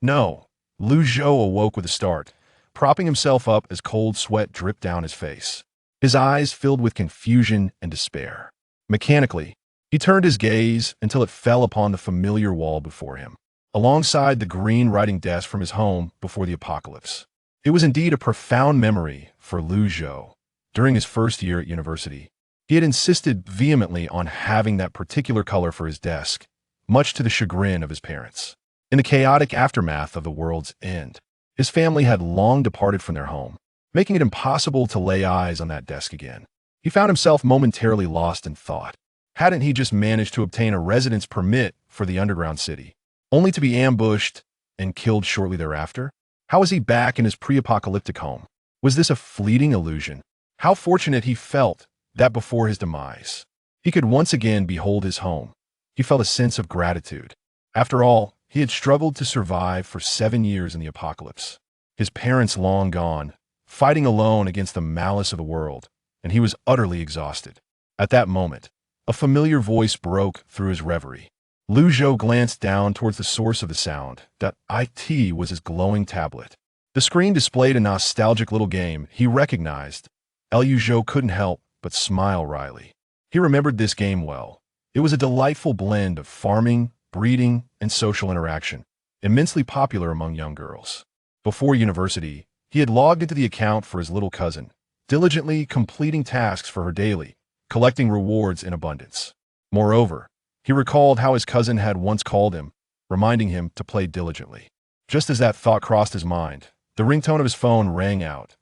No. Zhou awoke with a start, propping himself up as cold sweat dripped down his face. His eyes filled with confusion and despair. Mechanically, he turned his gaze until it fell upon the familiar wall before him, alongside the green writing desk from his home before the apocalypse. It was indeed a profound memory for Zhou. During his first year at university, he had insisted vehemently on having that particular color for his desk, much to the chagrin of his parents. In the chaotic aftermath of the world's end, his family had long departed from their home, making it impossible to lay eyes on that desk again. He found himself momentarily lost in thought. Hadn't he just managed to obtain a residence permit for the underground city, only to be ambushed and killed shortly thereafter? How was he back in his pre-apocalyptic home? Was this a fleeting illusion? How fortunate he felt that before his demise, he could once again behold his home. He felt a sense of gratitude. After all, he had struggled to survive for 7 years in the apocalypse. His parents long gone, fighting alone against the malice of the world, and he was utterly exhausted. At that moment, a familiar voice broke through his reverie. Zhou glanced down towards the source of the sound. That it was his glowing tablet. The screen displayed a nostalgic little game he recognized. Zhou couldn't help but smile wryly. He remembered this game well. It was a delightful blend of farming, breeding, and social interaction, immensely popular among young girls. Before university, he had logged into the account for his little cousin, diligently completing tasks for her daily, collecting rewards in abundance. Moreover, he recalled how his cousin had once called him, reminding him to play diligently. Just as that thought crossed his mind, the ringtone of his phone rang out.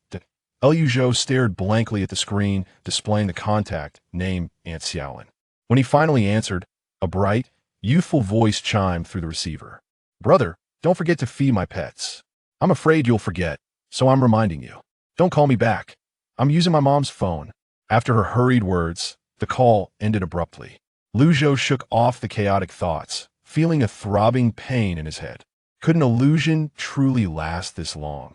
Zhou stared blankly at the screen, displaying the contact name Aunt Xiaolin. When he finally answered, a bright, youthful voice chimed through the receiver. "Brother, don't forget to feed my pets. I'm afraid you'll forget, so I'm reminding you. Don't call me back. I'm using my mom's phone." After her hurried words, the call ended abruptly. Zhou shook off the chaotic thoughts, feeling a throbbing pain in his head. Could an illusion truly last this long?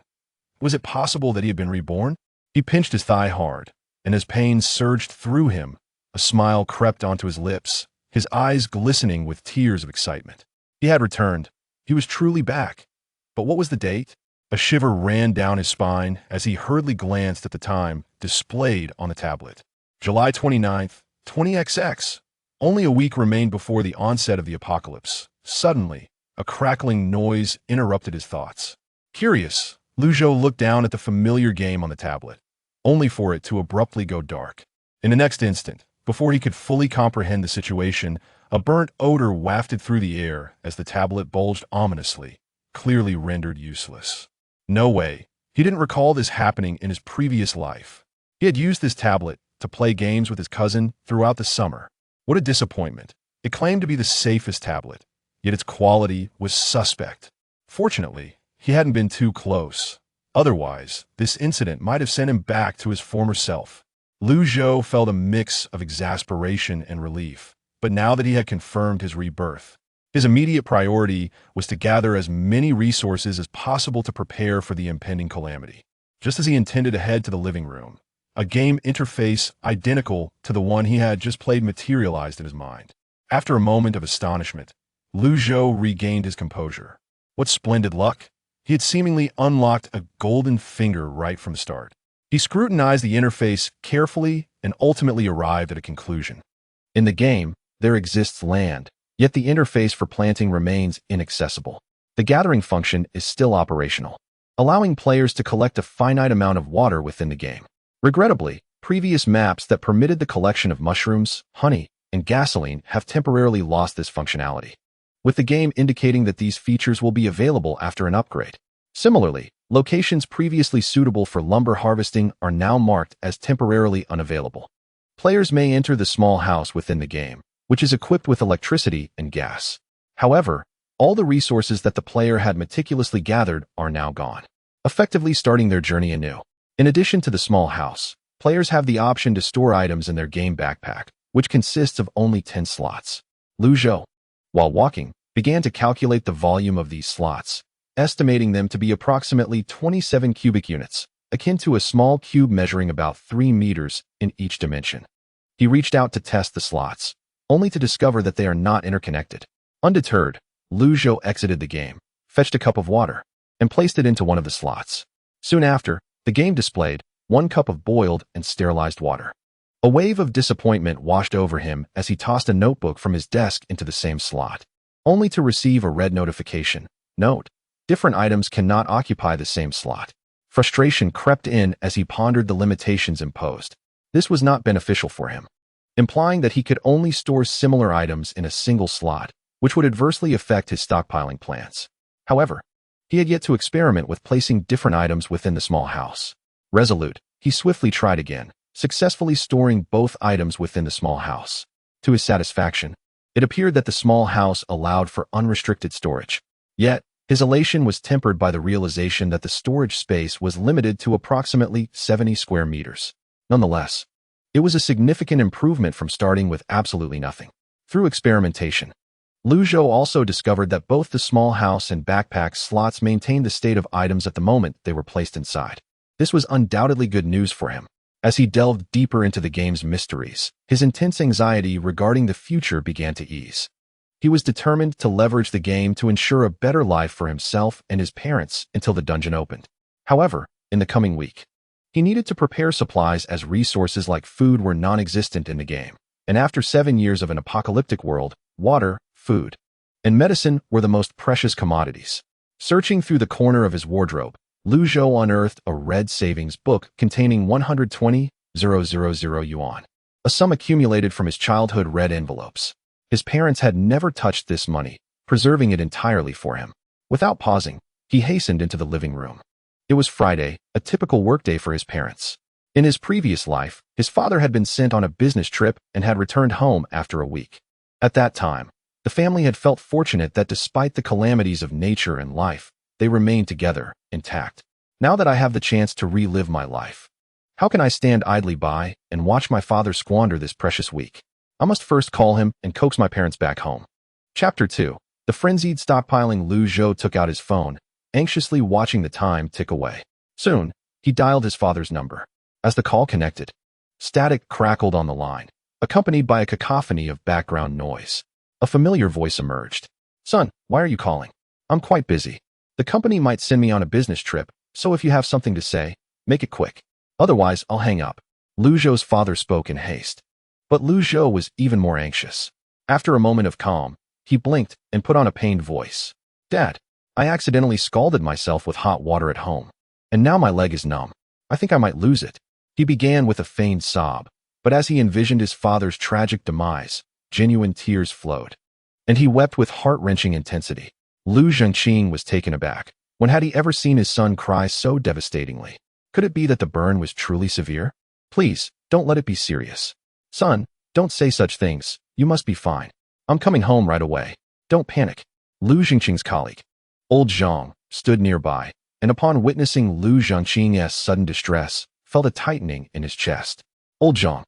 Was it possible that he had been reborn? He pinched his thigh hard, and as pain surged through him, a smile crept onto his lips, his eyes glistening with tears of excitement. He had returned. He was truly back. But what was the date? A shiver ran down his spine as he hurriedly glanced at the time displayed on the tablet. July 29th, 20XX. Only a week remained before the onset of the apocalypse. Suddenly, a crackling noise interrupted his thoughts. Curious, Zhou looked down at the familiar game on the tablet, only for it to abruptly go dark. In the next instant, before he could fully comprehend the situation, a burnt odor wafted through the air as the tablet bulged ominously, clearly rendered useless. No way. He didn't recall this happening in his previous life. He had used this tablet to play games with his cousin throughout the summer. What a disappointment. It claimed to be the safest tablet, yet its quality was suspect. Fortunately, he hadn't been too close. Otherwise, this incident might have sent him back to his former self. Zhou felt a mix of exasperation and relief, but now that he had confirmed his rebirth, his immediate priority was to gather as many resources as possible to prepare for the impending calamity. Just as he intended to head to the living room, a game interface identical to the one he had just played materialized in his mind. After a moment of astonishment, Zhou regained his composure. What splendid luck! He had seemingly unlocked a golden finger right from the start. He scrutinized the interface carefully and ultimately arrived at a conclusion. In the game, there exists land, yet the interface for planting remains inaccessible. The gathering function is still operational, allowing players to collect a finite amount of water within the game. Regrettably, previous maps that permitted the collection of mushrooms, honey, and gasoline have temporarily lost this functionality, with the game indicating that these features will be available after an upgrade. Similarly, locations previously suitable for lumber harvesting are now marked as temporarily unavailable. Players may enter the small house within the game, which is equipped with electricity and gas. However, all the resources that the player had meticulously gathered are now gone, effectively starting their journey anew. In addition to the small house, players have the option to store items in their game backpack, which consists of only 10 slots. Zhou, while walking, began to calculate the volume of these slots, estimating them to be approximately 27 cubic units, akin to a small cube measuring about 3 meters in each dimension. He reached out to test the slots, only to discover that they are not interconnected. Undeterred, Zhou exited the game, fetched a cup of water, and placed it into one of the slots. Soon after, the game displayed 1 cup of boiled and sterilized water. A wave of disappointment washed over him as he tossed a notebook from his desk into the same slot, only to receive a red notification. Note: different items cannot occupy the same slot. Frustration crept in as he pondered the limitations imposed. This was not beneficial for him, implying that he could only store similar items in a single slot, which would adversely affect his stockpiling plans. However, he had yet to experiment with placing different items within the small house. Resolute, he swiftly tried again, successfully storing both items within the small house. To his satisfaction, it appeared that the small house allowed for unrestricted storage. Yet, his elation was tempered by the realization that the storage space was limited to approximately 70 square meters. Nonetheless, it was a significant improvement from starting with absolutely nothing. Through experimentation, Zhou also discovered that both the small house and backpack slots maintained the state of items at the moment they were placed inside. This was undoubtedly good news for him. As he delved deeper into the game's mysteries, his intense anxiety regarding the future began to ease. He was determined to leverage the game to ensure a better life for himself and his parents until the dungeon opened. However, in the coming week, he needed to prepare supplies as resources like food were non-existent in the game. And after 7 years of an apocalyptic world, water, food, and medicine were the most precious commodities. Searching through the corner of his wardrobe, Zhou unearthed a red savings book containing 120,000 yuan, a sum accumulated from his childhood red envelopes. His parents had never touched this money, preserving it entirely for him. Without pausing, he hastened into the living room. It was Friday, a typical workday for his parents. In his previous life, his father had been sent on a business trip and had returned home after a week. At that time, the family had felt fortunate that despite the calamities of nature and life, they remained together, intact. Now that I have the chance to relive my life, how can I stand idly by and watch my father squander this precious week? I must first call him and coax my parents back home. Chapter 2. The Frenzied stockpiling. Zhou took out his phone, anxiously watching the time tick away. Soon, he dialed his father's number. As the call connected, static crackled on the line, accompanied by a cacophony of background noise. A familiar voice emerged. "Son, why are you calling? I'm quite busy. The company might send me on a business trip, so if you have something to say, make it quick. Otherwise, I'll hang up." Zhou's father spoke in haste. But Zhou was even more anxious. After a moment of calm, he blinked and put on a pained voice. "Dad, I accidentally scalded myself with hot water at home, and now my leg is numb. I think I might lose it." He began with a feigned sob, but as he envisioned his father's tragic demise, genuine tears flowed. And he wept with heart-wrenching intensity. Lu Zhengqing was taken aback. When had he ever seen his son cry so devastatingly? Could it be that the burn was truly severe? "Please, don't let it be serious. Son, don't say such things. You must be fine. I'm coming home right away. Don't panic." Lu Zhengqing's colleague, Old Zhang, stood nearby, and upon witnessing Lu Zhengqing's sudden distress, felt a tightening in his chest. "Old Zhang,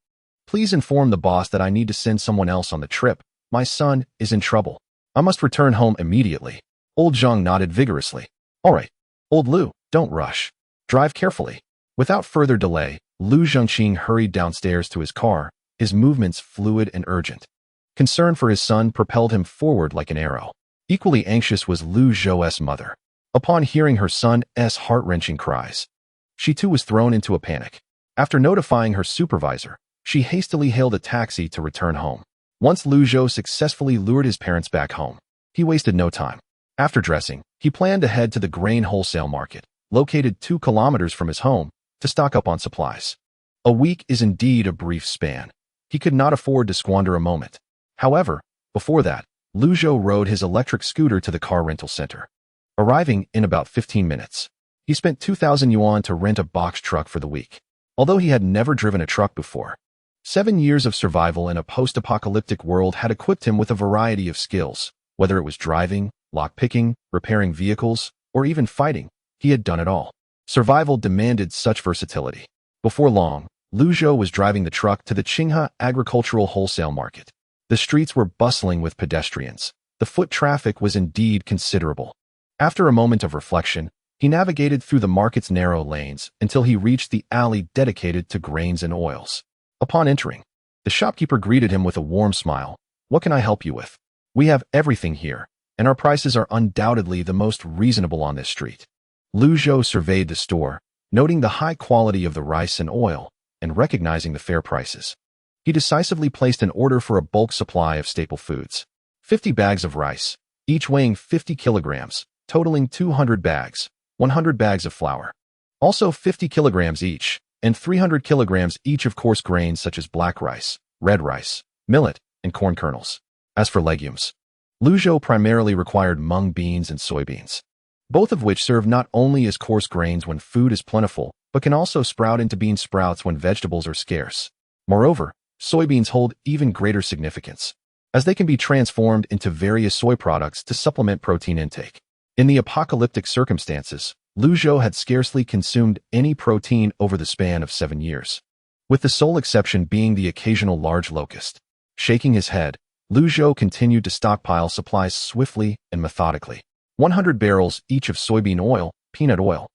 please inform the boss that I need to send someone else on the trip. My son is in trouble. I must return home immediately." Old Zhang nodded vigorously. "All right, Old Lu, don't rush. Drive carefully." Without further delay, Lu Zhengqing hurried downstairs to his car, his movements fluid and urgent. Concern for his son propelled him forward like an arrow. Equally anxious was Lu Zhou's mother. Upon hearing her son's heart-wrenching cries, she too was thrown into a panic. After notifying her supervisor, she hastily hailed a taxi to return home. Once Lu Zhou successfully lured his parents back home, he wasted no time. After dressing, he planned to head to the grain wholesale market, located 2 kilometers from his home, to stock up on supplies. A week is indeed a brief span. He could not afford to squander a moment. However, before that, Lu Zhou rode his electric scooter to the car rental center. Arriving in about 15 minutes, he spent 2,000 yuan to rent a box truck for the week. Although he had never driven a truck before, 7 years of survival in a post-apocalyptic world had equipped him with a variety of skills. Whether it was driving, lockpicking, repairing vehicles, or even fighting, he had done it all. Survival demanded such versatility. Before long, Lu Zhou was driving the truck to the Qinghe agricultural wholesale market. The streets were bustling with pedestrians. The foot traffic was indeed considerable. After a moment of reflection, he navigated through the market's narrow lanes until he reached the alley dedicated to grains and oils. Upon entering, the shopkeeper greeted him with a warm smile. "What can I help you with? We have everything here. and our prices are undoubtedly the most reasonable on this street. Zhou surveyed the store, noting the high quality of the rice and oil, and recognizing the fair prices. He decisively placed an order for a bulk supply of staple foods. 50 bags of rice, each weighing 50 kilograms, totaling 200 bags, 100 bags of flour. Also 50 kilograms each, and 300 kilograms each of coarse grains such as black rice, red rice, millet, and corn kernels. As for legumes, Zhou primarily required mung beans and soybeans, both of which serve not only as coarse grains when food is plentiful, but can also sprout into bean sprouts when vegetables are scarce. Moreover, soybeans hold even greater significance, as they can be transformed into various soy products to supplement protein intake. In the apocalyptic circumstances, Zhou had scarcely consumed any protein over the span of 7 years, with the sole exception being the occasional large locust. Shaking his head, Zhou continued to stockpile supplies swiftly and methodically. 100 barrels each of soybean oil, peanut oil,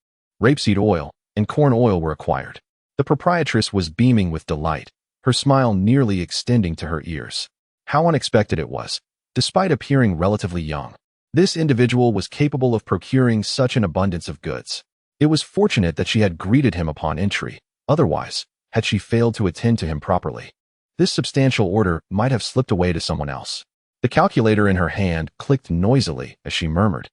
rapeseed oil, and corn oil were acquired. The proprietress was beaming with delight, her smile nearly extending to her ears. How unexpected it was, despite appearing relatively young. This individual was capable of procuring such an abundance of goods. It was fortunate that she had greeted him upon entry, otherwise, had she failed to attend to him properly, this substantial order might have slipped away to someone else. The calculator in her hand clicked noisily as she murmured,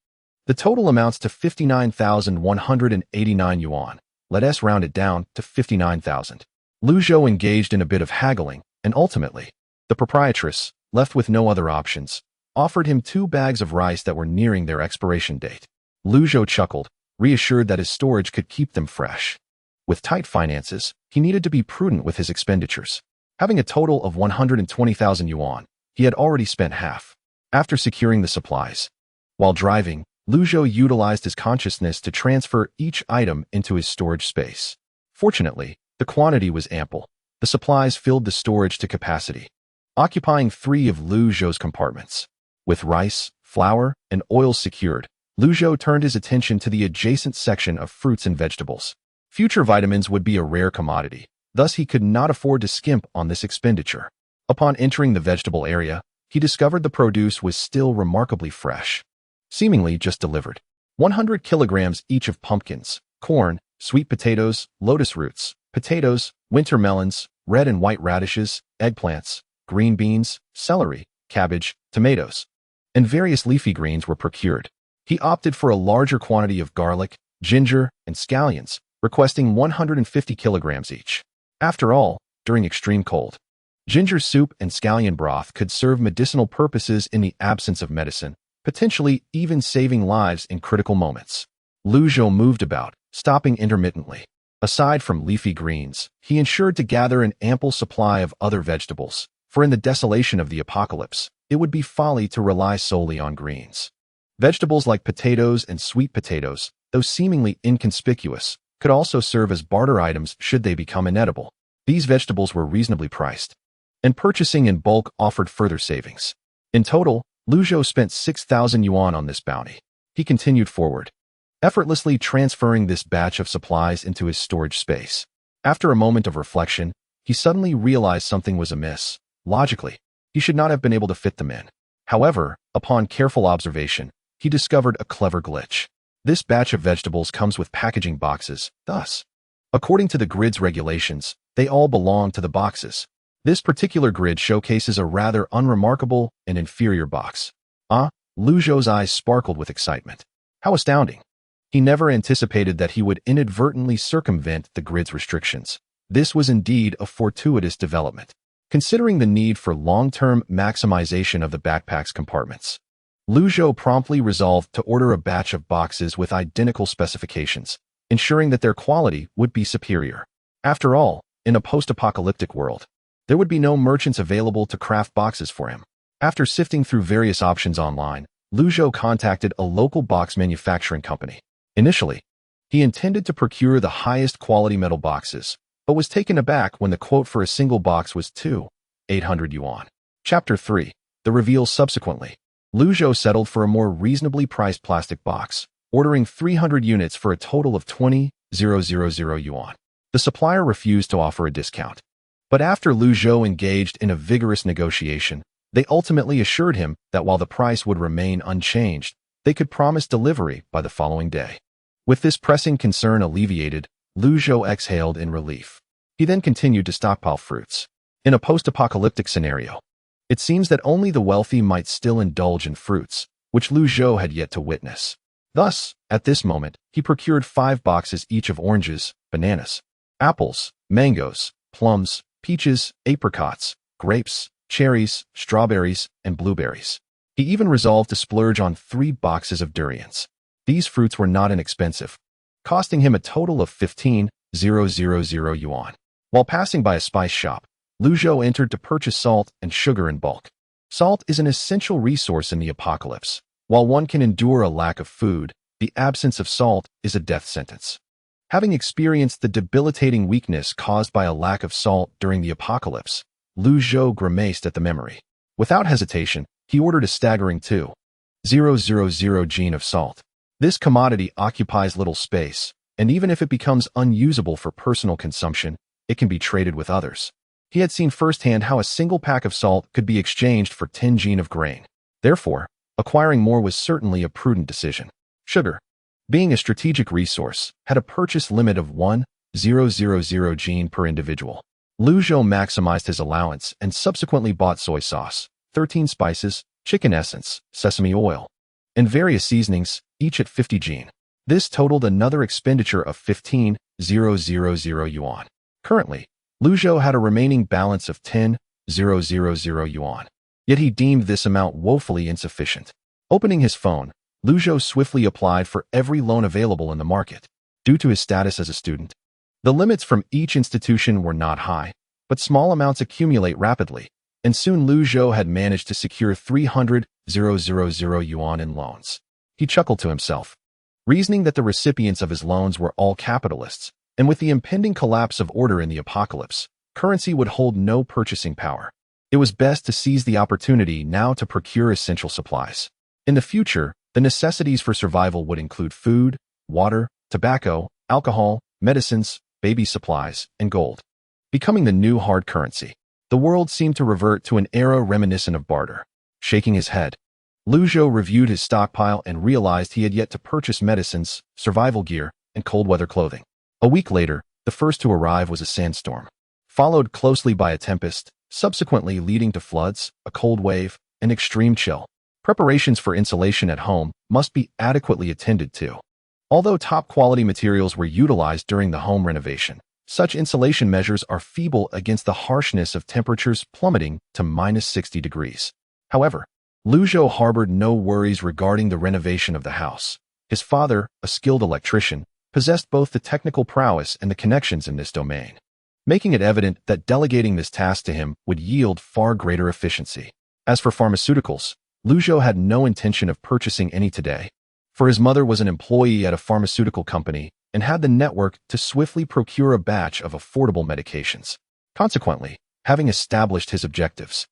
"The total amounts to 59,189 yuan. Let us round it down to 59,000. Zhou engaged in a bit of haggling, and ultimately, the proprietress, left with no other options, offered him 2 bags of rice that were nearing their expiration date. Zhou chuckled, reassured that his storage could keep them fresh. With tight finances, he needed to be prudent with his expenditures. Having a total of 120,000 yuan, he had already spent half. After securing the supplies, while driving, Zhou utilized his consciousness to transfer each item into his storage space. Fortunately, the quantity was ample. The supplies filled the storage to capacity, occupying 3 of Zhou's compartments. With rice, flour, and oil secured, Zhou turned his attention to the adjacent section of fruits and vegetables. Future vitamins would be a rare commodity, thus he could not afford to skimp on this expenditure. Upon entering the vegetable area, he discovered the produce was still remarkably fresh, seemingly just delivered. 100 kilograms each of pumpkins, corn, sweet potatoes, lotus roots, potatoes, winter melons, red and white radishes, eggplants, green beans, celery, cabbage, tomatoes, and various leafy greens were procured. He opted for a larger quantity of garlic, ginger, and scallions, requesting 150 kilograms each. After all, during extreme cold, ginger soup and scallion broth could serve medicinal purposes in the absence of medicine, potentially even saving lives in critical moments. Zhou moved about, stopping intermittently. Aside from leafy greens, he ensured to gather an ample supply of other vegetables, for in the desolation of the apocalypse, it would be folly to rely solely on greens. Vegetables like potatoes and sweet potatoes, though seemingly inconspicuous, could also serve as barter items should they become inedible. These vegetables were reasonably priced, and purchasing in bulk offered further savings. In total, Zhou spent 6,000 yuan on this bounty. He continued forward, effortlessly transferring this batch of supplies into his storage space. After a moment of reflection, he suddenly realized something was amiss. Logically, he should not have been able to fit them in. However, upon careful observation, he discovered a clever glitch. This batch of vegetables comes with packaging boxes, thus, according to the grid's regulations, they all belong to the boxes. This particular grid showcases a rather unremarkable and inferior box. Zhou's eyes sparkled with excitement. How astounding! He never anticipated that he would inadvertently circumvent the grid's restrictions. This was indeed a fortuitous development, considering the need for long-term maximization of the backpack's compartments. Zhou promptly resolved to order a batch of boxes with identical specifications, ensuring that their quality would be superior. After all, in a post-apocalyptic world, there would be no merchants available to craft boxes for him. After sifting through various options online, Zhou contacted a local box manufacturing company. Initially, he intended to procure the highest quality metal boxes, but was taken aback when the quote for a single box was 800 yuan. Chapter 3. The reveal. Subsequently, Zhou settled for a more reasonably priced plastic box, ordering 300 units for a total of 20,000 yuan. The supplier refused to offer a discount. But after Zhou engaged in a vigorous negotiation, They ultimately assured him that while the price would remain unchanged, they could promise delivery by the following day. With this pressing concern alleviated, Zhou exhaled in relief. He then continued to stockpile fruits. In a post-apocalyptic scenario, it seems that only the wealthy might still indulge in fruits, which Zhou had yet to witness. Thus, at this moment, he procured 5 boxes each of oranges, bananas, apples, mangoes, plums, peaches, apricots, grapes, cherries, strawberries, and blueberries. He even resolved to splurge on 3 boxes of durians. These fruits were not inexpensive, costing him a total of 15,000 yuan. While passing by a spice shop, Zhou entered to purchase salt and sugar in bulk. Salt is an essential resource in the apocalypse. While one can endure a lack of food, the absence of salt is a death sentence. Having experienced the debilitating weakness caused by a lack of salt during the apocalypse, Zhou grimaced at the memory. Without hesitation, he ordered a staggering 2,000 gene of salt. This commodity occupies little space, and even if it becomes unusable for personal consumption, it can be traded with others. He had seen firsthand how a single pack of salt could be exchanged for 10 gene of grain. Therefore, acquiring more was certainly a prudent decision. Sugar, being a strategic resource, had a purchase limit of 1,000 gene per individual. Zhou maximized his allowance and subsequently bought soy sauce, 13 spices, chicken essence, sesame oil, and various seasonings, each at 50 gene. This totaled another expenditure of 15,000 yuan. Currently, Zhou had a remaining balance of 10,000 yuan. Yet he deemed this amount woefully insufficient. Opening his phone, Zhou swiftly applied for every loan available in the market. Due to his status as a student, the limits from each institution were not high, but small amounts accumulate rapidly, and soon Zhou had managed to secure 300,000 yuan in loans. He chuckled to himself, reasoning that the recipients of his loans were all capitalists, and with the impending collapse of order in the apocalypse, currency would hold no purchasing power. It was best to seize the opportunity now to procure essential supplies. In the future, the necessities for survival would include food, water, tobacco, alcohol, medicines, baby supplies, and gold. Becoming the new hard currency, the world seemed to revert to an era reminiscent of barter. Shaking his head, Zhou reviewed his stockpile and realized he had yet to purchase medicines, survival gear, and cold-weather clothing. A week later, the first to arrive was a sandstorm, followed closely by a tempest, subsequently leading to floods, a cold wave, and extreme chill. Preparations for insulation at home must be adequately attended to. Although top-quality materials were utilized during the home renovation, such insulation measures are feeble against the harshness of temperatures plummeting to -60 degrees. However, Zhou harbored no worries regarding the renovation of the house. His father, a skilled electrician, possessed both the technical prowess and the connections in this domain, making it evident that delegating this task to him would yield far greater efficiency. As for pharmaceuticals, Zhou had no intention of purchasing any today, for his mother was an employee at a pharmaceutical company and had the network to swiftly procure a batch of affordable medications. Consequently, having established his objectives,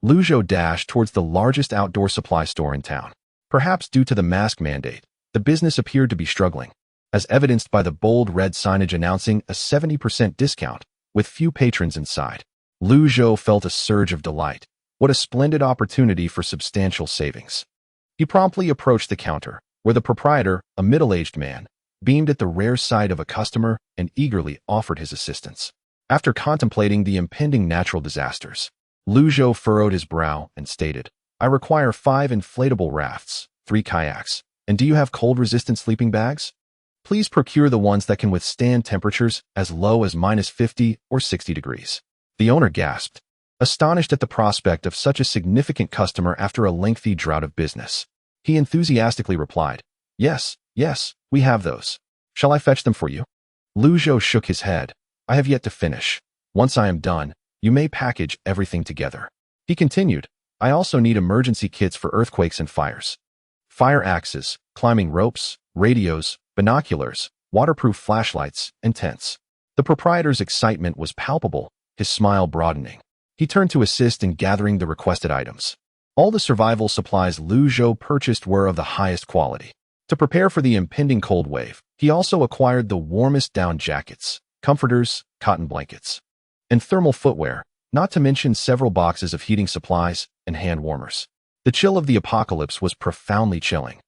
Zhou dashed towards the largest outdoor supply store in town. Perhaps due to the mask mandate, the business appeared to be struggling, as evidenced by the bold red signage announcing a 70% discount, with few patrons inside. Zhou felt a surge of delight. What a splendid opportunity for substantial savings. He promptly approached the counter, where the proprietor, a middle-aged man, beamed at the rare sight of a customer and eagerly offered his assistance. After contemplating the impending natural disasters, Zhou furrowed his brow and stated, "I require 5 inflatable rafts, 3 kayaks, and do you have cold-resistant sleeping bags? Please procure the ones that can withstand temperatures as low as -50 or 60 degrees. The owner gasped, astonished at the prospect of such a significant customer after a lengthy drought of business. He enthusiastically replied, yes, we have those. Shall I fetch them for you?" Zhou shook his head. "I have yet to finish. Once I am done, you may package everything together." He continued, "I also need emergency kits for earthquakes and fires. Fire axes, climbing ropes, radios, binoculars, waterproof flashlights, and tents." The proprietor's excitement was palpable, his smile broadening. He turned to assist in gathering the requested items. All the survival supplies Zhou purchased were of the highest quality. To prepare for the impending cold wave, he also acquired the warmest down jackets, comforters, cotton blankets, and thermal footwear, not to mention several boxes of heating supplies, and hand warmers. The chill of the apocalypse was profoundly chilling,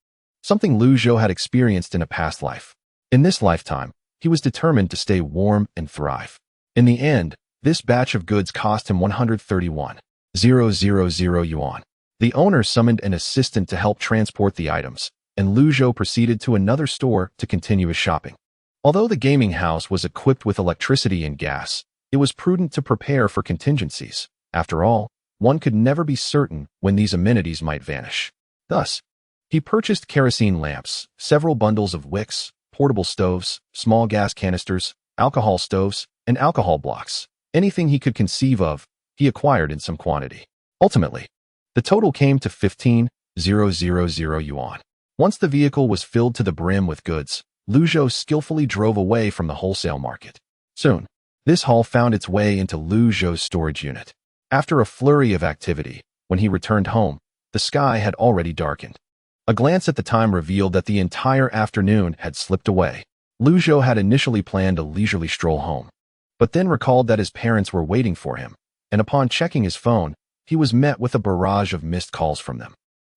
something Zhou had experienced in a past life. In this lifetime, he was determined to stay warm and thrive. In the end, this batch of goods cost him 131,000 yuan. The owner summoned an assistant to help transport the items, and Zhou proceeded to another store to continue his shopping. Although the gaming house was equipped with electricity and gas, it was prudent to prepare for contingencies. After all, one could never be certain when these amenities might vanish. Thus, he purchased kerosene lamps, several bundles of wicks, portable stoves, small gas canisters, alcohol stoves, and alcohol blocks. Anything he could conceive of, he acquired in some quantity. Ultimately, the total came to 15,000 yuan. Once the vehicle was filled to the brim with goods, Zhou skillfully drove away from the wholesale market. Soon, this haul found its way into Zhou's storage unit. After a flurry of activity, when he returned home, the sky had already darkened. A glance at the time revealed that the entire afternoon had slipped away. Zhou had initially planned a leisurely stroll home, but then recalled that his parents were waiting for him, and upon checking his phone, he was met with a barrage of missed calls from them.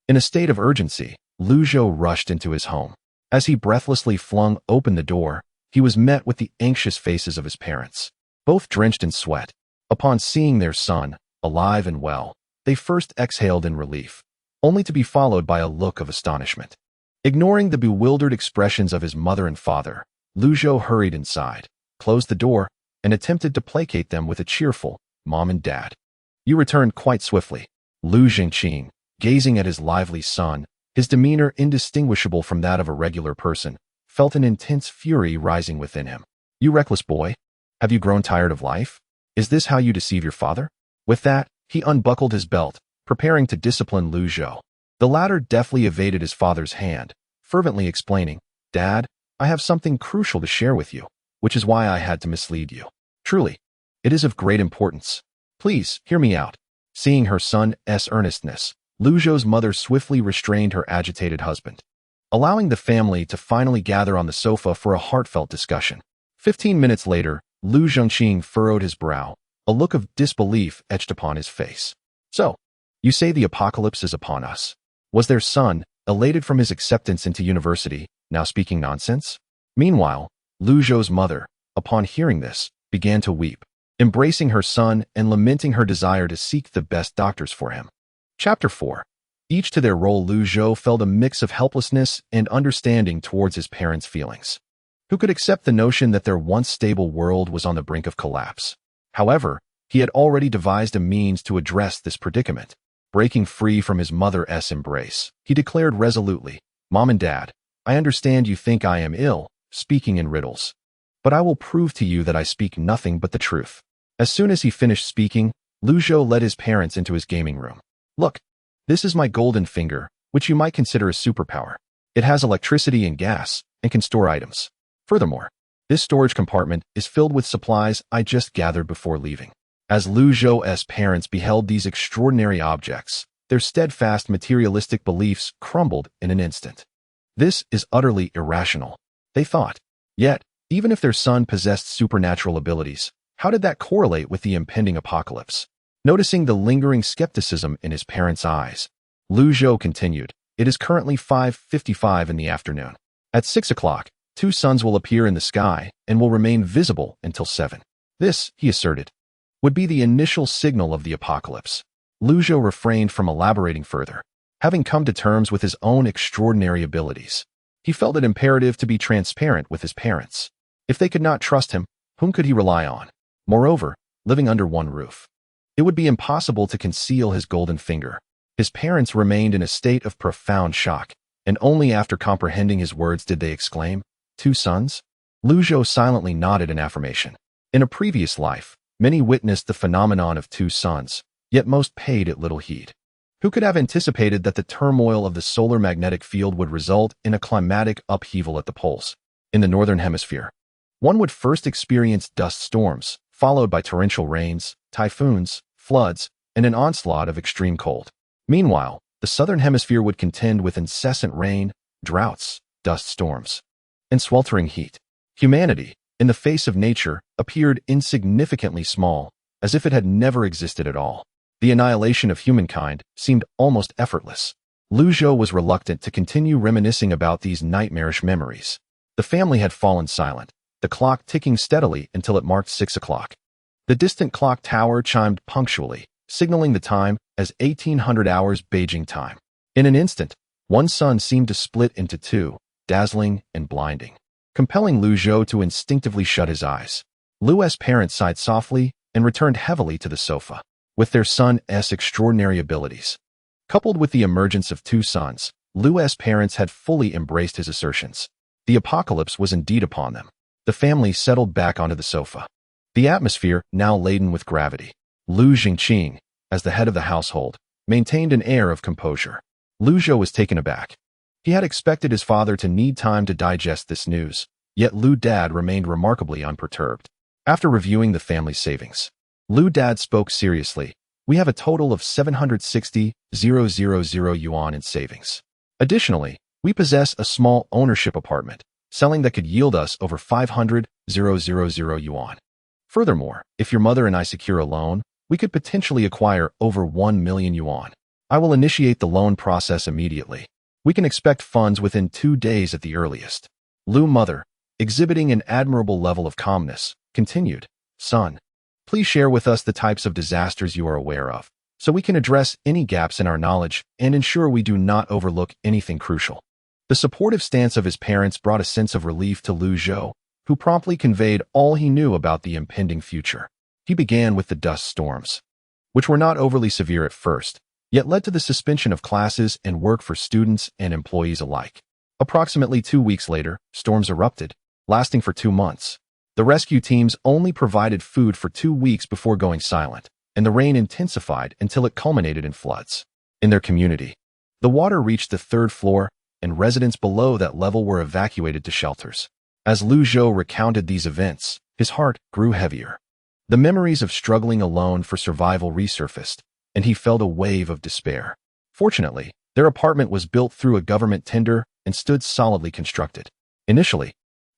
In a state of urgency, Zhou rushed into his home. As he breathlessly flung open the door, he was met with the anxious faces of his parents, both drenched in sweat. Upon seeing their son, alive and well, they first exhaled in relief, only to be followed by a look of astonishment. Ignoring the bewildered expressions of his mother and father, Zhou hurried inside, closed the door, and attempted to placate them with a cheerful, "Mom and Dad." "You returned quite swiftly." Lu Zhengqing, gazing at his lively son, his demeanor indistinguishable from that of a regular person, felt an intense fury rising within him. "You reckless boy! Have you grown tired of life? Is this how you deceive your father?" With that, he unbuckled his belt, preparing to discipline Zhou. The latter deftly evaded his father's hand, fervently explaining, "Dad, I have something crucial to share with you, which is why I had to mislead you. Truly, it is of great importance. Please, hear me out." Seeing her son's earnestness, Zhou's mother swiftly restrained her agitated husband, allowing the family to finally gather on the sofa for a heartfelt discussion. 15 minutes later, Lu Zhengqing furrowed his brow, a look of disbelief etched upon his face. "So, you say the apocalypse is upon us?" Was their son, elated from his acceptance into university, now speaking nonsense? Meanwhile, Zhou's mother, upon hearing this, began to weep, embracing her son and lamenting her desire to seek the best doctors for him. Chapter 4. Each to their role. Zhou felt a mix of helplessness and understanding towards his parents' feelings. Who could accept the notion that their once stable world was on the brink of collapse? However, he had already devised a means to address this predicament. Breaking free from his mother's embrace, he declared resolutely, "Mom and Dad, I understand you think I am ill, speaking in riddles. But I will prove to you that I speak nothing but the truth." As soon as he finished speaking, Zhou led his parents into his gaming room. "Look, this is my golden finger, which you might consider a superpower. It has electricity and gas, and can store items. Furthermore, this storage compartment is filled with supplies I just gathered before leaving." As Zhou's parents beheld these extraordinary objects, their steadfast materialistic beliefs crumbled in an instant. "This is utterly irrational," they thought. Yet, even if their son possessed supernatural abilities, how did that correlate with the impending apocalypse? Noticing the lingering skepticism in his parents' eyes, Zhou continued, "It is currently 5:55 in the afternoon. At 6 o'clock, 2 suns will appear in the sky and will remain visible until 7. This, he asserted, would be the initial signal of the apocalypse." Zhou refrained from elaborating further. Having come to terms with his own extraordinary abilities, he felt it imperative to be transparent with his parents. If they could not trust him, whom could he rely on? Moreover, living under one roof, it would be impossible to conceal his golden finger. His parents remained in a state of profound shock, and only after comprehending his words did they exclaim, "2 sons?" Zhou silently nodded in affirmation. In a previous life, many witnessed the phenomenon of 2 sons, yet most paid it little heed. Who could have anticipated that the turmoil of the solar magnetic field would result in a climatic upheaval at the poles? In the northern hemisphere, one would first experience dust storms, followed by torrential rains, typhoons, floods, and an onslaught of extreme cold. Meanwhile, the southern hemisphere would contend with incessant rain, droughts, dust storms, and sweltering heat. Humanity, in the face of nature, appeared insignificantly small, as if it had never existed at all. The annihilation of humankind seemed almost effortless. Zhou was reluctant to continue reminiscing about these nightmarish memories. The family had fallen silent, the clock ticking steadily until it marked 6 o'clock. The distant clock tower chimed punctually, signaling the time as 1800 hours Beijing time. In an instant, one sun seemed to split into two, dazzling and blinding, compelling Zhou to instinctively shut his eyes. Lu's parents sighed softly and returned heavily to the sofa. With their son's extraordinary abilities, coupled with the emergence of two sons, Lu's parents had fully embraced his assertions. The apocalypse was indeed upon them. The family settled back onto the sofa, the atmosphere now laden with gravity. Lu Jingqing, as the head of the household, maintained an air of composure. Zhou was taken aback. He had expected his father to need time to digest this news, yet Lu Dad remained remarkably unperturbed. After reviewing the family's savings, Lu Dad spoke seriously. We have a total of 760,000 yuan in savings. Additionally, we possess a small ownership apartment, selling that could yield us over 500,000 yuan. Furthermore, if your mother and I secure a loan, we could potentially acquire over 1 million yuan. I will initiate the loan process immediately. We can expect funds within 2 days at the earliest. Lu mother, exhibiting an admirable level of calmness, continued, Son, please share with us the types of disasters you are aware of, so we can address any gaps in our knowledge and ensure we do not overlook anything crucial. The supportive stance of his parents brought a sense of relief to Zhou, who promptly conveyed all he knew about the impending future. He began with the dust storms, which were not overly severe at first, yet led to the suspension of classes and work for students and employees alike. Approximately 2 weeks later, storms erupted, lasting for 2 months. The rescue teams only provided food for 2 weeks before going silent, and the rain intensified until it culminated in floods. In their community, the water reached the 3rd floor, and residents below that level were evacuated to shelters. As Zhou recounted these events, his heart grew heavier. The memories of struggling alone for survival resurfaced, and he felt a wave of despair. Fortunately, their apartment was built through a government tender and stood solidly constructed. Initially,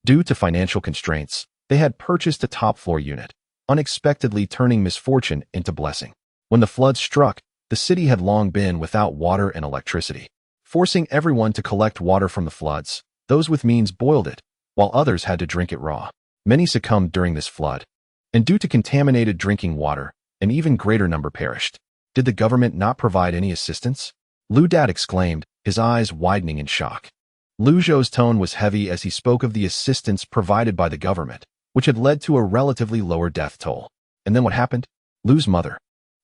due to financial constraints, they had purchased a top-floor unit, unexpectedly turning misfortune into blessing. When the floods struck, the city had long been without water and electricity, forcing everyone to collect water from the floods. Those with means boiled it, while others had to drink it raw. Many succumbed during this flood, and due to contaminated drinking water, an even greater number perished. Did the government not provide any assistance? Lu Dad exclaimed, his eyes widening in shock. Zhou's tone was heavy as he spoke of the assistance provided by the government, which had led to a relatively lower death toll. And then what happened? Lu's mother,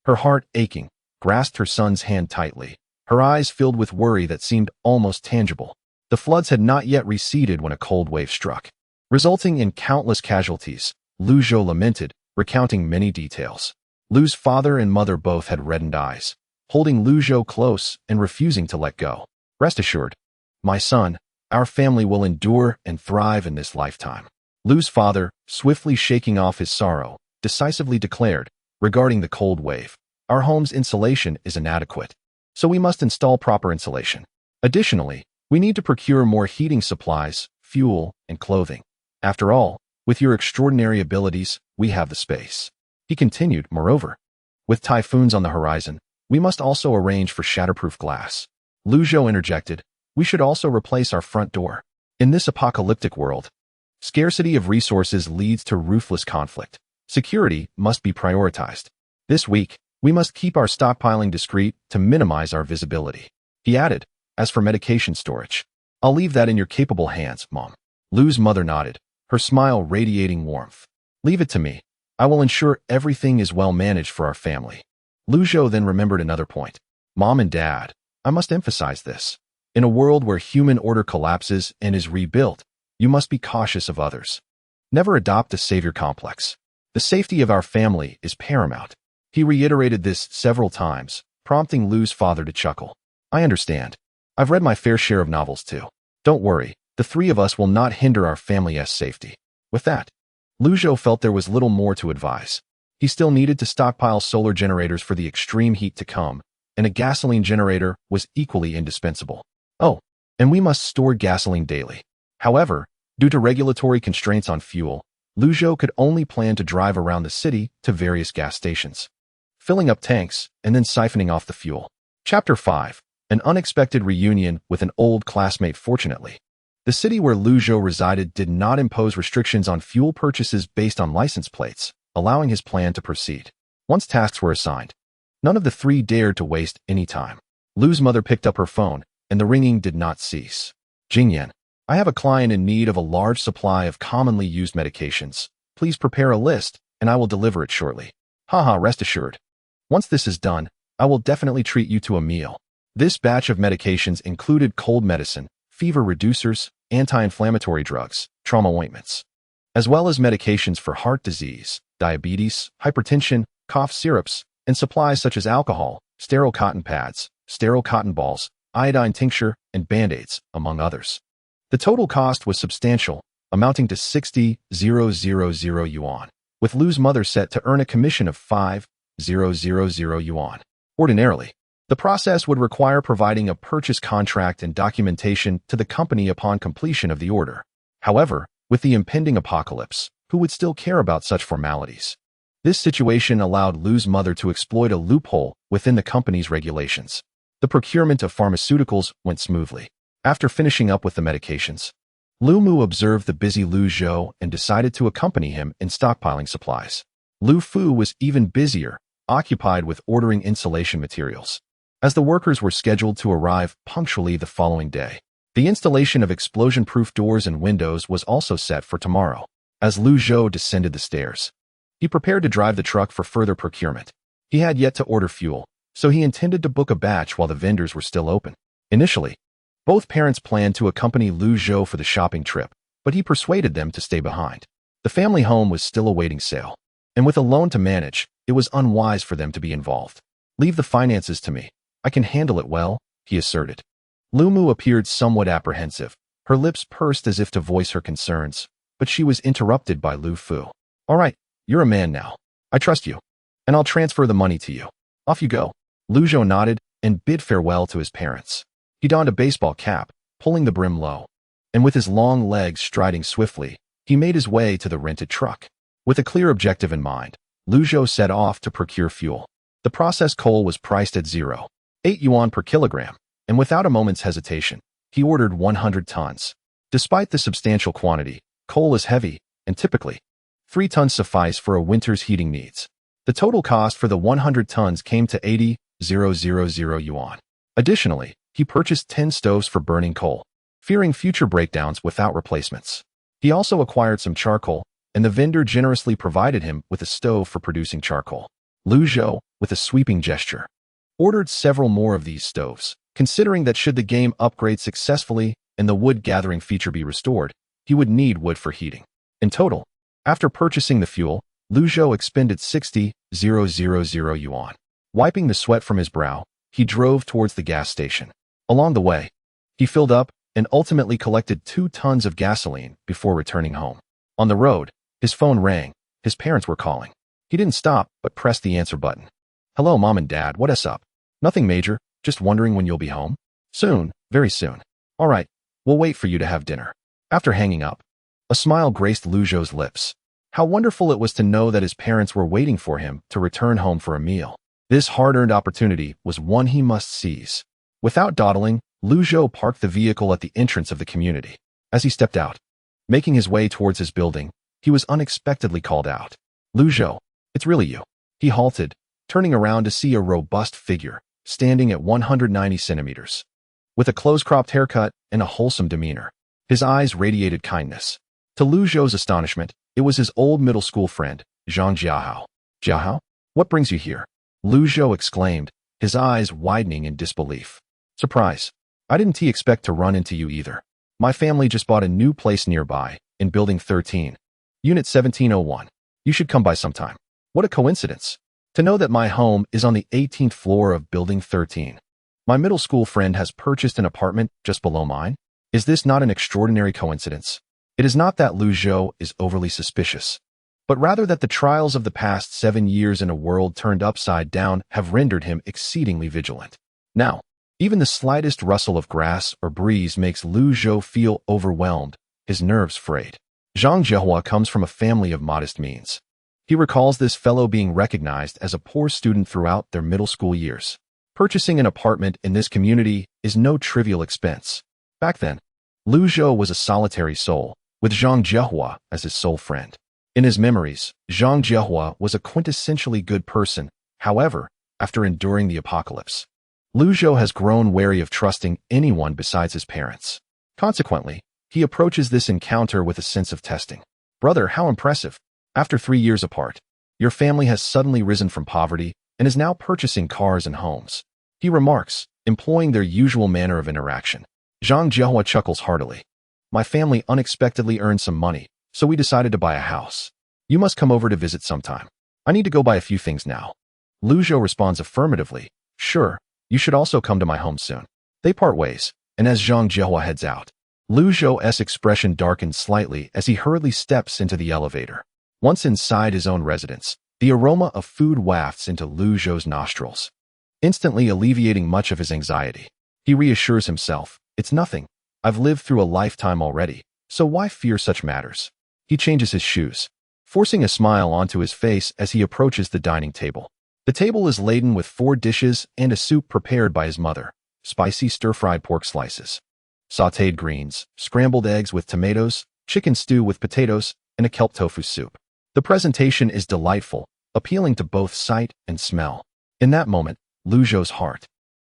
her heart aching, grasped her son's hand tightly, her eyes filled with worry that seemed almost tangible. The floods had not yet receded when a cold wave struck, resulting in countless casualties. Zhou lamented, recounting many details. Lu's father and mother both had reddened eyes, holding Zhou close and refusing to let go. Rest assured, my son, our family will endure and thrive in this lifetime. Lu's father, swiftly shaking off his sorrow, decisively declared, regarding the cold wave, our home's insulation is inadequate, so we must install proper insulation. Additionally, we need to procure more heating supplies, fuel, and clothing. After all, with your extraordinary abilities, we have the space. He continued, moreover, with typhoons on the horizon, we must also arrange for shatterproof glass. Zhou interjected, we should also replace our front door. In this apocalyptic world, scarcity of resources leads to ruthless conflict. Security must be prioritized. This week, we must keep our stockpiling discreet to minimize our visibility. He added, as for medication storage, I'll leave that in your capable hands, Mom. Lu's mother nodded, her smile radiating warmth. Leave it to me. I will ensure everything is well managed for our family. Zhou then remembered another point. Mom and Dad, I must emphasize this. In a world where human order collapses and is rebuilt, you must be cautious of others. Never adopt a savior complex. The safety of our family is paramount. He reiterated this several times, prompting Lu's father to chuckle. I understand. I've read my fair share of novels too. Don't worry, the 3 of us will not hinder our family's safety. With that, Zhou felt there was little more to advise. He still needed to stockpile solar generators for the extreme heat to come, and a gasoline generator was equally indispensable. Oh, and we must store gasoline daily. However, due to regulatory constraints on fuel, Zhou could only plan to drive around the city to various gas stations. filling up tanks and then siphoning off the fuel. Chapter 5. An unexpected reunion with an old classmate. Fortunately, the city where Zhou resided did not impose restrictions on fuel purchases based on license plates, allowing his plan to proceed. Once tasks were assigned, none of the three dared to waste any time. Lu's mother picked up her phone, and the ringing did not cease. Jingyan, I have a client in need of a large supply of commonly used medications. Please prepare a list, and I will deliver it shortly. Haha, rest assured. Once this is done, I will definitely treat you to a meal. This batch of medications included cold medicine, fever reducers, anti-inflammatory drugs, trauma ointments, as well as medications for heart disease, diabetes, hypertension, cough syrups, and supplies such as alcohol, sterile cotton pads, sterile cotton balls, iodine tincture, and band-aids, among others. The total cost was substantial, amounting to 60,000 yuan, with Lu's mother set to earn a commission of 5,000 yuan. Ordinarily, the process would require providing a purchase contract and documentation to the company upon completion of the order. However, with the impending apocalypse, who would still care about such formalities? This situation allowed Lu's mother to exploit a loophole within the company's regulations. The procurement of pharmaceuticals went smoothly. After finishing up with the medications, Lu Mu observed the busy Zhou and decided to accompany him in stockpiling supplies. Lu Fu was even busier, occupied with ordering insulation materials, as the workers were scheduled to arrive punctually the following day. The installation of explosion-proof doors and windows was also set for tomorrow. As Zhou descended the stairs, he prepared to drive the truck for further procurement. He had yet to order fuel, so he intended to book a batch while the vendors were still open. Initially, both parents planned to accompany Zhou for the shopping trip, but he persuaded them to stay behind. The family home was still awaiting sale, and with a loan to manage, it was unwise for them to be involved. Leave the finances to me. I can handle it well, he asserted. Lu Mu appeared somewhat apprehensive. Her lips pursed as if to voice her concerns, but she was interrupted by Lu Fu. All right, you're a man now. I trust you, and I'll transfer the money to you. Off you go. Zhou nodded and bid farewell to his parents. He donned a baseball cap, pulling the brim low, and with his long legs striding swiftly, he made his way to the rented truck. With a clear objective in mind, Zhou set off to procure fuel. The processed coal was priced at 0.8 yuan per kilogram, and without a moment's hesitation, he ordered 100 tons. Despite the substantial quantity, coal is heavy, and typically, 3 tons suffice for a winter's heating needs. The total cost for the 100 tons came to 80,000 yuan. Additionally, he purchased 10 stoves for burning coal, fearing future breakdowns without replacements. He also acquired some charcoal, and the vendor generously provided him with a stove for producing charcoal. Zhou, with a sweeping gesture, ordered several more of these stoves, considering that should the game upgrade successfully and the wood-gathering feature be restored, he would need wood for heating. In total, after purchasing the fuel, Zhou expended 60,000 yuan. Wiping the sweat from his brow, he drove towards the gas station. Along the way, he filled up and ultimately collected 2 tons of gasoline before returning home. On the road, his phone rang. His parents were calling. He didn't stop, but pressed the answer button. Hello, Mom and Dad, what's up? Nothing major, just wondering when you'll be home. Soon, very soon. All right, we'll wait for you to have dinner. After hanging up, a smile graced Zhou's lips. How wonderful it was to know that his parents were waiting for him to return home for a meal. This hard-earned opportunity was one he must seize. Without dawdling, Zhou parked the vehicle at the entrance of the community. As he stepped out, making his way towards his building, he was unexpectedly called out. Zhou, it's really you. He halted, turning around to see a robust figure, standing at 190 centimeters. With a close-cropped haircut and a wholesome demeanor, his eyes radiated kindness. To Zhou's astonishment, it was his old middle school friend, Zhang Jiahao. Jiahao? What brings you here? Zhou exclaimed, his eyes widening in disbelief. Surprise. I didn't expect to run into you either. My family just bought a new place nearby, in Building 13. Unit 1701. You should come by sometime. What a coincidence. To know that my home is on the 18th floor of Building 13. My middle school friend has purchased an apartment just below mine. Is this not an extraordinary coincidence? It is not that Zhou is overly suspicious, but rather that the trials of the past 7 years in a world turned upside down have rendered him exceedingly vigilant. Now, even the slightest rustle of grass or breeze makes Zhou feel overwhelmed, his nerves frayed. Zhang Jiahua comes from a family of modest means. He recalls this fellow being recognized as a poor student throughout their middle school years. Purchasing an apartment in this community is no trivial expense. Back then, Zhou was a solitary soul, with Zhang Jiehua as his sole friend. In his memories, Zhang Jiehua was a quintessentially good person. However, after enduring the apocalypse, Zhou has grown wary of trusting anyone besides his parents. Consequently, he approaches this encounter with a sense of testing. Brother, how impressive. After 3 years apart, your family has suddenly risen from poverty and is now purchasing cars and homes. He remarks, employing their usual manner of interaction. Zhang Jiehua chuckles heartily. My family unexpectedly earned some money, so we decided to buy a house. You must come over to visit sometime. I need to go buy a few things now. Zhou responds affirmatively. Sure, you should also come to my home soon. They part ways, and as Zhang Jiehua heads out, Zhou's expression darkens slightly as he hurriedly steps into the elevator. Once inside his own residence, the aroma of food wafts into Zhou's nostrils, instantly alleviating much of his anxiety. He reassures himself, it's nothing. I've lived through a lifetime already, so why fear such matters? He changes his shoes, forcing a smile onto his face as he approaches the dining table. The table is laden with 4 dishes and a soup prepared by his mother, spicy stir-fried pork slices, sautéed greens, scrambled eggs with tomatoes, chicken stew with potatoes, and a kelp tofu soup. The presentation is delightful, appealing to both sight and smell. In that moment, Zhou's heart,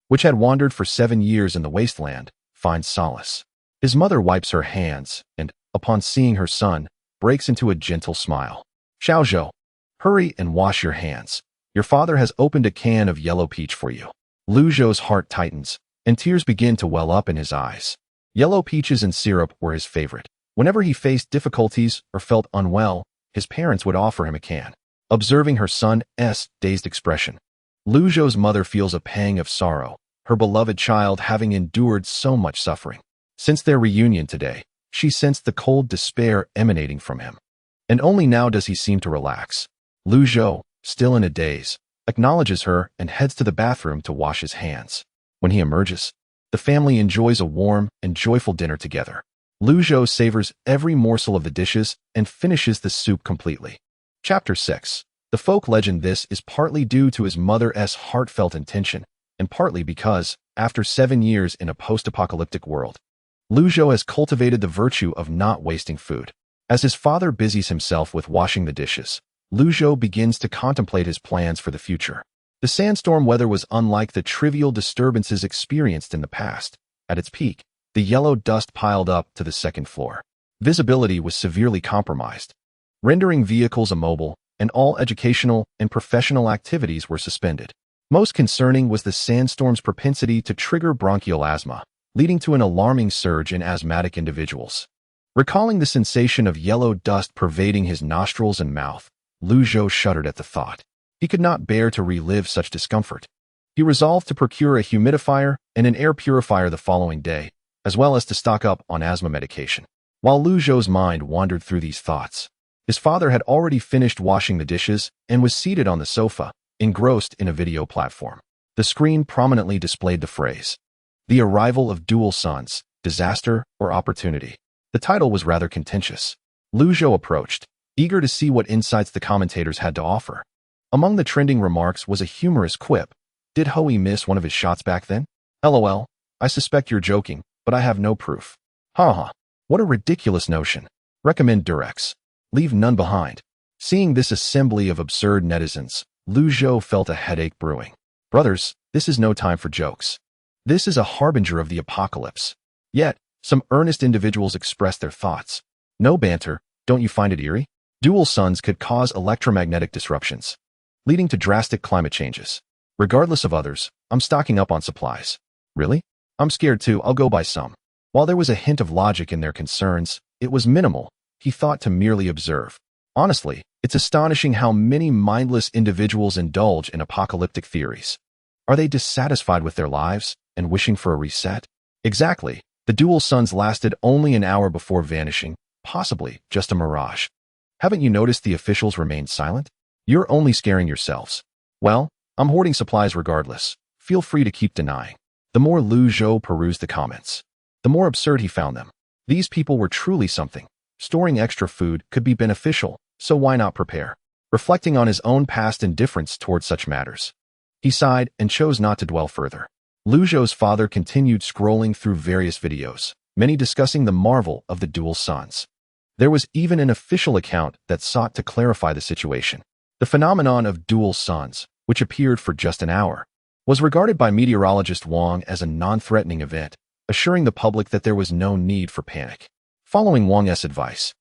which had wandered for 7 years in the wasteland, finds solace. His mother wipes her hands and, upon seeing her son, breaks into a gentle smile. Zhou, hurry and wash your hands. Your father has opened a can of yellow peach for you. Zhou's heart tightens, and tears begin to well up in his eyes. Yellow peaches and syrup were his favorite. Whenever he faced difficulties or felt unwell, his parents would offer him a can. Observing her son's dazed expression, Zhou's mother feels a pang of sorrow, her beloved child having endured so much suffering. Since their reunion today, she sensed the cold despair emanating from him. And only now does he seem to relax. Zhou, still in a daze, acknowledges her and heads to the bathroom to wash his hands. When he emerges, the family enjoys a warm and joyful dinner together. Zhou savors every morsel of the dishes and finishes the soup completely. Chapter 6. The folk legend. This is partly due to his mother's heartfelt intention, and partly because, after 7 years in a post-apocalyptic world, Zhou has cultivated the virtue of not wasting food. As his father busies himself with washing the dishes, Zhou begins to contemplate his plans for the future. The sandstorm weather was unlike the trivial disturbances experienced in the past. At its peak, the yellow dust piled up to the second floor. Visibility was severely compromised, rendering vehicles immobile, and all educational and professional activities were suspended. Most concerning was the sandstorm's propensity to trigger bronchial asthma, leading to an alarming surge in asthmatic individuals. Recalling the sensation of yellow dust pervading his nostrils and mouth, Zhou shuddered at the thought. He could not bear to relive such discomfort. He resolved to procure a humidifier and an air purifier the following day, as well as to stock up on asthma medication. While Zhou's mind wandered through these thoughts, his father had already finished washing the dishes and was seated on the sofa, engrossed in a video platform. The screen prominently displayed the phrase, "The Arrival of Dual Sons, Disaster or Opportunity." The title was rather contentious. Zhou approached, eager to see what insights the commentators had to offer. Among the trending remarks was a humorous quip. Did Hoey miss one of his shots back then? LOL, I suspect you're joking, but I have no proof. Haha, what a ridiculous notion. Recommend Durex. Leave none behind. Seeing this assembly of absurd netizens, Zhou felt a headache brewing. Brothers, this is no time for jokes. This is a harbinger of the apocalypse. Yet, some earnest individuals expressed their thoughts. No banter, don't you find it eerie? Dual suns could cause electromagnetic disruptions, leading to drastic climate changes. Regardless of others, I'm stocking up on supplies. Really? I'm scared too, I'll go buy some. While there was a hint of logic in their concerns, it was minimal. He thought to merely observe. Honestly, it's astonishing how many mindless individuals indulge in apocalyptic theories. Are they dissatisfied with their lives and wishing for a reset? Exactly. The dual suns lasted only an hour before vanishing, possibly just a mirage. Haven't you noticed the officials remained silent? You're only scaring yourselves. Well, I'm hoarding supplies regardless. Feel free to keep denying. The more Zhou perused the comments, the more absurd he found them. These people were truly something. Storing extra food could be beneficial, so why not prepare? reflecting on his own past indifference towards such matters. He sighed and chose not to dwell further. Zhou's father continued scrolling through various videos, many discussing the marvel of the dual suns. There was even an official account that sought to clarify the situation. The phenomenon of dual suns, which appeared for just an hour, was regarded by meteorologist Wang as a non-threatening event, assuring the public that there was no need for panic. Following Wang's advice,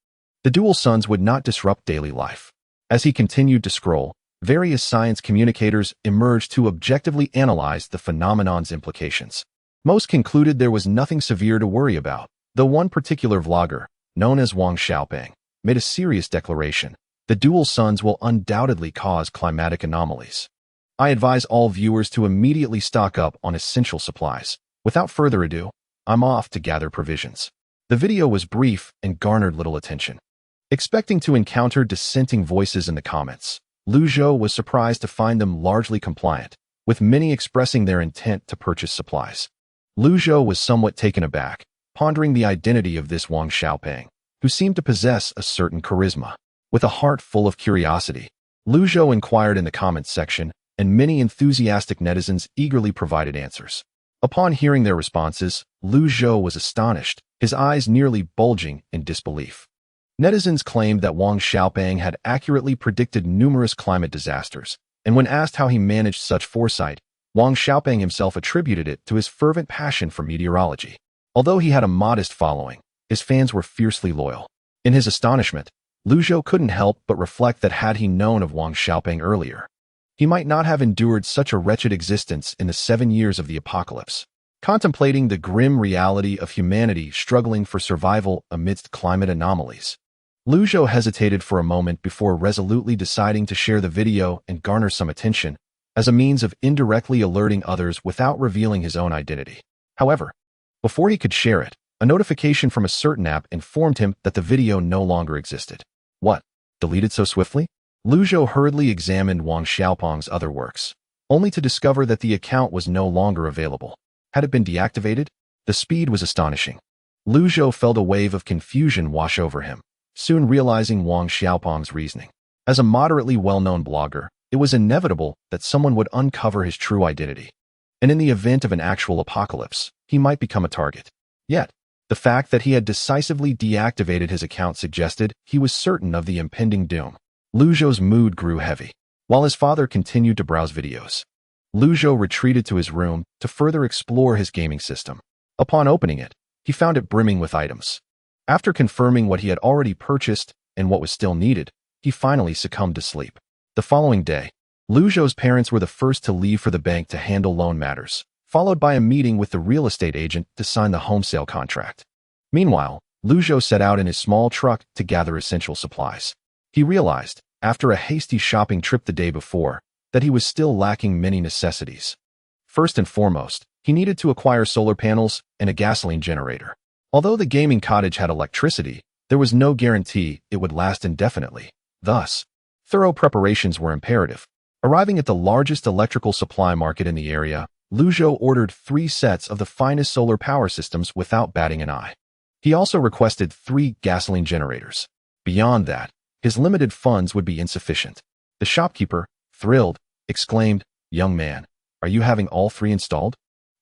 the dual suns would not disrupt daily life. As he continued to scroll, various science communicators emerged to objectively analyze the phenomenon's implications. Most concluded there was nothing severe to worry about, though one particular vlogger, known as Wang Xiaoping, made a serious declaration: the dual suns will undoubtedly cause climatic anomalies. I advise all viewers to immediately stock up on essential supplies. Without further ado, I'm off to gather provisions. The video was brief and garnered little attention. Expecting to encounter dissenting voices in the comments, Zhou was surprised to find them largely compliant, with many expressing their intent to purchase supplies. Zhou was somewhat taken aback, pondering the identity of this Wang Xiaoping, who seemed to possess a certain charisma. With a heart full of curiosity, Zhou inquired in the comments section, and many enthusiastic netizens eagerly provided answers. Upon hearing their responses, Zhou was astonished, his eyes nearly bulging in disbelief. Netizens claimed that Wang Xiaoping had accurately predicted numerous climate disasters, and when asked how he managed such foresight, Wang Xiaoping himself attributed it to his fervent passion for meteorology. Although he had a modest following, his fans were fiercely loyal. In his astonishment, Zhou couldn't help but reflect that had he known of Wang Xiaoping earlier, he might not have endured such a wretched existence in the 7 years of the apocalypse. Contemplating the grim reality of humanity struggling for survival amidst climate anomalies, Zhou hesitated for a moment before resolutely deciding to share the video and garner some attention, as a means of indirectly alerting others without revealing his own identity. However, before he could share it, a notification from a certain app informed him that the video no longer existed. What? Deleted so swiftly? Zhou hurriedly examined Wang Xiaoping's other works, only to discover that the account was no longer available. Had it been deactivated? The speed was astonishing. Zhou felt a wave of confusion wash over him, soon realizing Wang Xiaoping's reasoning. As a moderately well-known blogger, it was inevitable that someone would uncover his true identity, and in the event of an actual apocalypse, he might become a target. Yet, the fact that he had decisively deactivated his account suggested he was certain of the impending doom. Zhou's mood grew heavy. While his father continued to browse videos, Zhou retreated to his room to further explore his gaming system. Upon opening it, he found it brimming with items. After confirming what he had already purchased and what was still needed, he finally succumbed to sleep. The following day, Zhou's parents were the first to leave for the bank to handle loan matters, followed by a meeting with the real estate agent to sign the home sale contract. Meanwhile, Zhou set out in his small truck to gather essential supplies. He realized, after a hasty shopping trip the day before, that he was still lacking many necessities. First and foremost, he needed to acquire solar panels and a gasoline generator. Although the gaming cottage had electricity, there was no guarantee it would last indefinitely. Thus, thorough preparations were imperative. Arriving at the largest electrical supply market in the area, Zhou ordered 3 sets of the finest solar power systems without batting an eye. He also requested 3 gasoline generators. Beyond that, his limited funds would be insufficient. The shopkeeper, thrilled, exclaimed, "Young man, are you having all 3 installed?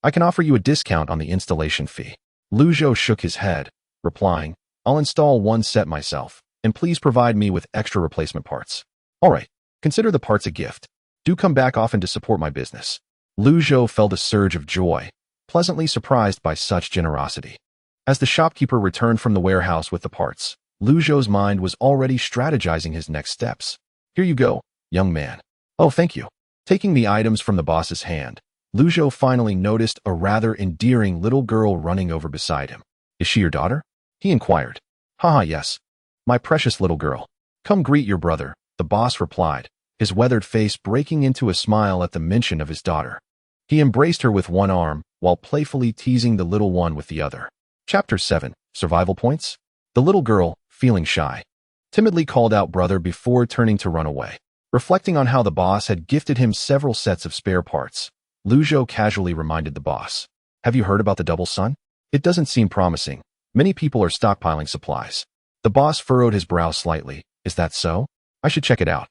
I can offer you a discount on the installation fee." Zhou shook his head, replying, "I'll install 1 set myself, and please provide me with extra replacement parts." "All right, consider the parts a gift. Do come back often to support my business." Zhou felt a surge of joy, pleasantly surprised by such generosity. As the shopkeeper returned from the warehouse with the parts, Zhou's mind was already strategizing his next steps. "Here you go, young man." "Oh, thank you." Taking the items from the boss's hand, Zhou finally noticed a rather endearing little girl running over beside him. "Is she your daughter?" he inquired. "Haha, yes. My precious little girl. Come greet your brother," the boss replied, his weathered face breaking into a smile at the mention of his daughter. He embraced her with one arm, while playfully teasing the little one with the other. Chapter 7. Survival Points. The little girl, feeling shy, timidly called out brother before turning to run away. Reflecting on how the boss had gifted him several sets of spare parts, Zhou casually reminded the boss, "Have you heard about the double sun? It doesn't seem promising. Many people are stockpiling supplies." The boss furrowed his brow slightly. "Is that so? I should check it out."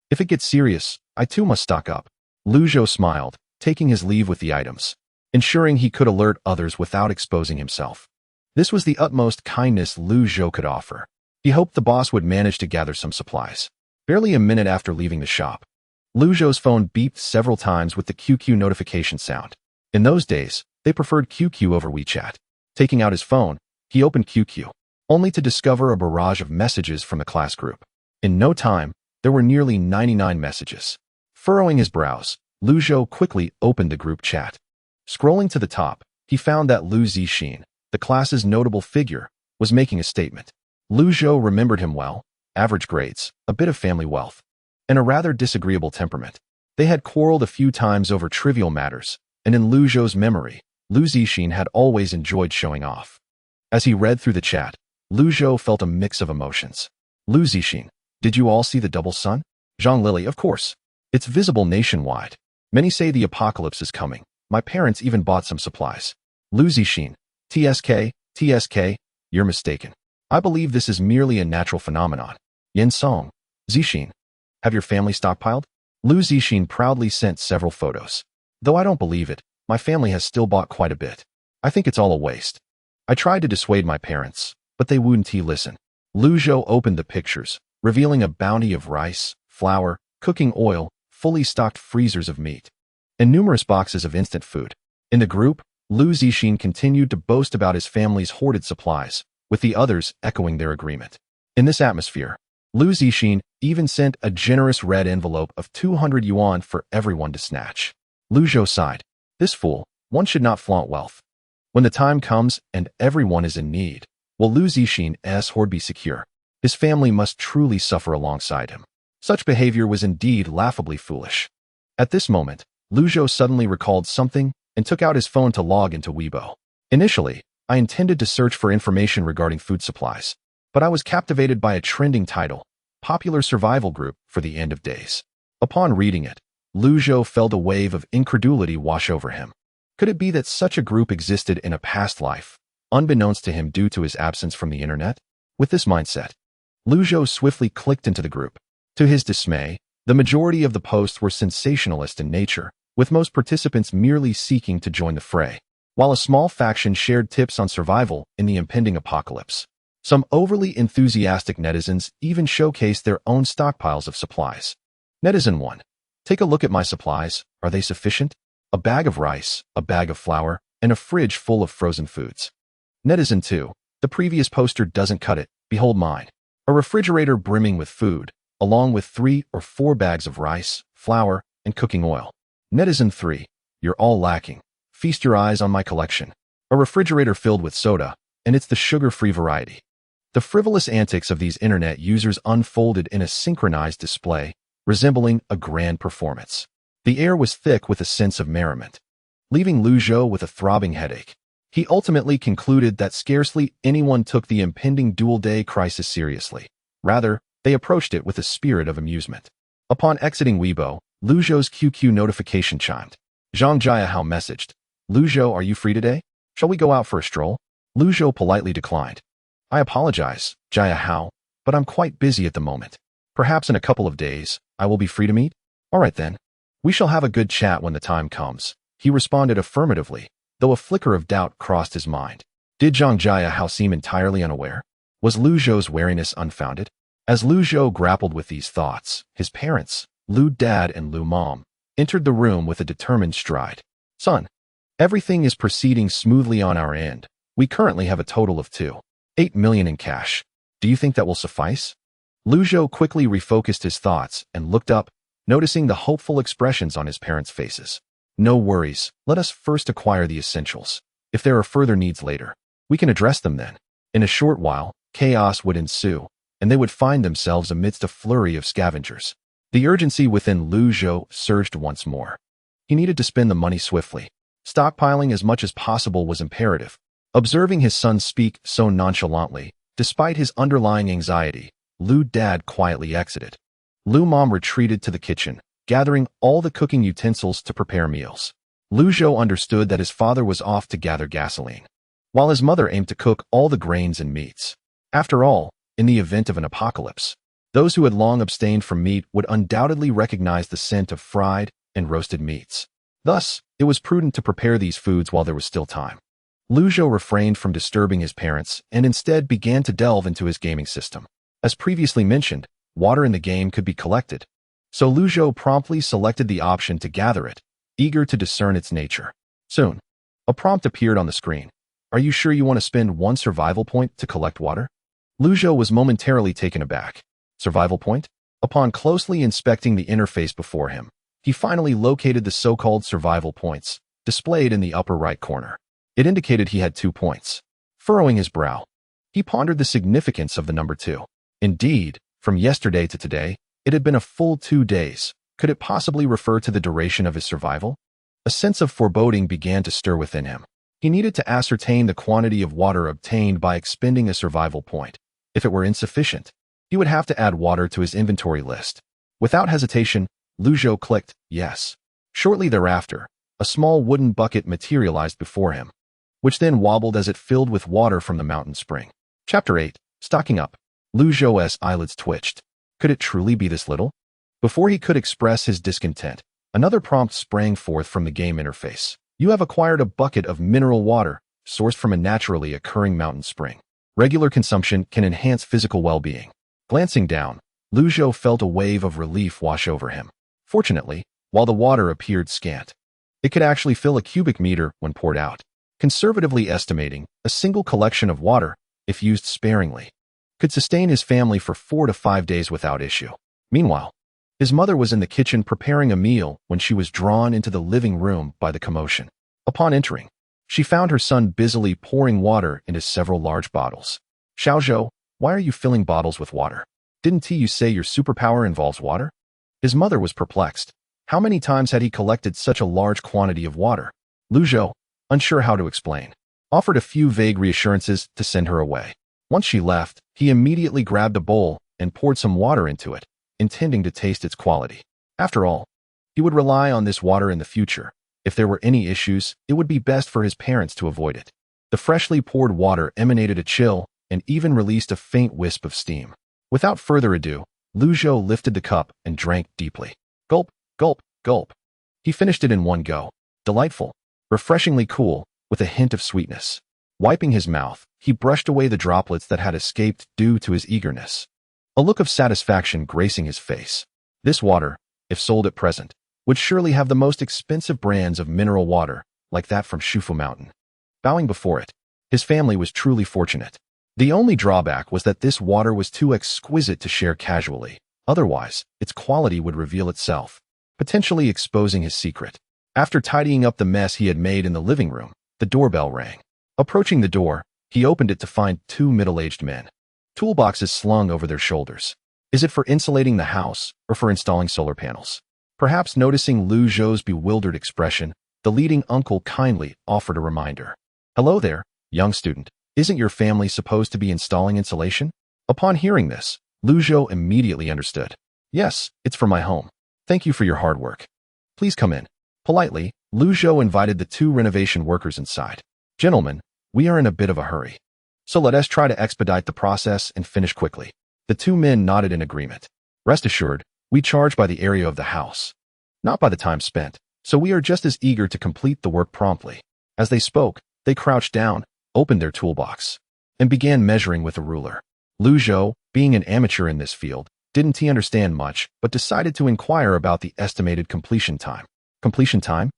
If it gets serious, I too must stock up. Lu Zhou smiled, taking his leave with the items, ensuring he could alert others without exposing himself. This was the utmost kindness Lu Zhou could offer. He hoped the boss would manage to gather some supplies. Barely a minute after leaving the shop, Lu Zhou's phone beeped several times with the QQ notification sound. In those days, they preferred QQ over WeChat. Taking out his phone, he opened QQ, only to discover a barrage of messages from the class group. In no time, there were nearly 99 messages. Furrowing his brows, Lu Zhou quickly opened the group chat. Scrolling to the top, he found that Lu Zixin, the class's notable figure, was making a statement. Lu Zhou remembered him well: average grades, a bit of family wealth, and a rather disagreeable temperament. They had quarreled a few times over trivial matters, and in Lu Zhou's memory, Lu Zixin had always enjoyed showing off. As he read through the chat, Lu Zhou felt a mix of emotions. Lu Zixin, did you all see the double sun? Zhang Lily, of course. It's visible nationwide. Many say the apocalypse is coming. My parents even bought some supplies. Lu Zixin, TSK, you're mistaken. I believe this is merely a natural phenomenon. Yin Song, Zixin, have your family stockpiled? Lu Zixin proudly sent several photos. Though I don't believe it, my family has still bought quite a bit. I think it's all a waste. I tried to dissuade my parents, but they wouldn't listen. Lu Zhou opened the pictures, revealing a bounty of rice, flour, cooking oil, fully stocked freezers of meat, and numerous boxes of instant food. In the group, Lu Zixin continued to boast about his family's hoarded supplies, with the others echoing their agreement. In this atmosphere, Lu Zixin even sent a generous red envelope of 200 yuan for everyone to snatch. Lu Zhou sighed. This fool, one should not flaunt wealth. When the time comes and everyone is in need, will Lu Zixin's hoard be secure? His family must truly suffer alongside him. Such behavior was indeed laughably foolish. At this moment, Lu Zhou suddenly recalled something and took out his phone to log into Weibo. Initially, I intended to search for information regarding food supplies, but I was captivated by a trending title, Popular Survival Group for the End of Days. Upon reading it, Lu Zhou felt a wave of incredulity wash over him. Could it be that such a group existed in a past life, unbeknownst to him due to his absence from the internet? With this mindset, Lu Zhou swiftly clicked into the group. To his dismay, the majority of the posts were sensationalist in nature, with most participants merely seeking to join the fray, while a small faction shared tips on survival in the impending apocalypse. Some overly enthusiastic netizens even showcased their own stockpiles of supplies. Netizen 1. Take a look at my supplies. Are they sufficient? A bag of rice, a bag of flour, and a fridge full of frozen foods. Netizen 2. The previous poster doesn't cut it. Behold mine. A refrigerator brimming with food, along with 3 or 4 bags of rice, flour, and cooking oil. Netizen 3. You're all lacking. Feast your eyes on my collection. A refrigerator filled with soda, and it's the sugar-free variety. The frivolous antics of these internet users unfolded in a synchronized display, resembling a grand performance. The air was thick with a sense of merriment, leaving Lu Zhou with a throbbing headache. He ultimately concluded that scarcely anyone took the impending dual-day crisis seriously. Rather, they approached it with a spirit of amusement. Upon exiting Weibo, Lu Zhou's QQ notification chimed. Zhang Jiahao messaged, Lu Zhou, are you free today? Shall we go out for a stroll? Lu Zhou politely declined. I apologize, Jiahao, but I'm quite busy at the moment. Perhaps in a couple of days, I will be free to meet? All right then. We shall have a good chat when the time comes. He responded affirmatively, though a flicker of doubt crossed his mind. Did Zhang Jiahao seem entirely unaware? Was Lu Zhou's wariness unfounded? As Lu Zhou grappled with these thoughts, his parents, Lu Dad and Lu Mom, entered the room with a determined stride. Son, everything is proceeding smoothly on our end. We currently have a total of 2.8 million in cash. Do you think that will suffice? Lu Zhou quickly refocused his thoughts and looked up, noticing the hopeful expressions on his parents' faces. No worries, let us first acquire the essentials. If there are further needs later, we can address them then. In a short while, chaos would ensue, and they would find themselves amidst a flurry of scavengers. The urgency within Lu Zhou surged once more. He needed to spend the money swiftly. Stockpiling as much as possible was imperative. Observing his son speak so nonchalantly, despite his underlying anxiety, Lu Dad quietly exited. Lu Mom retreated to the kitchen, gathering all the cooking utensils to prepare meals. Lu Zhou understood that his father was off to gather gasoline, while his mother aimed to cook all the grains and meats. After all, in the event of an apocalypse, Those who had long abstained from meat would undoubtedly recognize the scent of fried and roasted meats. Thus, it was prudent to prepare these foods while there was still time. Zhou refrained from disturbing his parents and instead began to delve into his gaming system. As previously mentioned, water in the game could be collected, so Zhou promptly selected the option to gather it, eager to discern its nature. Soon, a prompt appeared on the screen. Are you sure you want to spend 1 survival point to collect water? Zhou was momentarily taken aback. Survival point? Upon closely inspecting the interface before him, he finally located the so-called survival points, displayed in the upper right corner. It indicated he had 2 points. Furrowing his brow, he pondered the significance of the number 2. Indeed, from yesterday to today, it had been a full 2 days. Could it possibly refer to the duration of his survival? A sense of foreboding began to stir within him. He needed to ascertain the quantity of water obtained by expending a survival point. If it were insufficient, he would have to add water to his inventory list. Without hesitation, Zhou clicked yes. Shortly thereafter, a small wooden bucket materialized before him, which then wobbled as it filled with water from the mountain spring. Chapter 8. Stocking up. Zhou's eyelids twitched. Could it truly be this little? Before he could express his discontent, another prompt sprang forth from the game interface. You have acquired a bucket of mineral water, sourced from a naturally occurring mountain spring. Regular consumption can enhance physical well-being. Glancing down, Zhou felt a wave of relief wash over him. Fortunately, while the water appeared scant, it could actually fill a cubic meter when poured out. Conservatively estimating, a single collection of water, if used sparingly, could sustain his family for 4 to 5 days without issue. Meanwhile, his mother was in the kitchen preparing a meal when she was drawn into the living room by the commotion. Upon entering, she found her son busily pouring water into several large bottles. Zhou, why are you filling bottles with water? Didn't you say your superpower involves water? His mother was perplexed. How many times had he collected such a large quantity of water? Zhou, unsure how to explain, offered a few vague reassurances to send her away. Once she left, he immediately grabbed a bowl and poured some water into it, intending to taste its quality. After all, he would rely on this water in the future. If there were any issues, it would be best for his parents to avoid it. The freshly poured water emanated a chill and even released a faint wisp of steam. Without further ado, Zhou lifted the cup and drank deeply. Gulp, gulp, gulp. He finished it in one go. Delightful, refreshingly cool, with a hint of sweetness. Wiping his mouth, he brushed away the droplets that had escaped due to his eagerness. A look of satisfaction gracing his face. This water, if sold at present, would surely have the most expensive brands of mineral water, like that from Shufu Mountain. Bowing before it, his family was truly fortunate. The only drawback was that this water was too exquisite to share casually. Otherwise, its quality would reveal itself, potentially exposing his secret. After tidying up the mess he had made in the living room, the doorbell rang. Approaching the door, he opened it to find 2 middle-aged men. Toolboxes slung over their shoulders. Is it for insulating the house or for installing solar panels? Perhaps noticing Zhou's bewildered expression, the leading uncle kindly offered a reminder. Hello there, young student. Isn't your family supposed to be installing insulation? Upon hearing this, Zhou immediately understood. Yes, it's for my home. Thank you for your hard work. Please come in. Politely, Zhou invited the 2 renovation workers inside. Gentlemen, we are in a bit of a hurry, so let us try to expedite the process and finish quickly. The 2 men nodded in agreement. Rest assured, we charge by the area of the house, not by the time spent, so we are just as eager to complete the work promptly. As they spoke, they crouched down, opened their toolbox, and began measuring with a ruler. Zhou, being an amateur in this field, didn't understand much, but decided to inquire about the estimated completion time. Completion time?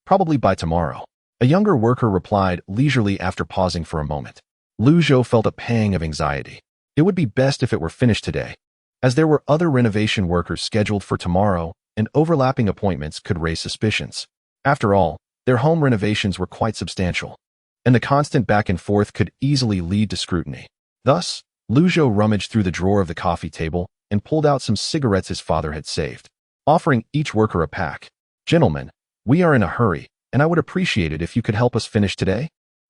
Probably by tomorrow. A younger worker replied leisurely after pausing for a moment. Zhou felt a pang of anxiety. It would be best if it were finished today, as there were other renovation workers scheduled for tomorrow, and overlapping appointments could raise suspicions. After all, their home renovations were quite substantial, and the constant back and forth could easily lead to scrutiny. Thus, Zhou rummaged through the drawer of the coffee table and pulled out some cigarettes his father had saved, offering each worker a pack. Gentlemen, we are in a hurry, and I would appreciate it if you could help us finish today.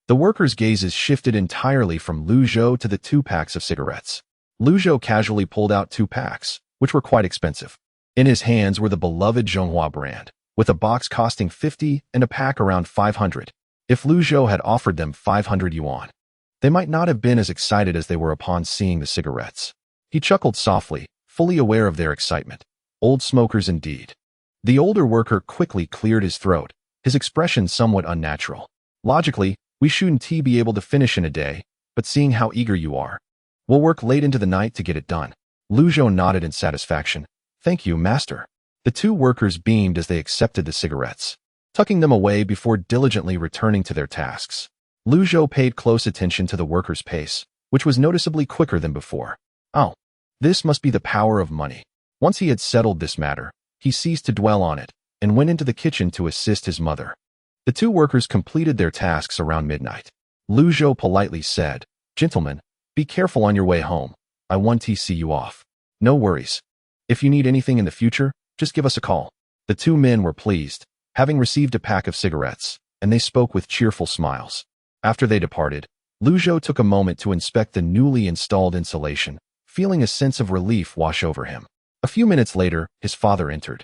The workers' gazes shifted entirely from Zhou to the 2 packs of cigarettes. Zhou casually pulled out 2 packs, which were quite expensive. In his hands were the beloved Zhonghua brand, with a box costing 50 and a pack around 500. If Zhou had offered them 500 yuan, they might not have been as excited as they were upon seeing the cigarettes. He chuckled softly, fully aware of their excitement. Old smokers indeed. The older worker quickly cleared his throat, his expression somewhat unnatural. Logically, we shouldn't be able to finish in a day, but seeing how eager you are, we'll work late into the night to get it done. Zhou nodded in satisfaction. Thank you, master. The two workers beamed as they accepted the cigarettes, tucking them away before diligently returning to their tasks. Zhou paid close attention to the workers' pace, which was noticeably quicker than before. Oh, this must be the power of money. Once he had settled this matter, he ceased to dwell on it and went into the kitchen to assist his mother. The two workers completed their tasks around midnight. Zhou politely said, "Gentlemen, be careful on your way home. I want to see you off. No worries. If you need anything in the future, just give us a call." The two men were pleased, having received a pack of cigarettes, and they spoke with cheerful smiles. After they departed, Zhou took a moment to inspect the newly installed insulation, feeling a sense of relief wash over him. A few minutes later, his father entered,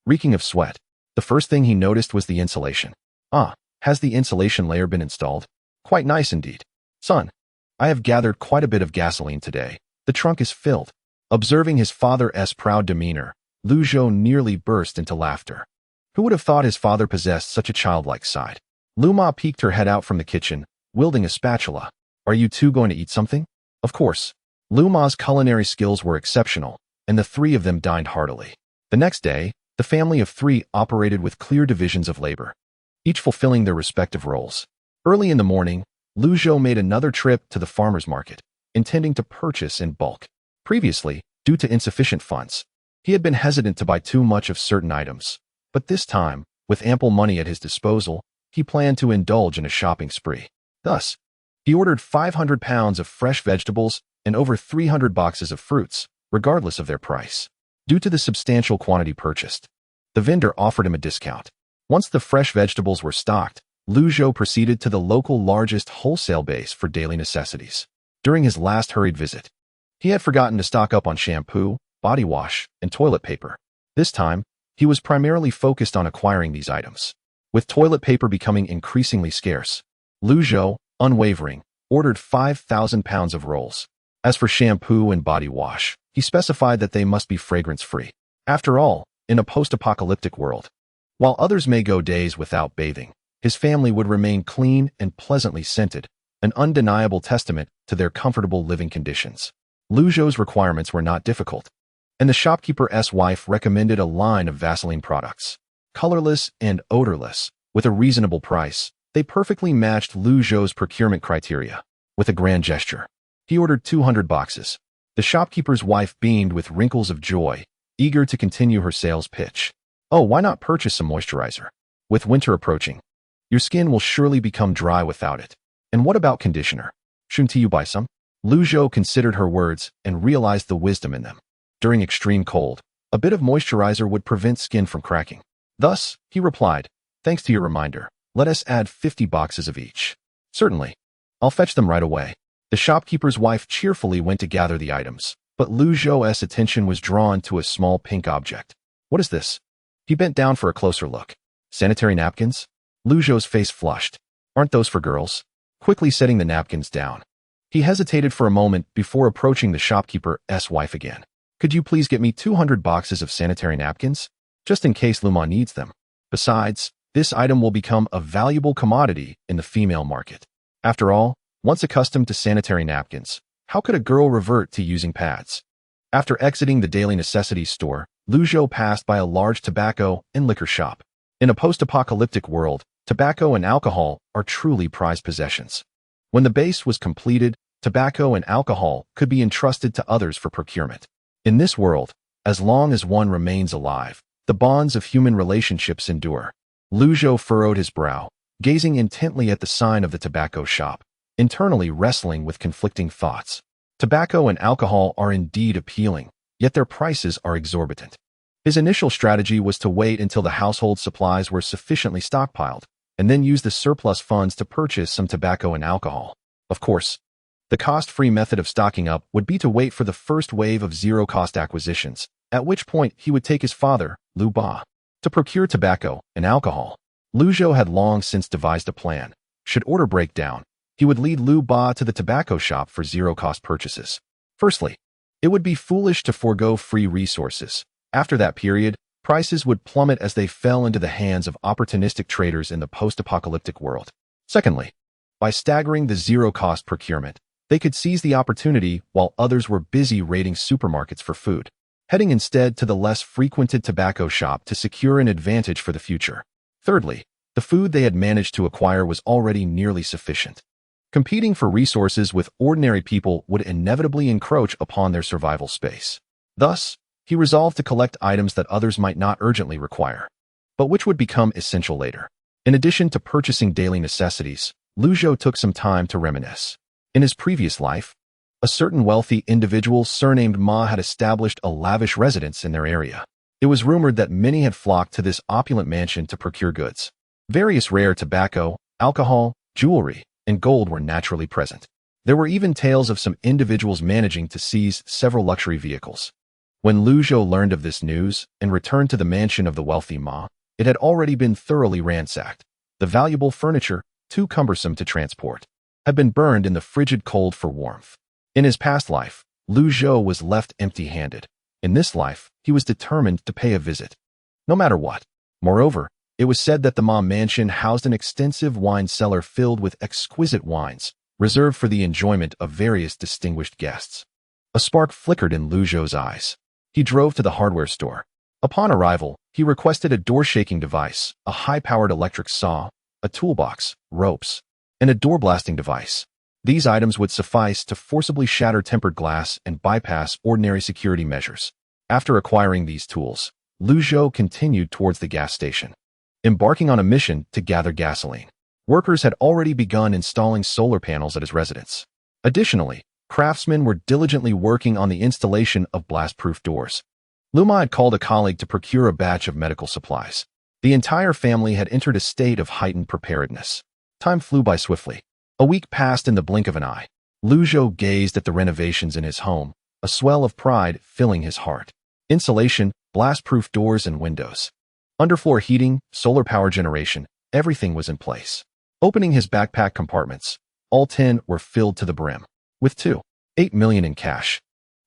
reeking of sweat. The first thing he noticed was the insulation. "Ah, has the insulation layer been installed? Quite nice indeed. Son, I have gathered quite a bit of gasoline today. The trunk is filled." Observing his father's proud demeanor, Zhou nearly burst into laughter. Who would have thought his father possessed such a childlike side? Luma peeked her head out from the kitchen, wielding a spatula. "Are you two going to eat something?" Of course. Luma's culinary skills were exceptional, and the three of them dined heartily. The next day, the family of three operated with clear divisions of labor, each fulfilling their respective roles. Early in the morning, Zhou made another trip to the farmer's market, intending to purchase in bulk. Previously, due to insufficient funds, he had been hesitant to buy too much of certain items, but this time, with ample money at his disposal, he planned to indulge in a shopping spree. Thus, he ordered 500 pounds of fresh vegetables and over 300 boxes of fruits, regardless of their price. Due to the substantial quantity purchased, the vendor offered him a discount. Once the fresh vegetables were stocked, Zhou proceeded to the local largest wholesale base for daily necessities. During his last hurried visit, he had forgotten to stock up on shampoo, body wash, and toilet paper. This time, he was primarily focused on acquiring these items. With toilet paper becoming increasingly scarce, Zhou, unwavering, ordered 5,000 pounds of rolls. As for shampoo and body wash, he specified that they must be fragrance-free. After all, in a post-apocalyptic world, while others may go days without bathing, his family would remain clean and pleasantly scented, an undeniable testament to their comfortable living conditions. Zhou's requirements were not difficult, and the shopkeeper's wife recommended a line of Vaseline products. Colorless and odorless, with a reasonable price, they perfectly matched Zhou's procurement criteria. With a grand gesture, he ordered 200 boxes. The shopkeeper's wife beamed with wrinkles of joy, eager to continue her sales pitch. "Oh, why not purchase some moisturizer? With winter approaching, your skin will surely become dry without it. And what about conditioner? Shouldn't you buy some?" Zhou considered her words and realized the wisdom in them. During extreme cold, a bit of moisturizer would prevent skin from cracking. Thus, he replied, "Thanks to your reminder, let us add 50 boxes of each." "Certainly. I'll fetch them right away." The shopkeeper's wife cheerfully went to gather the items, but Zhou's attention was drawn to a small pink object. "What is this?" He bent down for a closer look. "Sanitary napkins?" Zhou's face flushed. "Aren't those for girls?" Quickly setting the napkins down, he hesitated for a moment before approaching the shopkeeper's wife again. "Could you please get me 200 boxes of sanitary napkins? Just in case Luma needs them. Besides, this item will become a valuable commodity in the female market. After all, once accustomed to sanitary napkins, how could a girl revert to using pads?" After exiting the daily necessities store, Zhou passed by a large tobacco and liquor shop. In a post-apocalyptic world, tobacco and alcohol are truly prized possessions. When the base was completed, tobacco and alcohol could be entrusted to others for procurement. In this world, as long as one remains alive, the bonds of human relationships endure. Zhou furrowed his brow, gazing intently at the sign of the tobacco shop, internally wrestling with conflicting thoughts. Tobacco and alcohol are indeed appealing, yet their prices are exorbitant. His initial strategy was to wait until the household supplies were sufficiently stockpiled, and then use the surplus funds to purchase some tobacco and alcohol. Of course, the cost-free method of stocking up would be to wait for the first wave of zero-cost acquisitions, at which point he would take his father, Lu Ba, to procure tobacco and alcohol. Zhou had long since devised a plan. Should order break down, he would lead Lu Ba to the tobacco shop for zero-cost purchases. Firstly, It would be foolish to forego free resources. After that period, prices would plummet as they fell into the hands of opportunistic traders in the post-apocalyptic world. Secondly, by staggering the zero-cost procurement, they could seize the opportunity while others were busy raiding supermarkets for food, heading instead to the less frequented tobacco shop to secure an advantage for the future. Thirdly, the food they had managed to acquire was already nearly sufficient. Competing for resources with ordinary people would inevitably encroach upon their survival space. Thus, he resolved to collect items that others might not urgently require, but which would become essential later. In addition to purchasing daily necessities, Zhou took some time to reminisce. In his previous life, a certain wealthy individual surnamed Ma had established a lavish residence in their area. It was rumored that many had flocked to this opulent mansion to procure goods. Various rare tobacco, alcohol, jewelry, and gold were naturally present. There were even tales of some individuals managing to seize several luxury vehicles. When Zhou learned of this news and returned to the mansion of the wealthy Ma, it had already been thoroughly ransacked. The valuable furniture, too cumbersome to transport, had been burned in the frigid cold for warmth. In his past life, Zhou was left empty-handed. In this life, he was determined to pay a visit, no matter what. Moreover, it was said that the Ma mansion housed an extensive wine cellar filled with exquisite wines, reserved for the enjoyment of various distinguished guests. A spark flickered in Zhou's eyes. He drove to the hardware store. Upon arrival, he requested a door-shaking device, a high-powered electric saw, a toolbox, ropes, and a door-blasting device. These items would suffice to forcibly shatter tempered glass and bypass ordinary security measures. After acquiring these tools, Zhou continued towards the gas station, embarking on a mission to gather gasoline. Workers had already begun installing solar panels at his residence. Additionally, craftsmen were diligently working on the installation of blast-proof doors. Luma had called a colleague to procure a batch of medical supplies. The entire family had entered a state of heightened preparedness. Time flew by swiftly. A week passed in the blink of an eye. Zhou gazed at the renovations in his home, a swell of pride filling his heart. Insulation, blast-proof doors and windows, underfloor heating, solar power generation, everything was in place. Opening his backpack compartments, all 10 were filled to the brim. With $8 million in cash.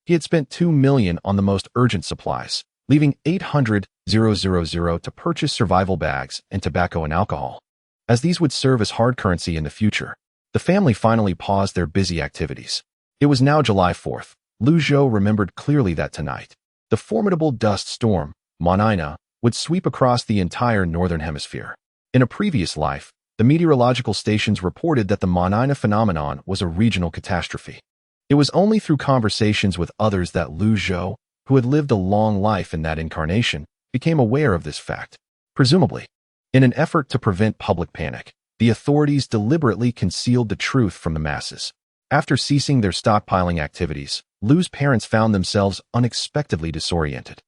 He had spent $2 million on the most urgent supplies, leaving $800,000 to purchase survival bags and tobacco and alcohol, as these would serve as hard currency in the future. The family finally paused their busy activities. It was now July 4th. Zhou remembered clearly that tonight, the formidable dust storm, Manina, would sweep across the entire northern hemisphere. In a previous life, the meteorological stations reported that the Manina phenomenon was a regional catastrophe. It was only through conversations with others that Zhou, who had lived a long life in that incarnation, became aware of this fact. Presumably, in an effort to prevent public panic, the authorities deliberately concealed the truth from the masses. After ceasing their stockpiling activities, Lu's parents found themselves unexpectedly disoriented.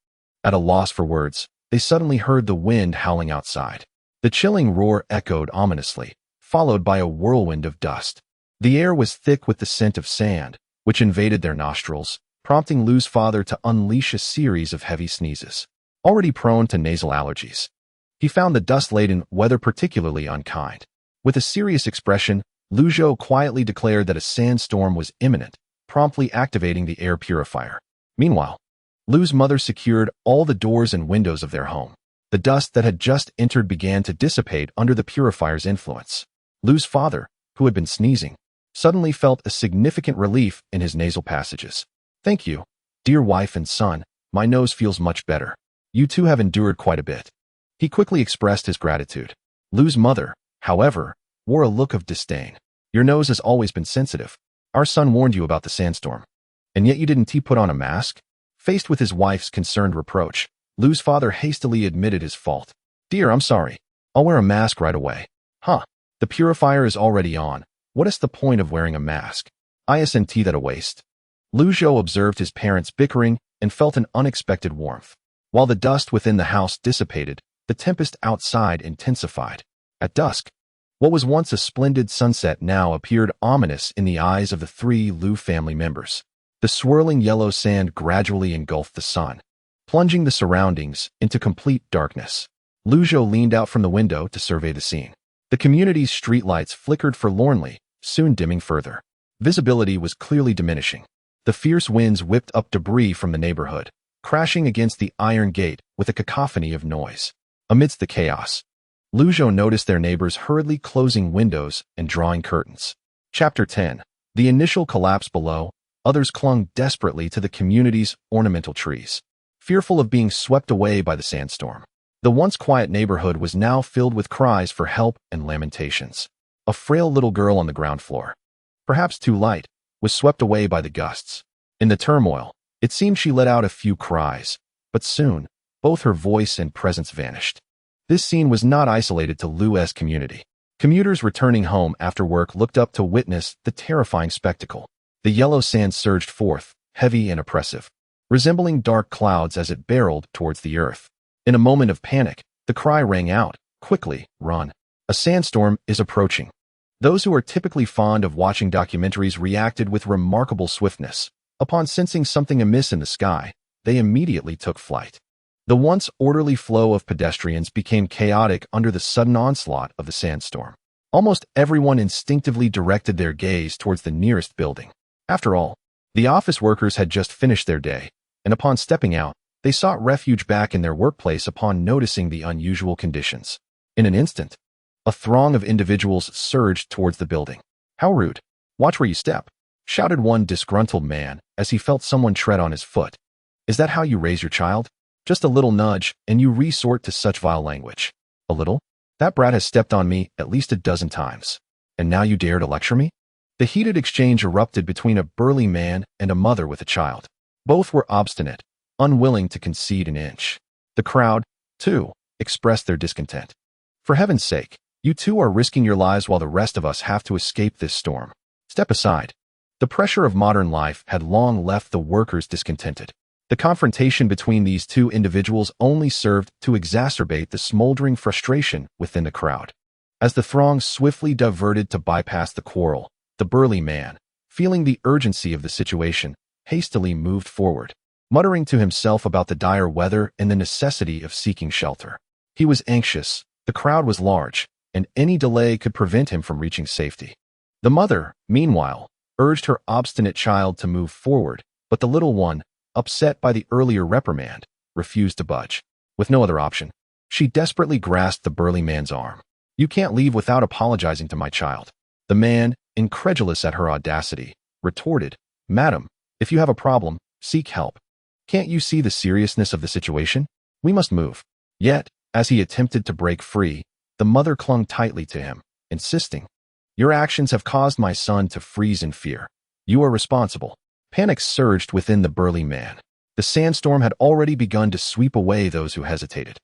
At a loss for words, they suddenly heard the wind howling outside. The chilling roar echoed ominously, followed by a whirlwind of dust. The air was thick with the scent of sand, which invaded their nostrils, prompting Lu's father to unleash a series of heavy sneezes. Already prone to nasal allergies, he found the dust-laden weather particularly unkind. With a serious expression, Zhou quietly declared that a sandstorm was imminent, promptly activating the air purifier. Meanwhile, Lu's mother secured all the doors and windows of their home. The dust that had just entered began to dissipate under the purifier's influence. Lu's father, who had been sneezing, suddenly felt a significant relief in his nasal passages. "Thank you, dear wife and son, my nose feels much better. You two have endured quite a bit." He quickly expressed his gratitude. Lu's mother, however, wore a look of disdain. "Your nose has always been sensitive. Our son warned you about the sandstorm. And yet you didn't put on a mask?" Faced with his wife's concerned reproach, Lu's father hastily admitted his fault. "Dear, I'm sorry. I'll wear a mask right away." "Huh. The purifier is already on. What is the point of wearing a mask? Isn't that a waste?" Zhou observed his parents bickering and felt an unexpected warmth. While the dust within the house dissipated, the tempest outside intensified. At dusk, what was once a splendid sunset now appeared ominous in the eyes of the 3 Lu family members. The swirling yellow sand gradually engulfed the sun, plunging the surroundings into complete darkness. Zhou leaned out from the window to survey the scene. The community's streetlights flickered forlornly, soon dimming further. Visibility was clearly diminishing. The fierce winds whipped up debris from the neighborhood, crashing against the iron gate with a cacophony of noise. Amidst the chaos, Zhou noticed their neighbors hurriedly closing windows and drawing curtains. Chapter 10. The initial collapse below, others clung desperately to the community's ornamental trees, fearful of being swept away by the sandstorm. The once quiet neighborhood was now filled with cries for help and lamentations. A frail little girl on the ground floor, perhaps too light, was swept away by the gusts. In the turmoil, it seemed she let out a few cries, but soon, both her voice and presence vanished. This scene was not isolated to Zhou's community. Commuters returning home after work looked up to witness the terrifying spectacle. The yellow sand surged forth, heavy and oppressive, resembling dark clouds as it barreled towards the earth. In a moment of panic, the cry rang out, "Quickly, run! A sandstorm is approaching." Those who are typically fond of watching documentaries reacted with remarkable swiftness. Upon sensing something amiss in the sky, they immediately took flight. The once orderly flow of pedestrians became chaotic under the sudden onslaught of the sandstorm. Almost everyone instinctively directed their gaze towards the nearest building. After all, the office workers had just finished their day, and upon stepping out, they sought refuge back in their workplace upon noticing the unusual conditions. In an instant, a throng of individuals surged towards the building. "How rude! Watch where you step," shouted one disgruntled man as he felt someone tread on his foot. "Is that how you raise your child? Just a little nudge, and you resort to such vile language." "A little? That brat has stepped on me at least a dozen times. And now you dare to lecture me?" The heated exchange erupted between a burly man and a mother with a child. Both were obstinate, unwilling to concede an inch. The crowd, too, expressed their discontent. "For heaven's sake, you two are risking your lives while the rest of us have to escape this storm. Step aside." The pressure of modern life had long left the workers discontented. The confrontation between these two individuals only served to exacerbate the smoldering frustration within the crowd. As the throng swiftly diverted to bypass the quarrel, the burly man, feeling the urgency of the situation, hastily moved forward, muttering to himself about the dire weather and the necessity of seeking shelter. He was anxious, the crowd was large, and any delay could prevent him from reaching safety. The mother, meanwhile, urged her obstinate child to move forward, but the little one, upset by the earlier reprimand, refused to budge. With no other option, she desperately grasped the burly man's arm. "You can't leave without apologizing to my child." The man, incredulous at her audacity, retorted, "Madam, if you have a problem, seek help. Can't you see the seriousness of the situation? We must move." Yet, as he attempted to break free, the mother clung tightly to him, insisting, "Your actions have caused my son to freeze in fear. You are responsible." Panic surged within the burly man. The sandstorm had already begun to sweep away those who hesitated,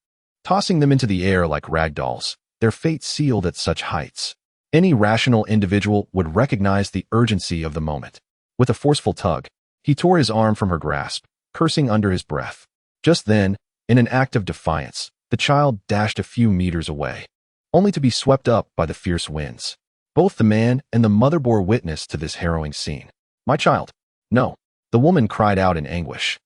tossing them into the air like rag dolls, their fate sealed at such heights. Any rational individual would recognize the urgency of the moment. With a forceful tug, he tore his arm from her grasp, cursing under his breath. Just then, in an act of defiance, the child dashed a few meters away, only to be swept up by the fierce winds. Both the man and the mother bore witness to this harrowing scene. "My child! No!" the woman cried out in anguish.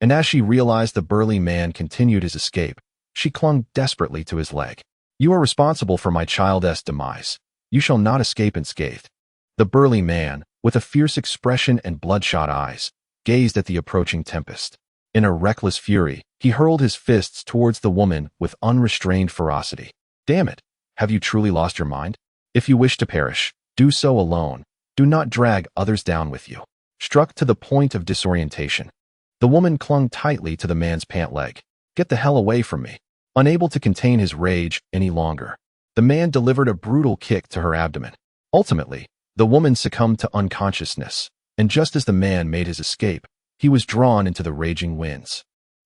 And as she realized the burly man continued his escape, she clung desperately to his leg. "You are responsible for my child's demise. You shall not escape unscathed." The burly man, with a fierce expression and bloodshot eyes, gazed at the approaching tempest. In a reckless fury, he hurled his fists towards the woman with unrestrained ferocity. "Damn it! Have you truly lost your mind? If you wish to perish, do so alone. Do not drag others down with you." Struck to the point of disorientation, the woman clung tightly to the man's pant leg. "Get the hell away from me." Unable to contain his rage any longer, the man delivered a brutal kick to her abdomen. Ultimately, the woman succumbed to unconsciousness, and just as the man made his escape, he was drawn into the raging winds.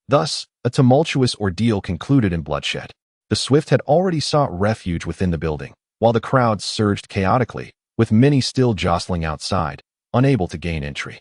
Thus, a tumultuous ordeal concluded in bloodshed. The Swift had already sought refuge within the building, while the crowd surged chaotically, with many still jostling outside, unable to gain entry.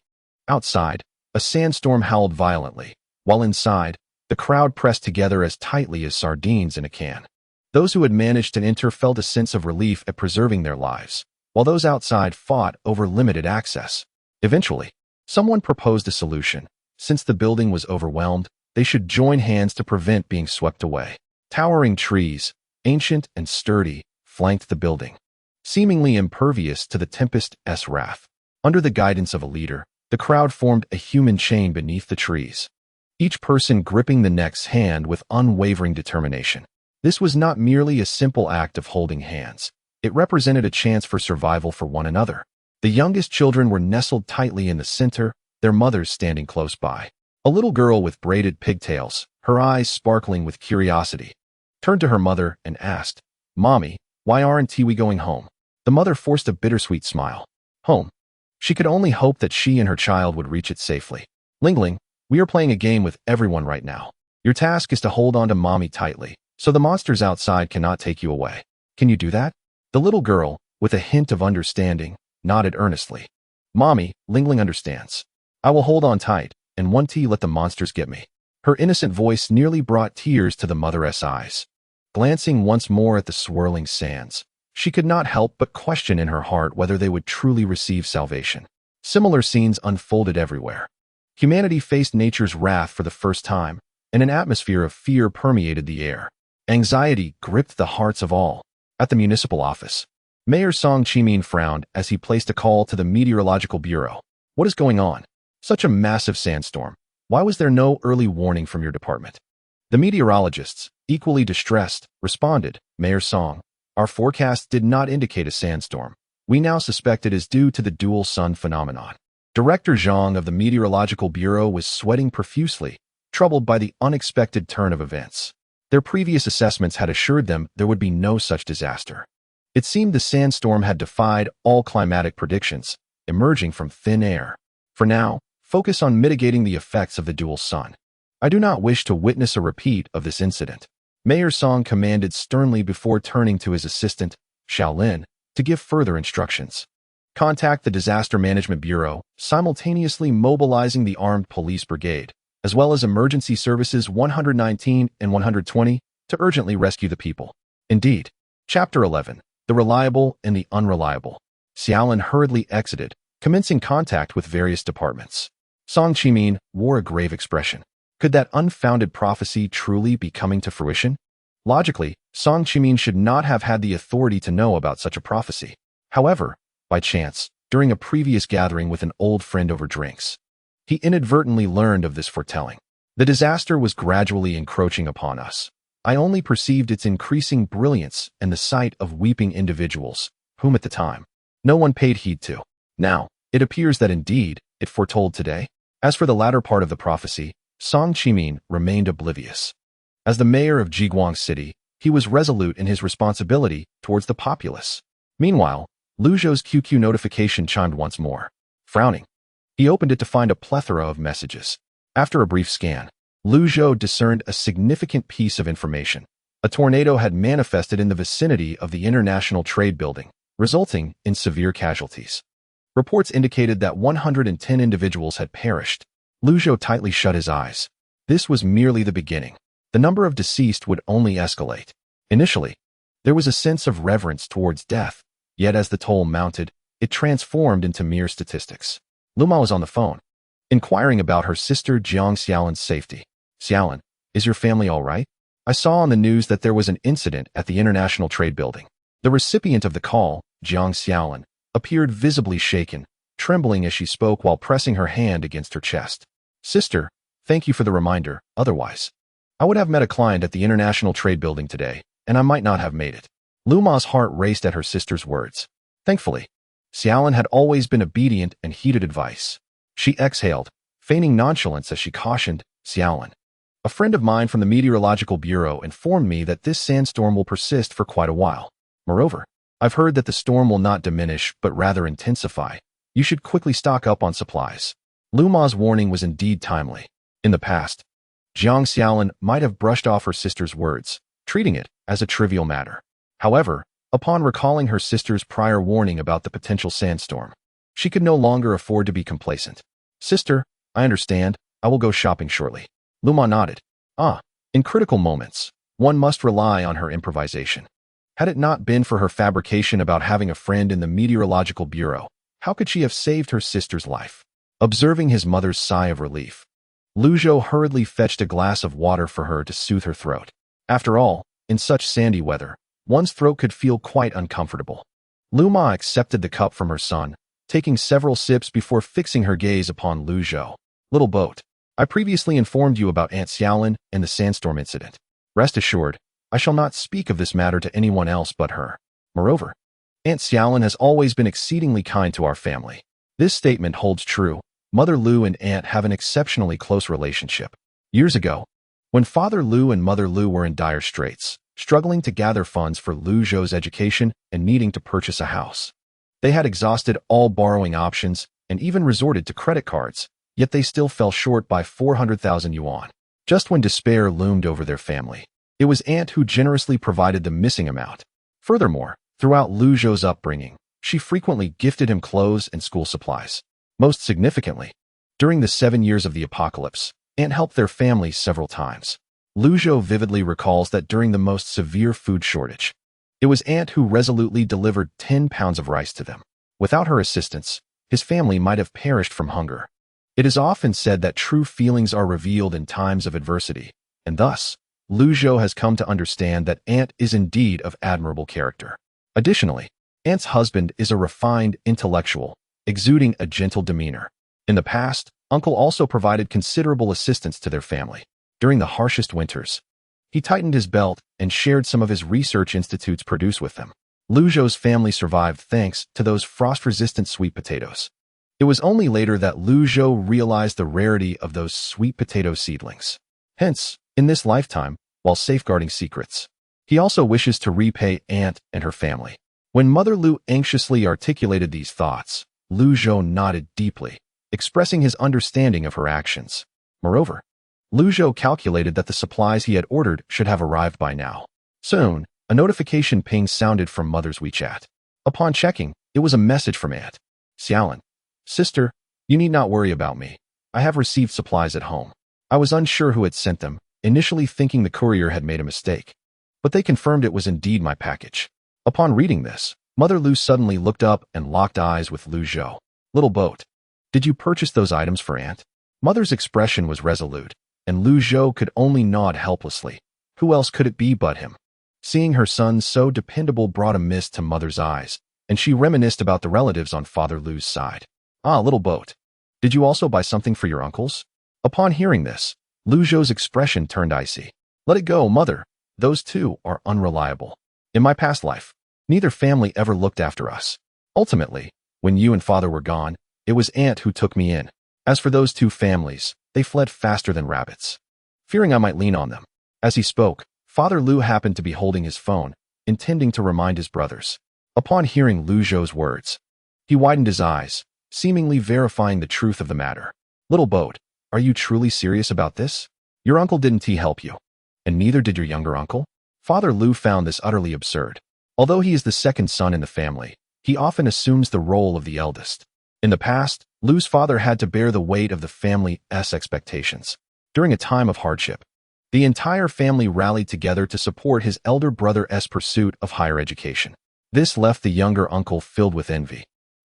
Outside, a sandstorm howled violently, while inside, the crowd pressed together as tightly as sardines in a can. Those who had managed to enter felt a sense of relief at preserving their lives, while those outside fought over limited access. Eventually, someone proposed a solution. Since the building was overwhelmed, they should join hands to prevent being swept away. Towering trees, ancient and sturdy, flanked the building, seemingly impervious to the tempest's wrath. Under the guidance of a leader, The crowd formed a human chain beneath the trees, each person gripping the next hand with unwavering determination. This was not merely a simple act of holding hands. It represented a chance for survival for one another. The youngest children were nestled tightly in the center, their mothers standing close by. A little girl with braided pigtails, her eyes sparkling with curiosity, turned to her mother and asked, "Mommy, why aren't we going home?" The mother forced a bittersweet smile. Home. She could only hope that she and her child would reach it safely. Lingling, we are playing a game with everyone right now. Your task is to hold on to Mommy tightly, so the monsters outside cannot take you away. Can you do that? The little girl, with a hint of understanding, nodded earnestly. Mommy, Lingling understands. I will hold on tight, and one let the monsters get me. Her innocent voice nearly brought tears to the mother's eyes. Glancing once more at the swirling sands, she could not help but question in her heart whether they would truly receive salvation. Similar scenes unfolded everywhere. Humanity faced nature's wrath for the first time, and an atmosphere of fear permeated the air. Anxiety gripped the hearts of all. At the municipal office, Mayor Song Chimin frowned as he placed a call to the Meteorological Bureau. What is going on? Such a massive sandstorm. Why was there no early warning from your department? The meteorologists, equally distressed, responded, Mayor Song, our forecast did not indicate a sandstorm. We now suspect it is due to the dual sun phenomenon. Director Zhang of the Meteorological Bureau was sweating profusely, troubled by the unexpected turn of events. Their previous assessments had assured them there would be no such disaster. It seemed the sandstorm had defied all climatic predictions, emerging from thin air. For now, focus on mitigating the effects of the dual sun. I do not wish to witness a repeat of this incident. Mayor Song commanded sternly before turning to his assistant, Shaolin, to give further instructions. Contact the Disaster Management Bureau, simultaneously mobilizing the Armed Police Brigade, as well as Emergency Services 119 and 120, to urgently rescue the people. Indeed. Chapter 11. The Reliable and the Unreliable. Xiaolin hurriedly exited, commencing contact with various departments. Song Chimin wore a grave expression. Could that unfounded prophecy truly be coming to fruition? Logically, Song Chimin should not have had the authority to know about such a prophecy. However, by chance, during a previous gathering with an old friend over drinks, he inadvertently learned of this foretelling. The disaster was gradually encroaching upon us. I only perceived its increasing brilliance and the sight of weeping individuals, whom at the time, no one paid heed to. Now, it appears that indeed, it foretold today. As for the latter part of the prophecy, Song Chimin remained oblivious. As the mayor of Jiguang City, he was resolute in his responsibility towards the populace. Meanwhile, Lu Zhou's QQ notification chimed once more. Frowning, he opened it to find a plethora of messages. After a brief scan, Lu Zhou discerned a significant piece of information. A tornado had manifested in the vicinity of the International Trade Building, resulting in severe casualties. Reports indicated that 110 individuals had perished. Lu Zhou tightly shut his eyes. This was merely the beginning. The number of deceased would only escalate. Initially, there was a sense of reverence towards death, yet as the toll mounted, it transformed into mere statistics. Luma was on the phone, inquiring about her sister Jiang Xiaolin's safety. Xiaolin, is your family all right? I saw on the news that there was an incident at the International Trade Building. The recipient of the call, Jiang Xiaolin, appeared visibly shaken, trembling as she spoke while pressing her hand against her chest. Sister, thank you for the reminder, otherwise, I would have met a client at the International Trade Building today, and I might not have made it. Luma's heart raced at her sister's words. Thankfully, Xiaolin had always been obedient and heeded advice. She exhaled, feigning nonchalance as she cautioned, Xiaolin. A friend of mine from the Meteorological Bureau informed me that this sandstorm will persist for quite a while. Moreover, I've heard that the storm will not diminish but rather intensify. You should quickly stock up on supplies. Luma's warning was indeed timely. In the past, Jiang Xiaolin might have brushed off her sister's words, treating it as a trivial matter. However, upon recalling her sister's prior warning about the potential sandstorm, she could no longer afford to be complacent. Sister, I understand. I will go shopping shortly. Luma nodded. In critical moments, one must rely on her improvisation. Had it not been for her fabrication about having a friend in the Meteorological Bureau, how could she have saved her sister's life? Observing his mother's sigh of relief, Lu Zhou hurriedly fetched a glass of water for her to soothe her throat. After all, in such sandy weather, one's throat could feel quite uncomfortable. Luma accepted the cup from her son, taking several sips before fixing her gaze upon Zhou. Little boat. I previously informed you about Aunt Xiaolin and the sandstorm incident. Rest assured, I shall not speak of this matter to anyone else but her. Moreover, Aunt Xiaolin has always been exceedingly kind to our family. This statement holds true. Mother Lu and Aunt have an exceptionally close relationship. Years ago, when Father Lu and Mother Lu were in dire straits, struggling to gather funds for Zhou's education and needing to purchase a house, they had exhausted all borrowing options and even resorted to credit cards, yet they still fell short by 400,000 yuan. Just when despair loomed over their family, it was Aunt who generously provided the missing amount. Furthermore, throughout Zhou's upbringing, she frequently gifted him clothes and school supplies. Most significantly, during the 7 years of the apocalypse, Aunt helped their family several times. Zhou vividly recalls that during the most severe food shortage, it was Aunt who resolutely delivered 10 pounds of rice to them. Without her assistance, his family might have perished from hunger. It is often said that true feelings are revealed in times of adversity, and thus, Zhou has come to understand that Aunt is indeed of admirable character. Additionally, Aunt's husband is a refined intellectual, exuding a gentle demeanor. In the past, Uncle also provided considerable assistance to their family. During the harshest winters, he tightened his belt and shared some of his research institute's produce with them. Zhou's family survived thanks to those frost-resistant sweet potatoes. It was only later that Zhou realized the rarity of those sweet potato seedlings. Hence, in this lifetime, while safeguarding secrets, he also wishes to repay Aunt and her family. When Mother Lu anxiously articulated these thoughts, Zhou nodded deeply, expressing his understanding of her actions. Moreover, Zhou calculated that the supplies he had ordered should have arrived by now. Soon, a notification ping sounded from Mother's WeChat. Upon checking, it was a message from Aunt Xiaolin. Sister, you need not worry about me. I have received supplies at home. I was unsure who had sent them, initially thinking the courier had made a mistake. But they confirmed it was indeed my package. Upon reading this, Mother Lu suddenly looked up and locked eyes with Zhou. Little boat. Did you purchase those items for Aunt? Mother's expression was resolute, and Zhou could only nod helplessly. Who else could it be but him? Seeing her son so dependable brought a mist to Mother's eyes, and she reminisced about the relatives on Father Lu's side. Ah, little boat. Did you also buy something for your uncles? Upon hearing this, Zhou's expression turned icy. Let it go, Mother. Those two are unreliable. In my past life, neither family ever looked after us. Ultimately, when you and Father were gone, it was Aunt who took me in. As for those two families, they fled faster than rabbits, fearing I might lean on them. As he spoke, Father Lu happened to be holding his phone, intending to remind his brothers. Upon hearing Zhou's words, he widened his eyes, seemingly verifying the truth of the matter. Little boat, are you truly serious about this? Your uncle didn't help you, and neither did your younger uncle? Father Lu found this utterly absurd. Although he is the second son in the family, he often assumes the role of the eldest. In the past, Lu's father had to bear the weight of the family's expectations. During a time of hardship, the entire family rallied together to support his elder brother's pursuit of higher education. This left the younger uncle filled with envy,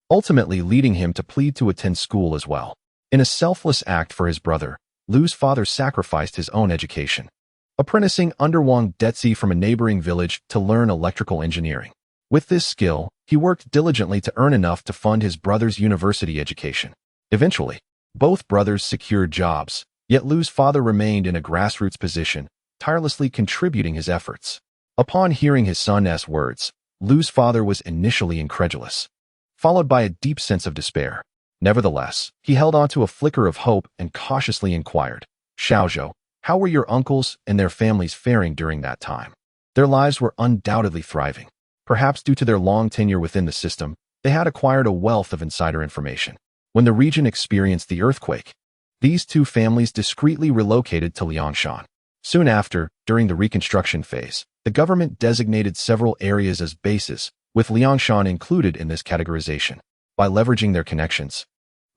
ultimately leading him to plead to attend school as well. In a selfless act for his brother, Lu's father sacrificed his own education, apprenticing under Wang Detzi from a neighboring village to learn electrical engineering. With this skill, he worked diligently to earn enough to fund his brother's university education. Eventually, both brothers secured jobs, yet Lu's father remained in a grassroots position, tirelessly contributing his efforts. Upon hearing his son's words, Lu's father was initially incredulous, followed by a deep sense of despair. Nevertheless, he held on to a flicker of hope and cautiously inquired, Zhou, how were your uncles and their families faring during that time? Their lives were undoubtedly thriving. Perhaps due to their long tenure within the system, they had acquired a wealth of insider information. When the region experienced the earthquake, these two families discreetly relocated to Liangshan. Soon after, during the reconstruction phase, the government designated several areas as bases, with Liangshan included in this categorization. By leveraging their connections,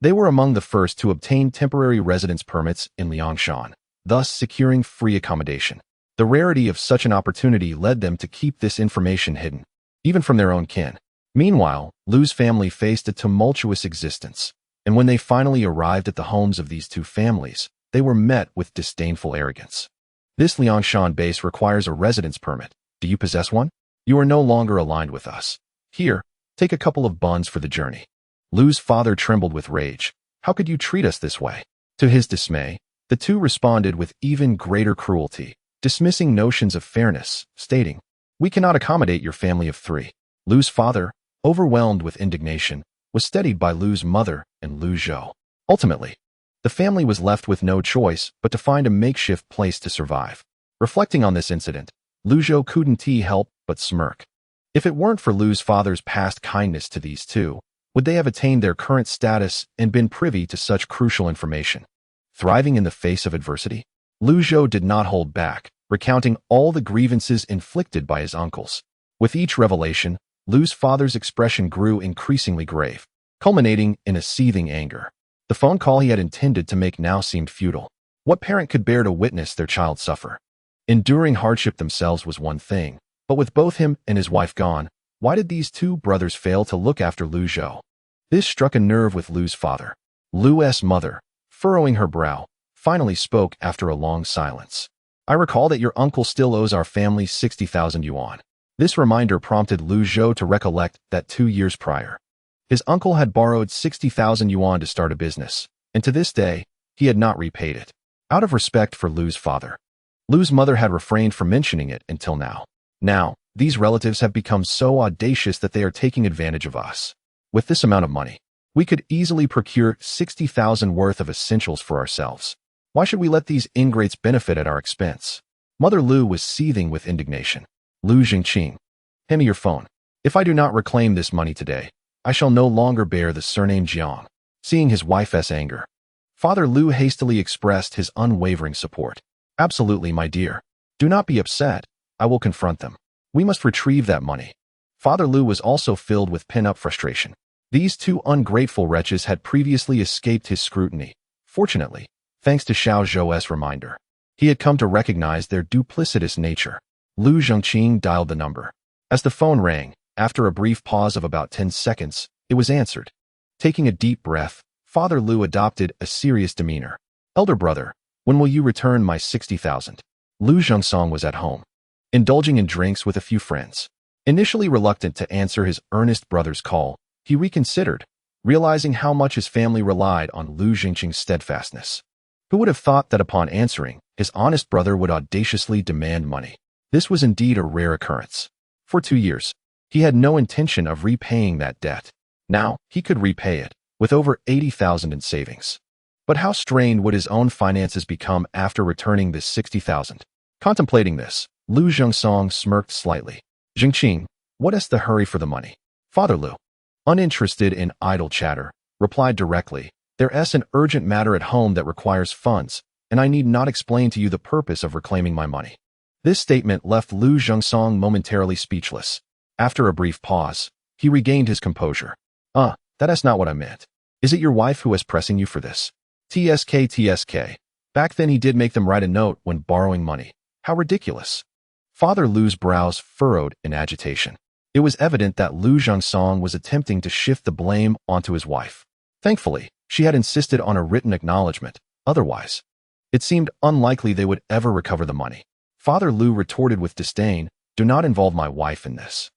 they were among the first to obtain temporary residence permits in Liangshan, thus securing free accommodation. The rarity of such an opportunity led them to keep this information hidden, even from their own kin. Meanwhile, Lu's family faced a tumultuous existence, and when they finally arrived at the homes of these two families, they were met with disdainful arrogance. This Liangshan base requires a residence permit. Do you possess one? You are no longer aligned with us. Here, take a couple of buns for the journey. Lu's father trembled with rage. How could you treat us this way? To his dismay, the two responded with even greater cruelty, dismissing notions of fairness, stating, "We cannot accommodate your family of three." Lu's father, overwhelmed with indignation, was steadied by Lu's mother and Zhou. Ultimately, the family was left with no choice but to find a makeshift place to survive. Reflecting on this incident, Zhou couldn't help but smirk. If it weren't for Lu's father's past kindness to these two, would they have attained their current status and been privy to such crucial information? Thriving in the face of adversity, Zhou did not hold back, recounting all the grievances inflicted by his uncles. With each revelation, Lu's father's expression grew increasingly grave, culminating in a seething anger. The phone call he had intended to make now seemed futile. What parent could bear to witness their child suffer? Enduring hardship themselves was one thing, but with both him and his wife gone, why did these two brothers fail to look after Zhou? This struck a nerve with Lu's father. Lu's mother, furrowing her brow, finally spoke after a long silence. "I recall that your uncle still owes our family 60,000 yuan. This reminder prompted Zhou to recollect that 2 years prior, his uncle had borrowed 60,000 yuan to start a business, and to this day, he had not repaid it. Out of respect for Lu's father, Lu's mother had refrained from mentioning it until now. Now, these relatives have become so audacious that they are taking advantage of us. With this amount of money, we could easily procure 60,000 worth of essentials for ourselves. Why should we let these ingrates benefit at our expense?" Mother Lu was seething with indignation. "Lu Jingqing, hand me your phone. If I do not reclaim this money today, I shall no longer bear the surname Jiang." Seeing his wife's anger, Father Lu hastily expressed his unwavering support. "Absolutely, my dear. Do not be upset. I will confront them. We must retrieve that money." Father Lu was also filled with pent-up frustration. These two ungrateful wretches had previously escaped his scrutiny. Fortunately, thanks to Xiao Zhou's reminder, he had come to recognize their duplicitous nature. Lu Zhengqing dialed the number. As the phone rang, after a brief pause of about 10 seconds, it was answered. Taking a deep breath, Father Lu adopted a serious demeanor. "Elder brother, when will you return my 60,000? Lu Zhengsong was at home, indulging in drinks with a few friends. Initially reluctant to answer his earnest brother's call, he reconsidered, realizing how much his family relied on Lu Jingqing's steadfastness. Who would have thought that upon answering, his honest brother would audaciously demand money? This was indeed a rare occurrence. For 2 years, he had no intention of repaying that debt. Now, he could repay it, with over 80,000 in savings. But how strained would his own finances become after returning this 60,000? Contemplating this, Lu Zhengsong smirked slightly. "Jingqing, what is the hurry for the money?" Father Lu, uninterested in idle chatter, replied directly, "There is an urgent matter at home that requires funds, and I need not explain to you the purpose of reclaiming my money." This statement left Lu Zhengsong momentarily speechless. After a brief pause, he regained his composure. That is not what I meant. Is it your wife who is pressing you for this?" TSK. Back then he did make them write a note when borrowing money. How ridiculous. Father Lu's brows furrowed in agitation. It was evident that Lu Zhengsong was attempting to shift the blame onto his wife. Thankfully, she had insisted on a written acknowledgement. Otherwise, it seemed unlikely they would ever recover the money. Father Lu retorted with disdain, "Do not involve my wife in this.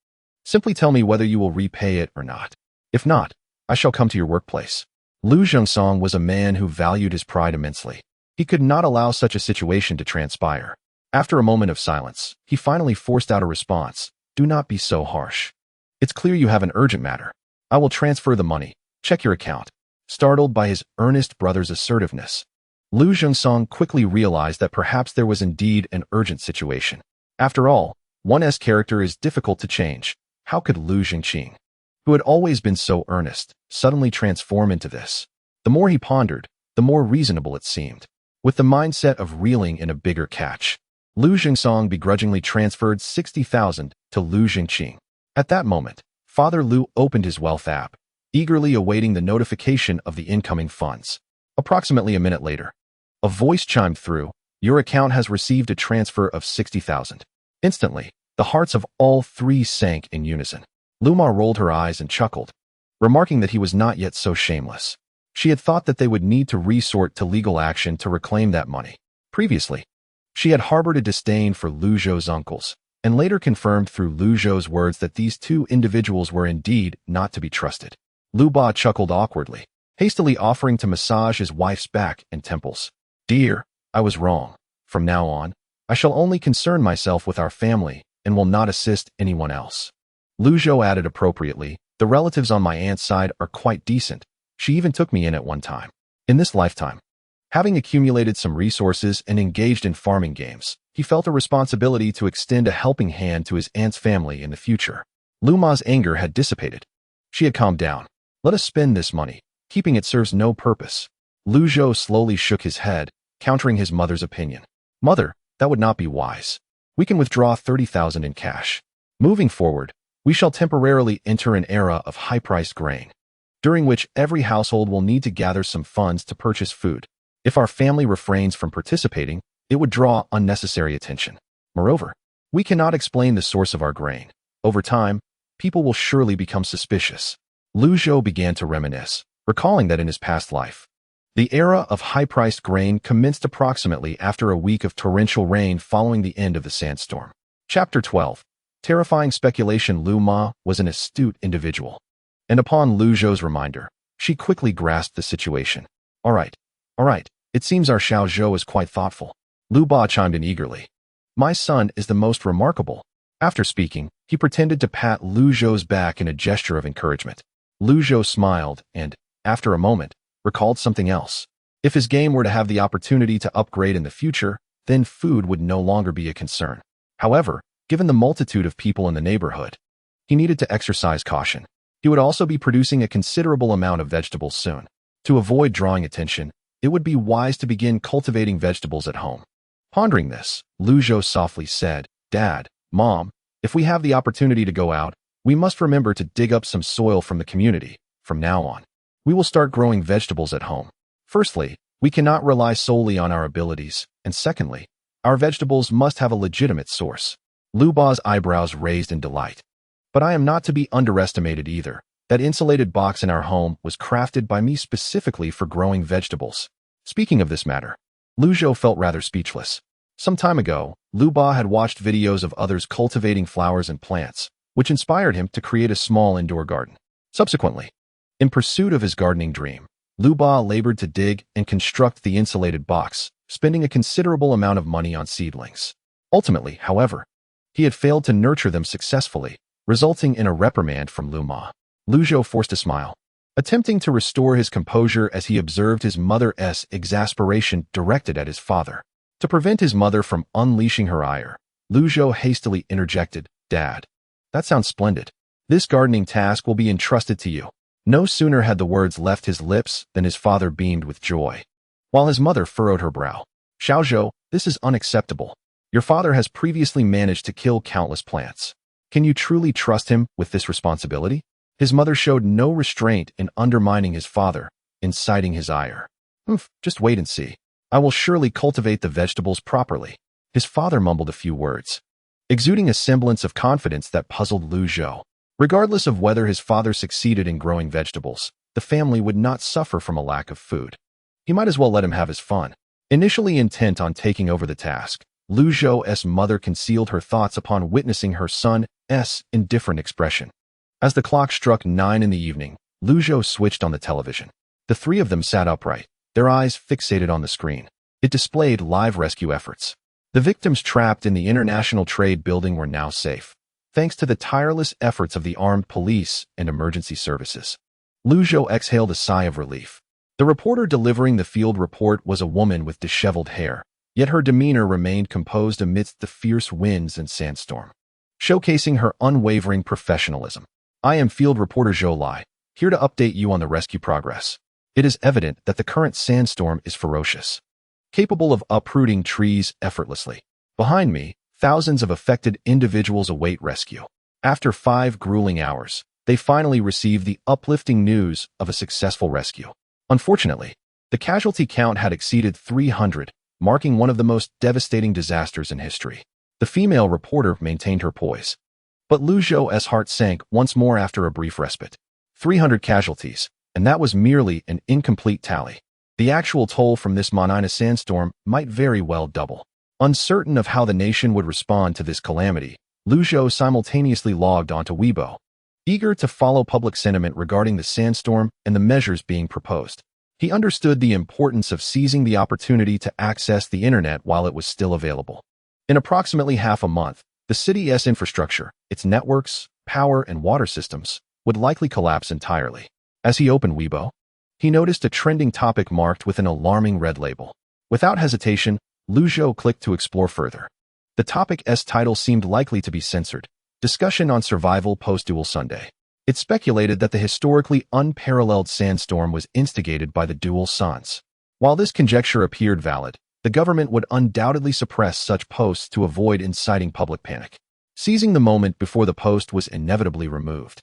Simply tell me whether you will repay it or not. If not, I shall come to your workplace." Lu Zhengsong was a man who valued his pride immensely. He could not allow such a situation to transpire. After a moment of silence, he finally forced out a response. "Do not be so harsh. It's clear you have an urgent matter. I will transfer the money. Check your account." Startled by his earnest brother's assertiveness, Lu Zhengsong quickly realized that perhaps there was indeed an urgent situation. After all, one's character is difficult to change. How could Lu Jingqing, who had always been so earnest, suddenly transform into this? The more he pondered, the more reasonable it seemed. With the mindset of reeling in a bigger catch, Lu Zhengsong begrudgingly transferred 60,000 to Lu Jingqing. At that moment, Father Lu opened his wealth app, eagerly awaiting the notification of the incoming funds. Approximately a minute later, a voice chimed through, "Your account has received a transfer of 60,000. Instantly, the hearts of all three sank in unison. Luma rolled her eyes and chuckled, remarking that he was not yet so shameless. She had thought that they would need to resort to legal action to reclaim that money. Previously, she had harbored a disdain for Lu Zhou's uncles, and later confirmed through Lu Zhou's words that these two individuals were indeed not to be trusted. Lu Ba chuckled awkwardly, hastily offering to massage his wife's back and temples. Dear, I was wrong. From now on, I shall only concern myself with our family and will not assist anyone else. Lu Zhou added appropriately, the relatives on my aunt's side are quite decent. She even took me in at one time. In this lifetime, having accumulated some resources and engaged in farming games, he felt a responsibility to extend a helping hand to his aunt's family in the future. Lu Ma's anger had dissipated. She had calmed down. Let us spend this money. Keeping it serves no purpose. Lu Zhou slowly shook his head, countering his mother's opinion. Mother, that would not be wise. We can withdraw 30,000 in cash. Moving forward, we shall temporarily enter an era of high-priced grain, during which every household will need to gather some funds to purchase food. If our family refrains from participating, it would draw unnecessary attention. Moreover, we cannot explain the source of our grain. Over time, people will surely become suspicious. Lu Zhou began to reminisce, recalling that in his past life, the era of high-priced grain commenced approximately after a week of torrential rain following the end of the sandstorm. Chapter 12. Terrifying speculation. Lu Ma was an astute individual, and upon Lu Zhou's reminder, she quickly grasped the situation. All right. It seems our Xiao Zhou is quite thoughtful. Lu Ba chimed in eagerly. My son is the most remarkable. After speaking, he pretended to pat Lu Zhou's back in a gesture of encouragement. Lu Zhou smiled and, after a moment, recalled something else. If his game were to have the opportunity to upgrade in the future, then food would no longer be a concern. However, given the multitude of people in the neighborhood, he needed to exercise caution. He would also be producing a considerable amount of vegetables soon. To avoid drawing attention, it would be wise to begin cultivating vegetables at home. Pondering this, Lu Zhou softly said, Dad, Mom, if we have the opportunity to go out, we must remember to dig up some soil from the community. From now on, we will start growing vegetables at home. Firstly, we cannot rely solely on our abilities, and secondly, our vegetables must have a legitimate source. Lu Ba's eyebrows raised in delight. But I am not to be underestimated either. That insulated box in our home was crafted by me specifically for growing vegetables. Speaking of this matter, Lu Zhou felt rather speechless. Some time ago, Lu Ba had watched videos of others cultivating flowers and plants, which inspired him to create a small indoor garden. Subsequently, in pursuit of his gardening dream, Lu Ba labored to dig and construct the insulated box, spending a considerable amount of money on seedlings. Ultimately, however, he had failed to nurture them successfully, resulting in a reprimand from Lu Ma. Lu Zhou forced a smile, attempting to restore his composure as he observed his mother's exasperation directed at his father. To prevent his mother from unleashing her ire, Lu Zhou hastily interjected, Dad, that sounds splendid. This gardening task will be entrusted to you. No sooner had the words left his lips than his father beamed with joy, while his mother furrowed her brow. Xiao Zhou, this is unacceptable. Your father has previously managed to kill countless plants. Can you truly trust him with this responsibility? His mother showed no restraint in undermining his father, inciting his ire. Just wait and see. I will surely cultivate the vegetables properly. His father mumbled a few words, exuding a semblance of confidence that puzzled Lu Zhou. Regardless of whether his father succeeded in growing vegetables, the family would not suffer from a lack of food. He might as well let him have his fun. Initially intent on taking over the task, Lu Zhou's mother concealed her thoughts upon witnessing her son's indifferent expression. As the clock struck 9 in the evening, Lu Zhou switched on the television. The three of them sat upright, their eyes fixated on the screen. It displayed live rescue efforts. The victims trapped in the International Trade Building were now safe, thanks to the tireless efforts of the armed police and emergency services. Lu Zhou exhaled a sigh of relief. The reporter delivering the field report was a woman with disheveled hair, yet her demeanor remained composed amidst the fierce winds and sandstorm, showcasing her unwavering professionalism. I am field reporter Zhou Lai, here to update you on the rescue progress. It is evident that the current sandstorm is ferocious, capable of uprooting trees effortlessly. Behind me, thousands of affected individuals await rescue. After 5 grueling hours, they finally received the uplifting news of a successful rescue. Unfortunately, the casualty count had exceeded 300, marking one of the most devastating disasters in history. The female reporter maintained her poise, but Lu Zhou's heart sank once more after a brief respite. 300 casualties, and that was merely an incomplete tally. The actual toll from this Manina sandstorm might very well double. Uncertain of how the nation would respond to this calamity, Lu Zhou simultaneously logged onto Weibo, eager to follow public sentiment regarding the sandstorm and the measures being proposed. He understood the importance of seizing the opportunity to access the internet while it was still available. In approximately half a month, the city's infrastructure, its networks, power, and water systems, would likely collapse entirely. As he opened Weibo, he noticed a trending topic marked with an alarming red label. Without hesitation, Zhou clicked to explore further. The topic's title seemed likely to be censored: Discussion on Survival Post-Duel Sunday. It speculated that the historically unparalleled sandstorm was instigated by the dual suns. While this conjecture appeared valid, the government would undoubtedly suppress such posts to avoid inciting public panic. Seizing the moment before the post was inevitably removed,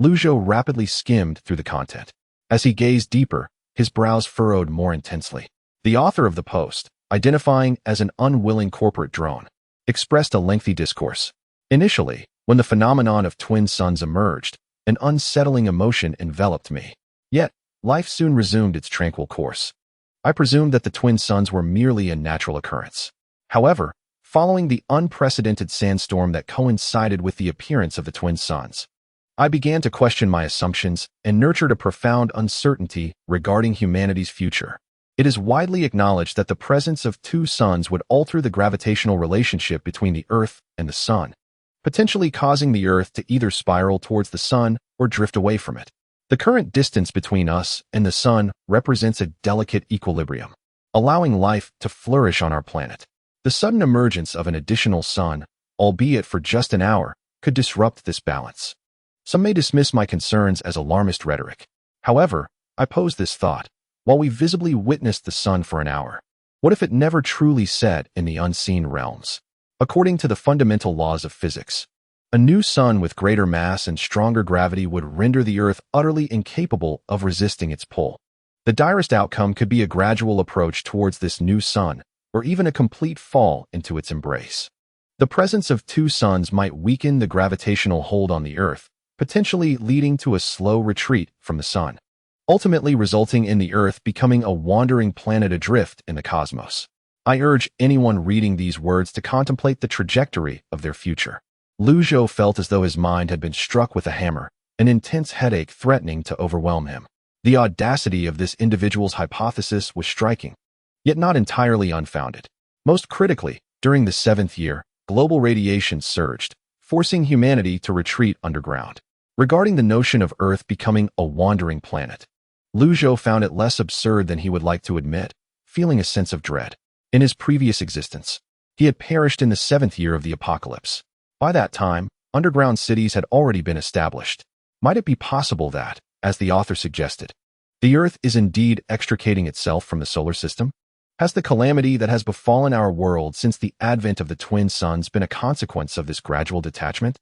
Zhou rapidly skimmed through the content. As he gazed deeper, his brows furrowed more intensely. The author of the post, identifying as an unwilling corporate drone, expressed a lengthy discourse. Initially, when the phenomenon of twin suns emerged, an unsettling emotion enveloped me. Yet, life soon resumed its tranquil course. I presumed that the twin suns were merely a natural occurrence. However, following the unprecedented sandstorm that coincided with the appearance of the twin suns, I began to question my assumptions and nurtured a profound uncertainty regarding humanity's future. It is widely acknowledged that the presence of two suns would alter the gravitational relationship between the Earth and the Sun, potentially causing the Earth to either spiral towards the Sun or drift away from it. The current distance between us and the Sun represents a delicate equilibrium, allowing life to flourish on our planet. The sudden emergence of an additional sun, albeit for just an hour, could disrupt this balance. Some may dismiss my concerns as alarmist rhetoric. However, I pose this thought: while we visibly witnessed the sun for an hour, what if it never truly set in the unseen realms? According to the fundamental laws of physics, a new sun with greater mass and stronger gravity would render the Earth utterly incapable of resisting its pull. The direst outcome could be a gradual approach towards this new sun, or even a complete fall into its embrace. The presence of two suns might weaken the gravitational hold on the Earth, potentially leading to a slow retreat from the sun, ultimately resulting in the Earth becoming a wandering planet adrift in the cosmos. I urge anyone reading these words to contemplate the trajectory of their future. Zhou felt as though his mind had been struck with a hammer, an intense headache threatening to overwhelm him. The audacity of this individual's hypothesis was striking, yet not entirely unfounded. Most critically, during the 7th year, global radiation surged, forcing humanity to retreat underground. Regarding the notion of Earth becoming a wandering planet, Zhou found it less absurd than he would like to admit, feeling a sense of dread. In his previous existence, he had perished in the 7th year of the apocalypse. By that time, underground cities had already been established. Might it be possible that, as the author suggested, the Earth is indeed extricating itself from the solar system? Has the calamity that has befallen our world since the advent of the twin suns been a consequence of this gradual detachment?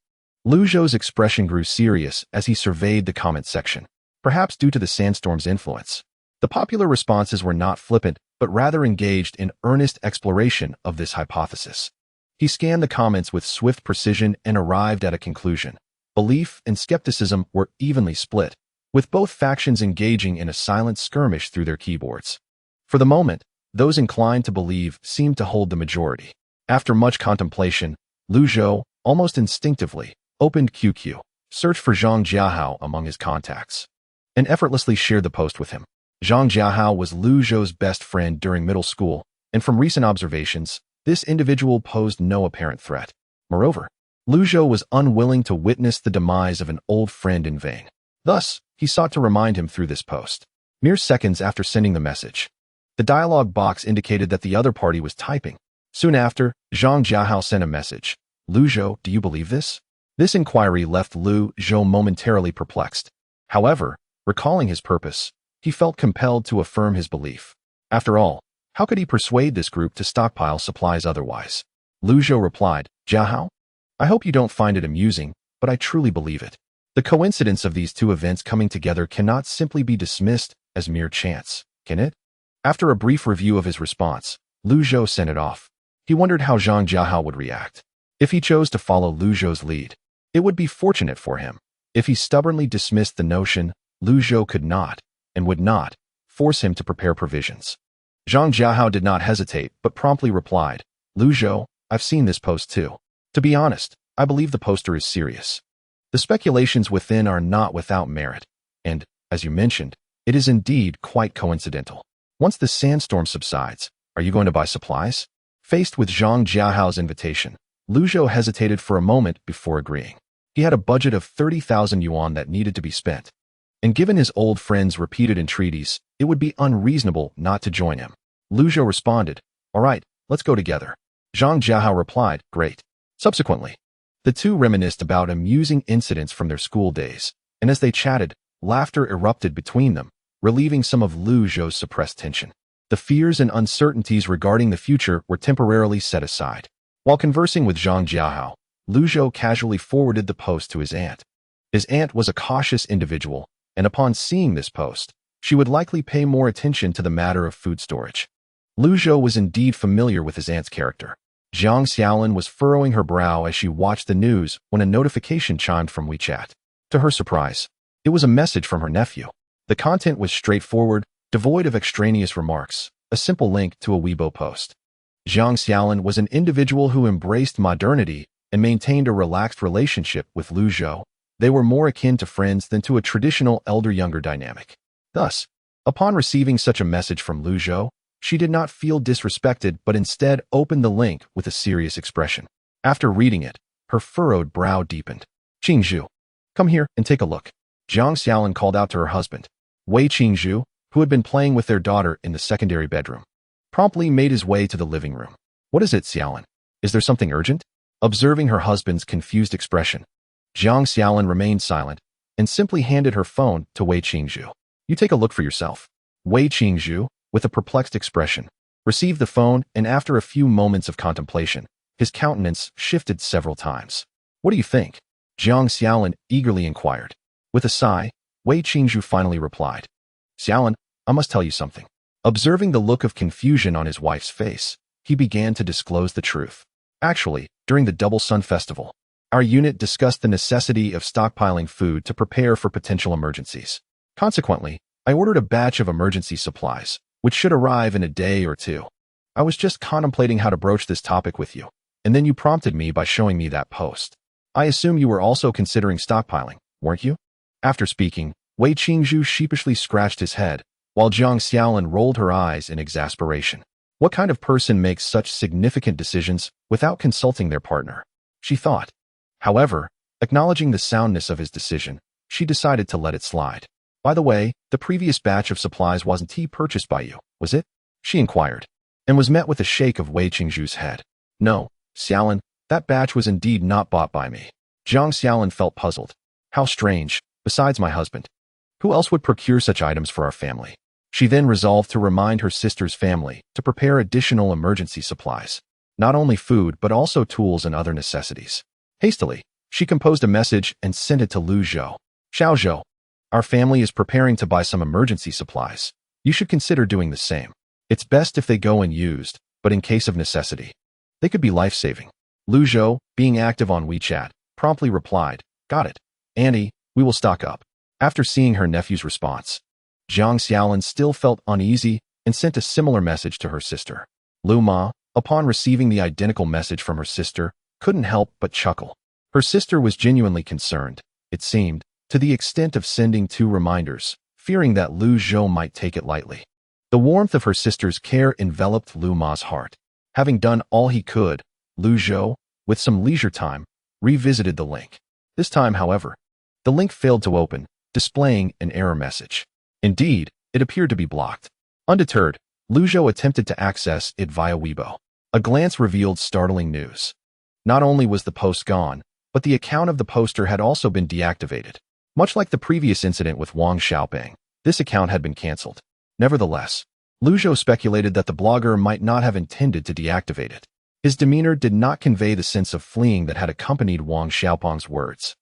Zhou's expression grew serious as he surveyed the comment section, perhaps due to the sandstorm's influence. The popular responses were not flippant, but rather engaged in earnest exploration of this hypothesis. He scanned the comments with swift precision and arrived at a conclusion. Belief and skepticism were evenly split, with both factions engaging in a silent skirmish through their keyboards. For the moment, those inclined to believe seemed to hold the majority. After much contemplation, Zhou, almost instinctively, opened QQ, searched for Zhang Jiahao among his contacts, and effortlessly shared the post with him. Zhang Jiahao was Zhou's best friend during middle school, and from recent observations, this individual posed no apparent threat. Moreover, Zhou was unwilling to witness the demise of an old friend in vain. Thus, he sought to remind him through this post. Mere seconds after sending the message, the dialog box indicated that the other party was typing. Soon after, Zhang Jiahao sent a message. Zhou, do you believe this? This inquiry left Zhou momentarily perplexed. However, recalling his purpose, he felt compelled to affirm his belief. After all, how could he persuade this group to stockpile supplies otherwise? Zhou replied, Jiahao, I hope you don't find it amusing, but I truly believe it. The coincidence of these two events coming together cannot simply be dismissed as mere chance, can it? After a brief review of his response, Zhou sent it off. He wondered how Zhang Jiahao would react. If he chose to follow Zhou's lead, it would be fortunate for him. If he stubbornly dismissed the notion, Zhou could not, and would not, force him to prepare provisions. Zhang Jiahao did not hesitate, but promptly replied, Zhou, I've seen this post too. To be honest, I believe the poster is serious. The speculations within are not without merit, and, as you mentioned, it is indeed quite coincidental. Once the sandstorm subsides, are you going to buy supplies? Faced with Zhang Jiahao's invitation, Lu Zhou hesitated for a moment before agreeing. He had a budget of 30,000 yuan that needed to be spent, and given his old friend's repeated entreaties, it would be unreasonable not to join him. Lu Zhou responded, "All right, let's go together." Zhang Jiahao replied, "Great." Subsequently, the two reminisced about amusing incidents from their school days, and as they chatted, laughter erupted between them, relieving some of Lu Zhou's suppressed tension. The fears and uncertainties regarding the future were temporarily set aside. While conversing with Zhang Jiahao, Lu Zhou casually forwarded the post to his aunt. His aunt was a cautious individual, and upon seeing this post, she would likely pay more attention to the matter of food storage. Lu Zhou was indeed familiar with his aunt's character. Jiang Xiaolin was furrowing her brow as she watched the news when a notification chimed from WeChat. To her surprise, it was a message from her nephew. The content was straightforward, devoid of extraneous remarks, a simple link to a Weibo post. Jiang Xiaolin was an individual who embraced modernity and maintained a relaxed relationship with Lu Zhou. They were more akin to friends than to a traditional elder-younger dynamic. Thus, upon receiving such a message from Lu Zhou, she did not feel disrespected but instead opened the link with a serious expression. After reading it, her furrowed brow deepened. "Qingzhu, come here and take a look." Jiang Xiaolin called out to her husband. Wei Qingzhu, who had been playing with their daughter in the secondary bedroom, promptly made his way to the living room. "What is it, Xiaolin? Is there something urgent?" Observing her husband's confused expression, Jiang Xiaolin remained silent and simply handed her phone to Wei Qingzhu. "You take a look for yourself." Wei Qingzhu, with a perplexed expression, received the phone, and after a few moments of contemplation, his countenance shifted several times. "What do you think?" Jiang Xiaolin eagerly inquired. With a sigh, Wei Qingzhu finally replied, "Xiaolin, I must tell you something." Observing the look of confusion on his wife's face, he began to disclose the truth. "Actually, during the Double Sun Festival, our unit discussed the necessity of stockpiling food to prepare for potential emergencies. Consequently, I ordered a batch of emergency supplies, which should arrive in a day or two. I was just contemplating how to broach this topic with you, and then you prompted me by showing me that post. I assume you were also considering stockpiling, weren't you?" After speaking, Wei Qingzhu sheepishly scratched his head, while Jiang Xiaolin rolled her eyes in exasperation. What kind of person makes such significant decisions without consulting their partner? She thought. However, acknowledging the soundness of his decision, she decided to let it slide. "By the way, the previous batch of supplies wasn't purchased by you, was it?" she inquired, and was met with a shake of Wei Qingzhu's head. "No, Xiaolin, that batch was indeed not bought by me." Jiang Xiaolin felt puzzled. "How strange, besides my husband. Who else would procure such items for our family?" She then resolved to remind her sister's family to prepare additional emergency supplies, not only food but also tools and other necessities. Hastily, she composed a message and sent it to Lu Zhou. "Xiao Zhou, our family is preparing to buy some emergency supplies. You should consider doing the same. It's best if they go unused, but in case of necessity, they could be life-saving." Lu Zhou, being active on WeChat, promptly replied, "Got it. Auntie, we will stock up." After seeing her nephew's response, Jiang Xiaolin still felt uneasy and sent a similar message to her sister. Lu Ma, upon receiving the identical message from her sister, couldn't help but chuckle. Her sister was genuinely concerned, it seemed, to the extent of sending 2 reminders, fearing that Lu Zhou might take it lightly. The warmth of her sister's care enveloped Lu Ma's heart. Having done all he could, Lu Zhou, with some leisure time, revisited the link. This time, however, the link failed to open, displaying an error message. Indeed, it appeared to be blocked. Undeterred, Lu Zhou attempted to access it via Weibo. A glance revealed startling news. Not only was the post gone, but the account of the poster had also been deactivated. Much like the previous incident with Wang Xiaobang, this account had been cancelled. Nevertheless, Lu Zhou speculated that the blogger might not have intended to deactivate it. His demeanor did not convey the sense of fleeing that had accompanied Wang Xiaobang's words.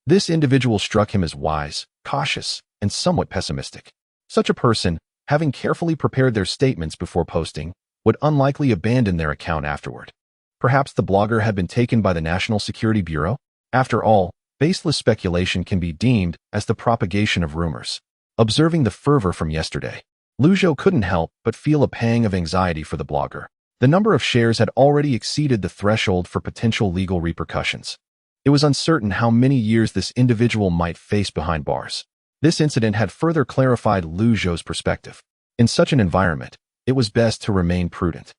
This individual struck him as wise, cautious, and somewhat pessimistic. Such a person, having carefully prepared their statements before posting, would unlikely abandon their account afterward. Perhaps the blogger had been taken by the National Security Bureau? After all, baseless speculation can be deemed as the propagation of rumors. Observing the fervor from yesterday, Lu Zhou couldn't help but feel a pang of anxiety for the blogger. The number of shares had already exceeded the threshold for potential legal repercussions. It was uncertain how many years this individual might face behind bars. This incident had further clarified Zhou's perspective. In such an environment, it was best to remain prudent.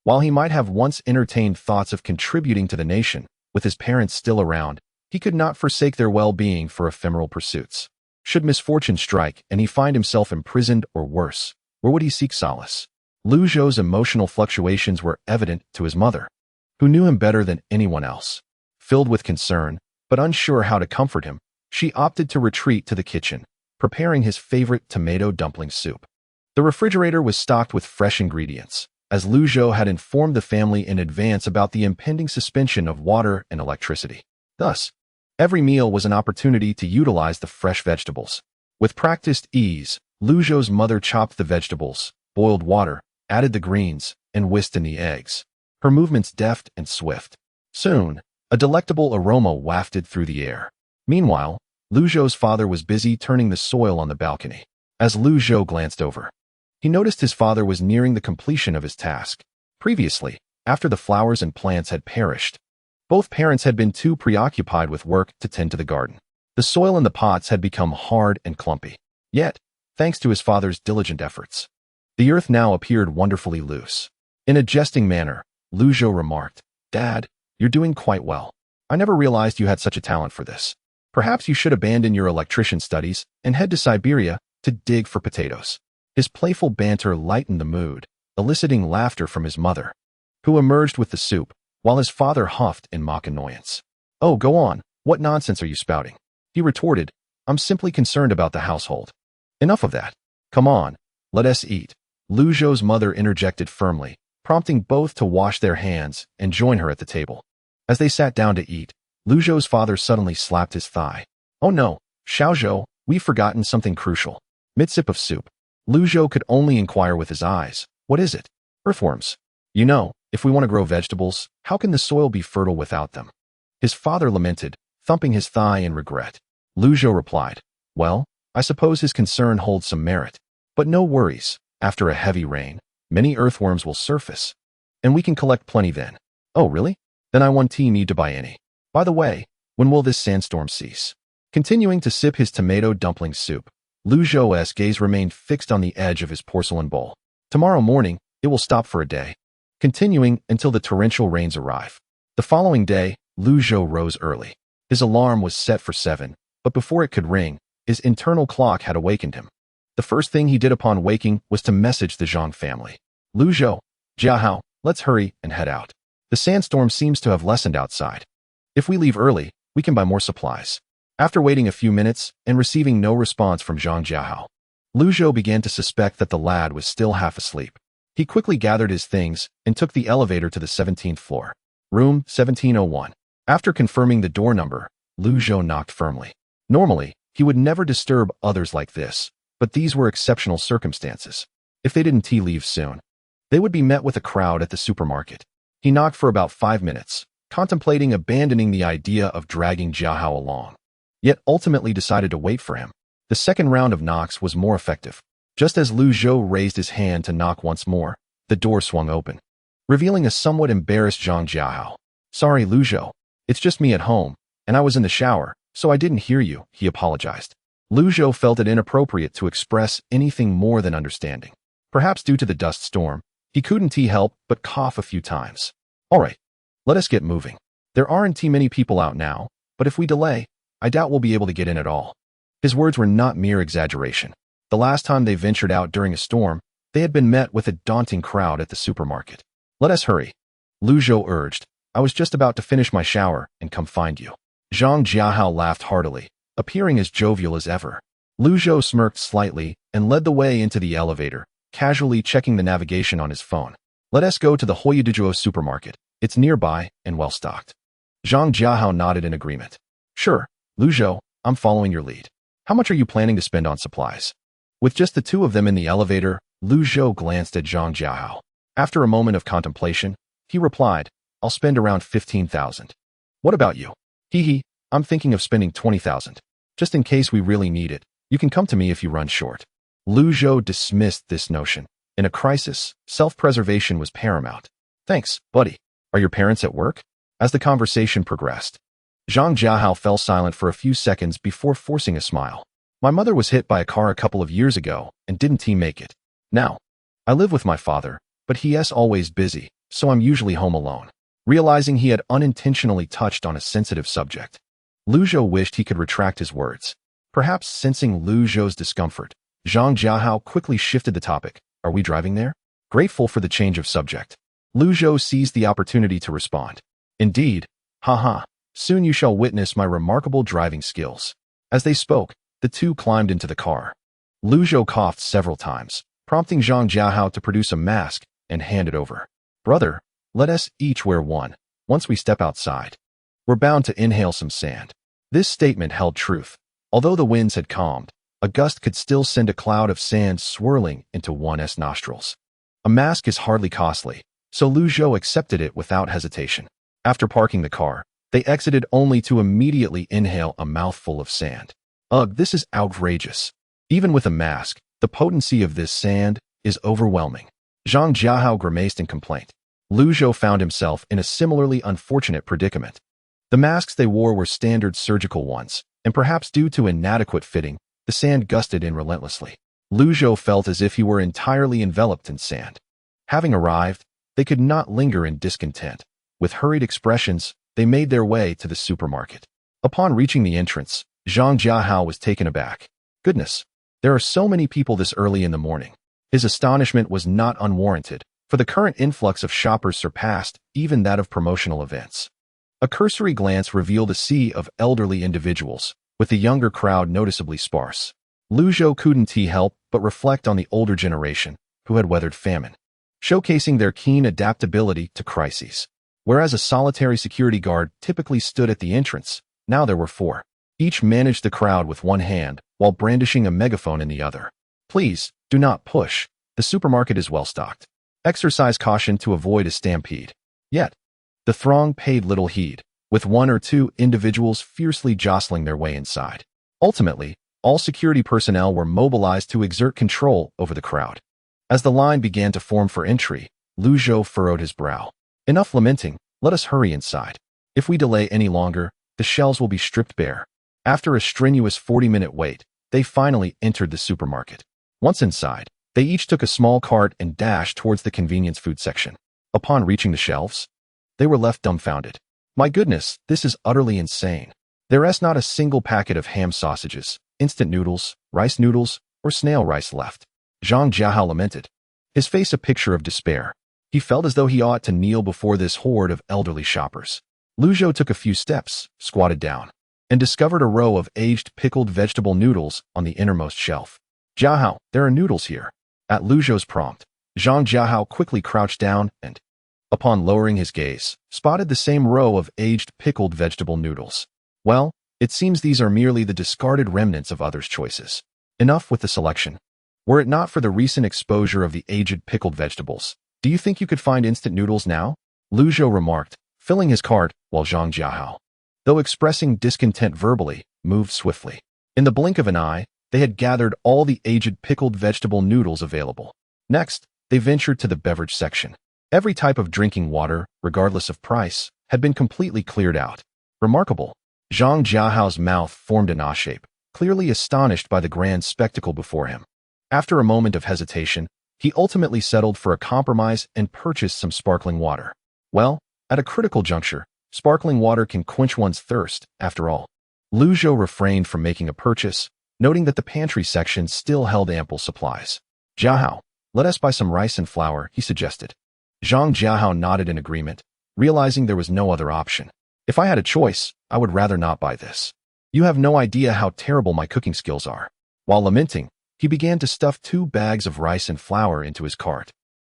While he might have once entertained thoughts of contributing to the nation, with his parents still around, he could not forsake their well-being for ephemeral pursuits. Should misfortune strike and he find himself imprisoned or worse, where would he seek solace? Zhou's emotional fluctuations were evident to his mother, who knew him better than anyone else. Filled with concern, but unsure how to comfort him, she opted to retreat to the kitchen, preparing his favorite tomato dumpling soup. The refrigerator was stocked with fresh ingredients, as Zhou had informed the family in advance about the impending suspension of water and electricity. Thus, every meal was an opportunity to utilize the fresh vegetables. With practiced ease, Zhou's mother chopped the vegetables, boiled water, added the greens, and whisked in the eggs. Her movements deft and swift. Soon, a delectable aroma wafted through the air. Meanwhile, Zhou's father was busy turning the soil on the balcony. As Zhou glanced over, he noticed his father was nearing the completion of his task. Previously, after the flowers and plants had perished, both parents had been too preoccupied with work to tend to the garden. The soil in the pots had become hard and clumpy. Yet, thanks to his father's diligent efforts, the earth now appeared wonderfully loose. In a jesting manner, Zhou remarked, "Dad, you're doing quite well. I never realized you had such a talent for this. Perhaps you should abandon your electrician studies and head to Siberia to dig for potatoes." His playful banter lightened the mood, eliciting laughter from his mother, who emerged with the soup, while his father huffed in mock annoyance. "Oh, go on. What nonsense are you spouting?" he retorted. "I'm simply concerned about the household." "Enough of that. Come on, let us eat," Zhou's mother interjected firmly, prompting both to wash their hands and join her at the table. As they sat down to eat, Zhou's father suddenly slapped his thigh. "Oh no, Zhou, we've forgotten something crucial." Mid-sip of soup, Zhou could only inquire with his eyes, "What is it?" "Earthworms. You know, if we want to grow vegetables, how can the soil be fertile without them?" His father lamented, thumping his thigh in regret. Zhou replied, "Well, I suppose his concern holds some merit. But no worries, after a heavy rain, many earthworms will surface, and we can collect plenty then." "Oh, really? Then I won't need to buy any. By the way, when will this sandstorm cease?" Continuing to sip his tomato dumpling soup, Zhou's gaze remained fixed on the edge of his porcelain bowl. "Tomorrow morning, it will stop for a day, continuing until the torrential rains arrive." The following day, Zhou rose early. His alarm was set for 7, but before it could ring, his internal clock had awakened him. The first thing he did upon waking was to message the Zhang family. "Zhou, Jiahao, let's hurry and head out. The sandstorm seems to have lessened outside. If we leave early, we can buy more supplies." After waiting a few minutes and receiving no response from Zhang Jiahao, Zhou began to suspect that the lad was still half asleep. He quickly gathered his things and took the elevator to the 17th floor. Room 1701. After confirming the door number, Zhou knocked firmly. Normally, he would never disturb others like this, but these were exceptional circumstances. If they didn't leave soon, they would be met with a crowd at the supermarket. He knocked for about 5 minutes, contemplating abandoning the idea of dragging Jiahao along, yet ultimately decided to wait for him. The second round of knocks was more effective. Just as Zhou raised his hand to knock once more, the door swung open, revealing a somewhat embarrassed Zhang Jiahao. "Sorry, Zhou, it's just me at home, and I was in the shower, so I didn't hear you," he apologized. Zhou felt it inappropriate to express anything more than understanding. Perhaps due to the dust storm, he couldn't help but cough a few times. "All right, let us get moving. There aren't many people out now, but if we delay, I doubt we'll be able to get in at all." His words were not mere exaggeration. The last time they ventured out during a storm, they had been met with a daunting crowd at the supermarket. "Let us hurry," Zhou urged. "I was just about to finish my shower and come find you." Zhang Jiahao laughed heartily, appearing as jovial as ever. Zhou smirked slightly and led the way into the elevator, casually checking the navigation on his phone. "Let us go to the Hoyudijuo supermarket. It's nearby and well-stocked." Zhang Jiahao nodded in agreement. "Sure, Zhou, I'm following your lead. How much are you planning to spend on supplies?" With just the two of them in the elevator, Zhou glanced at Zhang Jiahao. After a moment of contemplation, he replied, "I'll spend around 15,000. What about you?" "Hee, I'm thinking of spending 20,000. Just in case we really need it, you can come to me if you run short." Zhou dismissed this notion. In a crisis, self-preservation was paramount. "Thanks, buddy. Are your parents at work?" As the conversation progressed, Zhang Jiahao fell silent for a few seconds before forcing a smile. My mother was hit by a car a couple of years ago and didn't make it. Now, I live with my father, but he's always busy, so I'm usually home alone. Realizing he had unintentionally touched on a sensitive subject, Lu Zhou wished he could retract his words. Perhaps sensing Lu Zhou's discomfort, Zhang Jiahao quickly shifted the topic. Are we driving there? Grateful for the change of subject, Lu Zhou seized the opportunity to respond. Indeed, haha, soon you shall witness my remarkable driving skills. As they spoke, the two climbed into the car. Lu Zhou coughed several times, prompting Zhang Jiahao to produce a mask and hand it over. Brother, let us each wear one. Once we step outside, we're bound to inhale some sand. This statement held truth. Although the winds had calmed, a gust could still send a cloud of sand swirling into one's nostrils. A mask is hardly costly, so Lu Zhou accepted it without hesitation. After parking the car, they exited only to immediately inhale a mouthful of sand. Ugh, this is outrageous. Even with a mask, the potency of this sand is overwhelming. Zhang Jiahao grimaced in complaint. Lu Zhou found himself in a similarly unfortunate predicament. The masks they wore were standard surgical ones, and perhaps due to inadequate fitting, the sand gusted in relentlessly. Lu Zhou felt as if he were entirely enveloped in sand. Having arrived, they could not linger in discontent. With hurried expressions, they made their way to the supermarket. Upon reaching the entrance, Zhang Jiahao was taken aback. Goodness, there are so many people this early in the morning. His astonishment was not unwarranted, for the current influx of shoppers surpassed even that of promotional events. A cursory glance revealed a sea of elderly individuals, with the younger crowd noticeably sparse. Lu Zhou couldn't help but reflect on the older generation, who had weathered famine, showcasing their keen adaptability to crises. Whereas a solitary security guard typically stood at the entrance, now there were four. Each managed the crowd with one hand, while brandishing a megaphone in the other. Please, do not push. The supermarket is well stocked. Exercise caution to avoid a stampede. Yet, the throng paid little heed, with one or two individuals fiercely jostling their way inside. Ultimately, all security personnel were mobilized to exert control over the crowd. As the line began to form for entry, Lu Zhou furrowed his brow. Enough lamenting, let us hurry inside. If we delay any longer, the shelves will be stripped bare. After a strenuous 40-minute wait, they finally entered the supermarket. Once inside, they each took a small cart and dashed towards the convenience food section. Upon reaching the shelves, they were left dumbfounded. My goodness, this is utterly insane. There is not a single packet of ham sausages, instant noodles, rice noodles, or snail rice left. Zhang Jiahao lamented, his face a picture of despair. He felt as though he ought to kneel before this horde of elderly shoppers. Lu Zhou took a few steps, squatted down, and discovered a row of aged pickled vegetable noodles on the innermost shelf. Jiahao, there are noodles here. At Lu Zhou's prompt, Zhang Jiahao quickly crouched down and, upon lowering his gaze, spotted the same row of aged pickled vegetable noodles. Well, it seems these are merely the discarded remnants of others' choices. Enough with the selection. Were it not for the recent exposure of the aged pickled vegetables, do you think you could find instant noodles now? Lu Zhou remarked, filling his cart, while Zhang Jiahao, though expressing discontent verbally, moved swiftly. In the blink of an eye, they had gathered all the aged pickled vegetable noodles available. Next, they ventured to the beverage section. Every type of drinking water, regardless of price, had been completely cleared out. Remarkable. Zhang Jiahao's mouth formed an shape, clearly astonished by the grand spectacle before him. After a moment of hesitation, he ultimately settled for a compromise and purchased some sparkling water. Well, at a critical juncture, sparkling water can quench one's thirst, after all. Lu Zhou refrained from making a purchase, noting that the pantry section still held ample supplies. Jiahao, let us buy some rice and flour, he suggested. Zhang Jiahao nodded in agreement, realizing there was no other option. If I had a choice, I would rather not buy this. You have no idea how terrible my cooking skills are. While lamenting, he began to stuff 2 bags of rice and flour into his cart,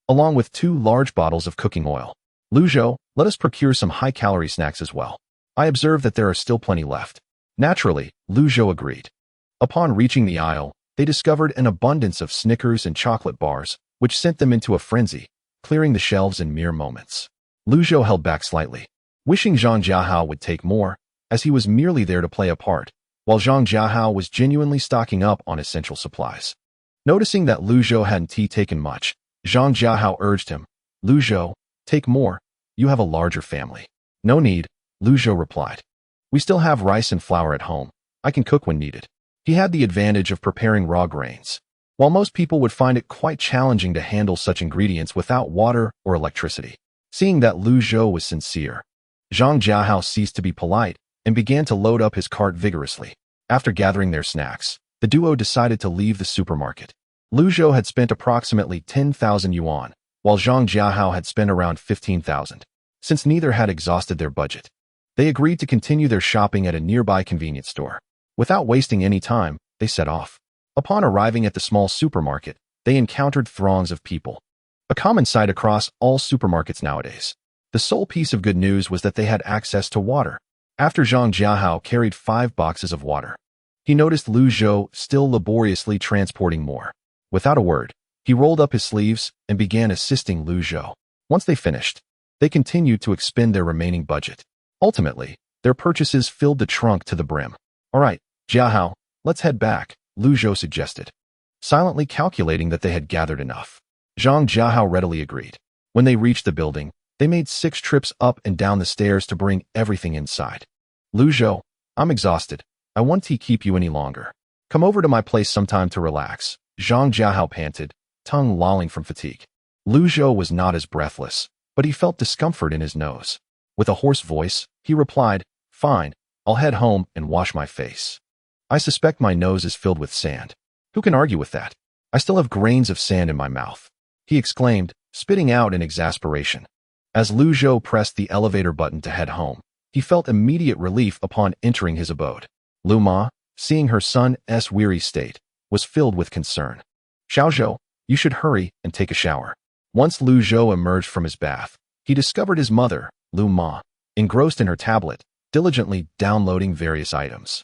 along with 2 large bottles of cooking oil. Lu Zhou, let us procure some high-calorie snacks as well. I observe that there are still plenty left. Naturally, Lu Zhou agreed. Upon reaching the aisle, they discovered an abundance of Snickers and chocolate bars, which sent them into a frenzy, clearing the shelves in mere moments. Lu Zhou held back slightly, wishing Zhang Jiahao would take more, as he was merely there to play a part, while Zhang Jiahao was genuinely stocking up on essential supplies. Noticing that Lu Zhou hadn't taken much, Zhang Jiahao urged him, Lu Zhou, take more, you have a larger family. No need, Lu Zhou replied. We still have rice and flour at home. I can cook when needed. He had the advantage of preparing raw grains. While most people would find it quite challenging to handle such ingredients without water or electricity. Seeing that Zhou was sincere, Zhang Jiahao ceased to be polite and began to load up his cart vigorously. After gathering their snacks, the duo decided to leave the supermarket. Zhou had spent approximately 10,000 yuan, while Zhang Jiahao had spent around 15,000. Since neither had exhausted their budget, they agreed to continue their shopping at a nearby convenience store. Without wasting any time, they set off. Upon arriving at the small supermarket, they encountered throngs of people. A common sight across all supermarkets nowadays. The sole piece of good news was that they had access to water. After Zhang Jiahao carried 5 boxes of water, he noticed Zhou still laboriously transporting more. Without a word, he rolled up his sleeves and began assisting Zhou. Once they finished, they continued to expend their remaining budget. Ultimately, their purchases filled the trunk to the brim. All right, Jiahao, let's head back, Zhou suggested, silently calculating that they had gathered enough. Zhang Jiahao readily agreed. When they reached the building, they made 6 trips up and down the stairs to bring everything inside. Zhou, I'm exhausted. I won't keep you any longer. Come over to my place sometime to relax, Zhang Jiahao panted, tongue lolling from fatigue. Zhou was not as breathless, but he felt discomfort in his nose. With a hoarse voice, he replied, Fine, I'll head home and wash my face. I suspect my nose is filled with sand. Who can argue with that? I still have grains of sand in my mouth, he exclaimed, spitting out in exasperation. As Zhou pressed the elevator button to head home, he felt immediate relief upon entering his abode. Lu Ma, seeing her son's weary state, was filled with concern. Xiaozhou, you should hurry and take a shower. Once Zhou emerged from his bath, he discovered his mother, Lu Ma, engrossed in her tablet, diligently downloading various items.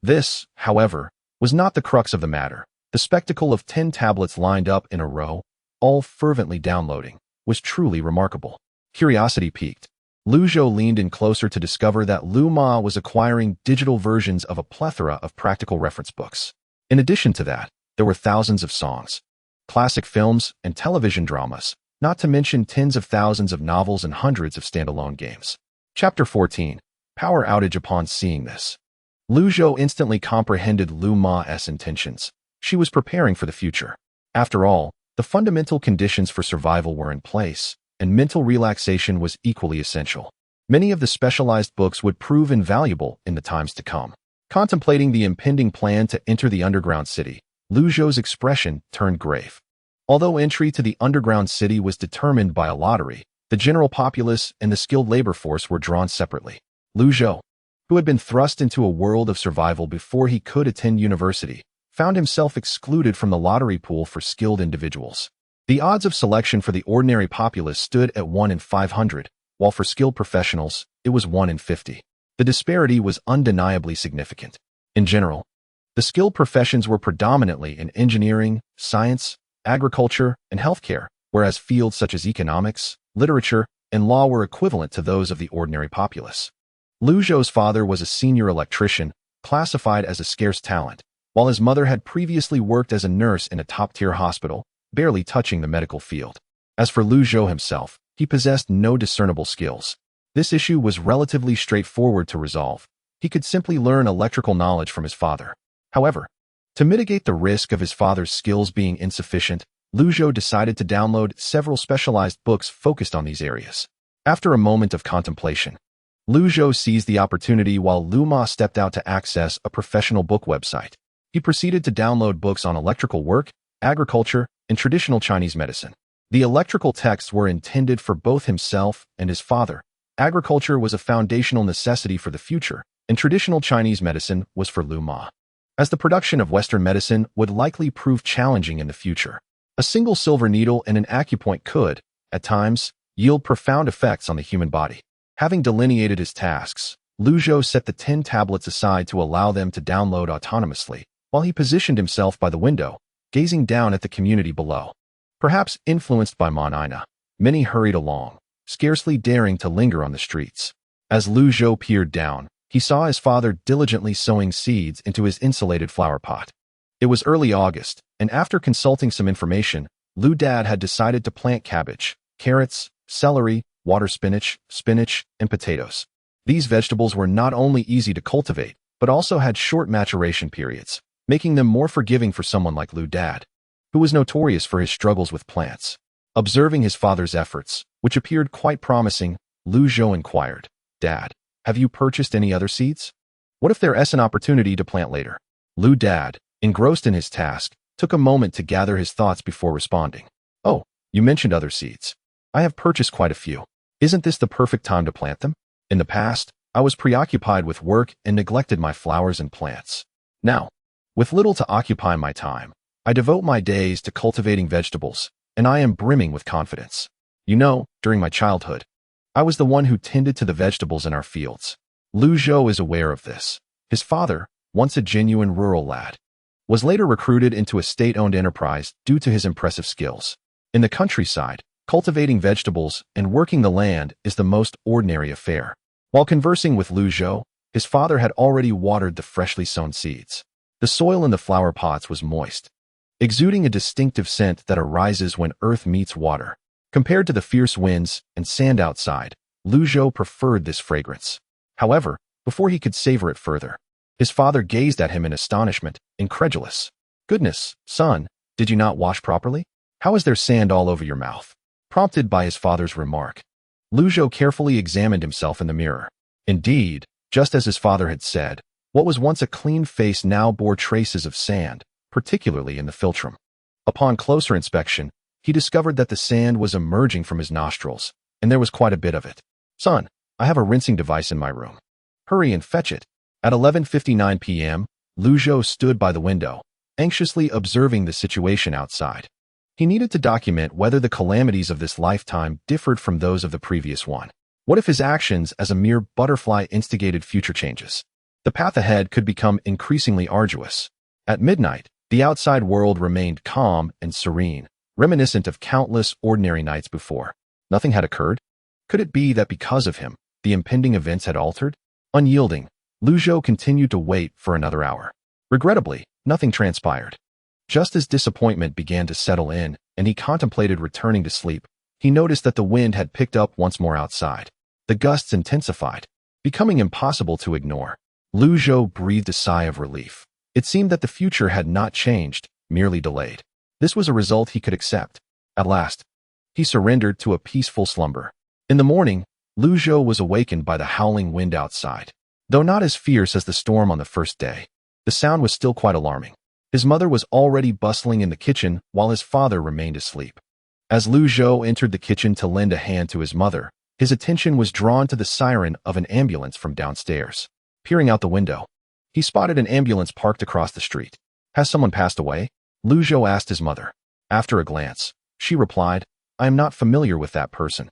This, however, was not the crux of the matter. The spectacle of 10 tablets lined up in a row, all fervently downloading, was truly remarkable. Curiosity piqued. Zhou leaned in closer to discover that Lu Ma was acquiring digital versions of a plethora of practical reference books. In addition to that, there were thousands of songs, classic films, and television dramas, not to mention tens of thousands of novels and hundreds of standalone games. Chapter 14. Power outage. Upon seeing this, Zhou instantly comprehended Lu Ma's intentions. She was preparing for the future. After all, the fundamental conditions for survival were in place, and mental relaxation was equally essential. Many of the specialized books would prove invaluable in the times to come. Contemplating the impending plan to enter the underground city, Zhou's expression turned grave. Although entry to the underground city was determined by a lottery, the general populace and the skilled labor force were drawn separately. Zhou, who had been thrust into a world of survival before he could attend university, found himself excluded from the lottery pool for skilled individuals. The odds of selection for the ordinary populace stood at 1 in 500, while for skilled professionals, it was 1 in 50. The disparity was undeniably significant. In general, the skilled professions were predominantly in engineering, science, agriculture, and healthcare, whereas fields such as economics, literature, and law were equivalent to those of the ordinary populace. Zhou's father was a senior electrician, classified as a scarce talent, while his mother had previously worked as a nurse in a top-tier hospital, barely touching the medical field. As for Zhou himself, he possessed no discernible skills. This issue was relatively straightforward to resolve. He could simply learn electrical knowledge from his father. However, to mitigate the risk of his father's skills being insufficient, Zhou decided to download several specialized books focused on these areas. After a moment of contemplation, Zhou seized the opportunity while Lu Ma stepped out to access a professional book website. He proceeded to download books on electrical work, agriculture, and traditional Chinese medicine. The electrical texts were intended for both himself and his father. Agriculture was a foundational necessity for the future, and traditional Chinese medicine was for Lu Ma, as the production of Western medicine would likely prove challenging in the future. A single silver needle and an acupoint could, at times, yield profound effects on the human body. Having delineated his tasks, Zhou set the 10 tablets aside to allow them to download autonomously, while he positioned himself by the window, gazing down at the community below. Perhaps influenced by Ina, many hurried along, scarcely daring to linger on the streets. As Zhou peered down, he saw his father diligently sowing seeds into his insulated flower pot. It was early August, and after consulting some information, Dad had decided to plant cabbage, carrots, celery, water spinach, and potatoes. These vegetables were not only easy to cultivate, but also had short maturation periods, making them more forgiving for someone like Lu Dad, who was notorious for his struggles with plants. Observing his father's efforts, which appeared quite promising, Lu Zhou inquired, "Dad, have you purchased any other seeds? What if there is an opportunity to plant later?" Lu Dad, engrossed in his task, took a moment to gather his thoughts before responding. "Oh, you mentioned other seeds. I have purchased quite a few. Isn't this the perfect time to plant them? In the past, I was preoccupied with work and neglected my flowers and plants. Now, with little to occupy my time, I devote my days to cultivating vegetables, and I am brimming with confidence. You know, during my childhood, I was the one who tended to the vegetables in our fields." Lu Zhou is aware of this. His father, once a genuine rural lad, was later recruited into a state-owned enterprise due to his impressive skills. In the countryside, cultivating vegetables and working the land is the most ordinary affair. While conversing with Lu Zhou, his father had already watered the freshly sown seeds. The soil in the flower pots was moist, exuding a distinctive scent that arises when earth meets water. Compared to the fierce winds and sand outside, Lu Zhou preferred this fragrance. However, before he could savor it further, his father gazed at him in astonishment, incredulous. "Goodness, son, did you not wash properly? How is there sand all over your mouth?" Prompted by his father's remark, Lu Zhou carefully examined himself in the mirror. Indeed, just as his father had said, what was once a clean face now bore traces of sand, particularly in the philtrum. Upon closer inspection, he discovered that the sand was emerging from his nostrils, and there was quite a bit of it. "Son, I have a rinsing device in my room. Hurry and fetch it." At 11:59 p.m., Lu Zhou stood by the window, anxiously observing the situation outside. He needed to document whether the calamities of this lifetime differed from those of the previous one. What if his actions as a mere butterfly instigated future changes? The path ahead could become increasingly arduous. At midnight, the outside world remained calm and serene, reminiscent of countless ordinary nights before. Nothing had occurred. Could it be that because of him, the impending events had altered? Unyielding, Lu Zhou continued to wait for another hour. Regrettably, nothing transpired. Just as disappointment began to settle in and he contemplated returning to sleep, he noticed that the wind had picked up once more outside. The gusts intensified, becoming impossible to ignore. Lu Zhou breathed a sigh of relief. It seemed that the future had not changed, merely delayed. This was a result he could accept. At last, he surrendered to a peaceful slumber. In the morning, Lu Zhou was awakened by the howling wind outside. Though not as fierce as the storm on the first day, the sound was still quite alarming. His mother was already bustling in the kitchen while his father remained asleep. As Lu Zhou entered the kitchen to lend a hand to his mother, his attention was drawn to the siren of an ambulance from downstairs. Peering out the window, he spotted an ambulance parked across the street. "Has someone passed away?" Lu Zhou asked his mother. After a glance, she replied, "I am not familiar with that person,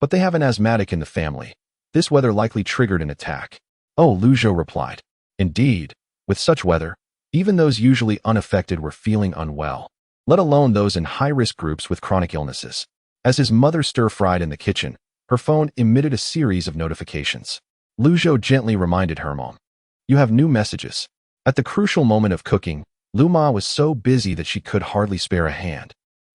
but they have an asthmatic in the family. This weather likely triggered an attack." "Oh," Lu Zhou replied. Indeed, with such weather, even those usually unaffected were feeling unwell, let alone those in high-risk groups with chronic illnesses. As his mother stir-fried in the kitchen, her phone emitted a series of notifications. Lu Zhou gently reminded her mom, "You have new messages." At the crucial moment of cooking, Lu Ma was so busy that she could hardly spare a hand.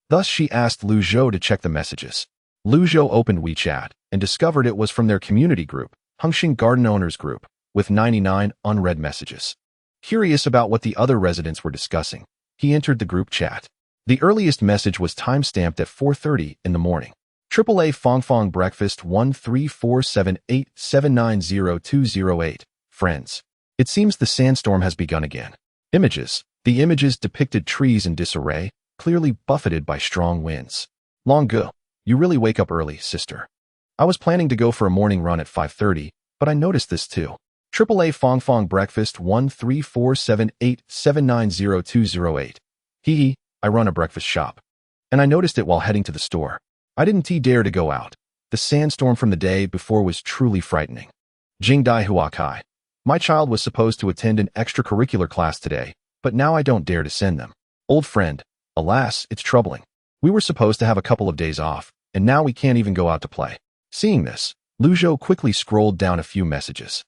Thus she asked Lu Zhou to check the messages. Lu Zhou opened WeChat and discovered it was from their community group, Hengxing Garden Owners Group, with 99 unread messages. Curious about what the other residents were discussing, he entered the group chat. The earliest message was time-stamped at 4:30 in the morning. AAA Fong Breakfast 13478790208. Friends. It seems the sandstorm has begun again. Images. The images depicted trees in disarray, clearly buffeted by strong winds. Long go. You really wake up early, sister. I was planning to go for a morning run at 5:30, but I noticed this too. AAA Fong Breakfast 13478790208. Hee, I run a breakfast shop, and I noticed it while heading to the store. I didn't dare to go out. The sandstorm from the day before was truly frightening. Jingdai Huakai. My child was supposed to attend an extracurricular class today, but now I don't dare to send them. Old friend. Alas, it's troubling. We were supposed to have a couple of days off, and now we can't even go out to play. Seeing this, Lu Zhou quickly scrolled down a few messages.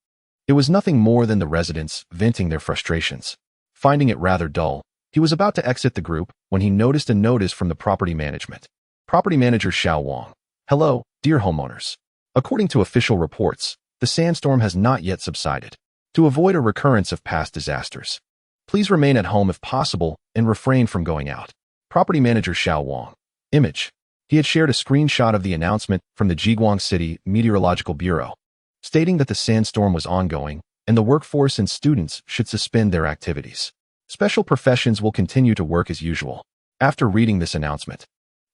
It was nothing more than the residents venting their frustrations. Finding it rather dull, he was about to exit the group when he noticed a notice from the property management. Property manager Xiao Wang. Hello, dear homeowners. According to official reports, The sandstorm has not yet subsided. To avoid a recurrence of past disasters, please remain at home if possible and refrain from going out. Property Manager Xiao Wang. Image. He had shared a screenshot of the announcement from the Jiguang City Meteorological Bureau, stating that the sandstorm was ongoing and the workforce and students should suspend their activities. Special professions will continue to work as usual. After reading this announcement,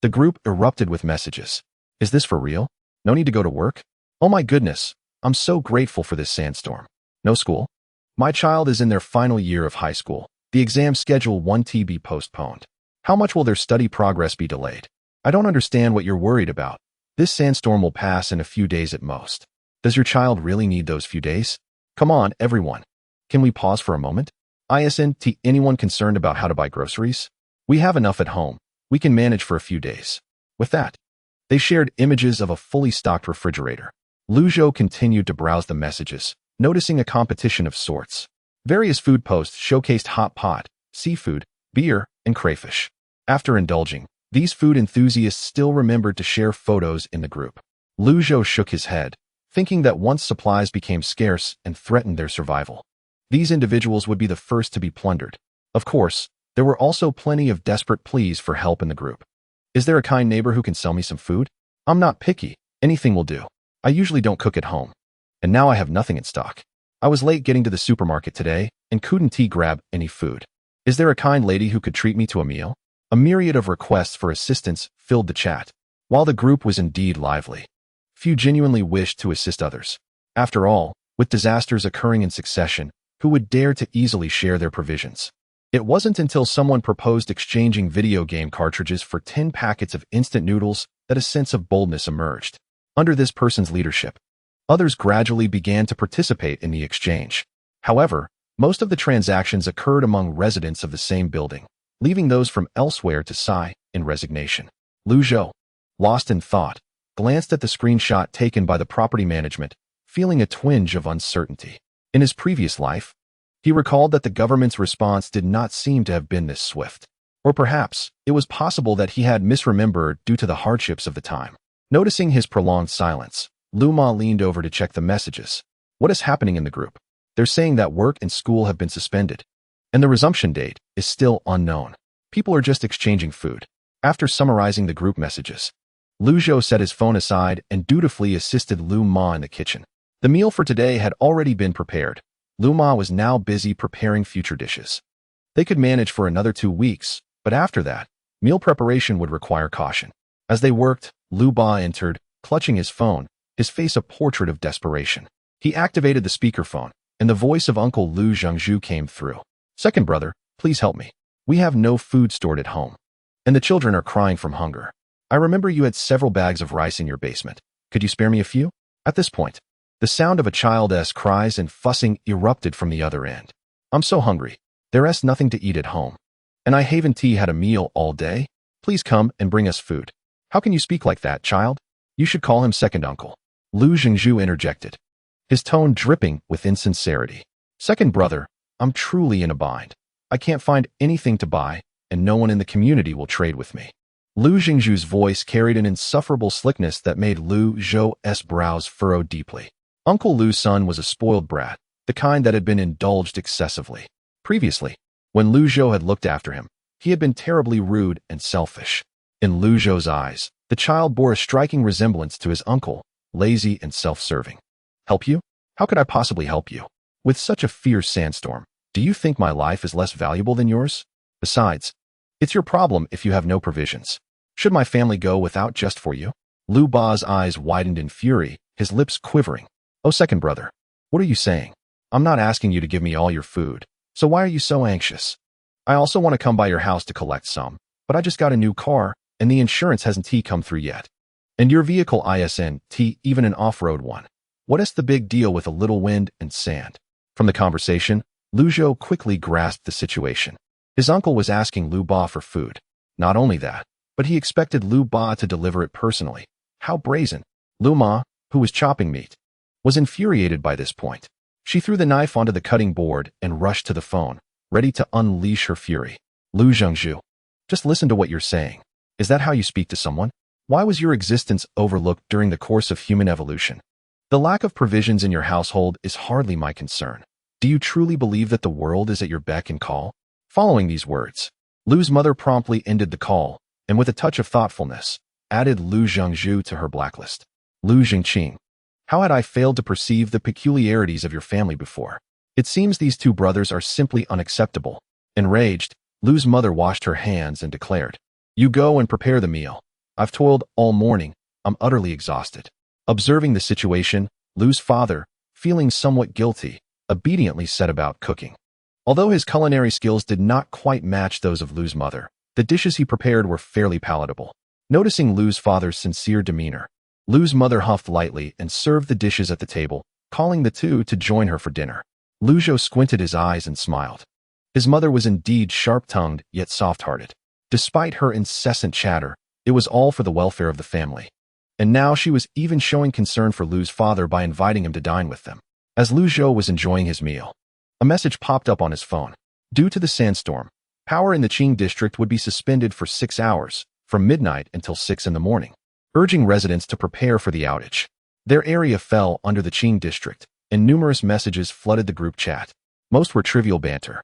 the group erupted with messages. Is this for real? No need to go to work? Oh my goodness, I'm so grateful for this sandstorm. No school? My child is in their final year of high school. The exam schedule 1T be postponed. How much will their study progress be delayed? I don't understand what you're worried about. This sandstorm will pass in a few days at most. Does your child really need those few days? Come on, everyone. Can we pause for a moment? ISNT, anyone concerned about how to buy groceries? We have enough at home. We can manage for a few days. With that, they shared images of a fully stocked refrigerator. Zhou continued to browse the messages, noticing a competition of sorts. Various food posts showcased hot pot, seafood, beer, and crayfish. After indulging, these food enthusiasts still remembered to share photos in the group. Zhou shook his head, thinking that once supplies became scarce and threatened their survival, these individuals would be the first to be plundered. Of course, there were also plenty of desperate pleas for help in the group. Is there a kind neighbor who can sell me some food? I'm not picky. Anything will do. I usually don't cook at home. And now I have nothing in stock. I was late getting to the supermarket today and couldn't grab any food. Is there a kind lady who could treat me to a meal? A myriad of requests for assistance filled the chat. While the group was indeed lively, few genuinely wished to assist others. After all, with disasters occurring in succession, who would dare to easily share their provisions? It wasn't until someone proposed exchanging video game cartridges for 10 packets of instant noodles that a sense of boldness emerged. Under this person's leadership, others gradually began to participate in the exchange. However, most of the transactions occurred among residents of the same building, leaving those from elsewhere to sigh in resignation. Zhou, lost in thought, glanced at the screenshot taken by the property management, feeling a twinge of uncertainty. In his previous life, he recalled that the government's response did not seem to have been this swift. Or perhaps, it was possible that he had misremembered due to the hardships of the time. Noticing his prolonged silence, Lu Ma leaned over to check the messages. What is happening in the group? They're saying that work and school have been suspended, and the resumption date is still unknown. People are just exchanging food. After summarizing the group messages, Zhou set his phone aside and dutifully assisted Lu Ma in the kitchen. The meal for today had already been prepared. Lu Ma was now busy preparing future dishes. They could manage for another 2 weeks, but after that, meal preparation would require caution. As they worked, Lu Ba entered, clutching his phone, his face a portrait of desperation. He activated the speakerphone, and the voice of Uncle Lu Zhangzhu came through. Second brother, please help me. We have no food stored at home, and the children are crying from hunger. I remember you had several bags of rice in your basement. Could you spare me a few? At this point, the sound of a child's cries and fussing erupted from the other end. I'm so hungry. There's nothing to eat at home. And I haven't had a meal all day. Please come and bring us food. How can you speak like that, child? You should call him second uncle. Lu Zhengzhu interjected, his tone dripping with insincerity. Second brother, I'm truly in a bind. I can't find anything to buy, and no one in the community will trade with me. Lu Zhengzhu's voice carried an insufferable slickness that made Lu Zhou's brows furrow deeply. Uncle Lu's son was a spoiled brat, the kind that had been indulged excessively. Previously, when Lu Zhou had looked after him, he had been terribly rude and selfish. In Lu Zhou's eyes, the child bore a striking resemblance to his uncle, lazy and self-serving. Help you? How could I possibly help you? With such a fierce sandstorm, do you think my life is less valuable than yours? Besides, it's your problem if you have no provisions. Should my family go without just for you? Lu Ba's eyes widened in fury, his lips quivering. Oh, second brother, what are you saying? I'm not asking you to give me all your food, so why are you so anxious? I also want to come by your house to collect some, but I just got a new car, and the insurance hasn't come through yet. And your vehicle isn't even an off-road one. What is the big deal with a little wind and sand? From the conversation, Lu Zhou quickly grasped the situation. His uncle was asking Lu Ba for food. Not only that, but he expected Lu Ba to deliver it personally. How brazen. Lu Ma, who was chopping meat, was infuriated by this point. She threw the knife onto the cutting board and rushed to the phone, ready to unleash her fury. Lu Zhengzhu, just listen to what you're saying. Is that how you speak to someone? Why was your existence overlooked during the course of human evolution? The lack of provisions in your household is hardly my concern. Do you truly believe that the world is at your beck and call? Following these words, Lu's mother promptly ended the call, and with a touch of thoughtfulness, added Lu Zhengzhu to her blacklist. Lu Zhengqing. How had I failed to perceive the peculiarities of your family before? It seems these two brothers are simply unacceptable. Enraged, Lu's mother washed her hands and declared, "You go and prepare the meal. I've toiled all morning. I'm utterly exhausted." Observing the situation, Lu's father, feeling somewhat guilty, obediently set about cooking. Although his culinary skills did not quite match those of Lu's mother, the dishes he prepared were fairly palatable. Noticing Lu's father's sincere demeanor, Lu's mother huffed lightly and served the dishes at the table, calling the two to join her for dinner. Lu Zhou squinted his eyes and smiled. His mother was indeed sharp-tongued yet soft-hearted. Despite her incessant chatter, it was all for the welfare of the family. And now she was even showing concern for Lu's father by inviting him to dine with them. As Lu Zhou was enjoying his meal, a message popped up on his phone. Due to the sandstorm, power in the Qing district would be suspended for 6 hours, from midnight until 6 in the morning, urging residents to prepare for the outage. Their area fell under the Qing district, and numerous messages flooded the group chat. Most were trivial banter,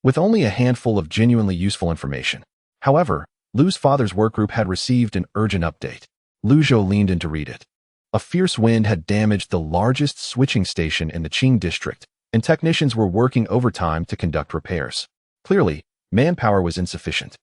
with only a handful of genuinely useful information. However, Lu's father's workgroup had received an urgent update. Lu Zhou leaned in to read it. A fierce wind had damaged the largest switching station in the Qing district, and technicians were working overtime to conduct repairs. Clearly, manpower was insufficient,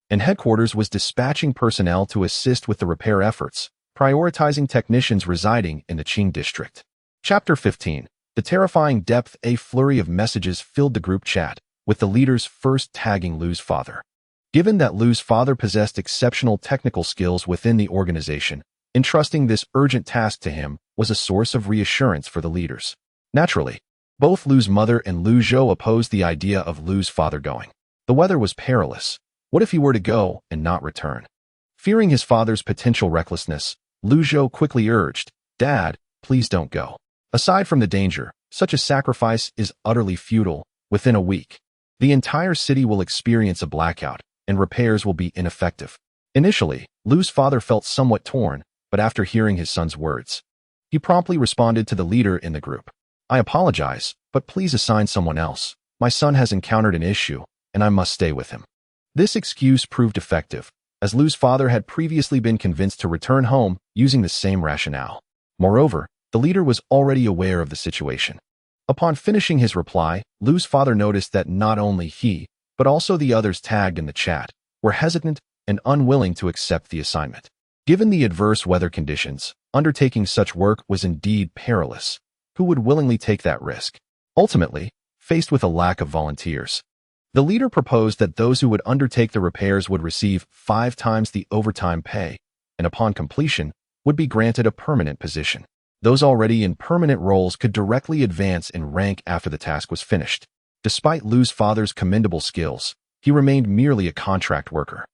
and headquarters was dispatching personnel to assist with the repair efforts, prioritizing technicians residing in the Qing district. Chapter 15. The terrifying depth. A flurry of messages filled the group chat, with the leaders first tagging Lu's father. Given that Lu's father possessed exceptional technical skills within the organization, entrusting this urgent task to him was a source of reassurance for the leaders. Naturally, both Lu's mother and Lu Zhou opposed the idea of Lu's father going. The weather was perilous. What if he were to go and not return? Fearing his father's potential recklessness, Lu Zhou quickly urged, "Dad, please don't go. Aside from the danger, such a sacrifice is utterly futile. Within a week, the entire city will experience a blackout, and repairs will be ineffective." Initially, Lu's father felt somewhat torn, but after hearing his son's words, he promptly responded to the leader in the group. "I apologize, but please assign someone else. My son has encountered an issue, and I must stay with him." This excuse proved effective, as Lu's father had previously been convinced to return home using the same rationale. Moreover, the leader was already aware of the situation. Upon finishing his reply, Lu's father noticed that not only he, but also the others tagged in the chat, were hesitant and unwilling to accept the assignment. Given the adverse weather conditions, undertaking such work was indeed perilous. Who would willingly take that risk? Ultimately, faced with a lack of volunteers, the leader proposed that those who would undertake the repairs would receive 5 times the overtime pay, and upon completion, would be granted a permanent position. Those already in permanent roles could directly advance in rank after the task was finished. Despite Lu's father's commendable skills, he remained merely a contract worker.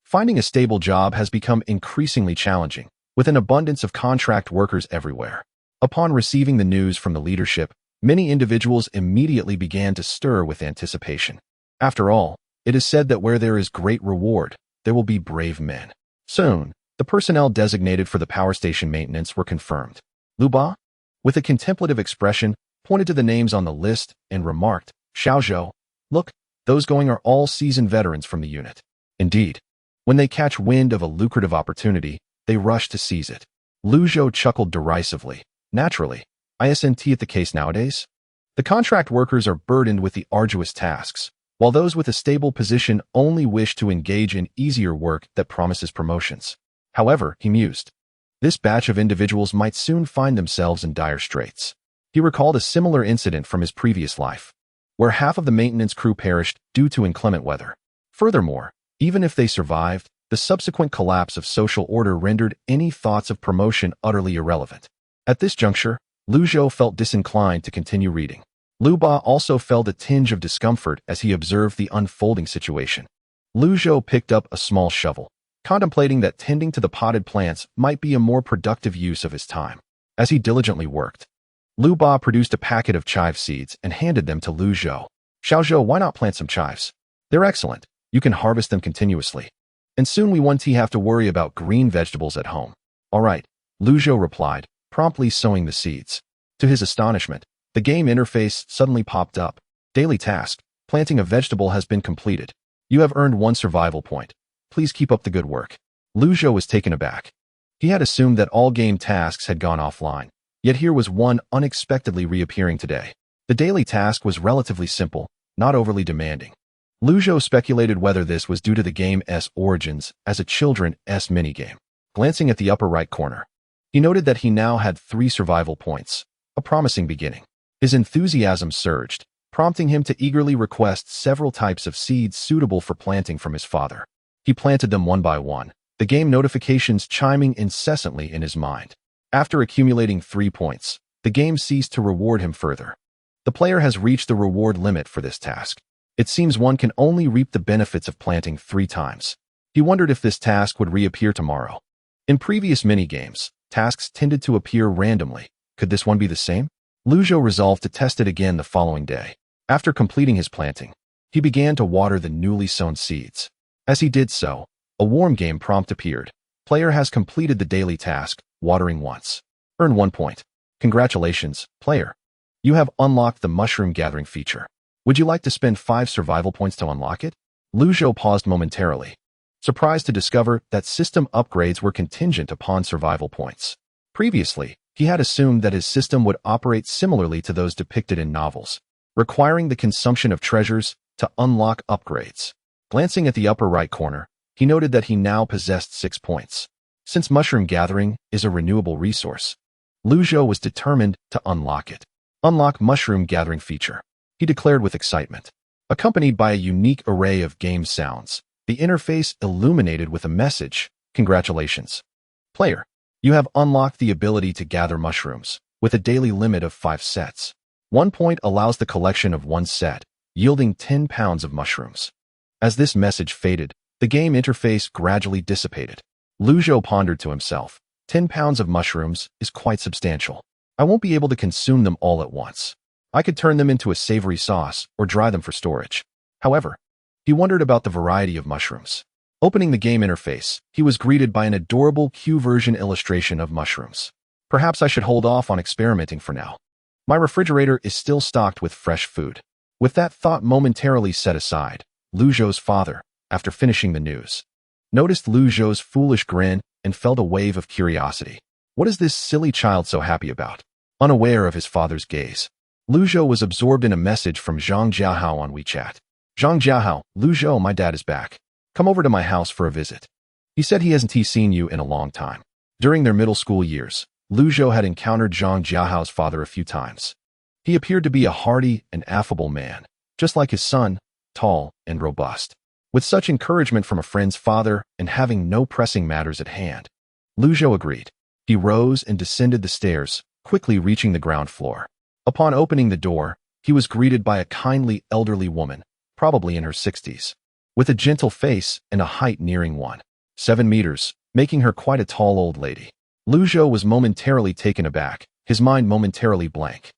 Finding a stable job has become increasingly challenging, with an abundance of contract workers everywhere. Upon receiving the news from the leadership, many individuals immediately began to stir with anticipation. After all, it is said that where there is great reward, there will be brave men. Soon, the personnel designated for the power station maintenance were confirmed. Lu Ba, with a contemplative expression, pointed to the names on the list and remarked, "Zhou, look, those going are all seasoned veterans from the unit." Indeed, when they catch wind of a lucrative opportunity, they rush to seize it. Lu Zhou chuckled derisively. Naturally, isn't it the case nowadays? The contract workers are burdened with the arduous tasks, while those with a stable position only wish to engage in easier work that promises promotions. However, he mused, this batch of individuals might soon find themselves in dire straits. He recalled a similar incident from his previous life, where half of the maintenance crew perished due to inclement weather. Furthermore, even if they survived, the subsequent collapse of social order rendered any thoughts of promotion utterly irrelevant. At this juncture, Lu Zhou felt disinclined to continue reading. Lu Ba also felt a tinge of discomfort as he observed the unfolding situation. Lu Zhou picked up a small shovel, contemplating that tending to the potted plants might be a more productive use of his time. As he diligently worked, Lu Ba produced a packet of chive seeds and handed them to Lu Zhou. "Zhou, why not plant some chives? They're excellent. You can harvest them continuously. And soon we won't have to worry about green vegetables at home." "All right," Lu Zhou replied, promptly sowing the seeds. To his astonishment, the game interface suddenly popped up. Daily task: planting a vegetable has been completed. You have earned 1 survival point. Please keep up the good work. Zhou was taken aback. He had assumed that all game tasks had gone offline, yet here was one unexpectedly reappearing today. The daily task was relatively simple, not overly demanding. Zhou speculated whether this was due to the game's origins as a children's minigame. Glancing at the upper right corner, he noted that he now had 3 survival points, a promising beginning. His enthusiasm surged, prompting him to eagerly request several types of seeds suitable for planting from his father. He planted them one by one, the game notifications chiming incessantly in his mind. After accumulating 3 points, the game ceased to reward him further. The player has reached the reward limit for this task. It seems one can only reap the benefits of planting 3 times. He wondered if this task would reappear tomorrow. In previous mini-games, tasks tended to appear randomly. Could this one be the same? Zhou resolved to test it again the following day. After completing his planting, he began to water the newly sown seeds. As he did so, a warm game prompt appeared. Player has completed the daily task, watering once. Earn 1 point. Congratulations, player. You have unlocked the mushroom gathering feature. Would you like to spend 5 survival points to unlock it? Zhou paused momentarily, surprised to discover that system upgrades were contingent upon survival points. Previously, he had assumed that his system would operate similarly to those depicted in novels, requiring the consumption of treasures to unlock upgrades. Glancing at the upper right corner, he noted that he now possessed 6 points. Since mushroom gathering is a renewable resource, Zhou was determined to unlock it. Unlock mushroom gathering feature, he declared with excitement. Accompanied by a unique array of game sounds, the interface illuminated with a message: congratulations, player. You have unlocked the ability to gather mushrooms, with a daily limit of 5 sets. 1 point allows the collection of 1 set, yielding 10 pounds of mushrooms. As this message faded, the game interface gradually dissipated. Zhou pondered to himself, 10 pounds of mushrooms is quite substantial. I won't be able to consume them all at once. I could turn them into a savory sauce or dry them for storage. However, he wondered about the variety of mushrooms. Opening the game interface, he was greeted by an adorable Q-version illustration of mushrooms. Perhaps I should hold off on experimenting for now. My refrigerator is still stocked with fresh food. With that thought momentarily set aside, Zhou's father, after finishing the news, noticed Zhou's foolish grin and felt a wave of curiosity. What is this silly child so happy about? Unaware of his father's gaze, Zhou was absorbed in a message from Zhang Jiahao on WeChat. Zhang Jiahao, Zhou, my dad is back. Come over to my house for a visit. He said he hasn't seen you in a long time. During their middle school years, Zhou had encountered Zhang Jiahao's father a few times. He appeared to be a hearty and affable man, just like his son, tall and robust. With such encouragement from a friend's father and having no pressing matters at hand, Zhou agreed. He rose and descended the stairs, quickly reaching the ground floor. Upon opening the door, he was greeted by a kindly elderly woman, probably in her 60s, with a gentle face and a height nearing 1.7 meters, making her quite a tall old lady. Zhou was momentarily taken aback, his mind momentarily blank.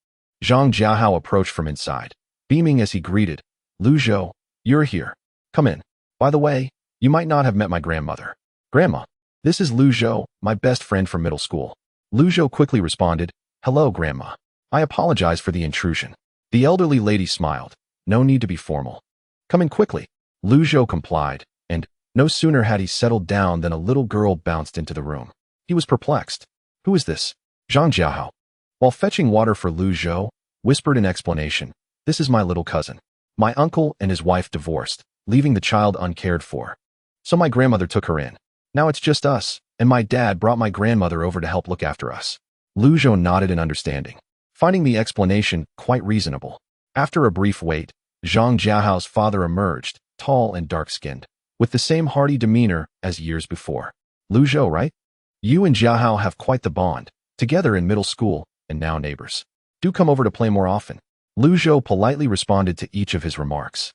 Zhang Jiahao approached from inside, beaming as he greeted, Zhou, you're here. Come in. By the way, you might not have met my grandmother. Grandma, this is Zhou, my best friend from middle school. Zhou quickly responded, hello, Grandma. I apologize for the intrusion. The elderly lady smiled. No need to be formal. Come in quickly. Zhou complied, and no sooner had he settled down than a little girl bounced into the room. He was perplexed. Who is this? Zhang Jiahao, while fetching water for Zhou, whispered in explanation, this is my little cousin. My uncle and his wife divorced, leaving the child uncared for. So my grandmother took her in. Now it's just us, and my dad brought my grandmother over to help look after us. Zhou nodded in understanding, finding the explanation quite reasonable. After a brief wait, Zhang Jiahao's father emerged, tall and dark-skinned, with the same hearty demeanor as years before. Zhou, right? You and Jiahao have quite the bond, together in middle school, and now neighbors. Do come over to play more often. Zhou politely responded to each of his remarks,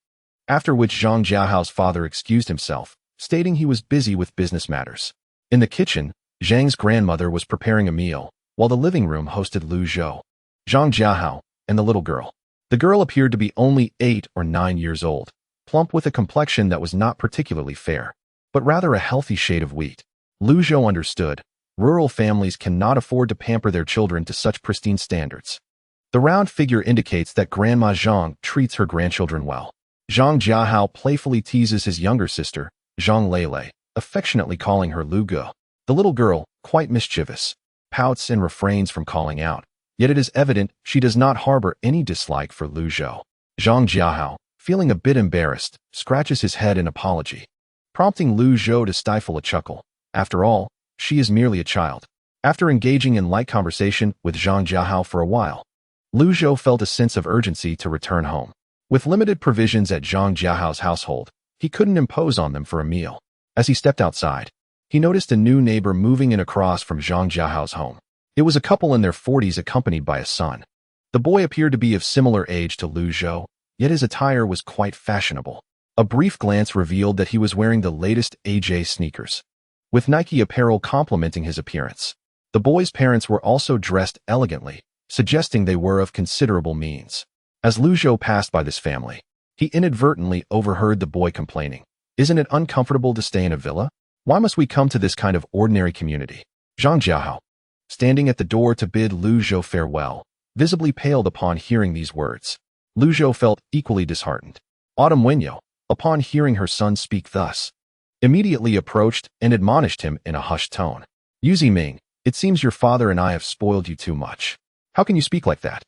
after which Zhang Jiahao's father excused himself, stating he was busy with business matters. In the kitchen, Zhang's grandmother was preparing a meal, while the living room hosted Zhou, Zhang Jiahao, and the little girl. The girl appeared to be only 8 or 9 years old, plump with a complexion that was not particularly fair, but rather a healthy shade of wheat. Zhou understood. Rural families cannot afford to pamper their children to such pristine standards. The round figure indicates that Grandma Zhang treats her grandchildren well. Zhang Jiahao playfully teases his younger sister, Zhang Lele, affectionately calling her Lu Ge. The little girl, quite mischievous, pouts and refrains from calling out, yet it is evident she does not harbor any dislike for Lu Zhou. Zhang Jiahao, feeling a bit embarrassed, scratches his head in apology, prompting Lu Zhou to stifle a chuckle. After all, she is merely a child. After engaging in light conversation with Zhang Jiahao for a while, Lu Zhou felt a sense of urgency to return home. With limited provisions at Zhang Jiahao's household, he couldn't impose on them for a meal. As he stepped outside, he noticed a new neighbor moving in across from Zhang Jiahao's home. It was a couple in their 40s accompanied by a son. The boy appeared to be of similar age to Lu Zhou, yet his attire was quite fashionable. A brief glance revealed that he was wearing the latest AJ sneakers, with Nike apparel complementing his appearance. The boy's parents were also dressed elegantly, suggesting they were of considerable means. As Lu Zhou passed by this family, he inadvertently overheard the boy complaining, "Isn't it uncomfortable to stay in a villa? Why must we come to this kind of ordinary community?" Zhang Jiahao, standing at the door to bid Lu Zhou farewell, visibly paled upon hearing these words. Lu Zhou felt equally disheartened. Autumn Wenyo, upon hearing her son speak thus, immediately approached and admonished him in a hushed tone. "Yu Ziming, it seems your father and I have spoiled you too much. How can you speak like that?"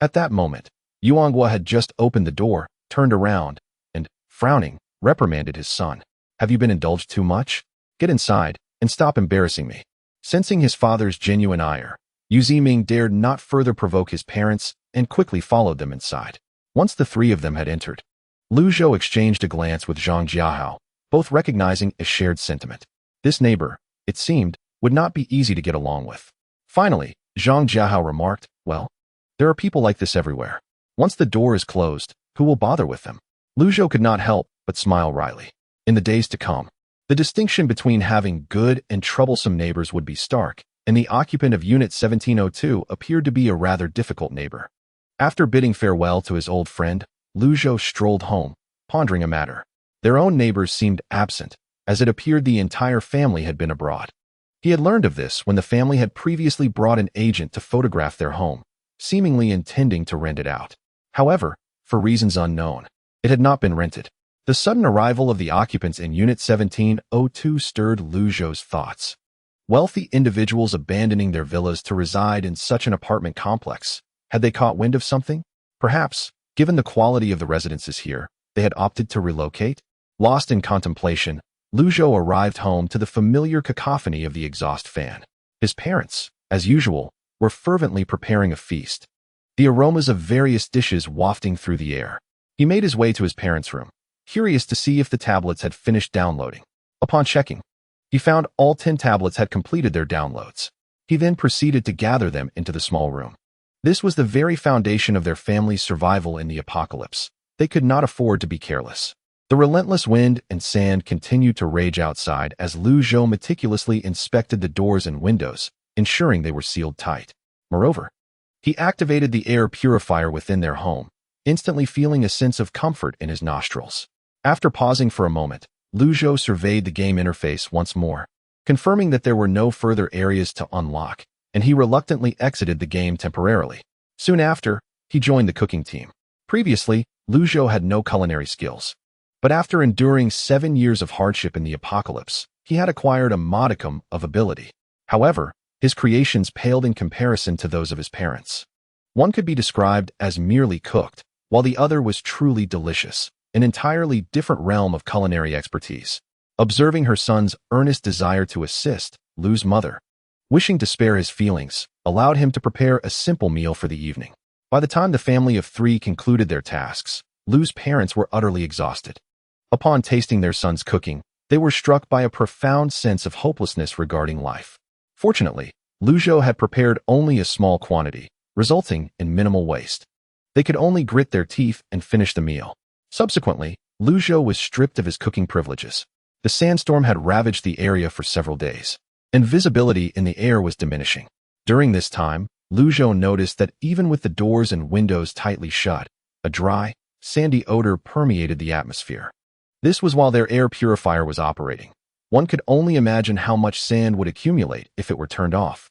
At that moment, Yuanghua had just opened the door, turned around, and, frowning, reprimanded his son. "Have you been indulged too much? Get inside, and stop embarrassing me." Sensing his father's genuine ire, Yu Ziming dared not further provoke his parents and quickly followed them inside. Once the three of them had entered, Lu Zhou exchanged a glance with Zhang Jiahao, both recognizing a shared sentiment. This neighbor, it seemed, would not be easy to get along with. Finally, Zhang Jiahao remarked, "Well, there are people like this everywhere. Once the door is closed, who will bother with them?" Lu Zhou could not help but smile wryly. In the days to come, the distinction between having good and troublesome neighbors would be stark, and the occupant of Unit 1702 appeared to be a rather difficult neighbor. After bidding farewell to his old friend, Lu Zhou strolled home, pondering a matter. Their own neighbors seemed absent, as it appeared the entire family had been abroad. He had learned of this when the family had previously brought an agent to photograph their home, seemingly intending to rent it out. However, for reasons unknown, it had not been rented. The sudden arrival of the occupants in Unit 1702 stirred Lu Zhou's thoughts. Wealthy individuals abandoning their villas to reside in such an apartment complex. Had they caught wind of something? Perhaps, given the quality of the residences here, they had opted to relocate? Lost in contemplation, Lu Zhou arrived home to the familiar cacophony of the exhaust fan. His parents, as usual, were fervently preparing a feast, the aromas of various dishes wafting through the air. He made his way to his parents' room, curious to see if the tablets had finished downloading. Upon checking, he found all 10 tablets had completed their downloads. He then proceeded to gather them into the small room. This was the very foundation of their family's survival in the apocalypse. They could not afford to be careless. The relentless wind and sand continued to rage outside as Lu Zhou meticulously inspected the doors and windows, ensuring they were sealed tight. Moreover, he activated the air purifier within their home, instantly feeling a sense of comfort in his nostrils. After pausing for a moment, Lu Zhou surveyed the game interface once more, confirming that there were no further areas to unlock, and he reluctantly exited the game temporarily. Soon after, he joined the cooking team. Previously, Lu Zhou had no culinary skills, but after enduring 7 years of hardship in the apocalypse, he had acquired a modicum of ability. However, his creations paled in comparison to those of his parents. One could be described as merely cooked, while the other was truly delicious, an entirely different realm of culinary expertise. Observing her son's earnest desire to assist, Lu's mother, wishing to spare his feelings, allowed him to prepare a simple meal for the evening. By the time the family of 3 concluded their tasks, Lu's parents were utterly exhausted. Upon tasting their son's cooking, they were struck by a profound sense of hopelessness regarding life. Fortunately, Lu Zhou had prepared only a small quantity, resulting in minimal waste. They could only grit their teeth and finish the meal. Subsequently, Lu Zhou was stripped of his cooking privileges. The sandstorm had ravaged the area for several days, and visibility in the air was diminishing. During this time, Lu Zhou noticed that even with the doors and windows tightly shut, a dry, sandy odor permeated the atmosphere. This was while their air purifier was operating. One could only imagine how much sand would accumulate if it were turned off.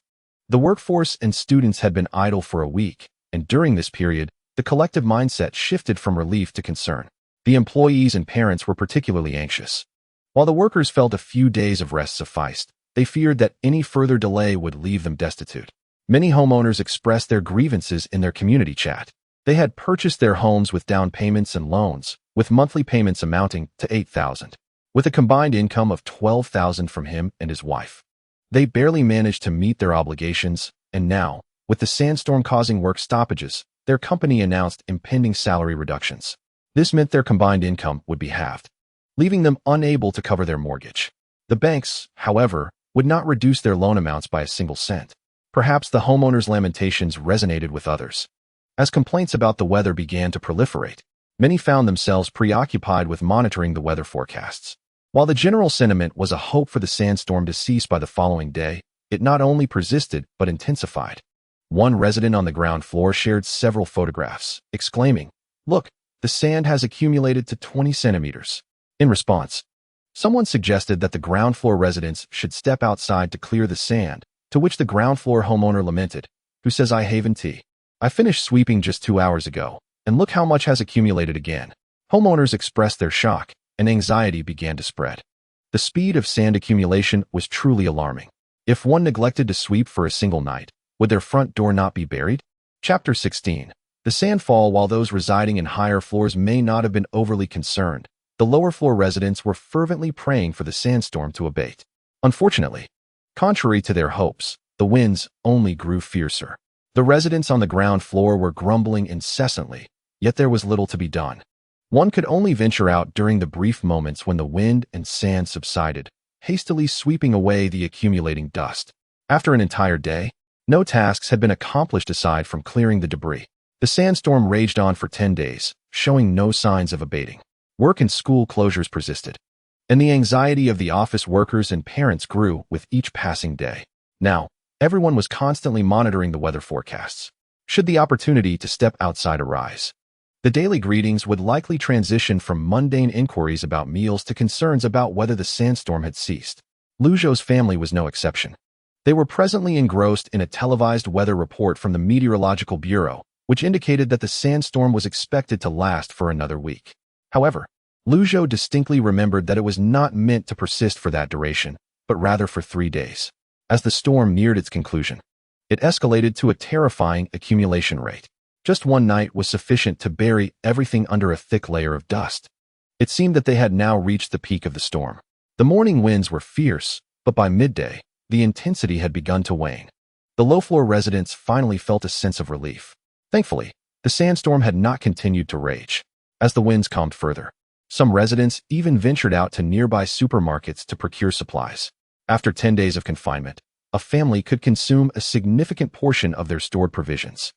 The workforce and students had been idle for a week, and during this period, the collective mindset shifted from relief to concern. The employees and parents were particularly anxious. While the workers felt a few days of rest sufficed, they feared that any further delay would leave them destitute. Many homeowners expressed their grievances in their community chat. They had purchased their homes with down payments and loans, with monthly payments amounting to $8,000, with a combined income of $12,000 from him and his wife. They barely managed to meet their obligations, and now, with the sandstorm causing work stoppages, their company announced impending salary reductions. This meant their combined income would be halved, leaving them unable to cover their mortgage. The banks, however, would not reduce their loan amounts by a single cent. Perhaps the homeowners' lamentations resonated with others. As complaints about the weather began to proliferate, many found themselves preoccupied with monitoring the weather forecasts. While the general sentiment was a hope for the sandstorm to cease by the following day, it not only persisted but intensified. One resident on the ground floor shared several photographs, exclaiming, "Look, the sand has accumulated to 20 centimeters." In response, someone suggested that the ground floor residents should step outside to clear the sand, to which the ground floor homeowner lamented, who says, "I finished sweeping just 2 hours ago, and look how much has accumulated again." Homeowners expressed their shock, and anxiety began to spread. The speed of sand accumulation was truly alarming. If one neglected to sweep for a single night, would their front door not be buried? Chapter 16. The sandfall. While those residing in higher floors may not have been overly concerned, the lower floor residents were fervently praying for the sandstorm to abate. Unfortunately, contrary to their hopes, the winds only grew fiercer. The residents on the ground floor were grumbling incessantly, yet there was little to be done. One could only venture out during the brief moments when the wind and sand subsided, hastily sweeping away the accumulating dust. After an entire day, no tasks had been accomplished aside from clearing the debris. The sandstorm raged on for 10 days, showing no signs of abating. Work and school closures persisted, and the anxiety of the office workers and parents grew with each passing day. Now, everyone was constantly monitoring the weather forecasts. Should the opportunity to step outside arise, the daily greetings would likely transition from mundane inquiries about meals to concerns about whether the sandstorm had ceased. Zhou's family was no exception. They were presently engrossed in a televised weather report from the Meteorological Bureau, which indicated that the sandstorm was expected to last for another week. However, Zhou distinctly remembered that it was not meant to persist for that duration, but rather for 3 days. As the storm neared its conclusion, it escalated to a terrifying accumulation rate. Just one night was sufficient to bury everything under a thick layer of dust. It seemed that they had now reached the peak of the storm. The morning winds were fierce, but by midday, the intensity had begun to wane. The low-floor residents finally felt a sense of relief. Thankfully, the sandstorm had not continued to rage. As the winds calmed further, some residents even ventured out to nearby supermarkets to procure supplies. After 10 days of confinement, a family could consume a significant portion of their stored provisions.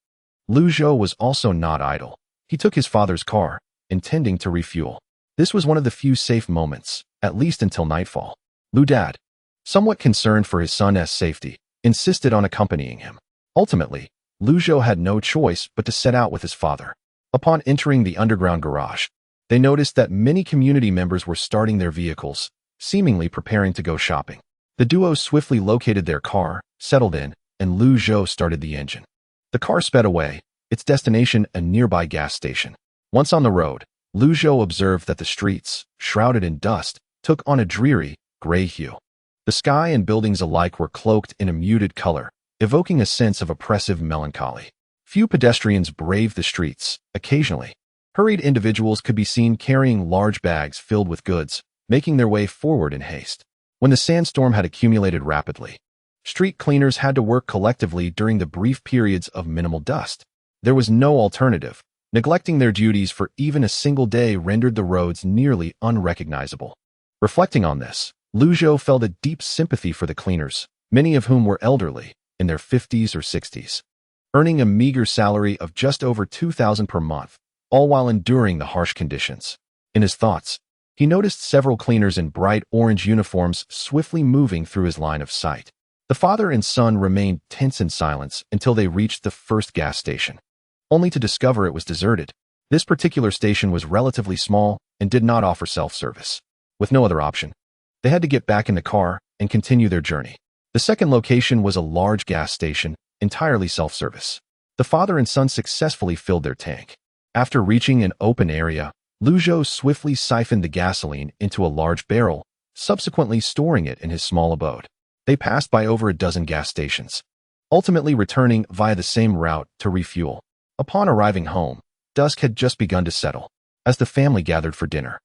Zhou was also not idle. He took his father's car, intending to refuel. This was one of the few safe moments, at least until nightfall. Dad, somewhat concerned for his son's safety, insisted on accompanying him. Ultimately, Zhou had no choice but to set out with his father. Upon entering the underground garage, they noticed that many community members were starting their vehicles, seemingly preparing to go shopping. The duo swiftly located their car, settled in, and Zhou started the engine. The car sped away, its destination a nearby gas station. Once on the road, Zhou observed that the streets, shrouded in dust, took on a dreary, gray hue. The sky and buildings alike were cloaked in a muted color, evoking a sense of oppressive melancholy. Few pedestrians braved the streets. Occasionally, hurried individuals could be seen carrying large bags filled with goods, making their way forward in haste. When the sandstorm had accumulated rapidly, street cleaners had to work collectively during the brief periods of minimal dust. There was no alternative. Neglecting their duties for even a single day rendered the roads nearly unrecognizable. Reflecting on this, Zhou felt a deep sympathy for the cleaners, many of whom were elderly, in their 50s or 60s, earning a meager salary of just over $2,000 per month, all while enduring the harsh conditions. In his thoughts, he noticed several cleaners in bright orange uniforms swiftly moving through his line of sight. The father and son remained tense in silence until they reached the first gas station, only to discover it was deserted. This particular station was relatively small and did not offer self-service. With no other option, They had to get back in the car and continue their journey. The second location was a large gas station, entirely self-service. The father and son successfully filled their tank. After reaching an open area, Zhou swiftly siphoned the gasoline into a large barrel, subsequently storing it in his small abode. They passed by over a dozen gas stations, ultimately returning via the same route to refuel. Upon arriving home, dusk had just begun to settle. As the family gathered for dinner,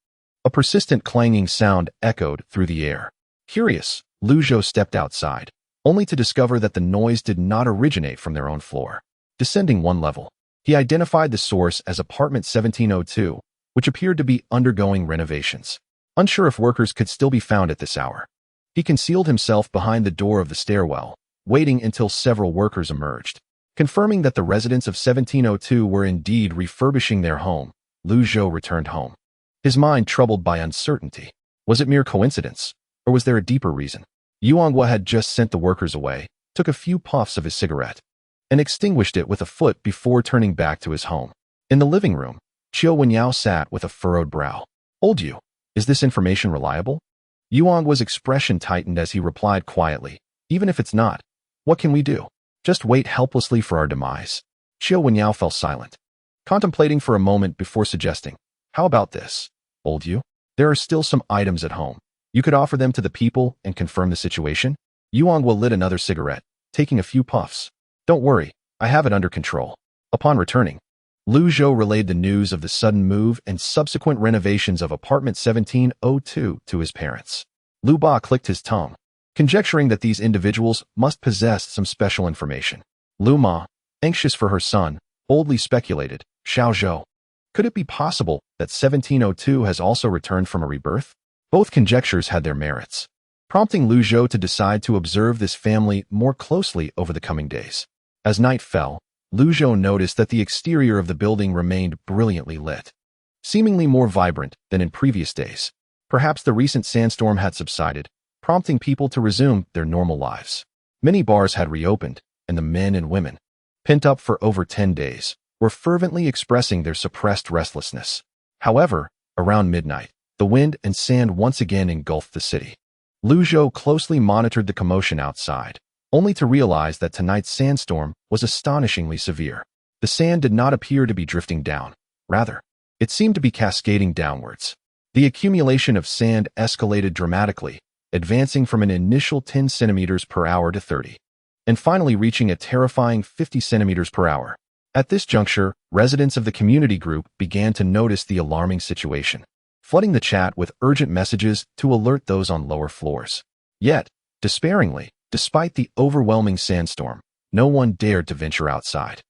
a persistent clanging sound echoed through the air. Curious, Zhou stepped outside, only to discover that the noise did not originate from their own floor. Descending one level, he identified the source as apartment 1702, which appeared to be undergoing renovations. Unsure if workers could still be found at this hour, he concealed himself behind the door of the stairwell, waiting until several workers emerged. Confirming that the residents of 1702 were indeed refurbishing their home, Zhou returned home, his mind troubled by uncertainty. Was it mere coincidence, or was there a deeper reason? Yuanghua had just sent the workers away, took a few puffs of his cigarette, and extinguished it with a foot before turning back to his home. In the living room, Qiu Wenyao sat with a furrowed brow. "Old Yu, is this information reliable?" Yuanghua's expression tightened as he replied quietly, "Even if it's not, what can we do? Just wait helplessly for our demise." Qiu Wenyao fell silent, contemplating for a moment before suggesting, "How about this, old Yu? There are still some items at home. You could offer them to the people and confirm the situation." Yuanghua lit another cigarette, taking a few puffs. "Don't worry, I have it under control." Upon returning, Zhou relayed the news of the sudden move and subsequent renovations of apartment 1702 to his parents. Lu Ba clicked his tongue, conjecturing that these individuals must possess some special information. Lu Ma, anxious for her son, boldly speculated, "Xiao Zhou, could it be possible that 1702 has also returned from a rebirth?" Both conjectures had their merits, prompting Zhou to decide to observe this family more closely over the coming days. As night fell, Zhou noticed that the exterior of the building remained brilliantly lit, seemingly more vibrant than in previous days. Perhaps the recent sandstorm had subsided, prompting people to resume their normal lives. Many bars had reopened, and the men and women, pent up for over 10 days, were fervently expressing their suppressed restlessness. However, around midnight, the wind and sand once again engulfed the city. Zhou closely monitored the commotion outside, only to realize that tonight's sandstorm was astonishingly severe. The sand did not appear to be drifting down. Rather, it seemed to be cascading downwards. The accumulation of sand escalated dramatically, advancing from an initial 10 centimeters per hour to 30, and finally reaching a terrifying 50 centimeters per hour. At this juncture, residents of the community group began to notice the alarming situation, flooding the chat with urgent messages to alert those on lower floors. Yet, despairingly, despite the overwhelming sandstorm, no one dared to venture outside.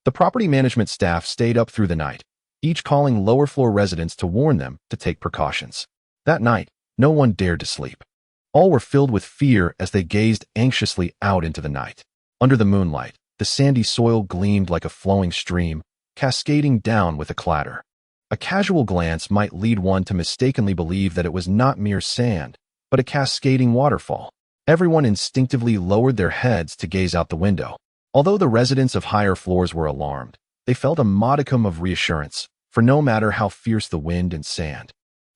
The property management staff stayed up through the night, each calling lower floor residents to warn them to take precautions. That night, no one dared to sleep. All were filled with fear as they gazed anxiously out into the night. Under the moonlight, the sandy soil gleamed like a flowing stream, cascading down with a clatter. A casual glance might lead one to mistakenly believe that it was not mere sand, but a cascading waterfall. Everyone instinctively lowered their heads to gaze out the window. Although the residents of higher floors were alarmed, they felt a modicum of reassurance, for no matter how fierce the wind and sand,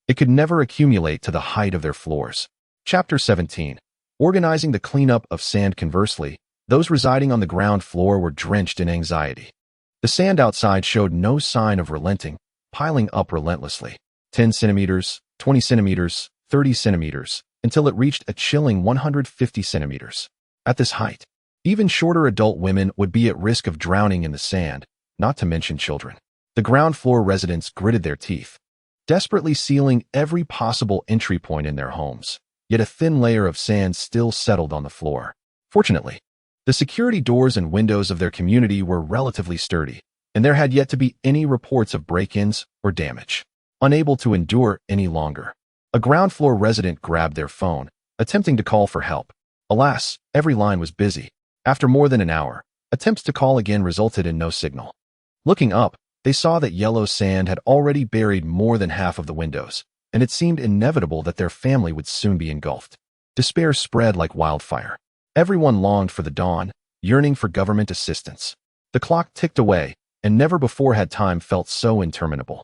it could never accumulate to the height of their floors. Chapter 17. Organizing the cleanup of sand. Conversely, those residing on the ground floor were drenched in anxiety. The sand outside showed no sign of relenting, piling up relentlessly. 10 centimeters, 20 centimeters, 30 centimeters, until it reached a chilling 150 centimeters. At this height, even shorter adult women would be at risk of drowning in the sand, not to mention children. The ground floor residents gritted their teeth, desperately sealing every possible entry point in their homes. Yet a thin layer of sand still settled on the floor. Fortunately, the security doors and windows of their community were relatively sturdy, and there had yet to be any reports of break-ins or damage. Unable to endure any longer, a ground floor resident grabbed their phone, attempting to call for help. Alas, every line was busy. After more than an hour, attempts to call again resulted in no signal. Looking up, they saw that yellow sand had already buried more than half of the windows, and it seemed inevitable that their family would soon be engulfed. Despair spread like wildfire. Everyone longed for the dawn, yearning for government assistance. The clock ticked away, and never before had time felt so interminable.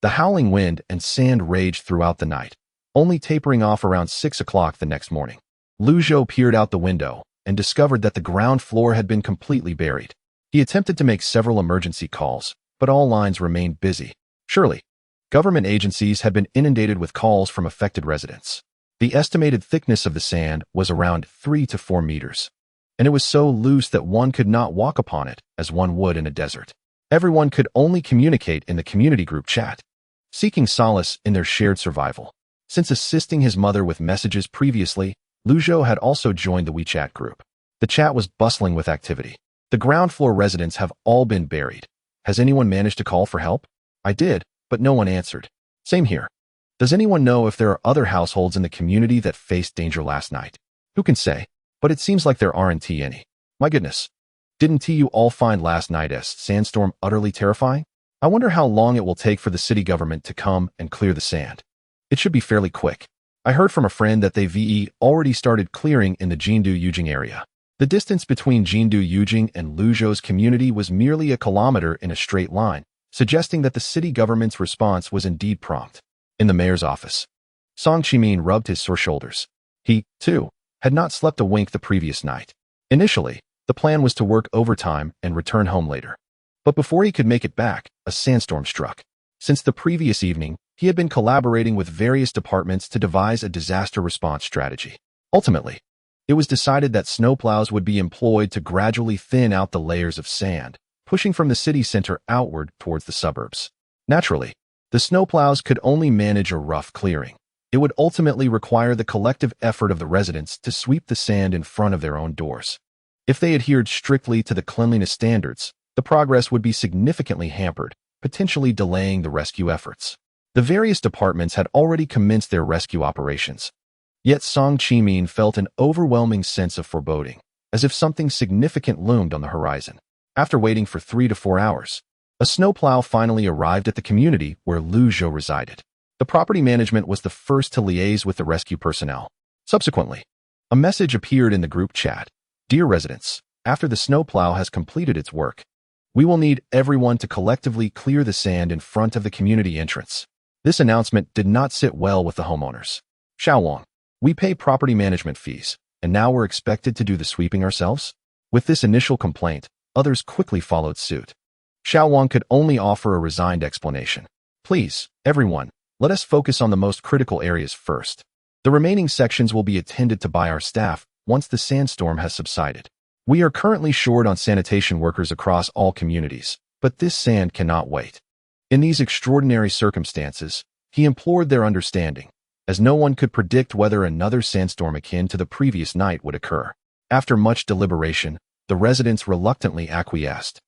The howling wind and sand raged throughout the night, only tapering off around 6 o'clock the next morning. Zhou peered out the window and discovered that the ground floor had been completely buried. He attempted to make several emergency calls, but all lines remained busy. Surely, government agencies had been inundated with calls from affected residents. The estimated thickness of the sand was around 3 to 4 meters, and it was so loose that one could not walk upon it as one would in a desert. Everyone could only communicate in the community group chat, seeking solace in their shared survival. Since assisting his mother with messages previously, Zhou had also joined the WeChat group. The chat was bustling with activity. The ground floor residents have all been buried. Has anyone managed to call for help? I did, but no one answered. Same here. Does anyone know if there are other households in the community that faced danger last night? Who can say? But it seems like there aren't any. My goodness. Didn't you all find last night's sandstorm utterly terrifying? I wonder how long it will take for the city government to come and clear the sand. It should be fairly quick. I heard from a friend that they've already started clearing in the Jindu-Yujing area. The distance between Jindu-Yujing and Luzhou's community was merely a kilometer in a straight line, suggesting that the city government's response was indeed prompt. In the mayor's office, Song Qimin rubbed his sore shoulders. He, too, had not slept a wink the previous night. Initially, the plan was to work overtime and return home later. But before he could make it back, a sandstorm struck. Since the previous evening, he had been collaborating with various departments to devise a disaster response strategy. Ultimately, it was decided that snowplows would be employed to gradually thin out the layers of sand, pushing from the city center outward towards the suburbs. Naturally, the snowplows could only manage a rough clearing. It would ultimately require the collective effort of the residents to sweep the sand in front of their own doors. If they adhered strictly to the cleanliness standards, the progress would be significantly hampered, potentially delaying the rescue efforts. The various departments had already commenced their rescue operations. Yet Song Qimin felt an overwhelming sense of foreboding, as if something significant loomed on the horizon. After waiting for 3 to 4 hours, a snowplow finally arrived at the community where Zhou resided. The property management was the first to liaise with the rescue personnel. Subsequently, a message appeared in the group chat. Dear residents, after the snowplow has completed its work, we will need everyone to collectively clear the sand in front of the community entrance. This announcement did not sit well with the homeowners. Xiaowang, we pay property management fees, and now we're expected to do the sweeping ourselves? With this initial complaint, others quickly followed suit. Xiaowang could only offer a resigned explanation. Please, everyone, let us focus on the most critical areas first. The remaining sections will be attended to by our staff once the sandstorm has subsided. We are currently short on sanitation workers across all communities, but this sand cannot wait. In these extraordinary circumstances, he implored their understanding, as no one could predict whether another sandstorm akin to the previous night would occur. After much deliberation, the residents reluctantly acquiesced,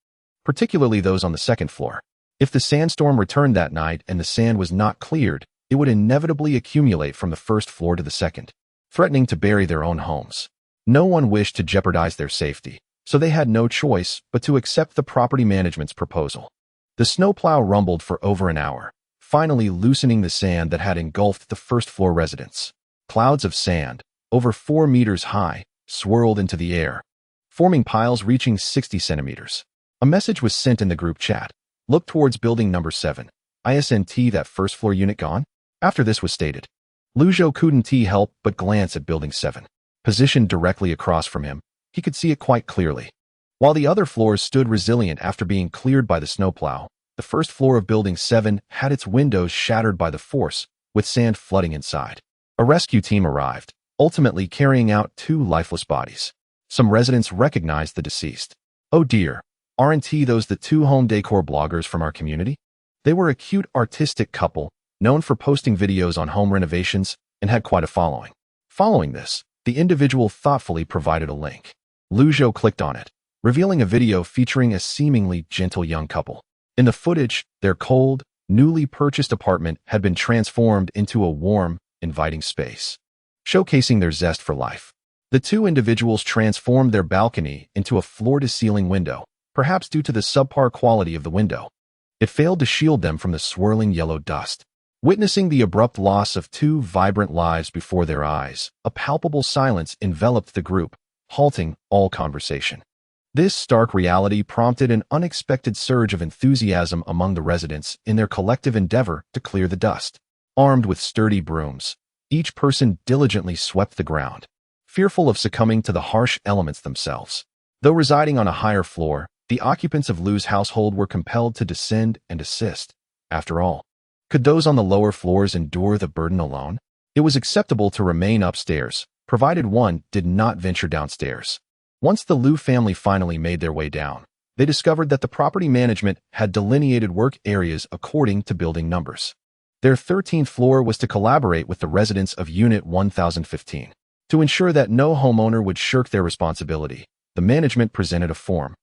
particularly those on the second floor. If the sandstorm returned that night and the sand was not cleared, it would inevitably accumulate from the first floor to the second, threatening to bury their own homes. No one wished to jeopardize their safety, so they had no choice but to accept the property management's proposal. The snowplow rumbled for over an hour, finally loosening the sand that had engulfed the first-floor residents. Clouds of sand, over 4 meters high, swirled into the air, forming piles reaching 60 centimeters. A message was sent in the group chat. Look towards building number 7. Isn't that first-floor unit gone? After this was stated, Zhou couldn't help but glance at building 7. Positioned directly across from him, he could see it quite clearly. While the other floors stood resilient after being cleared by the snowplow, the first floor of Building 7 had its windows shattered by the force, with sand flooding inside. A rescue team arrived, ultimately carrying out 2 lifeless bodies. Some residents recognized the deceased. Oh dear, aren't those the 2 home decor bloggers from our community? They were a cute artistic couple, known for posting videos on home renovations, and had quite a following. Following this, the individual thoughtfully provided a link. Zhou clicked on it, revealing a video featuring a seemingly gentle young couple. In the footage, their cold, newly purchased apartment had been transformed into a warm, inviting space, showcasing their zest for life. The 2 individuals transformed their balcony into a floor-to-ceiling window, perhaps due to the subpar quality of the window. It failed to shield them from the swirling yellow dust. Witnessing the abrupt loss of 2 vibrant lives before their eyes, a palpable silence enveloped the group, halting all conversation. This stark reality prompted an unexpected surge of enthusiasm among the residents in their collective endeavor to clear the dust. Armed with sturdy brooms, Each person diligently swept the ground, fearful of succumbing to the harsh elements themselves. Though residing on a higher floor, the occupants of Lu's household were compelled to descend and assist. After all, could those on the lower floors endure the burden alone? It was acceptable to remain upstairs, provided one did not venture downstairs. Once the Lu family finally made their way down, they discovered that the property management had delineated work areas according to building numbers. Their 13th floor was to collaborate with the residents of Unit 1015. To ensure that no homeowner would shirk their responsibility, the management presented a form,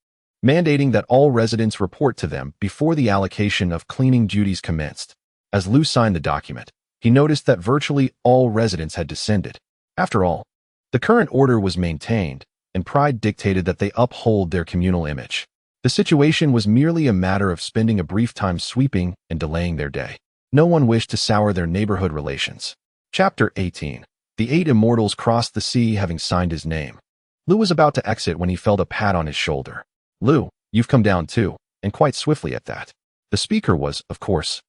mandating that all residents report to them before the allocation of cleaning duties commenced. As Lu signed the document, he noticed that virtually all residents had descended. After all, the current order was maintained, and pride dictated that they uphold their communal image. The situation was merely a matter of spending a brief time sweeping and delaying their day. No one wished to sour their neighborhood relations. Chapter 18. The 8 immortals crossed the sea having signed his name. Lu was about to exit when he felt a pat on his shoulder. Lu, you've come down too, and quite swiftly at that. The speaker was, of course,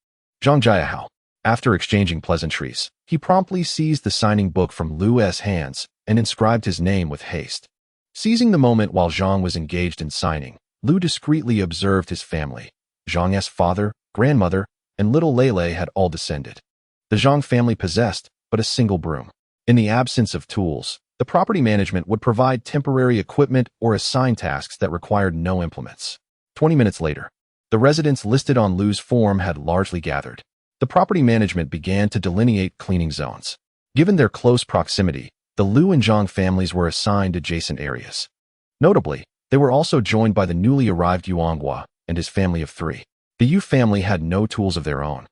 Zhang Jiahao. After exchanging pleasantries, he promptly seized the signing book from Lu's hands and inscribed his name with haste. Seizing the moment while Zhang was engaged in signing, Lu discreetly observed his family. Zhang's father, grandmother, and little Lele had all descended. The Zhang family possessed but a single broom. In the absence of tools, the property management would provide temporary equipment or assign tasks that required no implements. 20 minutes later, the residents listed on Lu's form had largely gathered. The property management began to delineate cleaning zones. Given their close proximity, the Lu and Zhang families were assigned adjacent areas. Notably, they were also joined by the newly arrived Yuanghua and his family of 3. The Yu family had no tools of their own,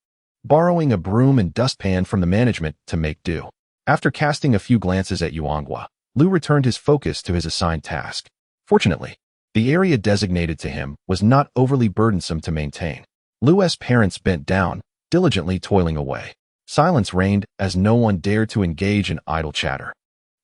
borrowing a broom and dustpan from the management to make do. After casting a few glances at Yuanghua, Lu returned his focus to his assigned task. Fortunately, the area designated to him was not overly burdensome to maintain. Lu's parents bent down, diligently toiling away. Silence reigned as no one dared to engage in idle chatter.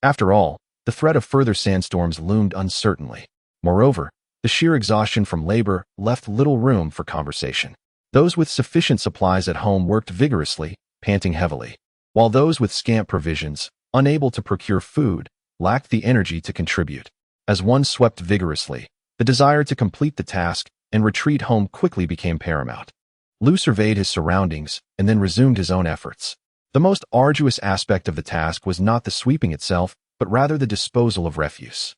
After all, the threat of further sandstorms loomed uncertainly. Moreover, the sheer exhaustion from labor left little room for conversation. Those with sufficient supplies at home worked vigorously, panting heavily, while those with scant provisions, unable to procure food, lacked the energy to contribute. As one swept vigorously, the desire to complete the task and retreat home quickly became paramount. Lu surveyed his surroundings and then resumed his own efforts. The most arduous aspect of the task was not the sweeping itself, but rather the disposal of refuse.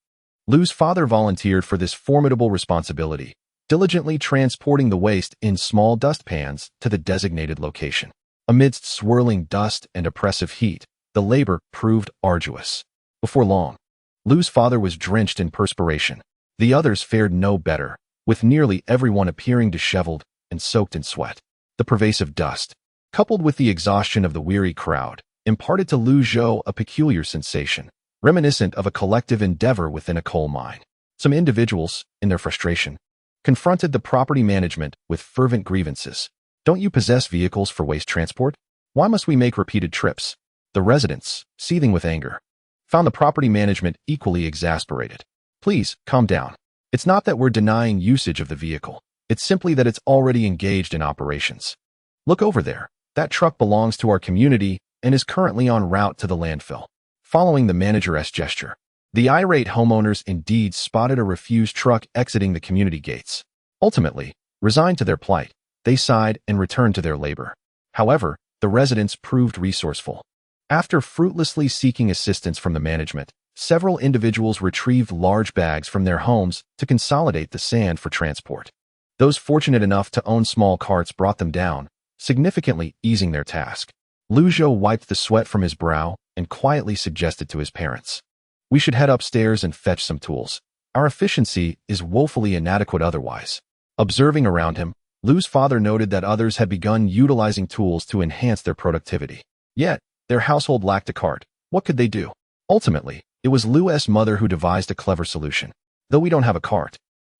Lu's father volunteered for this formidable responsibility, diligently transporting the waste in small dustpans to the designated location. Amidst swirling dust and oppressive heat, the labor proved arduous. Before long, Lu's father was drenched in perspiration. The others fared no better, with nearly everyone appearing disheveled and soaked in sweat. The pervasive dust, coupled with the exhaustion of the weary crowd, imparted to Zhou a peculiar sensation, reminiscent of a collective endeavor within a coal mine. Some individuals, in their frustration, confronted the property management with fervent grievances. Don't you possess vehicles for waste transport? Why must we make repeated trips? The residents, seething with anger, found the property management equally exasperated. Please, calm down. It's not that we're denying usage of the vehicle. It's simply that it's already engaged in operations. Look over there. That truck belongs to our community and is currently en route to the landfill. Following the manager's gesture, the irate homeowners indeed spotted a refused truck exiting the community gates. Ultimately, resigned to their plight, they sighed and returned to their labor. However, the residents proved resourceful. After fruitlessly seeking assistance from the management, several individuals retrieved large bags from their homes to consolidate the sand for transport. Those fortunate enough to own small carts brought them down, significantly easing their task. Zhou wiped the sweat from his brow and quietly suggested to his parents, "We should head upstairs and fetch some tools. Our efficiency is woefully inadequate otherwise." Observing around him, Lu's father noted that others had begun utilizing tools to enhance their productivity. Yet, their household lacked a cart. What could they do? Ultimately, it was Lu's mother who devised a clever solution. "Though we don't have a cart,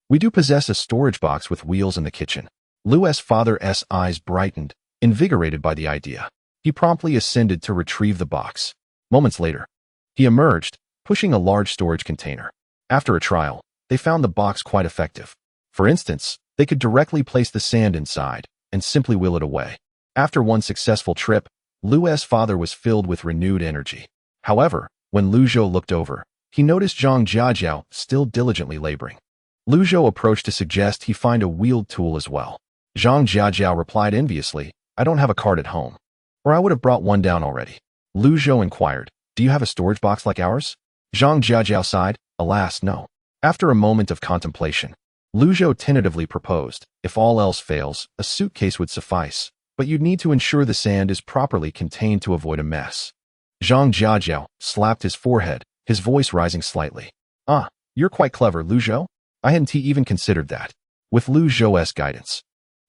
we do possess a storage box with wheels in the kitchen." Lu's father's eyes brightened, invigorated by the idea. He promptly ascended to retrieve the box. Moments later, he emerged, pushing a large storage container. After a trial, they found the box quite effective. For instance, they could directly place the sand inside and simply wheel it away. After one successful trip, Lu's father was filled with renewed energy. However, when Lu Zhou looked over, he noticed Zhang Jiajiao still diligently laboring. Lu Zhou approached to suggest he find a wheeled tool as well. Zhang Jiajiao replied enviously, "I don't have a cart at home, or I would have brought one down already." Lu Zhou inquired, "Do you have a storage box like ours?" Zhang Jiajiao sighed, "Alas, no." After a moment of contemplation, Lu Zhou tentatively proposed, "If all else fails, a suitcase would suffice, but you'd need to ensure the sand is properly contained to avoid a mess." Zhang Jiajiao slapped his forehead, his voice rising slightly. "Ah, you're quite clever, Lu Zhou. I hadn't even considered that." With Lu Zhou's guidance,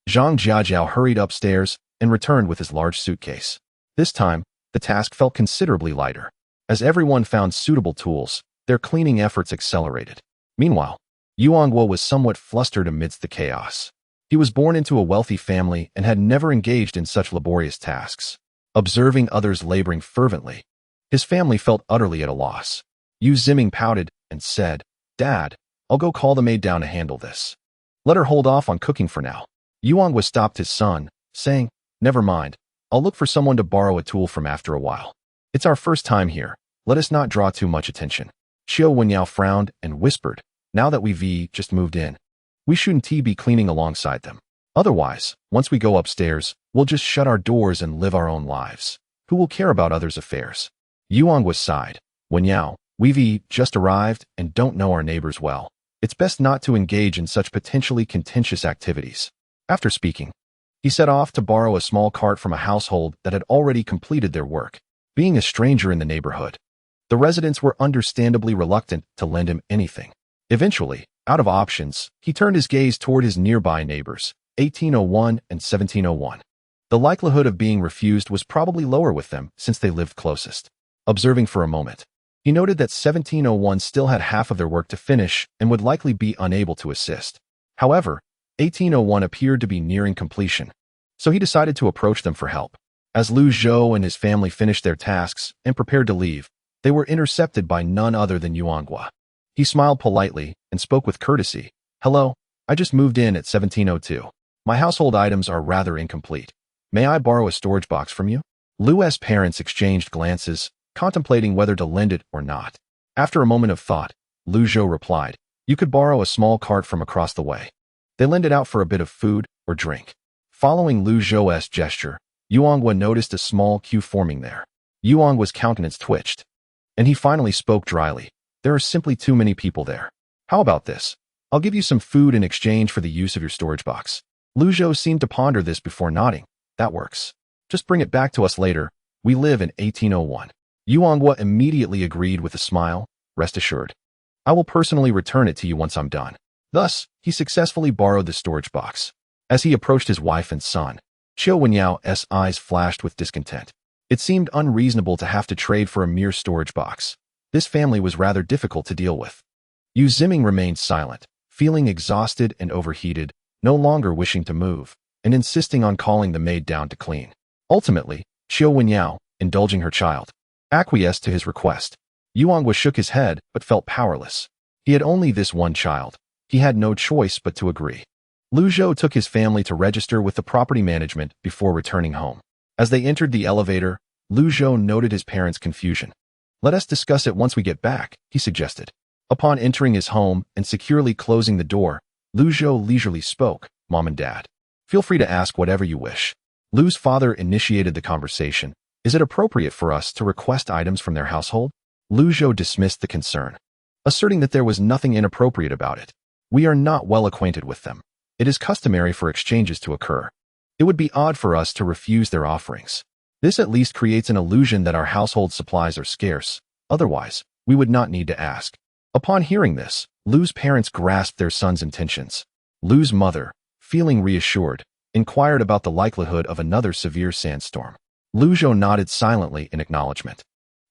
Zhang Jiajiao hurried upstairs and returned with his large suitcase. This time, the task felt considerably lighter. As everyone found suitable tools, their cleaning efforts accelerated. Meanwhile, Yuanguo was somewhat flustered amidst the chaos. He was born into a wealthy family and had never engaged in such laborious tasks. Observing others laboring fervently, his family felt utterly at a loss. Yu Ziming pouted and said, "Dad, I'll go call the maid down to handle this. Let her hold off on cooking for now." Yuanguo stopped his son, saying, "Never mind, I'll look for someone to borrow a tool from after a while. It's our first time here, let us not draw too much attention." Xiao Wenyao frowned and whispered, "Now that we've just moved in, we shouldn't be cleaning alongside them. Otherwise, once we go upstairs, we'll just shut our doors and live our own lives. Who will care about others' affairs?" Yuanguo sighed, "Wenyao, we've just arrived and don't know our neighbors well. It's best not to engage in such potentially contentious activities." After speaking, he set off to borrow a small cart from a household that had already completed their work. Being a stranger in the neighborhood, the residents were understandably reluctant to lend him anything. Eventually, out of options, he turned his gaze toward his nearby neighbors, 1801 and 1701. The likelihood of being refused was probably lower with them since they lived closest. Observing for a moment, he noted that 1701 still had half of their work to finish and would likely be unable to assist. However, 1801 appeared to be nearing completion, so he decided to approach them for help. As Lu Zhou and his family finished their tasks and prepared to leave, they were intercepted by none other than Yuanguo. He smiled politely and spoke with courtesy. "Hello, I just moved in at 1702. My household items are rather incomplete. May I borrow a storage box from you?" Lu's parents exchanged glances, contemplating whether to lend it or not. After a moment of thought, Lu Zhou replied, "You could borrow a small cart from across the way. They lend it out for a bit of food or drink." Following Lu Zhou's gesture, Yuanguo noticed a small queue forming there. Yuanguo's countenance twitched, and he finally spoke dryly. "There are simply too many people there. How about this? I'll give you some food in exchange for the use of your storage box." Lu Zhou seemed to ponder this before nodding. "That works. Just bring it back to us later. We live in 1801. Yuanguo immediately agreed with a smile. "Rest assured, I will personally return it to you once I'm done." Thus, he successfully borrowed the storage box. As he approached his wife and son, Xiao Wenyao's eyes flashed with discontent. It seemed unreasonable to have to trade for a mere storage box. This family was rather difficult to deal with. Yu Ziming remained silent, feeling exhausted and overheated, no longer wishing to move, and insisting on calling the maid down to clean. Ultimately, Xiao Wenyao, indulging her child, acquiesced to his request. Yuanguo shook his head but felt powerless. He had only this one child. He had no choice but to agree. Lu Zhou took his family to register with the property management before returning home. As they entered the elevator, Lu Zhou noted his parents' confusion. "Let us discuss it once we get back," he suggested. Upon entering his home and securely closing the door, Lu Zhou leisurely spoke, "Mom and Dad, feel free to ask whatever you wish." Lu's father initiated the conversation. "Is it appropriate for us to request items from their household?" Lu Zhou dismissed the concern, asserting that there was nothing inappropriate about it. "We are not well acquainted with them. It is customary for exchanges to occur. It would be odd for us to refuse their offerings. This at least creates an illusion that our household supplies are scarce. Otherwise, we would not need to ask." Upon hearing this, Lu's parents grasped their son's intentions. Lu's mother, feeling reassured, inquired about the likelihood of another severe sandstorm. Lu Zhou nodded silently in acknowledgement.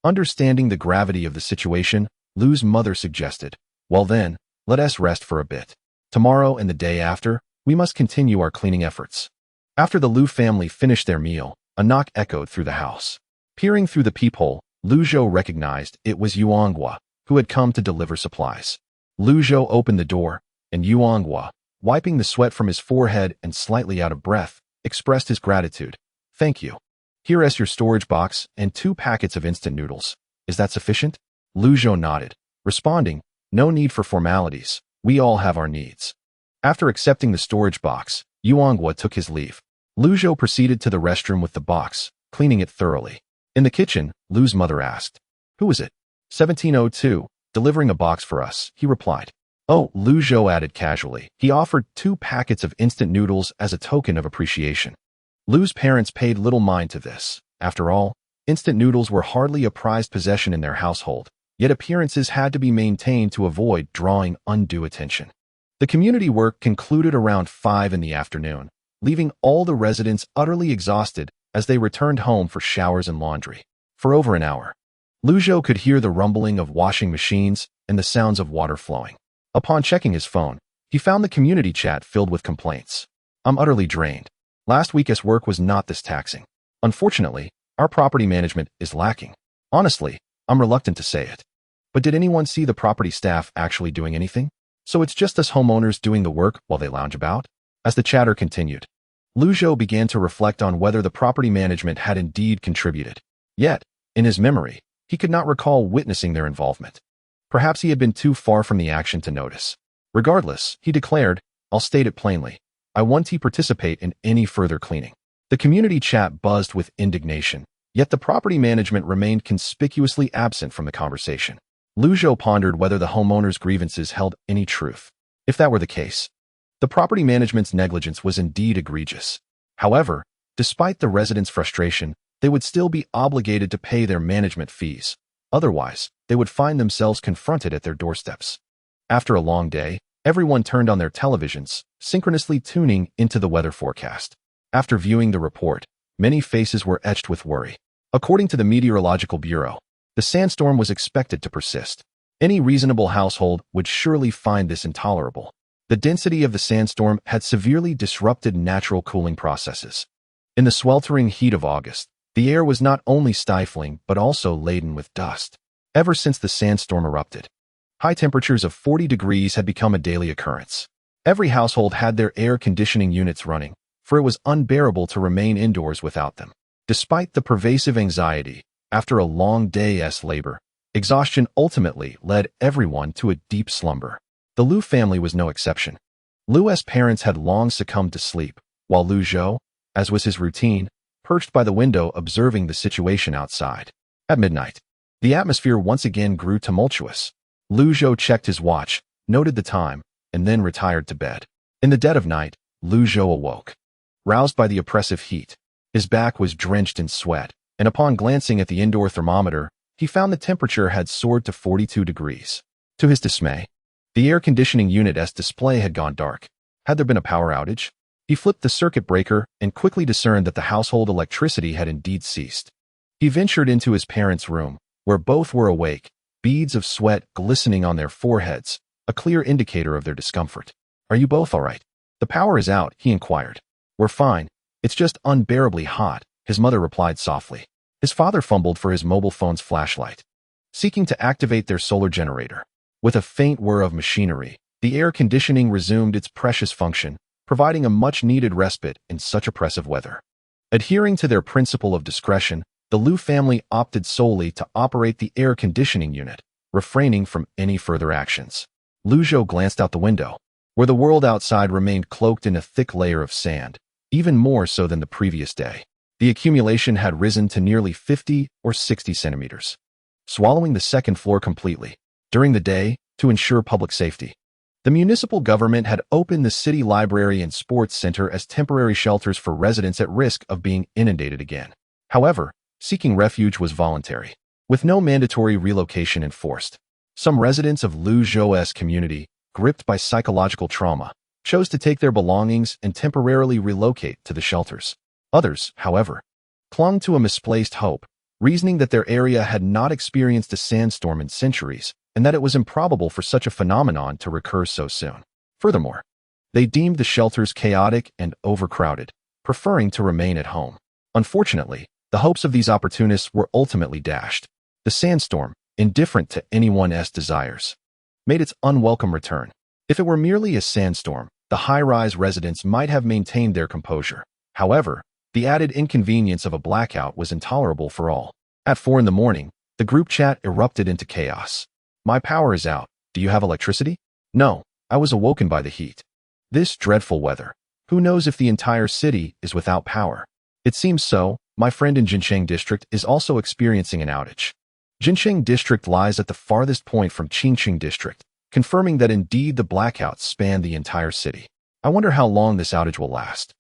Understanding the gravity of the situation, Lu's mother suggested, "Well then, let us rest for a bit. Tomorrow and the day after, we must continue our cleaning efforts." After the Lu family finished their meal, a knock echoed through the house. Peering through the peephole, Lu Zhou recognized it was Yuanguo, who had come to deliver supplies. Lu Zhou opened the door, and Yuanguo, wiping the sweat from his forehead and slightly out of breath, expressed his gratitude. "Thank you." Here's your storage box and 2 packets of instant noodles. Is that sufficient? Zhou nodded, responding, no need for formalities. We all have our needs. After accepting the storage box, Yuanghua took his leave. Zhou proceeded to the restroom with the box, cleaning it thoroughly. In the kitchen, Lu's mother asked, "Who is it?" 1702, delivering a box for us, he replied. Oh, Zhou added casually. He offered 2 packets of instant noodles as a token of appreciation. Lu's parents paid little mind to this. After all, instant noodles were hardly a prized possession in their household, yet appearances had to be maintained to avoid drawing undue attention. The community work concluded around 5 in the afternoon, leaving all the residents utterly exhausted as they returned home for showers and laundry. For over an hour, Zhou could hear the rumbling of washing machines and the sounds of water flowing. Upon checking his phone, he found the community chat filled with complaints. I'm utterly drained. Last week's work was not this taxing. Unfortunately, our property management is lacking. Honestly, I'm reluctant to say it. But did anyone see the property staff actually doing anything? So it's just us homeowners doing the work while they lounge about? As the chatter continued, Zhou began to reflect on whether the property management had indeed contributed. Yet, in his memory, he could not recall witnessing their involvement. Perhaps he had been too far from the action to notice. Regardless, he declared, I'll state it plainly. I won't participate in any further cleaning. The community chat buzzed with indignation, yet the property management remained conspicuously absent from the conversation. Zhou pondered whether the homeowners' grievances held any truth. If that were the case, the property management's negligence was indeed egregious. However, despite the residents' frustration, they would still be obligated to pay their management fees. Otherwise, they would find themselves confronted at their doorsteps. After a long day, everyone turned on their televisions, synchronously tuning into the weather forecast. After viewing the report, many faces were etched with worry. According to the Meteorological Bureau, the sandstorm was expected to persist. Any reasonable household would surely find this intolerable. The density of the sandstorm had severely disrupted natural cooling processes. In the sweltering heat of August, the air was not only stifling but also laden with dust. Ever since the sandstorm erupted, high temperatures of 40 degrees had become a daily occurrence. Every household had their air conditioning units running, for it was unbearable to remain indoors without them. Despite the pervasive anxiety, after a long day's labor, exhaustion ultimately led everyone to a deep slumber. The Lu family was no exception. Lu's parents had long succumbed to sleep, while Zhou, as was his routine, perched by the window observing the situation outside. At midnight, the atmosphere once again grew tumultuous. Zhou checked his watch, noted the time, and then retired to bed. In the dead of night, Zhou awoke. Roused by the oppressive heat, his back was drenched in sweat, and upon glancing at the indoor thermometer, he found the temperature had soared to 42 degrees. To his dismay, the air conditioning unit's display had gone dark. Had there been a power outage? He flipped the circuit breaker and quickly discerned that the household electricity had indeed ceased. He ventured into his parents' room, where both were awake, beads of sweat glistening on their foreheads, a clear indicator of their discomfort. Are you both all right? The power is out, he inquired. We're fine. It's just unbearably hot, his mother replied softly. His father fumbled for his mobile phone's flashlight, seeking to activate their solar generator. With a faint whir of machinery, the air conditioning resumed its precious function, providing a much-needed respite in such oppressive weather. Adhering to their principle of discretion, the Lu family opted solely to operate the air conditioning unit, refraining from any further actions. Zhou glanced out the window, where the world outside remained cloaked in a thick layer of sand, even more so than the previous day. The accumulation had risen to nearly 50 or 60 centimeters, swallowing the second floor completely. During the day, to ensure public safety, the municipal government had opened the city library and sports center as temporary shelters for residents at risk of being inundated again. However, seeking refuge was voluntary, with no mandatory relocation enforced. Some residents of Zhou's community, gripped by psychological trauma, chose to take their belongings and temporarily relocate to the shelters. Others, however, clung to a misplaced hope, reasoning that their area had not experienced a sandstorm in centuries and that it was improbable for such a phenomenon to recur so soon. Furthermore, they deemed the shelters chaotic and overcrowded, preferring to remain at home. Unfortunately, the hopes of these opportunists were ultimately dashed. The sandstorm, indifferent to anyone's desires, made its unwelcome return. If it were merely a sandstorm, the high-rise residents might have maintained their composure. However, The added inconvenience of a blackout was intolerable for all. At 4 in the morning, the group chat erupted into chaos. My power is out. Do you have electricity? No, I was awoken by the heat. This dreadful weather. Who knows if the entire city is without power? It seems so. My friend in Jincheng District is also experiencing an outage. Jincheng District lies at the farthest point from Qingqing District, confirming that indeed the blackouts span the entire city. I wonder how long this outage will last.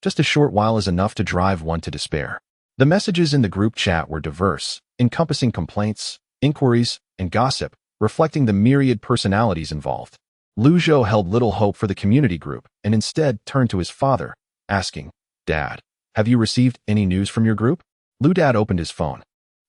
Just a short while is enough to drive one to despair. The messages in the group chat were diverse, encompassing complaints, inquiries, and gossip, reflecting the myriad personalities involved. Zhou held little hope for the community group and instead turned to his father, asking, "Dad, have you received any news from your group?" Dad opened his phone,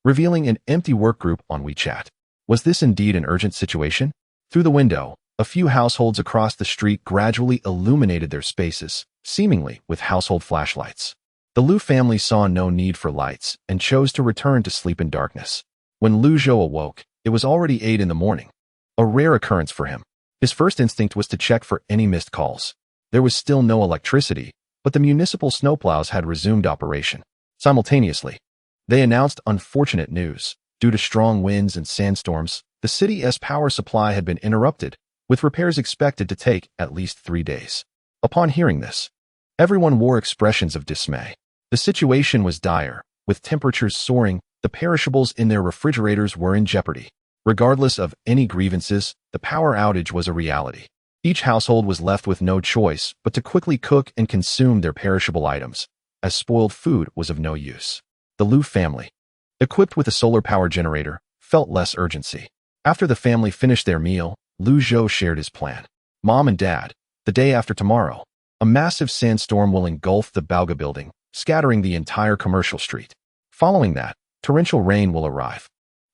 revealing an empty work group on WeChat. Was this indeed an urgent situation? Through the window, a few households across the street gradually illuminated their spaces, seemingly with household flashlights. The Liu family saw no need for lights and chose to return to sleep in darkness. When Zhou awoke, it was already 8 in the morning, a rare occurrence for him. His first instinct was to check for any missed calls. There was still no electricity, but the municipal snowplows had resumed operation. Simultaneously, they announced unfortunate news. Due to strong winds and sandstorms, the city's power supply had been interrupted, with repairs expected to take at least 3 days. Upon hearing this, everyone wore expressions of dismay. The situation was dire, with temperatures soaring. The perishables in their refrigerators were in jeopardy. Regardless of any grievances, the power outage was a reality. Each household was left with no choice but to quickly cook and consume their perishable items, as spoiled food was of no use. The Liu family, equipped with a solar power generator, felt less urgency. After the family finished their meal, Zhou shared his plan. Mom and Dad, the day after tomorrow, a massive sandstorm will engulf the Baoga building, scattering the entire commercial street. Following that, torrential rain will arrive.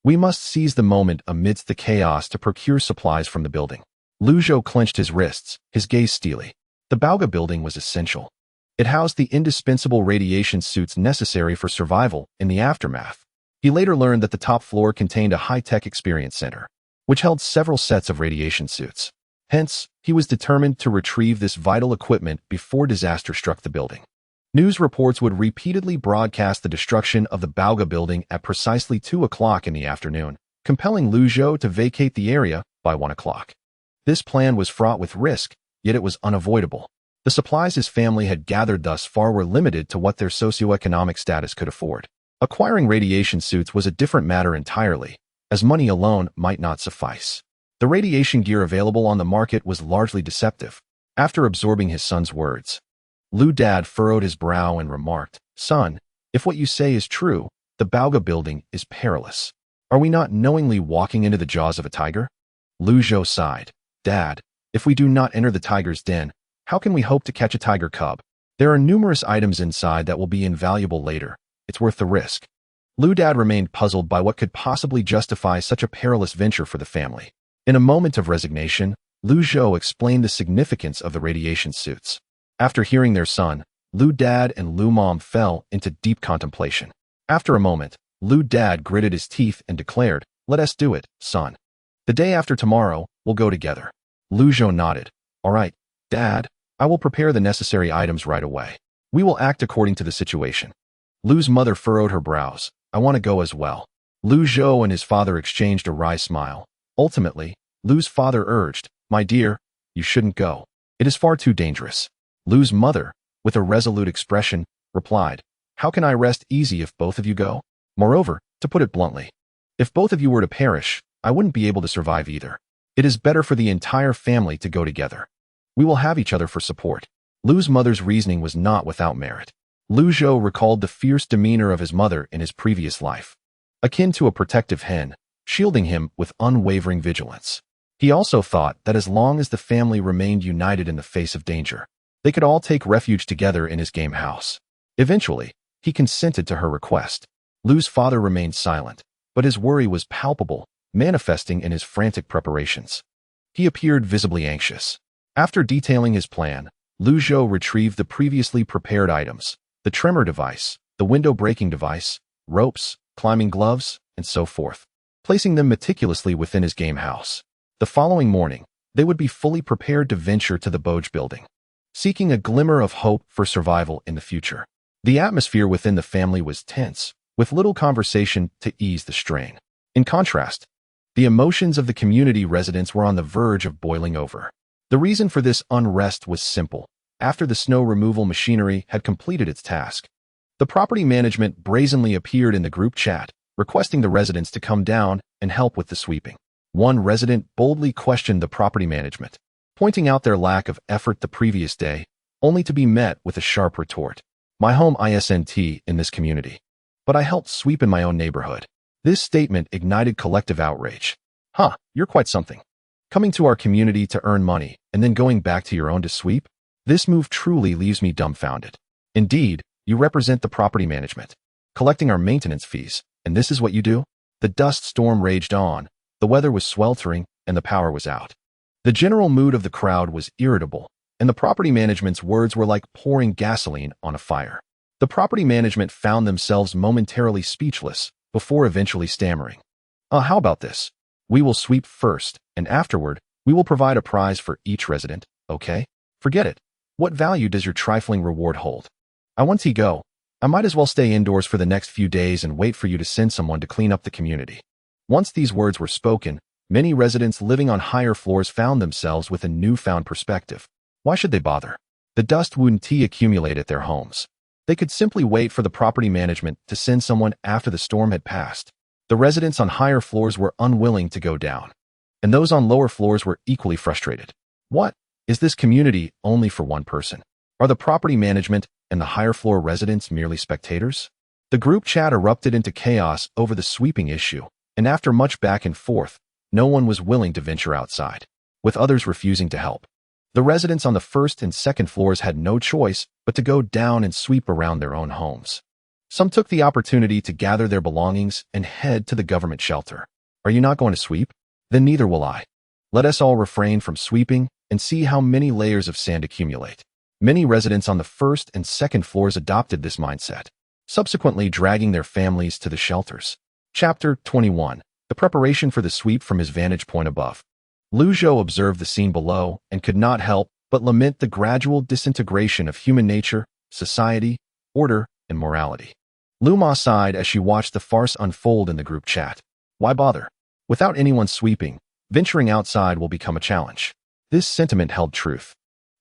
We must seize the moment amidst the chaos to procure supplies from the building. Zhou clenched his wrists, his gaze steely. The Baoga building was essential. It housed the indispensable radiation suits necessary for survival in the aftermath. He later learned that the top floor contained a high-tech experience center, which held several sets of radiation suits. Hence, he was determined to retrieve this vital equipment before disaster struck the building. News reports would repeatedly broadcast the destruction of the Baoga building at precisely 2 o'clock in the afternoon, compelling Zhou to vacate the area by 1 o'clock. This plan was fraught with risk, yet it was unavoidable. The supplies his family had gathered thus far were limited to what their socioeconomic status could afford. Acquiring radiation suits was a different matter entirely, as money alone might not suffice. The radiation gear available on the market was largely deceptive. After absorbing his son's words, Dad furrowed his brow and remarked, "Son, if what you say is true, the Baoga building is perilous. Are we not knowingly walking into the jaws of a tiger?" Zhou sighed. "Dad, if we do not enter the tiger's den, how can we hope to catch a tiger cub? There are numerous items inside that will be invaluable later. It's worth the risk." Dad remained puzzled by what could possibly justify such a perilous venture for the family. In a moment of resignation, Zhou explained the significance of the radiation suits. After hearing their son, Dad and Mom fell into deep contemplation. After a moment, Dad gritted his teeth and declared, "Let us do it, son. The day after tomorrow, we'll go together." Zhou nodded. "All right, Dad, I will prepare the necessary items right away. We will act according to the situation." Lu's mother furrowed her brows. "I want to go as well." Zhou and his father exchanged a wry smile. Ultimately, Lu's father urged, "My dear, you shouldn't go. It is far too dangerous." Lu's mother, with a resolute expression, replied, "How can I rest easy if both of you go? Moreover, to put it bluntly, if both of you were to perish, I wouldn't be able to survive either. It is better for the entire family to go together. We will have each other for support." Lu's mother's reasoning was not without merit. Zhou recalled the fierce demeanor of his mother in his previous life, akin to a protective hen, shielding him with unwavering vigilance. He also thought that as long as the family remained united in the face of danger, they could all take refuge together in his game house. Eventually, he consented to her request. Lu's father remained silent, but his worry was palpable, manifesting in his frantic preparations. He appeared visibly anxious. After detailing his plan, Zhou retrieved the previously prepared items, the tremor device, the window breaking device, ropes, climbing gloves, and so forth, placing them meticulously within his game house. The following morning, they would be fully prepared to venture to the Boj building, seeking a glimmer of hope for survival in the future. The atmosphere within the family was tense, with little conversation to ease the strain. In contrast, the emotions of the community residents were on the verge of boiling over. The reason for this unrest was simple. After the snow removal machinery had completed its task, the property management brazenly appeared in the group chat, requesting the residents to come down and help with the sweeping. One resident boldly questioned the property management, pointing out their lack of effort the previous day, only to be met with a sharp retort. My home isn't in this community, but I helped sweep in my own neighborhood. This statement ignited collective outrage. Huh, you're quite something. Coming to our community to earn money and then going back to your own to sweep? This move truly leaves me dumbfounded. Indeed, you represent the property management, collecting our maintenance fees, and this is what you do? The dust storm raged on, the weather was sweltering, and the power was out. The general mood of the crowd was irritable, and the property management's words were like pouring gasoline on a fire. The property management found themselves momentarily speechless, before eventually stammering. How about this? We will sweep first, and afterward, we will provide a prize for each resident, okay? Forget it. What value does your trifling reward hold? I want to go. I might as well stay indoors for the next few days and wait for you to send someone to clean up the community. Once these words were spoken, many residents living on higher floors found themselves with a newfound perspective. Why should they bother? The dust wouldn't accumulate at their homes. They could simply wait for the property management to send someone after the storm had passed. The residents on higher floors were unwilling to go down, and those on lower floors were equally frustrated. What? Is this community only for one person? Are the property management and the higher floor residents merely spectators? The group chat erupted into chaos over the sweeping issue, and after much back and forth, no one was willing to venture outside, with others refusing to help. The residents on the first and second floors had no choice but to go down and sweep around their own homes. Some took the opportunity to gather their belongings and head to the government shelter. Are you not going to sweep? Then neither will I. Let us all refrain from sweeping and see how many layers of sand accumulate. Many residents on the first and second floors adopted this mindset, subsequently dragging their families to the shelters. Chapter 21. The preparation for the sweep from his vantage point above. Zhou observed the scene below and could not help but lament the gradual disintegration of human nature, society, order, and morality. Luma sighed as she watched the farce unfold in the group chat. Why bother? Without anyone sweeping, venturing outside will become a challenge. This sentiment held truth.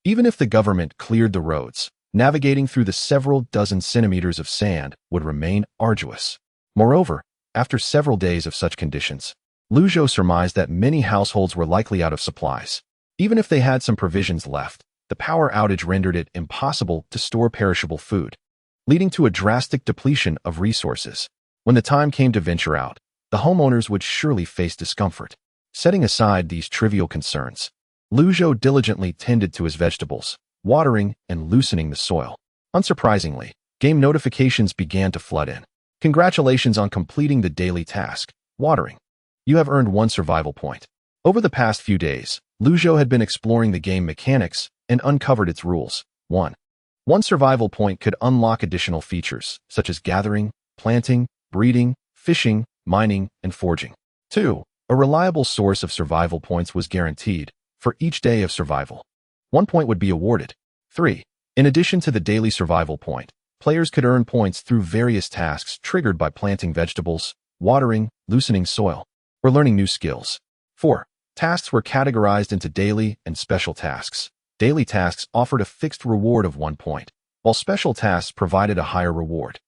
Even if the government cleared the roads, navigating through the several dozen centimeters of sand would remain arduous. Moreover, after several days of such conditions, Zhou surmised that many households were likely out of supplies. Even if they had some provisions left, the power outage rendered it impossible to store perishable food, leading to a drastic depletion of resources. When the time came to venture out, the homeowners would surely face discomfort. Setting aside these trivial concerns, Zhou diligently tended to his vegetables, watering and loosening the soil. Unsurprisingly, game notifications began to flood in. Congratulations on completing the daily task, watering. You have earned 1 survival point. Over the past few days, Zhou had been exploring the game mechanics and uncovered its rules. 1. 1 survival point could unlock additional features, such as gathering, planting, breeding, fishing, mining, and forging. 2. A reliable source of survival points was guaranteed. For each day of survival, 1 point would be awarded. 3. In addition to the daily survival point, players could earn points through various tasks triggered by planting vegetables, watering, loosening soil, or learning new skills. 4. Tasks were categorized into daily and special tasks. Daily tasks offered a fixed reward of 1 point, while special tasks provided a higher reward.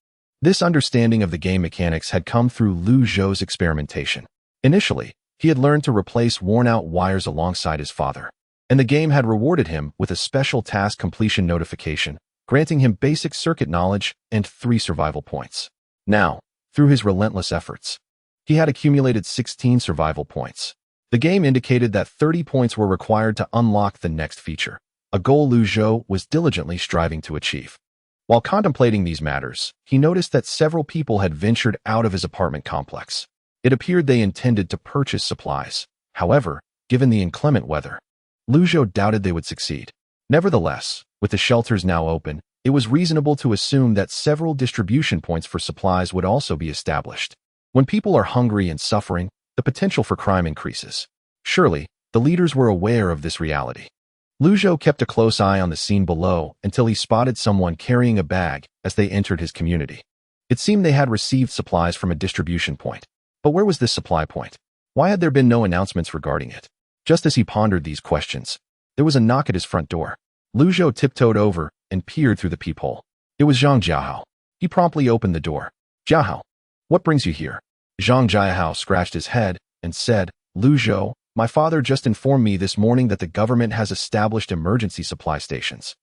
This understanding of the game mechanics had come through Zhou's experimentation. Initially, he had learned to replace worn-out wires alongside his father, and the game had rewarded him with a special task completion notification, granting him basic circuit knowledge and 3 survival points. Now, through his relentless efforts, he had accumulated 16 survival points. The game indicated that 30 points were required to unlock the next feature, a goal Zhou was diligently striving to achieve. While contemplating these matters, he noticed that several people had ventured out of his apartment complex. It appeared they intended to purchase supplies. However, given the inclement weather, Zhou doubted they would succeed. Nevertheless, with the shelters now open, it was reasonable to assume that several distribution points for supplies would also be established. When people are hungry and suffering, the potential for crime increases. Surely, the leaders were aware of this reality. Lu Zhou kept a close eye on the scene below until he spotted someone carrying a bag as they entered his community. It seemed they had received supplies from a distribution point. But where was this supply point? Why had there been no announcements regarding it? Just as he pondered these questions, there was a knock at his front door. Lu Zhou tiptoed over and peered through the peephole. It was Zhang Jiahao. He promptly opened the door. Jiahao, what brings you here? Zhang Jiahao scratched his head and said, Lu Zhou, my father just informed me this morning that the government has established emergency supply stations,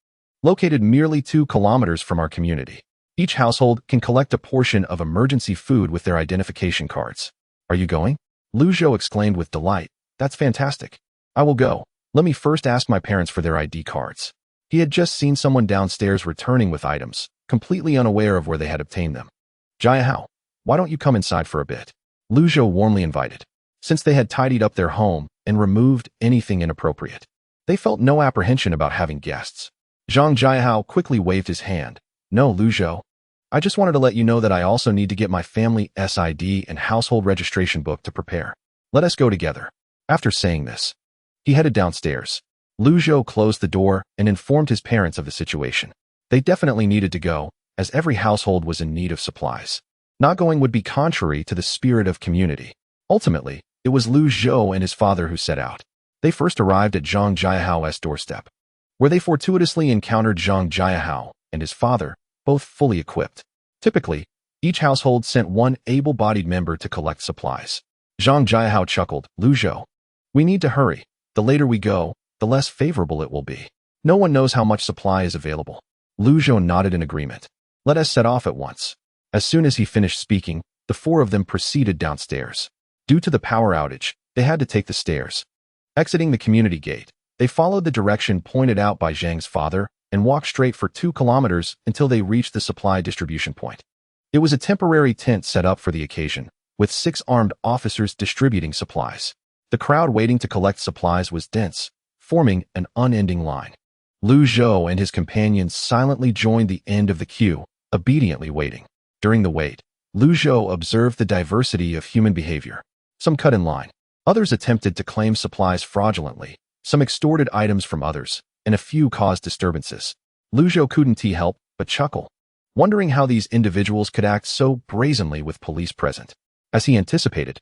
located merely 2 kilometers from our community. Each household can collect a portion of emergency food with their identification cards. Are you going? Lu Zhou exclaimed with delight. That's fantastic. I will go. Let me first ask my parents for their ID cards. He had just seen someone downstairs returning with items, completely unaware of where they had obtained them. Jiahao, why don't you come inside for a bit? Lu Zhou warmly invited. Since they had tidied up their home and removed anything inappropriate, they felt no apprehension about having guests. Zhang Jiahao quickly waved his hand. No, Lu Zhou. I just wanted to let you know that I also need to get my family SID and household registration book to prepare. Let us go together. After saying this, he headed downstairs. Lu Zhou closed the door and informed his parents of the situation. They definitely needed to go, as every household was in need of supplies. Not going would be contrary to the spirit of community. Ultimately, it was Lu Zhou and his father who set out. They first arrived at Zhang Jiahao's doorstep, where they fortuitously encountered Zhang Jiahao and his father, both fully equipped. Typically, each household sent one able-bodied member to collect supplies. Zhang Jiahao chuckled. Lu Zhou, we need to hurry. The later we go, the less favorable it will be. No one knows how much supply is available. Lu Zhou nodded in agreement. Let us set off at once. As soon as he finished speaking, the 4 of them proceeded downstairs. Due to the power outage, they had to take the stairs. Exiting the community gate, they followed the direction pointed out by Zhang's father and walked straight for 2 kilometers until they reached the supply distribution point. It was a temporary tent set up for the occasion, with 6 armed officers distributing supplies. The crowd waiting to collect supplies was dense, forming an unending line. Lu Zhou and his companions silently joined the end of the queue, obediently waiting. During the wait, Lu Zhou observed the diversity of human behavior. Some cut in line. Others attempted to claim supplies fraudulently. Some extorted items from others, and a few caused disturbances. Lu Zhou couldn't help but chuckle, wondering how these individuals could act so brazenly with police present. As he anticipated,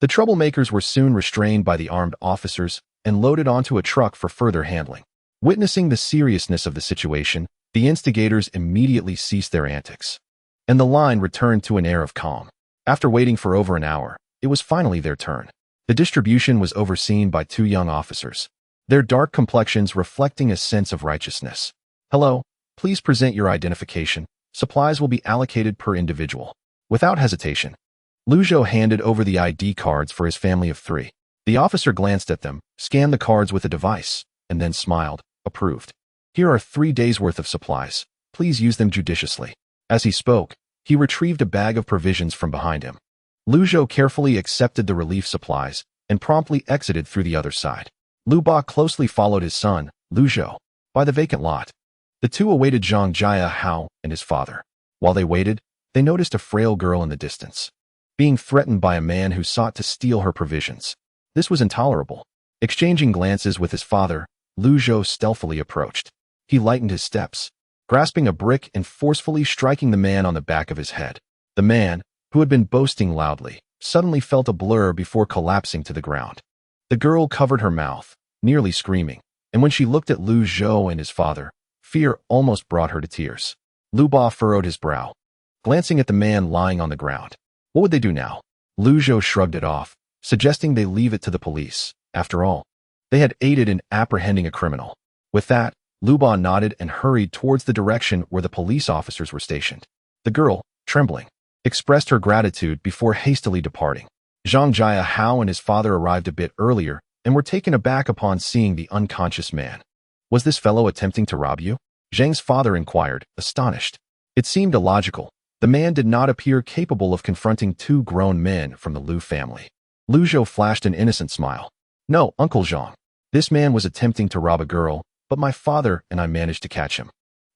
the troublemakers were soon restrained by the armed officers and loaded onto a truck for further handling. Witnessing the seriousness of the situation, the instigators immediately ceased their antics, and the line returned to an air of calm. After waiting for over an hour, it was finally their turn. The distribution was overseen by 2 young officers, their dark complexions reflecting a sense of righteousness. Hello, please present your identification. Supplies will be allocated per individual. Without hesitation, Lu Zhou handed over the ID cards for his family of 3. The officer glanced at them, scanned the cards with a device, and then smiled, approved. Here are 3 days' worth of supplies. Please use them judiciously. As he spoke, he retrieved a bag of provisions from behind him. Lu Zhou carefully accepted the relief supplies and promptly exited through the other side. Lu Ba closely followed his son, Lu Zhou, by the vacant lot. The 2 awaited Zhang Jiahao and his father. While they waited, they noticed a frail girl in the distance, being threatened by a man who sought to steal her provisions. This was intolerable. Exchanging glances with his father, Lu Zhou stealthily approached. He lightened his steps, grasping a brick and forcefully striking the man on the back of his head. The man, who had been boasting loudly, suddenly felt a blur before collapsing to the ground. The girl covered her mouth, nearly screaming, and when she looked at Lu Zhou and his father, fear almost brought her to tears. Lu Ba furrowed his brow, glancing at the man lying on the ground. What would they do now? Lu Zhou shrugged it off, suggesting they leave it to the police. After all, they had aided in apprehending a criminal. With that, Lu Ba nodded and hurried towards the direction where the police officers were stationed. The girl, trembling, expressed her gratitude before hastily departing. Zhang Jiahao and his father arrived a bit earlier and were taken aback upon seeing the unconscious man. Was this fellow attempting to rob you? Zhang's father inquired, astonished. It seemed illogical. The man did not appear capable of confronting 2 grown men from the Lu family. Lu Zhou flashed an innocent smile. No, Uncle Zhang. This man was attempting to rob a girl, but my father and I managed to catch him.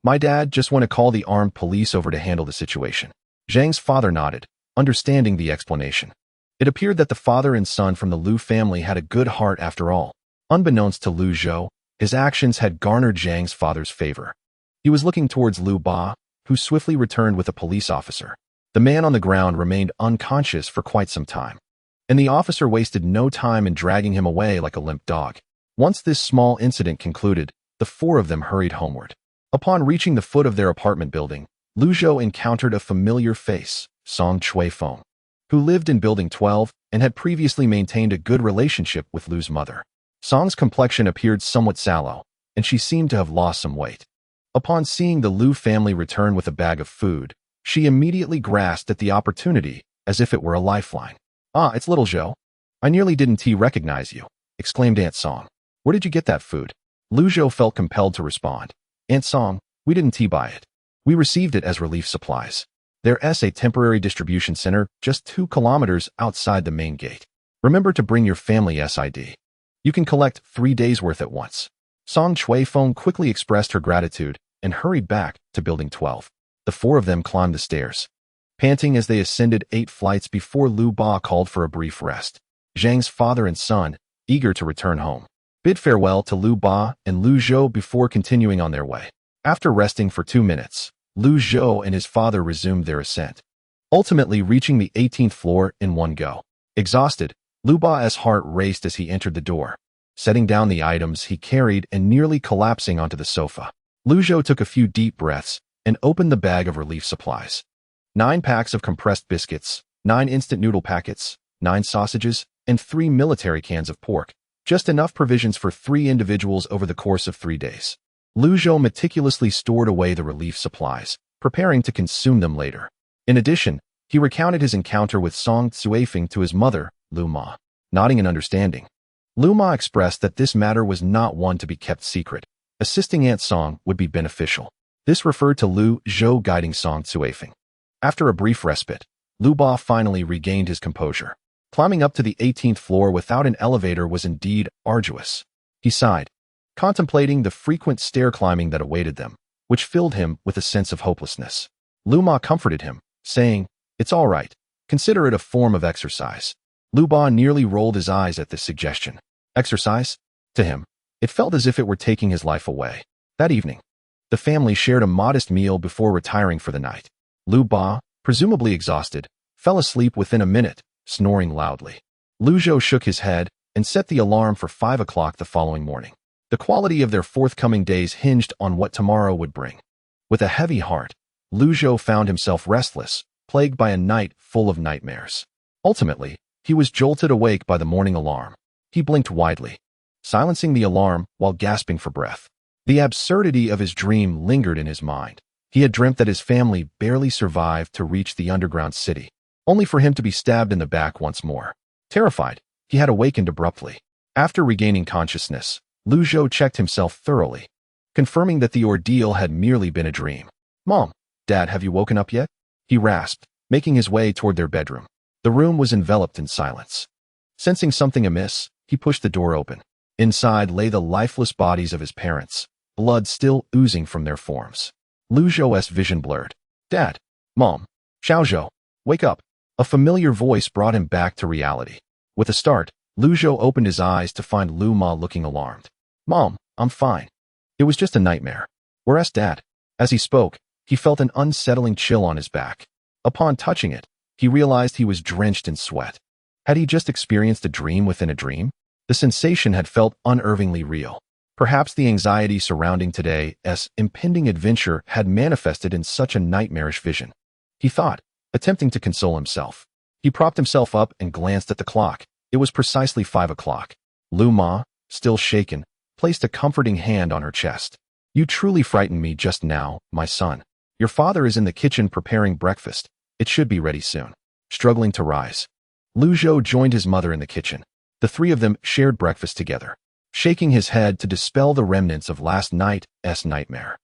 My dad just want to call the armed police over to handle the situation. Zhang's father nodded, understanding the explanation. It appeared that the father and son from the Lu family had a good heart after all. Unbeknownst to Lu Zhou, His actions had garnered Zhang's father's favor. He was looking towards Liu Ba, who swiftly returned with a police officer. The man on the ground remained unconscious for quite some time, and the officer wasted no time in dragging him away like a limp dog. Once this small incident concluded, the four of them hurried homeward. Upon reaching the foot of their apartment building, Lu Zhou encountered a familiar face, Song Chuifeng, who lived in Building 12 and had previously maintained a good relationship with Lu's mother. Song's complexion appeared somewhat sallow, and she seemed to have lost some weight. Upon seeing the Lu family return with a bag of food, she immediately grasped at the opportunity as if it were a lifeline. "Ah, it's little Zhou. I nearly didn't recognize you," exclaimed Aunt Song. "Where did you get that food?" Lu Zhou felt compelled to respond. "Aunt Song, we didn't buy it. We received it as relief supplies. There's a temporary distribution center just 2 kilometers outside the main gate. Remember to bring your family SID. You can collect 3 days' worth at once." Song Chuifeng quickly expressed her gratitude and hurried back to Building 12. The four of them climbed the stairs, panting as they ascended 8 flights before Liu Ba called for a brief rest. Zhang's father and son, eager to return home, bid farewell to Liu Ba and Lu Zhou before continuing on their way. After resting for 2 minutes, Lu Zhou and his father resumed their ascent, ultimately reaching the 18th floor in one go. Exhausted, Liu Ba's heart raced as he entered the door, setting down the items he carried and nearly collapsing onto the sofa. Lu Zhou took a few deep breaths and opened the bag of relief supplies. 9 packs of compressed biscuits, 9 instant noodle packets, 9 sausages, and 3 military cans of pork, just enough provisions for 3 individuals over the course of 3 days. Lu Zhou meticulously stored away the relief supplies, preparing to consume them later. In addition, he recounted his encounter with Song Chuifeng to his mother, Lu Ma. Nodding in understanding, Lu Ma expressed that this matter was not one to be kept secret. Assisting Aunt Song would be beneficial. This referred to Lu Zhou guiding Song Chuifeng. After a brief respite, Liu Ba finally regained his composure. Climbing up to the 18th floor without an elevator was indeed arduous. He sighed, contemplating the frequent stair climbing that awaited them, which filled him with a sense of hopelessness. Lu Ma comforted him, saying, "It's all right. Consider it a form of exercise." Liu Ba nearly rolled his eyes at this suggestion. Exercise? To him, it felt as if it were taking his life away. That evening, the family shared a modest meal before retiring for the night. Liu Ba, presumably exhausted, fell asleep within a minute, snoring loudly. Lu Zhou shook his head and set the alarm for 5 o'clock the following morning. The quality of their forthcoming days hinged on what tomorrow would bring. With a heavy heart, Lu Zhou found himself restless, plagued by a night full of nightmares. Ultimately, he was jolted awake by the morning alarm. He blinked widely, silencing the alarm while gasping for breath. The absurdity of his dream lingered in his mind. He had dreamt that his family barely survived to reach the underground city, only for him to be stabbed in the back once more. Terrified, he had awakened abruptly. After regaining consciousness, Lu Zhou checked himself thoroughly, confirming that the ordeal had merely been a dream. "Mom, Dad, have you woken up yet?" he rasped, making his way toward their bedroom. The room was enveloped in silence. Sensing something amiss, he pushed the door open. Inside lay the lifeless bodies of his parents, blood still oozing from their forms. Lu Zhou's vision blurred. "Dad, Mom, Xiao Zhou, wake up." A familiar voice brought him back to reality. With a start, Lu Zhou opened his eyes to find Lu Ma looking alarmed. "Mom, I'm fine. It was just a nightmare." "Where's Dad?" As he spoke, he felt an unsettling chill on his back. Upon touching it, he realized he was drenched in sweat. Had he just experienced a dream within a dream? The sensation had felt unnervingly real. Perhaps the anxiety surrounding today's impending adventure had manifested in such a nightmarish vision. He thought, attempting to console himself. He propped himself up and glanced at the clock. It was precisely 5 o'clock. Lu Ma, still shaken, placed a comforting hand on her chest. "You truly frightened me just now, my son. Your father is in the kitchen preparing breakfast. It should be ready soon." Struggling to rise, Lu Zhou joined his mother in the kitchen. The 3 of them shared breakfast together, shaking his head to dispel the remnants of last night's nightmare.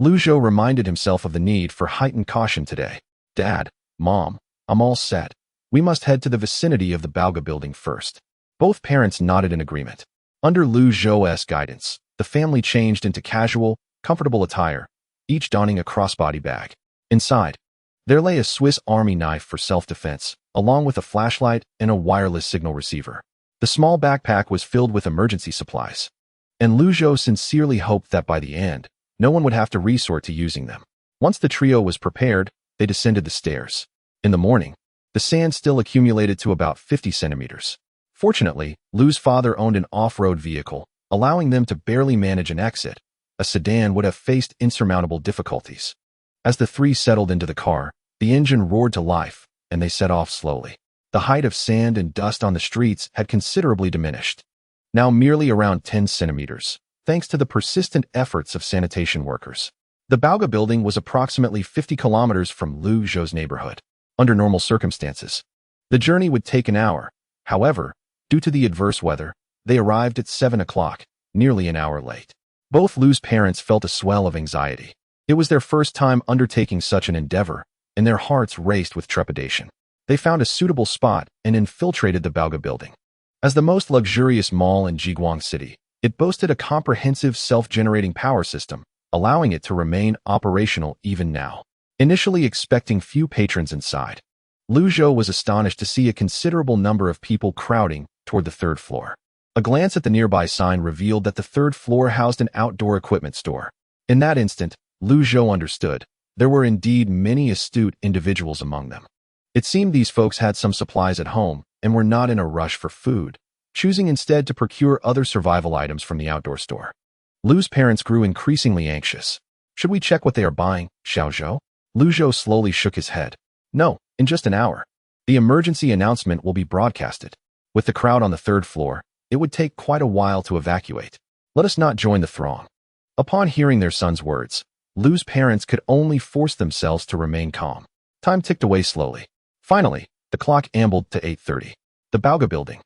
Lu Zhou reminded himself of the need for heightened caution today. "Dad, Mom, I'm all set. We must head to the vicinity of the Balga building first." Both parents nodded in agreement. Under Lu Zhou's guidance, the family changed into casual, comfortable attire, each donning a crossbody bag. Inside, there lay a Swiss Army knife for self-defense, along with a flashlight and a wireless signal receiver. The small backpack was filled with emergency supplies. and Zhou sincerely hoped that by the end, no one would have to resort to using them. Once the trio was prepared, they descended the stairs. In the morning, the sand still accumulated to about 50 centimeters. Fortunately, Zhou's father owned an off-road vehicle, allowing them to barely manage an exit. A sedan would have faced insurmountable difficulties. As the three settled into the car, the engine roared to life, and they set off slowly. The height of sand and dust on the streets had considerably diminished, now merely around 10 centimeters, thanks to the persistent efforts of sanitation workers. The Bauga building was approximately 50 kilometers from Zhou's neighborhood. Under normal circumstances, the journey would take an hour. However, due to the adverse weather, they arrived at 7 o'clock, nearly an hour late. Both Zhou's parents felt a swell of anxiety. It was their first time undertaking such an endeavor, and their hearts raced with trepidation. They found a suitable spot and infiltrated the Bauga building. As the most luxurious mall in Jiguang City, it boasted a comprehensive self-generating power system, allowing it to remain operational even now. Initially expecting few patrons inside, Zhou was astonished to see a considerable number of people crowding toward the third floor. A glance at the nearby sign revealed that the third floor housed an outdoor equipment store. In that instant, Zhou understood. There were indeed many astute individuals among them. It seemed these folks had some supplies at home and were not in a rush for food, choosing instead to procure other survival items from the outdoor store. Zhou's parents grew increasingly anxious. Should we check what they are buying, Zhou? Zhou slowly shook his head. No, in just an hour. The emergency announcement will be broadcasted. With the crowd on the third floor, it would take quite a while to evacuate. Let us not join the throng. Upon hearing their son's words, Zhou's parents could only force themselves to remain calm. Time ticked away slowly. Finally, the clock ambled to 8:30. The Bauga building,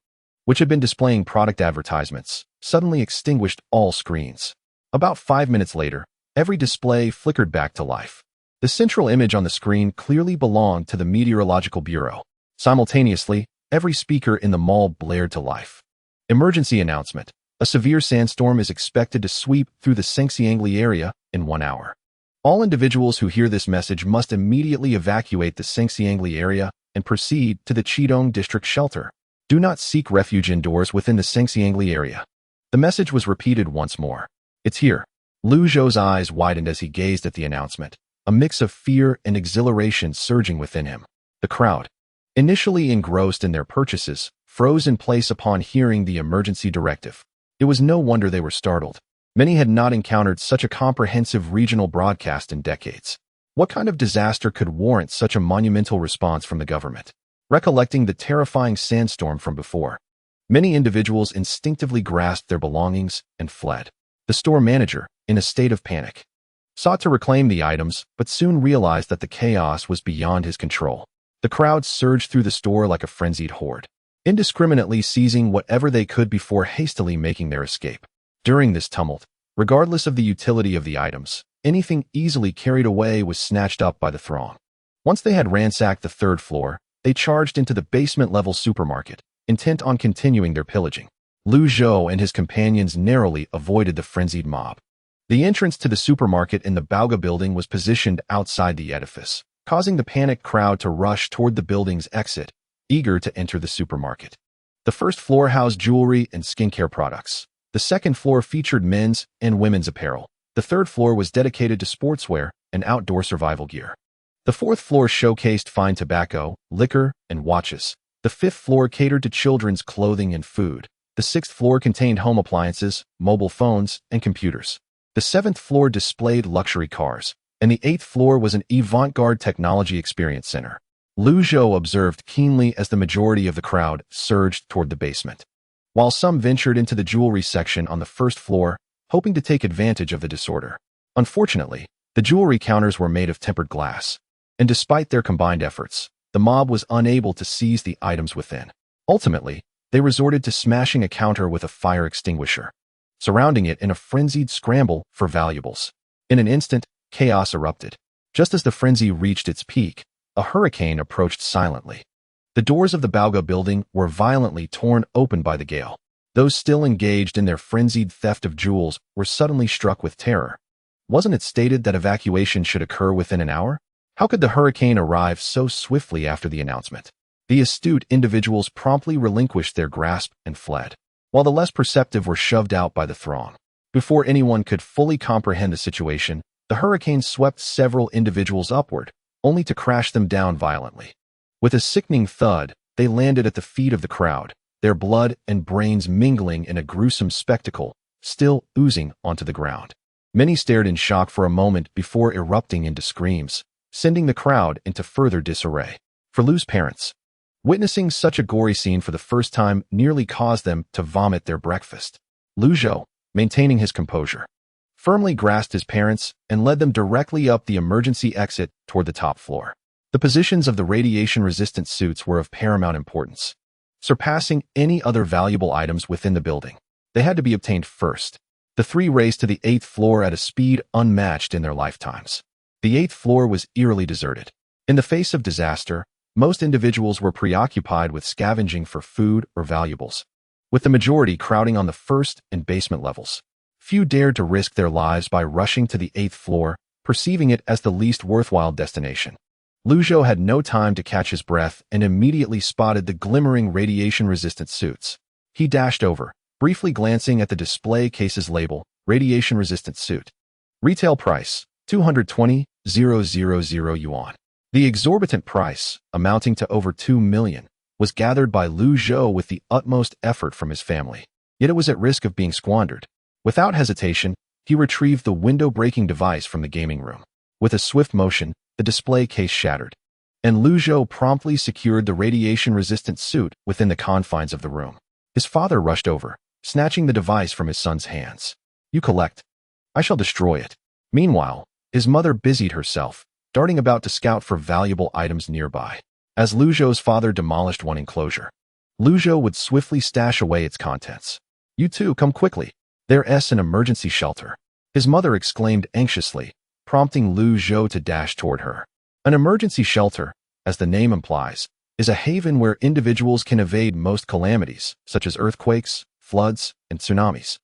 which had been displaying product advertisements, suddenly extinguished all screens. About 5 minutes later, every display flickered back to life. The central image on the screen clearly belonged to the Meteorological Bureau. Simultaneously, every speaker in the mall blared to life. Emergency announcement. A severe sandstorm is expected to sweep through the Sanxiangli area in 1 hour. All individuals who hear this message must immediately evacuate the Sanxiangli area and proceed to the Qidong district shelter. Do not seek refuge indoors within the Sanxiangli area. The message was repeated once more. It's here. Zhou's eyes widened as he gazed at the announcement, a mix of fear and exhilaration surging within him. The crowd, initially engrossed in their purchases, froze in place upon hearing the emergency directive. It was no wonder they were startled. Many had not encountered such a comprehensive regional broadcast in decades. What kind of disaster could warrant such a monumental response from the government? Recollecting the terrifying sandstorm from before, many individuals instinctively grasped their belongings and fled. The store manager, in a state of panic, sought to reclaim the items, but soon realized that the chaos was beyond his control. The crowd surged through the store like a frenzied horde, indiscriminately seizing whatever they could before hastily making their escape. During this tumult, regardless of the utility of the items, anything easily carried away was snatched up by the throng. Once they had ransacked the third floor, they charged into the basement-level supermarket, intent on continuing their pillaging. Zhou and his companions narrowly avoided the frenzied mob. The entrance to the supermarket in the Bauga building was positioned outside the edifice, causing the panicked crowd to rush toward the building's exit, eager to enter the supermarket. The first floor housed jewelry and skincare products. The second floor featured men's and women's apparel. The third floor was dedicated to sportswear and outdoor survival gear. The fourth floor showcased fine tobacco, liquor, and watches. The fifth floor catered to children's clothing and food. The sixth floor contained home appliances, mobile phones, and computers. The seventh floor displayed luxury cars, and the eighth floor was an avant-garde technology experience center. Zhou observed keenly as the majority of the crowd surged toward the basement, while some ventured into the jewelry section on the first floor, hoping to take advantage of the disorder. Unfortunately, the jewelry counters were made of tempered glass, and despite their combined efforts, the mob was unable to seize the items within. Ultimately, they resorted to smashing a counter with a fire extinguisher, surrounding it in a frenzied scramble for valuables. In an instant, chaos erupted. Just as the frenzy reached its peak, a hurricane approached silently. The doors of the Bauga building were violently torn open by the gale. Those still engaged in their frenzied theft of jewels were suddenly struck with terror. Wasn't it stated that evacuation should occur within an hour? How could the hurricane arrive so swiftly after the announcement? The astute individuals promptly relinquished their grasp and fled, while the less perceptive were shoved out by the throng. Before anyone could fully comprehend the situation, the hurricane swept several individuals upward, only to crash them down violently. With a sickening thud, they landed at the feet of the crowd, their blood and brains mingling in a gruesome spectacle, still oozing onto the ground. Many stared in shock for a moment before erupting into screams, sending the crowd into further disarray. For Lu's parents, witnessing such a gory scene for the first time nearly caused them to vomit their breakfast. Zhou, maintaining his composure, firmly grasped his parents and led them directly up the emergency exit toward the top floor. The positions of the radiation-resistant suits were of paramount importance, surpassing any other valuable items within the building. They had to be obtained first. The three raced to the 8th floor at a speed unmatched in their lifetimes. The 8th floor was eerily deserted. In the face of disaster, most individuals were preoccupied with scavenging for food or valuables, with the majority crowding on the first and basement levels. Few dared to risk their lives by rushing to the 8th floor, perceiving it as the least worthwhile destination. Zhou had no time to catch his breath and immediately spotted the glimmering radiation-resistant suits. He dashed over, briefly glancing at the display case's label, radiation-resistant suit. Retail price, 220,000 yuan. The exorbitant price, amounting to over 2 million, was gathered by Zhou with the utmost effort from his family. Yet it was at risk of being squandered. Without hesitation, he retrieved the window-breaking device from the gaming room. With a swift motion, the display case shattered, and Zhou promptly secured the radiation-resistant suit within the confines of the room. His father rushed over, snatching the device from his son's hands. "You collect. I shall destroy it." Meanwhile, his mother busied herself, darting about to scout for valuable items nearby. As Zhou's father demolished one enclosure, Zhou would swiftly stash away its contents. "You two, come quickly. There's an emergency shelter," his mother exclaimed anxiously, prompting Zhou to dash toward her. An emergency shelter, as the name implies, is a haven where individuals can evade most calamities, such as earthquakes, floods, and tsunamis.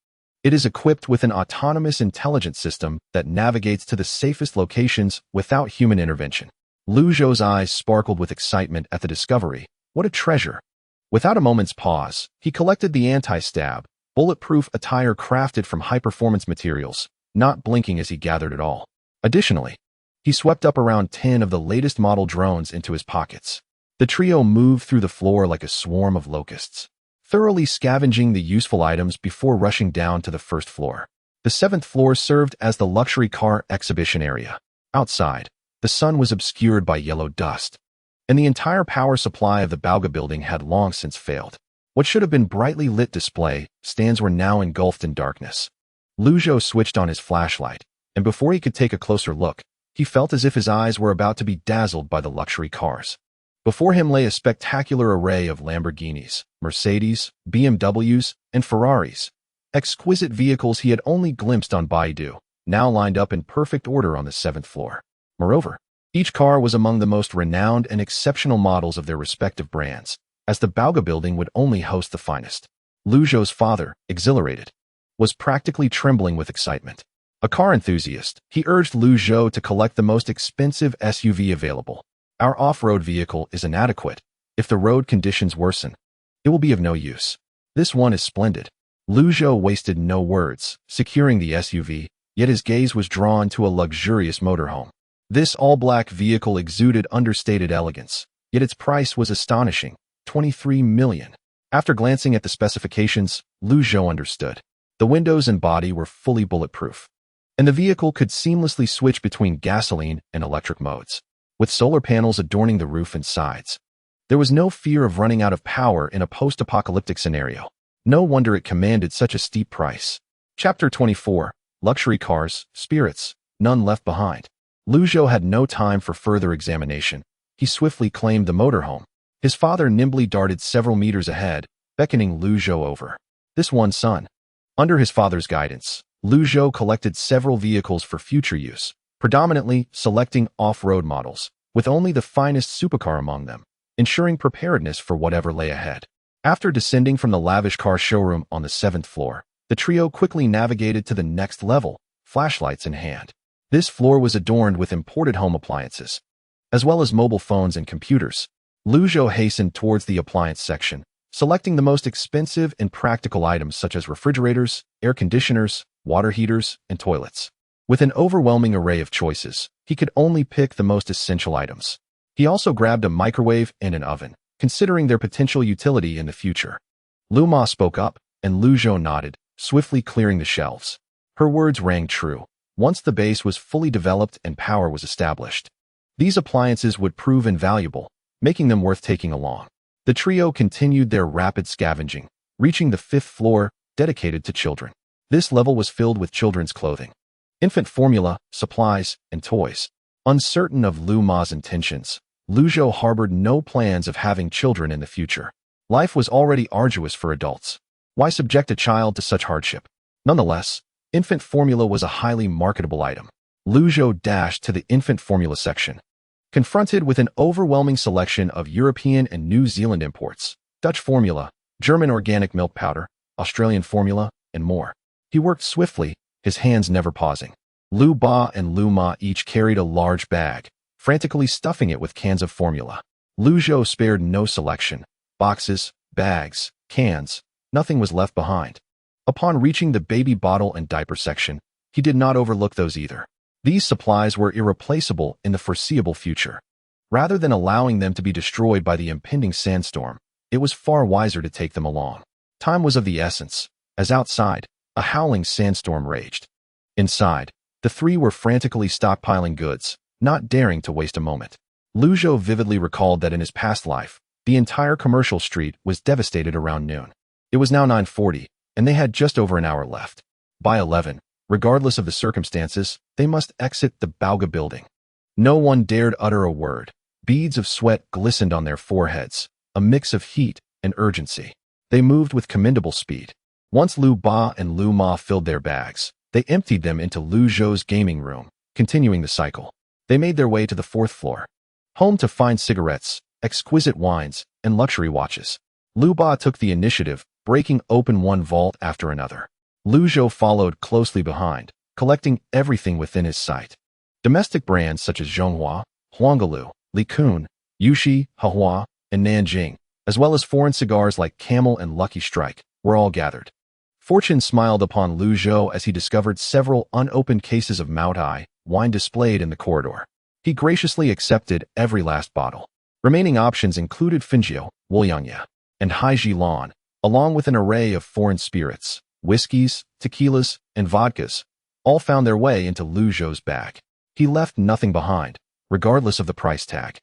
It is equipped with an autonomous intelligence system that navigates to the safest locations without human intervention. Zhou's eyes sparkled with excitement at the discovery. What a treasure! Without a moment's pause, he collected the anti-stab, bulletproof attire crafted from high-performance materials, not blinking as he gathered it all. Additionally, he swept up around 10 of the latest model drones into his pockets. The trio moved through the floor like a swarm of locusts, thoroughly scavenging the useful items before rushing down to the first floor. The 7th floor served as the luxury car exhibition area. Outside, the sun was obscured by yellow dust, and the entire power supply of the Bauga building had long since failed. What should have been brightly lit display stands were now engulfed in darkness. Zhou switched on his flashlight, and before he could take a closer look, he felt as if his eyes were about to be dazzled by the luxury cars. Before him lay a spectacular array of Lamborghinis, Mercedes, BMWs, and Ferraris, exquisite vehicles he had only glimpsed on Baidu, now lined up in perfect order on the 7th floor. Moreover, each car was among the most renowned and exceptional models of their respective brands, as the Bauga building would only host the finest. Zhou's father, exhilarated, was practically trembling with excitement. A car enthusiast, he urged Zhou to collect the most expensive SUV available. "Our off-road vehicle is inadequate. If the road conditions worsen, it will be of no use. This one is splendid." Zhou wasted no words, securing the SUV, yet his gaze was drawn to a luxurious motorhome. This all-black vehicle exuded understated elegance, yet its price was astonishing, 23 million. After glancing at the specifications, Zhou understood. The windows and body were fully bulletproof, and the vehicle could seamlessly switch between gasoline and electric modes, with solar panels adorning the roof and sides. There was no fear of running out of power in a post-apocalyptic scenario. No wonder it commanded such a steep price. Chapter 24. Luxury Cars, Spirits, None Left Behind. Zhou had no time for further examination. He swiftly claimed the motorhome. His father nimbly darted several meters ahead, beckoning Zhou over. This one son. Under his father's guidance, Zhou collected several vehicles for future use, predominantly selecting off-road models, with only the finest supercar among them, ensuring preparedness for whatever lay ahead. After descending from the lavish car showroom on the 7th floor, the trio quickly navigated to the next level, flashlights in hand. This floor was adorned with imported home appliances, as well as mobile phones and computers. Zhou hastened towards the appliance section, selecting the most expensive and practical items such as refrigerators, air conditioners, water heaters, and toilets. With an overwhelming array of choices, he could only pick the most essential items. He also grabbed a microwave and an oven, considering their potential utility in the future. Lu Ma spoke up, and Lu Zhou nodded, swiftly clearing the shelves. Her words rang true. Once the base was fully developed and power was established, these appliances would prove invaluable, making them worth taking along. The trio continued their rapid scavenging, reaching the 5th floor, dedicated to children. This level was filled with children's clothing, infant formula, supplies, and toys. Uncertain of Lu Ma's intentions, Lu Zhou harbored no plans of having children in the future. Life was already arduous for adults. Why subject a child to such hardship? Nonetheless, infant formula was a highly marketable item. Lu Zhou dashed to the infant formula section. Confronted with an overwhelming selection of European and New Zealand imports, Dutch formula, German organic milk powder, Australian formula, and more, he worked swiftly, his hands never pausing. Lu Ba and Lu Ma each carried a large bag, frantically stuffing it with cans of formula. Lu Zhou spared no selection. Boxes, bags, cans, nothing was left behind. Upon reaching the baby bottle and diaper section, he did not overlook those either. These supplies were irreplaceable in the foreseeable future. Rather than allowing them to be destroyed by the impending sandstorm, it was far wiser to take them along. Time was of the essence, as outside, a howling sandstorm raged. Inside, the three were frantically stockpiling goods, not daring to waste a moment. Lu Zhou vividly recalled that in his past life, the entire commercial street was devastated around noon. It was now 9:40, and they had just over an hour left. By 11, regardless of the circumstances, they must exit the Bauga building. No one dared utter a word. Beads of sweat glistened on their foreheads, a mix of heat and urgency. They moved with commendable speed. Once Lu Ba and Lu Ma filled their bags, they emptied them into Lu Zhou's gaming room, continuing the cycle. They made their way to the 4th floor, home to fine cigarettes, exquisite wines, and luxury watches. Lu Ba took the initiative, breaking open one vault after another. Lu Zhou followed closely behind, collecting everything within his sight. Domestic brands such as Zhonghua, Huangalu, Likun, Yushi, Hahua, and Nanjing, as well as foreign cigars like Camel and Lucky Strike, were all gathered. Fortune smiled upon Lu Zhou as he discovered several unopened cases of Maotai wine displayed in the corridor. He graciously accepted every last bottle. Remaining options included Finjiu, Woyangya, and Haijilan, along with an array of foreign spirits, whiskeys, tequilas, and vodkas, all found their way into Lu Zhou's bag. He left nothing behind, regardless of the price tag,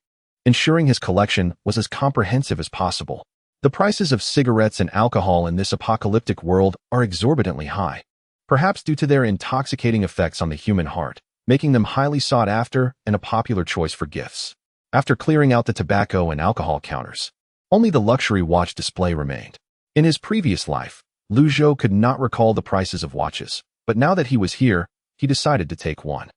ensuring his collection was as comprehensive as possible. The prices of cigarettes and alcohol in this apocalyptic world are exorbitantly high, perhaps due to their intoxicating effects on the human heart, making them highly sought after and a popular choice for gifts. After clearing out the tobacco and alcohol counters, only the luxury watch display remained. In his previous life, Lu Zhou could not recall the prices of watches, but now that he was here, he decided to take one.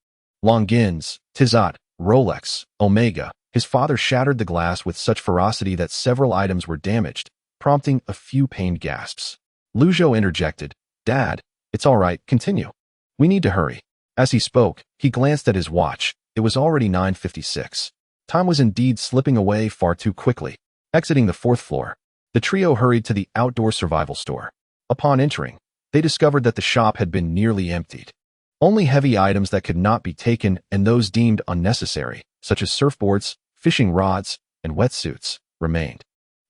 Longines, Tissot, Rolex, Omega. His father shattered the glass with such ferocity that several items were damaged, prompting a few pained gasps. Lu Zhou interjected, "Dad, it's all right, continue. We need to hurry." As he spoke, he glanced at his watch. It was already 9:56. Time was indeed slipping away far too quickly. Exiting the 4th floor, the trio hurried to the outdoor survival store. Upon entering, they discovered that the shop had been nearly emptied. Only heavy items that could not be taken and those deemed unnecessary, such as surfboards, fishing rods, and wetsuits, remained.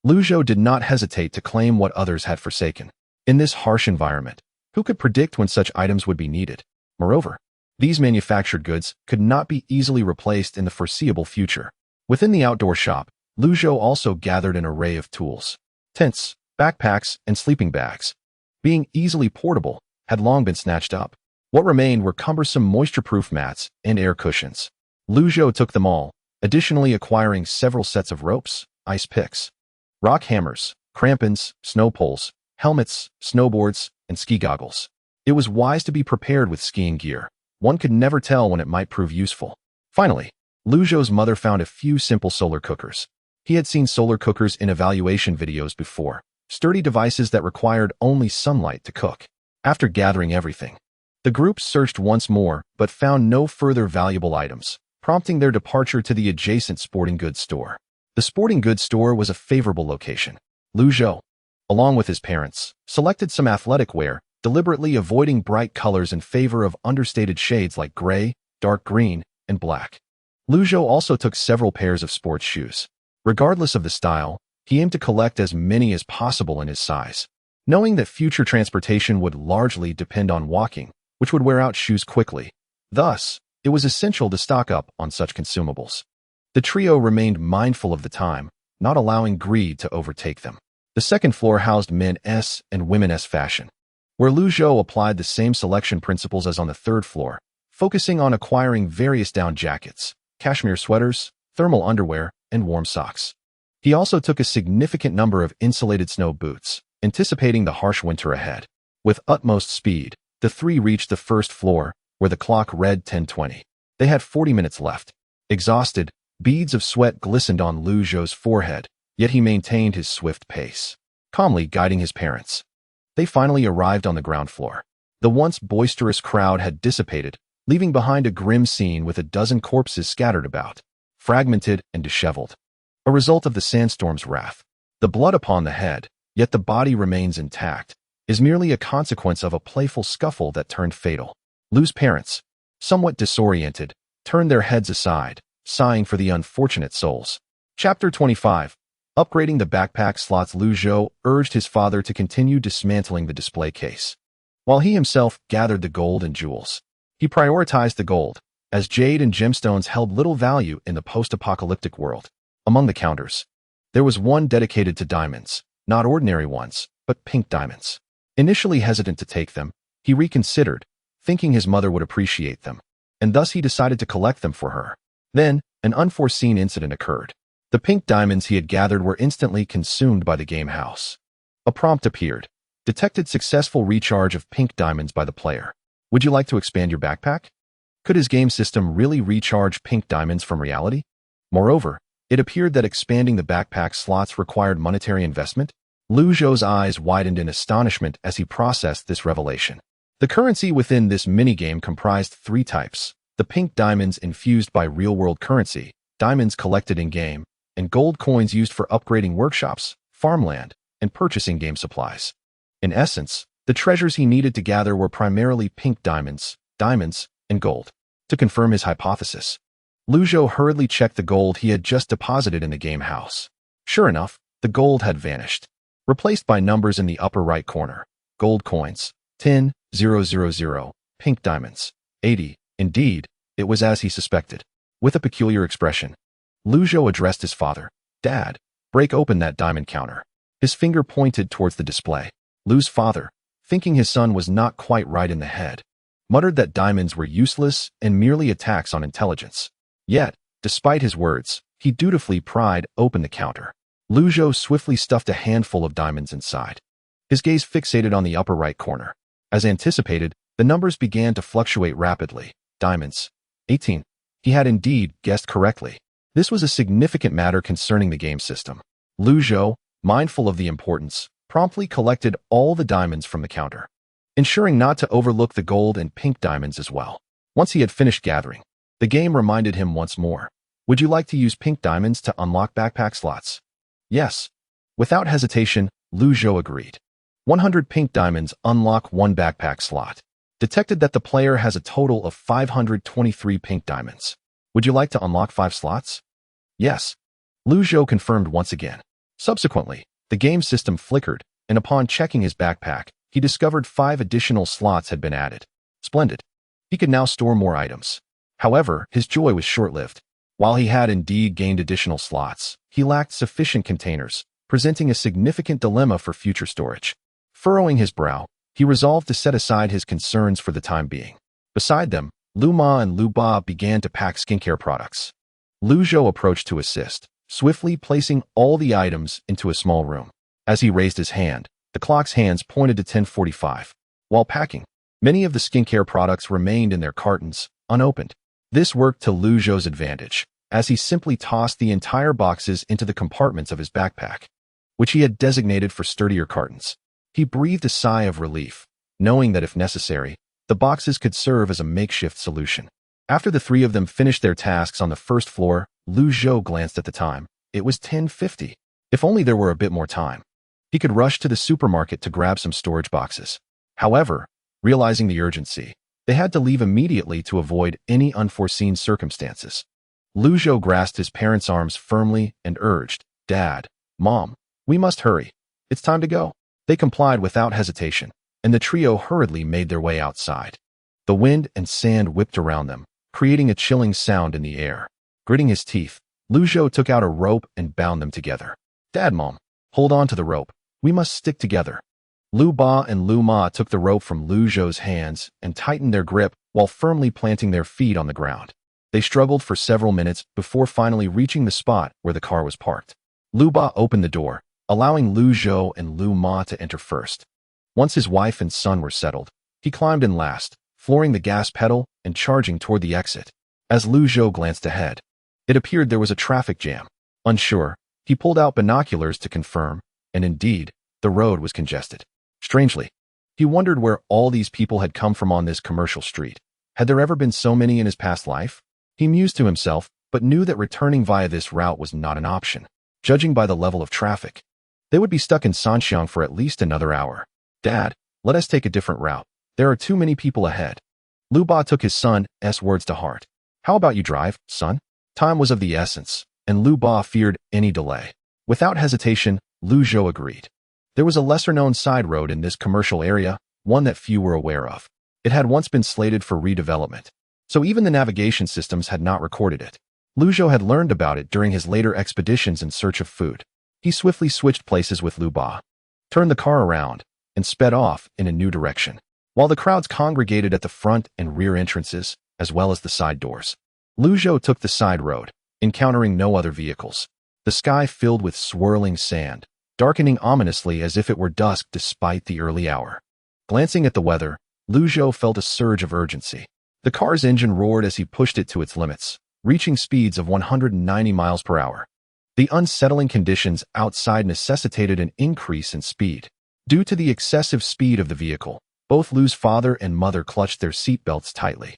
Lu Zhou did not hesitate to claim what others had forsaken. In this harsh environment, who could predict when such items would be needed? Moreover, these manufactured goods could not be easily replaced in the foreseeable future. Within the outdoor shop, Lu Zhou also gathered an array of tools. Tents, backpacks, and sleeping bags, being easily portable, had long been snatched up. What remained were cumbersome moisture-proof mats and air cushions. Lu Zhou took them all, additionally acquiring several sets of ropes, ice picks, rock hammers, crampons, snow poles, helmets, snowboards, and ski goggles. It was wise to be prepared with skiing gear. One could never tell when it might prove useful. Finally, Lu Zhou's mother found a few simple solar cookers. He had seen solar cookers in evaluation videos before, sturdy devices that required only sunlight to cook. After gathering everything, the group searched once more but found no further valuable items, prompting their departure to the adjacent sporting goods store. The sporting goods store was a favorable location. Lu Zhou, along with his parents, selected some athletic wear deliberately avoiding bright colors in favor of understated shades like gray, dark green, and black. Zhou also took several pairs of sports shoes. Regardless of the style, he aimed to collect as many as possible in his size, knowing that future transportation would largely depend on walking, which would wear out shoes quickly. Thus, it was essential to stock up on such consumables. The trio remained mindful of the time, not allowing greed to overtake them. The second floor housed men S and women S fashion, where Zhou applied the same selection principles as on the third floor, focusing on acquiring various down jackets, cashmere sweaters, thermal underwear, and warm socks. He also took a significant number of insulated snow boots, anticipating the harsh winter ahead. With utmost speed, the three reached the first floor, where the clock read 10:20. They had 40 minutes left. Exhausted, beads of sweat glistened on Zhou's forehead, yet he maintained his swift pace, calmly guiding his parents. They finally arrived on the ground floor. The once boisterous crowd had dissipated, leaving behind a grim scene with a dozen corpses scattered about, fragmented and disheveled. A result of the sandstorm's wrath. The blood upon the head, yet the body remains intact, is merely a consequence of a playful scuffle that turned fatal. Zhou's parents, somewhat disoriented, turned their heads aside, sighing for the unfortunate souls. Chapter 25. Upgrading the backpack slots. Zhou urged his father to continue dismantling the display case, while he himself gathered the gold and jewels. He prioritized the gold, as jade and gemstones held little value in the post-apocalyptic world. Among the counters, there was one dedicated to diamonds, not ordinary ones, but pink diamonds. Initially hesitant to take them, he reconsidered, thinking his mother would appreciate them, and thus he decided to collect them for her. Then, an unforeseen incident occurred. The pink diamonds he had gathered were instantly consumed by the game house. A prompt appeared. Detected successful recharge of pink diamonds by the player. Would you like to expand your backpack? Could his game system really recharge pink diamonds from reality? Moreover, it appeared that expanding the backpack slots required monetary investment. Zhou's eyes widened in astonishment as he processed this revelation. The currency within this minigame comprised three types: the pink diamonds infused by real-world currency, diamonds collected in-game, and gold coins used for upgrading workshops, farmland, and purchasing game supplies. In essence, the treasures he needed to gather were primarily pink diamonds, and gold. To confirm his hypothesis, Zhou hurriedly checked the gold he had just deposited in the game house. Sure enough, the gold had vanished, replaced by numbers in the upper right corner. Gold coins, 10,000, pink diamonds, 80. Indeed, it was as he suspected. With a peculiar expression, Zhou addressed his father. "Dad, break open that diamond counter." His finger pointed towards the display. Zhou's father, thinking his son was not quite right in the head, muttered that diamonds were useless and merely a tax on intelligence. Yet, despite his words, he dutifully pried open the counter. Zhou swiftly stuffed a handful of diamonds inside. His gaze fixated on the upper right corner. As anticipated, the numbers began to fluctuate rapidly. Diamonds, 18. He had indeed guessed correctly. This was a significant matter concerning the game system. Zhou, mindful of the importance, promptly collected all the diamonds from the counter, ensuring not to overlook the gold and pink diamonds as well. Once he had finished gathering, the game reminded him once more. "Would you like to use pink diamonds to unlock backpack slots?" "Yes." Without hesitation, Zhou agreed. 100 pink diamonds unlock one backpack slot. Detected that the player has a total of 523 pink diamonds. "Would you like to unlock 5 slots?" "Yes." Zhou confirmed once again. Subsequently, the game system flickered, and upon checking his backpack, he discovered 5 additional slots had been added. Splendid. He could now store more items. However, his joy was short-lived. While he had indeed gained additional slots, he lacked sufficient containers, presenting a significant dilemma for future storage. Furrowing his brow, he resolved to set aside his concerns for the time being. Beside them, Lu Ma and Lu Ba began to pack skincare products. Zhou approached to assist, swiftly placing all the items into a small room. As he raised his hand, the clock's hands pointed to 10:45. While packing, many of the skincare products remained in their cartons, unopened. This worked to Zhou's advantage, as he simply tossed the entire boxes into the compartments of his backpack, which he had designated for sturdier cartons. He breathed a sigh of relief, knowing that if necessary, the boxes could serve as a makeshift solution. After the three of them finished their tasks on the first floor, Zhou glanced at the time. It was 10:50. If only there were a bit more time. He could rush to the supermarket to grab some storage boxes. However, realizing the urgency, they had to leave immediately to avoid any unforeseen circumstances. Zhou grasped his parents' arms firmly and urged, "Dad, Mom, we must hurry. It's time to go." They complied without hesitation, and the trio hurriedly made their way outside. The wind and sand whipped around them, creating a chilling sound in the air. Gritting his teeth, Zhou took out a rope and bound them together. "Dad, Mom, hold on to the rope. We must stick together." Lu Ba and Lu Ma took the rope from Zhou's hands and tightened their grip while firmly planting their feet on the ground. They struggled for several minutes before finally reaching the spot where the car was parked. Lu Ba opened the door, allowing Zhou and Lu Ma to enter first. Once his wife and son were settled, he climbed in last, flooring the gas pedal and charging toward the exit. As Zhou glanced ahead, it appeared there was a traffic jam. Unsure, he pulled out binoculars to confirm, and indeed, the road was congested. Strangely, he wondered where all these people had come from on this commercial street. Had there ever been so many in his past life? He mused to himself, but knew that returning via this route was not an option. Judging by the level of traffic, they would be stuck in Sanxiang for at least another hour. "Dad, let us take a different route. There are too many people ahead." Lu Ba took his son's words to heart. "How about you drive, son?" Time was of the essence, and Lu Ba feared any delay. Without hesitation, Zhou agreed. There was a lesser-known side road in this commercial area, one that few were aware of. It had once been slated for redevelopment, so even the navigation systems had not recorded it. Zhou had learned about it during his later expeditions in search of food. He swiftly switched places with Lu Ba, turned the car around, and sped off in a new direction, while the crowds congregated at the front and rear entrances, as well as the side doors. Zhou took the side road, encountering no other vehicles. The sky filled with swirling sand, darkening ominously as if it were dusk despite the early hour. Glancing at the weather, Zhou felt a surge of urgency. The car's engine roared as he pushed it to its limits, reaching speeds of 190 miles per hour. The unsettling conditions outside necessitated an increase in speed. Due to the excessive speed of the vehicle, both Lu's father and mother clutched their seatbelts tightly,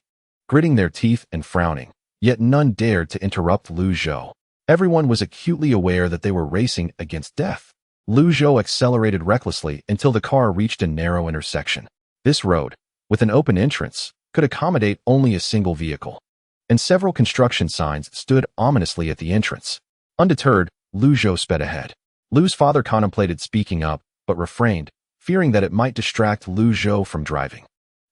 gritting their teeth and frowning, yet none dared to interrupt Zhou. Everyone was acutely aware that they were racing against death. Zhou accelerated recklessly until the car reached a narrow intersection. This road, with an open entrance, could accommodate only a single vehicle, and several construction signs stood ominously at the entrance. Undeterred, Zhou sped ahead. Lu's father contemplated speaking up, but refrained, fearing that it might distract Zhou from driving.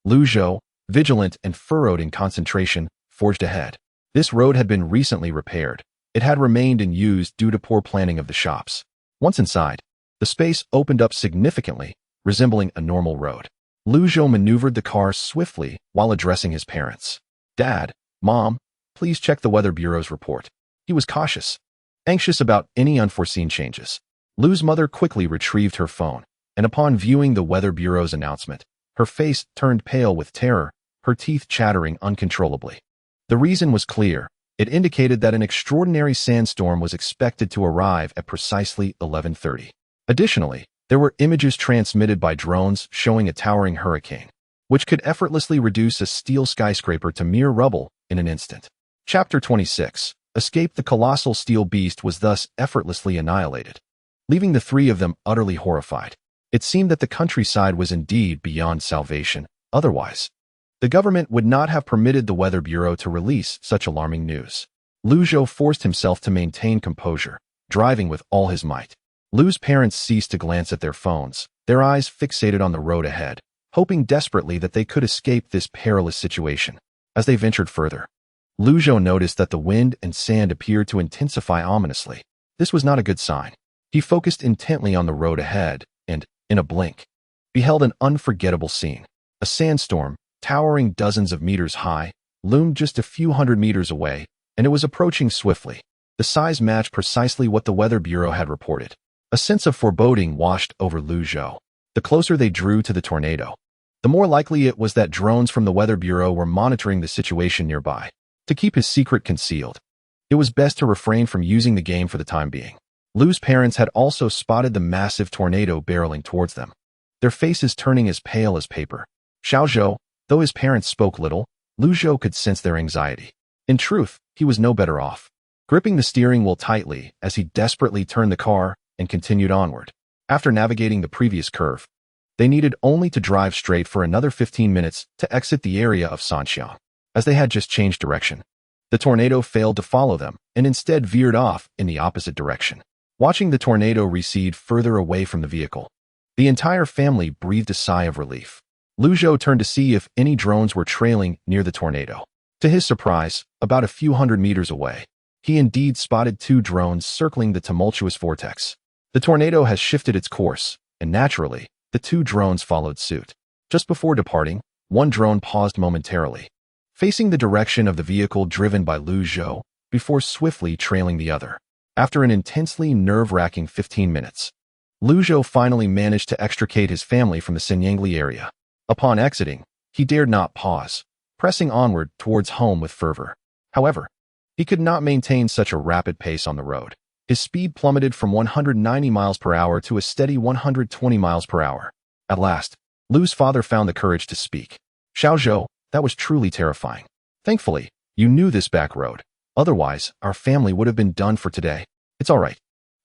Zhou, vigilant and furrowed in concentration, forged ahead. This road had been recently repaired. It had remained in use due to poor planning of the shops. Once inside, the space opened up significantly, resembling a normal road. Zhou maneuvered the car swiftly while addressing his parents. "Dad, Mom, please check the Weather Bureau's report." He was cautious, anxious about any unforeseen changes. Lu's mother quickly retrieved her phone, and upon viewing the Weather Bureau's announcement, her face turned pale with terror, her teeth chattering uncontrollably. The reason was clear. It indicated that an extraordinary sandstorm was expected to arrive at precisely 11:30. Additionally, there were images transmitted by drones showing a towering hurricane, which could effortlessly reduce a steel skyscraper to mere rubble in an instant. Chapter 26. Escape. The colossal steel beast was thus effortlessly annihilated, leaving the three of them utterly horrified. It seemed that the countryside was indeed beyond salvation. Otherwise, the government would not have permitted the Weather Bureau to release such alarming news. Zhou forced himself to maintain composure, driving with all his might. Lu's parents ceased to glance at their phones, their eyes fixated on the road ahead, hoping desperately that they could escape this perilous situation. As they ventured further, Zhou noticed that the wind and sand appeared to intensify ominously. This was not a good sign. He focused intently on the road ahead and, in a blink, beheld an unforgettable scene. A sandstorm, towering dozens of meters high, loomed just a few hundred meters away, and it was approaching swiftly. The size matched precisely what the Weather Bureau had reported. A sense of foreboding washed over Zhou. The closer they drew to the tornado, the more likely it was that drones from the Weather Bureau were monitoring the situation nearby. To keep his secret concealed, it was best to refrain from using the game for the time being. Lu's parents had also spotted the massive tornado barreling towards them, their faces turning as pale as paper. Zhou, though his parents spoke little, Zhou could sense their anxiety. In truth, he was no better off, gripping the steering wheel tightly as he desperately turned the car and continued onward. After navigating the previous curve, They needed only to drive straight for another 15 minutes to exit the area of Sanxiang, as they had just changed direction. The tornado failed to follow them and instead veered off in the opposite direction. Watching the tornado recede further away from the vehicle, the entire family breathed a sigh of relief. Zhou turned to see if any drones were trailing near the tornado. To his surprise, about a few hundred meters away, he indeed spotted 2 drones circling the tumultuous vortex. The tornado has shifted its course, and naturally, the 2 drones followed suit. Just before departing, one drone paused momentarily, facing the direction of the vehicle driven by Zhou, before swiftly trailing the other. After an intensely nerve-wracking 15 minutes, Zhou finally managed to extricate his family from the Shenyangli area. Upon exiting, he dared not pause, pressing onward towards home with fervor. However, he could not maintain such a rapid pace on the road. His speed plummeted from 190 miles per hour to a steady 120 miles per hour. At last, Lu's father found the courage to speak. Zhou, that was truly terrifying. Thankfully, you knew this back road. Otherwise, our family would have been done for today. It's all right.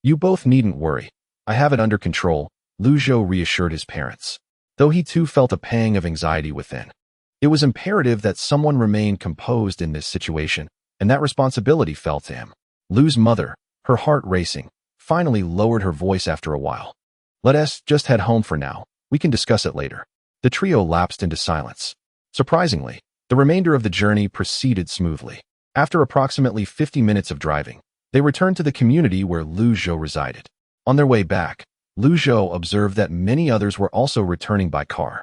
You both needn't worry. I have it under control, Zhou reassured his parents, though he too felt a pang of anxiety within. It was imperative that someone remain composed in this situation, and that responsibility fell to him. Lu's mother, her heart racing, finally lowered her voice after a while. Let us just head home for now. We can discuss it later. The trio lapsed into silence. Surprisingly, the remainder of the journey proceeded smoothly. After approximately 50 minutes of driving, they returned to the community where Zhou resided. On their way back, Zhou observed that many others were also returning by car.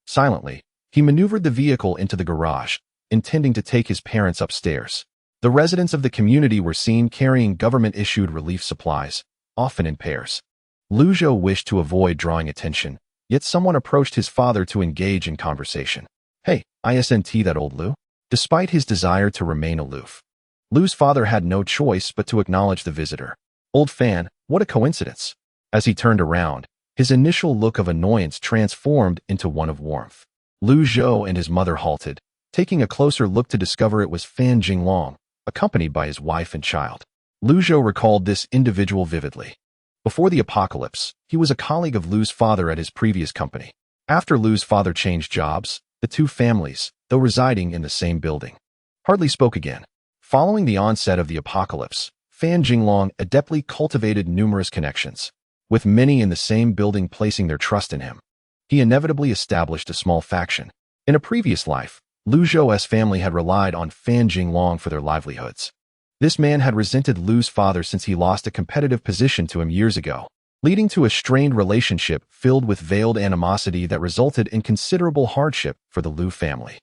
Silently, he maneuvered the vehicle into the garage, intending to take his parents upstairs. The residents of the community were seen carrying government-issued relief supplies, often in pairs. Zhou wished to avoid drawing attention, yet someone approached his father to engage in conversation. Hey, isn't that old Lu? Despite his desire to remain aloof, Lu's father had no choice but to acknowledge the visitor. Old fan, what a coincidence. As he turned around, his initial look of annoyance transformed into one of warmth. Zhou and his mother halted, taking a closer look to discover it was Fan Jinglong, accompanied by his wife and child. Zhou recalled this individual vividly. Before the apocalypse, he was a colleague of Lu's father at his previous company. After Lu's father changed jobs, the 2 families, though residing in the same building, hardly spoke again. Following the onset of the apocalypse, Fan Jinglong adeptly cultivated numerous connections, with many in the same building placing their trust in him. He inevitably established a small faction. In a previous life, Zhou's family had relied on Fan Jinglong for their livelihoods. This man had resented Lu's father since he lost a competitive position to him years ago, leading to a strained relationship filled with veiled animosity that resulted in considerable hardship for the Lu family.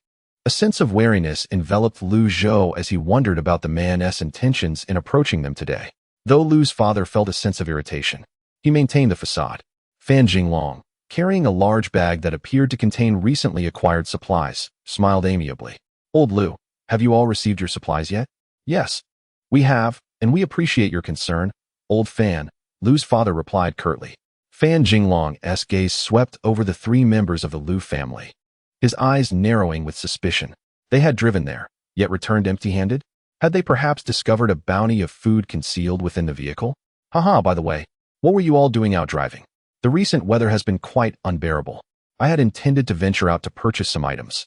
A sense of wariness enveloped Zhou as he wondered about the man's intentions in approaching them today. Though Lu's father felt a sense of irritation, he maintained the facade. Fan Jinglong, carrying a large bag that appeared to contain recently acquired supplies, smiled amiably. Old Lu, have you all received your supplies yet? Yes, we have, and we appreciate your concern, old Fan, Lu's father replied curtly. Fan Jinglong's gaze swept over the 3 members of the Lu family, his eyes narrowing with suspicion. They had driven there, yet returned empty-handed? Had they perhaps discovered a bounty of food concealed within the vehicle? Haha, by the way, what were you all doing out driving? The recent weather has been quite unbearable. I had intended to venture out to purchase some items,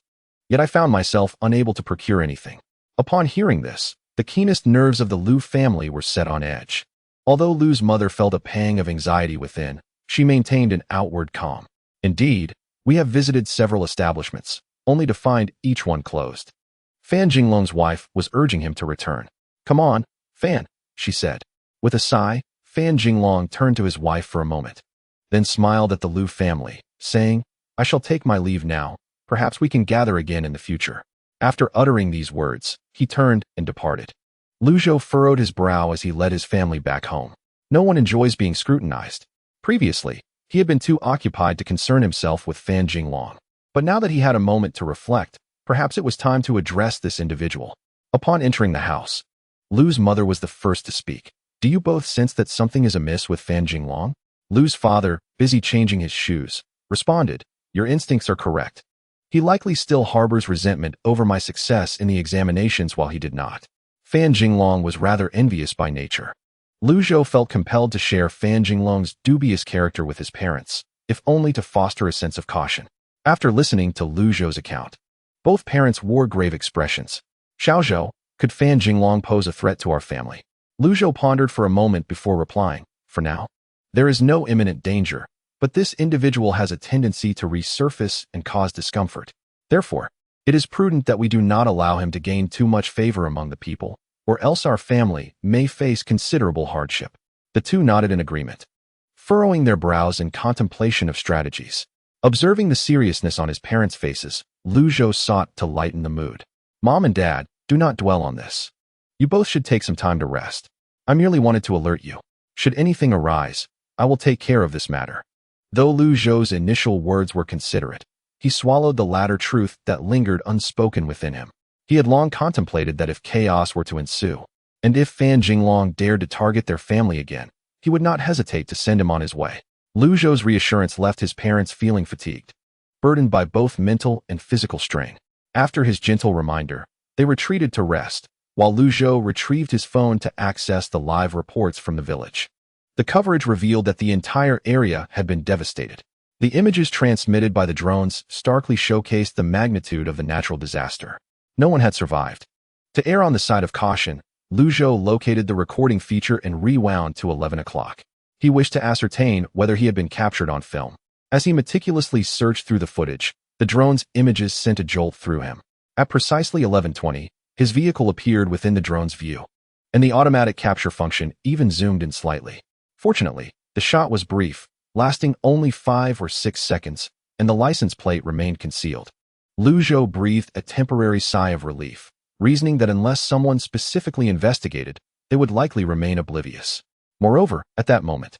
yet I found myself unable to procure anything. Upon hearing this, the keenest nerves of the Lu family were set on edge. Although Lu's mother felt a pang of anxiety within, she maintained an outward calm. Indeed, we have visited several establishments, only to find each one closed. Fan Jinglong's wife was urging him to return. Come on, Fan, she said. With a sigh, Fan Jinglong turned to his wife for a moment, then smiled at the Lu family, saying, I shall take my leave now. Perhaps we can gather again in the future. After uttering these words, he turned and departed. Zhou furrowed his brow as he led his family back home. No one enjoys being scrutinized. Previously, he had been too occupied to concern himself with Fan Jinglong. But now that he had a moment to reflect, perhaps it was time to address this individual. Upon entering the house, Lu's mother was the first to speak. Do you both sense that something is amiss with Fan Jinglong? Lu's father, busy changing his shoes, responded, Your instincts are correct. He likely still harbors resentment over my success in the examinations while he did not. Fan Jinglong was rather envious by nature. Zhou felt compelled to share Fan Jinglong's dubious character with his parents, if only to foster a sense of caution. After listening to Lu Zhou's account, both parents wore grave expressions. Zhou, could Fan Jinglong pose a threat to our family? Lu Zhou pondered for a moment before replying, for now. There is no imminent danger, but this individual has a tendency to resurface and cause discomfort. Therefore, it is prudent that we do not allow him to gain too much favor among the people, or else our family may face considerable hardship. The two nodded in agreement, furrowing their brows in contemplation of strategies. Observing the seriousness on his parents' faces, Lu Zhou sought to lighten the mood. Mom and Dad, do not dwell on this. You both should take some time to rest. I merely wanted to alert you. Should anything arise, I will take care of this matter. Though Lu Zhou's initial words were considerate, he swallowed the latter truth that lingered unspoken within him. He had long contemplated that if chaos were to ensue, and if Fan Jinglong dared to target their family again, he would not hesitate to send him on his way. Lu Zhou's reassurance left his parents feeling fatigued, burdened by both mental and physical strain. After his gentle reminder, they retreated to rest, while Lu Zhou retrieved his phone to access the live reports from the village. The coverage revealed that the entire area had been devastated. The images transmitted by the drones starkly showcased the magnitude of the natural disaster. No one had survived. To err on the side of caution, Lu Zhou located the recording feature and rewound to 11 o'clock. He wished to ascertain whether he had been captured on film. As he meticulously searched through the footage, the drone's images sent a jolt through him. At precisely 11:20, his vehicle appeared within the drone's view, and the automatic capture function even zoomed in slightly. Fortunately, the shot was brief, lasting only 5 or 6 seconds, and the license plate remained concealed. Lu Zhou breathed a temporary sigh of relief, reasoning that unless someone specifically investigated, they would likely remain oblivious. Moreover, at that moment,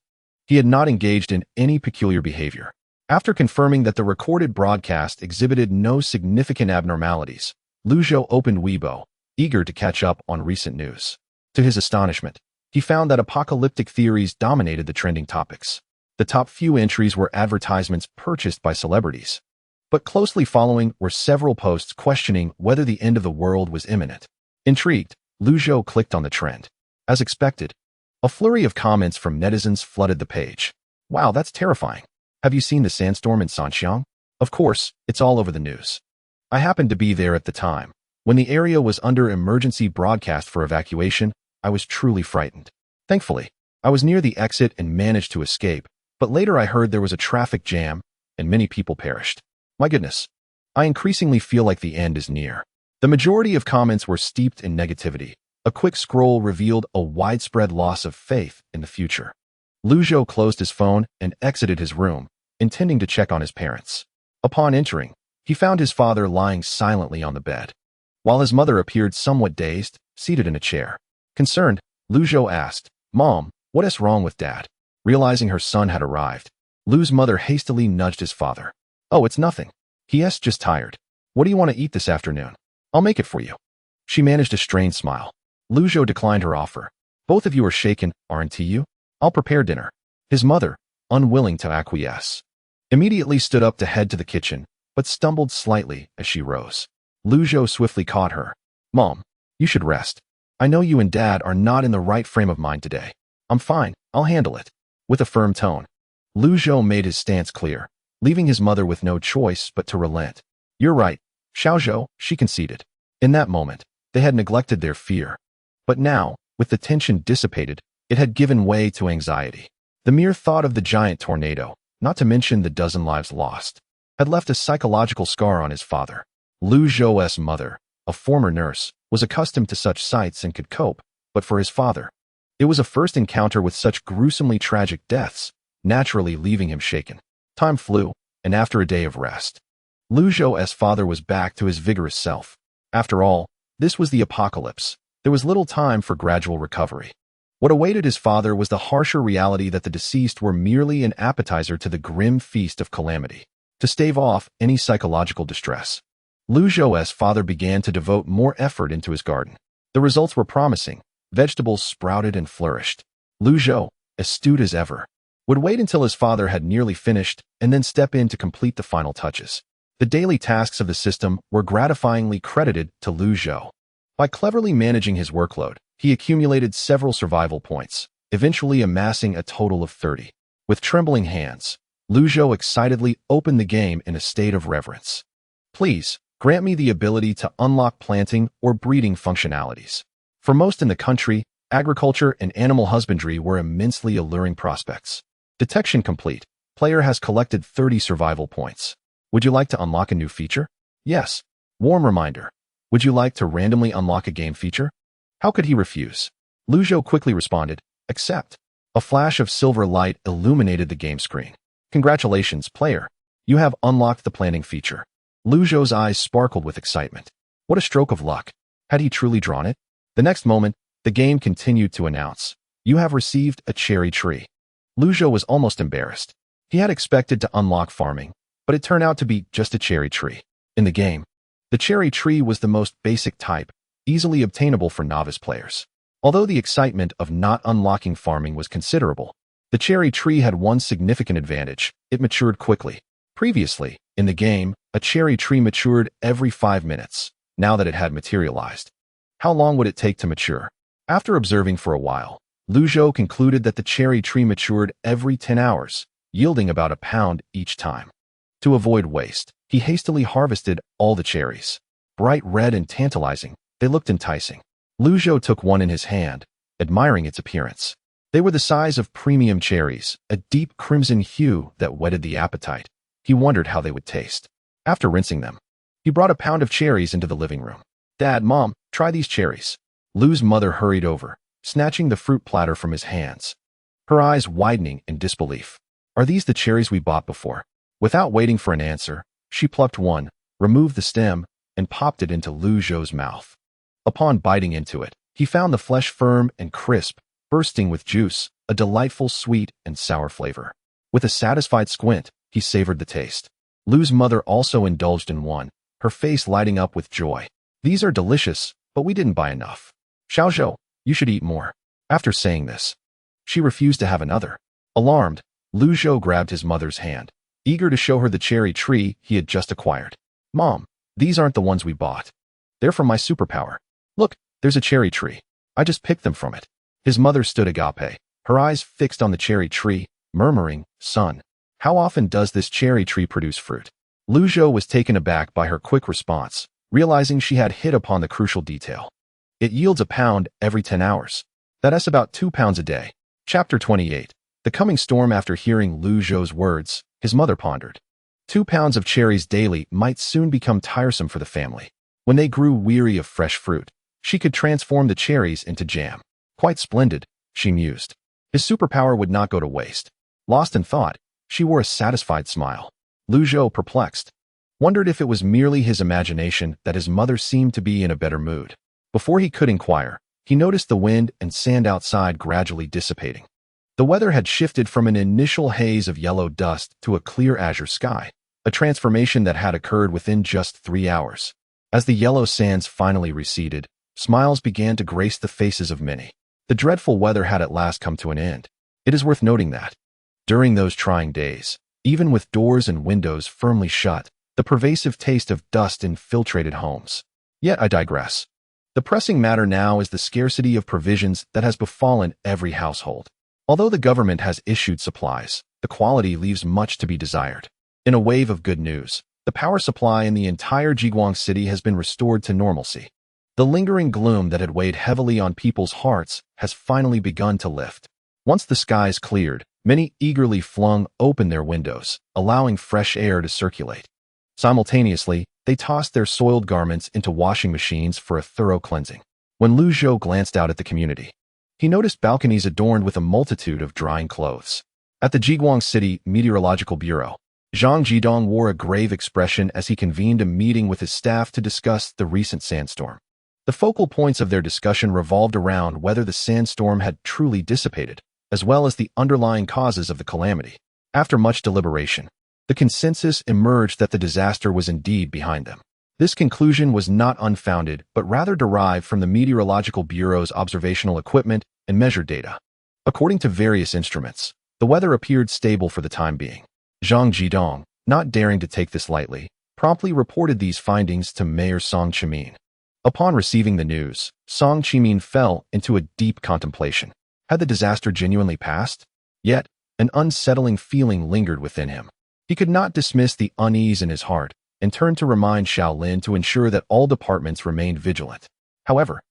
he had not engaged in any peculiar behavior. After confirming that the recorded broadcast exhibited no significant abnormalities, Lu Zhou opened Weibo, eager to catch up on recent news. To his astonishment, he found that apocalyptic theories dominated the trending topics. The top few entries were advertisements purchased by celebrities, but closely following were several posts questioning whether the end of the world was imminent. Intrigued, Lu Zhou clicked on the trend. As expected, a flurry of comments from netizens flooded the page. Wow, that's terrifying. Have you seen the sandstorm in Sanxiang? Of course, it's all over the news. I happened to be there at the time. When the area was under emergency broadcast for evacuation, I was truly frightened. Thankfully, I was near the exit and managed to escape, but later I heard there was a traffic jam and many people perished. My goodness, I increasingly feel like the end is near. The majority of comments were steeped in negativity. A quick scroll revealed a widespread loss of faith in the future. Lu Zhou closed his phone and exited his room, intending to check on his parents. Upon entering, he found his father lying silently on the bed, while his mother appeared somewhat dazed, seated in a chair. Concerned, Lu Zhou asked, "Mom, what is wrong with Dad?" Realizing her son had arrived, Lu's mother hastily nudged his father. "Oh, it's nothing. He's just tired. What do you want to eat this afternoon? I'll make it for you." She managed a strained smile. Lu Zhou declined her offer. "Both of you are shaken, aren't you? I'll prepare dinner." His mother, unwilling to acquiesce, immediately stood up to head to the kitchen, but stumbled slightly as she rose. Lu Zhou swiftly caught her. "Mom, you should rest. I know you and Dad are not in the right frame of mind today." "I'm fine, I'll handle it." With a firm tone, Lu Zhou made his stance clear, leaving his mother with no choice but to relent. "You're right, Zhou," she conceded. In that moment, they had neglected their fear. But now, with the tension dissipated, it had given way to anxiety. The mere thought of the giant tornado, not to mention the dozen lives lost, had left a psychological scar on his father. Lu Zhou's mother, a former nurse, was accustomed to such sights and could cope, but for his father, it was a first encounter with such gruesomely tragic deaths, naturally leaving him shaken. Time flew, and after a day of rest, Lu Zhou's father was back to his vigorous self. After all, this was the apocalypse. There was little time for gradual recovery. What awaited his father was the harsher reality that the deceased were merely an appetizer to the grim feast of calamity. To stave off any psychological distress, Lu Zhou's father began to devote more effort into his garden. The results were promising. Vegetables sprouted and flourished. Lu Zhou, astute as ever, would wait until his father had nearly finished and then step in to complete the final touches. The daily tasks of the system were gratifyingly credited to Lu Zhou. By cleverly managing his workload, he accumulated several survival points, eventually amassing a total of 30. With trembling hands, Lu Zhou excitedly opened the game in a state of reverence. Please, grant me the ability to unlock planting or breeding functionalities. For most in the country, agriculture and animal husbandry were immensely alluring prospects. Detection complete. Player has collected 30 survival points. Would you like to unlock a new feature? Yes. Warm reminder. Would you like to randomly unlock a game feature? How could he refuse? Lu Zhou quickly responded, accept. A flash of silver light illuminated the game screen. Congratulations, player. You have unlocked the planting feature. Lu Zhou's eyes sparkled with excitement. What a stroke of luck. Had he truly drawn it? The next moment, the game continued to announce, you have received a cherry tree. Lu Zhou was almost embarrassed. He had expected to unlock farming, but it turned out to be just a cherry tree. In the game, the cherry tree was the most basic type, easily obtainable for novice players. Although the excitement of not unlocking farming was considerable, the cherry tree had one significant advantage. It matured quickly. Previously, in the game, a cherry tree matured every 5 minutes. Now that it had materialized, how long would it take to mature? After observing for a while, Lu Zhou concluded that the cherry tree matured every 10 hours, yielding about a pound each time. To avoid waste, he hastily harvested all the cherries. Bright red and tantalizing, they looked enticing. Lu Zhou took one in his hand, admiring its appearance. They were the size of premium cherries, a deep crimson hue that whetted the appetite. He wondered how they would taste. After rinsing them, he brought a pound of cherries into the living room. Dad, Mom, try these cherries. Lu's mother hurried over, snatching the fruit platter from his hands, her eyes widening in disbelief. Are these the cherries we bought before? Without waiting for an answer, she plucked one, removed the stem, and popped it into Lu Zhou's mouth. Upon biting into it, he found the flesh firm and crisp, bursting with juice, a delightful sweet and sour flavor. With a satisfied squint, he savored the taste. Lu's mother also indulged in one, her face lighting up with joy. These are delicious, but we didn't buy enough. Zhou, you should eat more. After saying this, she refused to have another. Alarmed, Lu Zhou grabbed his mother's hand, eager to show her the cherry tree he had just acquired. Mom, these aren't the ones we bought. They're from my superpower. Look, there's a cherry tree. I just picked them from it. His mother stood agape, her eyes fixed on the cherry tree, murmuring, Son, how often does this cherry tree produce fruit? Lu Zhou was taken aback by her quick response, realizing she had hit upon the crucial detail. It yields a pound every 10 hours. That's about 2 pounds a day. Chapter 28. The coming storm. After hearing Lu Zhou's words, his mother pondered. 2 pounds of cherries daily might soon become tiresome for the family. When they grew weary of fresh fruit, she could transform the cherries into jam. Quite splendid, she mused. His superpower would not go to waste. Lost in thought, she wore a satisfied smile. Lu Zhou, perplexed, wondered if it was merely his imagination that his mother seemed to be in a better mood. Before he could inquire, he noticed the wind and sand outside gradually dissipating. The weather had shifted from an initial haze of yellow dust to a clear azure sky, a transformation that had occurred within just 3 hours. As the yellow sands finally receded, smiles began to grace the faces of many. The dreadful weather had at last come to an end. It is worth noting that, during those trying days, even with doors and windows firmly shut, the pervasive taste of dust infiltrated homes. Yet I digress. The pressing matter now is the scarcity of provisions that has befallen every household. Although the government has issued supplies, the quality leaves much to be desired. In a wave of good news, the power supply in the entire Jiguang city has been restored to normalcy. The lingering gloom that had weighed heavily on people's hearts has finally begun to lift. Once the skies cleared, many eagerly flung open their windows, allowing fresh air to circulate. Simultaneously, they tossed their soiled garments into washing machines for a thorough cleansing. When Lu Zhou glanced out at the community, he noticed balconies adorned with a multitude of drying clothes. At the Jiguang City Meteorological Bureau, Zhang Jidong wore a grave expression as he convened a meeting with his staff to discuss the recent sandstorm. The focal points of their discussion revolved around whether the sandstorm had truly dissipated, as well as the underlying causes of the calamity. After much deliberation, the consensus emerged that the disaster was indeed behind them. This conclusion was not unfounded, but rather derived from the Meteorological Bureau's observational equipment and measured data. According to various instruments, the weather appeared stable for the time being. Zhang Jidong, not daring to take this lightly, promptly reported these findings to Mayor Song Chimin. Upon receiving the news, Song Chimin fell into a deep contemplation. Had the disaster genuinely passed? Yet, An unsettling feeling lingered within him. He could not dismiss the unease in his heart and turned to remind Shaolin to ensure that all departments remained vigilant. However,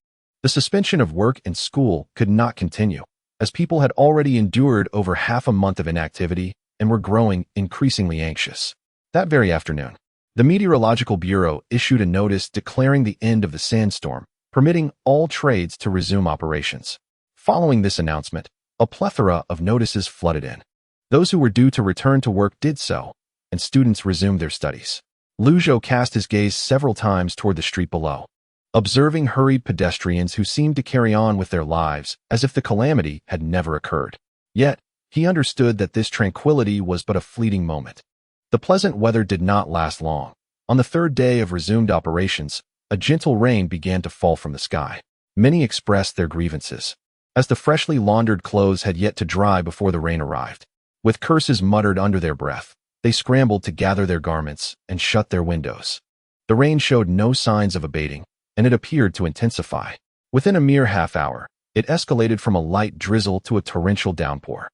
the suspension of work and school could not continue, as people had already endured over half a month of inactivity and were growing increasingly anxious. That very afternoon, the Meteorological Bureau issued a notice declaring the end of the sandstorm, permitting all trades to resume operations. Following this announcement, a plethora of notices flooded in. Those who were due to return to work did so, and students resumed their studies. Zhou cast his gaze several times toward the street below, observing hurried pedestrians who seemed to carry on with their lives as if the calamity had never occurred. Yet, he understood that this tranquility was but a fleeting moment. The pleasant weather did not last long. On the third day of resumed operations, a gentle rain began to fall from the sky. Many expressed their grievances, as the freshly laundered clothes had yet to dry before the rain arrived. With curses muttered under their breath, they scrambled to gather their garments and shut their windows. The rain showed no signs of abating, and it appeared to intensify. Within a mere half hour, it escalated from a light drizzle to a torrential downpour.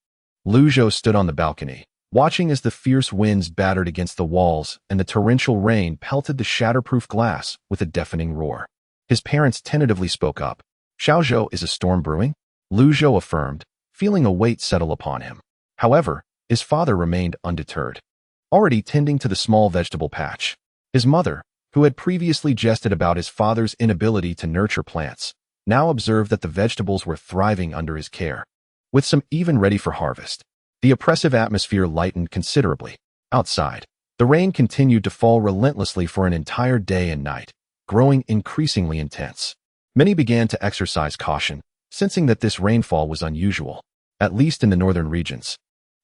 Zhou stood on the balcony, watching as the fierce winds battered against the walls and the torrential rain pelted the shatterproof glass with a deafening roar. His parents tentatively spoke up. "Zhou, is a storm brewing?" Zhou affirmed, feeling a weight settle upon him. However, his father remained undeterred, already tending to the small vegetable patch. His mother, who had previously jested about his father's inability to nurture plants, now observed that the vegetables were thriving under his care, with some even ready for harvest. The oppressive atmosphere lightened considerably. Outside, the rain continued to fall relentlessly for an entire day and night, growing increasingly intense. Many began to exercise caution, sensing that this rainfall was unusual, at least in the northern regions.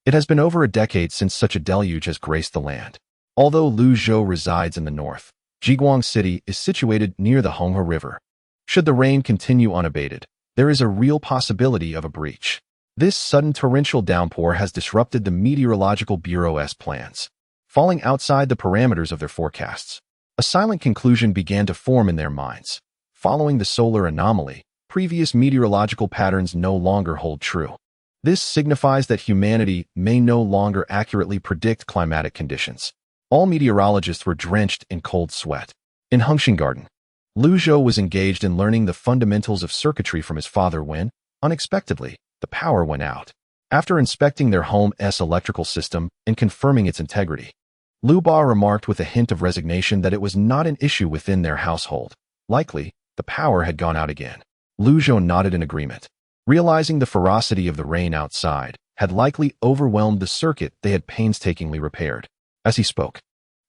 It has been over a decade since such a deluge has graced the land. Although Zhou resides in the north, Jiguang City is situated near the Honghe River. Should the rain continue unabated, there is a real possibility of a breach. This sudden torrential downpour has disrupted the Meteorological Bureau's plans, falling outside the parameters of their forecasts. A silent conclusion began to form in their minds. Following the solar anomaly, previous meteorological patterns no longer hold true. This signifies that humanity may no longer accurately predict climatic conditions. All meteorologists were drenched in cold sweat. In Hengqin, Zhou was engaged in learning the fundamentals of circuitry from his father when, unexpectedly, the power went out. After inspecting their home's electrical system and confirming its integrity, Lu Ba remarked with a hint of resignation that it was not an issue within their household. Likely, the power had gone out again. Zhou nodded in agreement, realizing the ferocity of the rain outside had likely overwhelmed the circuit they had painstakingly repaired. As he spoke,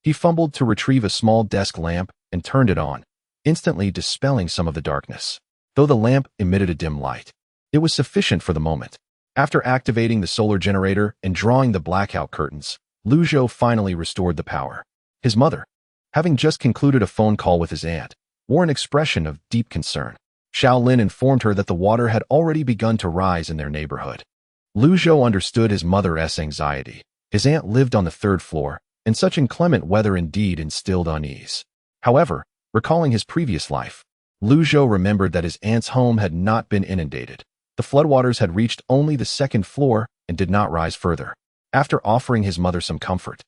he fumbled to retrieve a small desk lamp and turned it on, instantly dispelling some of the darkness. Though the lamp emitted a dim light, it was sufficient for the moment. After activating the solar generator and drawing the blackout curtains, Zhou finally restored the power. His mother, having just concluded a phone call with his aunt, wore an expression of deep concern. Shaolin informed her that the water had already begun to rise in their neighborhood. Zhou understood his mother's anxiety. His aunt lived on the third floor, and such inclement weather indeed instilled unease. However, recalling his previous life, Zhou remembered that his aunt's home had not been inundated. The floodwaters had reached only the second floor and did not rise further. After offering his mother some comfort,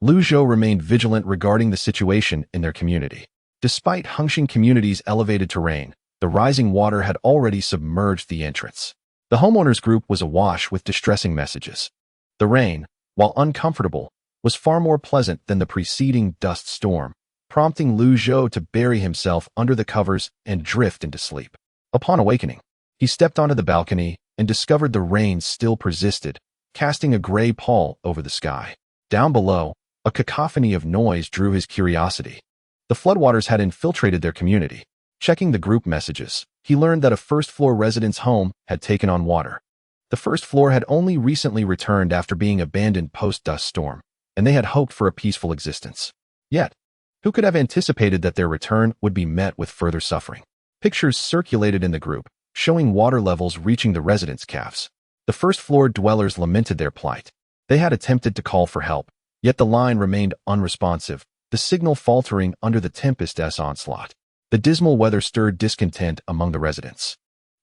Zhou remained vigilant regarding the situation in their community. Despite Hengqin community's elevated terrain, the rising water had already submerged the entrance. The homeowners group was awash with distressing messages. The rain, while uncomfortable, was far more pleasant than the preceding dust storm, prompting Zhou to bury himself under the covers and drift into sleep. Upon awakening, he stepped onto the balcony and discovered the rain still persisted, casting a gray pall over the sky. Down below, a cacophony of noise drew his curiosity. The floodwaters had infiltrated their community. Checking the group messages, he learned that a first-floor resident's home had taken on water. The first floor had only recently returned after being abandoned post-dust storm, and they had hoped for a peaceful existence. Yet, who could have anticipated that their return would be met with further suffering? Pictures circulated in the group, showing water levels reaching the residents' calves. The first-floor dwellers lamented their plight. They had attempted to call for help, yet the line remained unresponsive, the signal faltering under the tempest's onslaught. The dismal weather stirred discontent among the residents.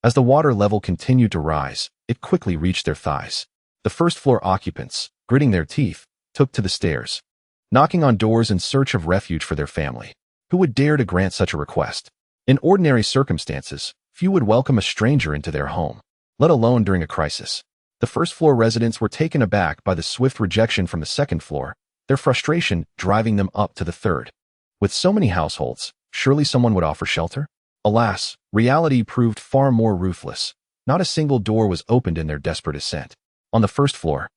As the water level continued to rise, it quickly reached their thighs. The first-floor occupants, gritting their teeth, took to the stairs, knocking on doors in search of refuge for their family. Who would dare to grant such a request? In ordinary circumstances, few would welcome a stranger into their home, let alone during a crisis. The first-floor residents were taken aback by the swift rejection from the second floor, their frustration driving them up to the third. With so many households, surely someone would offer shelter? Alas, reality proved far more ruthless. Not a single door was opened in their desperate ascent. On the first floor,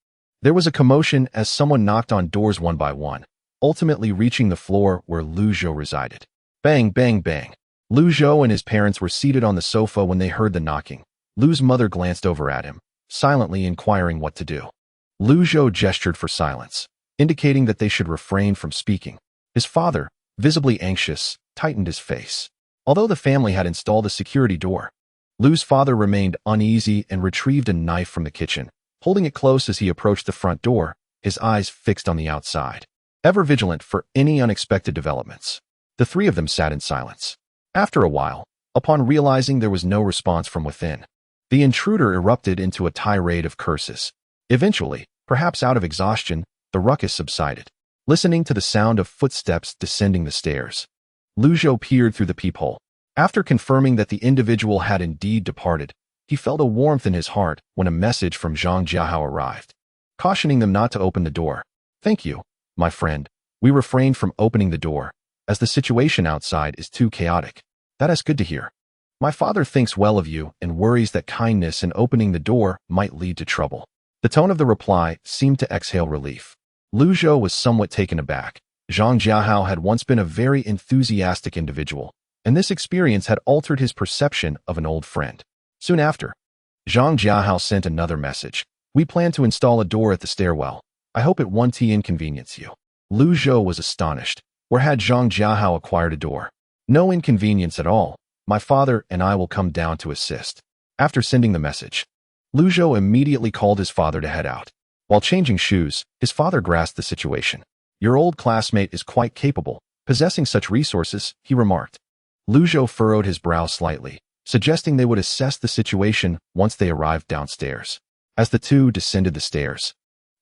there was a commotion as someone knocked on doors one by one, ultimately reaching the floor where Zhou resided. Bang, bang, bang. Zhou and his parents were seated on the sofa when they heard the knocking. Lu's mother glanced over at him, silently inquiring what to do. Zhou gestured for silence, indicating that they should refrain from speaking. His father, visibly anxious, tightened his face. Although the family had installed a security door, Lu's father remained uneasy and retrieved a knife from the kitchen, holding it close as he approached the front door, his eyes fixed on the outside, ever vigilant for any unexpected developments. The three of them sat in silence. After a while, upon realizing there was no response from within, the intruder erupted into a tirade of curses. Eventually, perhaps out of exhaustion, the ruckus subsided. Listening to the sound of footsteps descending the stairs, Zhou peered through the peephole. After confirming that the individual had indeed departed, he felt a warmth in his heart when a message from Zhang Jiahao arrived, cautioning them not to open the door. "Thank you, my friend. We refrained from opening the door, as the situation outside is too chaotic." "That is good to hear. My father thinks well of you and worries that kindness in opening the door might lead to trouble." The tone of the reply seemed to exhale relief. Zhou was somewhat taken aback. Zhang Jiahao had once been a very enthusiastic individual, and this experience had altered his perception of an old friend. Soon after, Zhang Jiahao sent another message. "We plan to install a door at the stairwell. I hope it won't inconvenience you." Zhou was astonished. Where had Zhang Jiahao acquired a door? "No inconvenience at all. My father and I will come down to assist." After sending the message, Zhou immediately called his father to head out. While changing shoes, his father grasped the situation. "Your old classmate is quite capable, possessing such resources," he remarked. Zhou furrowed his brow slightly, suggesting they would assess the situation once they arrived downstairs. As the two descended the stairs,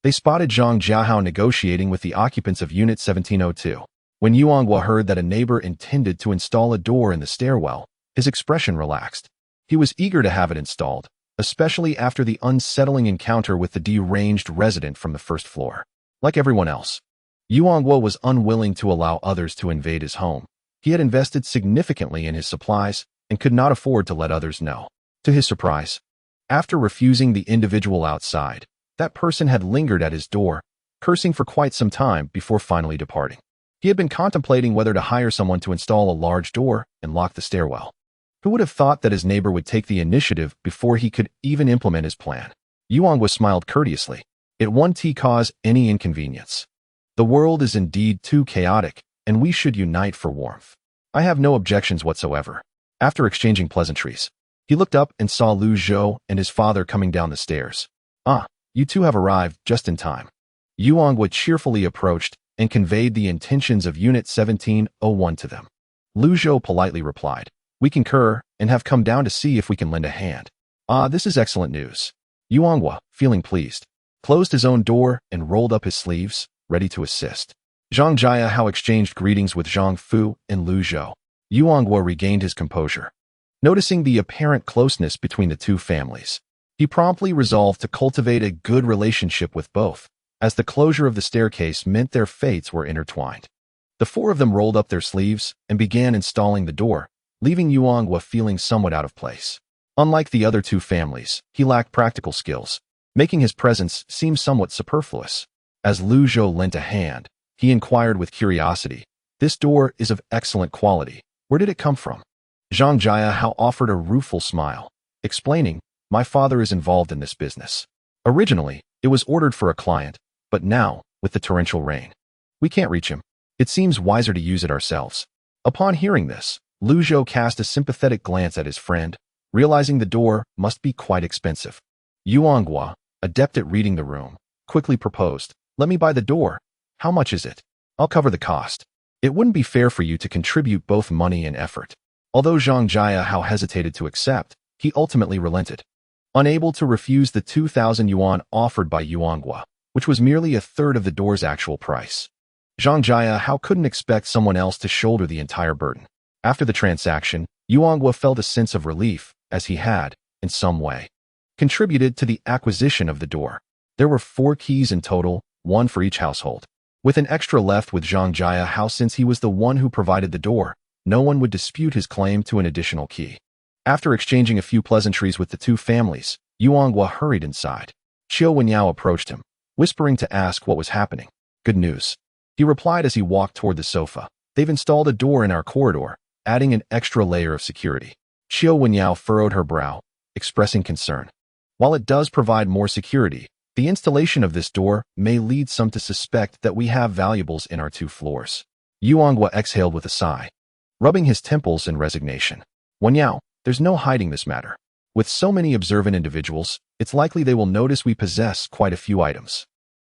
they spotted Zhang Jiahao negotiating with the occupants of Unit 1702. When Yuanghua heard that a neighbor intended to install a door in the stairwell, his expression relaxed. He was eager to have it installed, especially after the unsettling encounter with the deranged resident from the first floor. Like everyone else, Yuanghua was unwilling to allow others to invade his home. He had invested significantly in his supplies and could not afford to let others know. To his surprise, after refusing the individual outside, that person had lingered at his door, cursing for quite some time before finally departing. He had been contemplating whether to hire someone to install a large door and lock the stairwell. Who would have thought that his neighbor would take the initiative before he could even implement his plan? Yuanghua smiled courteously. "It won't cause any inconvenience. The world is indeed too chaotic, and we should unite for warmth. I have no objections whatsoever." After exchanging pleasantries, he looked up and saw Zhou and his father coming down the stairs. "Ah, you two have arrived just in time." Yuanghua cheerfully approached and conveyed the intentions of Unit 1701 to them. Zhou politely replied, "We concur and have come down to see if we can lend a hand." "Ah, this is excellent news." Yuanghua, feeling pleased, closed his own door and rolled up his sleeves, ready to assist. Zhang Jiahao exchanged greetings with Zhang Fu and Zhou. Yuanghua regained his composure. Noticing the apparent closeness between the two families, he promptly resolved to cultivate a good relationship with both, as the closure of the staircase meant their fates were intertwined. The four of them rolled up their sleeves and began installing the door, leaving Yuanghua feeling somewhat out of place. Unlike the other two families, he lacked practical skills, making his presence seem somewhat superfluous. As Zhou lent a hand, he inquired with curiosity, "This door is of excellent quality. Where did it come from?" Zhang Jiahao offered a rueful smile, explaining, "My father is involved in this business. Originally, it was ordered for a client, but now, with the torrential rain, we can't reach him. It seems wiser to use it ourselves." Upon hearing this, Zhou cast a sympathetic glance at his friend, realizing the door must be quite expensive. Yuanghua, adept at reading the room, quickly proposed, "Let me buy the door. How much is it? I'll cover the cost. It wouldn't be fair for you to contribute both money and effort." Although Zhang Jiahao hesitated to accept, he ultimately relented. unable to refuse the 2,000 yuan offered by Yuanghua, which was merely a third of the door's actual price. Zhang Jiahao couldn't expect someone else to shoulder the entire burden. After the transaction, Yuanghua felt a sense of relief, as he had, in some way, contributed to the acquisition of the door. There were 4 keys in total, 1 for each household. With an extra left with Zhang Jiahao, since he was the one who provided the door, no one would dispute his claim to an additional key. After exchanging a few pleasantries with the 2 families, Yuanghua hurried inside. Qiu Wenyao approached him, whispering to ask what was happening. Good news, he replied as he walked toward the sofa. They've installed a door in our corridor, adding an extra layer of security. Qiu Wenyao furrowed her brow, expressing concern. While it does provide more security, the installation of this door may lead some to suspect that we have valuables in our 2 floors. Yuanghua exhaled with a sigh, rubbing his temples in resignation. Wenyao, there's no hiding this matter. With so many observant individuals, it's likely they will notice we possess quite a few items.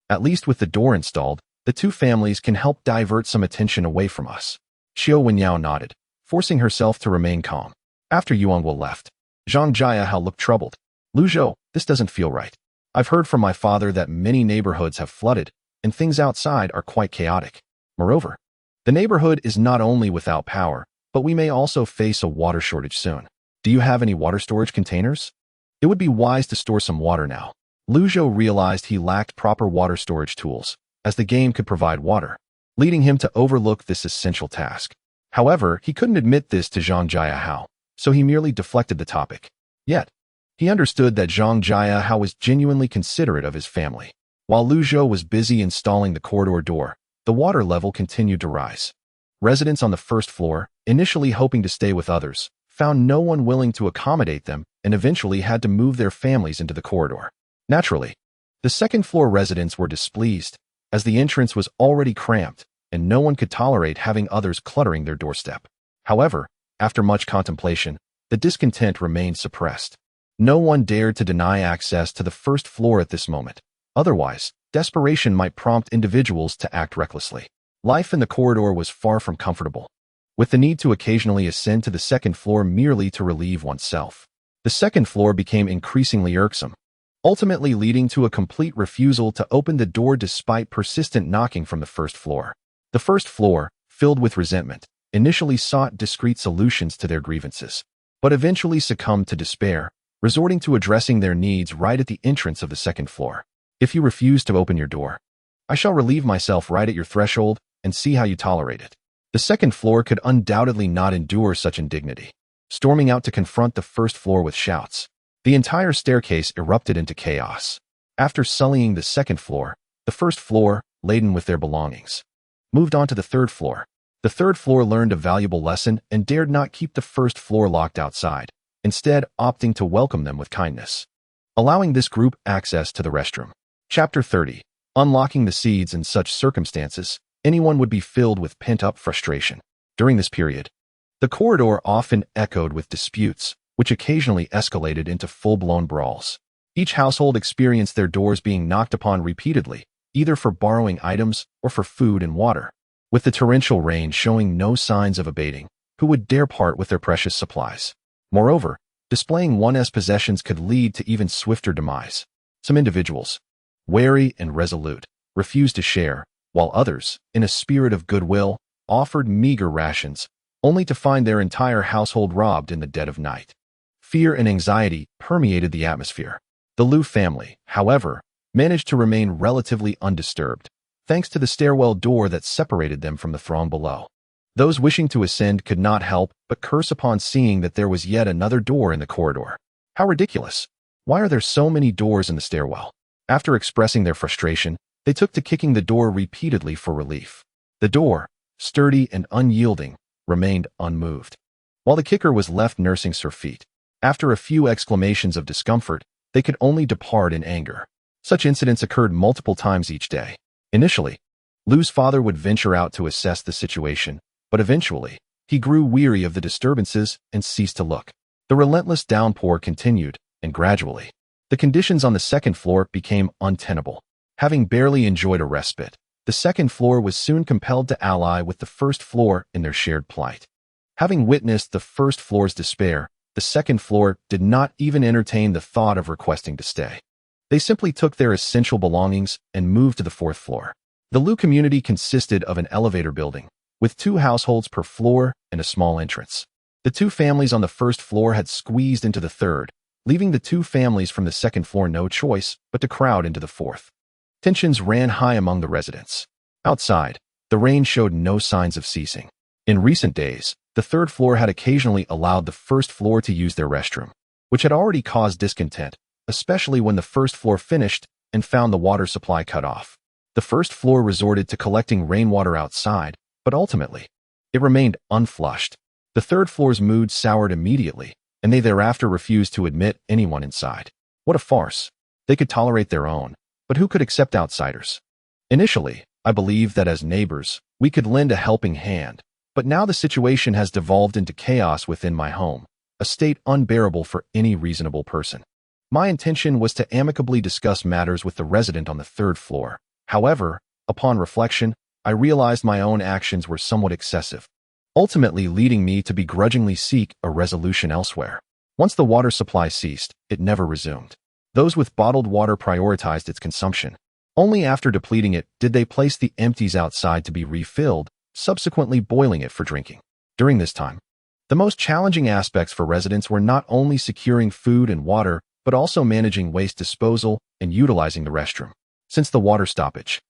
At least with the door installed, the 2 families can help divert some attention away from us. Qiu Wenyao nodded, forcing herself to remain calm. After Yuanghua left, Zhang Jiahao looked troubled. Lu Zhou, this doesn't feel right. I've heard from my father that many neighborhoods have flooded, and things outside are quite chaotic. Moreover, the neighborhood is not only without power, but we may also face a water shortage soon. Do you have any water storage containers? It would be wise to store some water now. Lu Zhou realized he lacked proper water storage tools, as the game could provide water, leading him to overlook this essential task. However, he couldn't admit this to Zhang Jiahao, so he merely deflected the topic. Yet, he understood that Zhang Jiahao was genuinely considerate of his family. While Lu Zhou was busy installing the corridor door, the water level continued to rise. Residents on the 1st floor, initially hoping to stay with others, found no one willing to accommodate them and eventually had to move their families into the corridor. Naturally, the 2nd floor residents were displeased, as the entrance was already cramped and no one could tolerate having others cluttering their doorstep. However, after much contemplation, the discontent remained suppressed. No one dared to deny access to the 1st floor at this moment. Otherwise, desperation might prompt individuals to act recklessly. Life in the corridor was far from comfortable, with the need to occasionally ascend to the 2nd floor merely to relieve oneself. The 2nd floor became increasingly irksome, ultimately leading to a complete refusal to open the door despite persistent knocking from the 1st floor. The 1st floor, filled with resentment, initially sought discreet solutions to their grievances, but eventually succumbed to despair, resorting to addressing their needs right at the entrance of the 2nd floor. If you refuse to open your door, I shall relieve myself right at your threshold and see how you tolerate it. The 2nd floor could undoubtedly not endure such indignity, storming out to confront the 1st floor with shouts. The entire staircase erupted into chaos. After sullying the 2nd floor, the 1st floor, laden with their belongings, moved on to the 3rd floor. The 3rd floor learned a valuable lesson and dared not keep the 1st floor locked outside, instead opting to welcome them with kindness, allowing this group access to the restroom. Chapter 30. Unlocking the seeds. In such circumstances, anyone would be filled with pent-up frustration. During this period, the corridor often echoed with disputes, which occasionally escalated into full-blown brawls. Each household experienced their doors being knocked upon repeatedly, either for borrowing items or for food and water. With the torrential rain showing no signs of abating, who would dare part with their precious supplies? Moreover, displaying one's possessions could lead to even swifter demise. Some individuals, wary and resolute, refused to share, while others, in a spirit of goodwill, offered meager rations, only to find their entire household robbed in the dead of night. Fear and anxiety permeated the atmosphere. The Lu family, however, managed to remain relatively undisturbed, thanks to the stairwell door that separated them from the throng below. Those wishing to ascend could not help but curse upon seeing that there was yet another door in the corridor. How ridiculous! Why are there so many doors in the stairwell? After expressing their frustration, they took to kicking the door repeatedly for relief. The door, sturdy and unyielding, remained unmoved, while the kicker was left nursing her feet. After a few exclamations of discomfort, they could only depart in anger. Such incidents occurred multiple times each day. Initially, Lu's father would venture out to assess the situation, but eventually, he grew weary of the disturbances and ceased to look. The relentless downpour continued, and gradually, the conditions on the 2nd floor became untenable. Having barely enjoyed a respite, the 2nd floor was soon compelled to ally with the 1st floor in their shared plight. Having witnessed the 1st floor's despair, the second floor did not even entertain the thought of requesting to stay. They simply took their essential belongings and moved to the fourth floor. The Lu community consisted of an elevator building, with 2 households per floor and a small entrance. The 2 families on the first floor had squeezed into the third, leaving the 2 families from the second floor no choice but to crowd into the fourth. Tensions ran high among the residents. Outside, the rain showed no signs of ceasing. In recent days, the third floor had occasionally allowed the first floor to use their restroom, which had already caused discontent, especially when the first floor finished and found the water supply cut off. The first floor resorted to collecting rainwater outside, but ultimately, it remained unflushed. The third floor's mood soured immediately, and they thereafter refused to admit anyone inside. What a farce. They could tolerate their own, but who could accept outsiders? Initially, I believed that as neighbors, we could lend a helping hand, but now the situation has devolved into chaos within my home, a state unbearable for any reasonable person. My intention was to amicably discuss matters with the resident on the third floor. However, upon reflection, I realized my own actions were somewhat excessive, ultimately leading me to begrudgingly seek a resolution elsewhere. Once the water supply ceased, it never resumed. Those with bottled water prioritized its consumption. Only after depleting it did they place the empties outside to be refilled, subsequently boiling it for drinking. During this time, the most challenging aspects for residents were not only securing food and water, but also managing waste disposal and utilizing the restroom. Since the water stoppage,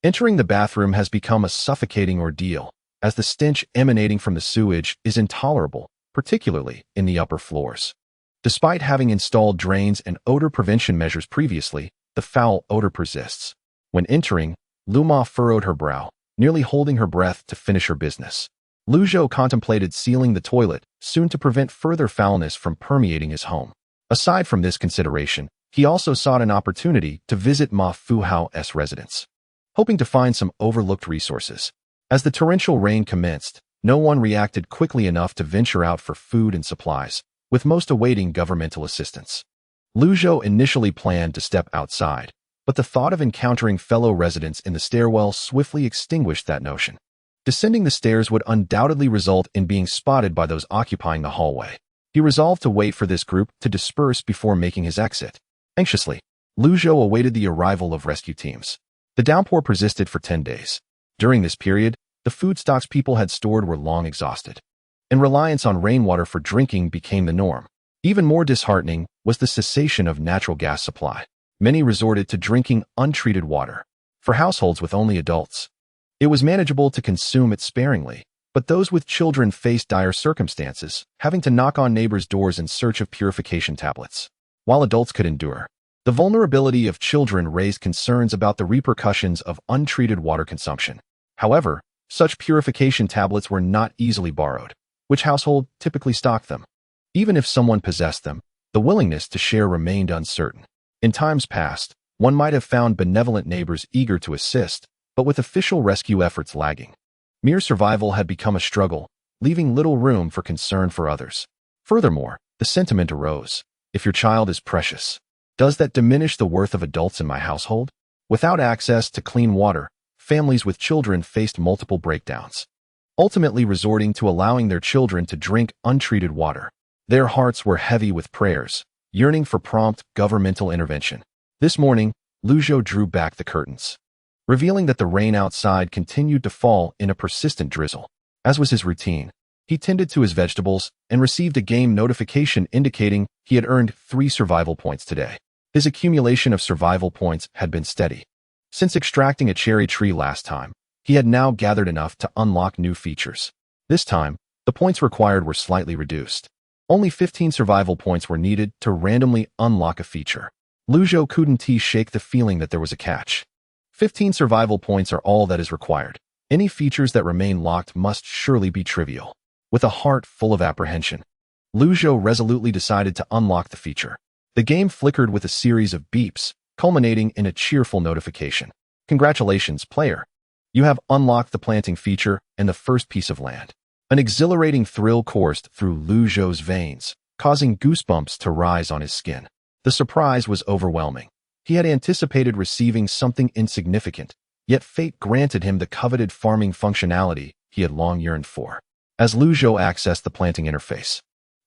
entering the bathroom has become a suffocating ordeal, as the stench emanating from the sewage is intolerable, particularly in the upper floors. Despite having installed drains and odor prevention measures previously, the foul odor persists. When entering, Luma furrowed her brow, nearly holding her breath to finish her business. Zhou contemplated sealing the toilet, soon to prevent further foulness from permeating his home. Aside from this consideration, he also sought an opportunity to visit Ma Fuhao's residence, hoping to find some overlooked resources. As the torrential rain commenced, no one reacted quickly enough to venture out for food and supplies, with most awaiting governmental assistance. Zhou initially planned to step outside, but the thought of encountering fellow residents in the stairwell swiftly extinguished that notion. Descending the stairs would undoubtedly result in being spotted by those occupying the hallway. He resolved to wait for this group to disperse before making his exit. Anxiously, Zhou awaited the arrival of rescue teams. The downpour persisted for 10 days. During this period, the food stocks people had stored were long exhausted, and reliance on rainwater for drinking became the norm. Even more disheartening was the cessation of natural gas supply. Many resorted to drinking untreated water. For households with only adults, it was manageable to consume it sparingly, but those with children faced dire circumstances, having to knock on neighbors' doors in search of purification tablets. While adults could endure, the vulnerability of children raised concerns about the repercussions of untreated water consumption. However, such purification tablets were not easily borrowed. Which household typically stocked them? Even if someone possessed them, the willingness to share remained uncertain. In times past, one might have found benevolent neighbors eager to assist, but with official rescue efforts lagging, mere survival had become a struggle, leaving little room for concern for others. Furthermore, the sentiment arose: if your child is precious, does that diminish the worth of adults in my household? Without access to clean water, families with children faced multiple breakdowns, ultimately resorting to allowing their children to drink untreated water. Their hearts were heavy with prayers, yearning for prompt governmental intervention. This morning, Zhou drew back the curtains, revealing that the rain outside continued to fall in a persistent drizzle. As was his routine, he tended to his vegetables and received a game notification indicating he had earned 3 survival points today. His accumulation of survival points had been steady. Since extracting a cherry tree last time, he had now gathered enough to unlock new features. This time, the points required were slightly reduced. Only 15 survival points were needed to randomly unlock a feature. Zhou couldn't shake the feeling that there was a catch. 15 survival points are all that is required. Any features that remain locked must surely be trivial. With a heart full of apprehension, Zhou resolutely decided to unlock the feature. The game flickered with a series of beeps, culminating in a cheerful notification. Congratulations, player. You have unlocked the planting feature and the first piece of land. An exhilarating thrill coursed through Zhou's veins, causing goosebumps to rise on his skin. The surprise was overwhelming. He had anticipated receiving something insignificant, yet fate granted him the coveted farming functionality he had long yearned for. As Zhou accessed the planting interface,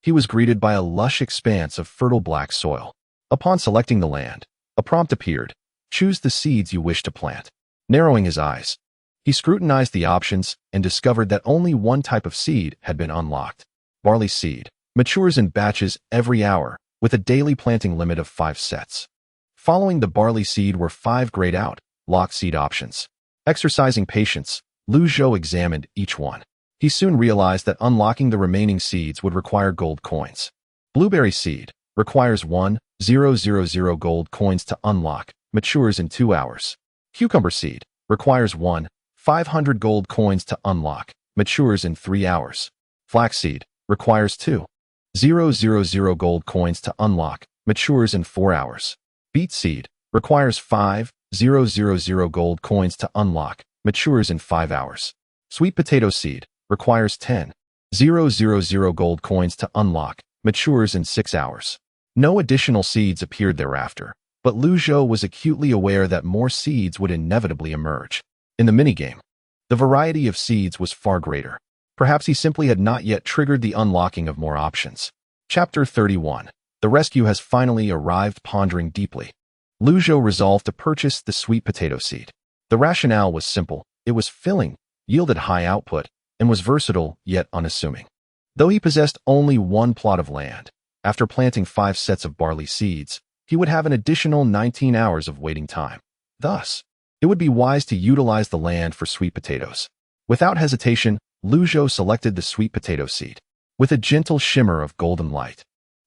he was greeted by a lush expanse of fertile black soil. Upon selecting the land, a prompt appeared. Choose the seeds you wish to plant. Narrowing his eyes, he scrutinized the options and discovered that only one type of seed had been unlocked. Barley seed matures in batches every hour, with a daily planting limit of 5 sets. Following the barley seed were 5 grayed-out, locked seed options. Exercising patience, Zhou examined each one. He soon realized that unlocking the remaining seeds would require gold coins. Blueberry seed requires 1,000 gold coins to unlock, matures in 2 hours. Cucumber seed requires 1,500 gold coins to unlock, matures in 3 hours. Flaxseed requires 2,000 gold coins to unlock, matures in 4 hours. Beet seed requires 5,000 gold coins to unlock, matures in 5 hours. Sweet potato seed requires 10,000 gold coins to unlock, matures in 6 hours. No additional seeds appeared thereafter, but Zhou was acutely aware that more seeds would inevitably emerge. In the minigame, the variety of seeds was far greater. Perhaps he simply had not yet triggered the unlocking of more options. Chapter 31. The rescue has finally arrived. Pondering deeply, Zhou resolved to purchase the sweet potato seed. The rationale was simple. It was filling, yielded high output, and was versatile yet unassuming. Though he possessed only one plot of land, after planting 5 sets of barley seeds, he would have an additional 19 hours of waiting time. Thus, it would be wise to utilize the land for sweet potatoes. Without hesitation, Zhou selected the sweet potato seed. With a gentle shimmer of golden light,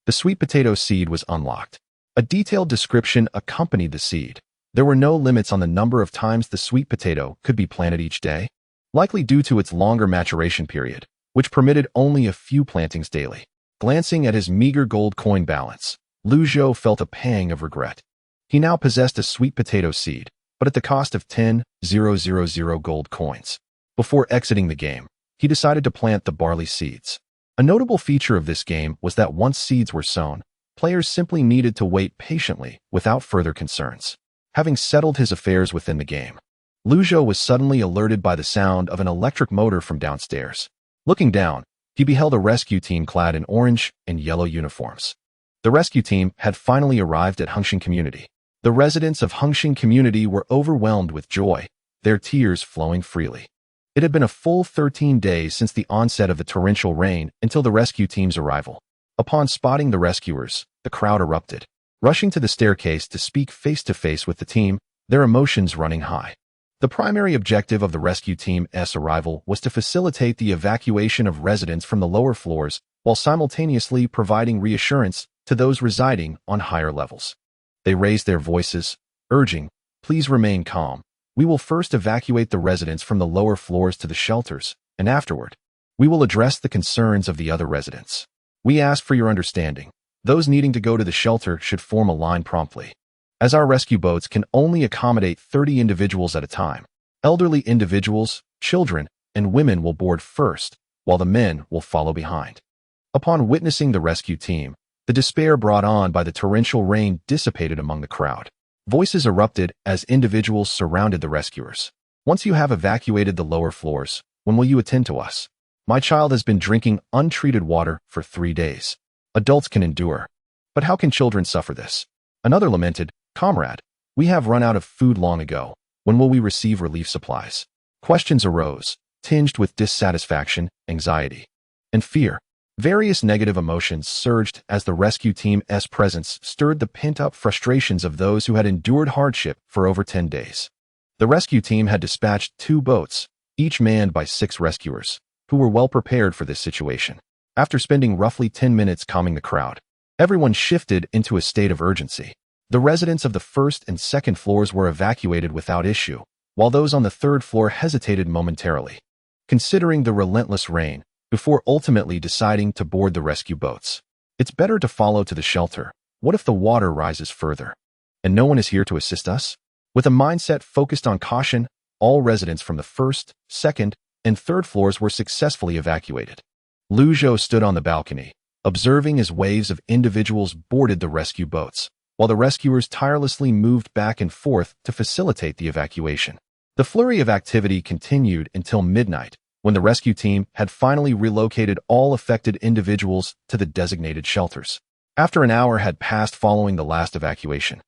the sweet potato seed was unlocked. A detailed description accompanied the seed. There were no limits on the number of times the sweet potato could be planted each day, likely due to its longer maturation period, which permitted only a few plantings daily. Glancing at his meager gold coin balance, Zhou felt a pang of regret. He now possessed a sweet potato seed, but at the cost of 10,000 gold coins. Before exiting the game, he decided to plant the barley seeds. A notable feature of this game was that once seeds were sown, players simply needed to wait patiently without further concerns. Having settled his affairs within the game, Zhou was suddenly alerted by the sound of an electric motor from downstairs. Looking down, he beheld a rescue team clad in orange and yellow uniforms. The rescue team had finally arrived at Hengxin Community. The residents of Hengxin Community were overwhelmed with joy, their tears flowing freely. It had been a full 13 days since the onset of the torrential rain until the rescue team's arrival. Upon spotting the rescuers, the crowd erupted, rushing to the staircase to speak face-to-face with the team, their emotions running high. The primary objective of the rescue team's arrival was to facilitate the evacuation of residents from the lower floors while simultaneously providing reassurance to those residing on higher levels. They raised their voices, urging, "Please remain calm. We will first evacuate the residents from the lower floors to the shelters, and afterward, we will address the concerns of the other residents. We ask for your understanding. Those needing to go to the shelter should form a line promptly, as our rescue boats can only accommodate 30 individuals at a time. Elderly individuals, children, and women will board first, while the men will follow behind." Upon witnessing the rescue team, the despair brought on by the torrential rain dissipated among the crowd. Voices erupted as individuals surrounded the rescuers. "Once you have evacuated the lower floors, when will you attend to us? My child has been drinking untreated water for 3 days. Adults can endure, but how can children suffer this?" Another lamented, "Comrade, we have run out of food long ago. When will we receive relief supplies?" Questions arose, tinged with dissatisfaction, anxiety, and fear. Various negative emotions surged as the rescue team's presence stirred the pent-up frustrations of those who had endured hardship for over 10 days. The rescue team had dispatched 2 boats, each manned by 6 rescuers, who were well prepared for this situation. After spending roughly 10 minutes calming the crowd, everyone shifted into a state of urgency. The residents of the first and second floors were evacuated without issue, while those on the third floor hesitated momentarily, considering the relentless rain, before ultimately deciding to board the rescue boats. It's better to follow to the shelter. What if the water rises further, and no one is here to assist us? With a mindset focused on caution, all residents from the first, second, and third floors were successfully evacuated. Zhou stood on the balcony, observing as waves of individuals boarded the rescue boats, while the rescuers tirelessly moved back and forth to facilitate the evacuation. The flurry of activity continued until midnight, when the rescue team had finally relocated all affected individuals to the designated shelters. After an hour had passed following the last evacuation,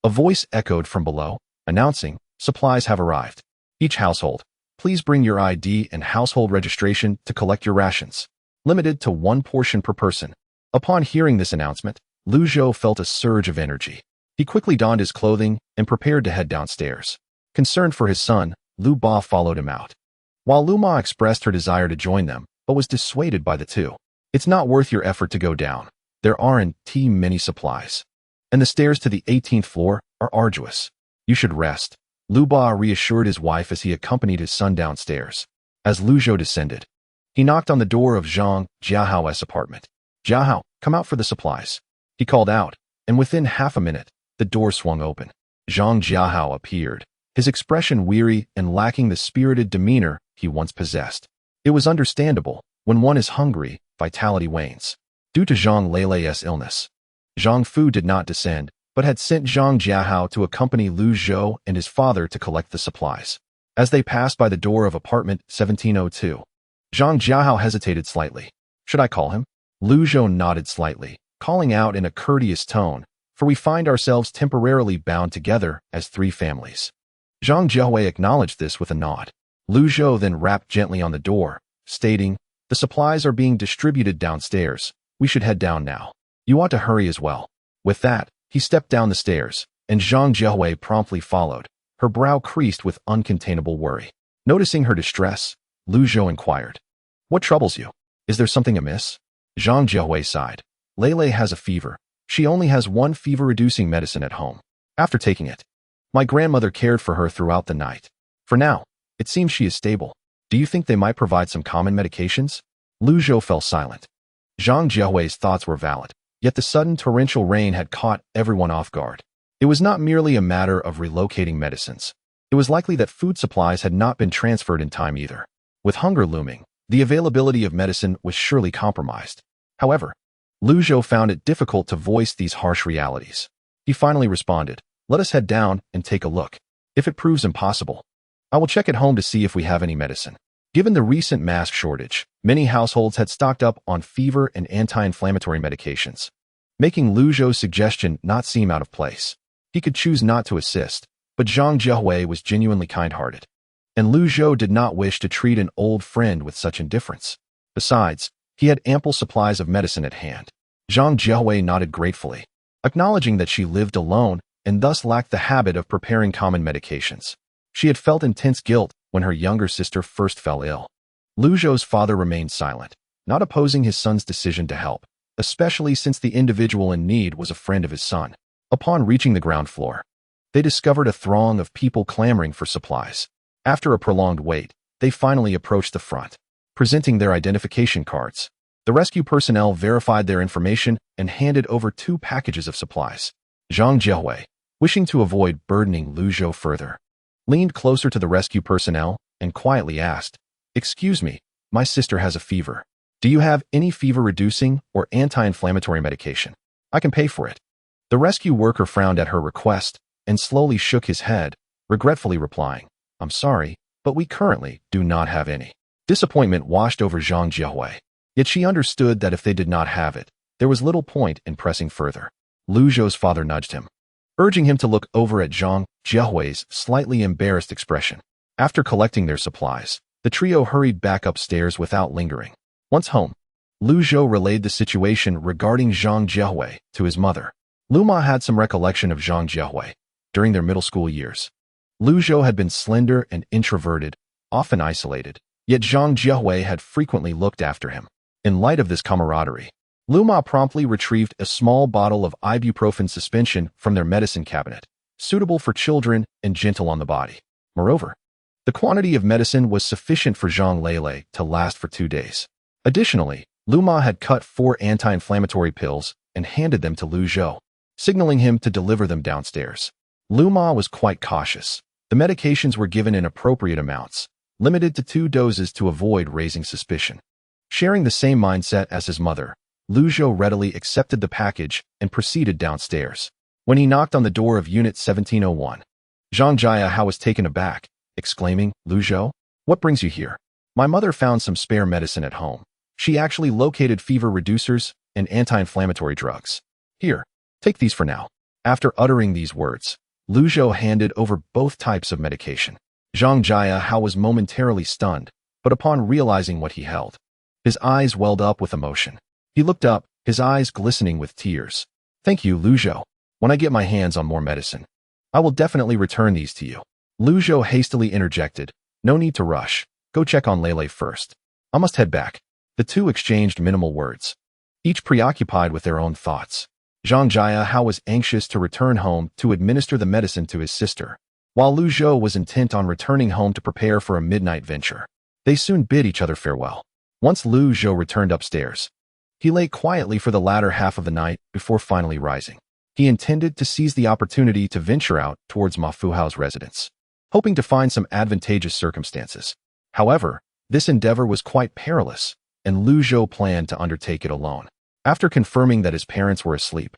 a voice echoed from below, announcing, "Supplies have arrived. Each household, please bring your ID and household registration to collect your rations. Limited to 1 portion per person." Upon hearing this announcement, Zhou felt a surge of energy. He quickly donned his clothing and prepared to head downstairs. Concerned for his son, Lu Ba followed him out, while Lu Ma expressed her desire to join them, but was dissuaded by the two. "It's not worth your effort to go down. There aren't too many supplies. And the stairs to the 18th floor are arduous. You should rest," Lu Ba reassured his wife as he accompanied his son downstairs. As Zhou descended, he knocked on the door of Zhang Jiahao's apartment. "Jiahao, come out for the supplies," he called out, and within half a minute, the door swung open. Zhang Jiahao appeared, his expression weary and lacking the spirited demeanor he once possessed. It was understandable. When one is hungry, vitality wanes. Due to Zhang Leilei's illness, Zhang Fu did not descend, but had sent Zhang Jiahao to accompany Zhou and his father to collect the supplies. As they passed by the door of apartment 1702, Zhang Jiahao hesitated slightly. "Should I call him?" Zhou nodded slightly, calling out in a courteous tone, "For we find ourselves temporarily bound together as 3 families." Zhang Jiahao acknowledged this with a nod. Zhou then rapped gently on the door, stating, "The supplies are being distributed downstairs. We should head down now. You ought to hurry as well." With that, he stepped down the stairs, and Zhang Jiahao promptly followed, her brow creased with uncontainable worry. Noticing her distress, Zhou inquired, "What troubles you? Is there something amiss?" Zhang Jiahao sighed. "Leilei has a fever. She only has 1 fever-reducing medicine at home. After taking it, my grandmother cared for her throughout the night. For now, it seems she is stable. Do you think they might provide some common medications?" Zhou fell silent. Zhang Jiahui's thoughts were valid, yet the sudden torrential rain had caught everyone off guard. It was not merely a matter of relocating medicines. It was likely that food supplies had not been transferred in time either. With hunger looming, the availability of medicine was surely compromised. However, Zhou found it difficult to voice these harsh realities. He finally responded, "Let us head down and take a look. If it proves impossible, I will check at home to see if we have any medicine." Given the recent mask shortage, many households had stocked up on fever and anti-inflammatory medications, making Zhou's suggestion not seem out of place. He could choose not to assist, but Zhang Jiahui was genuinely kind-hearted, and Zhou did not wish to treat an old friend with such indifference. Besides, he had ample supplies of medicine at hand. Zhang Jiahui nodded gratefully, acknowledging that she lived alone and thus lacked the habit of preparing common medications. She had felt intense guilt when her younger sister first fell ill. Zhou's father remained silent, not opposing his son's decision to help, especially since the individual in need was a friend of his son. Upon reaching the ground floor, they discovered a throng of people clamoring for supplies. After a prolonged wait, they finally approached the front, presenting their identification cards. The rescue personnel verified their information and handed over 2 packages of supplies. Zhang Jiahui, wishing to avoid burdening Zhou further, leaned closer to the rescue personnel and quietly asked, "Excuse me, my sister has a fever. Do you have any fever-reducing or anti-inflammatory medication? I can pay for it." The rescue worker frowned at her request and slowly shook his head, regretfully replying, "I'm sorry, but we currently do not have any." Disappointment washed over Zhang Jiahui, yet she understood that if they did not have it, there was little point in pressing further. Zhou's father nudged him, urging him to look over at Zhang Jiahui's slightly embarrassed expression. After collecting their supplies, the trio hurried back upstairs without lingering. Once home, Zhou relayed the situation regarding Zhang Jiahui to his mother. Lu Ma had some recollection of Zhang Jiahui during their middle school years. Zhou had been slender and introverted, often isolated, yet Zhang Jiahui had frequently looked after him. In light of this camaraderie, Lu Ma promptly retrieved a small bottle of ibuprofen suspension from their medicine cabinet, suitable for children and gentle on the body. Moreover, the quantity of medicine was sufficient for Zhang Leilei to last for 2 days. Additionally, Lu Ma had cut 4 anti-inflammatory pills and handed them to Zhou, signaling him to deliver them downstairs. Lu Ma was quite cautious. The medications were given in appropriate amounts, limited to 2 doses to avoid raising suspicion. Sharing the same mindset as his mother, Zhou readily accepted the package and proceeded downstairs. When he knocked on the door of Unit 1701, Zhang Jiahao was taken aback, exclaiming, "Zhou, what brings you here?" My mother found some spare medicine at home. She actually located fever reducers and anti-inflammatory drugs. Here, take these for now. After uttering these words, Zhou handed over both types of medication. Zhang Jiahao was momentarily stunned, but upon realizing what he held, his eyes welled up with emotion. He looked up, his eyes glistening with tears. Thank you, Zhou. When I get my hands on more medicine, I will definitely return these to you. Zhou hastily interjected. No need to rush. Go check on Lele first. I must head back. The two exchanged minimal words, each preoccupied with their own thoughts. Zhang Jiahao was anxious to return home to administer the medicine to his sister, while Zhou was intent on returning home to prepare for a midnight venture. They soon bid each other farewell. Once Zhou returned upstairs, he lay quietly for the latter half of the night before finally rising. He intended to seize the opportunity to venture out towards Ma Fuhao's residence, hoping to find some advantageous circumstances. However, this endeavor was quite perilous, and Zhou planned to undertake it alone. After confirming that his parents were asleep,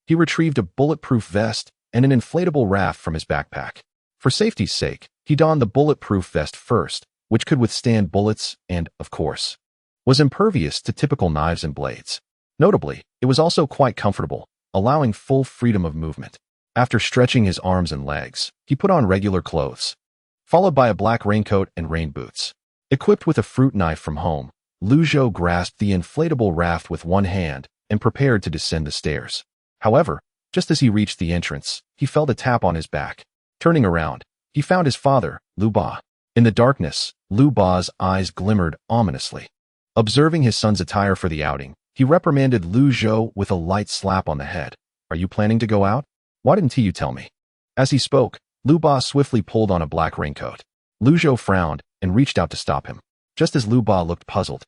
he retrieved a bulletproof vest and an inflatable raft from his backpack. For safety's sake, he donned the bulletproof vest first, which could withstand bullets and, of course, was impervious to typical knives and blades. Notably, it was also quite comfortable, allowing full freedom of movement. After stretching his arms and legs, he put on regular clothes, followed by a black raincoat and rain boots. Equipped with a fruit knife from home, Zhou grasped the inflatable raft with one hand and prepared to descend the stairs. However, just as he reached the entrance, he felt a tap on his back. Turning around, he found his father, Lu Ba. In the darkness, Lu Ba's eyes glimmered ominously. Observing his son's attire for the outing, he reprimanded Zhou with a light slap on the head. Are you planning to go out? Why didn't you tell me? As he spoke, Lu Ba swiftly pulled on a black raincoat. Zhou frowned and reached out to stop him. Just as Lu Ba looked puzzled,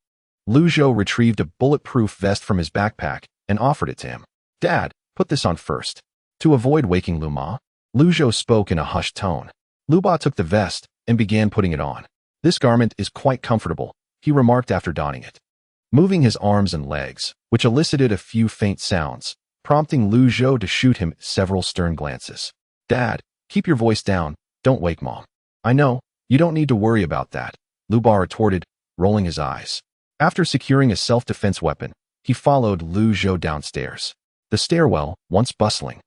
Zhou retrieved a bulletproof vest from his backpack and offered it to him. Dad, put this on first. To avoid waking Lu Ma, Zhou spoke in a hushed tone. Lu Ba took the vest and began putting it on. This garment is quite comfortable, he remarked after donning it, moving his arms and legs, which elicited a few faint sounds, prompting Zhou to shoot him several stern glances. Dad, keep your voice down, don't wake Mom. I know, you don't need to worry about that, Lu Ba retorted, rolling his eyes. After securing a self-defense weapon, he followed Zhou downstairs. The stairwell, once bustling,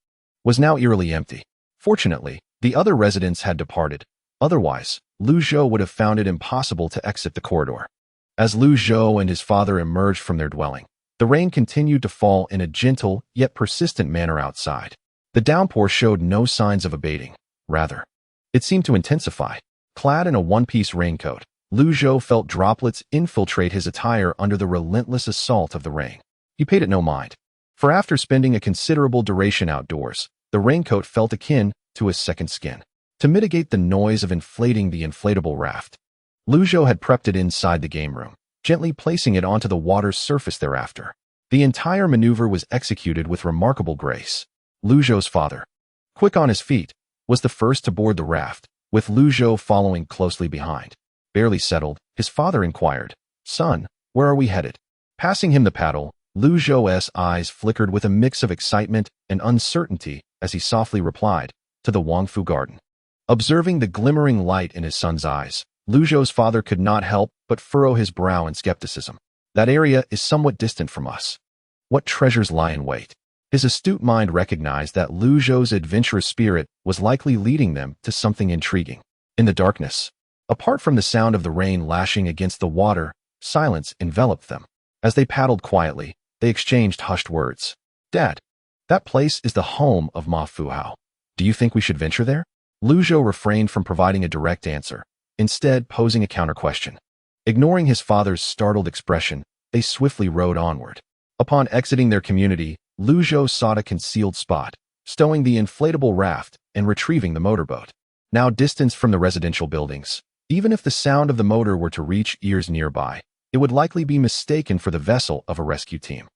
was now eerily empty. Fortunately, the other residents had departed. Otherwise, Zhou would have found it impossible to exit the corridor. As Zhou and his father emerged from their dwelling, the rain continued to fall in a gentle yet persistent manner outside. The downpour showed no signs of abating. Rather, it seemed to intensify. Clad in a one-piece raincoat, Zhou felt droplets infiltrate his attire under the relentless assault of the rain. He paid it no mind, for after spending a considerable duration outdoors, the raincoat felt akin to a second skin. To mitigate the noise of inflating the inflatable raft, Zhou had prepped it inside the game room, gently placing it onto the water's surface thereafter. The entire maneuver was executed with remarkable grace. Zhou's father, quick on his feet, was the first to board the raft, with Zhou following closely behind. Barely settled, his father inquired, Son, where are we headed? Passing him the paddle, Zhou's eyes flickered with a mix of excitement and uncertainty as he softly replied, to the Wangfu Garden. Observing the glimmering light in his son's eyes, Zhou's father could not help but furrow his brow in skepticism. That area is somewhat distant from us. What treasures lie in wait? His astute mind recognized that Zhou's adventurous spirit was likely leading them to something intriguing. In the darkness, apart from the sound of the rain lashing against the water, silence enveloped them. As they paddled quietly, they exchanged hushed words. Dad, that place is the home of Ma Fuhao. Do you think we should venture there? Zhou refrained from providing a direct answer, instead posing a counter-question. Ignoring his father's startled expression, they swiftly rowed onward. Upon exiting their community, Zhou sought a concealed spot, stowing the inflatable raft and retrieving the motorboat. Now distanced from the residential buildings, even if the sound of the motor were to reach ears nearby, it would likely be mistaken for the vessel of a rescue team.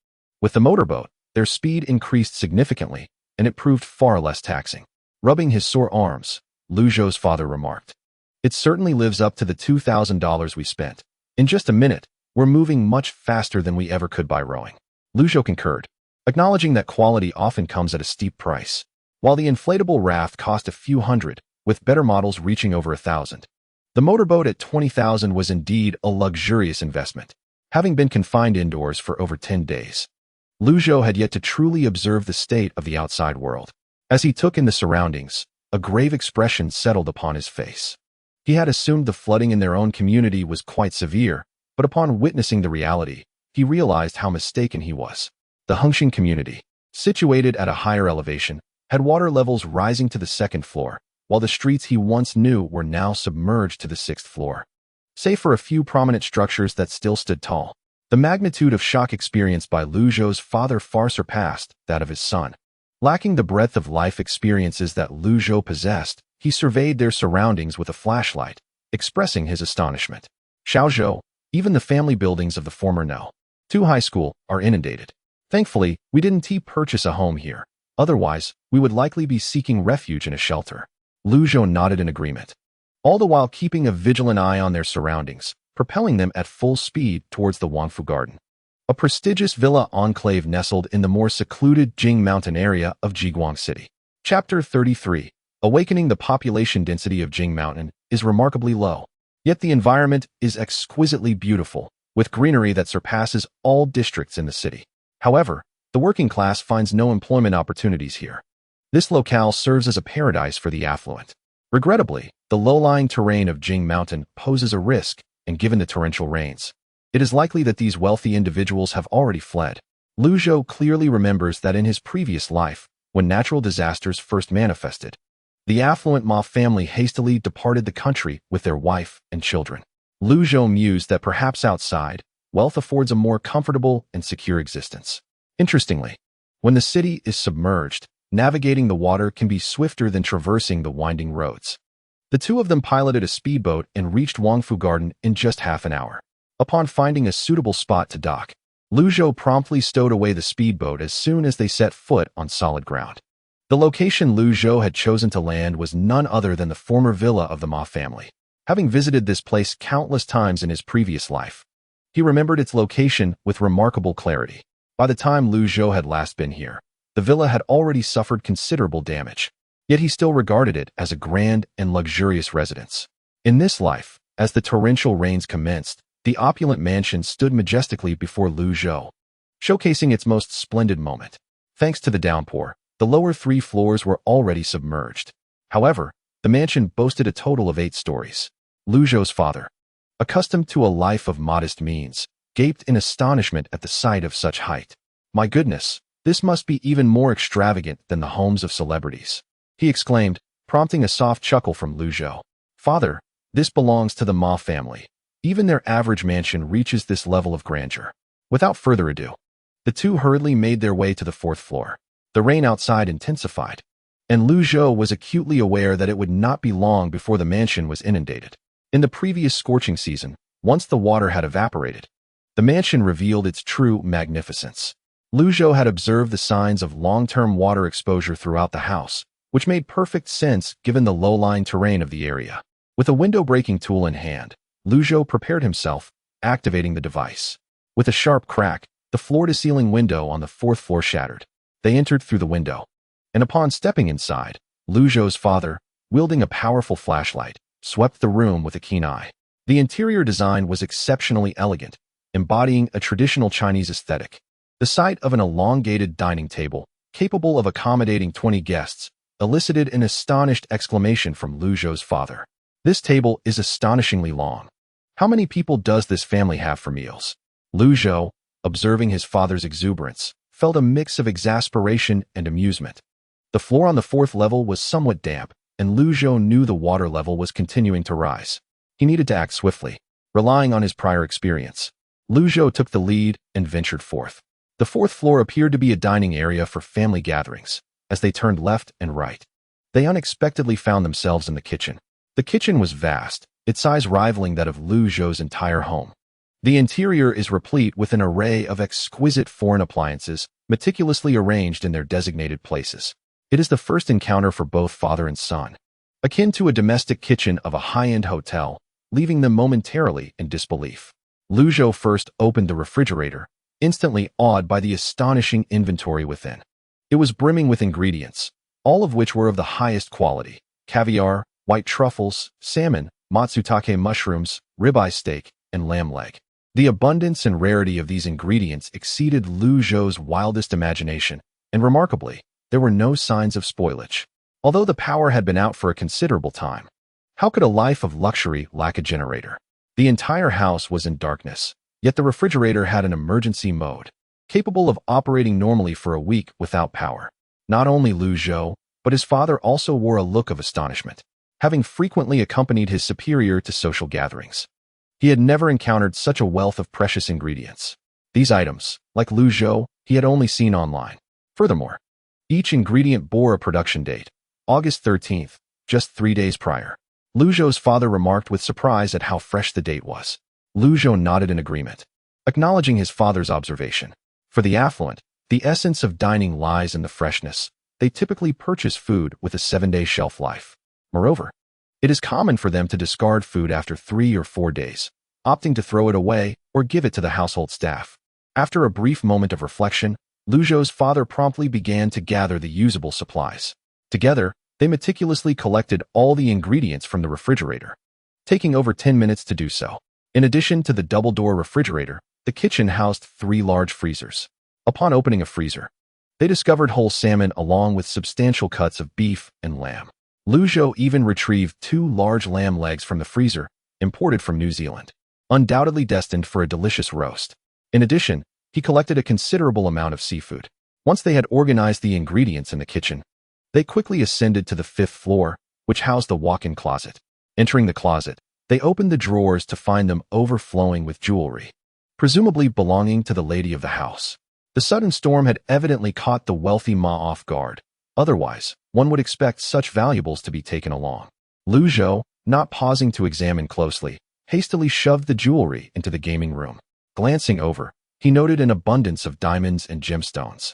With the motorboat, their speed increased significantly, and it proved far less taxing. Rubbing his sore arms, Zhou's father remarked, It certainly lives up to the $2,000 we spent. In just a minute, we're moving much faster than we ever could by rowing. Zhou concurred, acknowledging that quality often comes at a steep price. While the inflatable raft cost a few hundred, with better models reaching over $1,000, The motorboat at 20,000 was indeed a luxurious investment. Having been confined indoors for over 10 days, Zhou had yet to truly observe the state of the outside world. As he took in the surroundings, a grave expression settled upon his face. He had assumed the flooding in their own community was quite severe, but upon witnessing the reality, he realized how mistaken he was. The Hengxin community, situated at a higher elevation, had water levels rising to the 2nd floor, while the streets he once knew were now submerged to the 6th floor. Save for a few prominent structures that still stood tall, the magnitude of shock experienced by Zhou's father far surpassed that of his son. Lacking the breadth of life experiences that Zhou possessed, he surveyed their surroundings with a flashlight, expressing his astonishment. Zhou, even the family buildings of the former No. 2 high school are inundated. Thankfully, we didn't purchase a home here. Otherwise, we would likely be seeking refuge in a shelter. Zhou nodded in agreement, all the while keeping a vigilant eye on their surroundings, propelling them at full speed towards the Wangfu Garden, a prestigious villa enclave nestled in the more secluded Jing Mountain area of Jiguang City. Chapter 33. Awakening. The population density of Jing Mountain is remarkably low, yet the environment is exquisitely beautiful, with greenery that surpasses all districts in the city. However, the working class finds no employment opportunities here. This locale serves as a paradise for the affluent. Regrettably, the low-lying terrain of Jing Mountain poses a risk, and given the torrential rains, it is likely that these wealthy individuals have already fled. Zhou clearly remembers that in his previous life, when natural disasters first manifested, the affluent Ma family hastily departed the country with their wife and children. Zhou mused that perhaps outside, wealth affords a more comfortable and secure existence. Interestingly, when the city is submerged, navigating the water can be swifter than traversing the winding roads. The two of them piloted a speedboat and reached Wangfu Garden in just half an hour. Upon finding a suitable spot to dock, Zhou promptly stowed away the speedboat as soon as they set foot on solid ground. The location Zhou had chosen to land was none other than the former villa of the Ma family. Having visited this place countless times in his previous life, he remembered its location with remarkable clarity. By the time Zhou had last been here, the villa had already suffered considerable damage, yet he still regarded it as a grand and luxurious residence. In this life, as the torrential rains commenced, the opulent mansion stood majestically before Zhou, showcasing its most splendid moment. Thanks to the downpour, the lower 3 floors were already submerged. However, the mansion boasted a total of 8 stories. Zhou's father, accustomed to a life of modest means, gaped in astonishment at the sight of such height. "My goodness, this must be even more extravagant than the homes of celebrities," he exclaimed, prompting a soft chuckle from Zhou. "Father, this belongs to the Ma family. Even their average mansion reaches this level of grandeur." Without further ado, the two hurriedly made their way to the 4th floor. The rain outside intensified, and Zhou was acutely aware that it would not be long before the mansion was inundated. In the previous scorching season, once the water had evaporated, the mansion revealed its true magnificence. Zhou had observed the signs of long-term water exposure throughout the house, which made perfect sense given the low-lying terrain of the area. With a window-breaking tool in hand, Zhou prepared himself, activating the device. With a sharp crack, the floor-to-ceiling window on the 4th floor shattered. They entered through the window, and upon stepping inside, Zhou's father, wielding a powerful flashlight, swept the room with a keen eye. The interior design was exceptionally elegant, embodying a traditional Chinese aesthetic. The sight of an elongated dining table, capable of accommodating 20 guests, elicited an astonished exclamation from Zhou's father. "This table is astonishingly long. How many people does this family have for meals?" Zhou, observing his father's exuberance, felt a mix of exasperation and amusement. The floor on the 4th level was somewhat damp, and Zhou knew the water level was continuing to rise. He needed to act swiftly. Relying on his prior experience, Zhou took the lead and ventured forth. The 4th floor appeared to be a dining area for family gatherings. As they turned left and right, they unexpectedly found themselves in the kitchen. The kitchen was vast, its size rivaling that of Zhou's entire home. The interior is replete with an array of exquisite foreign appliances, meticulously arranged in their designated places. It is the first encounter for both father and son, akin to a domestic kitchen of a high-end hotel, leaving them momentarily in disbelief. Zhou first opened the refrigerator, instantly awed by the astonishing inventory within. It was brimming with ingredients, all of which were of the highest quality: caviar, white truffles, salmon, matsutake mushrooms, ribeye steak, and lamb leg. The abundance and rarity of these ingredients exceeded Lu Zhou's wildest imagination, and remarkably, there were no signs of spoilage. Although the power had been out for a considerable time, how could a life of luxury lack a generator? The entire house was in darkness, yet the refrigerator had an emergency mode, capable of operating normally for a week without power. Not only Lu Zhou, but his father also wore a look of astonishment, having frequently accompanied his superior to social gatherings. He had never encountered such a wealth of precious ingredients. These items, like Lu Zhou, he had only seen online. Furthermore, each ingredient bore a production date, August 13th, just 3 days prior. Lu Zhou's father remarked with surprise at how fresh the date was. Lu Zhou nodded in agreement, acknowledging his father's observation. For the affluent, the essence of dining lies in the freshness. They typically purchase food with a 7-day shelf life. Moreover, it is common for them to discard food after 3 or 4 days, opting to throw it away or give it to the household staff. After a brief moment of reflection, Lu Zhou's father promptly began to gather the usable supplies. Together, they meticulously collected all the ingredients from the refrigerator, taking over 10 minutes to do so. In addition to the double-door refrigerator, the kitchen housed 3 large freezers. Upon opening a freezer, they discovered whole salmon along with substantial cuts of beef and lamb. Lu Zhou even retrieved 2 large lamb legs from the freezer, imported from New Zealand, undoubtedly destined for a delicious roast. In addition, he collected a considerable amount of seafood. Once they had organized the ingredients in the kitchen, they quickly ascended to the 5th floor, which housed the walk-in closet. Entering the closet, they opened the drawers to find them overflowing with jewelry, presumably belonging to the lady of the house. The sudden storm had evidently caught the wealthy Ma off guard. Otherwise, one would expect such valuables to be taken along. Lu Zhou, not pausing to examine closely, hastily shoved the jewelry into the gaming room. Glancing over, he noted an abundance of diamonds and gemstones,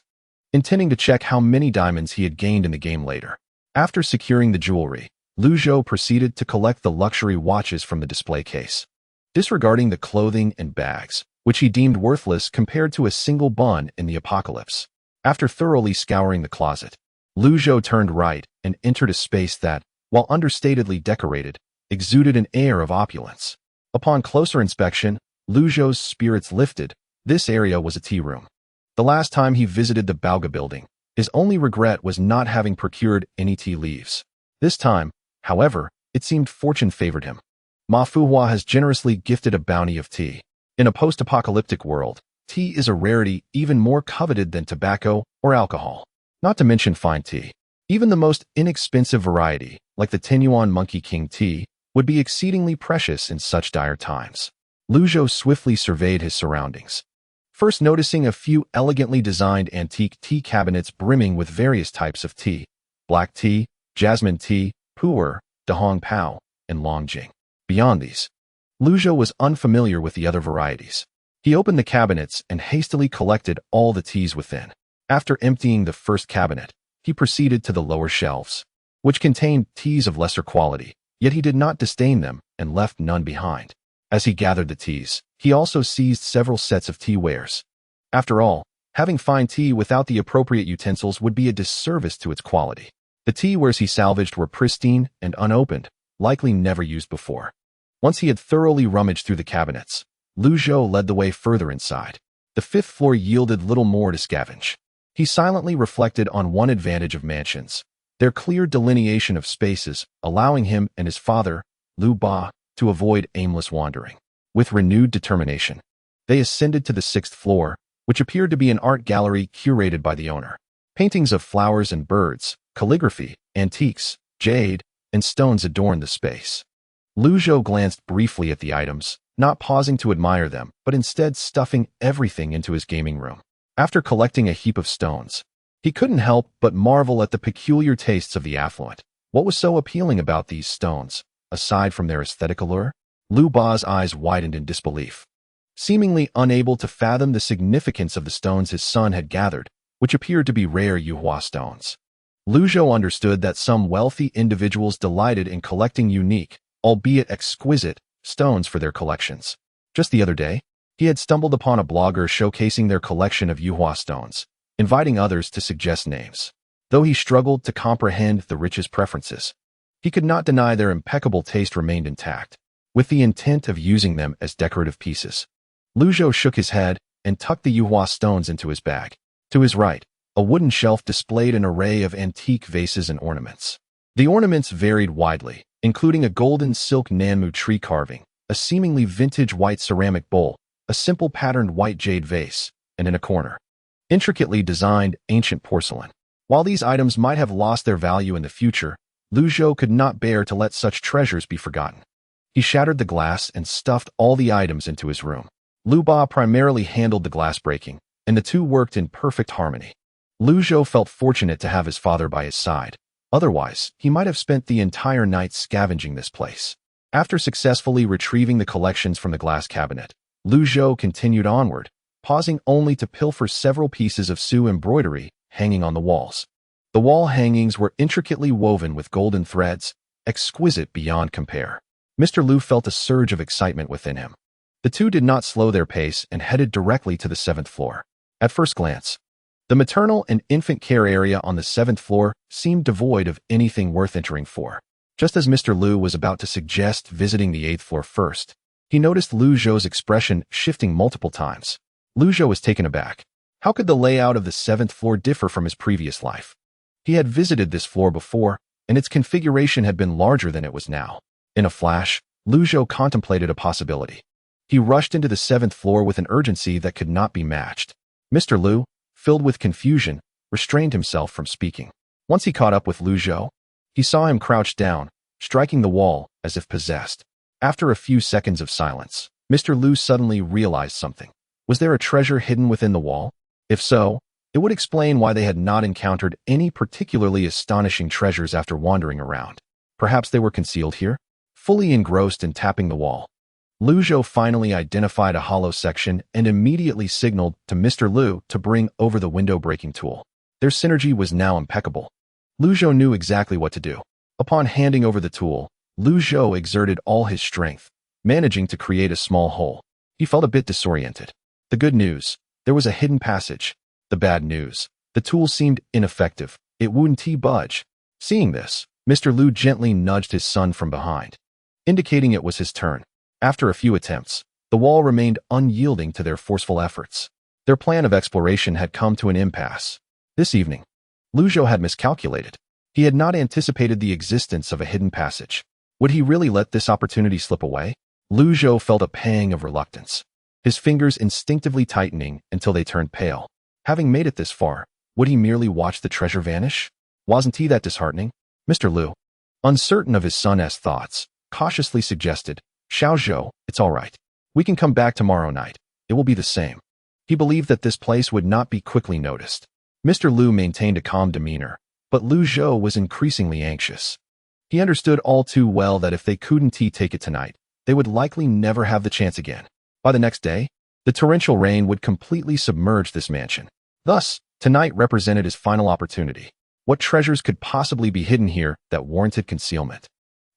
intending to check how many diamonds he had gained in the game later. After securing the jewelry, Lu Zhou proceeded to collect the luxury watches from the display case, disregarding the clothing and bags, which he deemed worthless compared to a single bun in the apocalypse. After thoroughly scouring the closet, Lu Zhou turned right and entered a space that, while understatedly decorated, exuded an air of opulence. Upon closer inspection, Lu Zhou's spirits lifted. This area was a tea room. The last time he visited the Baoga building, his only regret was not having procured any tea leaves. This time, however, it seemed fortune favored him. Ma Fuhua has generously gifted a bounty of tea. In a post-apocalyptic world, tea is a rarity even more coveted than tobacco or alcohol. Not to mention fine tea. Even the most inexpensive variety, like the 10-yuan Monkey King tea, would be exceedingly precious in such dire times. Lu Zhou swiftly surveyed his surroundings, first noticing a few elegantly designed antique tea cabinets brimming with various types of tea: black tea, jasmine tea, pu'er, dahong pao, and longjing. Beyond these, Lu Zhou was unfamiliar with the other varieties. He opened the cabinets and hastily collected all the teas within. After emptying the first cabinet, he proceeded to the lower shelves, which contained teas of lesser quality, yet he did not disdain them and left none behind. As he gathered the teas, he also seized several sets of tea wares. After all, having fine tea without the appropriate utensils would be a disservice to its quality. The tea wares he salvaged were pristine and unopened, likely never used before. Once he had thoroughly rummaged through the cabinets, Lu Zhou led the way further inside. The 5th floor yielded little more to scavenge. He silently reflected on one advantage of mansions: their clear delineation of spaces, allowing him and his father, Lu Ba, to avoid aimless wandering. With renewed determination, they ascended to the 6th floor, which appeared to be an art gallery curated by the owner. Paintings of flowers and birds, calligraphy, antiques, jade, and stones adorned the space. Lu Zhou glanced briefly at the items, not pausing to admire them, but instead stuffing everything into his gaming room. After collecting a heap of stones, he couldn't help but marvel at the peculiar tastes of the affluent. What was so appealing about these stones, aside from their aesthetic allure? Lu Ba's eyes widened in disbelief, seemingly unable to fathom the significance of the stones his son had gathered, which appeared to be rare Yuhua stones. Lu Zhou understood that some wealthy individuals delighted in collecting unique, albeit exquisite, stones for their collections. Just the other day, he had stumbled upon a blogger showcasing their collection of Yuhua stones, inviting others to suggest names. Though he struggled to comprehend the rich's preferences, He could not deny their impeccable taste remained intact, with the intent of using them as decorative pieces. Zhou shook his head and tucked the yuhua stones into his bag. To his right, a wooden shelf displayed an array of antique vases and ornaments. The ornaments varied widely, including a golden silk nanmu tree carving, a seemingly vintage white ceramic bowl, a simple patterned white jade vase, and in a corner, intricately designed ancient porcelain. While these items might have lost their value in the future, Zhou could not bear to let such treasures be forgotten. He shattered the glass and stuffed all the items into his room. Lu Ba primarily handled the glass breaking, and the two worked in perfect harmony. Zhou felt fortunate to have his father by his side. Otherwise, he might have spent the entire night scavenging this place. After successfully retrieving the collections from the glass cabinet, Zhou continued onward, pausing only to pilfer several pieces of Su embroidery hanging on the walls. The wall hangings were intricately woven with golden threads, exquisite beyond compare. Mr. Lu felt a surge of excitement within him. The two did not slow their pace and headed directly to the 7th floor. At first glance, the maternal and infant care area on the 7th floor seemed devoid of anything worth entering for. Just as Mr. Lu was about to suggest visiting the 8th floor first, he noticed Zhou's expression shifting multiple times. Zhou was taken aback. How could the layout of the 7th floor differ from his previous life? He had visited this floor before, and its configuration had been larger than it was now. In a flash, Zhou contemplated a possibility. He rushed into the 7th floor with an urgency that could not be matched. Mr. Lu, filled with confusion, restrained himself from speaking. Once he caught up with Zhou, he saw him crouched down, striking the wall as if possessed. After a few seconds of silence, Mr. Lu suddenly realized something. Was there a treasure hidden within the wall? If so, it would explain why they had not encountered any particularly astonishing treasures after wandering around. Perhaps they were concealed here? Fully engrossed in tapping the wall, Zhou finally identified a hollow section and immediately signaled to Mr. Lu to bring over the window-breaking tool. Their synergy was now impeccable. Zhou knew exactly what to do. Upon handing over the tool, Zhou exerted all his strength, managing to create a small hole. He felt a bit disoriented. The good news, there was a hidden passage. The bad news, the tool seemed ineffective. It wouldn't budge. Seeing this, Mr. Lu gently nudged his son from behind, indicating it was his turn. After a few attempts, the wall remained unyielding to their forceful efforts. Their plan of exploration had come to an impasse. This evening, Zhou had miscalculated. He had not anticipated the existence of a hidden passage. Would he really let this opportunity slip away? Zhou felt a pang of reluctance, his fingers instinctively tightening until they turned pale. Having made it this far, would he merely watch the treasure vanish? Wasn't he that disheartening? Mr. Lu, uncertain of his son's thoughts, cautiously suggested, Zhou, it's all right. We can come back tomorrow night. It will be the same. He believed that this place would not be quickly noticed. Mr. Lu maintained a calm demeanor, but Zhou was increasingly anxious. He understood all too well that if they couldn't take it tonight, they would likely never have the chance again. By the next day, the torrential rain would completely submerge this mansion. Thus, tonight represented his final opportunity. What treasures could possibly be hidden here that warranted concealment?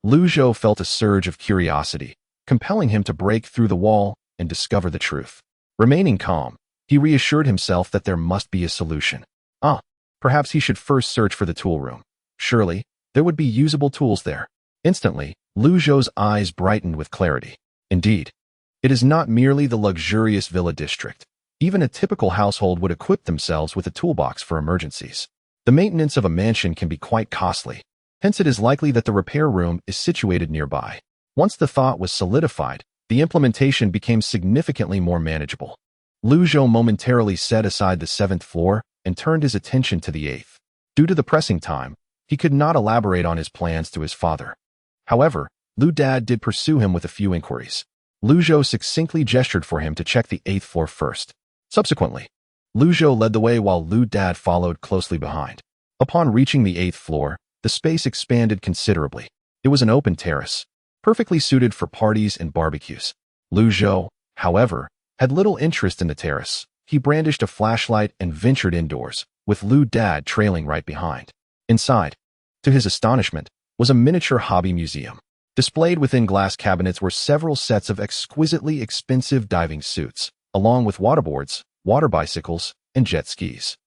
Zhou felt a surge of curiosity, compelling him to break through the wall and discover the truth. Remaining calm, he reassured himself that there must be a solution. Perhaps he should first search for the tool room. Surely, there would be usable tools there. Instantly, Zhou's eyes brightened with clarity. Indeed, it is not merely the luxurious villa district. Even a typical household would equip themselves with a toolbox for emergencies. The maintenance of a mansion can be quite costly. Hence, it is likely that the repair room is situated nearby. Once the thought was solidified, the implementation became significantly more manageable. Zhou momentarily set aside the 7th floor and turned his attention to the 8th. Due to the pressing time, he could not elaborate on his plans to his father. However, Lu Dad did pursue him with a few inquiries. Zhou succinctly gestured for him to check the 8th floor first. Subsequently, Zhou led the way while Lu Dad followed closely behind. Upon reaching the 8th floor, the space expanded considerably. It was an open terrace, perfectly suited for parties and barbecues. Zhou, however, had little interest in the terrace. He brandished a flashlight and ventured indoors, with Lu Dad trailing right behind. Inside, to his astonishment, was a miniature hobby museum. Displayed within glass cabinets were several sets of exquisitely expensive diving suits, along with waterboards, water bicycles, and jet skis.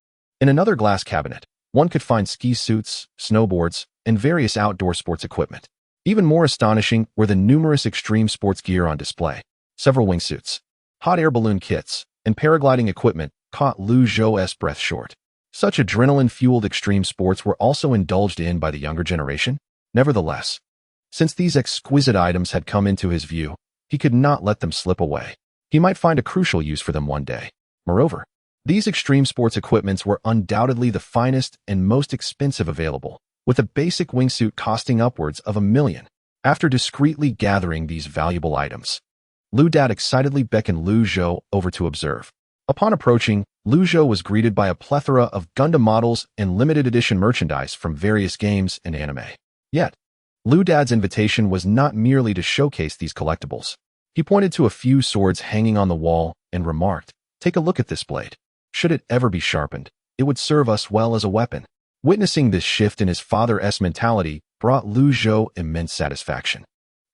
In another glass cabinet, one could find ski suits, snowboards, and various outdoor sports equipment. Even more astonishing were the numerous extreme sports gear on display. Several wingsuits, hot air balloon kits, and paragliding equipment caught Zhou's breath short. Such adrenaline-fueled extreme sports were also indulged in by the younger generation. Nevertheless, since these exquisite items had come into his view, he could not let them slip away. He might find a crucial use for them one day. Moreover, these extreme sports equipments were undoubtedly the finest and most expensive available, with a basic wingsuit costing upwards of $1 million. After discreetly gathering these valuable items, Lu Dad excitedly beckoned Zhou over to observe. Upon approaching, Zhou was greeted by a plethora of Gundam models and limited edition merchandise from various games and anime. Yet, Lu Dad's invitation was not merely to showcase these collectibles. He pointed to a few swords hanging on the wall and remarked, "Take a look at this blade. Should it ever be sharpened, it would serve us well as a weapon." Witnessing this shift in his father's mentality brought Zhou immense satisfaction.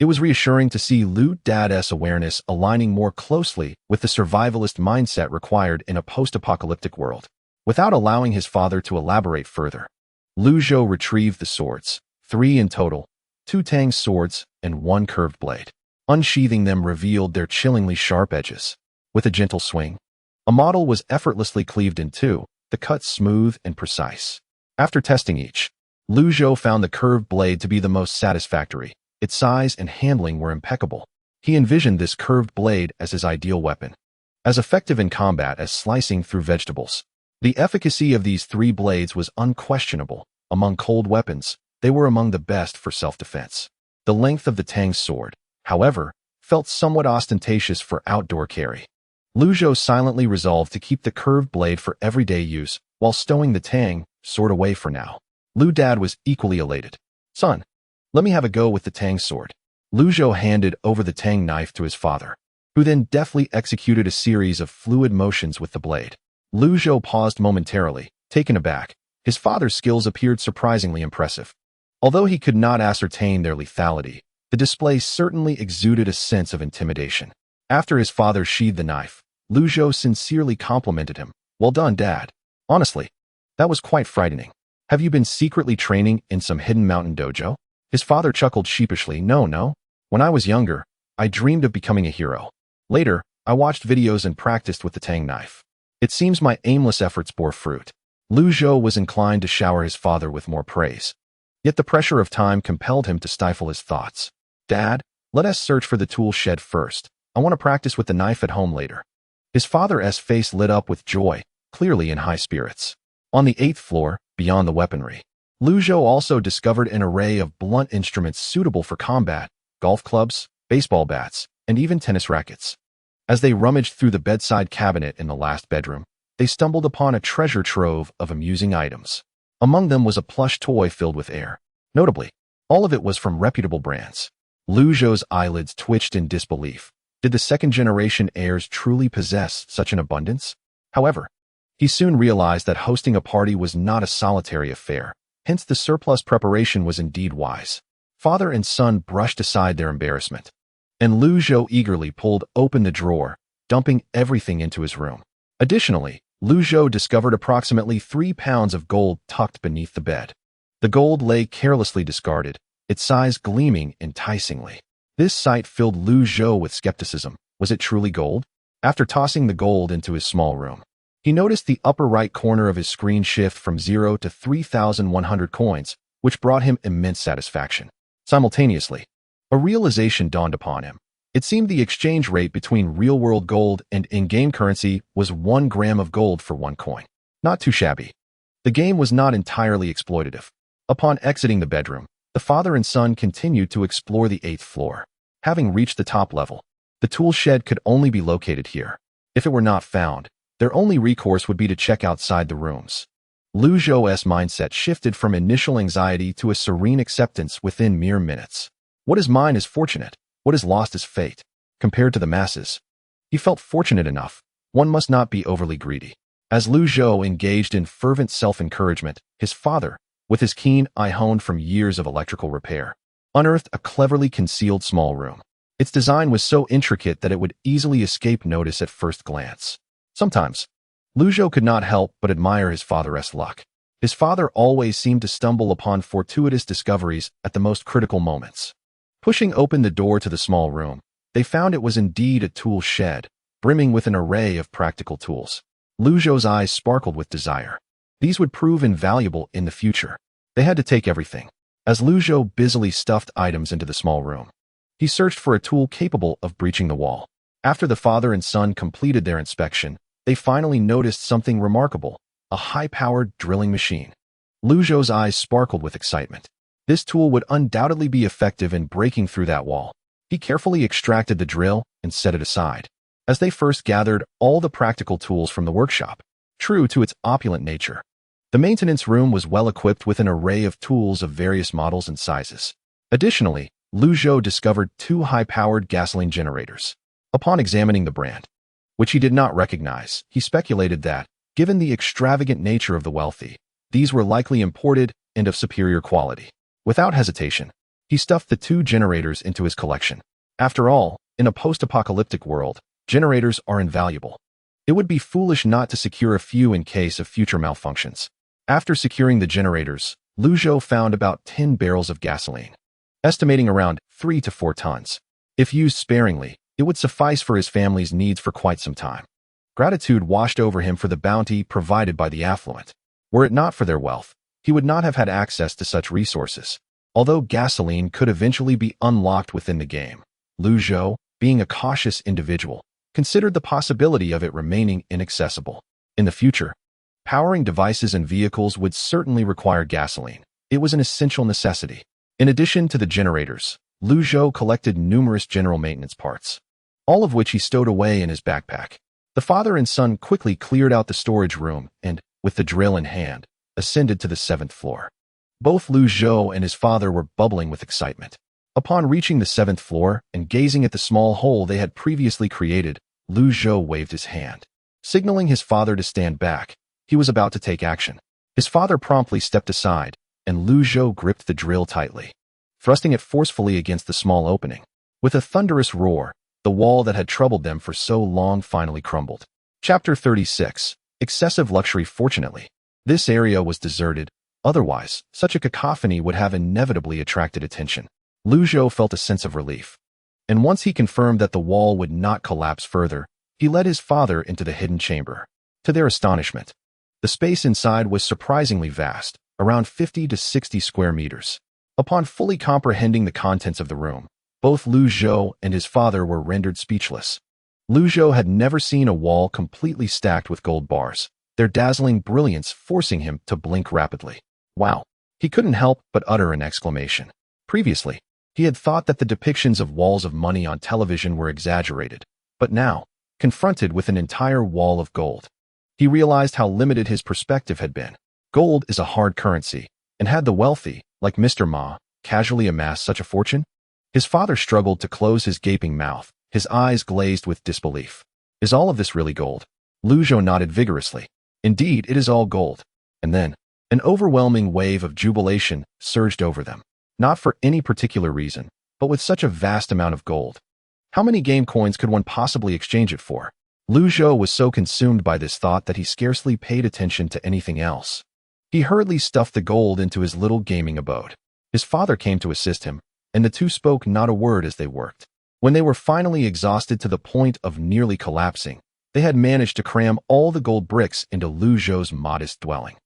It was reassuring to see Lu Dad's awareness aligning more closely with the survivalist mindset required in a post-apocalyptic world. Without allowing his father to elaborate further, Zhou retrieved the swords, 3 in total, 2 Tang swords and 1 curved blade. Unsheathing them revealed their chillingly sharp edges. With a gentle swing, a model was effortlessly cleaved in two, the cut smooth and precise. After testing each, Zhou found the curved blade to be the most satisfactory. Its size and handling were impeccable. He envisioned this curved blade as his ideal weapon, as effective in combat as slicing through vegetables. The efficacy of these 3 blades was unquestionable. Among cold weapons, they were among the best for self-defense. The length of the Tang sword, however, felt somewhat ostentatious for outdoor carry. Zhou silently resolved to keep the curved blade for everyday use, while stowing the Tang sword away for now. Lu Dad was equally elated. "Son, let me have a go with the Tang sword." Zhou handed over the Tang knife to his father, who then deftly executed a series of fluid motions with the blade. Zhou paused momentarily, taken aback. His father's skills appeared surprisingly impressive. Although he could not ascertain their lethality, the display certainly exuded a sense of intimidation. After his father sheathed the knife, Zhou sincerely complimented him. "Well done, Dad. Honestly, that was quite frightening. Have you been secretly training in some hidden mountain dojo?" His father chuckled sheepishly. No. When I was younger, I dreamed of becoming a hero. Later, I watched videos and practiced with the Tang knife. It seems my aimless efforts bore fruit." Zhou was inclined to shower his father with more praise. Yet the pressure of time compelled him to stifle his thoughts. "Dad, let us search for the tool shed first. I want to practice with the knife at home later." His father's face lit up with joy, clearly in high spirits. On the 8th floor, beyond the weaponry, Zhou also discovered an array of blunt instruments suitable for combat: golf clubs, baseball bats, and even tennis rackets. As they rummaged through the bedside cabinet in the last bedroom, they stumbled upon a treasure trove of amusing items. Among them was a plush toy filled with air. Notably, all of it was from reputable brands. Zhou's eyelids twitched in disbelief. Did the second-generation heirs truly possess such an abundance? However, he soon realized that hosting a party was not a solitary affair. Hence, the surplus preparation was indeed wise. Father and son brushed aside their embarrassment, and Zhou eagerly pulled open the drawer, dumping everything into his room. Additionally, Zhou discovered approximately 3 pounds of gold tucked beneath the bed. The gold lay carelessly discarded, its size gleaming enticingly. This sight filled Zhou with skepticism. Was it truly gold? After tossing the gold into his small room, he noticed the upper right corner of his screen shift from 0 to 3,100 coins, which brought him immense satisfaction. Simultaneously, a realization dawned upon him. It seemed the exchange rate between real-world gold and in-game currency was 1 gram of gold for 1 coin. Not too shabby. The game was not entirely exploitative. Upon exiting the bedroom, the father and son continued to explore the 8th floor. Having reached the top level, the tool shed could only be located here. If it were not found, their only recourse would be to check outside the rooms. Zhou's mindset shifted from initial anxiety to a serene acceptance within mere minutes. What is mine is fortunate. What is lost is fate. Compared to the masses, he felt fortunate enough. One must not be overly greedy. As Zhou engaged in fervent self-encouragement, his father, with his keen eye honed from years of electrical repair, unearthed a cleverly concealed small room. Its design was so intricate that it would easily escape notice at first glance. Sometimes, Zhou could not help but admire his father's luck. His father always seemed to stumble upon fortuitous discoveries at the most critical moments. Pushing open the door to the small room, they found it was indeed a tool shed, brimming with an array of practical tools. Zhou's eyes sparkled with desire. These would prove invaluable in the future. They had to take everything. As Zhou busily stuffed items into the small room, he searched for a tool capable of breaching the wall. After the father and son completed their inspection, they finally noticed something remarkable, a high-powered drilling machine. Zhou's eyes sparkled with excitement. This tool would undoubtedly be effective in breaking through that wall. He carefully extracted the drill and set it aside. As they first gathered all the practical tools from the workshop, true to its opulent nature, the maintenance room was well equipped with an array of tools of various models and sizes. Additionally, Zhou discovered 2 high-powered gasoline generators. Upon examining the brand, which he did not recognize, he speculated that, given the extravagant nature of the wealthy, these were likely imported and of superior quality. Without hesitation, he stuffed the 2 generators into his collection. After all, in a post-apocalyptic world, generators are invaluable. It would be foolish not to secure a few in case of future malfunctions. After securing the generators, Zhou found about 10 barrels of gasoline, estimating around 3 to 4 tons. If used sparingly, it would suffice for his family's needs for quite some time. Gratitude washed over him for the bounty provided by the affluent. Were it not for their wealth, he would not have had access to such resources. Although gasoline could eventually be unlocked within the game, Zhou, being a cautious individual, considered the possibility of it remaining inaccessible. In the future, powering devices and vehicles would certainly require gasoline. It was an essential necessity. In addition to the generators, Zhou collected numerous general maintenance parts, all of which he stowed away in his backpack. The father and son quickly cleared out the storage room and, with the drill in hand, ascended to the 7th floor. Both Zhou and his father were bubbling with excitement. Upon reaching the 7th floor and gazing at the small hole they had previously created, Zhou waved his hand, signaling his father to stand back. He was about to take action. His father promptly stepped aside, and Zhou gripped the drill tightly, thrusting it forcefully against the small opening. With a thunderous roar, the wall that had troubled them for so long finally crumbled. Chapter 36. Excessive luxury. Fortunately, this area was deserted. Otherwise, such a cacophony would have inevitably attracted attention. Zhou felt a sense of relief. And once he confirmed that the wall would not collapse further, he led his father into the hidden chamber. To their astonishment, the space inside was surprisingly vast, around 50 to 60 square meters. Upon fully comprehending the contents of the room, both Zhou and his father were rendered speechless. Zhou had never seen a wall completely stacked with gold bars, their dazzling brilliance forcing him to blink rapidly. Wow! He couldn't help but utter an exclamation. Previously, he had thought that the depictions of walls of money on television were exaggerated, but now, confronted with an entire wall of gold, he realized how limited his perspective had been. Gold is a hard currency, and had the wealthy, like Mr. Ma, casually amassed such a fortune? His father struggled to close his gaping mouth, his eyes glazed with disbelief. Is all of this really gold? Zhou nodded vigorously. Indeed, it is all gold. And then, an overwhelming wave of jubilation surged over them. Not for any particular reason, but with such a vast amount of gold. How many game coins could one possibly exchange it for? Zhou was so consumed by this thought that he scarcely paid attention to anything else. He hurriedly stuffed the gold into his little gaming abode. His father came to assist him, and the two spoke not a word as they worked. When they were finally exhausted to the point of nearly collapsing, they had managed to cram all the gold bricks into Zhou's modest dwelling.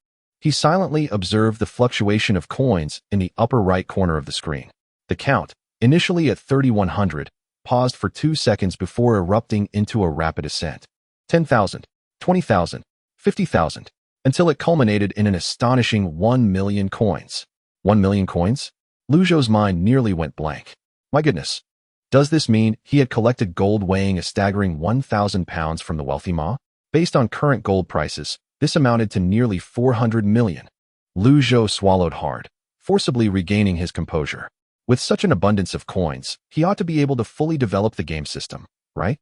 He silently observed the fluctuation of coins in the upper right corner of the screen. The count, initially at 3,100, paused for 2 seconds before erupting into a rapid ascent. 10,000, 20,000, 50,000, until it culminated in an astonishing 1 million coins. 1 million coins? Zhou's mind nearly went blank. My goodness. Does this mean he had collected gold weighing a staggering 1,000 pounds from the wealthy Ma? Based on current gold prices, this amounted to nearly 400 million. Zhou swallowed hard, forcibly regaining his composure. With such an abundance of coins, he ought to be able to fully develop the game system, right?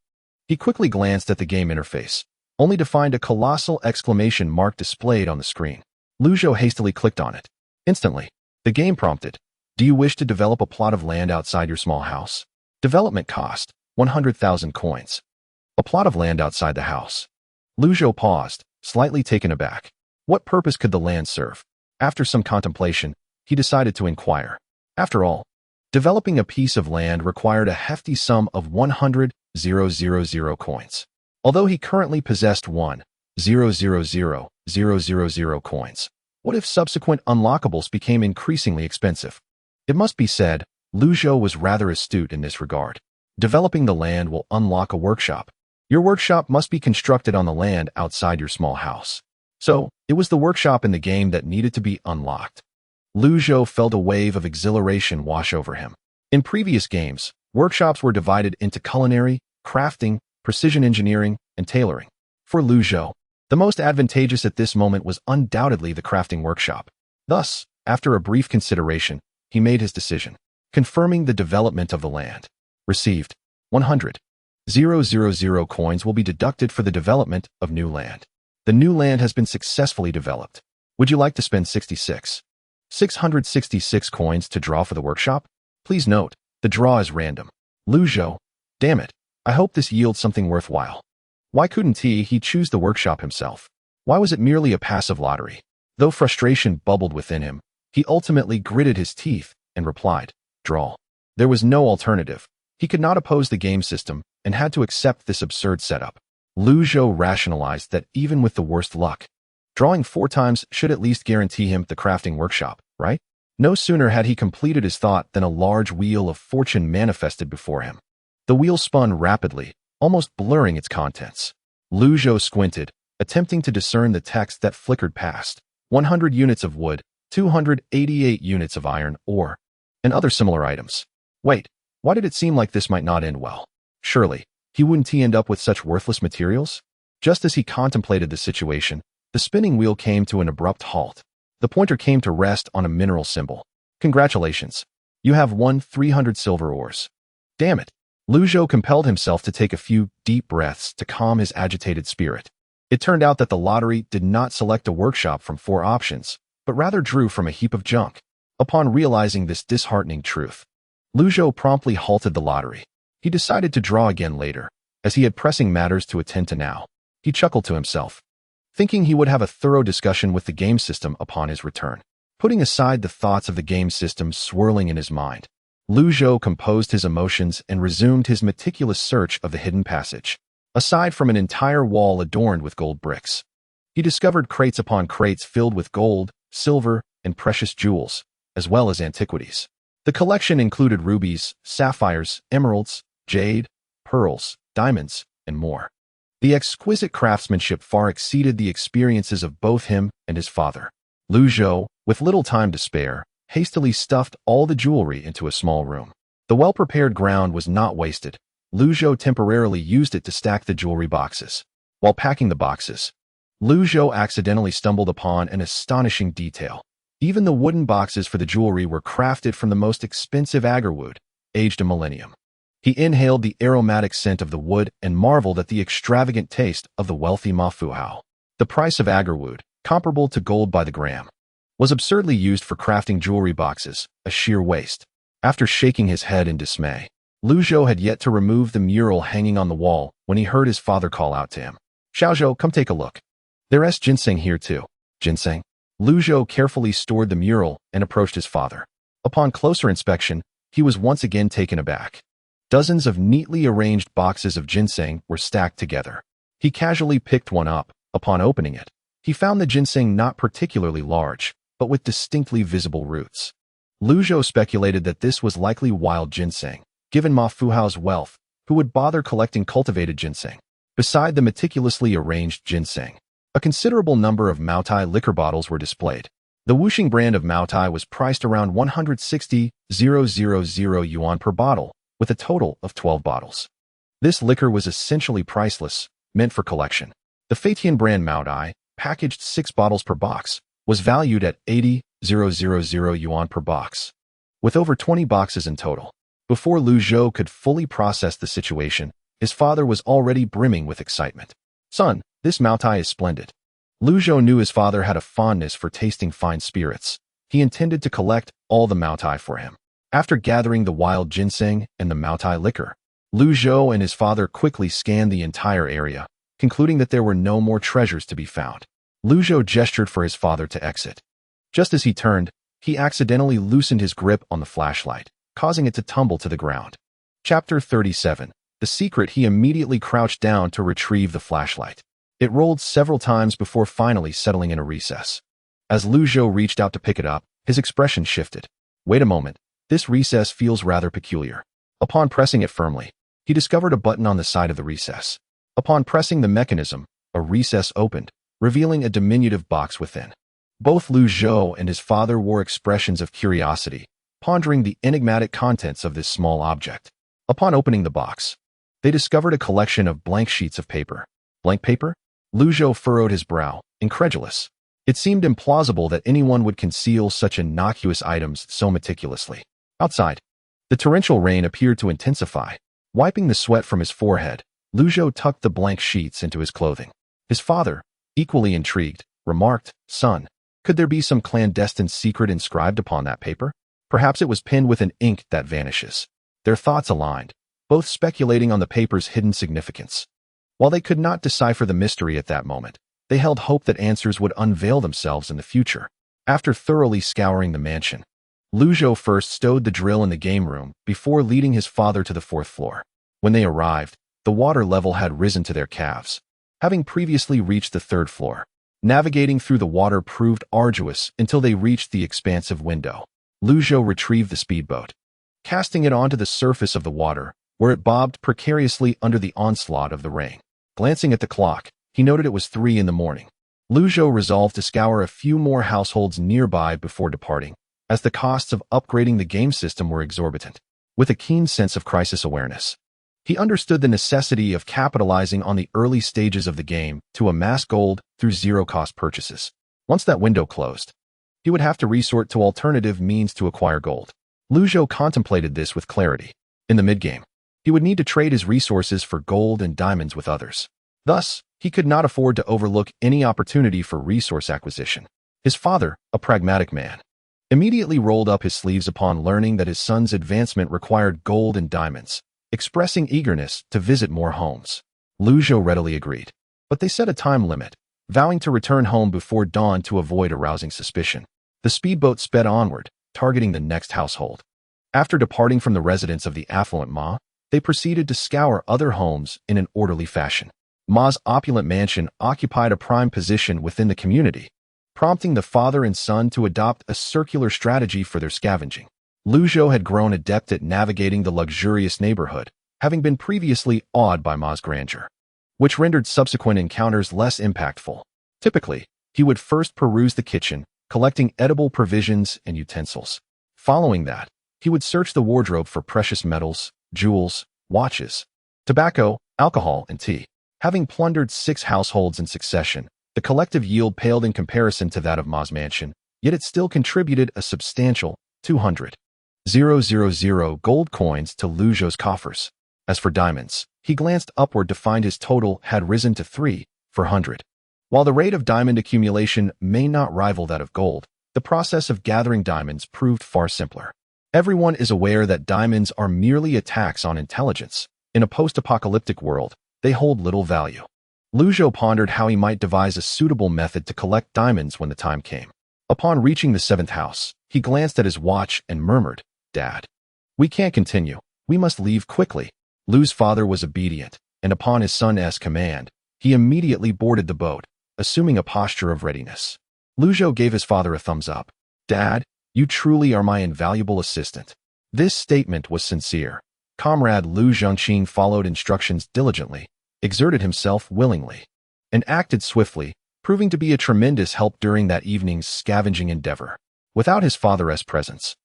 He quickly glanced at the game interface, only to find a colossal exclamation mark displayed on the screen. Zhou hastily clicked on it. Instantly, the game prompted, "Do you wish to develop a plot of land outside your small house? Development cost, 100,000 coins. A plot of land outside the house." Zhou paused, slightly taken aback. What purpose could the land serve? After some contemplation, he decided to inquire. After all, developing a piece of land required a hefty sum of 100,000 coins. Although he currently possessed 1,000,000 coins, what if subsequent unlockables became increasingly expensive? It must be said, Zhou was rather astute in this regard. Developing the land will unlock a workshop. Your workshop must be constructed on the land outside your small house. So, it was the workshop in the game that needed to be unlocked. Zhou felt a wave of exhilaration wash over him. In previous games, workshops were divided into culinary, crafting, precision engineering, and tailoring. For Zhou, the most advantageous at this moment was undoubtedly the crafting workshop. Thus, after a brief consideration, he made his decision, confirming the development of the land. Received 100,000 coins will be deducted for the development of new land. The new land has been successfully developed. Would you like to spend 666 coins to draw for the workshop? Please note, the draw is random. Zhou, damn it, I hope this yields something worthwhile. Why couldn't he choose the workshop himself? Why was it merely a passive lottery? Though frustration bubbled within him, he ultimately gritted his teeth and replied, draw. There was no alternative. He could not oppose the game system and had to accept this absurd setup. Zhou rationalized that even with the worst luck, drawing 4 times should at least guarantee him the crafting workshop, right? No sooner had he completed his thought than a large wheel of fortune manifested before him. The wheel spun rapidly, almost blurring its contents. Zhou squinted, attempting to discern the text that flickered past. 100 units of wood, 288 units of iron ore, and other similar items. Wait, why did it seem like this might not end well? Surely, he wouldn't end up with such worthless materials? Just as he contemplated the situation, the spinning wheel came to an abrupt halt. The pointer came to rest on a mineral symbol. Congratulations. You have won 300 silver ores. Damn it. Zhou compelled himself to take a few deep breaths to calm his agitated spirit. It turned out that the lottery did not select a workshop from 4 options, but rather drew from a heap of junk. Upon realizing this disheartening truth, Zhou promptly halted the lottery. He decided to draw again later, as he had pressing matters to attend to now. He chuckled to himself, thinking he would have a thorough discussion with the game system upon his return. Putting aside the thoughts of the game system swirling in his mind, Zhou composed his emotions and resumed his meticulous search of the hidden passage. Aside from an entire wall adorned with gold bricks, he discovered crates upon crates filled with gold, silver, and precious jewels, as well as antiquities. The collection included rubies, sapphires, emeralds, jade, pearls, diamonds, and more. The exquisite craftsmanship far exceeded the experiences of both him and his father. Zhou, with little time to spare, hastily stuffed all the jewelry into a small room. The well-prepared ground was not wasted. Zhou temporarily used it to stack the jewelry boxes. While packing the boxes, Zhou accidentally stumbled upon an astonishing detail. Even the wooden boxes for the jewelry were crafted from the most expensive agarwood, aged a millennium. He inhaled the aromatic scent of the wood and marveled at the extravagant taste of the wealthy mafuhao. The price of agarwood, comparable to gold by the gram, was absurdly used for crafting jewelry boxes, a sheer waste. After shaking his head in dismay, Zhou had yet to remove the mural hanging on the wall when he heard his father call out to him. Xiaozhou, come take a look. There's ginseng here too. Ginseng? Zhou carefully stored the mural and approached his father. Upon closer inspection, he was once again taken aback. Dozens of neatly arranged boxes of ginseng were stacked together. He casually picked one up. Upon opening it, he found the ginseng not particularly large, but with distinctly visible roots. Zhou speculated that this was likely wild ginseng. Given Ma Fuhao's wealth, who would bother collecting cultivated ginseng? Beside the meticulously arranged ginseng, a considerable number of Maotai liquor bottles were displayed. The Wuxing brand of Maotai was priced around 160,000 yuan per bottle, with a total of 12 bottles. This liquor was essentially priceless, meant for collection. The Feitian brand Maotai, packaged 6 bottles per box, was valued at 80,000 yuan per box, with over 20 boxes in total. Before Zhou could fully process the situation, his father was already brimming with excitement. Son, this Maotai is splendid. Zhou knew his father had a fondness for tasting fine spirits. He intended to collect all the Maotai for him. After gathering the wild ginseng and the Maotai liquor, Zhou and his father quickly scanned the entire area, concluding that there were no more treasures to be found. Lu Zhou gestured for his father to exit. Just as he turned, he accidentally loosened his grip on the flashlight, causing it to tumble to the ground. Chapter 37. The secret. He immediately crouched down to retrieve the flashlight. It rolled several times before finally settling in a recess. As Lu Zhou reached out to pick it up, his expression shifted. Wait a moment, this recess feels rather peculiar. Upon pressing it firmly, he discovered a button on the side of the recess. Upon pressing the mechanism, a recess opened, revealing a diminutive box within. Both Lu Zhou and his father wore expressions of curiosity, pondering the enigmatic contents of this small object. Upon opening the box, they discovered a collection of blank sheets of paper. Blank paper? Lu Zhou furrowed his brow, incredulous. It seemed implausible that anyone would conceal such innocuous items so meticulously. Outside, the torrential rain appeared to intensify. Wiping the sweat from his forehead, Lu Zhou tucked the blank sheets into his clothing. His father, equally intrigued, remarked, "Son, could there be some clandestine secret inscribed upon that paper? Perhaps it was penned with an ink that vanishes." Their thoughts aligned, both speculating on the paper's hidden significance. While they could not decipher the mystery at that moment, they held hope that answers would unveil themselves in the future. After thoroughly scouring the mansion, Lu Zhou first stowed the drill in the game room before leading his father to the 4th floor. When they arrived, the water level had risen to their calves, having previously reached the 3rd floor. Navigating through the water proved arduous until they reached the expansive window. Lu Zhou retrieved the speedboat, casting it onto the surface of the water, where it bobbed precariously under the onslaught of the rain. Glancing at the clock, he noted it was 3 in the morning. Lu Zhou resolved to scour a few more households nearby before departing, as the costs of upgrading the game system were exorbitant. With a keen sense of crisis awareness, he understood the necessity of capitalizing on the early stages of the game to amass gold through zero-cost purchases. Once that window closed, he would have to resort to alternative means to acquire gold. Lu Zhou contemplated this with clarity. In the mid-game, he would need to trade his resources for gold and diamonds with others. Thus, he could not afford to overlook any opportunity for resource acquisition. His father, a pragmatic man, immediately rolled up his sleeves upon learning that his son's advancement required gold and diamonds, expressing eagerness to visit more homes. Lu Zhou readily agreed, but they set a time limit, vowing to return home before dawn to avoid arousing suspicion. The speedboat sped onward, targeting the next household. After departing from the residence of the affluent Ma, they proceeded to scour other homes in an orderly fashion. Ma's opulent mansion occupied a prime position within the community, prompting the father and son to adopt a circular strategy for their scavenging. Lu Zhou had grown adept at navigating the luxurious neighborhood, having been previously awed by Ma's grandeur, which rendered subsequent encounters less impactful. Typically, he would first peruse the kitchen, collecting edible provisions and utensils. Following that, he would search the wardrobe for precious metals, jewels, watches, tobacco, alcohol, and tea. Having plundered 6 households in succession, the collective yield paled in comparison to that of Ma's mansion, yet it still contributed a substantial 200,000 gold coins to Lu Zhou's coffers. As for diamonds, he glanced upward to find his total had risen to 3,400. While the rate of diamond accumulation may not rival that of gold, the process of gathering diamonds proved far simpler. Everyone is aware that diamonds are merely a tax on intelligence. In a post-apocalyptic world, they hold little value. Lu Zhou pondered how he might devise a suitable method to collect diamonds when the time came. Upon reaching the 7th house, he glanced at his watch and murmured, "Dad, we can't continue. We must leave quickly." Lu's father was obedient, and upon his son's command, he immediately boarded the boat, assuming a posture of readiness. Lu Zhou gave his father a thumbs up. "Dad, you truly are my invaluable assistant." This statement was sincere. Comrade Lu Zhongqing followed instructions diligently, exerted himself willingly, and acted swiftly, proving to be a tremendous help during that evening's scavenging endeavor. Without his father's presence,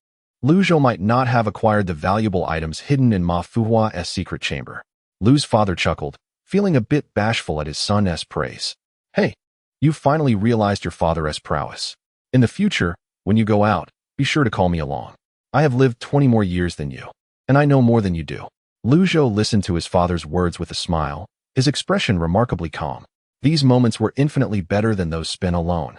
Lu Zhou might not have acquired the valuable items hidden in Ma Fuhua's secret chamber. Lu's father chuckled, feeling a bit bashful at his son's praise. "Hey, you finally realized your father's prowess. In the future, when you go out, be sure to call me along. I have lived 20 more years than you, and I know more than you do." Lu Zhou listened to his father's words with a smile, his expression remarkably calm. These moments were infinitely better than those spent alone.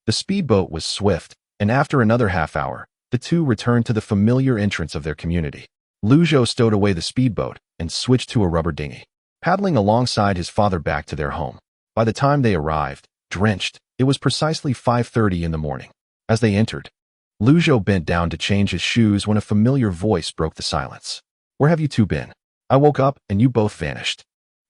The speedboat was swift, and after another half hour, the two returned to the familiar entrance of their community. Lu Zhou stowed away the speedboat and switched to a rubber dinghy, paddling alongside his father back to their home. By the time they arrived, drenched. It was precisely 5:30 in the morning. As they entered, Zhou bent down to change his shoes when a familiar voice broke the silence. "Where have you two been? I woke up and you both vanished."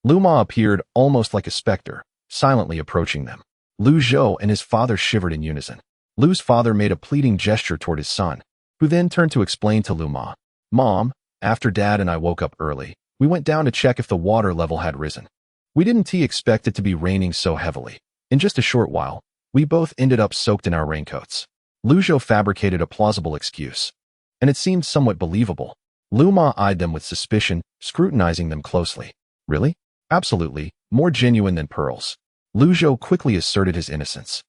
Lu Ma appeared almost like a specter, silently approaching them. Zhou and his father shivered in unison. Lu's father made a pleading gesture toward his son, who then turned to explain to Lu Ma, "Mom, after Dad and I woke up early, we went down to check if the water level had risen. We didn't expect it to be raining so heavily. In just a short while, we both ended up soaked in our raincoats." Zhou fabricated a plausible excuse, and it seemed somewhat believable. Lu Ma eyed them with suspicion, scrutinizing them closely. "Really? Absolutely, more genuine than pearls." Zhou quickly asserted his innocence,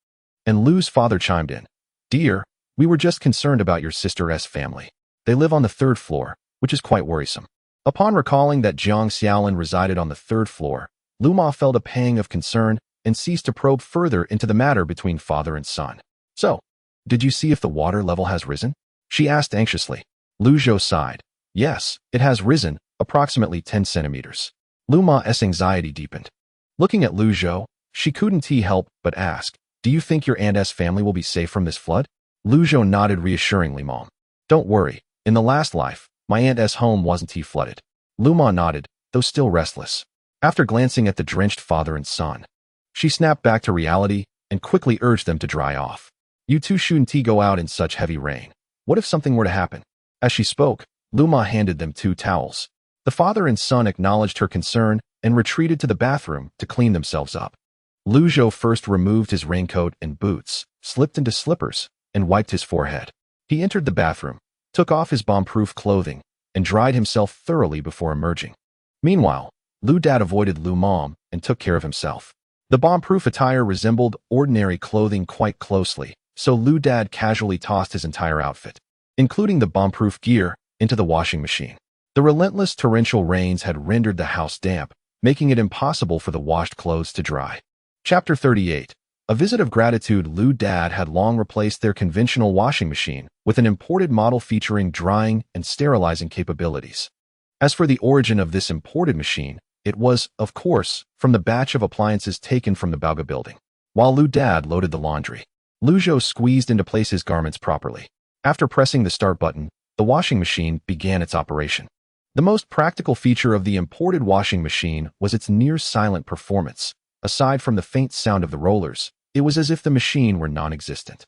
and Lu's father chimed in. "Dear, we were just concerned about your sister's family. They live on the 3rd floor, which is quite worrisome." Upon recalling that Jiang Xiaolin resided on the 3rd floor, Lu Ma felt a pang of concern and ceased to probe further into the matter between father and son. "So, did you see if the water level has risen?" she asked anxiously. Zhou sighed. "Yes, it has risen, approximately 10 centimeters." Lu Ma's anxiety deepened. Looking at Zhou, she couldn't help but ask, "Do you think your aunt's family will be safe from this flood?" Zhou nodded reassuringly. "Mom, don't worry. In the last life, my aunt's home wasn't flooded." Lu Ma nodded, though still restless. After glancing at the drenched father and son, she snapped back to reality and quickly urged them to dry off. "You two shouldn't go out in such heavy rain. What if something were to happen?" As she spoke, Lu Ma handed them 2 towels. The father and son acknowledged her concern and retreated to the bathroom to clean themselves up. Zhou first removed his raincoat and boots, slipped into slippers, and wiped his forehead. He entered the bathroom, took off his bomb-proof clothing, and dried himself thoroughly before emerging. Meanwhile, Lu Dad avoided Lu Mom and took care of himself. The bomb-proof attire resembled ordinary clothing quite closely, so Lu Dad casually tossed his entire outfit, including the bomb-proof gear, into the washing machine. The relentless torrential rains had rendered the house damp, making it impossible for the washed clothes to dry. Chapter 38. A visit of gratitude. Lu Dad had long replaced their conventional washing machine with an imported model featuring drying and sterilizing capabilities. As for the origin of this imported machine, it was, of course, from the batch of appliances taken from the Bauga building. While Lu Dad loaded the laundry, Zhou squeezed into place his garments properly. After pressing the start button, the washing machine began its operation. The most practical feature of the imported washing machine was its near-silent performance. Aside from the faint sound of the rollers, it was as if the machine were non-existent.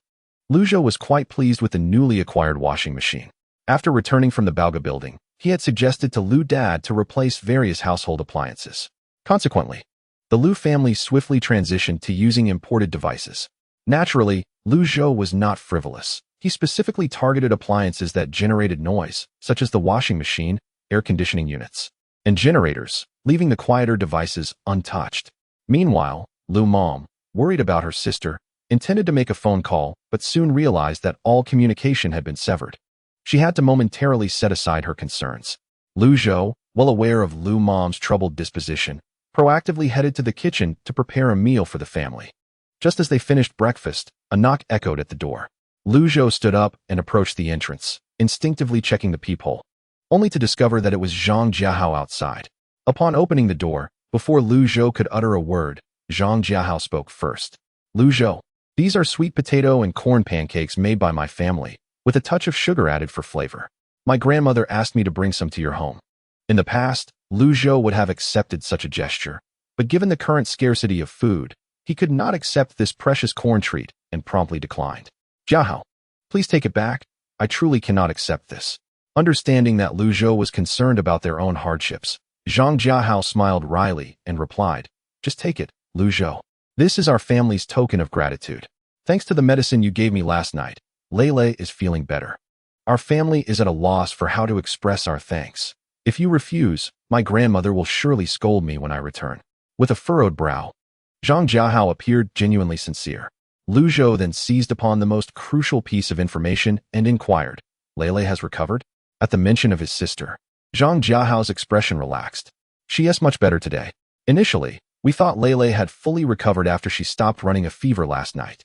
Zhou was quite pleased with the newly acquired washing machine. After returning from the Bauga building, he had suggested to Lu Dad to replace various household appliances. Consequently, the Lu family swiftly transitioned to using imported devices. Naturally, Zhou was not frivolous. He specifically targeted appliances that generated noise, such as the washing machine, air conditioning units, and generators, leaving the quieter devices untouched. Meanwhile, Lu Mom, worried about her sister, intended to make a phone call, but soon realized that all communication had been severed. She had to momentarily set aside her concerns. Zhou, well aware of Lu Mom's troubled disposition, proactively headed to the kitchen to prepare a meal for the family. Just as they finished breakfast, a knock echoed at the door. Zhou stood up and approached the entrance, instinctively checking the peephole, only to discover that it was Zhang Jiahao outside. Upon opening the door, before Zhou could utter a word, Zhang Jiahao spoke first. "Zhou, these are sweet potato and corn pancakes made by my family, with a touch of sugar added for flavor. My grandmother asked me to bring some to your home." In the past, Zhou would have accepted such a gesture, but given the current scarcity of food, he could not accept this precious corn treat and promptly declined. "Jiahao, please take it back. I truly cannot accept this." Understanding that Zhou was concerned about their own hardships, Zhang Jiahao smiled wryly and replied, "Just take it, Zhou. This is our family's token of gratitude. Thanks to the medicine you gave me last night, Lele is feeling better. Our family is at a loss for how to express our thanks. If you refuse, my grandmother will surely scold me when I return." With a furrowed brow, Zhang Jiahao appeared genuinely sincere. Zhou then seized upon the most crucial piece of information and inquired, "Lele has recovered?" At the mention of his sister, Zhang Jiahao's expression relaxed. "She is much better today. Initially, we thought Lele had fully recovered after she stopped running a fever last night.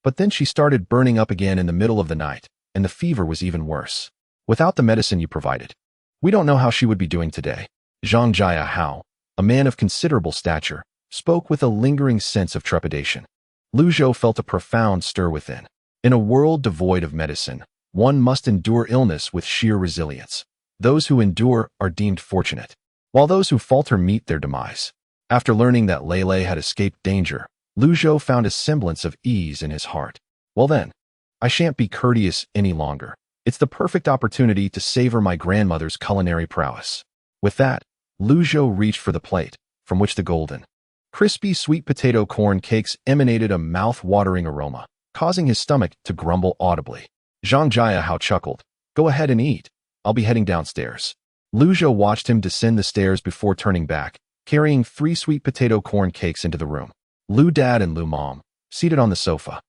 But then she started burning up again in the middle of the night, and the fever was even worse. Without the medicine you provided, we don't know how she would be doing today." Zhang Jiahao, a man of considerable stature, spoke with a lingering sense of trepidation. Lu Zhou felt a profound stir within. In a world devoid of medicine, one must endure illness with sheer resilience. Those who endure are deemed fortunate, while those who falter meet their demise. After learning that Lele had escaped danger, Lu Zhou found a semblance of ease in his heart. Well then, I shan't be courteous any longer. It's the perfect opportunity to savor my grandmother's culinary prowess. With that, Lu Zhou reached for the plate, from which the golden, crispy sweet potato corn cakes emanated a mouth-watering aroma, causing his stomach to grumble audibly. Zhang Jiahao chuckled. Go ahead and eat. I'll be heading downstairs. Lu Zhou watched him descend the stairs before turning back, carrying 3 sweet potato corn cakes into the room. Lu Dad and Lu Mom, seated on the sofa,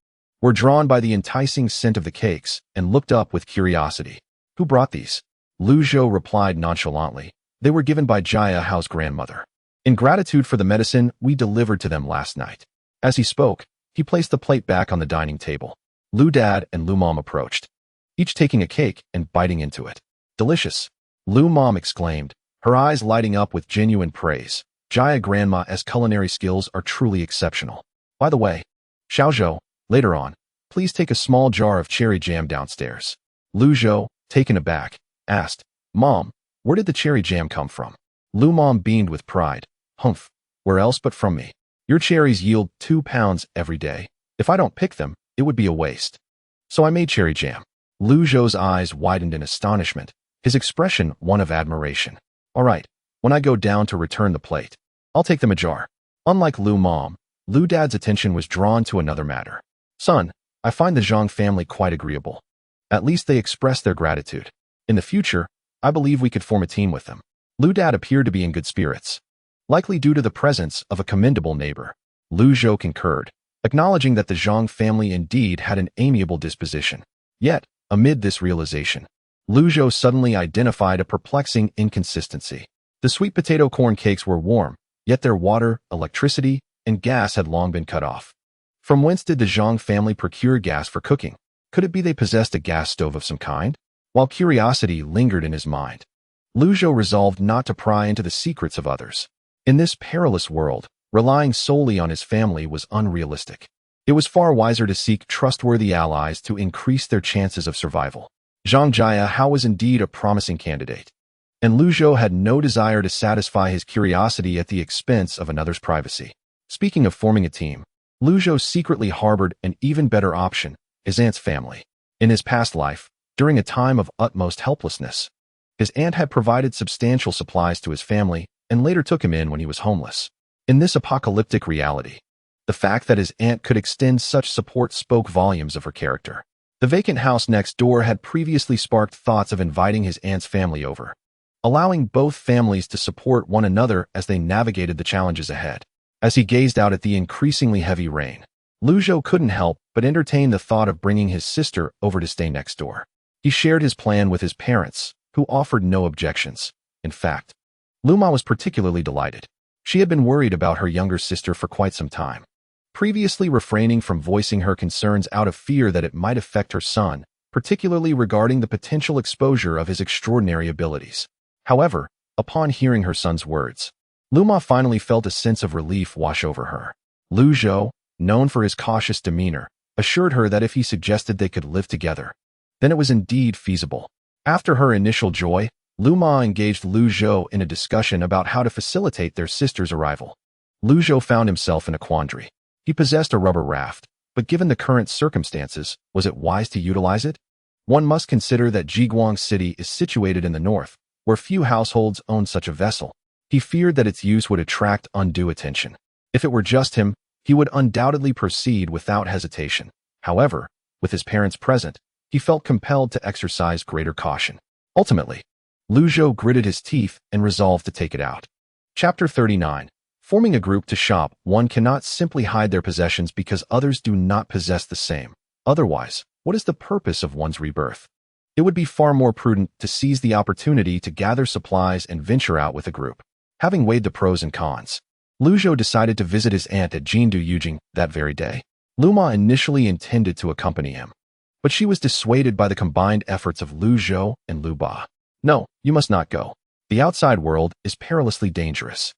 were drawn by the enticing scent of the cakes and looked up with curiosity. Who brought these? Lu Zhou replied nonchalantly. They were given by Jiahao's grandmother. In gratitude for the medicine we delivered to them last night. As he spoke, he placed the plate back on the dining table. Lu Dad and Lu Mom approached, each taking a cake and biting into it. Delicious, Lu Mom exclaimed, her eyes lighting up with genuine praise. Jia Grandma's culinary skills are truly exceptional. By the way, Xiaozhou, later on, please take a small jar of cherry jam downstairs. Lu Zhou, taken aback, asked, Mom, where did the cherry jam come from? Lu Mom beamed with pride. Humph, where else but from me? Your cherries yield 2 pounds every day. If I don't pick them, it would be a waste. So I made cherry jam. Lu Zhou's eyes widened in astonishment, his expression one of admiration. All right, when I go down to return the plate, I'll take them a jar. Unlike Lu Mom, Lu Dad's attention was drawn to another matter. Son, I find the Zhang family quite agreeable. At least they express their gratitude. In the future, I believe we could form a team with them. Lu Dad appeared to be in good spirits, likely due to the presence of a commendable neighbor. Lu Zhou concurred, acknowledging that the Zhang family indeed had an amiable disposition. Yet, amid this realization, Lu Zhou suddenly identified a perplexing inconsistency. The sweet potato corn cakes were warm, yet their water, electricity, and gas had long been cut off. From whence did the Zhang family procure gas for cooking? Could it be they possessed a gas stove of some kind? While curiosity lingered in his mind, Lu Zhou resolved not to pry into the secrets of others. In this perilous world, relying solely on his family was unrealistic. It was far wiser to seek trustworthy allies to increase their chances of survival. Zhang Jiahao was indeed a promising candidate, and Lu Zhou had no desire to satisfy his curiosity at the expense of another's privacy. Speaking of forming a team, Lu Zhou secretly harbored an even better option, his aunt's family. In his past life, during a time of utmost helplessness, his aunt had provided substantial supplies to his family and later took him in when he was homeless. In this apocalyptic reality, the fact that his aunt could extend such support spoke volumes of her character. The vacant house next door had previously sparked thoughts of inviting his aunt's family over, allowing both families to support one another as they navigated the challenges ahead. As he gazed out at the increasingly heavy rain, Lu Zhou couldn't help but entertain the thought of bringing his sister over to stay next door. He shared his plan with his parents, who offered no objections. In fact, Lu Ma was particularly delighted. She had been worried about her younger sister for quite some time, previously refraining from voicing her concerns out of fear that it might affect her son, particularly regarding the potential exposure of his extraordinary abilities. However, upon hearing her son's words, Lu Ma finally felt a sense of relief wash over her. Lu Zhou, known for his cautious demeanor, assured her that if he suggested they could live together, then it was indeed feasible. After her initial joy, Lu Ma engaged Lu Zhou in a discussion about how to facilitate their sister's arrival. Lu Zhou found himself in a quandary. He possessed a rubber raft, but given the current circumstances, was it wise to utilize it? One must consider that Jiguang City is situated in the north, where few households own such a vessel. He feared that its use would attract undue attention. If it were just him, he would undoubtedly proceed without hesitation. However, with his parents present, he felt compelled to exercise greater caution. Ultimately, Lu Zhou gritted his teeth and resolved to take it out. Chapter 39. Forming a group to shop, one cannot simply hide their possessions because others do not possess the same. Otherwise, what is the purpose of one's rebirth? It would be far more prudent to seize the opportunity to gather supplies and venture out with a group. Having weighed the pros and cons, Lu Zhou decided to visit his aunt at Jindu Yujing that very day. Lu Ma initially intended to accompany him, but she was dissuaded by the combined efforts of Lu Zhou and Lu Ba. No, you must not go. The outside world is perilously dangerous.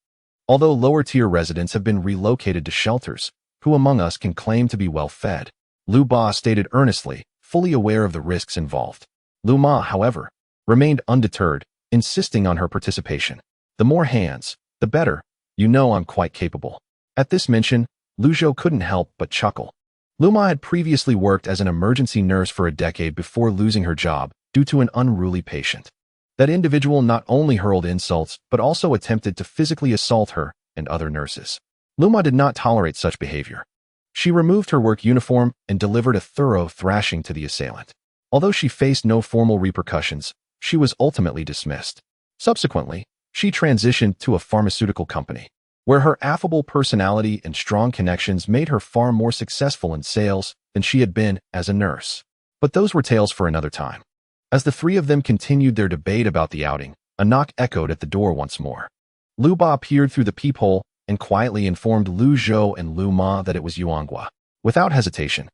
Although lower-tier residents have been relocated to shelters, Who among us can claim to be well-fed? Lu Ba stated earnestly, fully aware of the risks involved. Lu Ma, however, remained undeterred, insisting on her participation. The more hands, the better. You know I'm quite capable. At this mention, Lu Zhou couldn't help but chuckle. Lu Ma had previously worked as an emergency nurse for a decade before losing her job due to an unruly patient. That individual not only hurled insults but also attempted to physically assault her and other nurses. Lu Ma did not tolerate such behavior. She removed her work uniform and delivered a thorough thrashing to the assailant. Although she faced no formal repercussions, she was ultimately dismissed. Subsequently, she transitioned to a pharmaceutical company, where her affable personality and strong connections made her far more successful in sales than she had been as a nurse. But those were tales for another time. As the three of them continued their debate about the outing, a knock echoed at the door once more. Lu Ba peered through the peephole and quietly informed Lu Zhou and Lu Ma that it was Yuanghua. Without hesitation,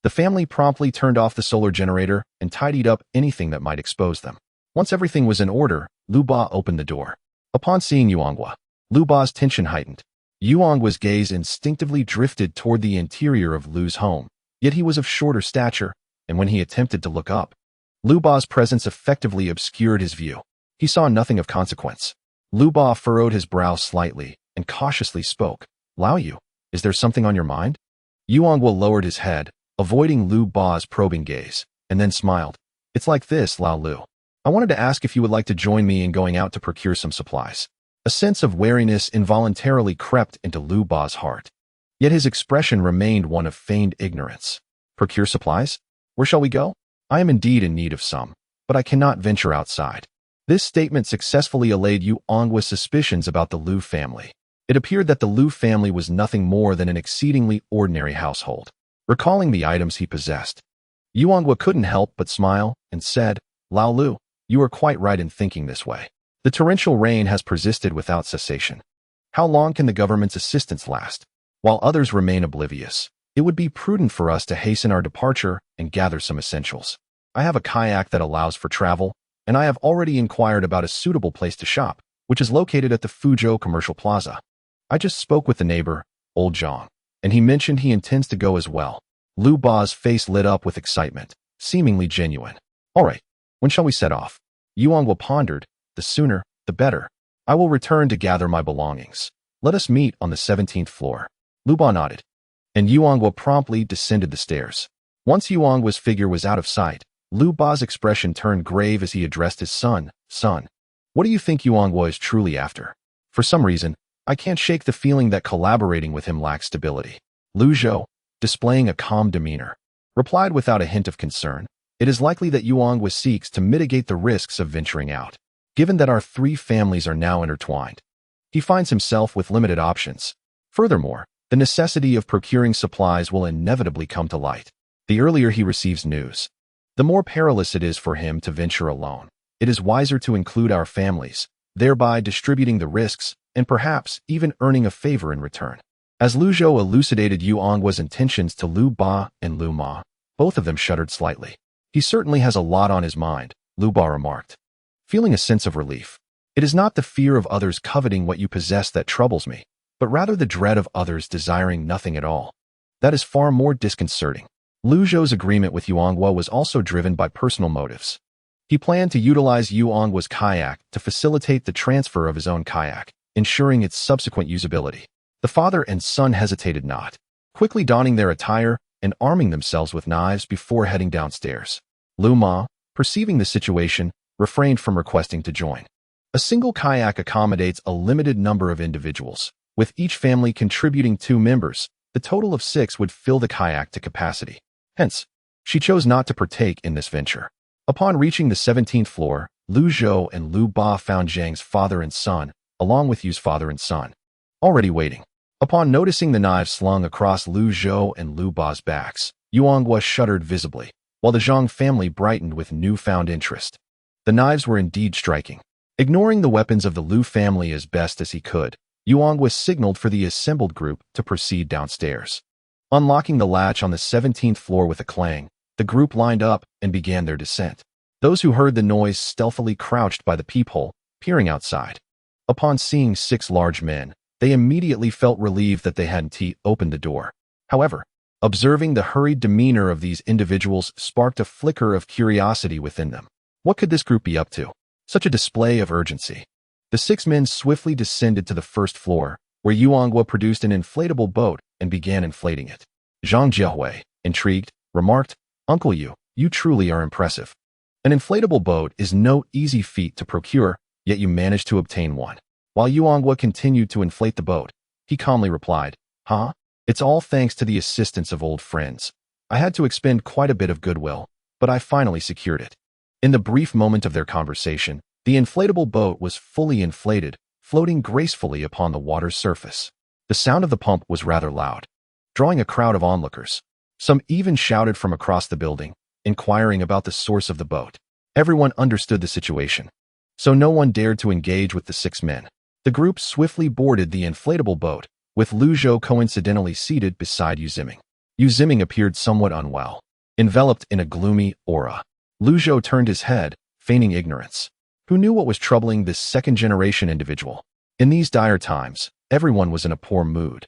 the family promptly turned off the solar generator and tidied up anything that might expose them. Once everything was in order, Lu Ba opened the door. Upon seeing Yuanghua, Lu Ba's tension heightened. Yuanghua's gaze instinctively drifted toward the interior of Lu's home, yet he was of shorter stature, and when he attempted to look up, Lu Ba's presence effectively obscured his view. He saw nothing of consequence. Lu Ba furrowed his brow slightly and cautiously spoke. Lao Yu, is there something on your mind? Yuanghua lowered his head, avoiding Lu Ba's probing gaze, and then smiled. It's like this, Lao Lu. I wanted to ask if you would like to join me in going out to procure some supplies. A sense of wariness involuntarily crept into Lu Ba's heart. Yet his expression remained one of feigned ignorance. Procure supplies? Where shall we go? I am indeed in need of some, but I cannot venture outside. This statement successfully allayed Yuanghua's suspicions about the Lu family. It appeared that the Lu family was nothing more than an exceedingly ordinary household. Recalling the items he possessed, Yuanghua couldn't help but smile and said, Lao Lu, you are quite right in thinking this way. The torrential rain has persisted without cessation. How long can the government's assistance last? While others remain oblivious, it would be prudent for us to hasten our departure and gather some essentials. I have a kayak that allows for travel, and I have already inquired about a suitable place to shop, which is located at the Fuzhou Commercial Plaza. I just spoke with the neighbor, Old Zhang, and he mentioned he intends to go as well. Lu Ba's face lit up with excitement, seemingly genuine. All right, when shall we set off? Yuanghua pondered. The sooner, the better. I will return to gather my belongings. Let us meet on the 17th floor. Lu Ba nodded, and Yuanghua promptly descended the stairs. Once Yuanghua's figure was out of sight, Lu Ba's expression turned grave as he addressed his son. Son, what do you think Yuanghua is truly after? For some reason, I can't shake the feeling that collaborating with him lacks stability. Lu Zhou, displaying a calm demeanor, replied without a hint of concern. It is likely that Yuanghua seeks to mitigate the risks of venturing out. Given that our three families are now intertwined, he finds himself with limited options. Furthermore, the necessity of procuring supplies will inevitably come to light. The earlier he receives news, the more perilous it is for him to venture alone. It is wiser to include our families, thereby distributing the risks and perhaps even earning a favor in return. As Lu Zhou elucidated Yuanghua's intentions to Lu Ba and Lu Ma, both of them shuddered slightly. He certainly has a lot on his mind, Lu Ba remarked, feeling a sense of relief. It is not the fear of others coveting what you possess that troubles me, but rather the dread of others desiring nothing at all. That is far more disconcerting. Lu Zhou's agreement with Yuanghua was also driven by personal motives. He planned to utilize Yuanghua's kayak to facilitate the transfer of his own kayak, ensuring its subsequent usability. The father and son hesitated not, quickly donning their attire and arming themselves with knives before heading downstairs. Lu Ma, perceiving the situation, refrained from requesting to join. A single kayak accommodates a limited number of individuals. With each family contributing 2 members, the total of 6 would fill the kayak to capacity. Hence, she chose not to partake in this venture. Upon reaching the 17th floor, Lu Zhou and Lu Ba found Zhang's father and son, along with Yu's father and son, already waiting. Upon noticing the knives slung across Lu Zhou and Lu Ba's backs, Yuanghua shuddered visibly, while the Zhang family brightened with newfound interest. The knives were indeed striking. Ignoring the weapons of the Lu family as best as he could, Yuanghua signaled for the assembled group to proceed downstairs. Unlocking the latch on the 17th floor with a clang, the group lined up and began their descent. Those who heard the noise stealthily crouched by the peephole, peering outside. Upon seeing 6 large men, they immediately felt relieved that they hadn't opened the door. However, observing the hurried demeanor of these individuals sparked a flicker of curiosity within them. What could this group be up to? Such a display of urgency. The 6 men swiftly descended to the first floor, where Yuanghua produced an inflatable boat and began inflating it. Zhang Jiehui, intrigued, remarked, "Uncle you truly are impressive. An inflatable boat is no easy feat to procure, yet you managed to obtain one." While Yuanghua continued to inflate the boat, he calmly replied, "Huh? It's all thanks to the assistance of old friends. I had to expend quite a bit of goodwill, but I finally secured it." In the brief moment of their conversation, the inflatable boat was fully inflated, floating gracefully upon the water's surface. The sound of the pump was rather loud, drawing a crowd of onlookers. Some even shouted from across the building, inquiring about the source of the boat. Everyone understood the situation, so no one dared to engage with the 6 men. The group swiftly boarded the inflatable boat, with Zhou coincidentally seated beside Ziming. Ziming appeared somewhat unwell, enveloped in a gloomy aura. Zhou turned his head, feigning ignorance. Who knew what was troubling this second-generation individual? In these dire times, everyone was in a poor mood.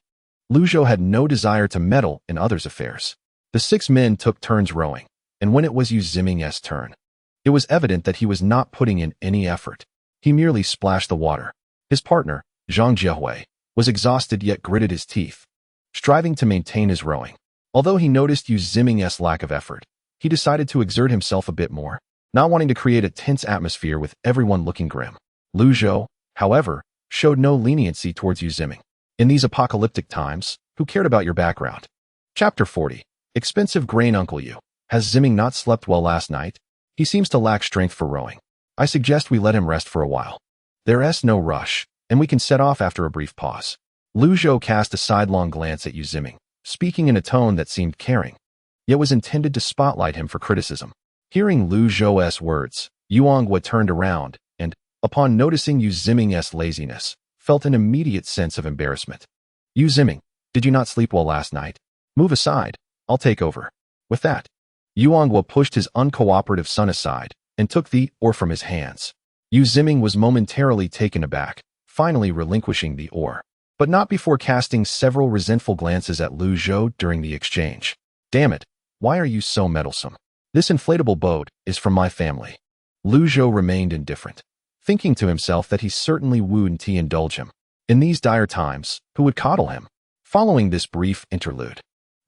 Zhou had no desire to meddle in others' affairs. The 6 men took turns rowing, and when it was Ziming's turn, it was evident that he was not putting in any effort. He merely splashed the water. His partner, Zhang Jiehui, was exhausted yet gritted his teeth, striving to maintain his rowing. Although he noticed Ziming's lack of effort, he decided to exert himself a bit more, not wanting to create a tense atmosphere with everyone looking grim. Zhou, however, showed no leniency towards Ziming. In these apocalyptic times, who cared about your background? Chapter 40. Expensive grain. Uncle Yu. Has Ziming not slept well last night? He seems to lack strength for rowing. I suggest we let him rest for a while. There's no rush, and we can set off after a brief pause. Zhou cast a sidelong glance at Ziming, speaking in a tone that seemed caring, yet was intended to spotlight him for criticism. Hearing Zhou's words, Yuanghua turned around and, upon noticing Ziming's laziness, felt an immediate sense of embarrassment. Ziming, did you not sleep well last night? Move aside, I'll take over. With that, Yuanghua pushed his uncooperative son aside and took the oar from his hands. Ziming was momentarily taken aback, finally relinquishing the oar, but not before casting several resentful glances at Zhou during the exchange. Damn it, why are you so meddlesome? This inflatable boat is from my family. Zhou remained indifferent, thinking to himself that he certainly wouldn't indulge him. In these dire times, who would coddle him? Following this brief interlude,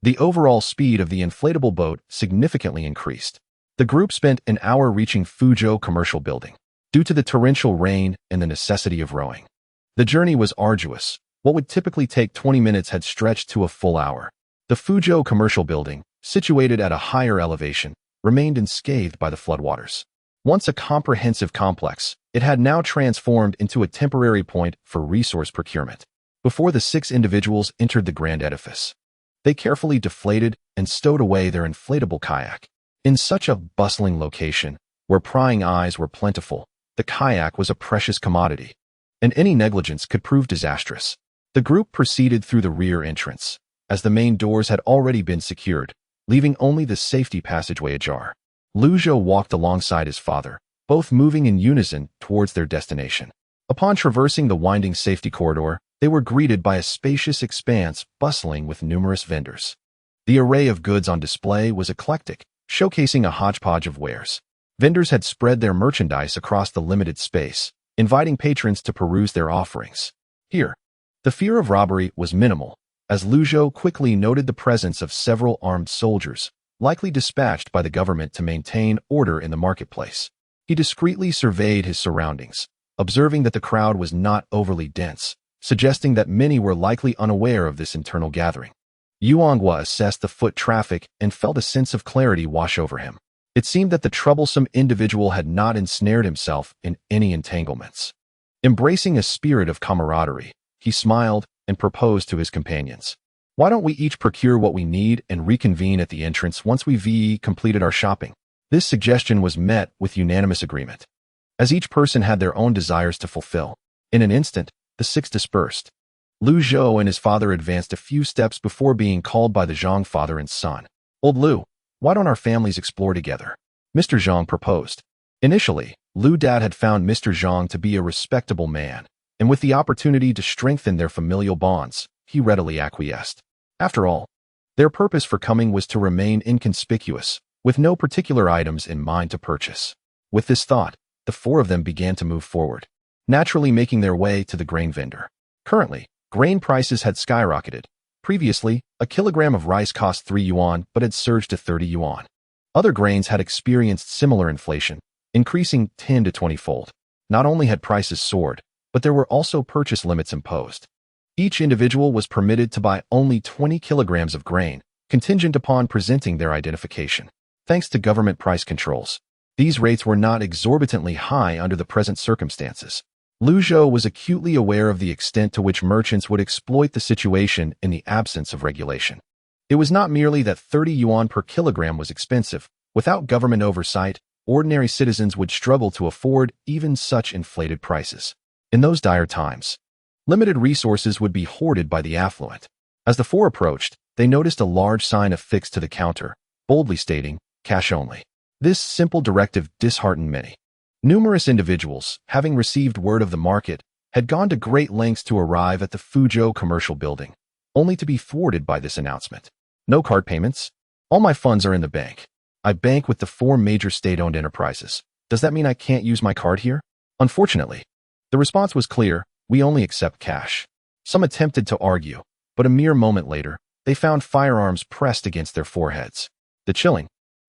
the overall speed of the inflatable boat significantly increased. The group spent an hour reaching Fuzhou Commercial Building, due to the torrential rain and the necessity of rowing. The journey was arduous. What would typically take 20 minutes had stretched to a full hour. The Fuzhou Commercial Building, situated at a higher elevation, remained unscathed by the floodwaters. Once a comprehensive complex, it had now transformed into a temporary point for resource procurement. Before the 6 individuals entered the grand edifice, they carefully deflated and stowed away their inflatable kayak. In such a bustling location, where prying eyes were plentiful, the kayak was a precious commodity, and any negligence could prove disastrous. The group proceeded through the rear entrance, as the main doors had already been secured, leaving only the safety passageway ajar. Zhou walked alongside his father, both moving in unison towards their destination. Upon traversing the winding safety corridor, they were greeted by a spacious expanse bustling with numerous vendors. The array of goods on display was eclectic, showcasing a hodgepodge of wares. Vendors had spread their merchandise across the limited space, inviting patrons to peruse their offerings. Here, the fear of robbery was minimal, as Zhou quickly noted the presence of several armed soldiers, likely dispatched by the government to maintain order in the marketplace. He discreetly surveyed his surroundings, observing that the crowd was not overly dense, suggesting that many were likely unaware of this internal gathering. Yuanghua assessed the foot traffic and felt a sense of clarity wash over him. It seemed that the troublesome individual had not ensnared himself in any entanglements. Embracing a spirit of camaraderie, he smiled and proposed to his companions. Why don't we each procure what we need and reconvene at the entrance once we've completed our shopping? This suggestion was met with unanimous agreement, as each person had their own desires to fulfill. In an instant, the 6 dispersed. Zhou and his father advanced a few steps before being called by the Zhang father and son. Old Liu, why don't our families explore together? Mr. Zhang proposed. Initially, Liu Dad had found Mr. Zhang to be a respectable man, and with the opportunity to strengthen their familial bonds, he readily acquiesced. After all, Their purpose for coming was to remain inconspicuous, with no particular items in mind to purchase. With this thought, the four of them began to move forward, naturally making their way to the grain vendor. Currently, grain prices had skyrocketed. Previously, a kilogram of rice cost 3 yuan but had surged to 30 yuan. Other grains had experienced similar inflation, increasing 10 to 20-fold. Not only had prices soared, but there were also purchase limits imposed. Each individual was permitted to buy only 20 kilograms of grain, contingent upon presenting their identification. Thanks to government price controls, these rates were not exorbitantly high under the present circumstances. Zhou was acutely aware of the extent to which merchants would exploit the situation in the absence of regulation. It was not merely that 30 yuan per kilogram was expensive. Without government oversight, ordinary citizens would struggle to afford even such inflated prices. In those dire times, limited resources would be hoarded by the affluent. As the four approached, they noticed a large sign affixed to the counter, boldly stating, "Cash only." This simple directive disheartened many. Numerous individuals, having received word of the market, had gone to great lengths to arrive at the Fuzhou commercial building, only to be thwarted by this announcement. "No card payments? All my funds are in the bank. I bank with the 4 major state-owned enterprises. Does that mean I can't use my card here?" Unfortunately, the response was clear: "We only accept cash." Some attempted to argue, but a mere moment later, they found firearms pressed against their foreheads. The chilling,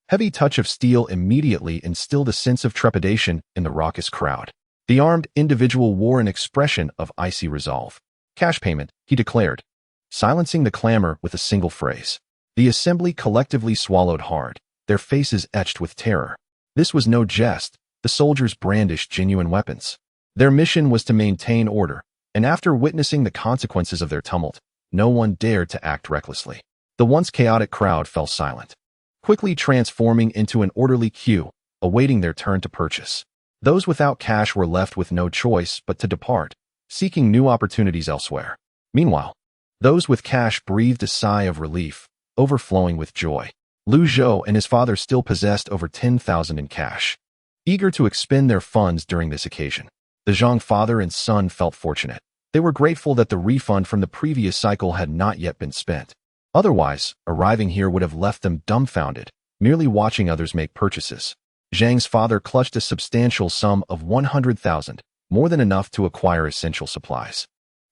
heavy touch of steel immediately instilled a sense of trepidation in the raucous crowd. The armed individual wore an expression of icy resolve. "Cash payment," he declared, silencing the clamor with a single phrase. The assembly collectively swallowed hard, their faces etched with terror. This was no jest. The soldiers brandished genuine weapons. Their mission was to maintain order, and after witnessing the consequences of their tumult, no one dared to act recklessly. The once chaotic crowd fell silent, quickly transforming into an orderly queue, awaiting their turn to purchase. Those without cash were left with no choice but to depart, seeking new opportunities elsewhere. Meanwhile, those with cash breathed a sigh of relief, overflowing with joy. Zhou and his father still possessed over 10,000 in cash, eager to expend their funds during this occasion. The Zhang father and son felt fortunate. They were grateful that the refund from the previous cycle had not yet been spent. Otherwise, arriving here would have left them dumbfounded, merely watching others make purchases. Zhang's father clutched a substantial sum of 100,000, more than enough to acquire essential supplies.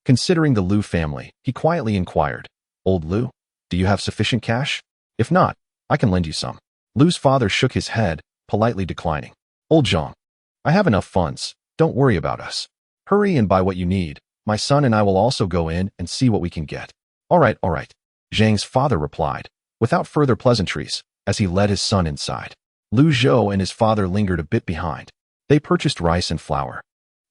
Considering the Liu family, he quietly inquired, "Old Liu, do you have sufficient cash? If not, I can lend you some." Liu's father shook his head, politely declining. "Old Zhang, I have enough funds. Don't worry about us. Hurry and buy what you need. My son and I will also go in and see what we can get." All right, Zhang's father replied, without further pleasantries, as he led his son inside. Zhou and his father lingered a bit behind. They purchased rice and flour,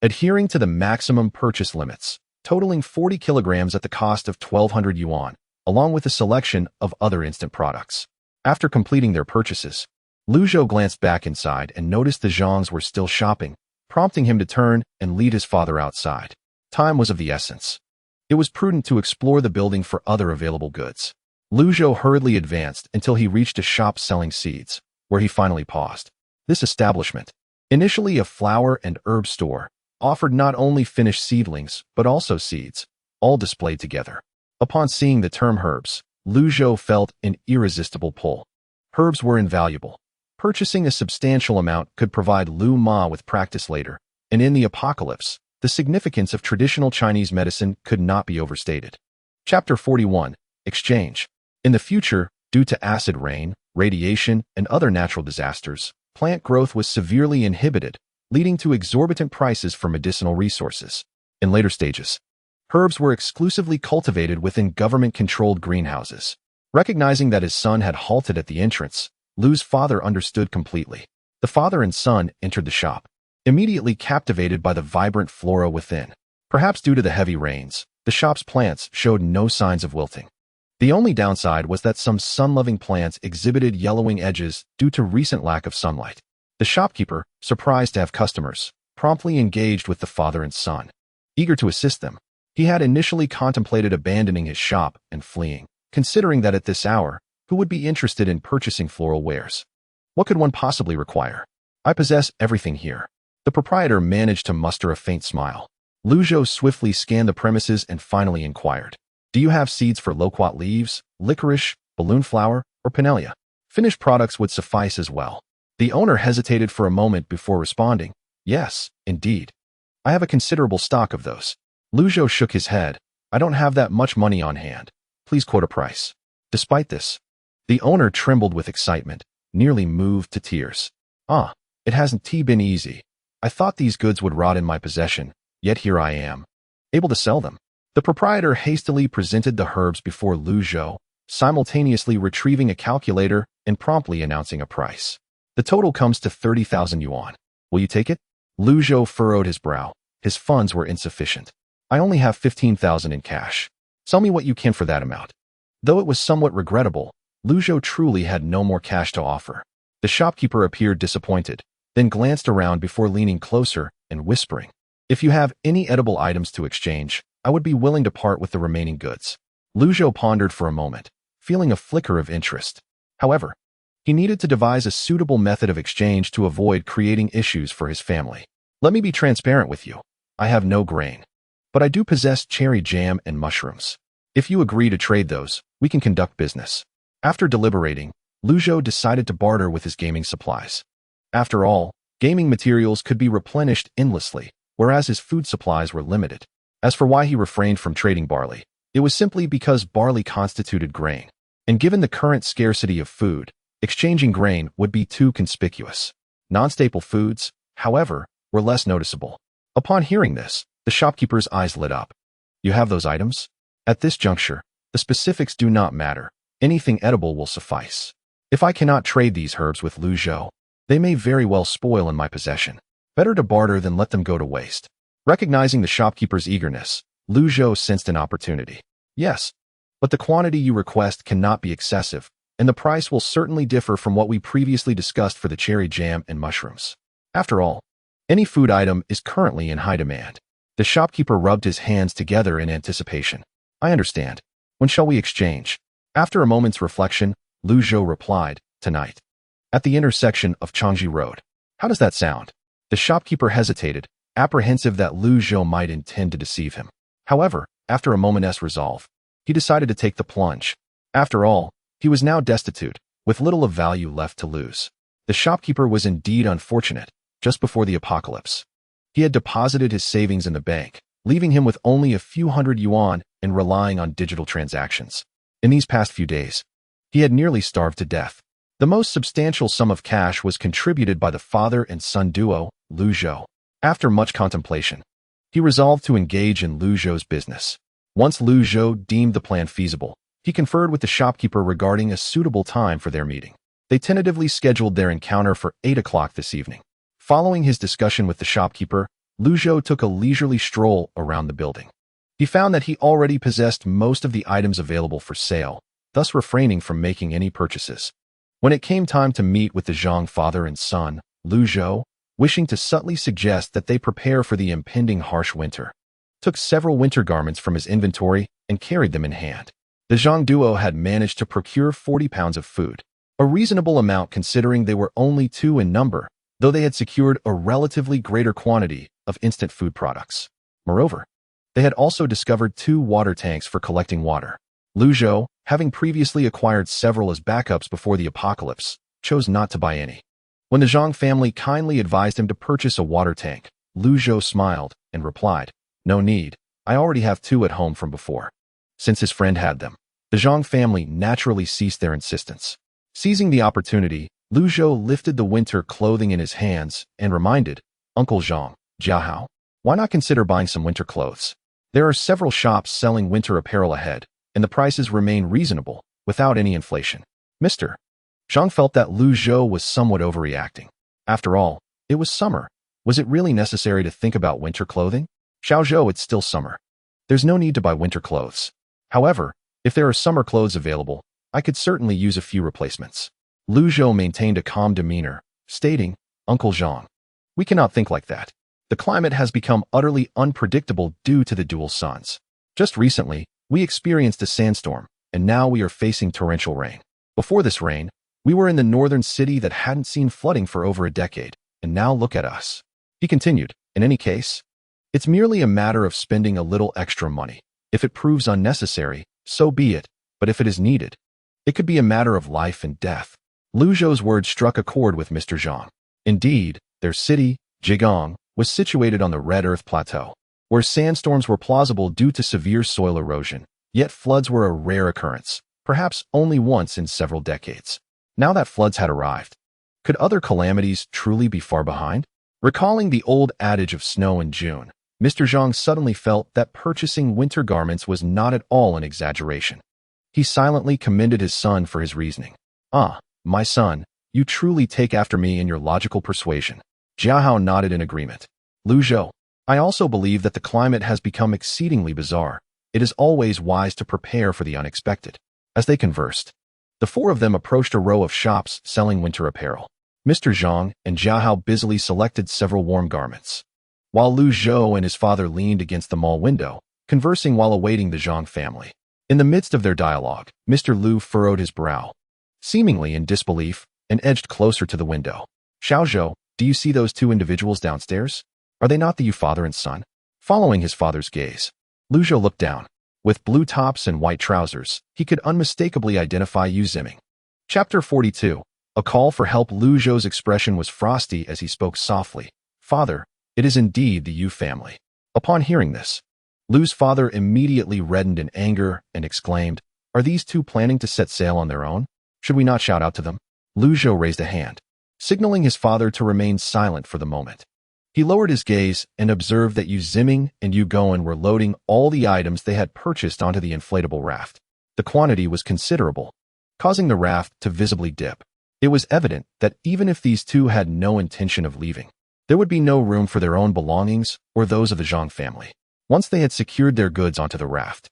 adhering to the maximum purchase limits, totaling 40 kilograms at the cost of 1,200 yuan, along with a selection of other instant products. After completing their purchases, Zhou glanced back inside and noticed the Zhangs were still shopping, prompting him to turn and lead his father outside. Time was of the essence. It was prudent to explore the building for other available goods. Zhou hurriedly advanced until he reached a shop selling seeds, where he finally paused. This establishment, initially a flower and herb store, offered not only finished seedlings but also seeds, all displayed together. Upon seeing the term herbs, Zhou felt an irresistible pull. Herbs were invaluable. Purchasing a substantial amount could provide Liu Ma with practice later, and in the apocalypse, the significance of traditional Chinese medicine could not be overstated. Chapter 41. Exchange. In the future, due to acid rain, radiation, and other natural disasters, plant growth was severely inhibited, leading to exorbitant prices for medicinal resources. In later stages, herbs were exclusively cultivated within government-controlled greenhouses. Recognizing that his son had halted at the entrance, Liu's father understood completely. The father and son entered the shop, immediately captivated by the vibrant flora within. Perhaps due to the heavy rains, the shop's plants showed no signs of wilting. The only downside was that some sun-loving plants exhibited yellowing edges due to recent lack of sunlight. The shopkeeper, surprised to have customers, promptly engaged with the father and son. Eager to assist them, he had initially contemplated abandoning his shop and fleeing, considering that at this hour, who would be interested in purchasing floral wares? What could one possibly require? "I possess everything here." The proprietor managed to muster a faint smile. Zhou swiftly scanned the premises and finally inquired, "Do you have seeds for loquat leaves, licorice, balloon flower, or pinelia. Finished products would suffice as well. The owner hesitated for a moment before responding. Yes, indeed. I have a considerable stock of those. Zhou shook his head. I don't have that much money on hand. Please quote a price. Despite this, the owner trembled with excitement, nearly moved to tears. It hasn't been easy. I thought these goods would rot in my possession, yet here I am, able to sell them. The proprietor hastily presented the herbs before Zhou, simultaneously retrieving a calculator and promptly announcing a price. The total comes to 30,000 yuan. Will you take it? Zhou furrowed his brow. His funds were insufficient. I only have 15,000 in cash. Sell me what you can for that amount. Though it was somewhat regrettable, Zhou truly had no more cash to offer. The shopkeeper appeared disappointed, then glanced around before leaning closer and whispering, If you have any edible items to exchange, I would be willing to part with the remaining goods. Zhou pondered for a moment, feeling a flicker of interest. However, he needed to devise a suitable method of exchange to avoid creating issues for his family. Let me be transparent with you. I have no grain, but I do possess cherry jam and mushrooms. If you agree to trade those, we can conduct business. After deliberating, Zhou decided to barter with his gaming supplies. After all, gaming materials could be replenished endlessly, whereas his food supplies were limited. As for why he refrained from trading barley, it was simply because barley constituted grain, and given the current scarcity of food, exchanging grain would be too conspicuous. Non-staple foods, however, were less noticeable. Upon hearing this, the shopkeeper's eyes lit up. You have those items? At this juncture, the specifics do not matter. Anything edible will suffice. If I cannot trade these herbs with Zhou, they may very well spoil in my possession. Better to barter than let them go to waste. Recognizing the shopkeeper's eagerness, Zhou sensed an opportunity. Yes, but the quantity you request cannot be excessive, and the price will certainly differ from what we previously discussed for the cherry jam and mushrooms. After all, any food item is currently in high demand. The shopkeeper rubbed his hands together in anticipation. I understand. When shall we exchange? After a moment's reflection, Zhou replied, Tonight. At the intersection of Changji Road. How does that sound? The shopkeeper hesitated, apprehensive that Zhou might intend to deceive him. However, after a moment's resolve, he decided to take the plunge. After all, he was now destitute, with little of value left to lose. The shopkeeper was indeed unfortunate, just before the apocalypse. He had deposited his savings in the bank, leaving him with only a few hundred yuan and relying on digital transactions. In these past few days, he had nearly starved to death. The most substantial sum of cash was contributed by the father and son duo, Zhou. After much contemplation, he resolved to engage in Zhou's business. Once Zhou deemed the plan feasible, he conferred with the shopkeeper regarding a suitable time for their meeting. They tentatively scheduled their encounter for 8 o'clock this evening. Following his discussion with the shopkeeper, Zhou took a leisurely stroll around the building. He found that he already possessed most of the items available for sale, thus refraining from making any purchases. When it came time to meet with the Zhang father and son, Zhou, wishing to subtly suggest that they prepare for the impending harsh winter, took several winter garments from his inventory and carried them in hand. The Zhang duo had managed to procure 40 pounds of food, a reasonable amount considering they were only 2 in number, though they had secured a relatively greater quantity of instant food products. Moreover, they had also discovered 2 water tanks for collecting water. Zhou, having previously acquired several as backups before the apocalypse, chose not to buy any. When the Zhang family kindly advised him to purchase a water tank, Zhou smiled and replied, No need, I already have 2 at home from before. Since his friend had them, the Zhang family naturally ceased their insistence. Seizing the opportunity, Zhou lifted the winter clothing in his hands and reminded, Uncle Zhang, Jiahao, why not consider buying some winter clothes? There are several shops selling winter apparel ahead, and the prices remain reasonable, without any inflation. Mr. Zhang felt that Zhou was somewhat overreacting. After all, it was summer. Was it really necessary to think about winter clothing? Zhou, it's still summer. There's no need to buy winter clothes. However, if there are summer clothes available, I could certainly use a few replacements. Zhou maintained a calm demeanor, stating, Uncle Zhang, we cannot think like that. The climate has become utterly unpredictable due to the dual suns. Just recently, we experienced a sandstorm, and now we are facing torrential rain. Before this rain, we were in the northern city that hadn't seen flooding for over a decade, and now look at us. He continued, in any case, it's merely a matter of spending a little extra money. If it proves unnecessary, so be it, but if it is needed, It could be a matter of life and death. Lu Zhou's words struck a chord with Mr. Zhang. Indeed, their city, Jigong, was situated on the Red Earth Plateau, where sandstorms were plausible due to severe soil erosion, yet floods were a rare occurrence, perhaps only once in several decades. Now that floods had arrived, could other calamities truly be far behind? Recalling the old adage of snow in June, Mr. Zhang suddenly felt that purchasing winter garments was not at all an exaggeration. He silently commended his son for his reasoning. "Ah, my son, you truly take after me in your logical persuasion." Jiahao nodded in agreement. "Lu Zhou, I also believe that the climate has become exceedingly bizarre. It is always wise to prepare for the unexpected." As they conversed, the four of them approached a row of shops selling winter apparel. Mr. Zhang and Jiahao busily selected several warm garments, while Lu Zhou and his father leaned against the mall window, conversing while awaiting the Zhang family. In the midst of their dialogue, Mr. Lu furrowed his brow, seemingly in disbelief, and edged closer to the window. "Xiao Zhou, do you see those two individuals downstairs? Are they not the father and son?" Following his father's gaze, Lu Zhou looked down. With blue tops and white trousers, he could unmistakably identify Yu Ziming. Chapter 42. A call for help. Lu Zhou's expression was frosty as he spoke softly. "Father, it is indeed the Yu family." Upon hearing this, Lu's father immediately reddened in anger and exclaimed, "Are these two planning to set sail on their own? Should we not shout out to them?" Lu Zhou raised a hand, signaling his father to remain silent for the moment. He lowered his gaze and observed that Yu Ziming and Yu Goen were loading all the items they had purchased onto the inflatable raft. The quantity was considerable, causing the raft to visibly dip. It was evident that even if these two had no intention of leaving, there would be no room for their own belongings or those of the Zhang family. Once they had secured their goods onto the raft,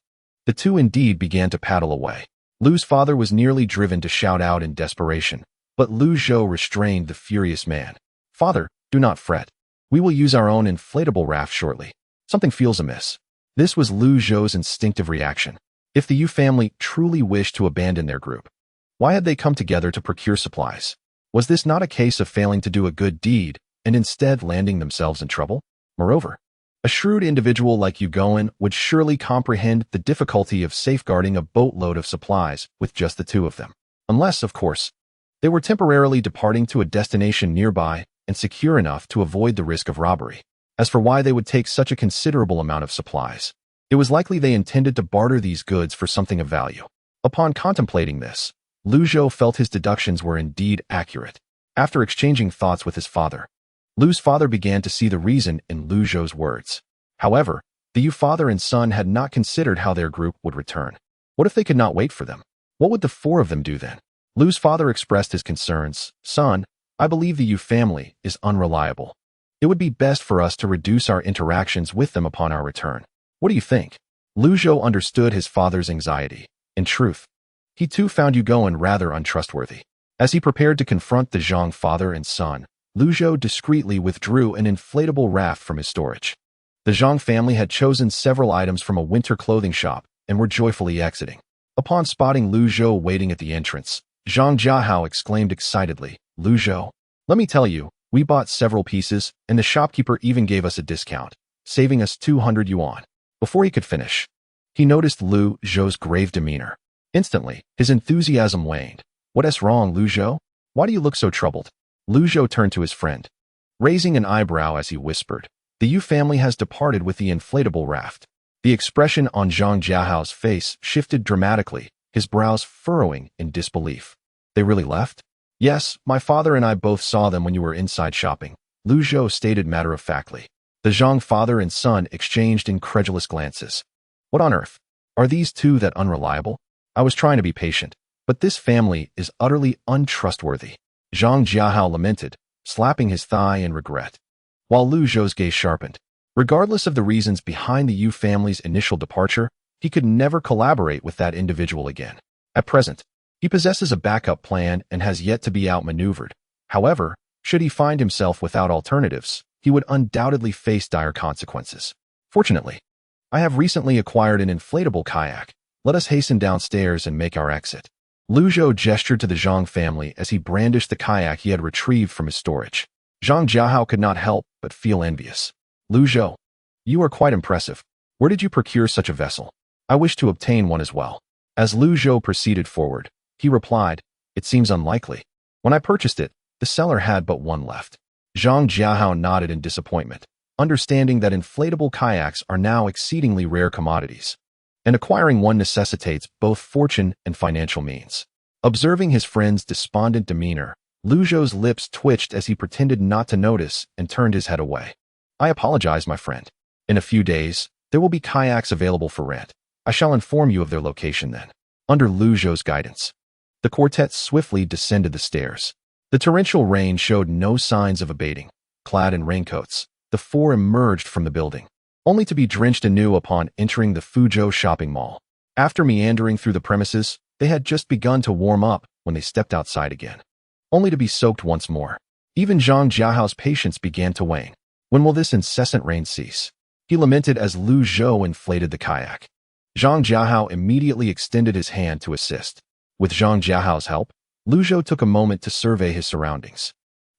the two indeed began to paddle away. Lu's father was nearly driven to shout out in desperation, but Lu Zhou restrained the furious man. "Father, do not fret. We will use our own inflatable raft shortly. Something feels amiss." This was Lu Zhou's instinctive reaction. If the Yu family truly wished to abandon their group, why had they come together to procure supplies? Was this not a case of failing to do a good deed and instead landing themselves in trouble? Moreover, a shrewd individual like Yu Goen would surely comprehend the difficulty of safeguarding a boatload of supplies with just the two of them. Unless, of course, they were temporarily departing to a destination nearby and secure enough to avoid the risk of robbery. As for why they would take such a considerable amount of supplies, it was likely they intended to barter these goods for something of value. Upon contemplating this, Lu Zhou felt his deductions were indeed accurate. After exchanging thoughts with his father, Lu's father began to see the reason in Lu Zhou's words. However, the Yu father and son had not considered how their group would return. What if they could not wait for them? What would the four of them do then? Lu's father expressed his concerns. "Son, I believe the Yu family is unreliable. It would be best for us to reduce our interactions with them upon our return. What do you think?" Lu Zhou understood his father's anxiety. In truth, he too found Yu Goen rather untrustworthy. As he prepared to confront the Zhang father and son, Lu Zhou discreetly withdrew an inflatable raft from his storage. The Zhang family had chosen several items from a winter clothing shop and were joyfully exiting. Upon spotting Lu Zhou waiting at the entrance, Zhang Jiahao exclaimed excitedly, "Lu Zhou, let me tell you, we bought several pieces, and the shopkeeper even gave us a discount, saving us 200 yuan. Before he could finish, he noticed Lu Zhou's grave demeanor. Instantly, his enthusiasm waned. "What's wrong, Lu Zhou? Why do you look so troubled?" Lu Zhou turned to his friend, raising an eyebrow as he whispered, "The Yu family has departed with the inflatable raft." The expression on Zhang Jiahao's face shifted dramatically, his brows furrowing in disbelief. "They really left?" "Yes, my father and I both saw them when you were inside shopping," Lu Zhou stated matter-of-factly. The Zhang father and son exchanged incredulous glances. "What on earth? Are these two that unreliable?" "I was trying to be patient, but this family is utterly untrustworthy," Zhang Jiahao lamented, slapping his thigh in regret, while Lu Zhou's gaze sharpened. Regardless of the reasons behind the Yu family's initial departure, he could never collaborate with that individual again. At present, he possesses a backup plan and has yet to be outmaneuvered. However, should he find himself without alternatives, he would undoubtedly face dire consequences. "Fortunately, I have recently acquired an inflatable kayak. Let us hasten downstairs and make our exit." Lu Zhou gestured to the Zhang family as he brandished the kayak he had retrieved from his storage. Zhang Jiahao could not help but feel envious. "Lu Zhou, you are quite impressive. Where did you procure such a vessel? I wish to obtain one as well." As Lu Zhou proceeded forward, He replied, "It seems unlikely. When I purchased it, the seller had but one left." Zhang Jiahao nodded in disappointment, understanding that inflatable kayaks are now exceedingly rare commodities, and acquiring one necessitates both fortune and financial means. Observing his friend's despondent demeanor, Lu Zhou's lips twitched as he pretended not to notice and turned his head away. "I apologize, my friend. In a few days, there will be kayaks available for rent. I shall inform you of their location then." Under Lu Zhou's guidance, the quartet swiftly descended the stairs. The torrential rain showed no signs of abating. Clad in raincoats, the four emerged from the building, only to be drenched anew upon entering the Fuzhou shopping mall. After meandering through the premises, they had just begun to warm up when they stepped outside again, only to be soaked once more. Even Zhang Jiahao's patience began to wane. When will this incessant rain cease? He lamented as Lu Zhou inflated the kayak. Zhang Jiahao immediately extended his hand to assist. With Zhang Jiahao's help, Lu Zhou took a moment to survey his surroundings.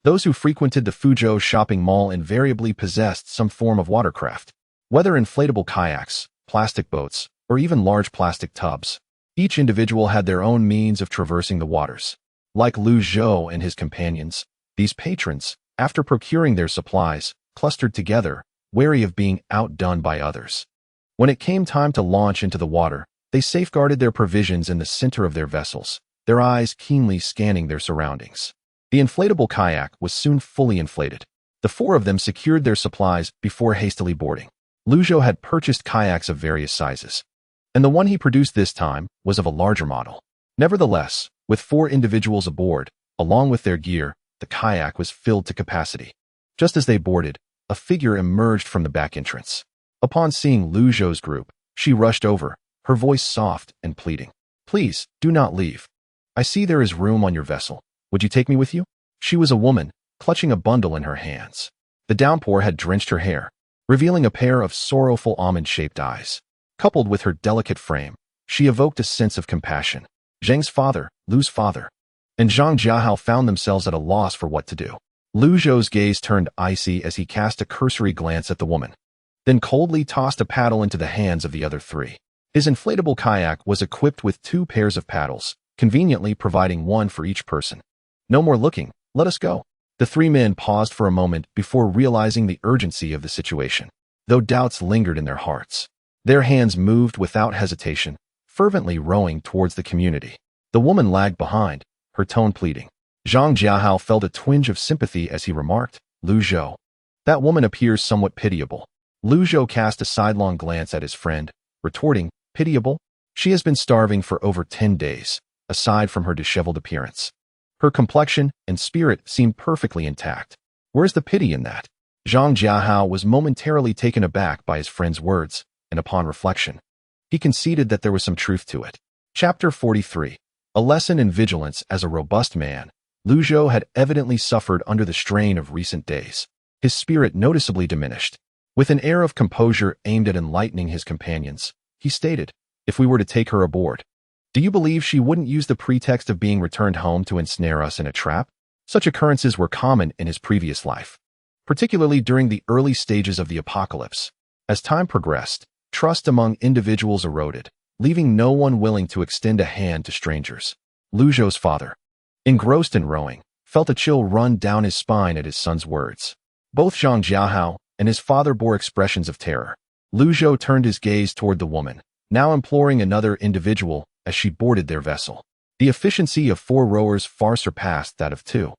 Those who frequented the Fuzhou shopping mall invariably possessed some form of watercraft, whether inflatable kayaks, plastic boats, or even large plastic tubs. Each individual had their own means of traversing the waters. Like Lu Zhou and his companions, these patrons, after procuring their supplies, clustered together, wary of being outdone by others. When it came time to launch into the water, they safeguarded their provisions in the center of their vessels, their eyes keenly scanning their surroundings. The inflatable kayak was soon fully inflated. The four of them secured their supplies before hastily boarding. Lu Zhou had purchased kayaks of various sizes, and the one he produced this time was of a larger model. Nevertheless, with four individuals aboard, along with their gear, the kayak was filled to capacity. Just as they boarded, a figure emerged from the back entrance. Upon seeing Lu Zhou's group, she rushed over, her voice soft and pleading. "Please, do not leave. I see there is room on your vessel. Would you take me with you?" She was a woman, clutching a bundle in her hands. The downpour had drenched her hair, revealing a pair of sorrowful almond-shaped eyes. Coupled with her delicate frame, she evoked a sense of compassion. Zheng's father, Lu's father, and Zhang Jiahao found themselves at a loss for what to do. Lu Zhou's gaze turned icy as he cast a cursory glance at the woman, then coldly tossed a paddle into the hands of the other three. His inflatable kayak was equipped with 2 pairs of paddles, conveniently providing one for each person. "No more looking, let us go." The 3 men paused for a moment before realizing the urgency of the situation, though doubts lingered in their hearts. Their hands moved without hesitation, fervently rowing towards the community. The woman lagged behind, her tone pleading. Zhang Jiahao felt a twinge of sympathy as he remarked, "Lu Zhou, that woman appears somewhat pitiable." Lu Zhou cast a sidelong glance at his friend, retorting, "Pitiable? She has been starving for over 10 days, aside from her disheveled appearance. Her complexion and spirit seemed perfectly intact. Where's the pity in that?" Zhang Jiahao was momentarily taken aback by his friend's words, and upon reflection, he conceded that there was some truth to it. Chapter 43. A lesson in vigilance. As a robust man, Lu Zhou had evidently suffered under the strain of recent days. His spirit noticeably diminished. With an air of composure aimed at enlightening his companions, he stated, "If we were to take her aboard, do you believe she wouldn't use the pretext of being returned home to ensnare us in a trap?" Such occurrences were common in his previous life, particularly during the early stages of the apocalypse. As time progressed, trust among individuals eroded, leaving no one willing to extend a hand to strangers. Lu Zhou's father, engrossed in rowing, felt a chill run down his spine at his son's words. Both Zhang Jiahao and his father bore expressions of terror. Lu Zhou turned his gaze toward the woman, now imploring another individual as she boarded their vessel. The efficiency of 4 rowers far surpassed that of 2,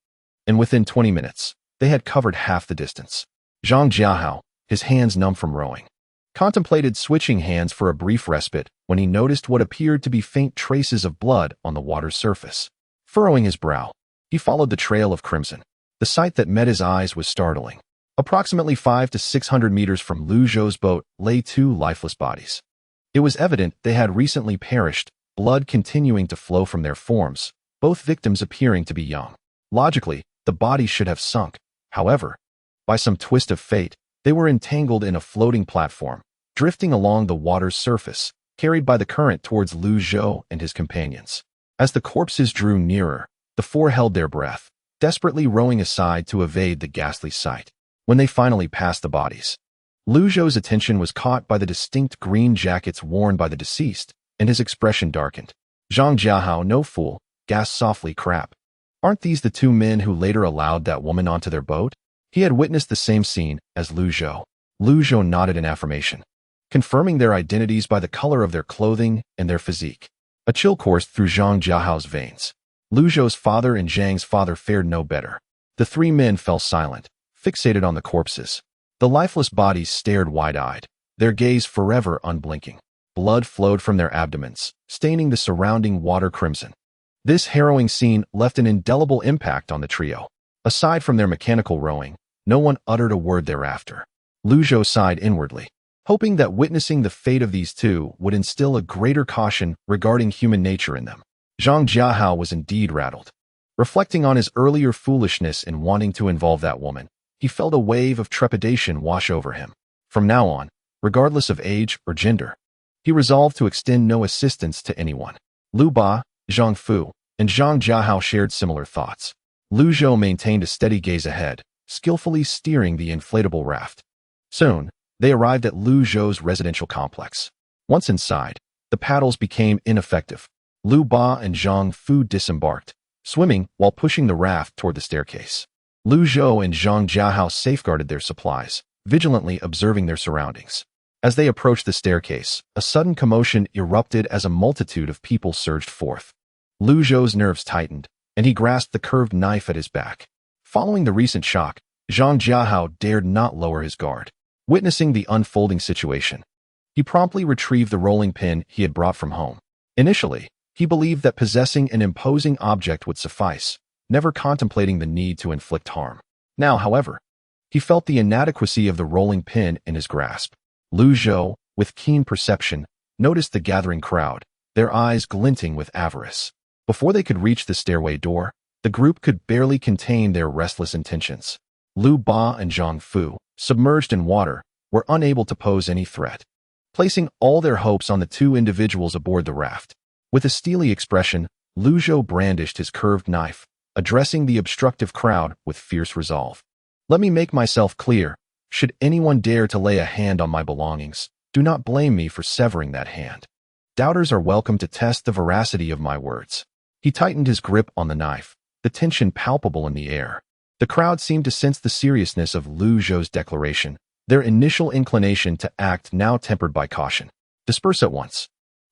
and within 20 minutes, they had covered half the distance. Zhang Jiahao, his hands numb from rowing, contemplated switching hands for a brief respite when he noticed what appeared to be faint traces of blood on the water's surface. Furrowing his brow, he followed the trail of crimson. The sight that met his eyes was startling. Approximately 500 to 600 meters from Lu Zhou's boat lay 2 lifeless bodies. It was evident they had recently perished, blood continuing to flow from their forms, both victims appearing to be young. Logically, the bodies should have sunk. However, by some twist of fate, they were entangled in a floating platform, drifting along the water's surface, carried by the current towards Lu Zhou and his companions. As the corpses drew nearer, the 4 held their breath, desperately rowing aside to evade the ghastly sight. When they finally passed the bodies, Lu Zhou's attention was caught by the distinct green jackets worn by the deceased, and his expression darkened. Zhang Jiahao, no fool, gasped softly, "Crap. Aren't these the two men who later allowed that woman onto their boat?" He had witnessed the same scene as Zhou. Zhou nodded in affirmation, confirming their identities by the color of their clothing and their physique. A chill coursed through Zhang Jiahao's veins. Zhou's father and Zhang's father fared no better. The three men fell silent, fixated on the corpses. The lifeless bodies stared wide-eyed, their gaze forever unblinking. Blood flowed from their abdomens, staining the surrounding water crimson. This harrowing scene left an indelible impact on the trio. Aside from their mechanical rowing, no one uttered a word thereafter. Zhou sighed inwardly, hoping that witnessing the fate of these two would instill a greater caution regarding human nature in them. Zhang Jiahao was indeed rattled. Reflecting on his earlier foolishness in wanting to involve that woman, he felt a wave of trepidation wash over him. From now on, regardless of age or gender, he resolved to extend no assistance to anyone. Lu Ba, Zhang Fu, and Zhang Jiahao shared similar thoughts. Zhou maintained a steady gaze ahead, skillfully steering the inflatable raft. Soon, they arrived at Zhou's residential complex. Once inside, the paddles became ineffective. Lu Ba and Zhang Fu disembarked, swimming while pushing the raft toward the staircase. Zhou and Zhang Jiahao safeguarded their supplies, vigilantly observing their surroundings. As they approached the staircase, a sudden commotion erupted as a multitude of people surged forth. Zhou's nerves tightened, and he grasped the curved knife at his back. Following the recent shock, Zhang Jiahao dared not lower his guard. Witnessing the unfolding situation, he promptly retrieved the rolling pin he had brought from home. Initially, he believed that possessing an imposing object would suffice, never contemplating the need to inflict harm. Now, however, he felt the inadequacy of the rolling pin in his grasp. Zhou, with keen perception, noticed the gathering crowd, their eyes glinting with avarice. Before they could reach the stairway door, the group could barely contain their restless intentions. Lu Ba and Zhang Fu, submerged in water, were unable to pose any threat. Placing all their hopes on the two individuals aboard the raft, with a steely expression, Zhou brandished his curved knife, addressing the obstructive crowd with fierce resolve. "Let me make myself clear. Should anyone dare to lay a hand on my belongings, do not blame me for severing that hand. Doubters are welcome to test the veracity of my words." He tightened his grip on the knife, the tension palpable in the air. The crowd seemed to sense the seriousness of Zhou's declaration, their initial inclination to act now tempered by caution. "Disperse at once,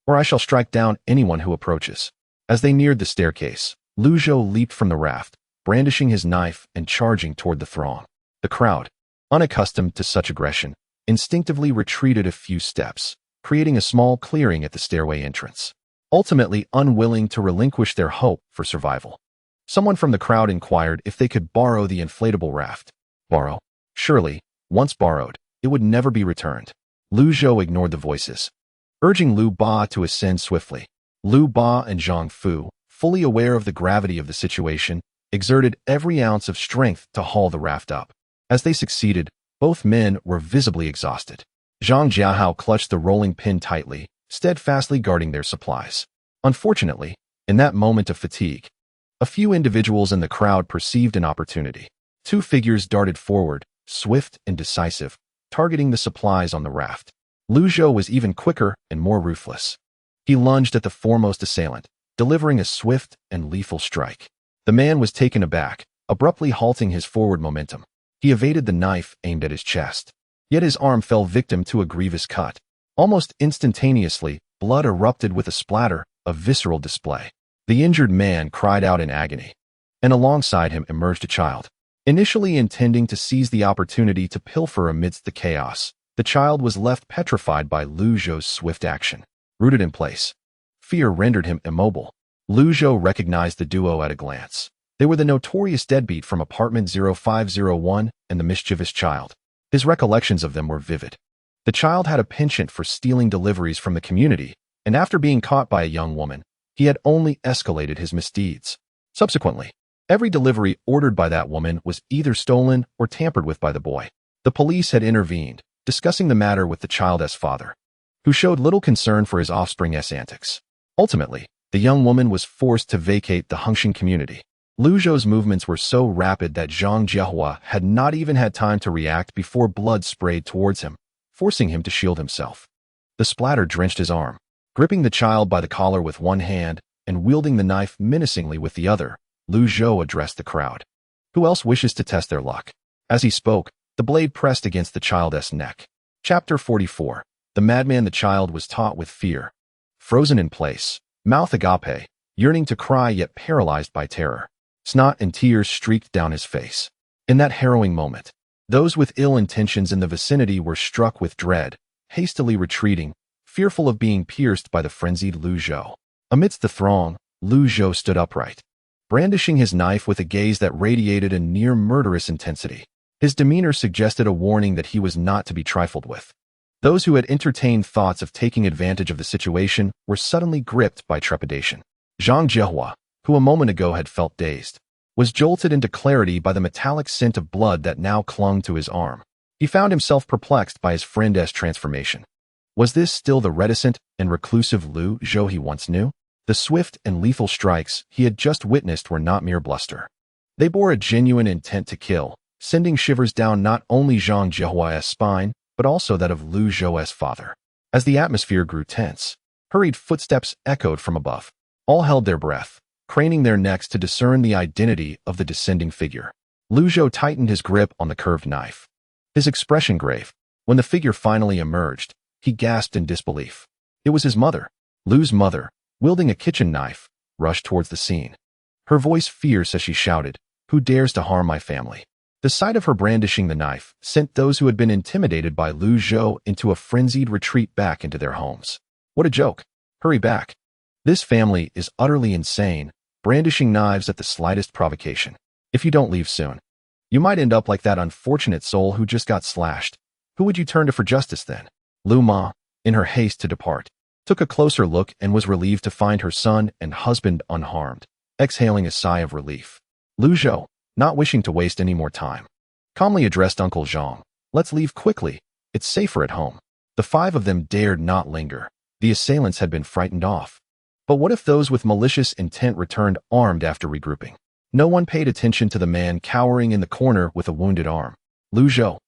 or I shall strike down anyone who approaches." As they neared the staircase, Zhou leaped from the raft, brandishing his knife and charging toward the throng. The crowd, unaccustomed to such aggression, instinctively retreated a few steps, creating a small clearing at the stairway entrance, ultimately unwilling to relinquish their hope for survival. Someone from the crowd inquired if they could borrow the inflatable raft. Borrow? Surely, once borrowed, it would never be returned. Zhou ignored the voices, urging Lu Ba to ascend swiftly. Lu Ba and Zhang Fu, fully aware of the gravity of the situation, exerted every ounce of strength to haul the raft up. As they succeeded, both men were visibly exhausted. Zhang Jiahao clutched the rolling pin tightly, steadfastly guarding their supplies. Unfortunately, in that moment of fatigue, a few individuals in the crowd perceived an opportunity. Two figures darted forward, swift and decisive, targeting the supplies on the raft. Zhou was even quicker and more ruthless. He lunged at the foremost assailant, delivering a swift and lethal strike. The man was taken aback, abruptly halting his forward momentum. He evaded the knife aimed at his chest, yet his arm fell victim to a grievous cut. Almost instantaneously, blood erupted with a splatter, a visceral display. The injured man cried out in agony, and alongside him emerged a child. Initially intending to seize the opportunity to pilfer amidst the chaos, the child was left petrified by Zhou's swift action. Rooted in place, fear rendered him immobile. Zhou recognized the duo at a glance. They were the notorious deadbeat from apartment 0501 and the mischievous child. His recollections of them were vivid. The child had a penchant for stealing deliveries from the community, and after being caught by a young woman, he had only escalated his misdeeds. Subsequently, every delivery ordered by that woman was either stolen or tampered with by the boy. The police had intervened, discussing the matter with the child's father, who showed little concern for his offspring's antics. Ultimately, the young woman was forced to vacate the Hengxin community. Zhou's movements were so rapid that Zhang Jiahua had not even had time to react before blood sprayed towards him, forcing him to shield himself. The splatter drenched his arm. Gripping the child by the collar with one hand, and wielding the knife menacingly with the other, Zhou addressed the crowd. Who else wishes to test their luck? As he spoke, the blade pressed against the child's neck. Chapter 44. The madman. The child was taut with fear. Frozen in place, mouth agape, yearning to cry yet paralyzed by terror. Snot and tears streaked down his face. In that harrowing moment, those with ill intentions in the vicinity were struck with dread, hastily retreating, fearful of being pierced by the frenzied Zhou. Amidst the throng, Zhou stood upright, brandishing his knife with a gaze that radiated a near murderous intensity. His demeanor suggested a warning that he was not to be trifled with. Those who had entertained thoughts of taking advantage of the situation were suddenly gripped by trepidation. Zhou, who a moment ago had felt dazed, was jolted into clarity by the metallic scent of blood that now clung to his arm. He found himself perplexed by his friend's transformation. Was this still the reticent and reclusive Zhou he once knew? The swift and lethal strikes he had just witnessed were not mere bluster. They bore a genuine intent to kill, sending shivers down not only Zhou's spine, but also that of Zhou's father. As the atmosphere grew tense, hurried footsteps echoed from above. All held their breath, craning their necks to discern the identity of the descending figure. Zhou tightened his grip on the curved knife, his expression grave. When the figure finally emerged, he gasped in disbelief. It was his mother. Lu's mother, wielding a kitchen knife, rushed towards the scene. Her voice fierce as she shouted, "Who dares to harm my family?" The sight of her brandishing the knife sent those who had been intimidated by Zhou into a frenzied retreat back into their homes. What a joke! Hurry back. This family is utterly insane, brandishing knives at the slightest provocation. If you don't leave soon, you might end up like that unfortunate soul who just got slashed. Who would you turn to for justice then? Lu Ma, in her haste to depart, took a closer look and was relieved to find her son and husband unharmed, exhaling a sigh of relief. Zhou, not wishing to waste any more time, calmly addressed Uncle Zhang. "Let's leave quickly. It's safer at home." The five of them dared not linger. The assailants had been frightened off. But what if those with malicious intent returned armed after regrouping? No one paid attention to the man cowering in the corner with a wounded arm. Zhou,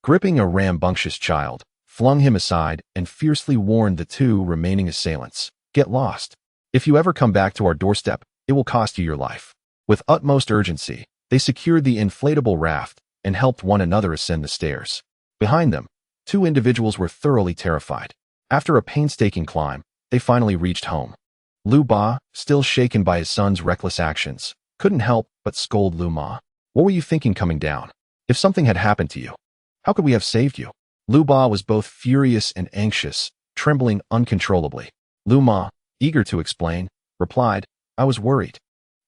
gripping a rambunctious child, flung him aside and fiercely warned the two remaining assailants, "Get lost. If you ever come back to our doorstep, it will cost you your life." With utmost urgency, they secured the inflatable raft and helped one another ascend the stairs. Behind them, two individuals were thoroughly terrified. After a painstaking climb, they finally reached home. Lu Ba, still shaken by his son's reckless actions, couldn't help but scold Lu Ma. "What were you thinking coming down? If something had happened to you, how could we have saved you?" Lu Ba was both furious and anxious, trembling uncontrollably. Lu Ma, eager to explain, replied, "I was worried.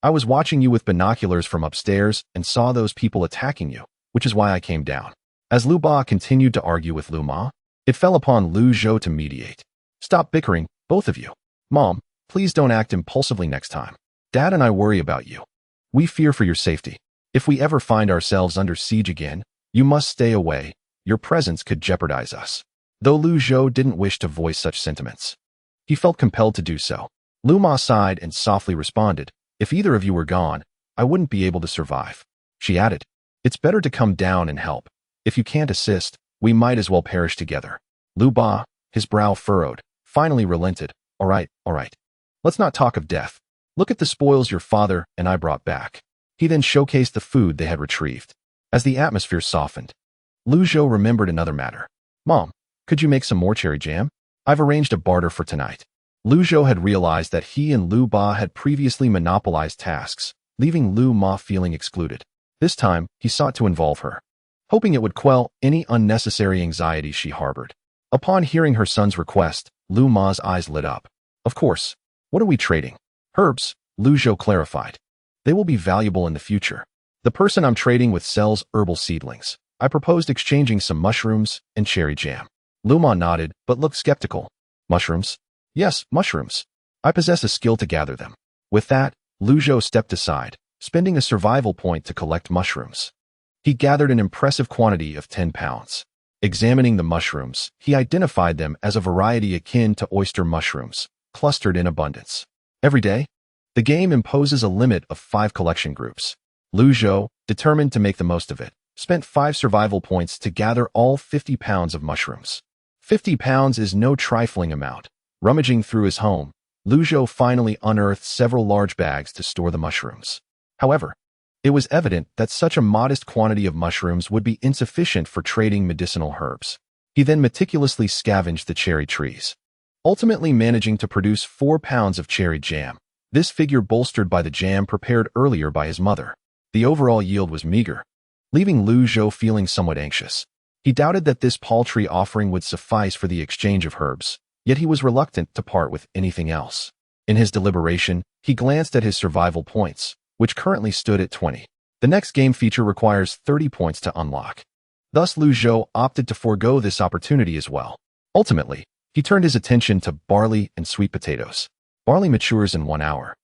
I was watching you with binoculars from upstairs and saw those people attacking you, which is why I came down." As Lu Ba continued to argue with Lu Ma, it fell upon Zhou to mediate. "Stop bickering, both of you. Mom, please don't act impulsively next time. Dad and I worry about you. We fear for your safety. If we ever find ourselves under siege again, you must stay away. Your presence could jeopardize us." Though Zhou didn't wish to voice such sentiments, he felt compelled to do so. Lu Ma sighed and softly responded, "If either of you were gone, I wouldn't be able to survive." She added, "It's better to come down and help. If you can't assist, we might as well perish together." Lu Ba, his brow furrowed, finally relented. All right. Let's not talk of death. Look at the spoils your father and I brought back." He then showcased the food they had retrieved. As the atmosphere softened, Zhou remembered another matter. "Mom, could you make some more cherry jam? I've arranged a barter for tonight." Zhou had realized that he and Lu Ba had previously monopolized tasks, leaving Lu Ma feeling excluded. This time, he sought to involve her, hoping it would quell any unnecessary anxiety she harbored. Upon hearing her son's request, Lu Ma's eyes lit up. "Of course. What are we trading?" "Herbs," Zhou clarified. "They will be valuable in the future. The person I'm trading with sells herbal seedlings. I proposed exchanging some mushrooms and cherry jam." Lu Ma nodded, but looked skeptical. "Mushrooms?" "Yes, mushrooms. I possess a skill to gather them." With that, Zhou stepped aside, spending a survival point to collect mushrooms. He gathered an impressive quantity of 10 pounds. Examining the mushrooms, he identified them as a variety akin to oyster mushrooms, clustered in abundance. Every day, the game imposes a limit of 5 collection groups. Zhou, determined to make the most of it, spent 5 survival points to gather all 50 pounds of mushrooms. 50 pounds is no trifling amount. Rummaging through his home, Lu Zhou finally unearthed several large bags to store the mushrooms. However, it was evident that such a modest quantity of mushrooms would be insufficient for trading medicinal herbs. He then meticulously scavenged the cherry trees, ultimately managing to produce 4 pounds of cherry jam. This figure bolstered by the jam prepared earlier by his mother. The overall yield was meager, leaving Lu Zhou feeling somewhat anxious. He doubted that this paltry offering would suffice for the exchange of herbs, yet he was reluctant to part with anything else. In his deliberation, he glanced at his survival points, which currently stood at 20. The next game feature requires 30 points to unlock. Thus, Lu Zhou opted to forego this opportunity as well. Ultimately, he turned his attention to barley and sweet potatoes. Barley matures in 1 hour,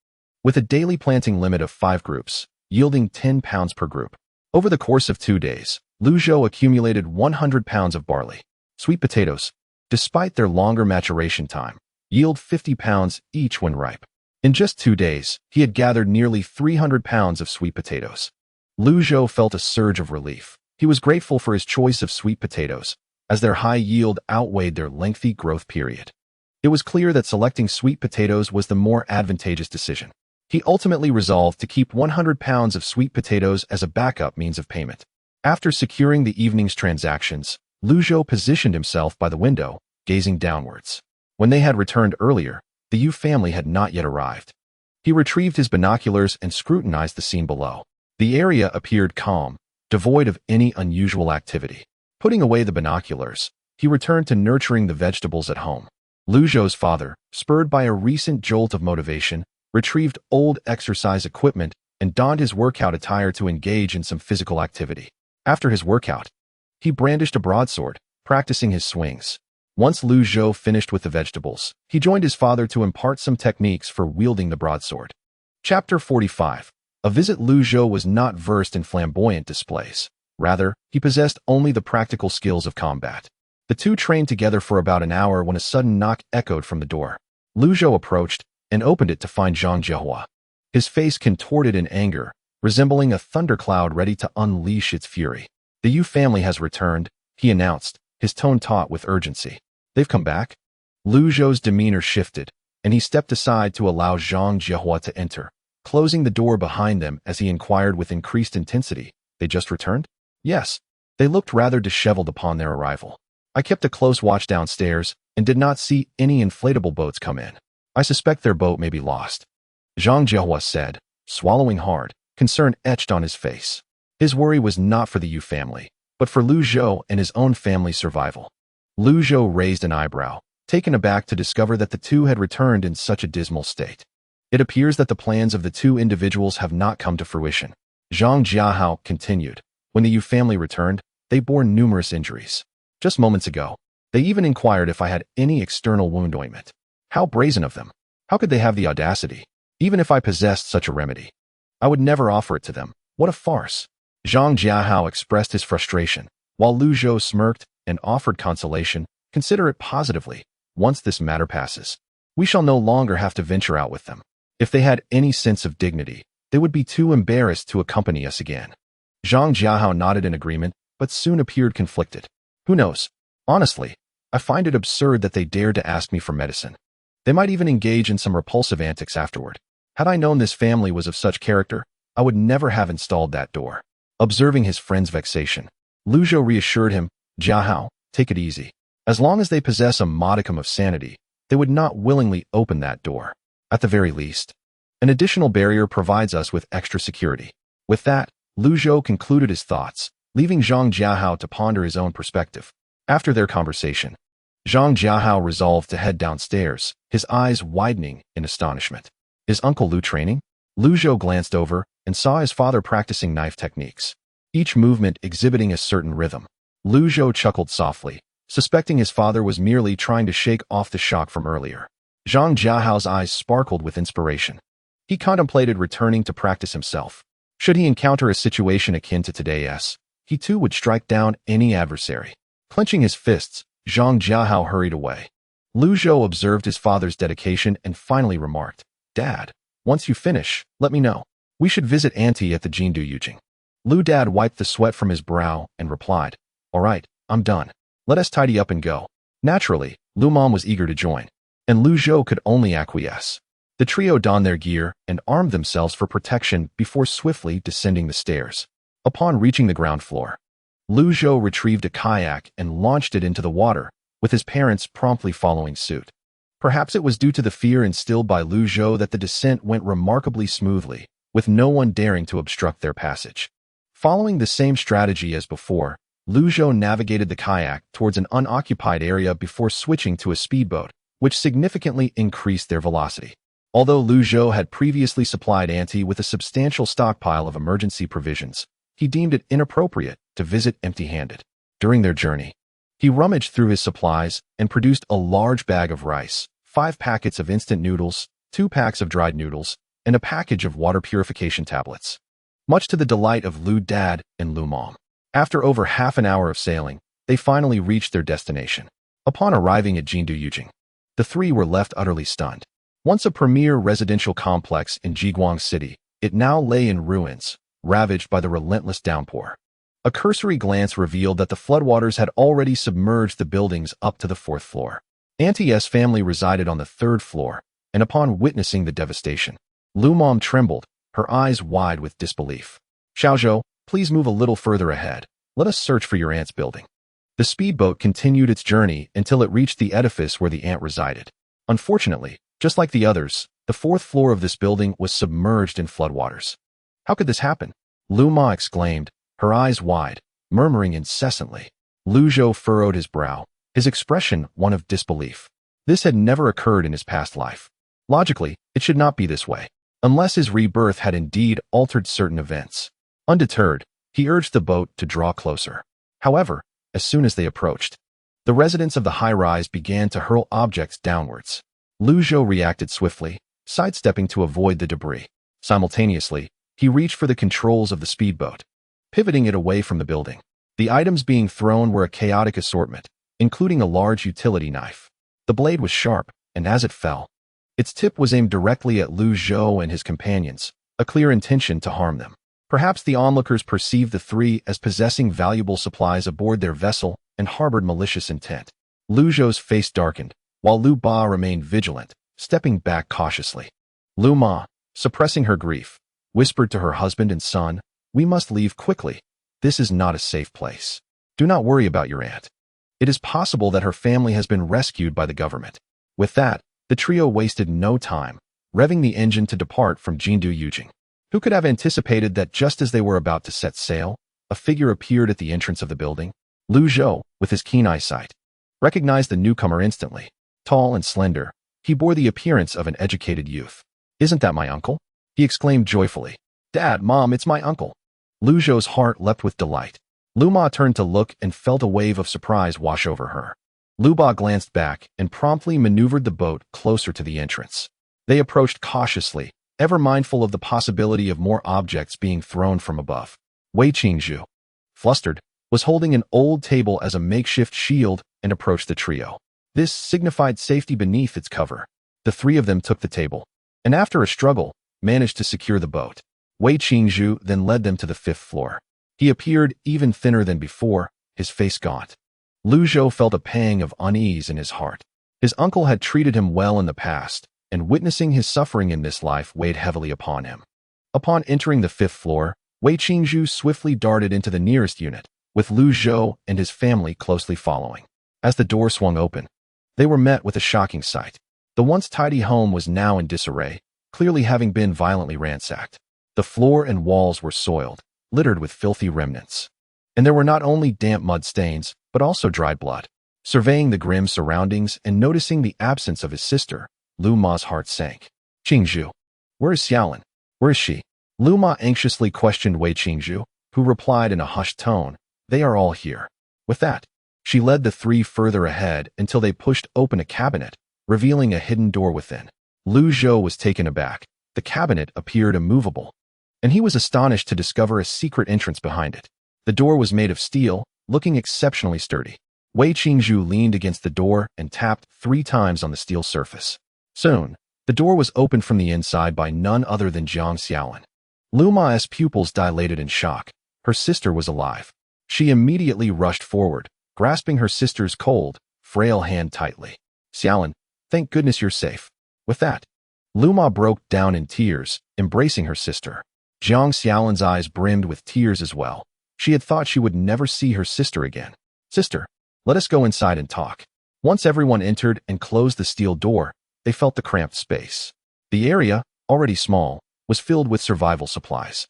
with a daily planting limit of 5 groups, yielding 10 pounds per group. Over the course of 2 days, Lu Zhou accumulated 100 pounds of barley. Sweet potatoes, despite their longer maturation time, yield 50 pounds each when ripe. In just 2 days, he had gathered nearly 300 pounds of sweet potatoes. Lu Zhou felt a surge of relief. He was grateful for his choice of sweet potatoes, as their high yield outweighed their lengthy growth period. It was clear that selecting sweet potatoes was the more advantageous decision. He ultimately resolved to keep 100 pounds of sweet potatoes as a backup means of payment. After securing the evening's transactions, Lu Zhou positioned himself by the window, gazing downwards. When they had returned earlier, the Yu family had not yet arrived. He retrieved his binoculars and scrutinized the scene below. The area appeared calm, devoid of any unusual activity. Putting away the binoculars, he returned to nurturing the vegetables at home. Lu Zhou's father, spurred by a recent jolt of motivation, retrieved old exercise equipment and donned his workout attire to engage in some physical activity. After his workout, he brandished a broadsword, practicing his swings. Once Lu Zhou finished with the vegetables, he joined his father to impart some techniques for wielding the broadsword. Chapter 45. A visit. Lu Zhou was not versed in flamboyant displays. Rather, he possessed only the practical skills of combat. The two trained together for about an hour when a sudden knock echoed from the door. Lu Zhou approached and opened it to find Zhang Jiahua. His face contorted in anger, resembling a thundercloud ready to unleash its fury. The Yu family has returned, he announced, his tone taut with urgency. They've come back? Lu Zhou's demeanor shifted, and he stepped aside to allow Zhang Jiahua to enter, closing the door behind them as he inquired with increased intensity. They just returned? Yes. They looked rather disheveled upon their arrival. I kept a close watch downstairs and did not see any inflatable boats come in. I suspect their boat may be lost. Zhang Jiahua said, swallowing hard, concern etched on his face. His worry was not for the Yu family, but for Lu Zhou and his own family's survival. Lu Zhou raised an eyebrow, taken aback to discover that the two had returned in such a dismal state. It appears that the plans of the two individuals have not come to fruition. Zhang Jiahao continued. When the Yu family returned, they bore numerous injuries. Just moments ago, they even inquired if I had any external wound ointment. How brazen of them! How could they have the audacity? Even if I possessed such a remedy, I would never offer it to them. What a farce! Zhang Jiahao expressed his frustration, while Lu Zhou smirked and offered consolation. Consider it positively. Once this matter passes, we shall no longer have to venture out with them. If they had any sense of dignity, they would be too embarrassed to accompany us again. Zhang Jiahao nodded in agreement, but soon appeared conflicted. Who knows? Honestly, I find it absurd that they dared to ask me for medicine. They might even engage in some repulsive antics afterward. Had I known this family was of such character, I would never have installed that door. Observing his friend's vexation, Lu Zhou reassured him, Jiahao, take it easy. As long as they possess a modicum of sanity, they would not willingly open that door. At the very least, an additional barrier provides us with extra security. With that, Lu Zhou concluded his thoughts, leaving Zhang Jiahao to ponder his own perspective. After their conversation, Zhang Jiahao resolved to head downstairs, his eyes widening in astonishment. Is Uncle Lu training? Lu Zhou glanced over and saw his father practicing knife techniques, each movement exhibiting a certain rhythm. Lu Zhou chuckled softly, suspecting his father was merely trying to shake off the shock from earlier. Zhang Jiahao's eyes sparkled with inspiration. He contemplated returning to practice himself. Should he encounter a situation akin to today's, he too would strike down any adversary. Clenching his fists, Zhang Jiahao hurried away. Lu Zhou observed his father's dedication and finally remarked, Dad, once you finish, let me know. We should visit Auntie at the Jindu Yujing. Lu Dad wiped the sweat from his brow and replied, All right, I'm done. Let us tidy up and go. Naturally, Lu Mom was eager to join. and Lu Zhou could only acquiesce. The trio donned their gear and armed themselves for protection before swiftly descending the stairs. Upon reaching the ground floor, Lu Zhou retrieved a kayak and launched it into the water, with his parents promptly following suit. Perhaps it was due to the fear instilled by Lu Zhou that the descent went remarkably smoothly, with no one daring to obstruct their passage. Following the same strategy as before, Lu Zhou navigated the kayak towards an unoccupied area before switching to a speedboat, which significantly increased their velocity. Although Lu Zhou had previously supplied Auntie with a substantial stockpile of emergency provisions, he deemed it inappropriate to visit empty-handed. During their journey, he rummaged through his supplies and produced a large bag of rice, 5 packets of instant noodles, 2 packs of dried noodles, and a package of water purification tablets. Much to the delight of Lu Dad and Lu Mom. After over half an hour of sailing, they finally reached their destination. Upon arriving at Jindu, the three were left utterly stunned. Once a premier residential complex in Jiguang City, it now lay in ruins, ravaged by the relentless downpour. A cursory glance revealed that the floodwaters had already submerged the buildings up to the 4th floor. Auntie's family resided on the 3rd floor, and upon witnessing the devastation, Lu Mom trembled, her eyes wide with disbelief. Xiaozhou, please move a little further ahead. Let us search for your aunt's building. The speedboat continued its journey until it reached the edifice where the aunt resided. Unfortunately, just like the others, the 4th floor of this building was submerged in floodwaters. How could this happen? Lu Ma exclaimed, her eyes wide, murmuring incessantly. Lu Zhou furrowed his brow, his expression one of disbelief. This had never occurred in his past life. Logically, it should not be this way, unless his rebirth had indeed altered certain events. Undeterred, he urged the boat to draw closer. However, as soon as they approached, the residents of the high-rise began to hurl objects downwards. Lu Zhou reacted swiftly, sidestepping to avoid the debris. Simultaneously, he reached for the controls of the speedboat, pivoting it away from the building. The items being thrown were a chaotic assortment, including a large utility knife. The blade was sharp, and as it fell, its tip was aimed directly at Lu Zhou and his companions, a clear intention to harm them. Perhaps the onlookers perceived the three as possessing valuable supplies aboard their vessel and harbored malicious intent. Lu Zhou's face darkened, while Lu Ba remained vigilant, stepping back cautiously. Lu Ma, suppressing her grief, whispered to her husband and son, "We must leave quickly. This is not a safe place. Do not worry about your aunt. It is possible that her family has been rescued by the government." With that, the trio wasted no time, revving the engine to depart from Jindu. Who could have anticipated that just as they were about to set sail, a figure appeared at the entrance of the building? Lu Zhou, with his keen eyesight, recognized the newcomer instantly. Tall and slender, he bore the appearance of an educated youth. "Isn't that my uncle?" he exclaimed joyfully. "Dad, Mom, it's my uncle." Lu Zhou's heart leapt with delight. Lu Ma turned to look and felt a wave of surprise wash over her. Lu Ba glanced back and promptly maneuvered the boat closer to the entrance. They approached cautiously, ever mindful of the possibility of more objects being thrown from above. Wei Qingzhu, flustered, was holding an old table as a makeshift shield and approached the trio. This signified safety beneath its cover. The three of them took the table, and after a struggle, managed to secure the boat. Wei Qingzhu then led them to the 5th floor. He appeared even thinner than before, his face gaunt. Lu Zhou felt a pang of unease in his heart. His uncle had treated him well in the past, and witnessing his suffering in this life weighed heavily upon him. Upon entering the 5th floor, Wei Qingzhu swiftly darted into the nearest unit, with Lu Zhou and his family closely following. As the door swung open, they were met with a shocking sight. The once tidy home was now in disarray, clearly having been violently ransacked. The floor and walls were soiled, littered with filthy remnants. And there were not only damp mud stains, but also dried blood. Surveying the grim surroundings and noticing the absence of his sister, Lu Ma's heart sank. "Qingzhu, where is Xiaolin? Where is she?" Lu Ma anxiously questioned Wei Qingzhu, who replied in a hushed tone, "They are all here." With that, she led the three further ahead until they pushed open a cabinet, revealing a hidden door within. Lu Zhou was taken aback. The cabinet appeared immovable, and he was astonished to discover a secret entrance behind it. The door was made of steel, looking exceptionally sturdy. Wei Qingzhu leaned against the door and tapped 3 times on the steel surface. Soon, the door was opened from the inside by none other than Jiang Xiaolin. Lu Ma's pupils dilated in shock. Her sister was alive. She immediately rushed forward, grasping her sister's cold, frail hand tightly. "Xiaolin, Thank goodness you're safe. With that, Luma broke down in tears, embracing her sister. Jiang Xiaolan's eyes brimmed with tears as well. She had thought she would never see her sister again. Sister, let us go inside and talk. Once everyone entered and closed the steel door, they felt the cramped space. The area, already small, was filled with survival supplies.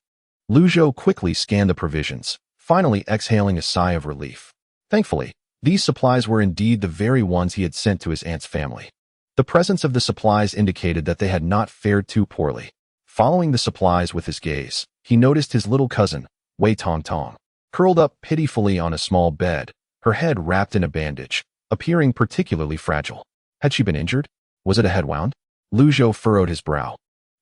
Zhou quickly scanned the provisions, finally exhaling a sigh of relief. Thankfully, these supplies were indeed the very ones he had sent to his aunt's family. The presence of the supplies indicated that they had not fared too poorly. Following the supplies with his gaze, he noticed his little cousin, Wei Tongtong, curled up pitifully on a small bed, her head wrapped in a bandage, appearing particularly fragile. Had she been injured? Was it a head wound? Zhou furrowed his brow,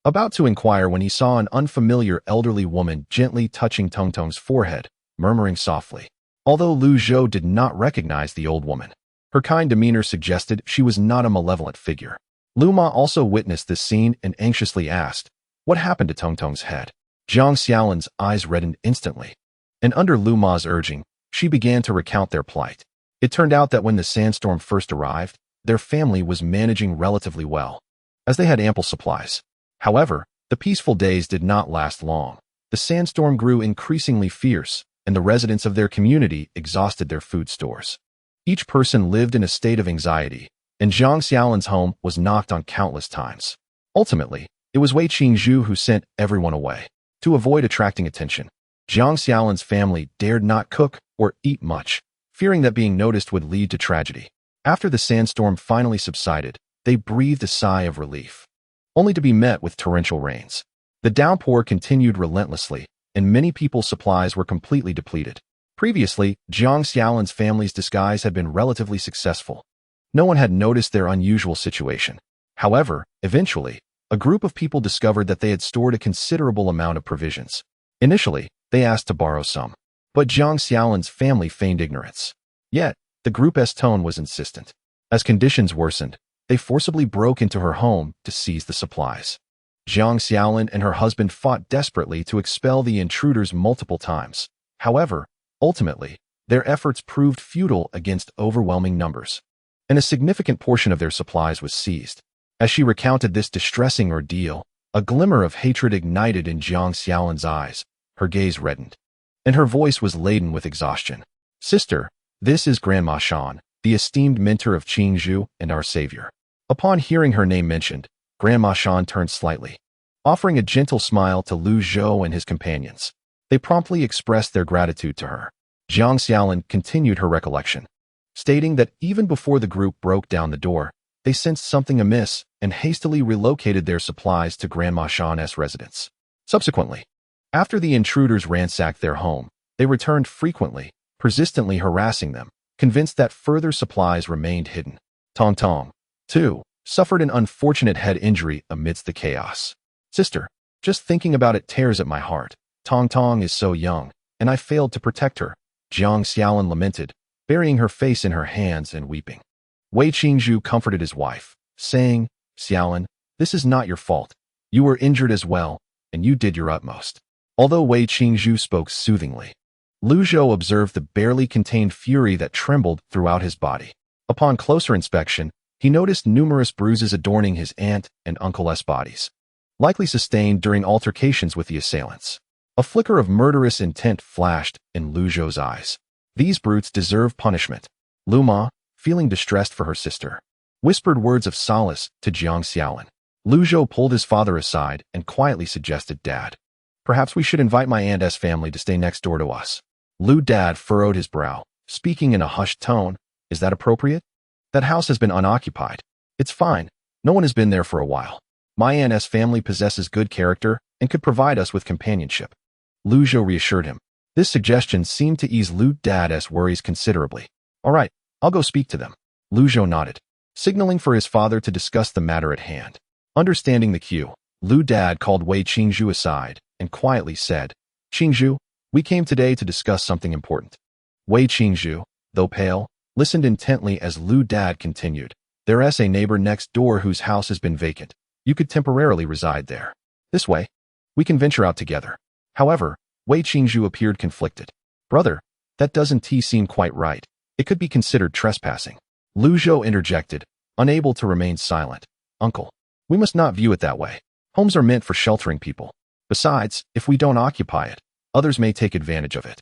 about to inquire when he saw an unfamiliar elderly woman gently touching Tongtong's forehead, murmuring softly. Although Zhou did not recognize the old woman, her kind demeanor suggested she was not a malevolent figure. Luma also witnessed this scene and anxiously asked, "What happened to Tongtong's head?" Jiang Xiaolan's eyes reddened instantly, and under Luma's urging, she began to recount their plight. It turned out that when the sandstorm first arrived, their family was managing relatively well, as they had ample supplies. However, the peaceful days did not last long. The sandstorm grew increasingly fierce, and the residents of their community exhausted their food stores. Each person lived in a state of anxiety, and Jiang Xiaolan's home was knocked on countless times. Ultimately, it was Wei Qingzhu who sent everyone away. To avoid attracting attention, Jiang Xiaolan's family dared not cook or eat much, fearing that being noticed would lead to tragedy. After the sandstorm finally subsided, they breathed a sigh of relief, only to be met with torrential rains. The downpour continued relentlessly, and many people's supplies were completely depleted. Previously, Jiang Xiaolan's family's disguise had been relatively successful. No one had noticed their unusual situation. However, eventually, a group of people discovered that they had stored a considerable amount of provisions. Initially, they asked to borrow some, but Jiang Xiaolan's family feigned ignorance. Yet, the group's tone was insistent. As conditions worsened, they forcibly broke into her home to seize the supplies. Jiang Xiaolan and her husband fought desperately to expel the intruders multiple times. However, ultimately, their efforts proved futile against overwhelming numbers, and a significant portion of their supplies was seized. As she recounted this distressing ordeal, a glimmer of hatred ignited in Jiang Xiaolan's eyes. Her gaze reddened, and her voice was laden with exhaustion. "Sister, this is Grandma Shan, the esteemed mentor of Qingzhu and our savior." Upon hearing her name mentioned, Grandma Shan turned slightly, offering a gentle smile to Zhou and his companions. They promptly expressed their gratitude to her. Jiang Xiaolan continued her recollection, stating that even before the group broke down the door, they sensed something amiss and hastily relocated their supplies to Grandma Shan's residence. Subsequently, after the intruders ransacked their home, they returned frequently, persistently harassing them, convinced that further supplies remained hidden. Tongtong, too, suffered an unfortunate head injury amidst the chaos. "Sister, just thinking about it tears at my heart. Tongtong is so young, and I failed to protect her," Jiang Xiaolan lamented, burying her face in her hands and weeping. Wei Qingzhu comforted his wife, saying, "Xiaolan, this is not your fault. You were injured as well, and you did your utmost." Although Wei Qingzhu spoke soothingly, Zhou observed the barely contained fury that trembled throughout his body. Upon closer inspection, he noticed numerous bruises adorning his aunt and uncle's bodies, likely sustained during altercations with the assailants. A flicker of murderous intent flashed in Zhou's eyes. These brutes deserve punishment. Luma, feeling distressed for her sister, whispered words of solace to Jiang Xiaolan. Zhou pulled his father aside and quietly suggested, "Dad, perhaps we should invite my aunt's family to stay next door to us." Dad furrowed his brow, speaking in a hushed tone. "Is that appropriate? That house has been unoccupied. It's fine. No one has been there for a while. My aunt's family possesses good character and could provide us with companionship." Zhou reassured him. This suggestion seemed to ease Dad's worries considerably. "All right, I'll go speak to them." Zhou nodded, signaling for his father to discuss the matter at hand. Understanding the cue, Dad called Wei Qingzhu aside and quietly said, "Qingzhu, we came today to discuss something important." Wei Qingzhu, though pale, listened intently as Dad continued. "There's a neighbor next door whose house has been vacant. You could temporarily reside there. This way, we can venture out together." However, Wei Qingzhu appeared conflicted. "Brother, that doesn't seem quite right. It could be considered trespassing." Zhou interjected, unable to remain silent. Uncle, we must not view it that way. Homes are meant for sheltering people. Besides, if we don't occupy it, others may take advantage of it.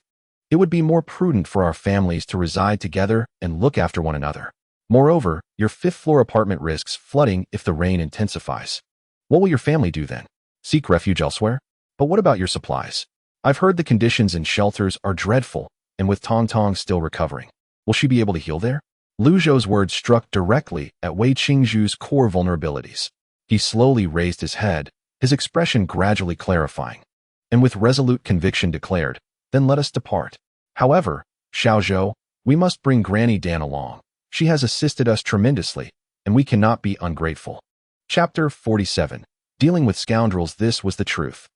It would be more prudent for our families to reside together and look after one another. Moreover, your fifth-floor apartment risks flooding if the rain intensifies. What will your family do then? Seek refuge elsewhere? But what about your supplies? I've heard the conditions in shelters are dreadful, and with Tong Tong still recovering, will she be able to heal there? Lu Zhou's words struck directly at Wei Qingzhu's core vulnerabilities. He slowly raised his head, his expression gradually clarifying, and with resolute conviction declared, "Then let us depart. However, Xiao Zhou, we must bring Granny Dan along. She has assisted us tremendously, and we cannot be ungrateful." Chapter 47. Dealing with scoundrels. This was the truth.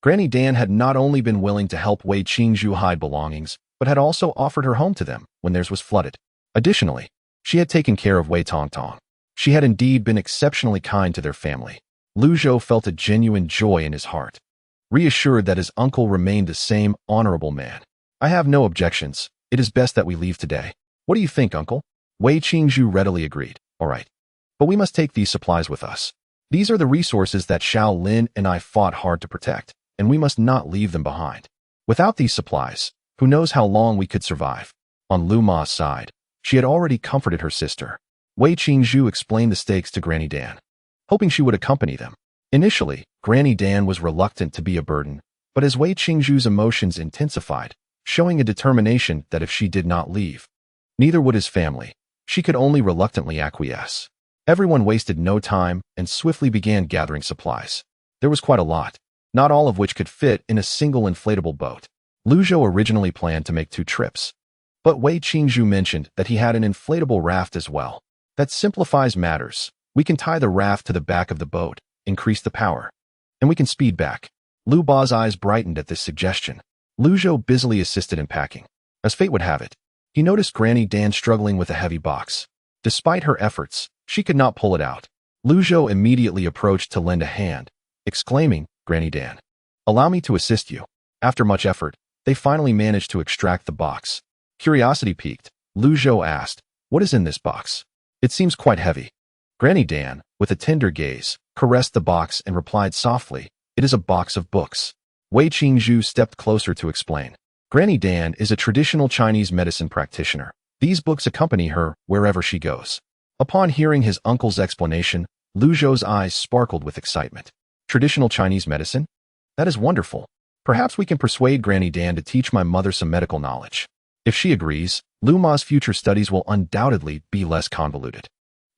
Granny Dan had not only been willing to help Wei Qingzhu hide belongings, but had also offered her home to them when theirs was flooded. Additionally, she had taken care of Wei Tongtong. She had indeed been exceptionally kind to their family. Lu Zhou felt a genuine joy in his heart, reassured that his uncle remained the same honorable man. "I have no objections. It is best that we leave today. What do you think, uncle?" Wei Qingzhu readily agreed. "All right. But we must take these supplies with us. These are the resources that Xiao Lin and I fought hard to protect, and we must not leave them behind. Without these supplies, who knows how long we could survive." On Lu Ma's side, she had already comforted her sister. Wei Qingzhu explained the stakes to Granny Dan, hoping she would accompany them. Initially, Granny Dan was reluctant to be a burden, but as Wei Qingzhu's emotions intensified, showing a determination that if she did not leave, neither would his family, she could only reluctantly acquiesce. Everyone wasted no time and swiftly began gathering supplies. There was quite a lot, not all of which could fit in a single inflatable boat. Lu Zhou originally planned to make 2 trips, but Wei Qingzhu mentioned that he had an inflatable raft as well. That simplifies matters. We can tie the raft to the back of the boat, increase the power, and we can speed back. Lu Ba's eyes brightened at this suggestion. Lu Zhou busily assisted in packing. As fate would have it, he noticed Granny Dan struggling with a heavy box. Despite her efforts, she could not pull it out. Lu Zhou immediately approached to lend a hand, exclaiming, "Granny Dan, allow me to assist you." After much effort, they finally managed to extract the box. Curiosity piqued, Lu Zhou asked, "What is in this box? It seems quite heavy." Granny Dan, with a tender gaze, caressed the box and replied softly, "It is a box of books." Wei Qingzhu stepped closer to explain. Granny Dan is a traditional Chinese medicine practitioner. These books accompany her wherever she goes. Upon hearing his uncle's explanation, Lu Zhou's eyes sparkled with excitement. Traditional Chinese medicine? That is wonderful. Perhaps we can persuade Granny Dan to teach my mother some medical knowledge. If she agrees, Lu Ma's future studies will undoubtedly be less convoluted.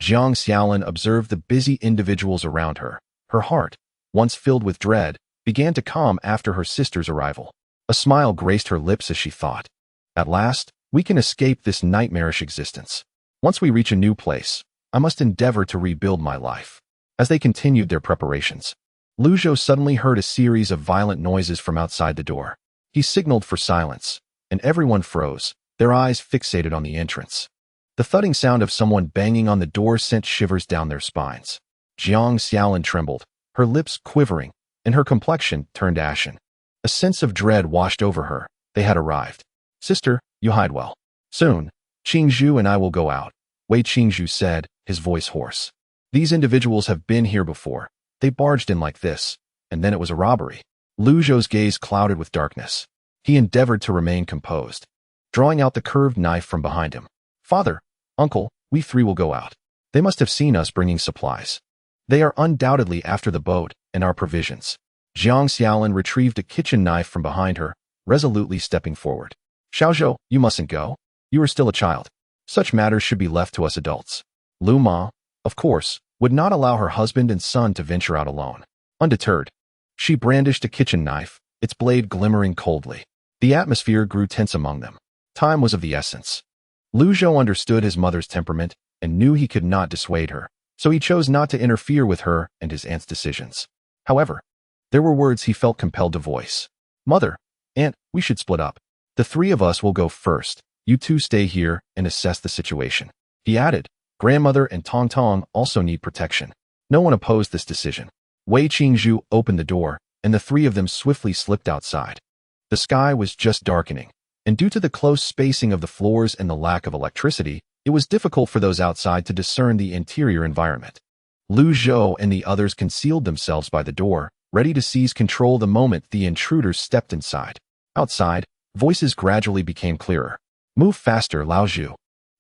Jiang Xiaolin observed the busy individuals around her. Her heart, once filled with dread, began to calm after her sister's arrival. A smile graced her lips as she thought, "At last, we can escape this nightmarish existence. Once we reach a new place, I must endeavor to rebuild my life." As they continued their preparations, Lu Zhou suddenly heard a series of violent noises from outside the door. He signaled for silence, and everyone froze, their eyes fixated on the entrance. The thudding sound of someone banging on the door sent shivers down their spines. Jiang Xiaolin trembled, her lips quivering, and her complexion turned ashen. A sense of dread washed over her. They had arrived. "Sister, you hide well. Soon, Qingzhu and I will go out," Wei Qingzhu said, his voice hoarse. "These individuals have been here before. They barged in like this, and then it was a robbery." Lu Zhou's gaze clouded with darkness. He endeavored to remain composed, drawing out the curved knife from behind him. "Father, uncle, we 3 will go out. They must have seen us bringing supplies. They are undoubtedly after the boat and our provisions." Jiang Xiaolin retrieved a kitchen knife from behind her, resolutely stepping forward. "Xiao Zhou, you mustn't go. You are still a child. Such matters should be left to us adults." Lu Ma, of course, would not allow her husband and son to venture out alone. Undeterred, she brandished a kitchen knife, its blade glimmering coldly. The atmosphere grew tense among them. Time was of the essence. Lu Zhou understood his mother's temperament and knew he could not dissuade her, so he chose not to interfere with her and his aunt's decisions. However, there were words he felt compelled to voice. "Mother, Aunt, we should split up. The 3 of us will go first. You 2 stay here and assess the situation." He added, "Grandmother and Tong Tong also need protection." No one opposed this decision. Wei Qingzhu opened the door, and the 3 of them swiftly slipped outside. The sky was just darkening, and due to the close spacing of the floors and the lack of electricity, It was difficult for those outside to discern the interior environment. Zhou and the others concealed themselves by the door, ready to seize control the moment the intruders stepped inside. Outside, voices gradually became clearer. "Move faster, Zhou.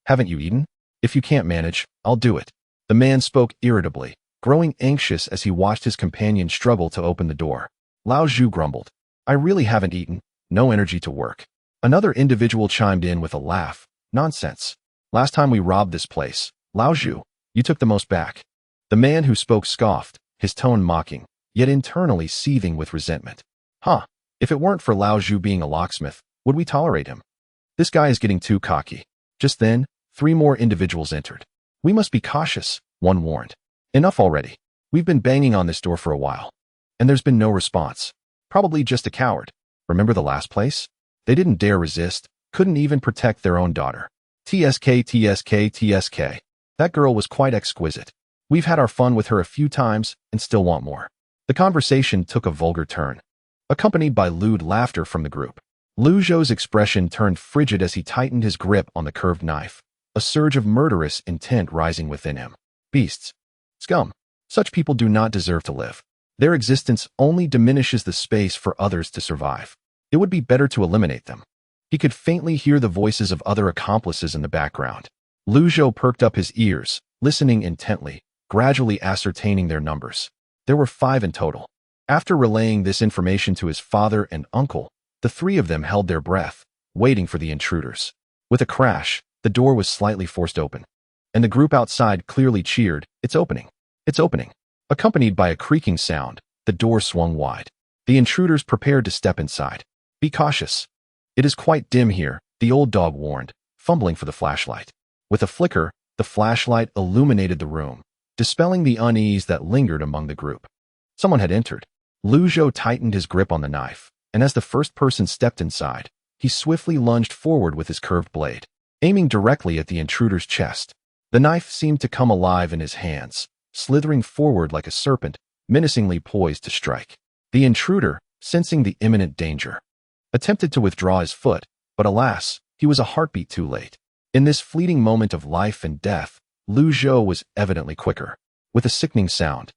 Haven't you eaten? If you can't manage, I'll do it." The man spoke irritably, growing anxious as he watched his companion struggle to open the door. Zhou grumbled, "I really haven't eaten, no energy to work." Another individual chimed in with a laugh. "Nonsense. Last time we robbed this place, Zhou, you took the most back." The man who spoke scoffed, his tone mocking, yet internally seething with resentment. "Huh, if it weren't for Zhou being a locksmith, would we tolerate him? This guy is getting too cocky." Just then, 3 more individuals entered. "We must be cautious," one warned. "Enough already. We've been banging on this door for a while. And there's been no response. Probably just a coward. Remember the last place? They didn't dare resist, couldn't even protect their own daughter. TSK, TSK, TSK. That girl was quite exquisite. We've had our fun with her a few times and still want more." The conversation took a vulgar turn, accompanied by lewd laughter from the group. Zhou's expression turned frigid as he tightened his grip on the curved knife, a surge of murderous intent rising within him. Beasts. Scum. Such people do not deserve to live. Their existence only diminishes the space for others to survive. It would be better to eliminate them. He could faintly hear the voices of other accomplices in the background. Zhou perked up his ears, listening intently, gradually ascertaining their numbers. There were 5 in total. After relaying this information to his father and uncle, the 3 of them held their breath, waiting for the intruders. With a crash, the door was slightly forced open, and the group outside clearly cheered, "It's opening! It's opening!" Accompanied by a creaking sound, the door swung wide. The intruders prepared to step inside. "Be cautious. It is quite dim here," the old dog warned, fumbling for the flashlight. With a flicker, the flashlight illuminated the room, dispelling the unease that lingered among the group. Someone had entered. Zhou tightened his grip on the knife, and as the first person stepped inside, he swiftly lunged forward with his curved blade, aiming directly at the intruder's chest. The knife seemed to come alive in his hands, slithering forward like a serpent, menacingly poised to strike. The intruder, sensing the imminent danger, attempted to withdraw his foot, but alas, he was a heartbeat too late. In this fleeting moment of life and death, Zhou was evidently quicker. With a sickening sound,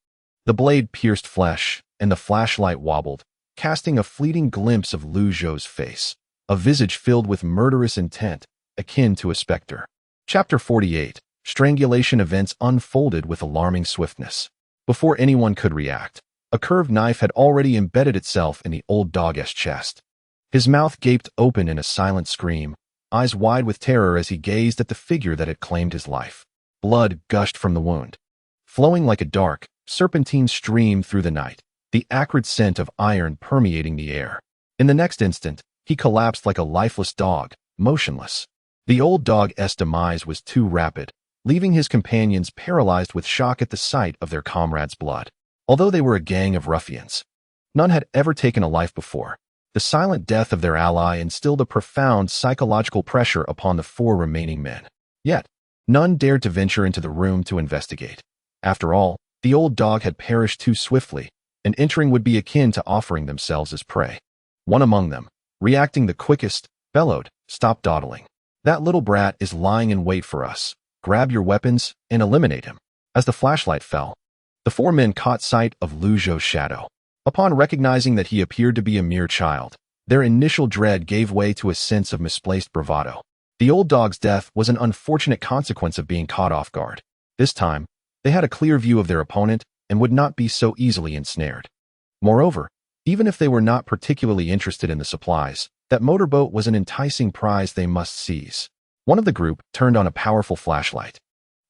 the blade pierced flesh, and the flashlight wobbled, casting a fleeting glimpse of Zhou's face, a visage filled with murderous intent, akin to a specter. Chapter 48. Strangulation events unfolded with alarming swiftness. Before anyone could react, a curved knife had already embedded itself in the old dog's chest. His mouth gaped open in a silent scream, eyes wide with terror as he gazed at the figure that had claimed his life. Blood gushed from the wound, flowing like a dark, serpentine stream through the night, the acrid scent of iron permeating the air. In the next instant, he collapsed like a lifeless dog, motionless. The old dog's demise was too rapid, leaving his companions paralyzed with shock at the sight of their comrade's blood. Although they were a gang of ruffians, none had ever taken a life before. The silent death of their ally instilled a profound psychological pressure upon the 4 remaining men. Yet, none dared to venture into the room to investigate. After all, the old dog had perished too swiftly, and entering would be akin to offering themselves as prey. One among them, reacting the quickest, bellowed, "Stop dawdling. That little brat is lying in wait for us. Grab your weapons and eliminate him." As the flashlight fell, the 4 men caught sight of Zhou's shadow. Upon recognizing that he appeared to be a mere child, their initial dread gave way to a sense of misplaced bravado. The old dog's death was an unfortunate consequence of being caught off guard. This time, they had a clear view of their opponent and would not be so easily ensnared. Moreover, even if they were not particularly interested in the supplies, that motorboat was an enticing prize they must seize. One of the group turned on a powerful flashlight,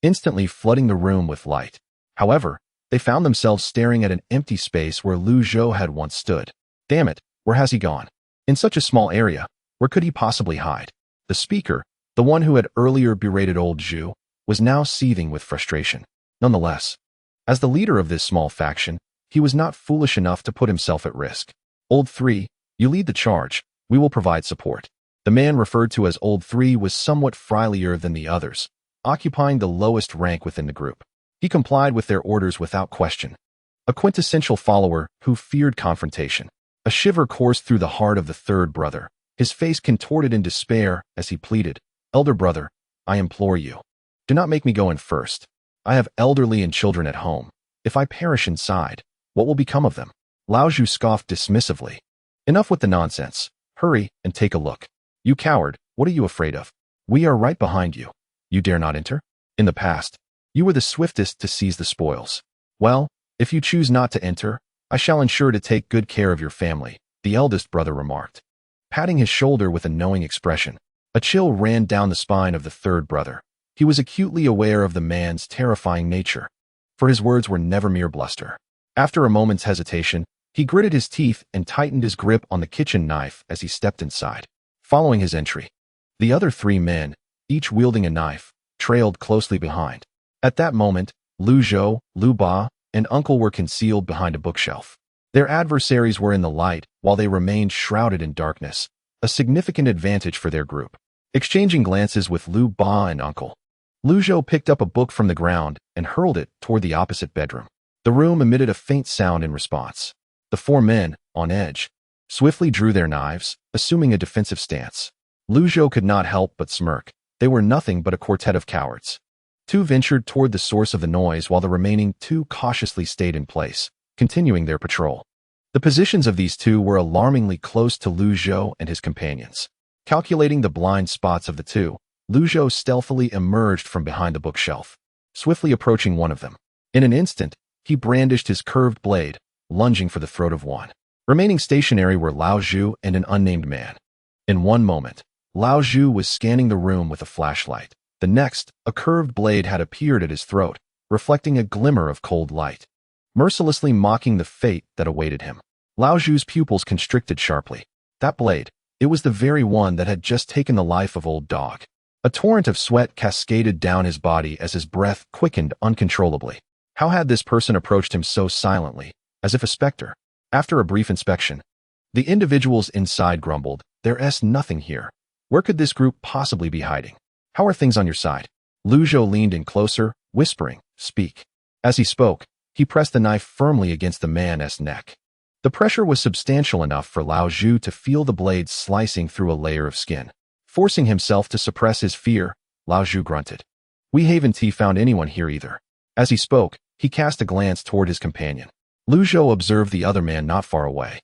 instantly flooding the room with light. However, they found themselves staring at an empty space where Zhou had once stood. Damn it, where has he gone? In such a small area, where could he possibly hide? The speaker, the one who had earlier berated old Zhou, was now seething with frustration. Nonetheless, as the leader of this small faction, he was not foolish enough to put himself at risk. "Old 3, you lead the charge. We will provide support." The man referred to as Old 3 was somewhat frilier than the others, occupying the lowest rank within the group. He complied with their orders without question. A quintessential follower who feared confrontation. A shiver coursed through the heart of the 3rd brother, his face contorted in despair as he pleaded, "Elder brother, I implore you. Do not make me go in first. I have elderly and children at home. If I perish inside, what will become of them? Lao Zhu scoffed dismissively. Enough with the nonsense. Hurry and take a look. You coward, what are you afraid of? We are right behind you. You dare not enter? In the past, you were the swiftest to seize the spoils. Well, if you choose not to enter, I shall ensure to take good care of your family, the eldest brother remarked, patting his shoulder with a knowing expression. A chill ran down the spine of the third brother. He was acutely aware of the man's terrifying nature, for his words were never mere bluster. After a moment's hesitation, he gritted his teeth and tightened his grip on the kitchen knife as he stepped inside. Following his entry, the other three men, each wielding a knife, trailed closely behind. At that moment, Zhou, Lu Ba, and Uncle were concealed behind a bookshelf. Their adversaries were in the light, while they remained shrouded in darkness, a significant advantage for their group. Exchanging glances with Lu Ba and Uncle, Zhou picked up a book from the ground and hurled it toward the opposite bedroom. The room emitted a faint sound in response. The four men, on edge, swiftly drew their knives, assuming a defensive stance. Zhou could not help but smirk. They were nothing but a quartet of cowards. Two ventured toward the source of the noise while the remaining two cautiously stayed in place, continuing their patrol. The positions of these two were alarmingly close to Zhou and his companions. Calculating the blind spots of the two, Zhou stealthily emerged from behind the bookshelf, swiftly approaching one of them. In an instant, he brandished his curved blade, lunging for the throat of one. Remaining stationary were Lao Zhu and an unnamed man. In one moment, Lao Zhu was scanning the room with a flashlight. The next, a curved blade had appeared at his throat, reflecting a glimmer of cold light, mercilessly mocking the fate that awaited him. Lao Zhu's pupils constricted sharply. That blade, it was the very one that had just taken the life of old Dog. A torrent of sweat cascaded down his body as his breath quickened uncontrollably. How had this person approached him so silently, as if a specter? After a brief inspection, the individuals inside grumbled, "There's nothing here. Where could this group possibly be hiding? How are things on your side?" Zhou leaned in closer, whispering, "Speak." As he spoke, he pressed the knife firmly against the man's neck. The pressure was substantial enough for Lao Zhu to feel the blade slicing through a layer of skin. Forcing himself to suppress his fear, Lao Zhu grunted. "We haven't found anyone here either." As he spoke, he cast a glance toward his companion. Zhou observed the other man not far away,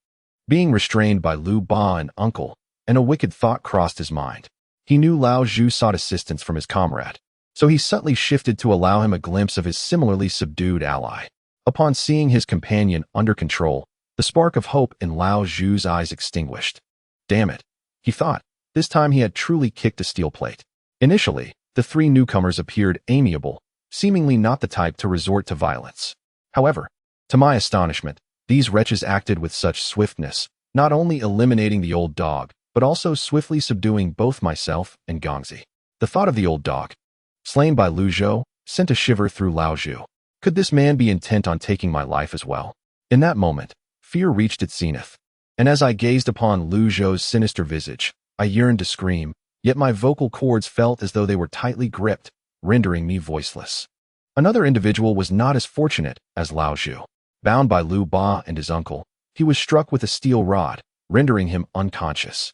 being restrained by Lu Ba and Uncle, and a wicked thought crossed his mind. He knew Lao Zhu sought assistance from his comrade, so he subtly shifted to allow him a glimpse of his similarly subdued ally. Upon seeing his companion under control, the spark of hope in Lao Zhu's eyes extinguished. Damn it, he thought. This time he had truly kicked a steel plate. Initially, the three newcomers appeared amiable, seemingly not the type to resort to violence. However, to my astonishment, these wretches acted with such swiftness, not only eliminating the old dog, but also swiftly subduing both myself and Gongzi. The thought of the old dog, slain by Zhou, sent a shiver through Lao Zhu. Could this man be intent on taking my life as well? In that moment, fear reached its zenith, and as I gazed upon Zhou's sinister visage, I yearned to scream, yet my vocal cords felt as though they were tightly gripped, rendering me voiceless. Another individual was not as fortunate as Lao Zhu. Bound by Lu Ba and his uncle, he was struck with a steel rod, rendering him unconscious.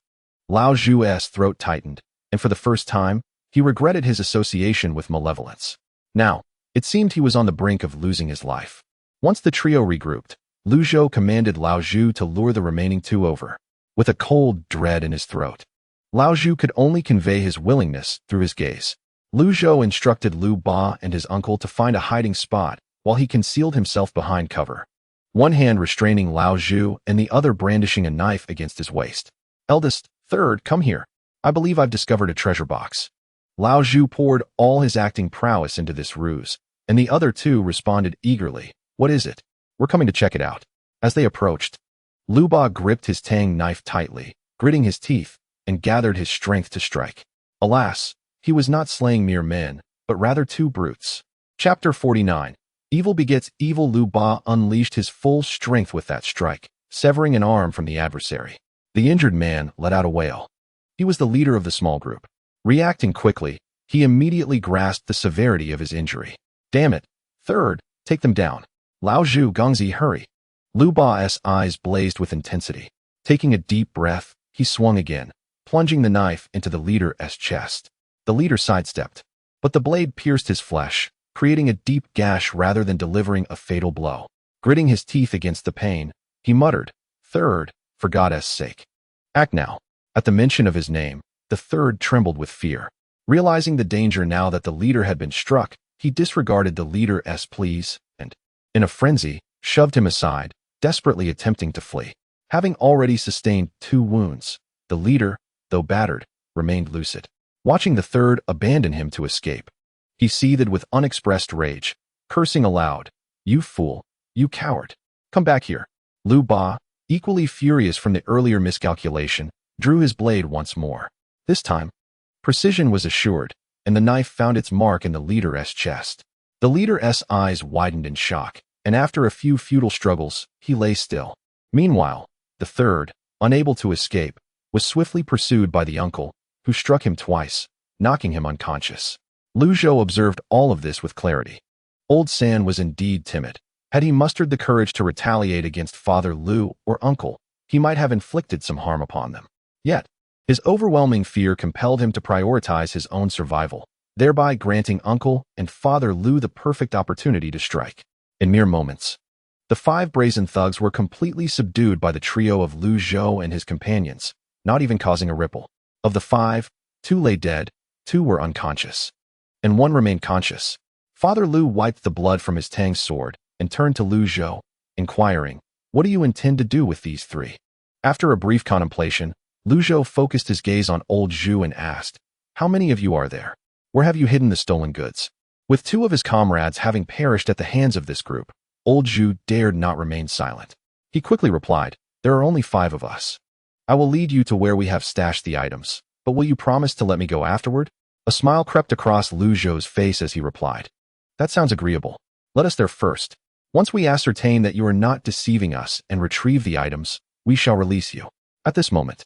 Lao Zhu's throat tightened, and for the first time, he regretted his association with malevolence. Now, it seemed he was on the brink of losing his life. Once the trio regrouped, Zhou commanded Lao Zhu to lure the remaining two over. With a cold dread in his throat, Lao Zhu could only convey his willingness through his gaze. Zhou instructed Lu Ba and his uncle to find a hiding spot while he concealed himself behind cover, one hand restraining Lao Zhu and the other brandishing a knife against his waist. "Eldest, third, come here. I believe I've discovered a treasure box." Lao Zhu poured all his acting prowess into this ruse, and the other two responded eagerly. "What is it? We're coming to check it out." As they approached, Lu Ba gripped his tang knife tightly, gritting his teeth, and gathered his strength to strike. Alas, he was not slaying mere men, but rather two brutes. Chapter 49. Evil begets evil. Lu Ba unleashed his full strength with that strike, severing an arm from the adversary. The injured man let out a wail. He was the leader of the small group. Reacting quickly, he immediately grasped the severity of his injury. "Damn it! Third, take them down. Lao Zhu, Gongzi, hurry." Lu Ba's eyes blazed with intensity. Taking a deep breath, he swung again, plunging the knife into the leader's chest. The leader sidestepped, but the blade pierced his flesh, creating a deep gash rather than delivering a fatal blow. Gritting his teeth against the pain, he muttered, "Third, for God's sake. Act now." At the mention of his name, the third trembled with fear. Realizing the danger now that the leader had been struck, he disregarded the leader's pleas and, in a frenzy, shoved him aside, desperately attempting to flee. Having already sustained 2 wounds, the leader, though battered, remained lucid. Watching the third abandon him to escape, he seethed with unexpressed rage, cursing aloud, "You fool, you coward. Come back here." Lu Ba, equally furious from the earlier miscalculation, drew his blade once more. This time, precision was assured, and the knife found its mark in the leader's chest. The leader's eyes widened in shock, and after a few futile struggles, he lay still. Meanwhile, the third, unable to escape, was swiftly pursued by the uncle, who struck him twice, knocking him unconscious. Zhou observed all of this with clarity. Old San was indeed timid. Had he mustered the courage to retaliate against Father Lu or uncle, he might have inflicted some harm upon them. Yet, his overwhelming fear compelled him to prioritize his own survival, thereby granting uncle and Father Lu the perfect opportunity to strike. In mere moments, the 5 brazen thugs were completely subdued by the trio of Zhou and his companions, not even causing a ripple. Of the 5, 2 lay dead, 2 were unconscious, and 1 remained conscious. Father Lu wiped the blood from his Tang's sword and turned to Zhou, inquiring, "What do you intend to do with these 3? After a brief contemplation, Zhou focused his gaze on old Zhou and asked, "How many of you are there? Where have you hidden the stolen goods?" With 2 of his comrades having perished at the hands of this group, old Zhou dared not remain silent. He quickly replied, "There are only 5 of us. I will lead you to where we have stashed the items, but will you promise to let me go afterward?" A smile crept across Zhou's face as he replied, "That sounds agreeable. Let us there first. Once we ascertain that you are not deceiving us and retrieve the items, we shall release you." At this moment,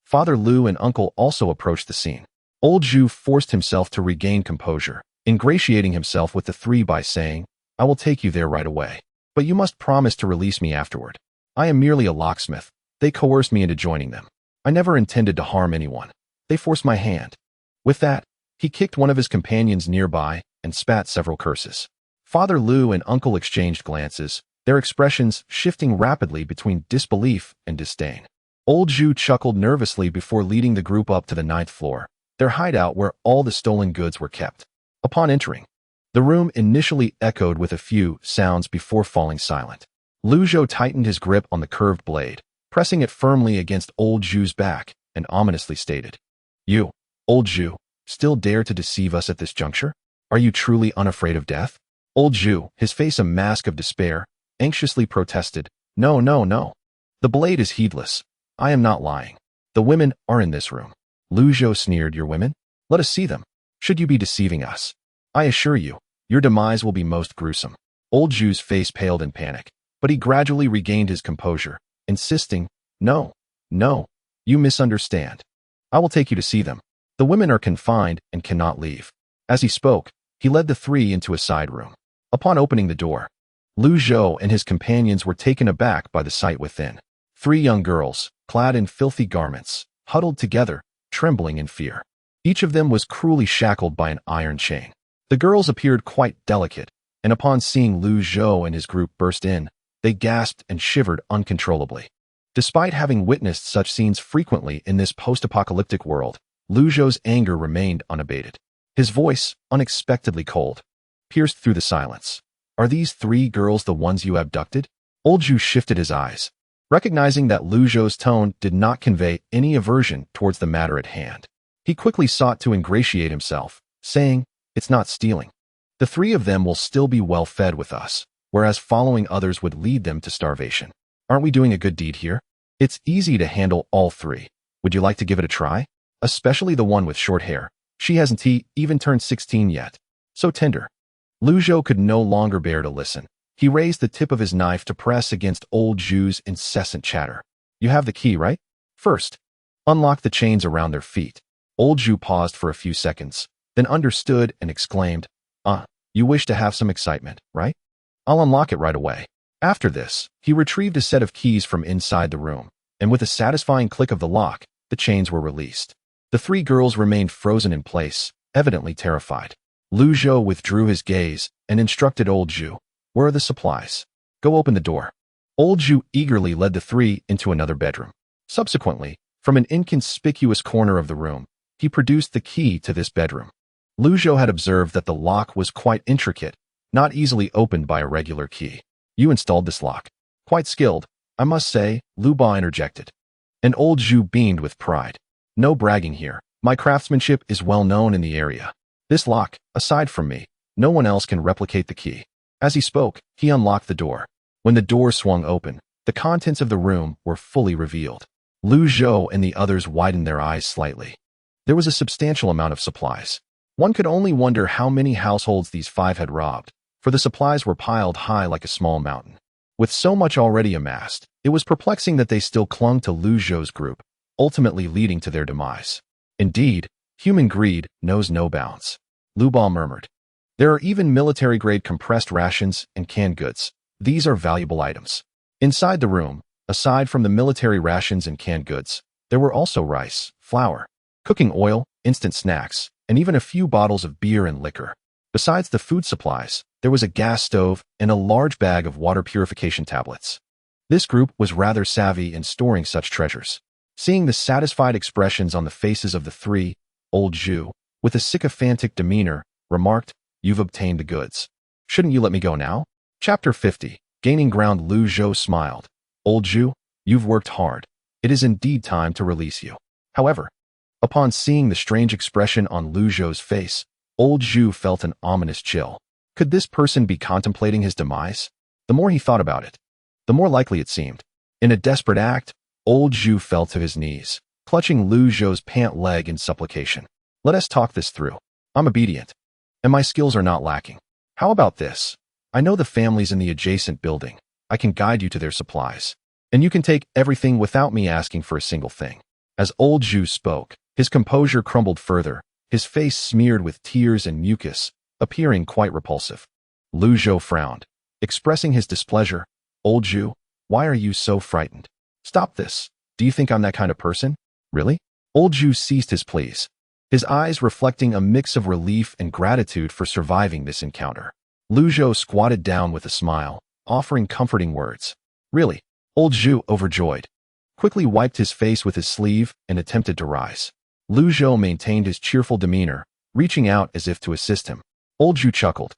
Father Lu and uncle also approached the scene. Old Zhou forced himself to regain composure, ingratiating himself with the 3 by saying, "I will take you there right away. But you must promise to release me afterward. I am merely a locksmith. They coerced me into joining them. I never intended to harm anyone. They forced my hand." With that, he kicked one of his companions nearby and spat several curses. Father Lu and uncle exchanged glances, their expressions shifting rapidly between disbelief and disdain. Old Zhou chuckled nervously before leading the group up to the 9th floor, their hideout where all the stolen goods were kept. Upon entering, the room initially echoed with a few sounds before falling silent. Zhou tightened his grip on the curved blade, pressing it firmly against old Zhou's back, and ominously stated, "You, old Zhou, still dare to deceive us at this juncture? Are you truly unafraid of death?" Old Zhou, his face a mask of despair, anxiously protested, "No, no, no. The blade is heedless. I am not lying. The women are in this room." Zhou sneered, "Your women? Let us see them. Should you be deceiving us? I assure you, your demise will be most gruesome." Old Zhou's face paled in panic, but he gradually regained his composure, insisting, "No, no, you misunderstand. I will take you to see them. The women are confined and cannot leave." As he spoke, he led the 3 into a side room. Upon opening the door, Zhou and his companions were taken aback by the sight within. 3 young girls, clad in filthy garments, huddled together, trembling in fear. Each of them was cruelly shackled by an iron chain. The girls appeared quite delicate, and upon seeing Zhou and his group burst in, they gasped and shivered uncontrollably. Despite having witnessed such scenes frequently in this post-apocalyptic world, Zhou's anger remained unabated. His voice, unexpectedly cold, pierced through the silence. "Are these 3 girls the ones you abducted?" Old Zhou shifted his eyes, recognizing that Zhou's tone did not convey any aversion towards the matter at hand. He quickly sought to ingratiate himself, saying, "It's not stealing. The 3 of them will still be well fed with us, whereas following others would lead them to starvation. Aren't we doing a good deed here? It's easy to handle all 3. Would you like to give it a try? Especially the one with short hair. She hasn't even turned 16 yet. So tender." Zhou could no longer bear to listen. He raised the tip of his knife to press against old Zhou's incessant chatter. "You have the key, right? First, unlock the chains around their feet." Old Zhou paused for a few seconds, then understood and exclaimed, You wish to have some excitement, right? I'll unlock it right away." After this, he retrieved a set of keys from inside the room, and with a satisfying click of the lock, the chains were released. The 3 girls remained frozen in place, evidently terrified. Lu Zhou withdrew his gaze and instructed old Zhu, "Where are the supplies? Go open the door." Old Zhu eagerly led the three into another bedroom. Subsequently, from an inconspicuous corner of the room, he produced the key to this bedroom. Lu Zhou had observed that the lock was quite intricate, not easily opened by a regular key. "You installed this lock. Quite skilled, I must say," Lu Ba interjected. And old Zhu beamed with pride. "No bragging here. My craftsmanship is well known in the area. This lock, aside from me, no one else can replicate the key." As he spoke, he unlocked the door. When the door swung open, the contents of the room were fully revealed. Lu Zhou and the others widened their eyes slightly. There was a substantial amount of supplies. One could only wonder how many households these five had robbed, for the supplies were piled high like a small mountain. With so much already amassed, it was perplexing that they still clung to Lu Zhou's group, ultimately leading to their demise. Indeed, human greed knows no bounds. Lu Ba murmured. "There are even military-grade compressed rations and canned goods. These are valuable items." Inside the room, aside from the military rations and canned goods, there were also rice, flour, cooking oil, instant snacks, and even a few bottles of beer and liquor. Besides the food supplies, there was a gas stove and a large bag of water purification tablets. This group was rather savvy in storing such treasures. Seeing the satisfied expressions on the faces of the three, old Zhu, with a sycophantic demeanor, remarked, "You've obtained the goods. Shouldn't you let me go now?" Chapter 50. Gaining ground. Lu Zhou smiled. "Old Zhu, you've worked hard. It is indeed time to release you." However, upon seeing the strange expression on Lu Zhou's face, old Zhu felt an ominous chill. Could this person be contemplating his demise? The more he thought about it, the more likely it seemed. In a desperate act, old Zhu fell to his knees, clutching Lu Zhou's pant leg in supplication. "Let us talk this through. I'm obedient, and my skills are not lacking. How about this? I know the families in the adjacent building. I can guide you to their supplies, and you can take everything without me asking for a single thing." As old Zhu spoke, his composure crumbled further, his face smeared with tears and mucus, appearing quite repulsive. Lu Zhou frowned, expressing his displeasure. "Old Zhu, why are you so frightened? Stop this. Do you think I'm that kind of person? Really?" Old Zhu ceased his pleas, his eyes reflecting a mix of relief and gratitude for surviving this encounter. Lu Zhou squatted down with a smile, offering comforting words. "Really?" Old Zhu, overjoyed, quickly wiped his face with his sleeve and attempted to rise. Lu Zhou maintained his cheerful demeanor, reaching out as if to assist him. Old Zhu chuckled,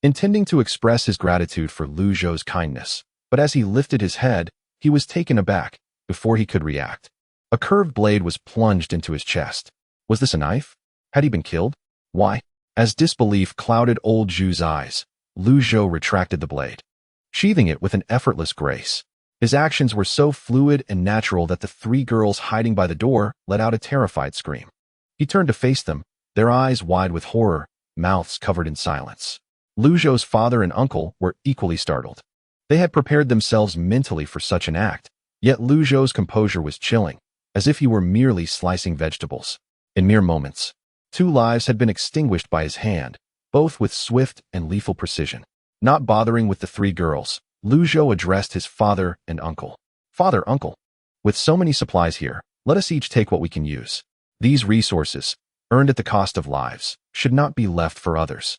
intending to express his gratitude for Lu Zhou's kindness, but as he lifted his head, he was taken aback before he could react. A curved blade was plunged into his chest. Was this a knife? Had he been killed? Why? As disbelief clouded old Zhu's eyes, Lu Zhou retracted the blade, sheathing it with an effortless grace. His actions were so fluid and natural that the three girls hiding by the door let out a terrified scream. He turned to face them, their eyes wide with horror, mouths covered in silence. Lu Zhou's father and uncle were equally startled. They had prepared themselves mentally for such an act, yet Lu Zhou's composure was chilling, as if he were merely slicing vegetables. In mere moments, 2 lives had been extinguished by his hand, both with swift and lethal precision. Not bothering with the 3 girls, Lu Zhou addressed his father and uncle. "Father, uncle, with so many supplies here, let us each take what we can use. These resources, earned at the cost of lives, should not be left for others."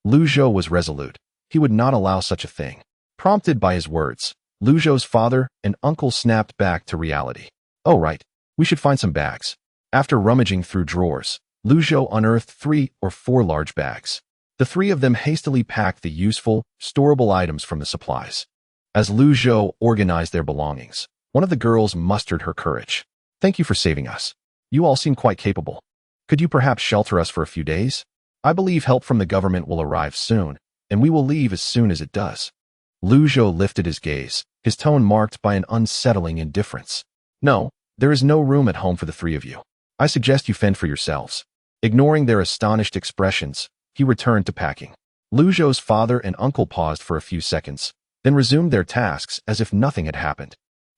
Lu Zhou was resolute. He would not allow such a thing. Prompted by his words, Lu Zhou's father and uncle snapped back to reality. "Oh right, we should find some bags." After rummaging through drawers, Lu Zhou unearthed 3 or 4 large bags. The 3 of them hastily packed the useful, storable items from the supplies. As Lu Zhou organized their belongings, one of the girls mustered her courage. "Thank you for saving us. You all seem quite capable. Could you perhaps shelter us for a few days? I believe help from the government will arrive soon, and we will leave as soon as it does." Lu Zhou lifted his gaze, his tone marked by an unsettling indifference. "No, there is no room at home for the 3 of you. I suggest you fend for yourselves." Ignoring their astonished expressions, he returned to packing. Lu Zhou's father and uncle paused for a few seconds, then resumed their tasks as if nothing had happened.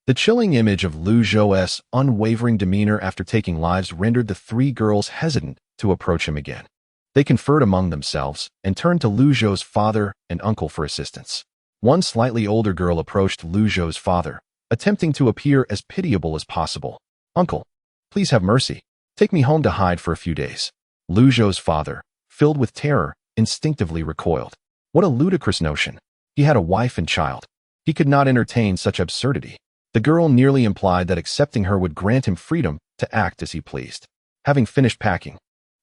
The chilling image of Lu Zhou's unwavering demeanor after taking lives rendered the 3 girls hesitant to approach him again. They conferred among themselves and turned to Lu Zhou's father and uncle for assistance. One slightly older girl approached Lu Zhou's father, attempting to appear as pitiable as possible. "Uncle, please have mercy. Take me home to hide for a few days." Lu Zhou's father, filled with terror, instinctively recoiled. What a ludicrous notion. He had a wife and child. He could not entertain such absurdity. The girl nearly implied that accepting her would grant him freedom to act as he pleased. Having finished packing,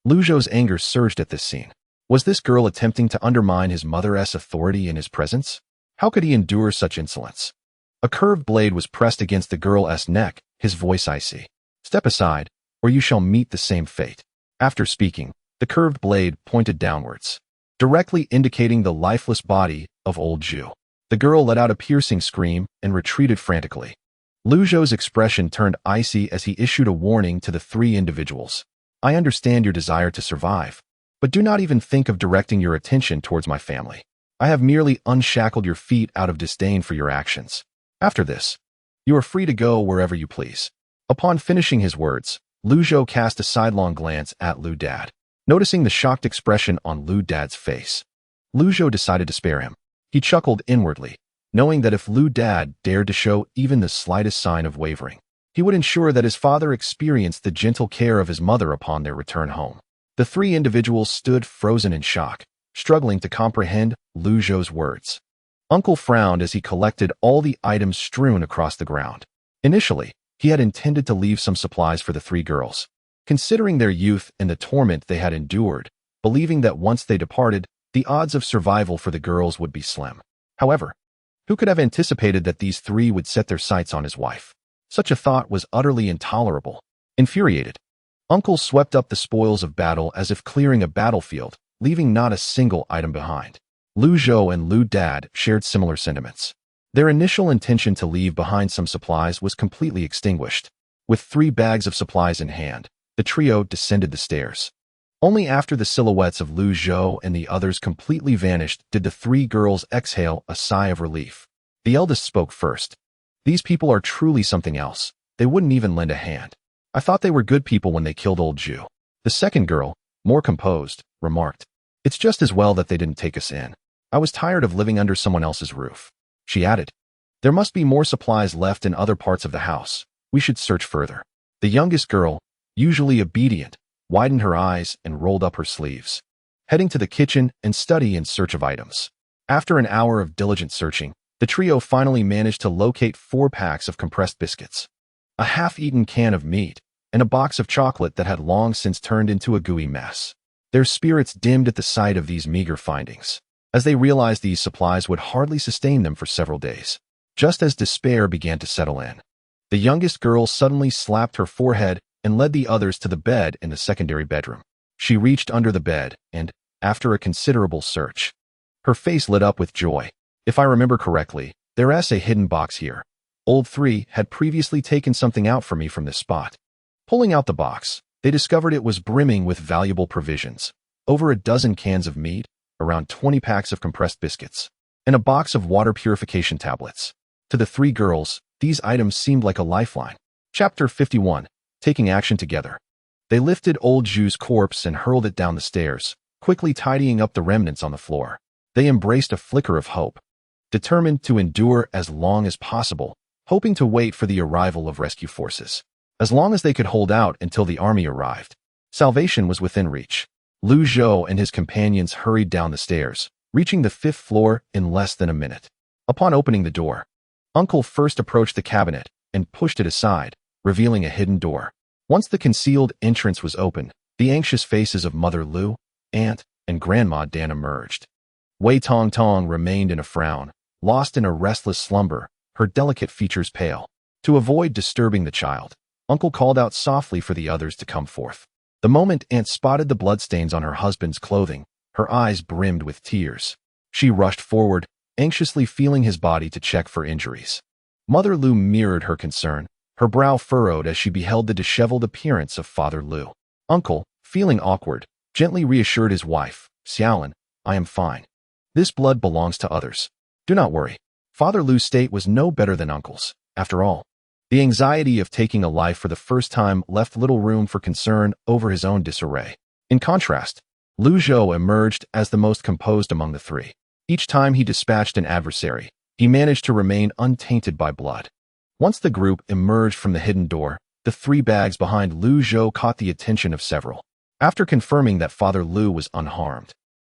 Lu Zhou's anger surged at this scene. Was this girl attempting to undermine his mother's authority in his presence? How could he endure such insolence? A curved blade was pressed against the girl's neck, his voice icy. Step aside, or you shall meet the same fate. After speaking, the curved blade pointed downwards, directly indicating the lifeless body of old Zhou. The girl let out a piercing scream and retreated frantically. Lu Zhou's expression turned icy as he issued a warning to the three individuals. I understand your desire to survive, but do not even think of directing your attention towards my family. I have merely unshackled your feet out of disdain for your actions. After this, you are free to go wherever you please. Upon finishing his words, Lu Zhou cast a sidelong glance at Lu Dad. Noticing the shocked expression on Lu Dad's face, Lu Zhou decided to spare him. He chuckled inwardly, knowing that if Lu Dad dared to show even the slightest sign of wavering, he would ensure that his father experienced the gentle care of his mother upon their return home. The three individuals stood frozen in shock, struggling to comprehend Lu Zhou's words. Uncle frowned as he collected all the items strewn across the ground. Initially, he had intended to leave some supplies for the three girls, considering their youth and the torment they had endured, believing that once they departed, the odds of survival for the girls would be slim. However, who could have anticipated that these three would set their sights on his wife? Such a thought was utterly intolerable. Infuriated, Uncle swept up the spoils of battle as if clearing a battlefield, leaving not a single item behind. Lu Zhou and Lu Dad shared similar sentiments. Their initial intention to leave behind some supplies was completely extinguished. With 3 bags of supplies in hand, the trio descended the stairs. Only after the silhouettes of Lu Zhou and the others completely vanished did the 3 girls exhale a sigh of relief. The eldest spoke first. These people are truly something else. They wouldn't even lend a hand. I thought they were good people when they killed old Zhou. The second girl, more composed, remarked, It's just as well that they didn't take us in. I was tired of living under someone else's roof. She added, There must be more supplies left in other parts of the house. We should search further. The youngest girl, usually obedient, widened her eyes and rolled up her sleeves, heading to the kitchen and study in search of items. After an hour of diligent searching, the trio finally managed to locate 4 packs of compressed biscuits, a half-eaten can of meat, and a box of chocolate that had long since turned into a gooey mess. Their spirits dimmed at the sight of these meager findings, as they realized these supplies would hardly sustain them for several days. Just as despair began to settle in, the youngest girl suddenly slapped her forehead and led the others to the bed in the secondary bedroom. She reached under the bed and, after a considerable search, her face lit up with joy. If I remember correctly, there's a hidden box here. Old 3 had previously taken something out for me from this spot. Pulling out the box, they discovered it was brimming with valuable provisions. Over a dozen cans of meat, around 20 packs of compressed biscuits, and a box of water purification tablets. To the 3 girls, these items seemed like a lifeline. Chapter 51. Taking action together. They lifted old Zhu's corpse and hurled it down the stairs, quickly tidying up the remnants on the floor. They embraced a flicker of hope, determined to endure as long as possible, hoping to wait for the arrival of rescue forces. As long as they could hold out until the army arrived, salvation was within reach. Lu Zhou and his companions hurried down the stairs, reaching the 5th floor in less than a minute. Upon opening the door, Uncle first approached the cabinet and pushed it aside, revealing a hidden door. Once the concealed entrance was open, the anxious faces of Mother Lu, Aunt, and Grandma Dan emerged. Wei Tong Tong remained in a frown, lost in a restless slumber, her delicate features pale. To avoid disturbing the child, Uncle called out softly for the others to come forth. The moment Aunt spotted the bloodstains on her husband's clothing, her eyes brimmed with tears. She rushed forward, anxiously feeling his body to check for injuries. Mother Lu mirrored her concern, her brow furrowed as she beheld the disheveled appearance of Father Lu. Uncle, feeling awkward, gently reassured his wife, Xiaolin, I am fine. This blood belongs to others. Do not worry. Father Lu's state was no better than Uncle's. After all, the anxiety of taking a life for the first time left little room for concern over his own disarray. In contrast, Lu Zhou emerged as the most composed among the 3. Each time he dispatched an adversary, he managed to remain untainted by blood. Once the group emerged from the hidden door, the 3 bags behind Lu Zhou caught the attention of several. After confirming that Father Lu was unharmed,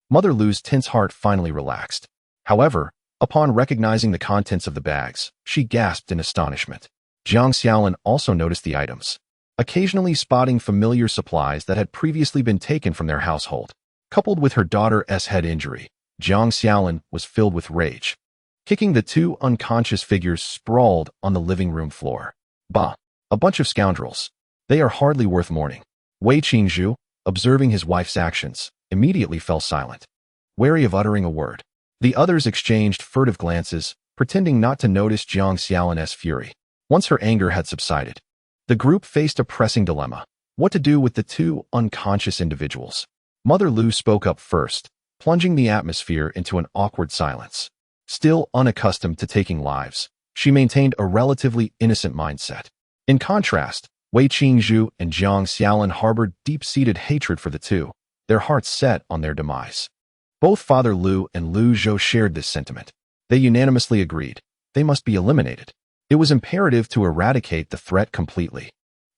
Mother Lu's tense heart finally relaxed. However, upon recognizing the contents of the bags, she gasped in astonishment. Jiang Xiaolin also noticed the items, occasionally spotting familiar supplies that had previously been taken from their household. Coupled with her daughter's head injury, Jiang Xiaolin was filled with rage. Kicking the two unconscious figures sprawled on the living room floor. Bah! A bunch of scoundrels. They are hardly worth mourning. Wei Qingzhu, observing his wife's actions, immediately fell silent, wary of uttering a word. The others exchanged furtive glances, pretending not to notice Jiang Xiaolin's fury. Once her anger had subsided, the group faced a pressing dilemma: what to do with the two unconscious individuals. Mother Lu spoke up first, plunging the atmosphere into an awkward silence. Still unaccustomed to taking lives, she maintained a relatively innocent mindset. In contrast, Wei Qingzhu and Jiang Xiaolin harbored deep-seated hatred for the two, their hearts set on their demise. Both Father Lu and Lu Zhou shared this sentiment. They unanimously agreed they must be eliminated. It was imperative to eradicate the threat completely.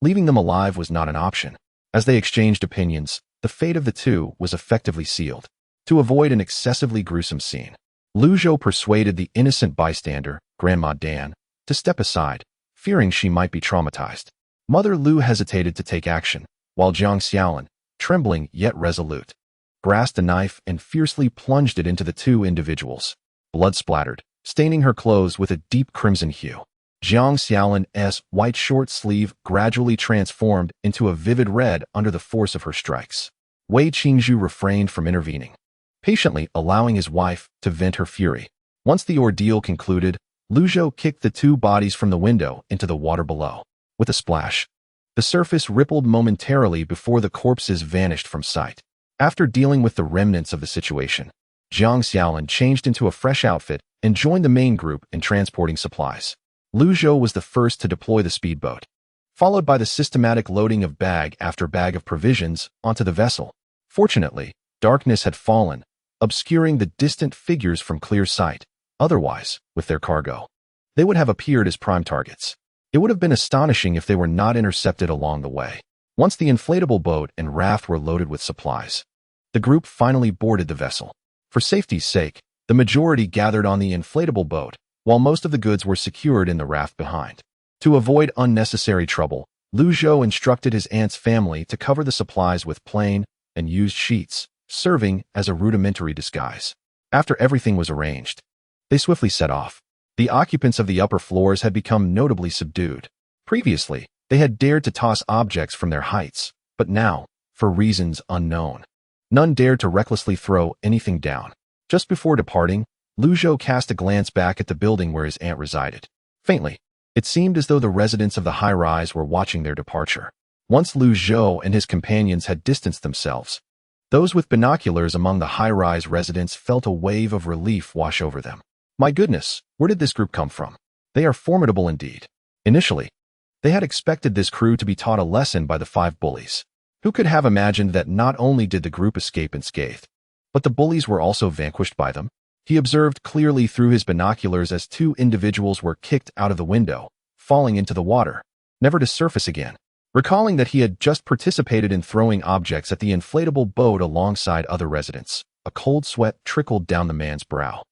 Leaving them alive was not an option. As they exchanged opinions, the fate of the two was effectively sealed. To avoid an excessively gruesome scene, Lu Zhou persuaded the innocent bystander, Grandma Dan, to step aside, fearing she might be traumatized. Mother Lu hesitated to take action, while Jiang Xiaolin, trembling yet resolute, grasped a knife and fiercely plunged it into the two individuals. Blood splattered, staining her clothes with a deep crimson hue. Jiang Xiaolin's white short sleeve gradually transformed into a vivid red under the force of her strikes. Wei Qingzhu refrained from intervening, patiently allowing his wife to vent her fury. Once the ordeal concluded, Lu Zhou kicked the two bodies from the window into the water below. With a splash, the surface rippled momentarily before the corpses vanished from sight. After dealing with the remnants of the situation, Jiang Xiaolin changed into a fresh outfit and joined the main group in transporting supplies. Lu Zhou was the first to deploy the speedboat, followed by the systematic loading of bag after bag of provisions onto the vessel. Fortunately, darkness had fallen, obscuring the distant figures from clear sight. Otherwise, with their cargo, they would have appeared as prime targets. It would have been astonishing if they were not intercepted along the way. Once the inflatable boat and raft were loaded with supplies, the group finally boarded the vessel. For safety's sake, the majority gathered on the inflatable boat, while most of the goods were secured in the raft behind. To avoid unnecessary trouble, Lu Zhou instructed his aunt's family to cover the supplies with plain and used sheets, serving as a rudimentary disguise. After everything was arranged, they swiftly set off. The occupants of the upper floors had become notably subdued. Previously, they had dared to toss objects from their heights, but now, for reasons unknown, none dared to recklessly throw anything down. Just before departing, Lu Zhou cast a glance back at the building where his aunt resided. Faintly, it seemed as though the residents of the high-rise were watching their departure. Once Lu Zhou and his companions had distanced themselves, those with binoculars among the high-rise residents felt a wave of relief wash over them. My goodness, where did this group come from? They are formidable indeed. Initially, they had expected this crew to be taught a lesson by the 5 bullies. Who could have imagined that not only did the group escape unscathed, but the bullies were also vanquished by them? He observed clearly through his binoculars as 2 individuals were kicked out of the window, falling into the water, never to surface again. Recalling that he had just participated in throwing objects at the inflatable boat alongside other residents, a cold sweat trickled down the man's brow.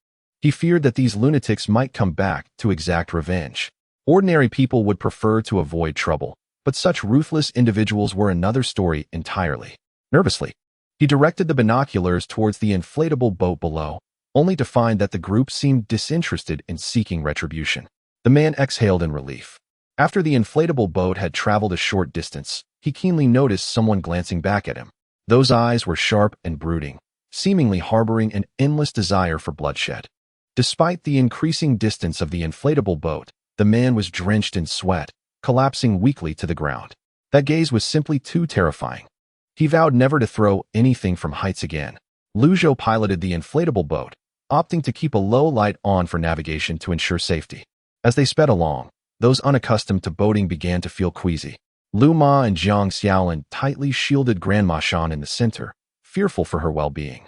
He feared that these lunatics might come back to exact revenge. Ordinary people would prefer to avoid trouble, but such ruthless individuals were another story entirely. Nervously, he directed the binoculars towards the inflatable boat below, only to find that the group seemed disinterested in seeking retribution. The man exhaled in relief. After the inflatable boat had traveled a short distance, he keenly noticed someone glancing back at him. Those eyes were sharp and brooding, seemingly harboring an endless desire for bloodshed. Despite the increasing distance of the inflatable boat, the man was drenched in sweat, collapsing weakly to the ground. That gaze was simply too terrifying. He vowed never to throw anything from heights again. Lu Zhou piloted the inflatable boat, opting to keep a low light on for navigation to ensure safety. As they sped along, those unaccustomed to boating began to feel queasy. Lu Ma and Jiang Xiaolin tightly shielded Grandma Shan in the center, fearful for her well-being,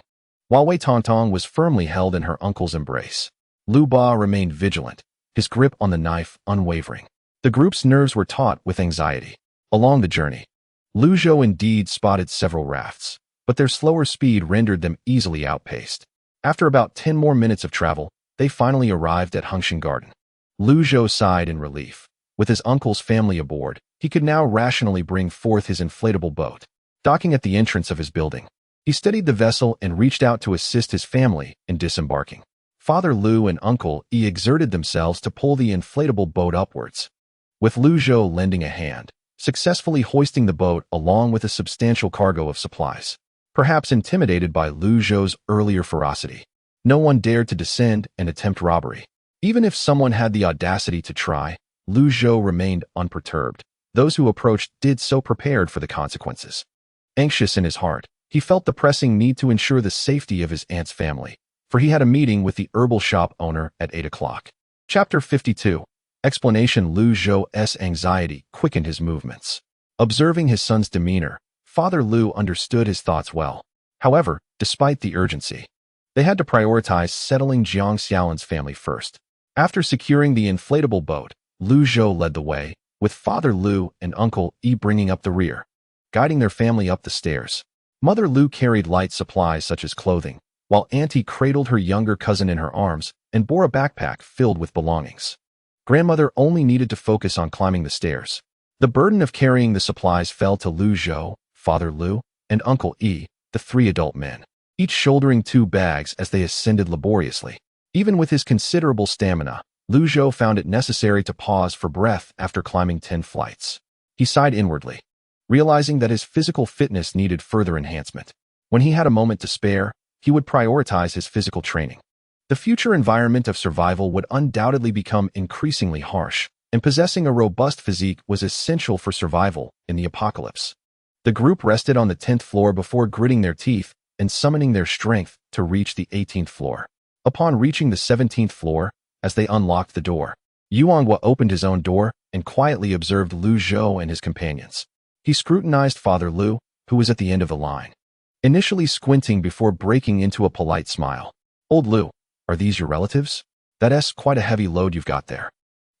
while Wei Tongtong was firmly held in her uncle's embrace. Lu Ba remained vigilant, his grip on the knife unwavering. The group's nerves were taut with anxiety. Along the journey, Lu Zhou indeed spotted several rafts, but their slower speed rendered them easily outpaced. After about 10 more minutes of travel, they finally arrived at Hengshan Garden. Zhou sighed in relief. With his uncle's family aboard, he could now rationally bring forth his inflatable boat. Docking at the entrance of his building, he steadied the vessel and reached out to assist his family in disembarking. Father Lu and Uncle Yi exerted themselves to pull the inflatable boat upwards, with Zhou lending a hand, successfully hoisting the boat along with a substantial cargo of supplies. Perhaps intimidated by Zhou's earlier ferocity, no one dared to descend and attempt robbery. Even if someone had the audacity to try, Zhou remained unperturbed. Those who approached did so prepared for the consequences. Anxious in his heart, he felt the pressing need to ensure the safety of his aunt's family, for he had a meeting with the herbal shop owner at 8 o'clock. Chapter 52. Explanation. Zhou's anxiety quickened his movements. Observing his son's demeanor, Father Lu understood his thoughts well. However, despite the urgency, they had to prioritize settling Jiang Xiaolan's family first. After securing the inflatable boat, Zhou led the way, with Father Lu and Uncle Yi bringing up the rear, guiding their family up the stairs. Mother Lu carried light supplies such as clothing, while Auntie cradled her younger cousin in her arms and bore a backpack filled with belongings. Grandmother only needed to focus on climbing the stairs. The burden of carrying the supplies fell to Zhou, Father Lu, and Uncle Yi, the 3 adult men, each shouldering 2 bags as they ascended laboriously. Even with his considerable stamina, Zhou found it necessary to pause for breath after climbing 10 flights. He sighed inwardly, realizing that his physical fitness needed further enhancement. When he had a moment to spare, he would prioritize his physical training. The future environment of survival would undoubtedly become increasingly harsh, and possessing a robust physique was essential for survival in the apocalypse. The group rested on the 10th floor before gritting their teeth and summoning their strength to reach the 18th floor. Upon reaching the 17th floor, as they unlocked the door, Yuanghua opened his own door and quietly observed Zhou and his companions. He scrutinized Father Lu, who was at the end of the line, initially squinting before breaking into a polite smile. "Old Lu, are these your relatives? That's quite a heavy load you've got there.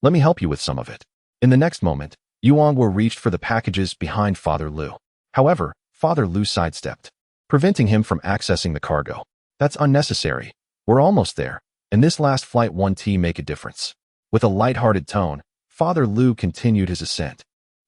Let me help you with some of it." In the next moment, Yuanghua reached for the packages behind Father Lu. However, Father Lu sidestepped, preventing him from accessing the cargo. "That's unnecessary. We're almost there, and this last flight won't make a difference." With a light-hearted tone, Father Lu continued his ascent.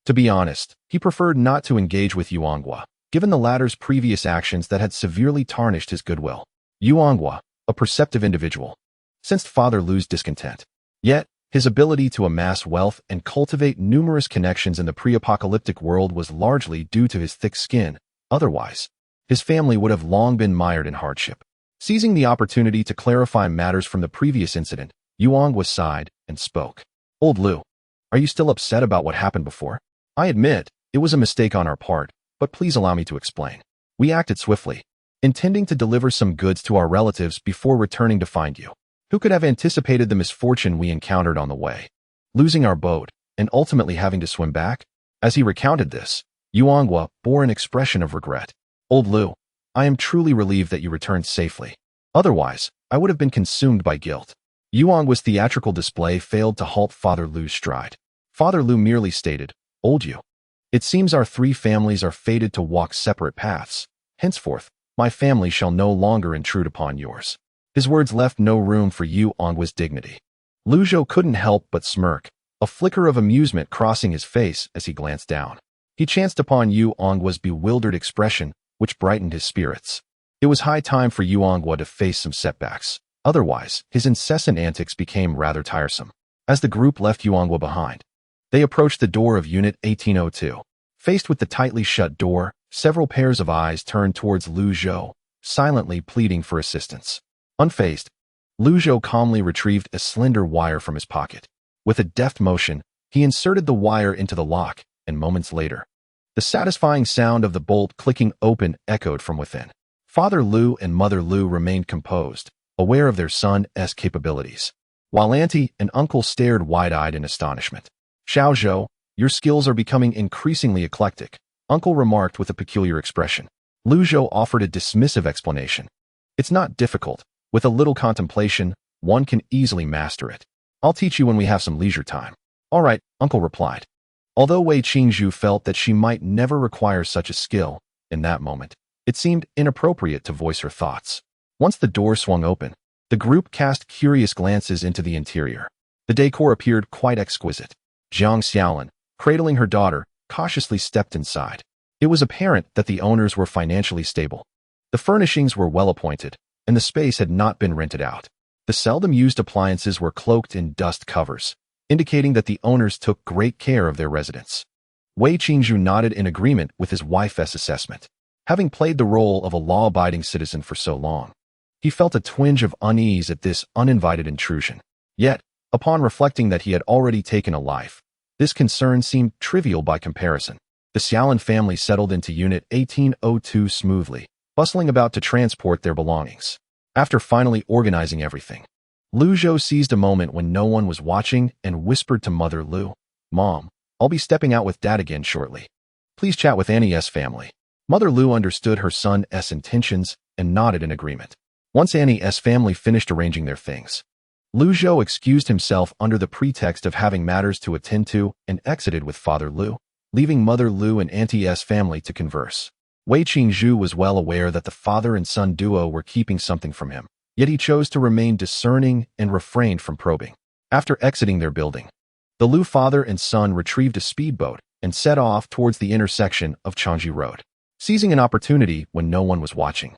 To be honest, he preferred not to engage with Yuanghua, given the latter's previous actions that had severely tarnished his goodwill. Yuanghua, a perceptive individual, sensed Father Lu's discontent. Yet, his ability to amass wealth and cultivate numerous connections in the pre-apocalyptic world was largely due to his thick skin. Otherwise, his family would have long been mired in hardship. Seizing the opportunity to clarify matters from the previous incident, Yuanghua sighed and spoke. "Old Lu, are you still upset about what happened before? I admit, it was a mistake on our part, but please allow me to explain. We acted swiftly, intending to deliver some goods to our relatives before returning to find you. Who could have anticipated the misfortune we encountered on the way? Losing our boat, and ultimately having to swim back?" As he recounted this, Yuanghua bore an expression of regret. "Old Lu, I am truly relieved that you returned safely. Otherwise, I would have been consumed by guilt." Yuanghua's theatrical display failed to halt Father Lu's stride. Father Lu merely stated, "Old Yu, it seems our 3 families are fated to walk separate paths. Henceforth, my family shall no longer intrude upon yours." His words left no room for Yuanghua's dignity. Zhou couldn't help but smirk, a flicker of amusement crossing his face as he glanced down. He chanced upon Yuanghua's bewildered expression, which brightened his spirits. It was high time for Yuanghua to face some setbacks. Otherwise, his incessant antics became rather tiresome. As the group left Yuanghua behind, they approached the door of Unit 1802. Faced with the tightly shut door, several pairs of eyes turned towards Zhou, silently pleading for assistance. Unfazed, Zhou calmly retrieved a slender wire from his pocket. With a deft motion, he inserted the wire into the lock, and moments later, the satisfying sound of the bolt clicking open echoed from within. Father Lu and Mother Lu remained composed, aware of their son's capabilities, while Auntie and Uncle stared wide-eyed in astonishment. "Zhou, your skills are becoming increasingly eclectic," Uncle remarked with a peculiar expression. Zhou offered a dismissive explanation. "It's not difficult. With a little contemplation, one can easily master it. I'll teach you when we have some leisure time." "All right," Uncle replied. Although Wei Qingzhu felt that she might never require such a skill, in that moment, It seemed inappropriate to voice her thoughts. Once the door swung open, the group cast curious glances into the interior. The decor appeared quite exquisite. Jiang Xiaolin, cradling her daughter, cautiously stepped inside. It was apparent that the owners were financially stable. The furnishings were well appointed, and the space had not been rented out. The seldom used appliances were cloaked in dust covers, indicating that the owners took great care of their residents. Wei Qingzhu nodded in agreement with his wife's assessment. Having played the role of a law-abiding citizen for so long, he felt a twinge of unease at this uninvited intrusion. Yet, upon reflecting that he had already taken a life, this concern seemed trivial by comparison. The Xiaolin family settled into Unit 1802 smoothly, bustling about to transport their belongings. After finally organizing everything, Lu Zhou seized a moment when no one was watching and whispered to Mother Lu, "Mom, I'll be stepping out with Dad again shortly. Please chat with Annie's family." Mother Lu understood her son's intentions and nodded in agreement. Once Annie's family finished arranging their things, Lu Zhou excused himself under the pretext of having matters to attend to and exited with Father Lu, leaving Mother Lu and Auntie's family to converse. Wei Qingzhu was well aware that the father and son duo were keeping something from him, yet he chose to remain discerning and refrained from probing. After exiting their building, the Lu father and son retrieved a speedboat and set off towards the intersection of Changji Road. Seizing an opportunity when no one was watching,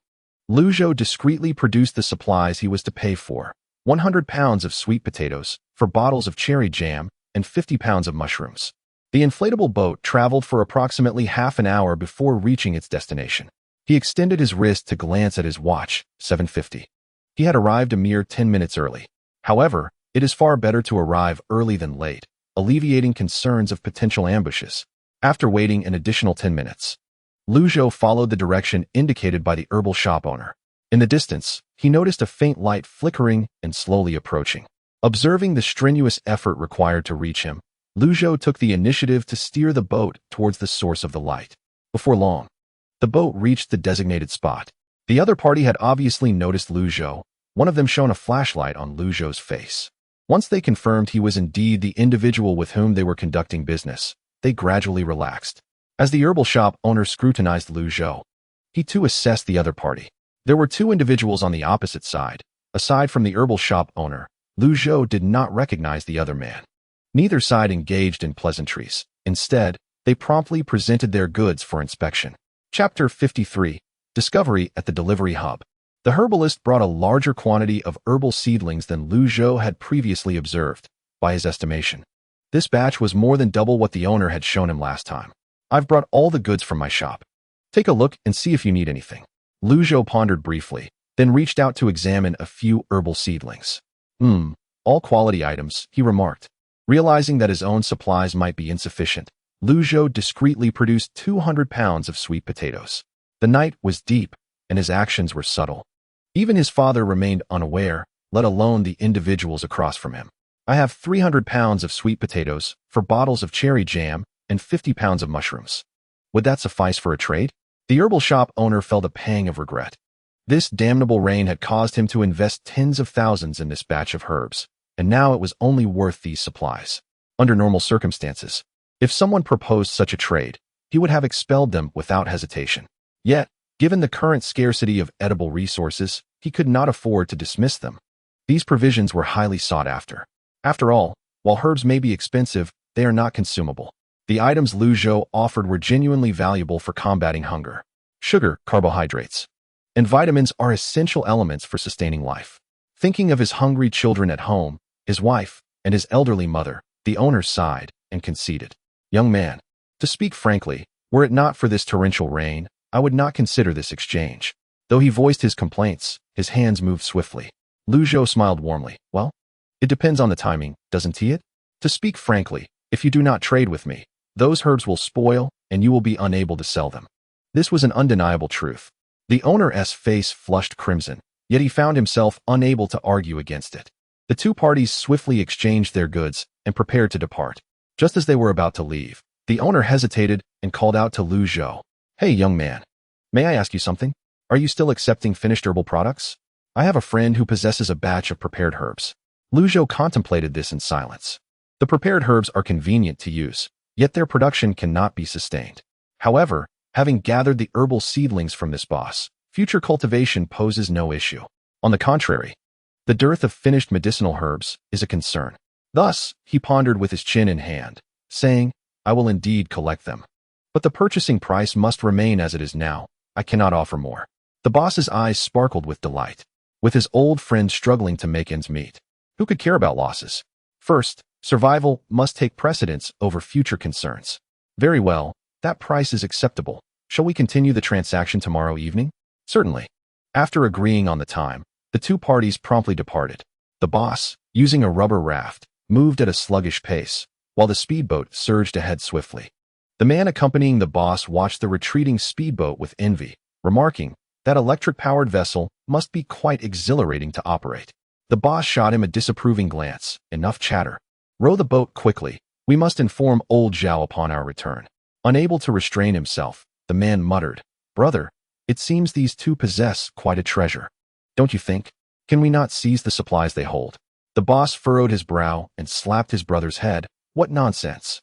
Lu Zhou discreetly produced the supplies he was to pay for: 100 pounds of sweet potatoes, 4 bottles of cherry jam, and 50 pounds of mushrooms. The inflatable boat traveled for approximately half an hour before reaching its destination. He extended his wrist to glance at his watch, 7:50. He had arrived a mere 10 minutes early. However, it is far better to arrive early than late, alleviating concerns of potential ambushes. After waiting an additional 10 minutes, Lu Zhou followed the direction indicated by the herbal shop owner. In the distance, he noticed a faint light flickering and slowly approaching. Observing the strenuous effort required to reach him, Lu Zhou took the initiative to steer the boat towards the source of the light. Before long, the boat reached the designated spot. The other party had obviously noticed Lu Zhou, one of them shone a flashlight on Lu Zhou's face. Once they confirmed he was indeed the individual with whom they were conducting business, they gradually relaxed. As the herbal shop owner scrutinized Lu Zhou, he too assessed the other party. There were 2 individuals on the opposite side. Aside from the herbal shop owner, Lu Zhou did not recognize the other man. Neither side engaged in pleasantries. Instead, they promptly presented their goods for inspection. Chapter 53. Discovery at the Delivery Hub. The herbalist brought a larger quantity of herbal seedlings than Lu Zhou had previously observed, by his estimation. This batch was more than double what the owner had shown him last time. "I've brought all the goods from my shop. Take a look and see if you need anything." Lu Zhou pondered briefly, then reached out to examine a few herbal seedlings. All quality items, he remarked. Realizing that his own supplies might be insufficient, Lu Zhou discreetly produced 200 pounds of sweet potatoes. The night was deep, and his actions were subtle. Even his father remained unaware, let alone the individuals across from him. "I have 300 pounds of sweet potatoes, 4 bottles of cherry jam, and 50 pounds of mushrooms. Would that suffice for a trade?" The herbal shop owner felt a pang of regret. This damnable rain had caused him to invest tens of thousands in this batch of herbs, and now it was only worth these supplies. Under normal circumstances, if someone proposed such a trade, he would have expelled them without hesitation. Yet, given the current scarcity of edible resources, he could not afford to dismiss them. These provisions were highly sought after. After all, while herbs may be expensive, they are not consumable. The items Lu Zhou offered were genuinely valuable for combating hunger. Sugar, carbohydrates, and vitamins are essential elements for sustaining life. Thinking of his hungry children at home, his wife, and his elderly mother, the owner sighed and conceded. "Young man, to speak frankly, were it not for this torrential rain, I would not consider this exchange." Though he voiced his complaints, his hands moved swiftly. Lu Zhou smiled warmly. "Well, it depends on the timing, doesn't it? To speak frankly, if you do not trade with me, those herbs will spoil and you will be unable to sell them." This was an undeniable truth. The owner's face flushed crimson, yet he found himself unable to argue against it. The 2 parties swiftly exchanged their goods and prepared to depart. Just as they were about to leave, the owner hesitated and called out to Lu Zhou. "Hey, young man, may I ask you something? Are you still accepting finished herbal products? I have a friend who possesses a batch of prepared herbs." Lu Zhou contemplated this in silence. The prepared herbs are convenient to use, yet their production cannot be sustained. However, Having gathered the herbal seedlings from this boss, future cultivation poses no issue. On the contrary, the dearth of finished medicinal herbs is a concern. Thus, he pondered with his chin in hand, saying, I will indeed collect them. But the purchasing price must remain as it is now. I cannot offer more. The boss's eyes sparkled with delight. With his old friend struggling to make ends meet, who could care about losses? First, survival must take precedence over future concerns. Very well, that price is acceptable. Shall we continue the transaction tomorrow evening? Certainly. After agreeing on the time, the two parties promptly departed. The boss, using a rubber raft, moved at a sluggish pace, while the speedboat surged ahead swiftly. The man accompanying the boss watched the retreating speedboat with envy, remarking, that electric-powered vessel must be quite exhilarating to operate. The boss shot him a disapproving glance. Enough chatter. Row the boat quickly. We must inform old Zhou upon our return. Unable to restrain himself, the man muttered, Brother, it seems these two possess quite a treasure. Don't you think? Can we not seize the supplies they hold? The boss furrowed his brow and slapped his brother's head. What nonsense.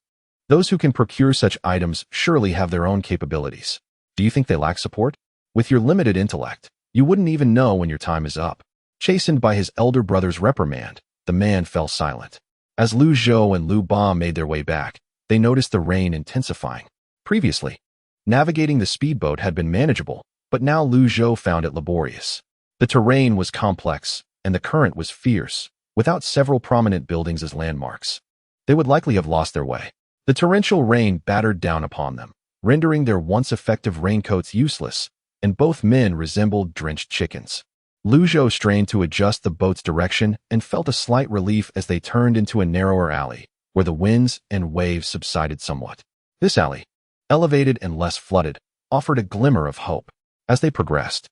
Those who can procure such items surely have their own capabilities. Do you think they lack support? With your limited intellect, you wouldn't even know when your time is up. Chastened by his elder brother's reprimand, the man fell silent. As Lu Zhou and Lu Ba made their way back, they noticed the rain intensifying. Previously, navigating the speedboat had been manageable, but now Lu Zhou found it laborious. The terrain was complex, and the current was fierce, without several prominent buildings as landmarks. They would likely have lost their way. The torrential rain battered down upon them, rendering their once effective raincoats useless, and both men resembled drenched chickens. Lu Zhou strained to adjust the boat's direction and felt a slight relief as they turned into a narrower alley, where the winds and waves subsided somewhat. This alley, elevated and less flooded, offered a glimmer of hope. As they progressed,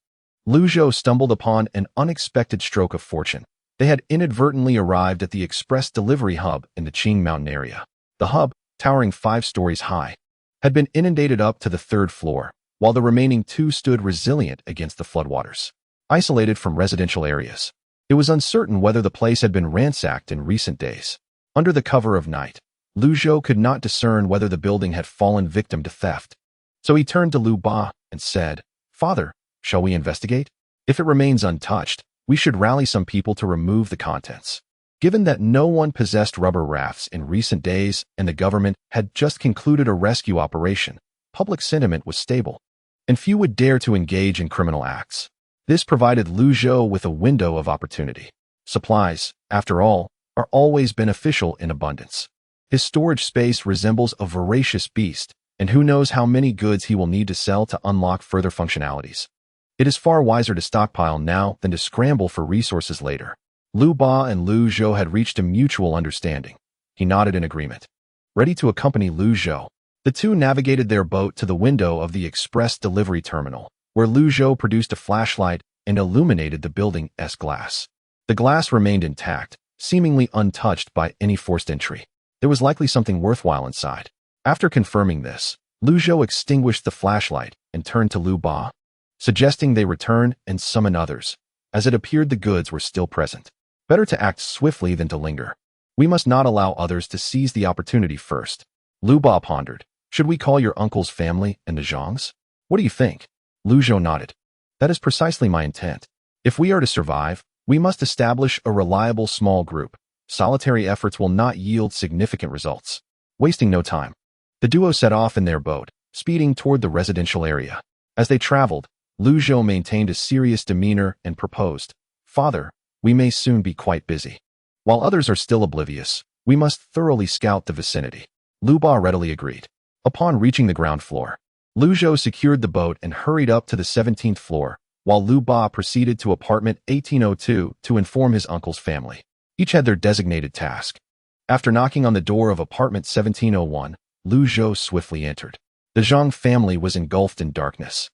Lu Zhou stumbled upon an unexpected stroke of fortune. They had inadvertently arrived at the express delivery hub in the Qing Mountain area. The hub, towering 5 stories high, had been inundated up to the 3rd floor, while the remaining 2 stood resilient against the floodwaters. Isolated from residential areas, it was uncertain whether the place had been ransacked in recent days. Under the cover of night, Lu Zhou could not discern whether the building had fallen victim to theft. So he turned to Lu Ba and said, Father, shall we investigate? If it remains untouched, we should rally some people to remove the contents. Given that no one possessed rubber rafts in recent days and the government had just concluded a rescue operation, public sentiment was stable, and few would dare to engage in criminal acts. This provided Lu Zhou with a window of opportunity. Supplies, after all, are always beneficial in abundance. His storage space resembles a voracious beast, and who knows how many goods he will need to sell to unlock further functionalities. It is far wiser to stockpile now than to scramble for resources later. Lu Ba and Lu Zhou had reached a mutual understanding. He nodded in agreement. Ready to accompany Lu Zhou, the two navigated their boat to the window of the express delivery terminal, where Lu Zhou produced a flashlight and illuminated the building's glass. The glass remained intact, seemingly untouched by any forced entry. There was likely something worthwhile inside. After confirming this, Lu Zhou extinguished the flashlight and turned to Lu Ba, suggesting they return and summon others, as it appeared the goods were still present. Better to act swiftly than to linger. We must not allow others to seize the opportunity first. Lu Ba pondered. Should we call your uncle's family and the Zhongs? What do you think? Lu Zhou nodded. That is precisely my intent. If we are to survive, we must establish a reliable small group. Solitary efforts will not yield significant results. Wasting no time, the duo set off in their boat, speeding toward the residential area. As they traveled, Lu Zhou maintained a serious demeanor and proposed, Father, we may soon be quite busy. While others are still oblivious, we must thoroughly scout the vicinity. Lu Ba readily agreed. Upon reaching the ground floor, Lu Zhou secured the boat and hurried up to the 17th floor, while Lu Ba proceeded to apartment 1802 to inform his uncle's family. Each had their designated task. After knocking on the door of apartment 1701, Lu Zhou swiftly entered. The Zhang family was engulfed in darkness,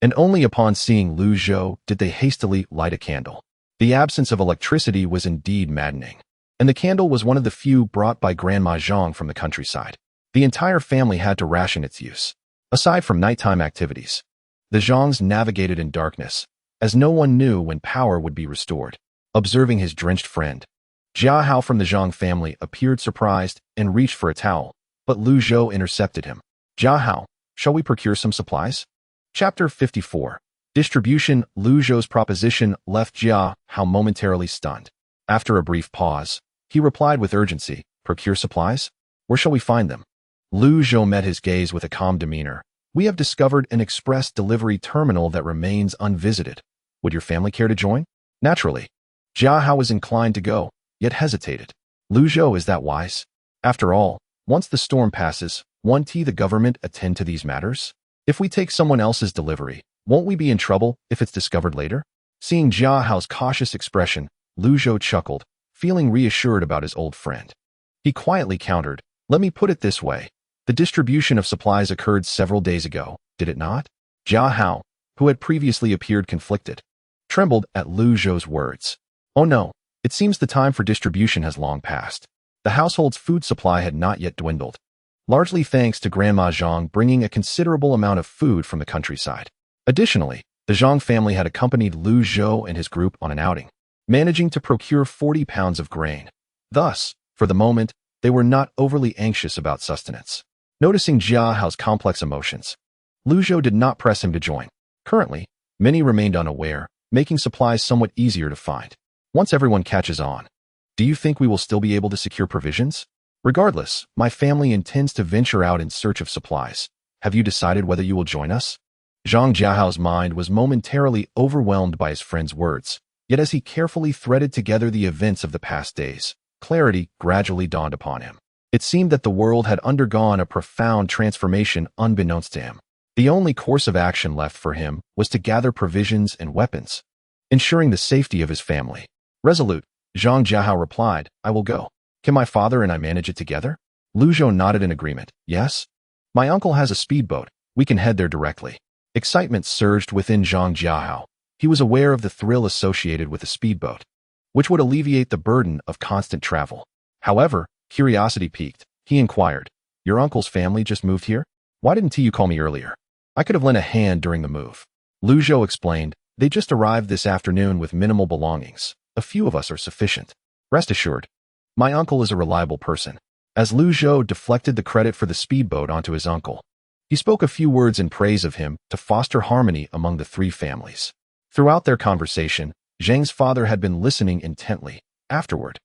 and only upon seeing Lu Zhou did they hastily light a candle. The absence of electricity was indeed maddening, and the candle was one of the few brought by Grandma Zhang from the countryside. The entire family had to ration its use. Aside from nighttime activities, the Zhangs navigated in darkness, as no one knew when power would be restored. Observing his drenched friend, Jia Hao from the Zhang family appeared surprised and reached for a towel, but Lu Zhou intercepted him. Jia Hao, shall we procure some supplies? Chapter 54. Distribution. Lu Zhou's proposition left Jia Hao momentarily stunned. After a brief pause, he replied with urgency, procure supplies? Where shall we find them? Lu Zhou met his gaze with a calm demeanor. We have discovered an express delivery terminal that remains unvisited. Would your family care to join? Naturally. Jia Hao was inclined to go, yet hesitated. Lu Zhou, is that wise? After all, once the storm passes, won't the government attend to these matters? If we take someone else's delivery, won't we be in trouble if it's discovered later? Seeing Jia Hao's cautious expression, Lu Zhou chuckled, feeling reassured about his old friend. He quietly countered, let me put it this way. The distribution of supplies occurred several days ago, did it not? Jia Hao, who had previously appeared conflicted, trembled at Lu Zhou's words. Oh no, it seems the time for distribution has long passed. The household's food supply had not yet dwindled, largely thanks to Grandma Zhang bringing a considerable amount of food from the countryside. Additionally, the Zhang family had accompanied Lu Zhou and his group on an outing, managing to procure 40 pounds of grain. Thus, for the moment, they were not overly anxious about sustenance. Noticing Jia Hao's complex emotions, Lu Zhou did not press him to join. Currently, many remained unaware, making supplies somewhat easier to find. Once everyone catches on, do you think we will still be able to secure provisions? Regardless, my family intends to venture out in search of supplies. Have you decided whether you will join us? Zhang Jiahao's mind was momentarily overwhelmed by his friend's words, yet as he carefully threaded together the events of the past days, clarity gradually dawned upon him. It seemed that the world had undergone a profound transformation unbeknownst to him. The only course of action left for him was to gather provisions and weapons, ensuring the safety of his family. Resolute, Zhang Jiahao replied, I will go. Can my father and I manage it together? Lu Zhou nodded in agreement. Yes? My uncle has a speedboat. We can head there directly. Excitement surged within Zhang Jiahao. He was aware of the thrill associated with a speedboat, which would alleviate the burden of constant travel. However, curiosity piqued. He inquired, your uncle's family just moved here? Why didn't you call me earlier? I could have lent a hand during the move. Lu Zhou explained, they just arrived this afternoon with minimal belongings. A few of us are sufficient. Rest assured, my uncle is a reliable person. As Lu Zhou deflected the credit for the speedboat onto his uncle, he spoke a few words in praise of him to foster harmony among the three families. Throughout their conversation, Zhang's father had been listening intently. Afterward,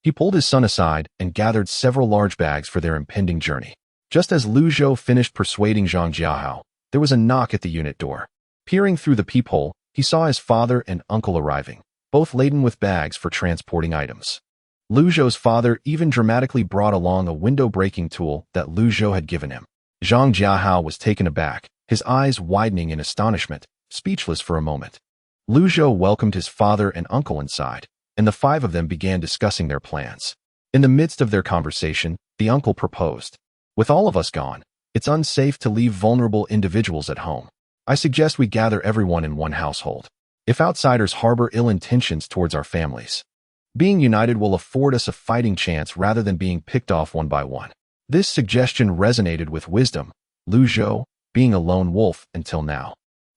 he pulled his son aside and gathered several large bags for their impending journey. Just as Lu Zhou finished persuading Zhang Jiahao, there was a knock at the unit door. Peering through the peephole, he saw his father and uncle arriving, both laden with bags for transporting items. Lu Zhou's father even dramatically brought along a window-breaking tool that Lu Zhou had given him. Zhang Jiahao was taken aback, his eyes widening in astonishment, speechless for a moment. Lu Zhou welcomed his father and uncle inside, and the five of them began discussing their plans. In the midst of their conversation, the uncle proposed, with all of us gone, it's unsafe to leave vulnerable individuals at home. I suggest we gather everyone in one household. If outsiders harbor ill intentions towards our families, being united will afford us a fighting chance rather than being picked off one by one. This suggestion resonated with wisdom. Lu Zhou, being a lone wolf until now,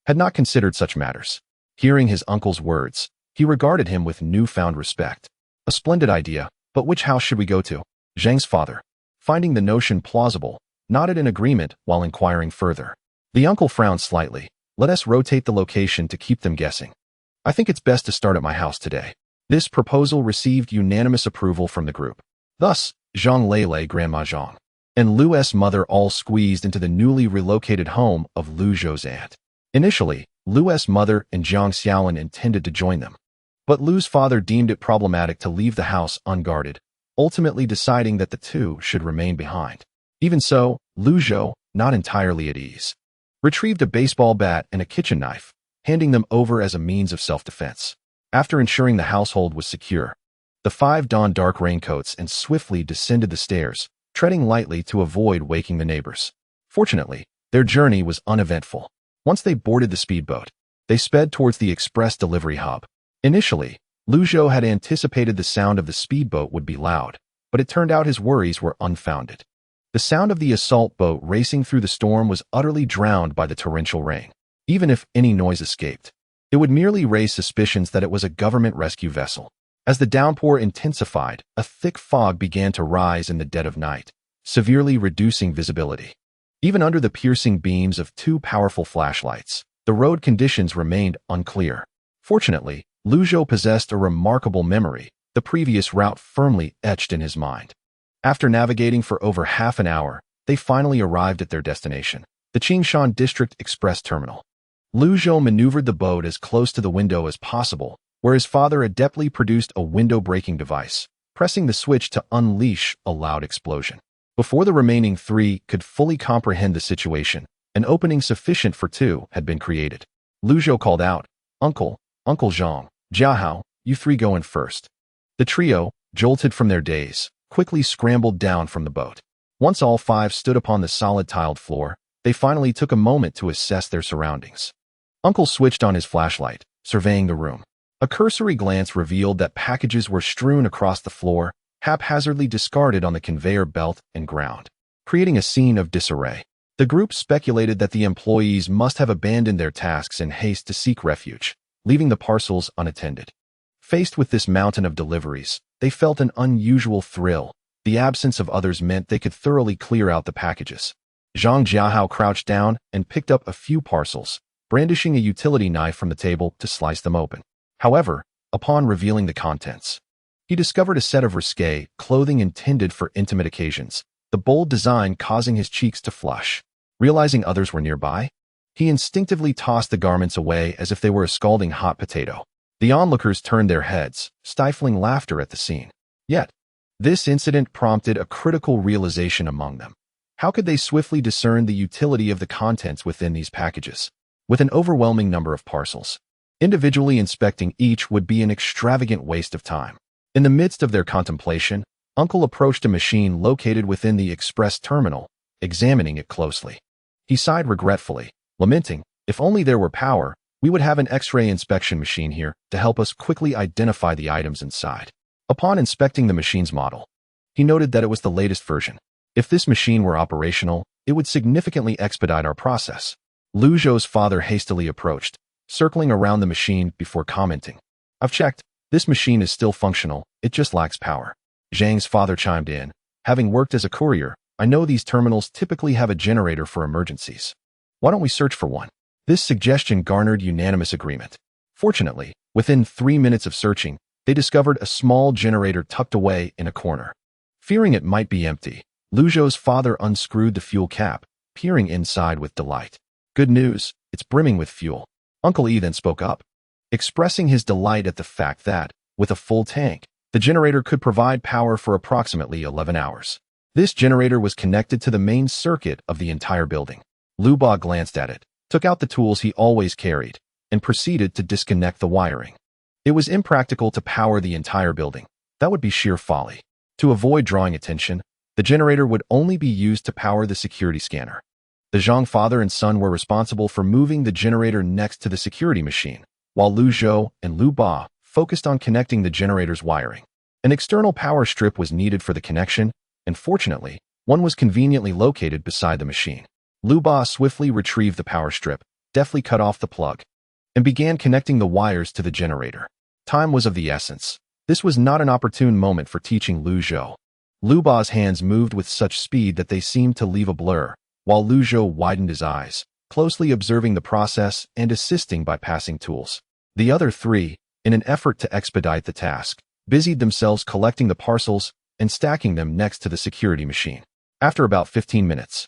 had not considered such matters. Hearing his uncle's words, he regarded him with newfound respect. A splendid idea, but which house should we go to? Zhang's father, finding the notion plausible, nodded in agreement while inquiring further. The uncle frowned slightly. Let us rotate the location to keep them guessing. I think it's best to start at my house today. This proposal received unanimous approval from the group. Thus, Zhang Lei, Grandma Zhang, and Lu's mother all squeezed into the newly relocated home of Lu Zhou's aunt. Initially, Lu's mother and Zhang Xiaolin intended to join them, but Lu's father deemed it problematic to leave the house unguarded, ultimately deciding that the two should remain behind. Even so, Lu Zhou, not entirely at ease, retrieved a baseball bat and a kitchen knife, handing them over as a means of self-defense. After ensuring the household was secure, the five donned dark raincoats and swiftly descended the stairs, treading lightly to avoid waking the neighbors. Fortunately, their journey was uneventful. Once they boarded the speedboat, they sped towards the express delivery hub. Initially, Lu Zhou had anticipated the sound of the speedboat would be loud, but it turned out his worries were unfounded. The sound of the assault boat racing through the storm was utterly drowned by the torrential rain. Even if any noise escaped, it would merely raise suspicions that it was a government rescue vessel. As the downpour intensified, a thick fog began to rise in the dead of night, severely reducing visibility. Even under the piercing beams of two powerful flashlights, the road conditions remained unclear. Fortunately, Zhou possessed a remarkable memory, the previous route firmly etched in his mind. After navigating for over half an hour, they finally arrived at their destination, the Qingshan District Express Terminal. Zhou maneuvered the boat as close to the window as possible, where his father adeptly produced a window-breaking device, pressing the switch to unleash a loud explosion. Before the remaining three could fully comprehend the situation, an opening sufficient for two had been created. Zhou called out, Uncle Zhang, Jiahao, you three go in first. The trio, jolted from their daze, quickly scrambled down from the boat. Once all five stood upon the solid tiled floor, they finally took a moment to assess their surroundings. Uncle switched on his flashlight, surveying the room. A cursory glance revealed that packages were strewn across the floor, haphazardly discarded on the conveyor belt and ground, creating a scene of disarray. The group speculated that the employees must have abandoned their tasks in haste to seek refuge, leaving the parcels unattended. Faced with this mountain of deliveries, they felt an unusual thrill. The absence of others meant they could thoroughly clear out the packages. Zhang Jiahao crouched down and picked up a few parcels, brandishing a utility knife from the table to slice them open. However, upon revealing the contents, he discovered a set of risque clothing intended for intimate occasions, the bold design causing his cheeks to flush. Realizing others were nearby, he instinctively tossed the garments away as if they were a scalding hot potato. The onlookers turned their heads, stifling laughter at the scene. Yet, this incident prompted a critical realization among them. How could they swiftly discern the utility of the contents within these packages? With an overwhelming number of parcels, individually inspecting each would be an extravagant waste of time. In the midst of their contemplation, Uncle approached a machine located within the express terminal, examining it closely. He sighed regretfully, lamenting, if only there were power, we would have an X-ray inspection machine here to help us quickly identify the items inside. Upon inspecting the machine's model, he noted that it was the latest version. If this machine were operational, it would significantly expedite our process. Zhou's father hastily approached, circling around the machine before commenting. I've checked. This machine is still functional, it just lacks power. Zhang's father chimed in. Having worked as a courier, I know these terminals typically have a generator for emergencies. Why don't we search for one? This suggestion garnered unanimous agreement. Fortunately, within 3 minutes of searching, they discovered a small generator tucked away in a corner. Fearing it might be empty, Zhou's father unscrewed the fuel cap, peering inside with delight. Good news, it's brimming with fuel. Uncle E then spoke up, expressing his delight at the fact that, with a full tank, the generator could provide power for approximately 11 hours. This generator was connected to the main circuit of the entire building. Lu Ba glanced at it, took out the tools he always carried, and proceeded to disconnect the wiring. It was impractical to power the entire building. That would be sheer folly. To avoid drawing attention, the generator would only be used to power the security scanner. The Zhang father and son were responsible for moving the generator next to the security machine, while Zhou and Lu Ba focused on connecting the generator's wiring. An external power strip was needed for the connection, and fortunately, one was conveniently located beside the machine. Lu Ba swiftly retrieved the power strip, deftly cut off the plug, and began connecting the wires to the generator. Time was of the essence. This was not an opportune moment for teaching Zhou. Lu Ba's hands moved with such speed that they seemed to leave a blur, while Zhou widened his eyes, closely observing the process and assisting by passing tools. The other three, in an effort to expedite the task, busied themselves collecting the parcels and stacking them next to the security machine. After about 15 minutes,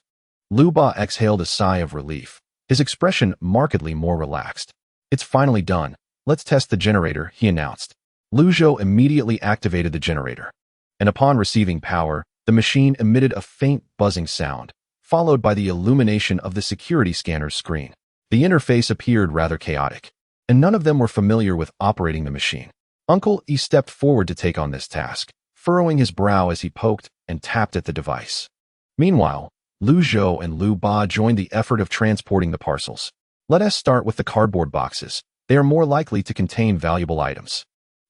Lu Ba exhaled a sigh of relief, his expression markedly more relaxed. It's finally done. Let's test the generator, he announced. Zhou immediately activated the generator, and upon receiving power, the machine emitted a faint buzzing sound, followed by the illumination of the security scanner's screen. The interface appeared rather chaotic, and none of them were familiar with operating the machine. Uncle E stepped forward to take on this task, furrowing his brow as he poked and tapped at the device. Meanwhile, Zhou and Lu Ba joined the effort of transporting the parcels. Let us start with the cardboard boxes. They are more likely to contain valuable items.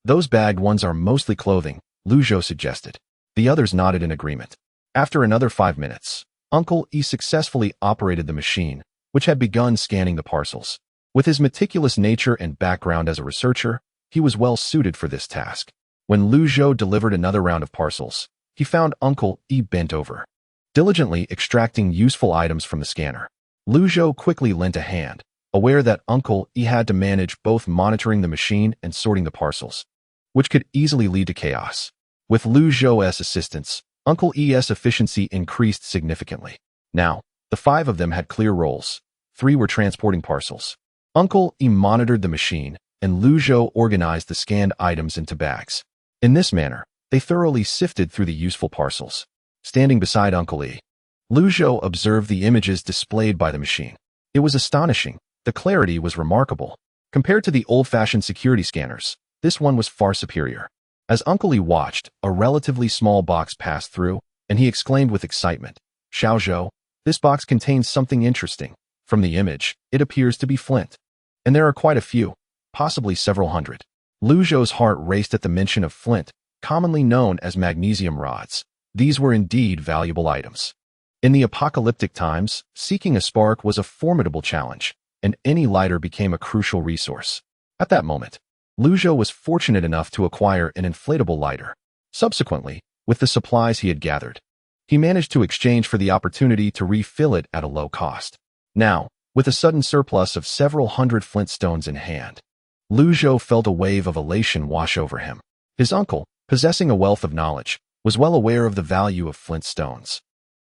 Those bagged ones are mostly clothing, Zhou suggested. The others nodded in agreement. After another 5 minutes, Uncle E successfully operated the machine, which had begun scanning the parcels. With his meticulous nature and background as a researcher, he was well suited for this task. When Zhou delivered another round of parcels, he found Uncle E bent over, diligently extracting useful items from the scanner. Zhou quickly lent a hand, aware that Uncle E had to manage both monitoring the machine and sorting the parcels, which could easily lead to chaos. With Zhou's assistance, Uncle E's efficiency increased significantly. Now, the 5 of them had clear roles. 3 were transporting parcels. Uncle E monitored the machine, and Zhou organized the scanned items into bags. In this manner, they thoroughly sifted through the useful parcels. Standing beside Uncle E, Zhou observed the images displayed by the machine. It was astonishing. The clarity was remarkable. Compared to the old-fashioned security scanners, this one was far superior. As Uncle E watched, a relatively small box passed through, and he exclaimed with excitement, "Zhou, this box contains something interesting. From the image, it appears to be flint. And there are quite a few, possibly several hundred." Zhou's heart raced at the mention of flint, commonly known as magnesium rods. These were indeed valuable items. In the apocalyptic times, seeking a spark was a formidable challenge, and any lighter became a crucial resource. At that moment, Zhou was fortunate enough to acquire an inflatable lighter. Subsequently, with the supplies he had gathered, he managed to exchange for the opportunity to refill it at a low cost. Now, with a sudden surplus of several hundred flintstones in hand, Zhou felt a wave of elation wash over him. His uncle, possessing a wealth of knowledge, was well aware of the value of flintstones.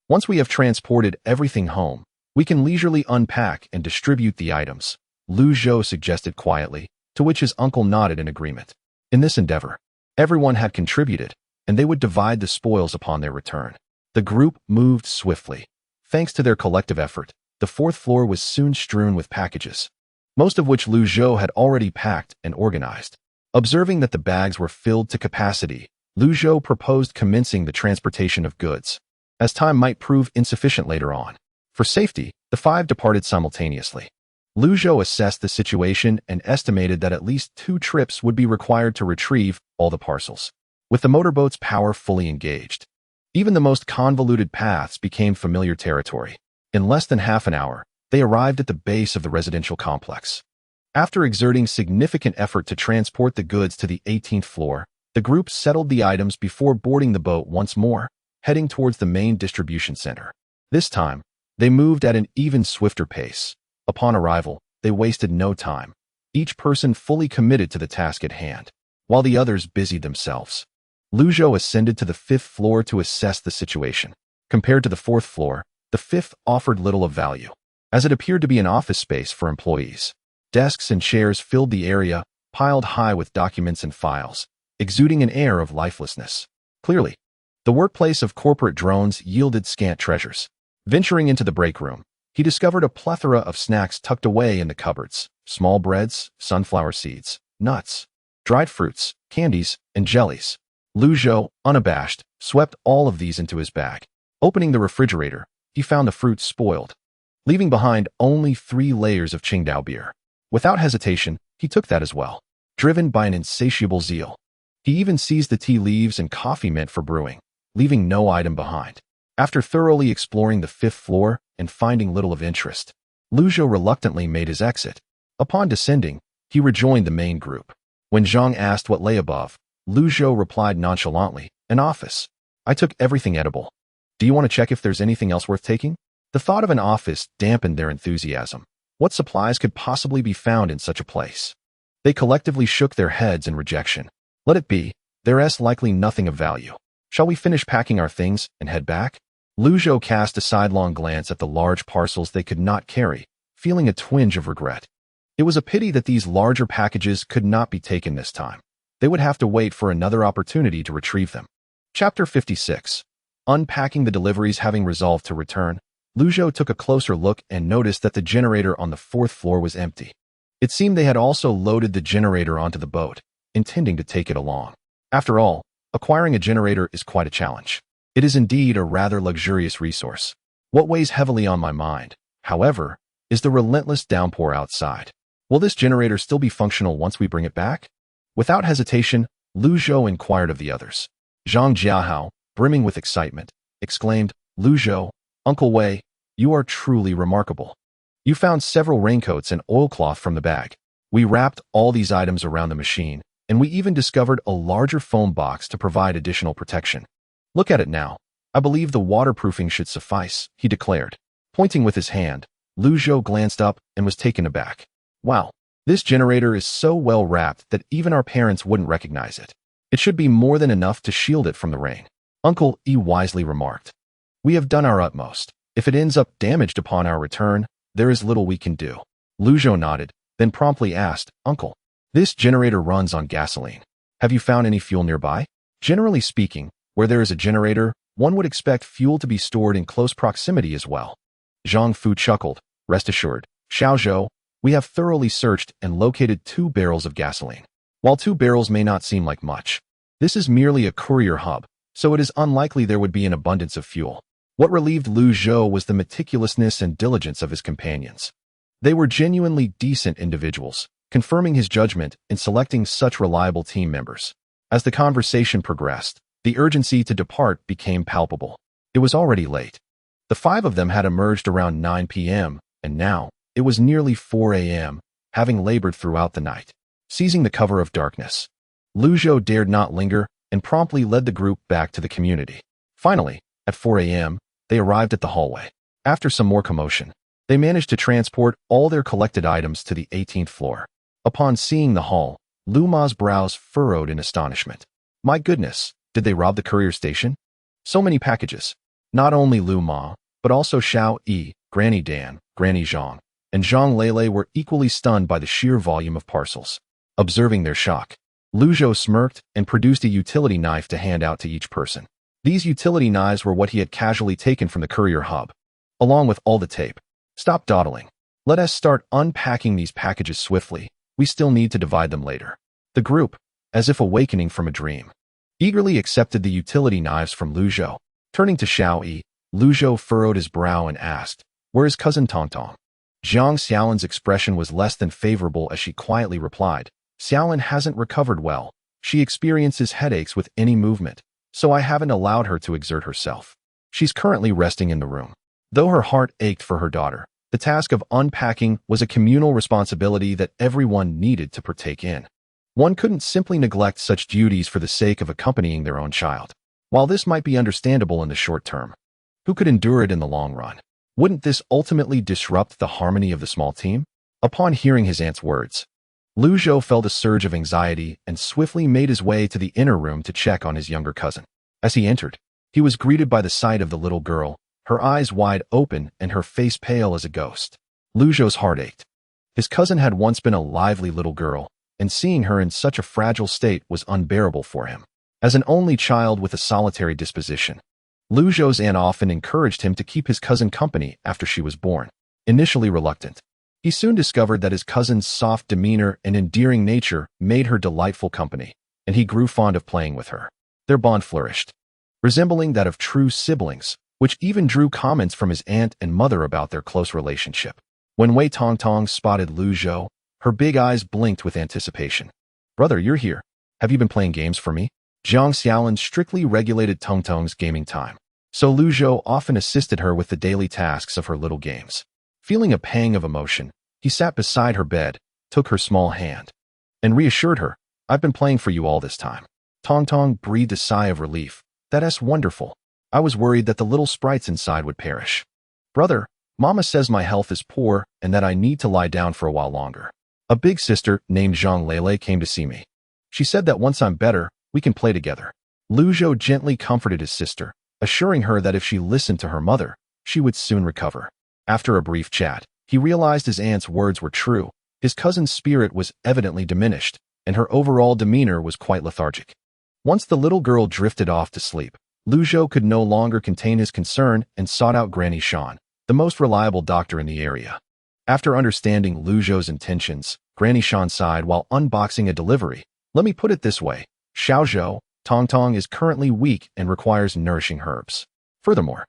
Once we have transported everything home, we can leisurely unpack and distribute the items, Zhou suggested quietly, to which his uncle nodded in agreement. In this endeavor, everyone had contributed, and they would divide the spoils upon their return. The group moved swiftly. Thanks to their collective effort, the 4th floor was soon strewn with packages, most of which Zhou had already packed and organized. Observing that the bags were filled to capacity, Zhou proposed commencing the transportation of goods, as time might prove insufficient later on. For safety, the 5 departed simultaneously. Zhou assessed the situation and estimated that at least 2 trips would be required to retrieve all the parcels. With the motorboat's power fully engaged, even the most convoluted paths became familiar territory. In less than half an hour, they arrived at the base of the residential complex. After exerting significant effort to transport the goods to the 18th floor, the group settled the items before boarding the boat once more, heading towards the main distribution center. This time, they moved at an even swifter pace. Upon arrival, they wasted no time, each person fully committed to the task at hand, while the others busied themselves. Zhou ascended to the 5th floor to assess the situation. Compared to the 4th floor, the 5th offered little of value, as it appeared to be an office space for employees. Desks and chairs filled the area, piled high with documents and files, exuding an air of lifelessness. Clearly, the workplace of corporate drones yielded scant treasures. Venturing into the break room, he discovered a plethora of snacks tucked away in the cupboards: small breads, sunflower seeds, nuts, dried fruits, candies, and jellies. Zhou, unabashed, swept all of these into his bag. Opening the refrigerator, he found the fruits spoiled, leaving behind only 3 layers of Qingdao beer. Without hesitation, he took that as well, driven by an insatiable zeal. He even seized the tea leaves and coffee mint for brewing, leaving no item behind. After thoroughly exploring the 5th floor and finding little of interest, Zhou reluctantly made his exit. Upon descending, he rejoined the main group. When Zhang asked what lay above, Zhou replied nonchalantly, "An office. I took everything edible. Do you want to check if there's anything else worth taking?" The thought of an office dampened their enthusiasm. What supplies could possibly be found in such a place? They collectively shook their heads in rejection. Let it be. There's likely nothing of value. Shall we finish packing our things and head back? Zhou cast a sidelong glance at the large parcels they could not carry, feeling a twinge of regret. It was a pity that these larger packages could not be taken this time. They would have to wait for another opportunity to retrieve them. Chapter 56. Unpacking the deliveries. Having resolved to return, Zhou took a closer look and noticed that the generator on the 4th floor was empty. It seemed they had also loaded the generator onto the boat, intending to take it along. After all, acquiring a generator is quite a challenge. It is indeed a rather luxurious resource. What weighs heavily on my mind, however, is the relentless downpour outside. Will this generator still be functional once we bring it back? Without hesitation, Zhou inquired of the others. Zhang Jiahao, brimming with excitement, exclaimed, "Zhou, Uncle Wei, you are truly remarkable. You found several raincoats and oilcloth from the bag. We wrapped all these items around the machine, and we even discovered a larger foam box to provide additional protection. Look at it now. I believe the waterproofing should suffice, he declared. Pointing with his hand, Zhou glanced up and was taken aback. Wow, this generator is so well wrapped that even our parents wouldn't recognize it. It should be more than enough to shield it from the rain. Uncle E wisely remarked. We have done our utmost. If it ends up damaged upon our return, there is little we can do. Zhou nodded, then promptly asked, Uncle, this generator runs on gasoline. Have you found any fuel nearby? Generally speaking, where there is a generator, one would expect fuel to be stored in close proximity as well. Zhang Fu chuckled. Rest assured, Zhou, we have thoroughly searched and located 2 barrels of gasoline. While 2 barrels may not seem like much, this is merely a courier hub, so it is unlikely there would be an abundance of fuel. What relieved Zhou was the meticulousness and diligence of his companions. They were genuinely decent individuals, confirming his judgment in selecting such reliable team members. As the conversation progressed, the urgency to depart became palpable. It was already late. The 5 of them had emerged around 9 p.m., and now, it was nearly 4 a.m., having labored throughout the night. Seizing the cover of darkness, Zhou dared not linger and promptly led the group back to the community. Finally, at 4 a.m., they arrived at the hallway. After some more commotion, they managed to transport all their collected items to the 18th floor. Upon seeing the hall, Lu Ma's brows furrowed in astonishment. My goodness, did they rob the courier station? So many packages. Not only Lu Ma, but also Xiao Yi, Granny Dan, Granny Zhang, and Zhang Lele were equally stunned by the sheer volume of parcels. Observing their shock, Zhou smirked and produced a utility knife to hand out to each person. These utility knives were what he had casually taken from the courier hub, along with all the tape. Stop dawdling. Let us start unpacking these packages swiftly. We still need to divide them later. The group, as if awakening from a dream, eagerly accepted the utility knives from Zhou. Turning to Xiao Yi, Zhou furrowed his brow and asked, Where is cousin Tongtong? Zhang Xiaolin's expression was less than favorable as she quietly replied, Xiaolin hasn't recovered well. She experiences headaches with any movement, so I haven't allowed her to exert herself. She's currently resting in the room. Though her heart ached for her daughter, the task of unpacking was a communal responsibility that everyone needed to partake in. One couldn't simply neglect such duties for the sake of accompanying their own child. While this might be understandable in the short term, who could endure it in the long run? Wouldn't this ultimately disrupt the harmony of the small team? Upon hearing his aunt's words, Zhou felt a surge of anxiety and swiftly made his way to the inner room to check on his younger cousin. As he entered, he was greeted by the sight of the little girl, her eyes wide open and her face pale as a ghost. Zhou's heart ached. His cousin had once been a lively little girl, and seeing her in such a fragile state was unbearable for him. As an only child with a solitary disposition, Zhou's aunt often encouraged him to keep his cousin company after she was born. Initially reluctant, he soon discovered that his cousin's soft demeanor and endearing nature made her delightful company, and he grew fond of playing with her. Their bond flourished, resembling that of true siblings, which even drew comments from his aunt and mother about their close relationship. When Wei Tongtong spotted Zhou, her big eyes blinked with anticipation. Brother, you're here. Have you been playing games for me? Zhang Xiaolin strictly regulated Tongtong's gaming time, so Zhou often assisted her with the daily tasks of her little games. Feeling a pang of emotion, he sat beside her bed, took her small hand, and reassured her, I've been playing for you all this time. Tongtong breathed a sigh of relief. That's wonderful. I was worried that the little sprites inside would perish. Brother, Mama says my health is poor and that I need to lie down for a while longer. A big sister named Zhang Lele came to see me. She said that once I'm better, we can play together. Zhou gently comforted his sister, assuring her that if she listened to her mother, she would soon recover. After a brief chat, he realized his aunt's words were true. His cousin's spirit was evidently diminished, and her overall demeanor was quite lethargic. Once the little girl drifted off to sleep, Zhou could no longer contain his concern and sought out Granny Shan, the most reliable doctor in the area. After understanding Zhou's intentions, Granny Shan sighed while unboxing a delivery. Let me put it this way. Zhou, Tongtong is currently weak and requires nourishing herbs. Furthermore,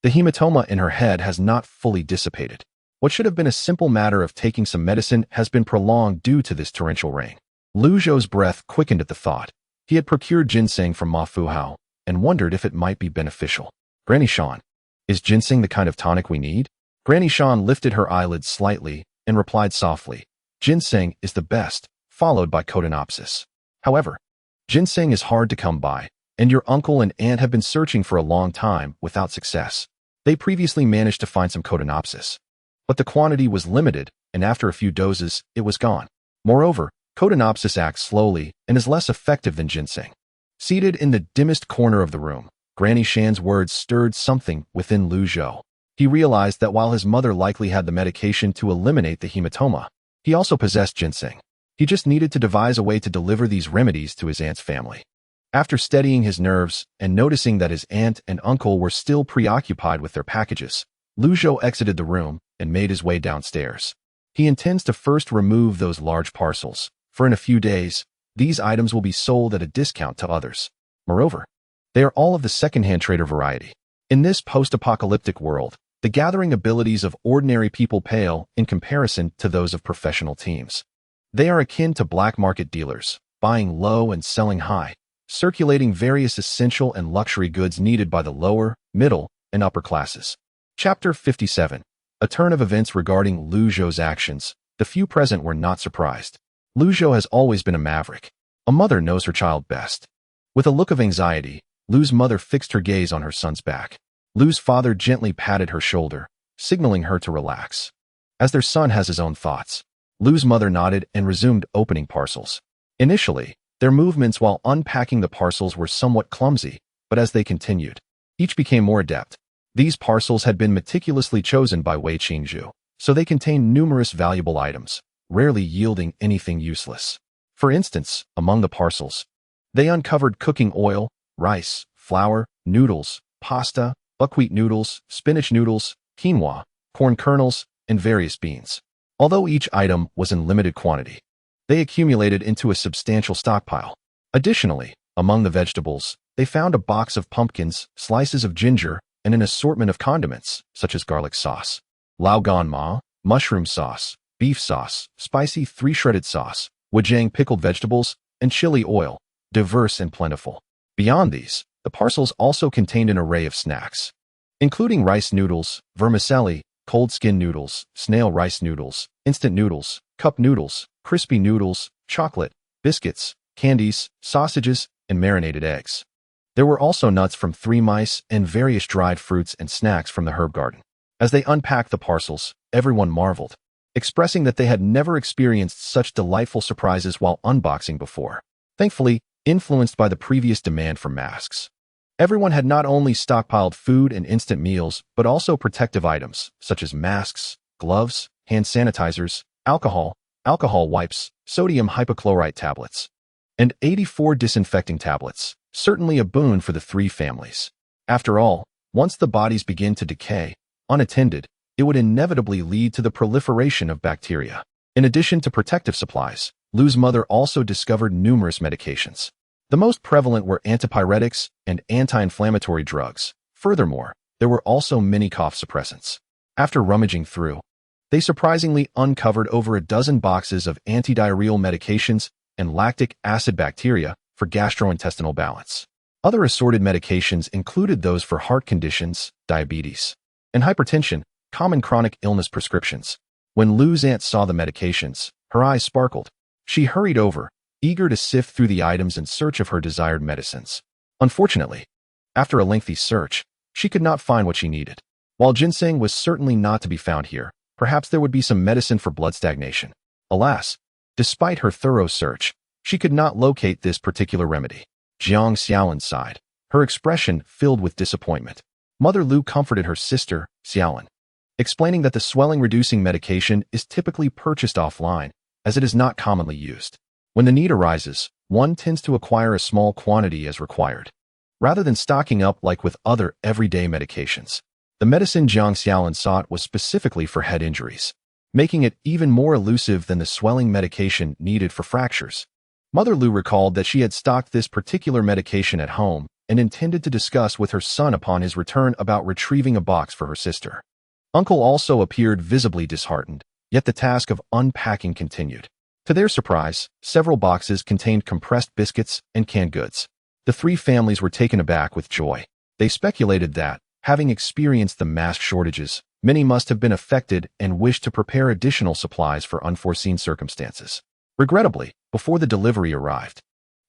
the hematoma in her head has not fully dissipated. What should have been a simple matter of taking some medicine has been prolonged due to this torrential rain. Zhou's breath quickened at the thought. He had procured ginseng from Ma Fuhao and wondered if it might be beneficial. Granny Shan, is ginseng the kind of tonic we need? Granny Shan lifted her eyelids slightly and replied softly, ginseng is the best, followed by Cotinopsis. However, ginseng is hard to come by, and your uncle and aunt have been searching for a long time without success. They previously managed to find some Codenopsis, but the quantity was limited, and after a few doses, it was gone. Moreover, Codenopsis acts slowly and is less effective than ginseng. Seated in the dimmest corner of the room, Granny Shan's words stirred something within Zhou. He realized that while his mother likely had the medication to eliminate the hematoma, he also possessed ginseng. He just needed to devise a way to deliver these remedies to his aunt's family. After steadying his nerves and noticing that his aunt and uncle were still preoccupied with their packages, Zhou exited the room and made his way downstairs. He intends to first remove those large parcels, for in a few days, these items will be sold at a discount to others. Moreover, they are all of the second-hand trader variety. In this post-apocalyptic world, the gathering abilities of ordinary people pale in comparison to those of professional teams. They are akin to black market dealers, buying low and selling high, circulating various essential and luxury goods needed by the lower, middle, and upper classes. Chapter 57. A turn of events regarding Zhou's actions. The few present were not surprised. Zhou has always been a maverick. A mother knows her child best. With a look of anxiety, Lu's mother fixed her gaze on her son's back. Lu's father gently patted her shoulder, signaling her to relax. As their son has his own thoughts, Lu's mother nodded and resumed opening parcels. Initially, their movements while unpacking the parcels were somewhat clumsy, but as they continued, each became more adept. These parcels had been meticulously chosen by Wei Qingzhu, so they contained numerous valuable items, rarely yielding anything useless. For instance, among the parcels, they uncovered cooking oil, rice, flour, noodles, pasta, buckwheat noodles, spinach noodles, quinoa, corn kernels, and various beans. Although each item was in limited quantity, they accumulated into a substantial stockpile. Additionally, among the vegetables, they found a box of pumpkins, slices of ginger, and an assortment of condiments, such as garlic sauce, lao gan ma, mushroom sauce, beef sauce, spicy 3-shredded sauce, wajang pickled vegetables, and chili oil, diverse and plentiful. Beyond these, the parcels also contained an array of snacks, including rice noodles, vermicelli, cold skin noodles, snail rice noodles, instant noodles, cup noodles, crispy noodles, chocolate, biscuits, candies, sausages, and marinated eggs. There were also nuts from 3 mice and various dried fruits and snacks from the herb garden. As they unpacked the parcels, everyone marveled, expressing that they had never experienced such delightful surprises while unboxing before. Thankfully, influenced by the previous demand for masks, everyone had not only stockpiled food and instant meals, but also protective items, such as masks, gloves, hand sanitizers, alcohol wipes, sodium hypochlorite tablets, and 84 disinfecting tablets, certainly a boon for the 3 families. After all, once the bodies begin to decay, unattended, it would inevitably lead to the proliferation of bacteria. In addition to protective supplies, Lu's mother also discovered numerous medications. The most prevalent were antipyretics and anti-inflammatory drugs. Furthermore, there were also many cough suppressants. After rummaging through, they surprisingly uncovered over a dozen boxes of antidiarrheal medications and lactic acid bacteria for gastrointestinal balance. Other assorted medications included those for heart conditions, diabetes, and hypertension, common chronic illness prescriptions. When Lu's aunt saw the medications, her eyes sparkled. She hurried over, eager to sift through the items in search of her desired medicines. Unfortunately, after a lengthy search, she could not find what she needed. While ginseng was certainly not to be found here, perhaps there would be some medicine for blood stagnation. Alas, despite her thorough search, she could not locate this particular remedy. Jiang Xiaolin sighed, her expression filled with disappointment. Mother Lu comforted her sister, Xiaolin, explaining that the swelling-reducing medication is typically purchased offline, as it is not commonly used. When the need arises, one tends to acquire a small quantity as required, rather than stocking up like with other everyday medications. The medicine Jiang Xiaolin sought was specifically for head injuries, making it even more elusive than the swelling medication needed for fractures. Mother Lu recalled that she had stocked this particular medication at home and intended to discuss with her son upon his return about retrieving a box for her sister. Uncle also appeared visibly disheartened, yet the task of unpacking continued. To their surprise, several boxes contained compressed biscuits and canned goods. The 3 families were taken aback with joy. They speculated that, having experienced the mask shortages, many must have been affected and wished to prepare additional supplies for unforeseen circumstances. Regrettably, before the delivery arrived,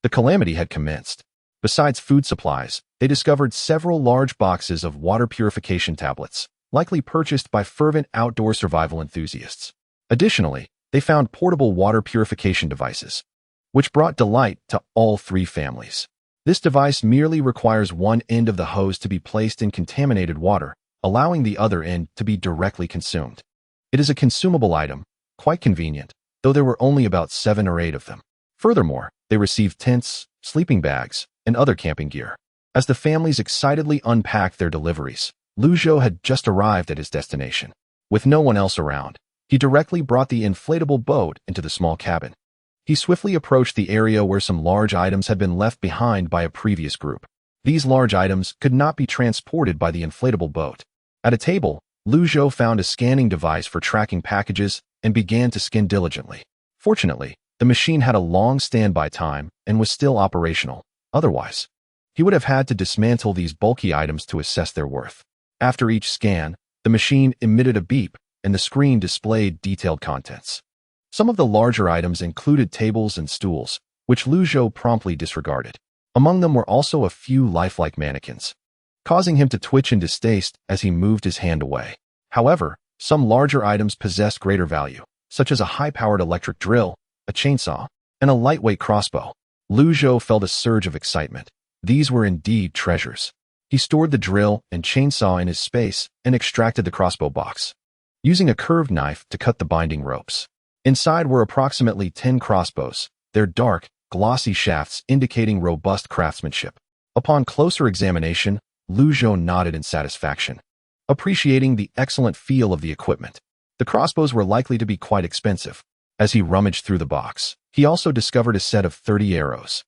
the calamity had commenced. Besides food supplies, they discovered several large boxes of water purification tablets, likely purchased by fervent outdoor survival enthusiasts. Additionally, they found portable water purification devices, which brought delight to all three families. This device merely requires one end of the hose to be placed in contaminated water, allowing the other end to be directly consumed. It is a consumable item, quite convenient, though there were only about 7 or 8 of them. Furthermore, they received tents, sleeping bags, and other camping gear. As the families excitedly unpacked their deliveries, Zhou had just arrived at his destination. With no one else around, he directly brought the inflatable boat into the small cabin. He swiftly approached the area where some large items had been left behind by a previous group. These large items could not be transported by the inflatable boat. At a table, Zhou found a scanning device for tracking packages and began to scan diligently. Fortunately, the machine had a long standby time and was still operational. Otherwise, he would have had to dismantle these bulky items to assess their worth. After each scan, the machine emitted a beep and the screen displayed detailed contents. Some of the larger items included tables and stools, which Zhou promptly disregarded. Among them were also a few lifelike mannequins, causing him to twitch in distaste as he moved his hand away. However, some larger items possessed greater value, such as a high-powered electric drill, a chainsaw, and a lightweight crossbow. Zhou felt a surge of excitement. These were indeed treasures. He stored the drill and chainsaw in his space and extracted the crossbow box, using a curved knife to cut the binding ropes. Inside were approximately 10 crossbows, their dark, glossy shafts indicating robust craftsmanship. Upon closer examination, Zhou nodded in satisfaction, appreciating the excellent feel of the equipment. The crossbows were likely to be quite expensive. As he rummaged through the box, he also discovered a set of 30 arrows,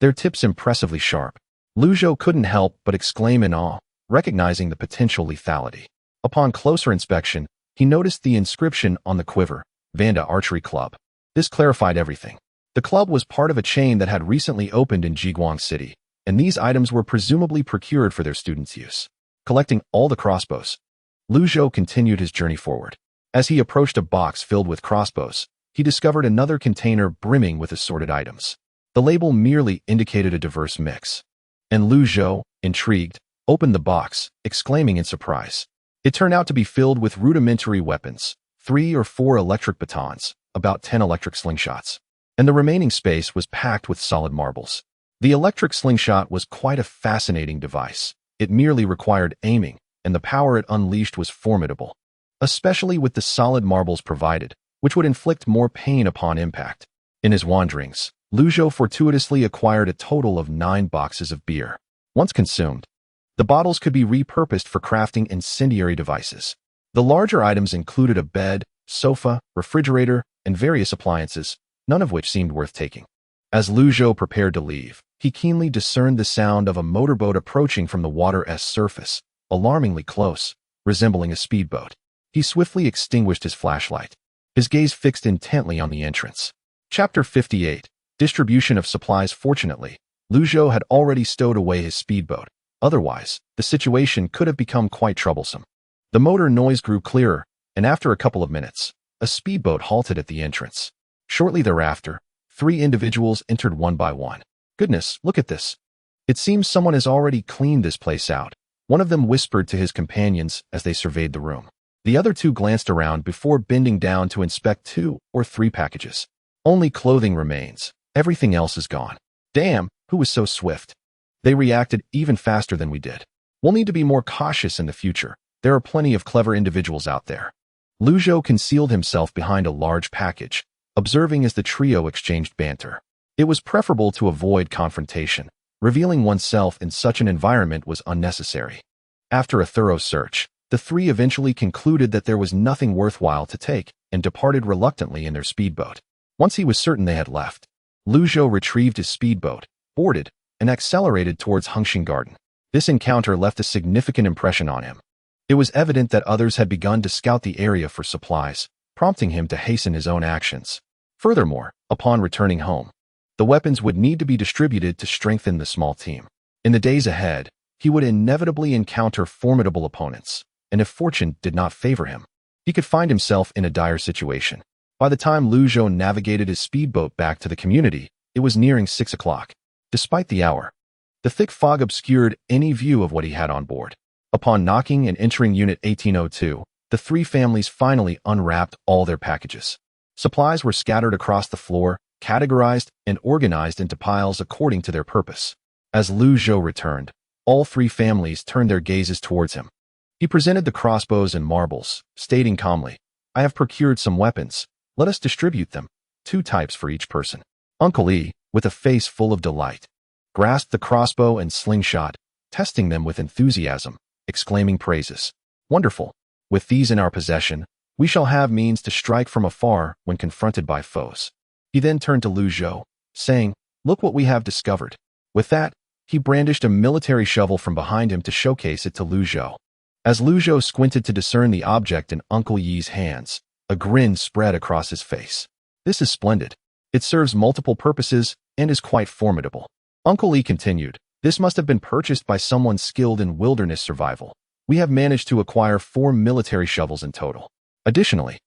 their tips impressively sharp. Zhou couldn't help but exclaim in awe, recognizing the potential lethality. Upon closer inspection, he noticed the inscription on the quiver, Vanda Archery Club. This clarified everything. The club was part of a chain that had recently opened in Jiguang City, and these items were presumably procured for their students' use. Collecting all the crossbows, Zhou continued his journey forward. As he approached a box filled with crossbows, he discovered another container brimming with assorted items. The label merely indicated a diverse mix, and Zhou, intrigued, opened the box, exclaiming in surprise. It turned out to be filled with rudimentary weapons, 3 or 4 electric batons, about 10 electric slingshots, and the remaining space was packed with solid marbles. The electric slingshot was quite a fascinating device. It merely required aiming, and the power it unleashed was formidable, especially with the solid marbles provided, which would inflict more pain upon impact. In his wanderings, Zhou fortuitously acquired a total of 9 boxes of beer. Once consumed, the bottles could be repurposed for crafting incendiary devices. The larger items included a bed, sofa, refrigerator, and various appliances, none of which seemed worth taking. As Zhou prepared to leave, he keenly discerned the sound of a motorboat approaching from the water's surface, alarmingly close, resembling a speedboat. He swiftly extinguished his flashlight, his gaze fixed intently on the entrance. Chapter 58. Distribution of supplies. Fortunately, Zhou had already stowed away his speedboat. Otherwise, the situation could have become quite troublesome. The motor noise grew clearer, and after a couple of minutes, a speedboat halted at the entrance. Shortly thereafter, 3 individuals entered one by one. "Goodness, look at this. It seems someone has already cleaned this place out," one of them whispered to his companions as they surveyed the room. The other 2 glanced around before bending down to inspect 2 or 3 packages. "Only clothing remains. Everything else is gone. Damn, who was so swift? They reacted even faster than we did. We'll need to be more cautious in the future. There are plenty of clever individuals out there." Zhou concealed himself behind a large package, observing as the trio exchanged banter. It was preferable to avoid confrontation. Revealing oneself in such an environment was unnecessary. After a thorough search, the 3 eventually concluded that there was nothing worthwhile to take and departed reluctantly in their speedboat. Once he was certain they had left, Zhou retrieved his speedboat, boarded, and accelerated towards Hengxing Garden. This encounter left a significant impression on him. It was evident that others had begun to scout the area for supplies, prompting him to hasten his own actions. Furthermore, upon returning home, the weapons would need to be distributed to strengthen the small team. In the days ahead, he would inevitably encounter formidable opponents, and if fortune did not favor him, he could find himself in a dire situation. By the time Zhou navigated his speedboat back to the community, it was nearing 6 o'clock. Despite the hour, The thick fog obscured any view of what he had on board. Upon knocking and entering Unit 1802, the three families finally unwrapped all their packages. Supplies were scattered across the floor, categorized and organized into piles according to their purpose. As Zhou returned, all three families turned their gazes towards him. He presented the crossbows and marbles, stating calmly, "I have procured some weapons. Let us distribute them, 2 types for each person." Uncle E, with a face full of delight, grasped the crossbow and slingshot, testing them with enthusiasm, exclaiming praises. "Wonderful! With these in our possession, we shall have means to strike from afar when confronted by foes." He then turned to Zhou, saying, "Look what we have discovered." With that, he brandished a military shovel from behind him to showcase it to Zhou. As Zhou squinted to discern the object in Uncle Yi's hands, a grin spread across his face. "This is splendid. It serves multiple purposes and is quite formidable." Uncle Yi continued, "This must have been purchased by someone skilled in wilderness survival. We have managed to acquire 4 military shovels in total. Additionally,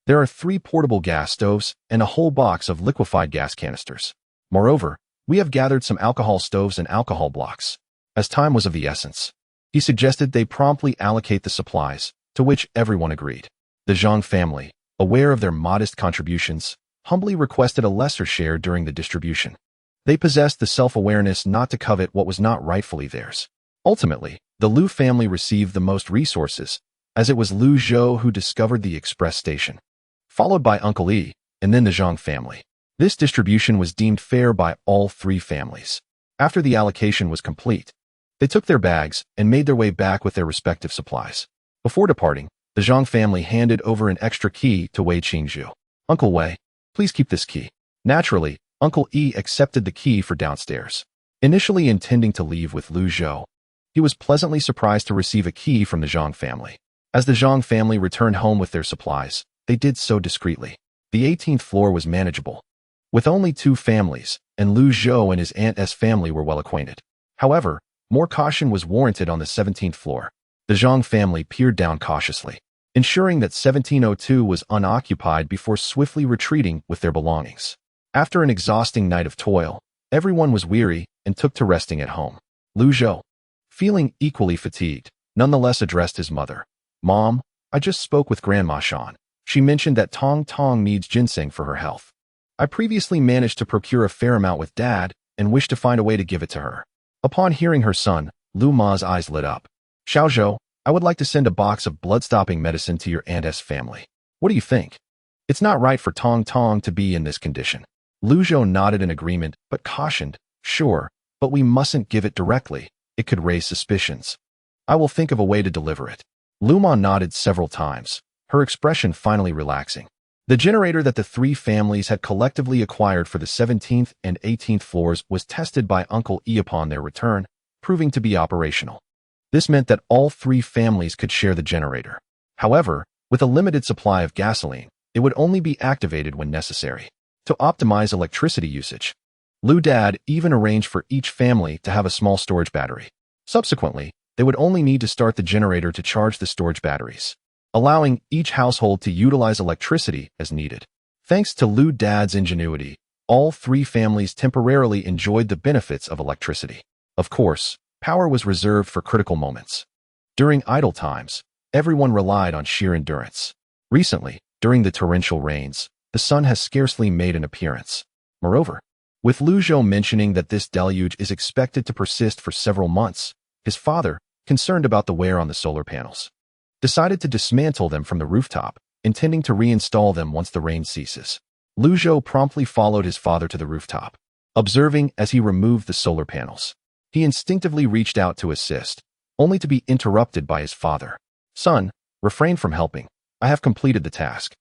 there are 3 portable gas stoves and a whole box of liquefied gas canisters. Moreover, we have gathered some alcohol stoves and alcohol blocks." As time was of the essence, he suggested they promptly allocate the supplies, to which everyone agreed. The Zhang family, aware of their modest contributions, humbly requested a lesser share during the distribution. They possessed the self-awareness not to covet what was not rightfully theirs. Ultimately, the Liu family received the most resources, as it was Zhou who discovered the express station, followed by Uncle Yi, and then the Zhang family. This distribution was deemed fair by all 3 families. After the allocation was complete, they took their bags and made their way back with their respective supplies. Before departing, the Zhang family handed over an extra key to Wei Qingzhu. "Uncle Wei, please keep this key." Naturally, Uncle E accepted the key for downstairs. Initially intending to leave with Zhou, he was pleasantly surprised to receive a key from the Zhang family. As the Zhang family returned home with their supplies, they did so discreetly. The 18th floor was manageable, with only 2 families, and Zhou and his Aunt S family were well acquainted. However, more caution was warranted on the 17th floor. The Zhang family peered down cautiously, ensuring that 1702 was unoccupied before swiftly retreating with their belongings. After an exhausting night of toil, everyone was weary and took to resting at home. Zhou, feeling equally fatigued, nonetheless addressed his mother. "Mom, I just spoke with Grandma Shan. She mentioned that Tong Tong needs ginseng for her health. I previously managed to procure a fair amount with Dad and wish to find a way to give it to her." Upon hearing her son, Lu Ma's eyes lit up. "Xiaozhou, I would like to send a box of blood-stopping medicine to your Aunt S family. What do you think? It's not right for Tong Tong to be in this condition." Zhou nodded in agreement, but cautioned, "Sure, but we mustn't give it directly. It could raise suspicions. I will think of a way to deliver it." Lu Ma nodded several times, her expression finally relaxing. The generator that the 3 families had collectively acquired for the 17th and 18th floors was tested by Uncle E upon their return, proving to be operational. This meant that all 3 families could share the generator. However, with a limited supply of gasoline, it would only be activated when necessary. To optimize electricity usage, Lu Dad even arranged for each family to have a small storage battery. Subsequently, they would only need to start the generator to charge the storage batteries, allowing each household to utilize electricity as needed. Thanks to Lu Dad's ingenuity, all 3 families temporarily enjoyed the benefits of electricity. Of course, power was reserved for critical moments. During idle times, everyone relied on sheer endurance. Recently, during the torrential rains, the sun has scarcely made an appearance. Moreover, with Zhou mentioning that this deluge is expected to persist for several months, his father, concerned about the wear on the solar panels, decided to dismantle them from the rooftop, intending to reinstall them once the rain ceases. Zhou promptly followed his father to the rooftop. Observing as he removed the solar panels, he instinctively reached out to assist, only to be interrupted by his father. "Son, refrain from helping. I have completed the task.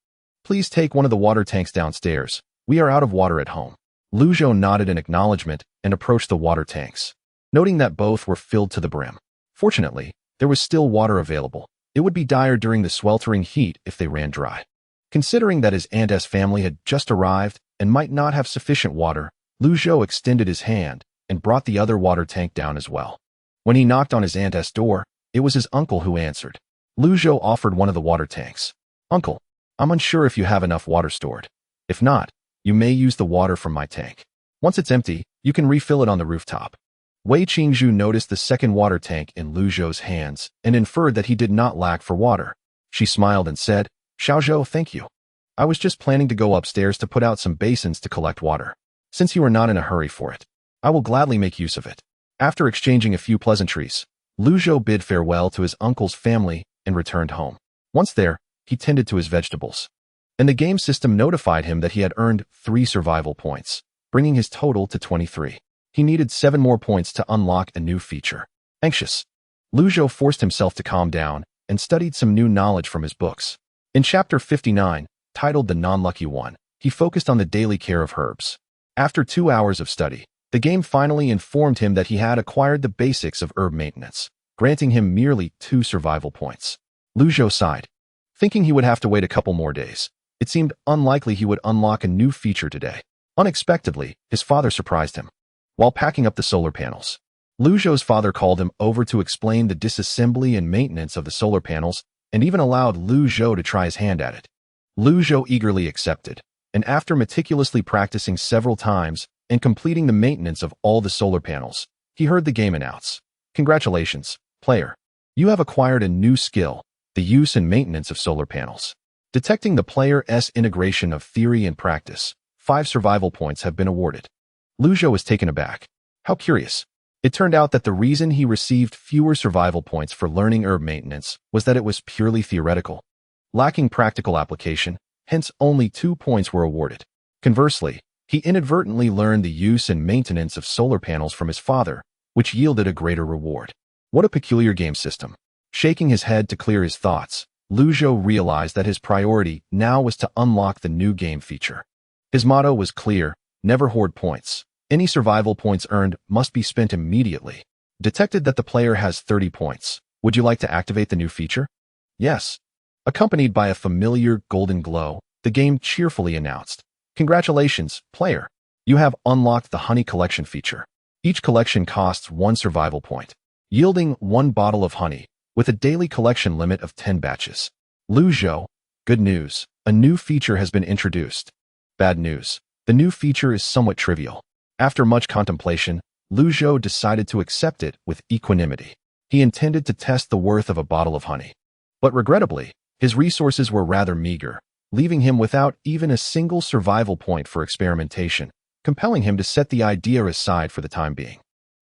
Please take one of the water tanks downstairs. We are out of water at home." Zhou nodded in acknowledgement and approached the water tanks, noting that both were filled to the brim. Fortunately, there was still water available. It would be dire during the sweltering heat if they ran dry. Considering that his Aunt S family had just arrived and might not have sufficient water, Zhou extended his hand and brought the other water tank down as well. When he knocked on his Aunt S door, it was his uncle who answered. Zhou offered one of the water tanks. "Uncle, I'm unsure if you have enough water stored. If not, you may use the water from my tank. Once it's empty, you can refill it on the rooftop." Wei Qingzhu noticed the second water tank in Lu Zhou's hands and inferred that he did not lack for water. She smiled and said, "Xiaozhou, thank you. I was just planning to go upstairs to put out some basins to collect water. Since you are not in a hurry for it, I will gladly make use of it." After exchanging a few pleasantries, Lu Zhou bid farewell to his uncle's family and returned home. Once there, he tended to his vegetables. And the game system notified him that he had earned 3 survival points, bringing his total to 23. He needed 7 more points to unlock a new feature. Anxious, Lu Zhou forced himself to calm down and studied some new knowledge from his books. In Chapter 59, titled The Non-Lucky One, he focused on the daily care of herbs. After 2 hours of study, the game finally informed him that he had acquired the basics of herb maintenance, granting him merely 2 survival points. Lu Zhou sighed, thinking he would have to wait a couple more days. It seemed unlikely he would unlock a new feature today. Unexpectedly, his father surprised him. While packing up the solar panels, Lu Zhou's father called him over to explain the disassembly and maintenance of the solar panels and even allowed Lu Zhou to try his hand at it. Lu Zhou eagerly accepted, and after meticulously practicing several times and completing the maintenance of all the solar panels, he heard the game announce, "Congratulations, player. You have acquired a new skill, the use and maintenance of solar panels." Detecting the player's integration of theory and practice, 5 survival points have been awarded. Lu Zhou was taken aback. How curious. It turned out that the reason he received fewer survival points for learning herb maintenance was that it was purely theoretical, lacking practical application, hence only 2 points were awarded. Conversely, he inadvertently learned the use and maintenance of solar panels from his father, which yielded a greater reward. What a peculiar game system. Shaking his head to clear his thoughts, Lu Zhou realized that his priority now was to unlock the new game feature. His motto was clear: never hoard points. Any survival points earned must be spent immediately. Detected that the player has 30 points. Would you like to activate the new feature? Yes. Accompanied by a familiar golden glow, the game cheerfully announced, "Congratulations, player. You have unlocked the honey collection feature. Each collection costs 1 survival point, yielding 1 bottle of honey, with a daily collection limit of 10 batches. Lu Zhou, good news. A new feature has been introduced. Bad news. The new feature is somewhat trivial. After much contemplation, Lu Zhou decided to accept it with equanimity. He intended to test the worth of a bottle of honey. But regrettably, his resources were rather meager, leaving him without even a single survival point for experimentation, compelling him to set the idea aside for the time being.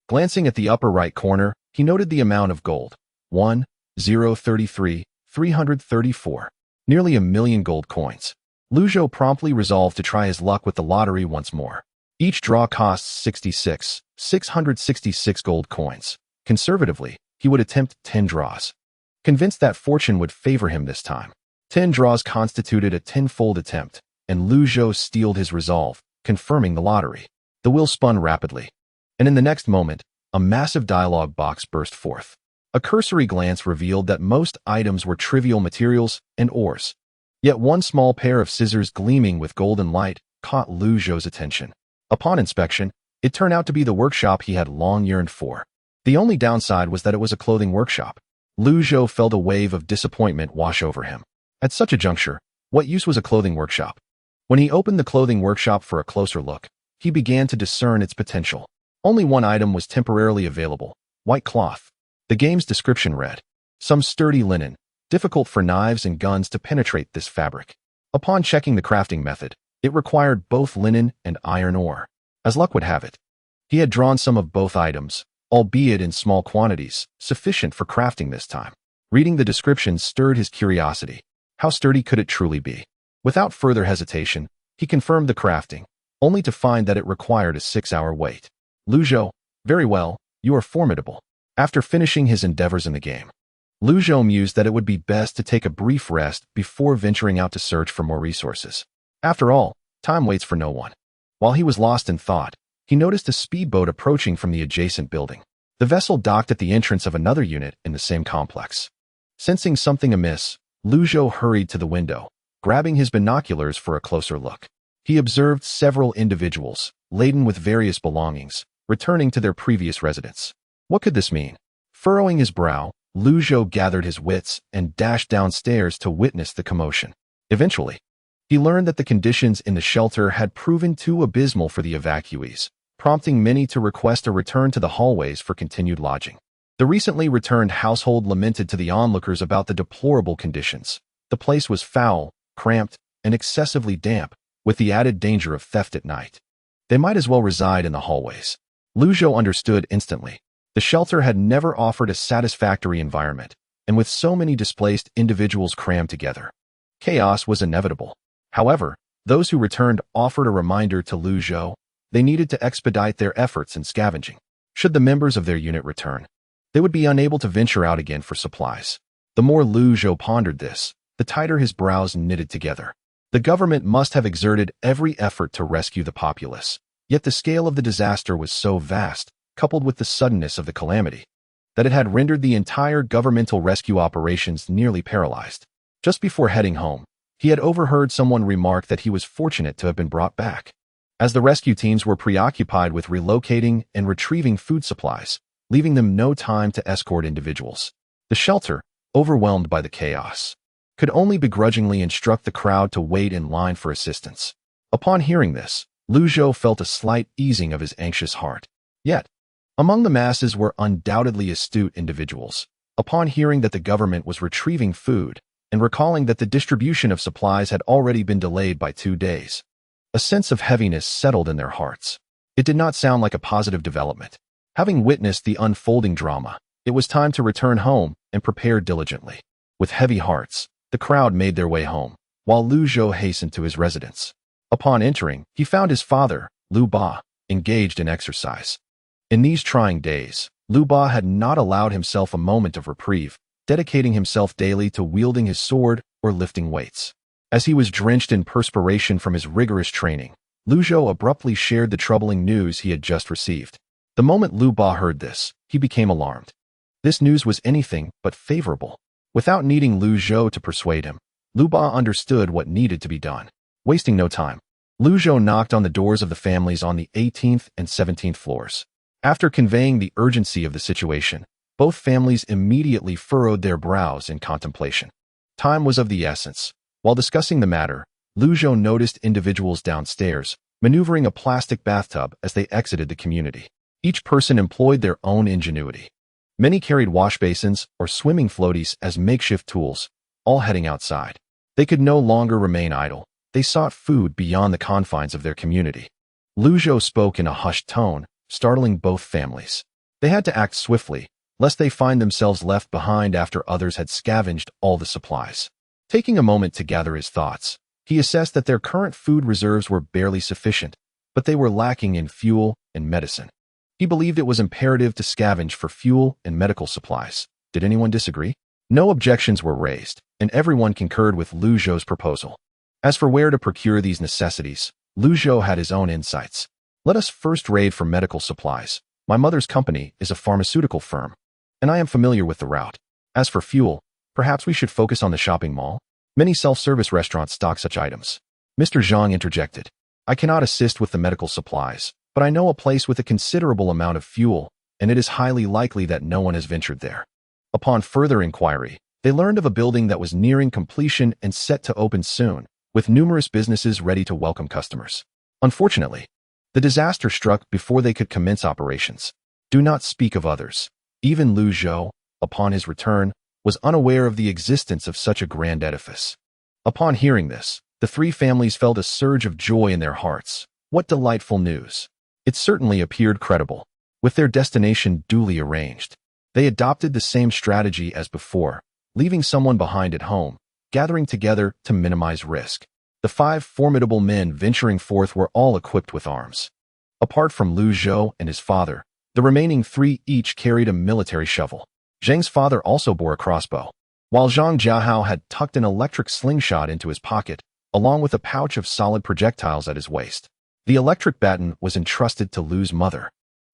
Glancing at the upper right corner, he noted the amount of gold. 1,033,334. Nearly 1,000,000 gold coins. Lu Zhou promptly resolved to try his luck with the lottery once more. Each draw costs 666 gold coins. Conservatively, he would attempt 10 draws. Convinced that fortune would favor him this time. 10 draws constituted a 10-fold attempt, and Lu Zhou steeled his resolve, confirming the lottery. The wheel spun rapidly, and in the next moment, a massive dialogue box burst forth. A cursory glance revealed that most items were trivial materials and ores. Yet one small pair of scissors gleaming with golden light caught Lu Zhou's attention. Upon inspection, it turned out to be the workshop he had long yearned for. The only downside was that it was a clothing workshop. Lu Zhou felt a wave of disappointment wash over him. At such a juncture, what use was a clothing workshop? When he opened the clothing workshop for a closer look, he began to discern its potential. Only one item was temporarily available: white cloth. The game's description read, "Some sturdy linen, difficult for knives and guns to penetrate this fabric." Upon checking the crafting method, it required both linen and iron ore. As luck would have it, he had drawn some of both items, albeit in small quantities, sufficient for crafting this time. Reading the description stirred his curiosity. How sturdy could it truly be? Without further hesitation, he confirmed the crafting, only to find that it required a 6-hour wait. Lu Zhou, very well, you are formidable. After finishing his endeavors in the game, Lu Zhou mused that it would be best to take a brief rest before venturing out to search for more resources. After all, time waits for no one. While he was lost in thought, he noticed a speedboat approaching from the adjacent building. The vessel docked at the entrance of another unit in the same complex. Sensing something amiss, Lu Zhou hurried to the window, grabbing his binoculars for a closer look. He observed several individuals, laden with various belongings, returning to their previous residence. What could this mean? Furrowing his brow, Lu Zhou gathered his wits and dashed downstairs to witness the commotion. Eventually, he learned that the conditions in the shelter had proven too abysmal for the evacuees, prompting many to request a return to the hallways for continued lodging. The recently returned household lamented to the onlookers about the deplorable conditions. The place was foul, cramped, and excessively damp, with the added danger of theft at night. They might as well reside in the hallways. Zhou understood instantly. The shelter had never offered a satisfactory environment, and with so many displaced individuals crammed together, chaos was inevitable. However, those who returned offered a reminder to Zhou. They needed to expedite their efforts in scavenging. Should the members of their unit return, they would be unable to venture out again for supplies. The more Zhou pondered this, the tighter his brows knitted together. The government must have exerted every effort to rescue the populace, yet the scale of the disaster was so vast, coupled with the suddenness of the calamity, that it had rendered the entire governmental rescue operations nearly paralyzed. Just before heading home, he had overheard someone remark that he was fortunate to have been brought back, as the rescue teams were preoccupied with relocating and retrieving food supplies, leaving them no time to escort individuals. The shelter, overwhelmed by the chaos, could only begrudgingly instruct the crowd to wait in line for assistance. Upon hearing this, Zhou felt a slight easing of his anxious heart. Yet, among the masses were undoubtedly astute individuals. Upon hearing that the government was retrieving food, and recalling that the distribution of supplies had already been delayed by 2 days, a sense of heaviness settled in their hearts. It did not sound like a positive development. Having witnessed the unfolding drama, it was time to return home and prepare diligently. With heavy hearts, the crowd made their way home, while Zhou hastened to his residence. Upon entering, he found his father, Liu Ba, engaged in exercise. In these trying days, Liu Ba had not allowed himself a moment of reprieve, dedicating himself daily to wielding his sword or lifting weights. As he was drenched in perspiration from his rigorous training, Zhou abruptly shared the troubling news he had just received. The moment Liu Ba heard this, he became alarmed. This news was anything but favorable. Without needing Zhou to persuade him, Liu Ba understood what needed to be done. Wasting no time, Zhou knocked on the doors of the families on the 18th and 17th floors. After conveying the urgency of the situation, both families immediately furrowed their brows in contemplation. Time was of the essence. While discussing the matter, Zhou noticed individuals downstairs, maneuvering a plastic bathtub as they exited the community. Each person employed their own ingenuity. Many carried wash basins or swimming floaties as makeshift tools, all heading outside. They could no longer remain idle. They sought food beyond the confines of their community. Zhou spoke in a hushed tone, startling both families. They had to act swiftly, lest they find themselves left behind after others had scavenged all the supplies. Taking a moment to gather his thoughts, he assessed that their current food reserves were barely sufficient, but they were lacking in fuel and medicine. He believed it was imperative to scavenge for fuel and medical supplies. Did anyone disagree? No objections were raised, and everyone concurred with Zhou's proposal. As for where to procure these necessities, Zhou had his own insights. Let us first raid for medical supplies. My mother's company is a pharmaceutical firm, and I am familiar with the route. As for fuel, perhaps we should focus on the shopping mall. Many self-service restaurants stock such items. Mr. Zhang interjected. I cannot assist with the medical supplies, but I know a place with a considerable amount of fuel, and it is highly likely that no one has ventured there. Upon further inquiry, they learned of a building that was nearing completion and set to open soon, with numerous businesses ready to welcome customers. Unfortunately, the disaster struck before they could commence operations. Do not speak of others. Even Zhou, upon his return, was unaware of the existence of such a grand edifice. Upon hearing this, the three families felt a surge of joy in their hearts. What delightful news! It certainly appeared credible. With their destination duly arranged, they adopted the same strategy as before, leaving someone behind at home, gathering together to minimize risk. The 5 formidable men venturing forth were all equipped with arms. Apart from Zhou and his father, the remaining 3 each carried a military shovel. Zhang's father also bore a crossbow, while Zhang Jiahao had tucked an electric slingshot into his pocket, along with a pouch of solid projectiles at his waist. The electric baton was entrusted to Lu's mother,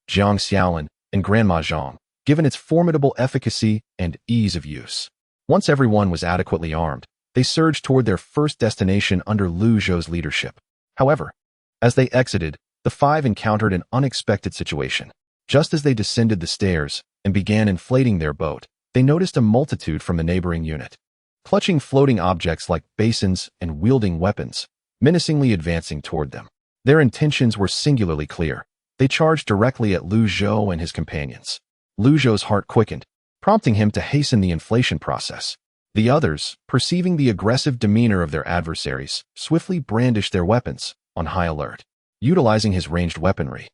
Jiang Xiaolin, and Grandma Zhang, given its formidable efficacy and ease of use. Once everyone was adequately armed, they surged toward their first destination under Zhou's leadership. However, as they exited, the 5 encountered an unexpected situation. Just as they descended the stairs and began inflating their boat, they noticed a multitude from the neighboring unit, clutching floating objects like basins and wielding weapons, menacingly advancing toward them. Their intentions were singularly clear. They charged directly at Lu Zhou and his companions. Lu Zhou's heart quickened, prompting him to hasten the inflation process. The others, perceiving the aggressive demeanor of their adversaries, swiftly brandished their weapons, on high alert. Utilizing his ranged weaponry,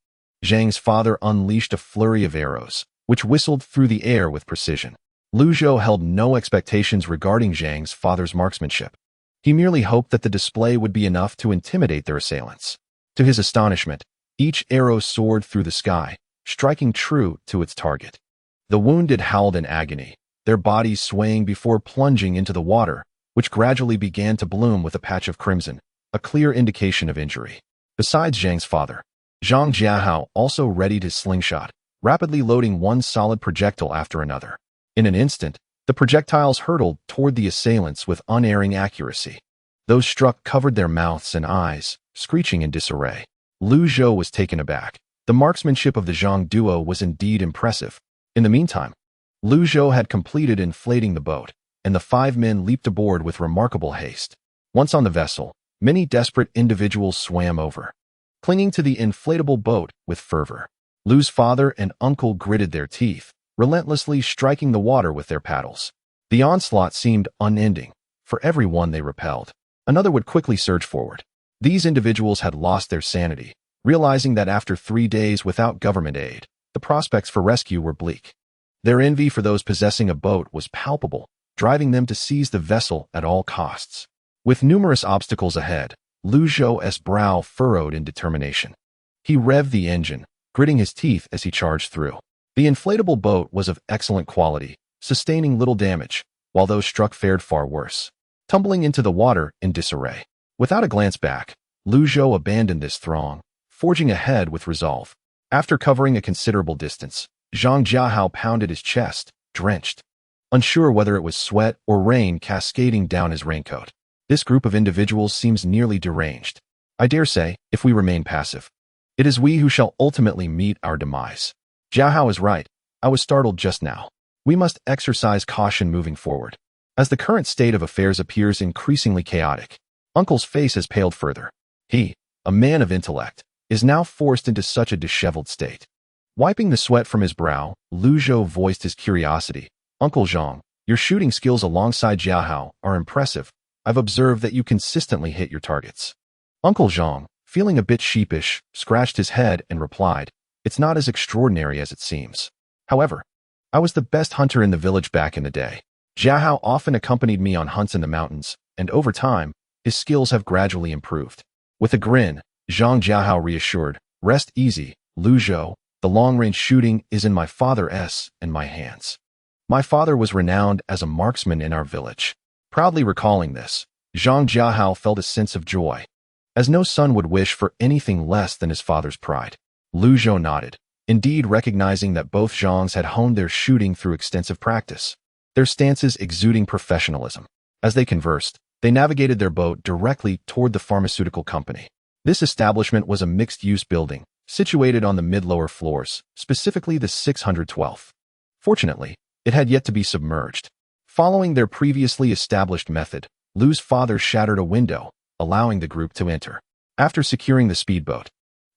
Zhang's father unleashed a flurry of arrows, which whistled through the air with precision. Lu Zhou held no expectations regarding Zhang's father's marksmanship. He merely hoped that the display would be enough to intimidate their assailants. To his astonishment, each arrow soared through the sky, striking true to its target. The wounded howled in agony, their bodies swaying before plunging into the water, which gradually began to bloom with a patch of crimson, a clear indication of injury. Besides Zhang's father, Zhang Jiahao also readied his slingshot, rapidly loading one solid projectile after another. In an instant, the projectiles hurtled toward the assailants with unerring accuracy. Those struck covered their mouths and eyes, screeching in disarray. Lu Zhou was taken aback. The marksmanship of the Zhang duo was indeed impressive. In the meantime, Lu Zhou had completed inflating the boat, and the 5 men leaped aboard with remarkable haste. Once on the vessel, many desperate individuals swam over, clinging to the inflatable boat with fervor. Lu's father and uncle gritted their teeth, relentlessly striking the water with their paddles. The onslaught seemed unending. For every one they repelled, another would quickly surge forward. These individuals had lost their sanity, realizing that after 3 days without government aid, the prospects for rescue were bleak. Their envy for those possessing a boat was palpable, driving them to seize the vessel at all costs. With numerous obstacles ahead, Lu Zhou's brow furrowed in determination. He revved the engine, gritting his teeth as he charged through. The inflatable boat was of excellent quality, sustaining little damage, while those struck fared far worse, tumbling into the water in disarray. Without a glance back, Lu Zhou abandoned this throng, forging ahead with resolve. After covering a considerable distance, Zhang Jiahao pounded his chest, drenched, unsure whether it was sweat or rain cascading down his raincoat. This group of individuals seems nearly deranged. I dare say, if we remain passive, it is we who shall ultimately meet our demise. Jiahao is right. I was startled just now. We must exercise caution moving forward. As the current state of affairs appears increasingly chaotic, Uncle's face has paled further. He, a man of intellect, is now forced into such a disheveled state. Wiping the sweat from his brow, Lu Zhou voiced his curiosity. Uncle Zhang, your shooting skills alongside Jiahao are impressive. I've observed that you consistently hit your targets. Uncle Zhang, feeling a bit sheepish, scratched his head and replied, it's not as extraordinary as it seems. However, I was the best hunter in the village back in the day. Jiahao often accompanied me on hunts in the mountains, and over time, his skills have gradually improved. With a grin, Zhang Jiahao reassured, rest easy, Lu Zhou, the long-range shooting is in my father's and my hands. My father was renowned as a marksman in our village. Proudly recalling this, Zhang Jiahao felt a sense of joy, as no son would wish for anything less than his father's pride. Lu Zhou nodded, indeed recognizing that both Zhangs had honed their shooting through extensive practice, their stances exuding professionalism. As they conversed, they navigated their boat directly toward the pharmaceutical company. This establishment was a mixed-use building, situated on the mid-lower floors, specifically the 612th. Fortunately, it had yet to be submerged. Following their previously established method, Lu's father shattered a window, allowing the group to enter. After securing the speedboat,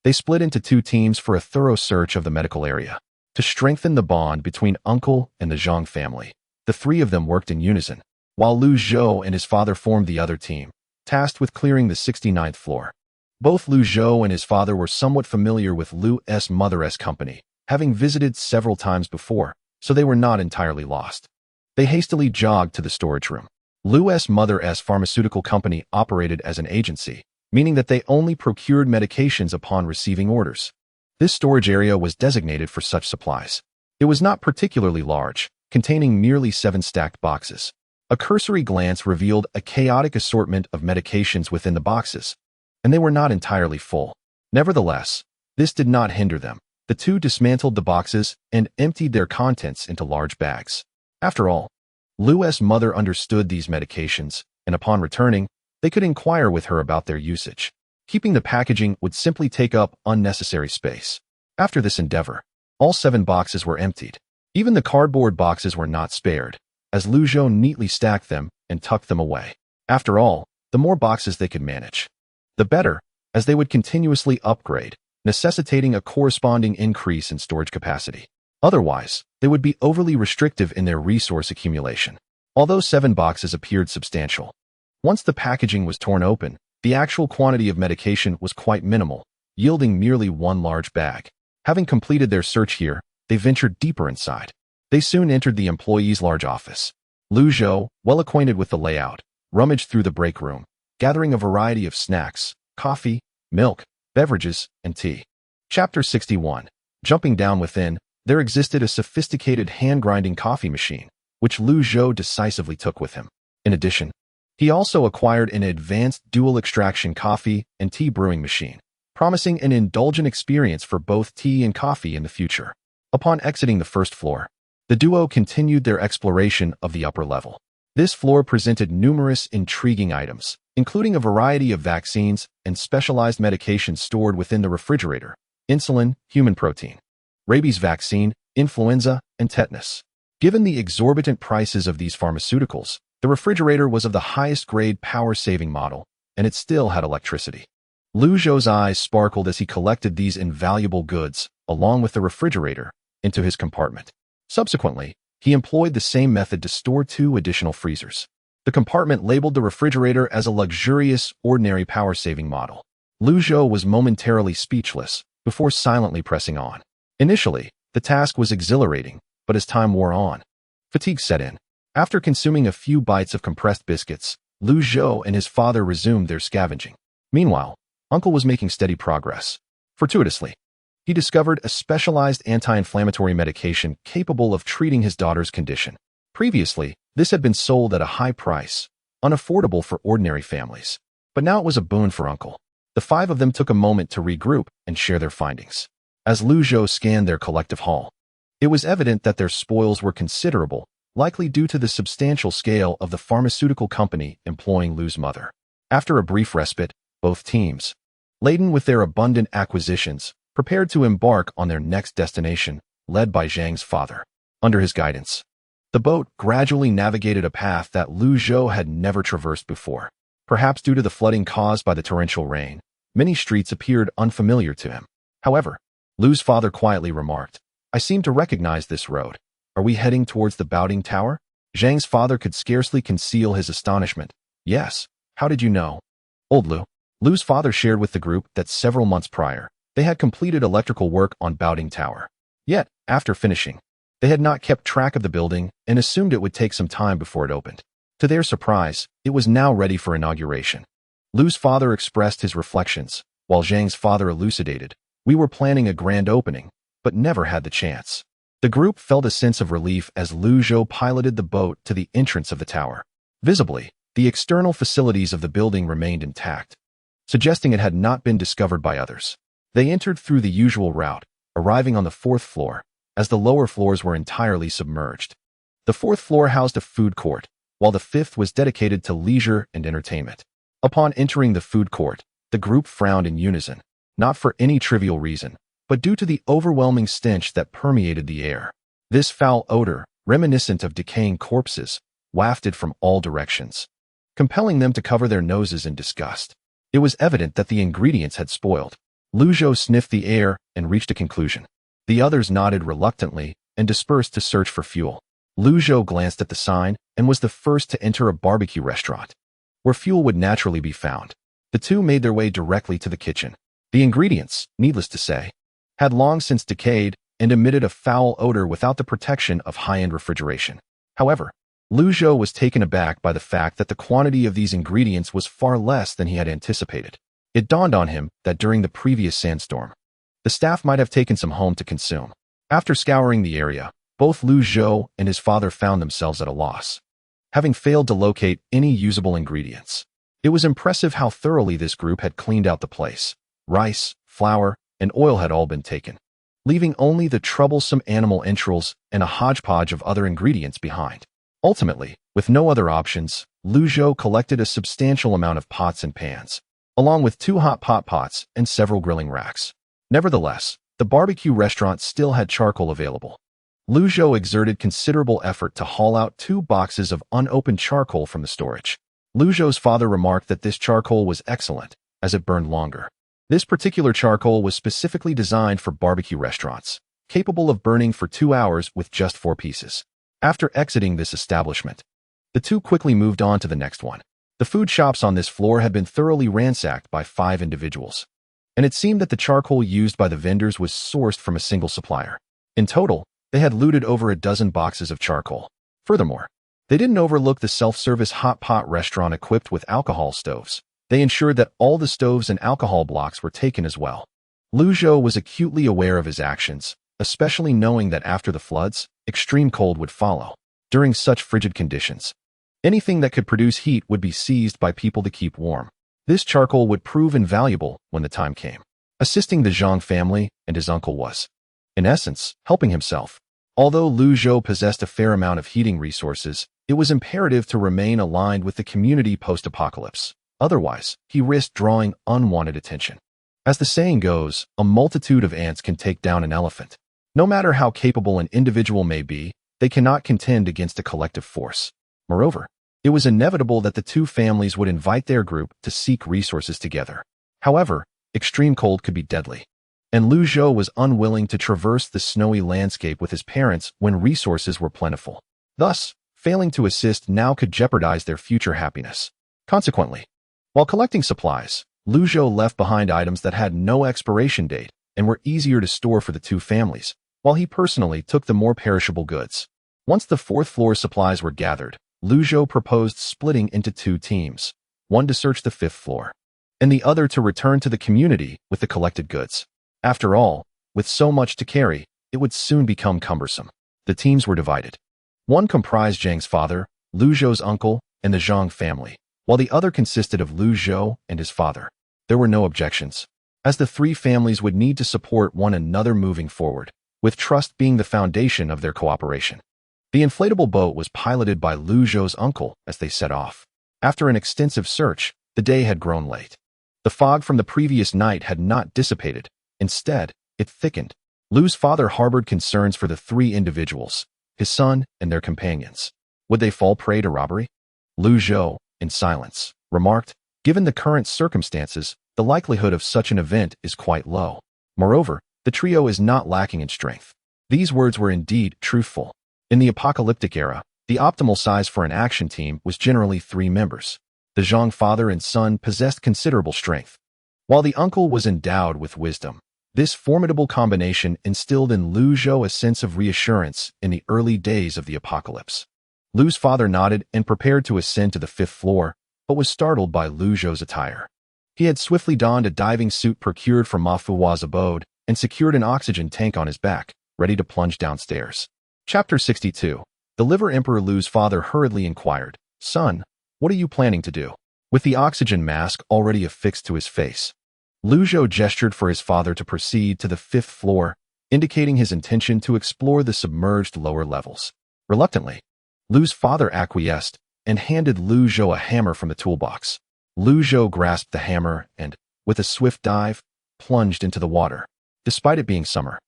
they split into 2 teams for a thorough search of the medical area. To strengthen the bond between Uncle and the Zhang family, the 3 of them worked in unison, while Lu Zhou and his father formed the other team, tasked with clearing the 69th floor. Both Lu Zhou and his father were somewhat familiar with Lu's mother's company, having visited several times before, so they were not entirely lost. They hastily jogged to the storage room. Lu's mother's pharmaceutical company operated as an agency, meaning that they only procured medications upon receiving orders. This storage area was designated for such supplies. It was not particularly large, containing merely 7 stacked boxes. A cursory glance revealed a chaotic assortment of medications within the boxes, and they were not entirely full. Nevertheless, this did not hinder them. The 2 dismantled the boxes and emptied their contents into large bags. After all, Lu's mother understood these medications, and upon returning, they could inquire with her about their usage. Keeping the packaging would simply take up unnecessary space. After this endeavor, all 7 boxes were emptied. Even the cardboard boxes were not spared, as Lu Zhou neatly stacked them and tucked them away. After all, the more boxes they could manage, the better, as they would continuously upgrade, necessitating a corresponding increase in storage capacity. Otherwise, they would be overly restrictive in their resource accumulation. Although 7 boxes appeared substantial, once the packaging was torn open, the actual quantity of medication was quite minimal, yielding merely 1 large bag. Having completed their search here, they ventured deeper inside. They soon entered the employee's large office. Zhou, well acquainted with the layout, rummaged through the break room, gathering a variety of snacks, coffee, milk, beverages, and tea. Chapter 61. Jumping down within, there existed a sophisticated hand-grinding coffee machine, which Zhou decisively took with him. In addition, he also acquired an advanced dual-extraction coffee and tea brewing machine, promising an indulgent experience for both tea and coffee in the future. Upon exiting the first floor, the duo continued their exploration of the upper level. This floor presented numerous intriguing items, including a variety of vaccines and specialized medications stored within the refrigerator: insulin, human protein, rabies vaccine, influenza, and tetanus. Given the exorbitant prices of these pharmaceuticals, the refrigerator was of the highest grade power-saving model, and it still had electricity. Zhou's eyes sparkled as he collected these invaluable goods, along with the refrigerator, into his compartment. Subsequently, he employed the same method to store 2 additional freezers. The compartment labeled the refrigerator as a luxurious, ordinary power-saving model. Zhou was momentarily speechless, before silently pressing on. Initially, the task was exhilarating, but as time wore on, fatigue set in. After consuming a few bites of compressed biscuits, Zhou and his father resumed their scavenging. Meanwhile, Uncle was making steady progress. Fortuitously, he discovered a specialized anti-inflammatory medication capable of treating his daughter's condition. Previously, this had been sold at a high price, unaffordable for ordinary families. But now it was a boon for Uncle. The 5 of them took a moment to regroup and share their findings. As Zhou scanned their collective haul, it was evident that their spoils were considerable, likely due to the substantial scale of the pharmaceutical company employing Lu's mother. After a brief respite, both teams, laden with their abundant acquisitions, prepared to embark on their next destination, led by Zhang's father. Under his guidance, the boat gradually navigated a path that Zhou had never traversed before. Perhaps due to the flooding caused by the torrential rain, many streets appeared unfamiliar to him. However, Lu's father quietly remarked, "I seem to recognize this road. Are we heading towards the Baoding Tower?" Zhang's father could scarcely conceal his astonishment. "Yes. How did you know?" Old Lu's father shared with the group that several months prior, they had completed electrical work on Baoding Tower. Yet, after finishing, they had not kept track of the building and assumed it would take some time before it opened. To their surprise, it was now ready for inauguration. Lu's father expressed his reflections, while Zhang's father elucidated, "We were planning a grand opening, but never had the chance." The group felt a sense of relief as Zhou piloted the boat to the entrance of the tower. Visibly, the external facilities of the building remained intact, suggesting it had not been discovered by others. They entered through the usual route, arriving on the 4th floor, as the lower floors were entirely submerged. The 4th floor housed a food court, while the 5th was dedicated to leisure and entertainment. Upon entering the food court, the group frowned in unison, not for any trivial reason, but due to the overwhelming stench that permeated the air. This foul odor, reminiscent of decaying corpses, wafted from all directions, compelling them to cover their noses in disgust. It was evident that the ingredients had spoiled. Zhou sniffed the air and reached a conclusion. The others nodded reluctantly and dispersed to search for fuel. Zhou glanced at the sign and was the first to enter a barbecue restaurant, where fuel would naturally be found. The 2 made their way directly to the kitchen. The ingredients, needless to say, had long since decayed and emitted a foul odor without the protection of high-end refrigeration. However, Zhou was taken aback by the fact that the quantity of these ingredients was far less than he had anticipated. It dawned on him that during the previous sandstorm, the staff might have taken some home to consume. After scouring the area, both Zhou and his father found themselves at a loss, having failed to locate any usable ingredients. It was impressive how thoroughly this group had cleaned out the place. Rice, flour, and oil had all been taken, leaving only the troublesome animal entrails and a hodgepodge of other ingredients behind. Ultimately, with no other options, Zhou collected a substantial amount of pots and pans, along with 2 hot pot pots and several grilling racks. Nevertheless, the barbecue restaurant still had charcoal available. Zhou exerted considerable effort to haul out 2 boxes of unopened charcoal from the storage. Zhou's father remarked that this charcoal was excellent, as it burned longer. This particular charcoal was specifically designed for barbecue restaurants, capable of burning for 2 hours with just 4 pieces. After exiting this establishment, the two quickly moved on to the next one. The food shops on this floor had been thoroughly ransacked by 5 individuals, and it seemed that the charcoal used by the vendors was sourced from a single supplier. In total, they had looted over a dozen boxes of charcoal. Furthermore, they didn't overlook the self-service hot pot restaurant equipped with alcohol stoves. They ensured that all the stoves and alcohol blocks were taken as well. Zhou was acutely aware of his actions, especially knowing that after the floods, extreme cold would follow. During such frigid conditions, anything that could produce heat would be seized by people to keep warm. This charcoal would prove invaluable when the time came. Assisting the Zhang family and his uncle was, in essence, helping himself. Although Zhou possessed a fair amount of heating resources, it was imperative to remain aligned with the community post-apocalypse. Otherwise, he risked drawing unwanted attention. As the saying goes, a multitude of ants can take down an elephant. No matter how capable an individual may be, they cannot contend against a collective force. Moreover, it was inevitable that the two families would invite their group to seek resources together. However, extreme cold could be deadly, and Zhou was unwilling to traverse the snowy landscape with his parents when resources were plentiful. Thus, failing to assist now could jeopardize their future happiness. Consequently, while collecting supplies, Zhou left behind items that had no expiration date and were easier to store for the two families, while he personally took the more perishable goods. Once the 4th floor supplies were gathered, Zhou proposed splitting into 2 teams, one to search the 5th floor, and the other to return to the community with the collected goods. After all, with so much to carry, it would soon become cumbersome. The teams were divided. One comprised Zhang's father, Zhou's uncle, and the Zhang family, while the other consisted of Zhou and his father. There were no objections, as the 3 families would need to support one another moving forward, with trust being the foundation of their cooperation. The inflatable boat was piloted by Zhou's uncle as they set off. After an extensive search, the day had grown late. The fog from the previous night had not dissipated. Instead, it thickened. Lu's father harbored concerns for the 3 individuals, his son and their companions. Would they fall prey to robbery? Zhou, in silence, remarked, "Given the current circumstances, the likelihood of such an event is quite low. Moreover, the trio is not lacking in strength." These words were indeed truthful. In the apocalyptic era, the optimal size for an action team was generally 3 members. The Zhang father and son possessed considerable strength, while the uncle was endowed with wisdom. This formidable combination instilled in Zhou a sense of reassurance in the early days of the apocalypse. Lu's father nodded and prepared to ascend to the 5th floor, but was startled by Zhou's attire. He had swiftly donned a diving suit procured from Ma Fuwa's abode and secured an oxygen tank on his back, ready to plunge downstairs. Chapter 62. The Liver Emperor Lu's father hurriedly inquired, "Son, what are you planning to do?" With the oxygen mask already affixed to his face, Zhou gestured for his father to proceed to the 5th floor, indicating his intention to explore the submerged lower levels. Reluctantly, Lu's father acquiesced and handed Zhou a hammer from the toolbox. Zhou grasped the hammer and, with a swift dive, plunged into the water. Despite it being summer,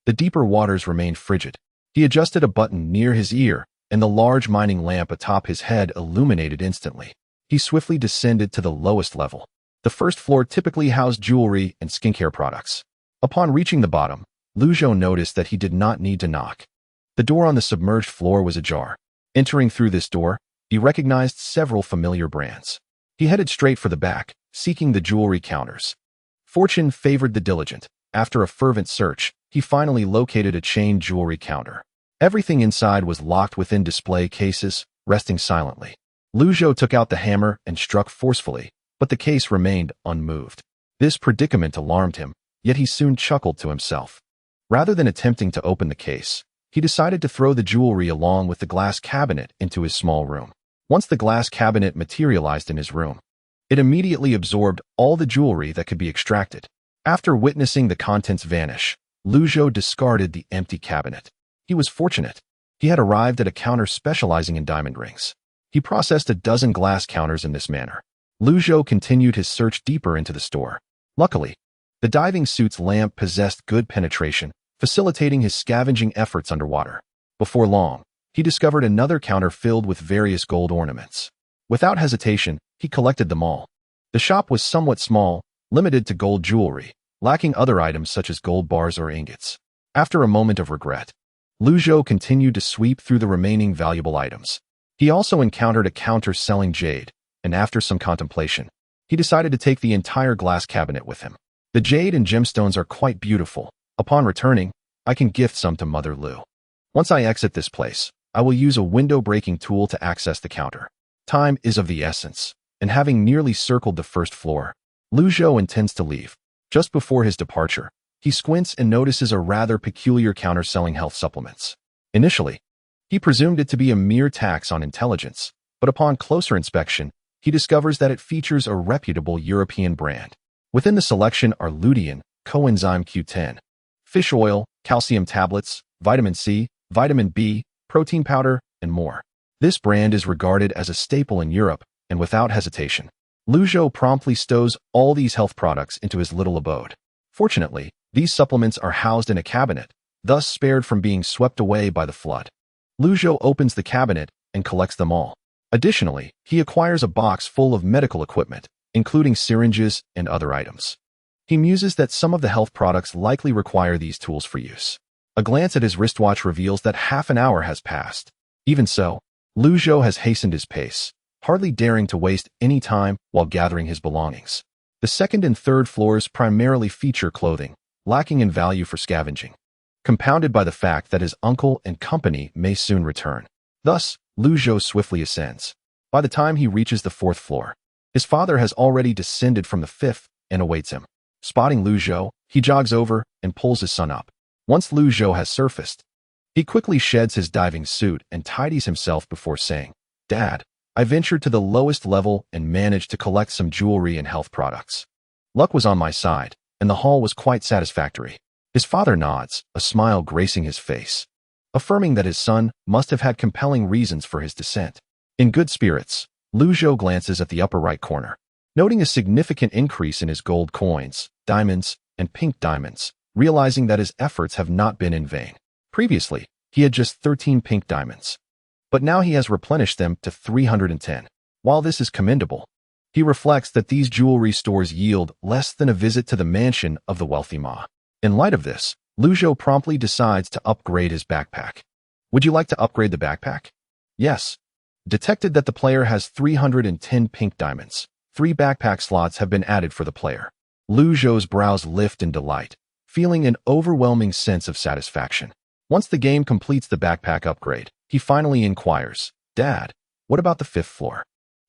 the deeper waters remained frigid. He adjusted a button near his ear, and the large mining lamp atop his head illuminated instantly. He swiftly descended to the lowest level. The 1st floor typically housed jewelry and skincare products. Upon reaching the bottom, Zhou noticed that he did not need to knock. The door on the submerged floor was ajar. Entering through this door, he recognized several familiar brands. He headed straight for the back, seeking the jewelry counters. Fortune favored the diligent. After a fervent search, he finally located a chain jewelry counter. Everything inside was locked within display cases, resting silently. Zhou took out the hammer and struck forcefully, but the case remained unmoved. This predicament alarmed him, yet he soon chuckled to himself. Rather than attempting to open the case, he decided to throw the jewelry along with the glass cabinet into his small room. Once the glass cabinet materialized in his room, it immediately absorbed all the jewelry that could be extracted. After witnessing the contents vanish, Zhou discarded the empty cabinet. He was fortunate. He had arrived at a counter specializing in diamond rings. He processed a dozen glass counters in this manner. Zhou continued his search deeper into the store. Luckily, the diving suit's lamp possessed good penetration, facilitating his scavenging efforts underwater. Before long, he discovered another counter filled with various gold ornaments. Without hesitation, he collected them all. The shop was somewhat small, limited to gold jewelry, lacking other items such as gold bars or ingots. After a moment of regret, Zhou continued to sweep through the remaining valuable items. He also encountered a counter selling jade, and after some contemplation, he decided to take the entire glass cabinet with him. The jade and gemstones are quite beautiful. Upon returning, I can gift some to Mother Lu. Once I exit this place, I will use a window-breaking tool to access the counter. Time is of the essence, and having nearly circled the first floor, Zhou intends to leave. Just before his departure, he squints and notices a rather peculiar counter selling health supplements. Initially, he presumed it to be a mere tax on intelligence, but upon closer inspection, he discovers that it features a reputable European brand. Within the selection are lutein, coenzyme Q10, fish oil, calcium tablets, vitamin C, vitamin B, protein powder, and more. This brand is regarded as a staple in Europe, and without hesitation, Zhou promptly stows all these health products into his little abode. Fortunately, these supplements are housed in a cabinet, thus spared from being swept away by the flood. Zhou opens the cabinet and collects them all. Additionally, he acquires a box full of medical equipment, including syringes and other items. He muses that some of the health products likely require these tools for use. A glance at his wristwatch reveals that half an hour has passed. Even so, Zhou has hastened his pace, hardly daring to waste any time while gathering his belongings. The second and third floors primarily feature clothing, lacking in value for scavenging, compounded by the fact that his uncle and company may soon return. Thus, Zhou swiftly ascends. By the time he reaches the fourth floor, his father has already descended from the fifth and awaits him. Spotting Zhou, he jogs over and pulls his son up. Once Zhou has surfaced, he quickly sheds his diving suit and tidies himself before saying, "Dad, I ventured to the lowest level and managed to collect some jewelry and health products. Luck was on my side, and the haul was quite satisfactory." His father nods, a smile gracing his face, affirming that his son must have had compelling reasons for his descent. In good spirits, Zhou glances at the upper right corner, noting a significant increase in his gold coins, diamonds, and pink diamonds, realizing that his efforts have not been in vain. Previously, he had just 13 pink diamonds, but now he has replenished them to 310. While this is commendable, he reflects that these jewelry stores yield less than a visit to the mansion of the wealthy Ma. In light of this, Zhou promptly decides to upgrade his backpack. Would you like to upgrade the backpack? Yes. Detected that the player has 310 pink diamonds. 3 backpack slots have been added for the player. Zhou's brows lift in delight, feeling an overwhelming sense of satisfaction. Once the game completes the backpack upgrade, he finally inquires, "Dad, what about the 5th floor?"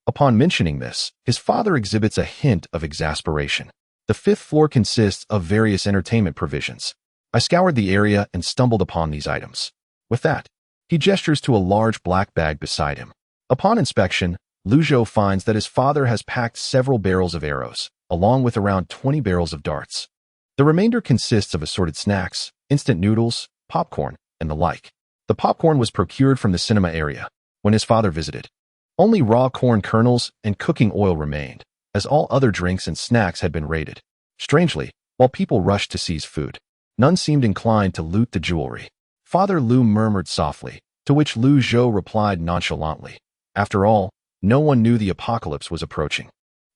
Upon mentioning this, his father exhibits a hint of exasperation. The 5th floor consists of various entertainment provisions. I scoured the area and stumbled upon these items. With that, he gestures to a large black bag beside him. Upon inspection, Zhou finds that his father has packed several barrels of arrows, along with around 20 barrels of darts. The remainder consists of assorted snacks, instant noodles, popcorn, and the like. The popcorn was procured from the cinema area when his father visited. Only raw corn kernels and cooking oil remained, as all other drinks and snacks had been raided. Strangely, while people rushed to seize food, none seemed inclined to loot the jewelry. Father Lu murmured softly, to which Zhou replied nonchalantly. After all, no one knew the apocalypse was approaching.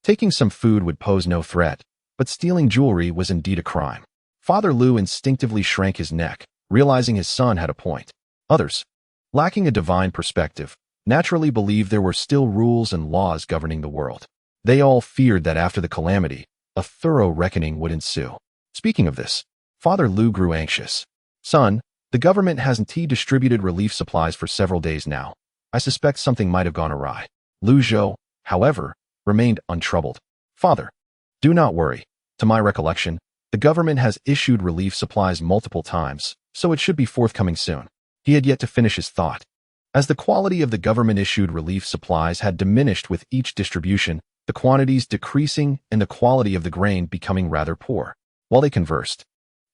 Taking some food would pose no threat, but stealing jewelry was indeed a crime. Father Lu instinctively shrank his neck, realizing his son had a point. Others, lacking a divine perspective, naturally believed there were still rules and laws governing the world. They all feared that after the calamity, a thorough reckoning would ensue. Speaking of this, Father Lu grew anxious. "Son, the government has indeed distributed relief supplies for several days now. I suspect something might have gone awry." Zhou, however, remained untroubled. "Father, do not worry. To my recollection, the government has issued relief supplies multiple times, so it should be forthcoming soon." He had yet to finish his thought. As the quality of the government-issued relief supplies had diminished with each distribution, the quantities decreasing and the quality of the grain becoming rather poor. While they conversed,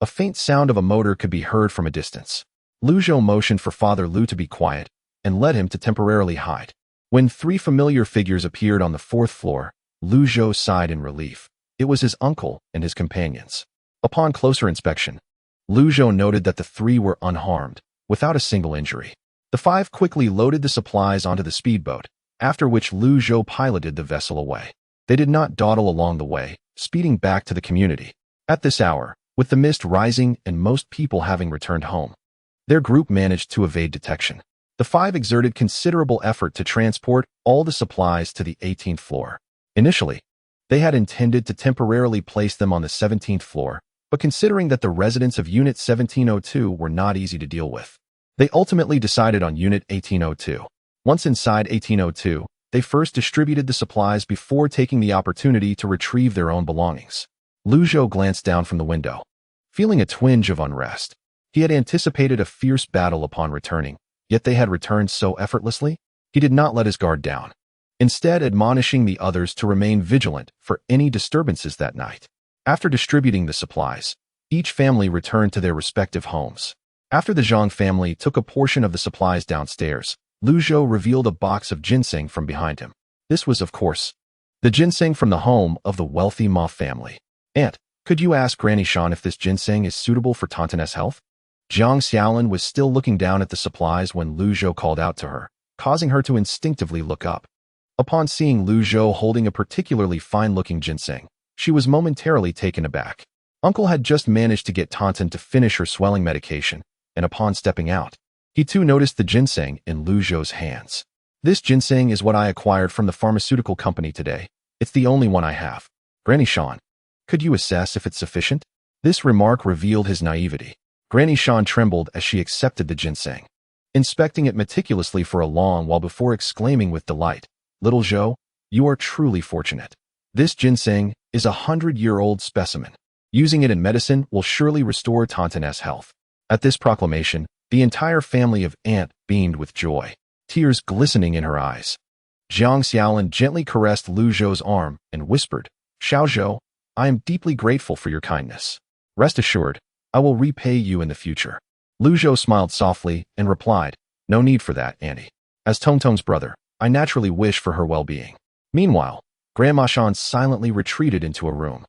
a faint sound of a motor could be heard from a distance. Zhou motioned for Father Lu to be quiet and led him to temporarily hide. When 3 familiar figures appeared on the 4th floor, Zhou sighed in relief. It was his uncle and his companions. Upon closer inspection, Zhou noted that the 3 were unharmed, without a single injury. The 5 quickly loaded the supplies onto the speedboat, after which Zhou piloted the vessel away. They did not dawdle along the way, speeding back to the community. At this hour, with the mist rising and most people having returned home, their group managed to evade detection. The five exerted considerable effort to transport all the supplies to the 18th floor. Initially, they had intended to temporarily place them on the 17th floor, but considering that the residents of Unit 1702 were not easy to deal with, they ultimately decided on Unit 1802. Once inside 1802, they first distributed the supplies before taking the opportunity to retrieve their own belongings. Zhou glanced down from the window, feeling a twinge of unrest. He had anticipated a fierce battle upon returning, yet they had returned so effortlessly. He did not let his guard down, instead admonishing the others to remain vigilant for any disturbances that night. After distributing the supplies, each family returned to their respective homes. After the Zhang family took a portion of the supplies downstairs, Zhou revealed a box of ginseng from behind him. This was, of course, the ginseng from the home of the wealthy Ma family. "Aunt, could you ask Granny Shan if this ginseng is suitable for Tantan's health?" Jiang Xiaolin was still looking down at the supplies when Zhou called out to her, causing her to instinctively look up. Upon seeing Zhou holding a particularly fine-looking ginseng, she was momentarily taken aback. Uncle had just managed to get Tantan to finish her swelling medication, and upon stepping out, he too noticed the ginseng in Zhou's hands. "This ginseng is what I acquired from the pharmaceutical company today. It's the only one I have. Granny Shan, could you assess if it's sufficient?" This remark revealed his naivety. Granny Shan trembled as she accepted the ginseng, inspecting it meticulously for a long while before exclaiming with delight, "Little Zhou, you are truly fortunate. This ginseng is a 100-year-old specimen. Using it in medicine will surely restore Tantan's health." At this proclamation, the entire family of Aunt beamed with joy, tears glistening in her eyes. Jiang Xiaolin gently caressed Zhou's arm and whispered, "Xiao Zhou, I am deeply grateful for your kindness. Rest assured, I will repay you in the future." Zhou smiled softly and replied, "No need for that, Auntie. As Tongtong's brother, I naturally wish for her well-being." Meanwhile, Grandma Shan silently retreated into a room.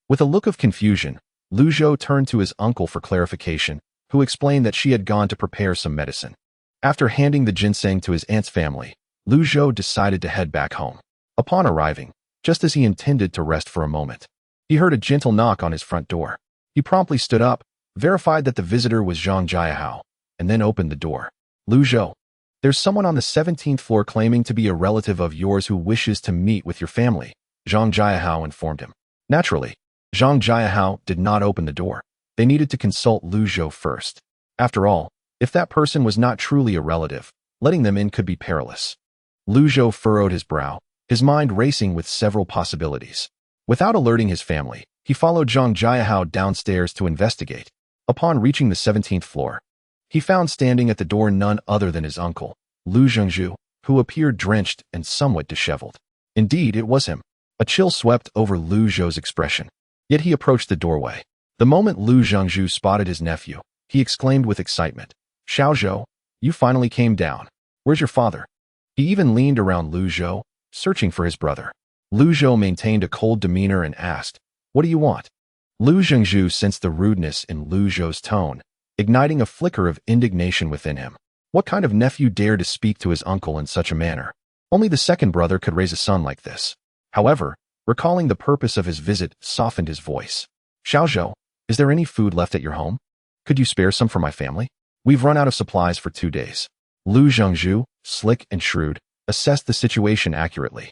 With a look of confusion, Zhou turned to his uncle for clarification, who explained that she had gone to prepare some medicine. After handing the ginseng to his aunt's family, Zhou decided to head back home. Upon arriving, just as he intended to rest for a moment, he heard a gentle knock on his front door. He promptly stood up, verified that the visitor was Zhang Jiahao, and then opened the door. "Zhou, there's someone on the 17th floor claiming to be a relative of yours who wishes to meet with your family," Zhang Jiahao informed him. Naturally, Zhang Jiahao did not open the door. They needed to consult Zhou first. After all, if that person was not truly a relative, letting them in could be perilous. Zhou furrowed his brow, his mind racing with several possibilities. Without alerting his family, he followed Zhang Jiahao downstairs to investigate. Upon reaching the 17th floor, he found standing at the door none other than his uncle, Lu Zhengzhu, who appeared drenched and somewhat disheveled. Indeed, it was him. A chill swept over Zhou's expression. Yet he approached the doorway. The moment Lu Zhengzhu spotted his nephew, he exclaimed with excitement, "Xiao Zhou, you finally came down. Where's your father?" He even leaned around Zhou, searching for his brother. Zhou maintained a cold demeanor and asked, "What do you want?" Lu Zhengzhu sensed the rudeness in Zhou's tone, igniting a flicker of indignation within him. What kind of nephew dared to speak to his uncle in such a manner? Only the second brother could raise a son like this. However, recalling the purpose of his visit softened his voice. "Xiao Zhou, is there any food left at your home? Could you spare some for my family? We've run out of supplies for 2 days." Lu Zhengzhu, slick and shrewd, assessed the situation accurately.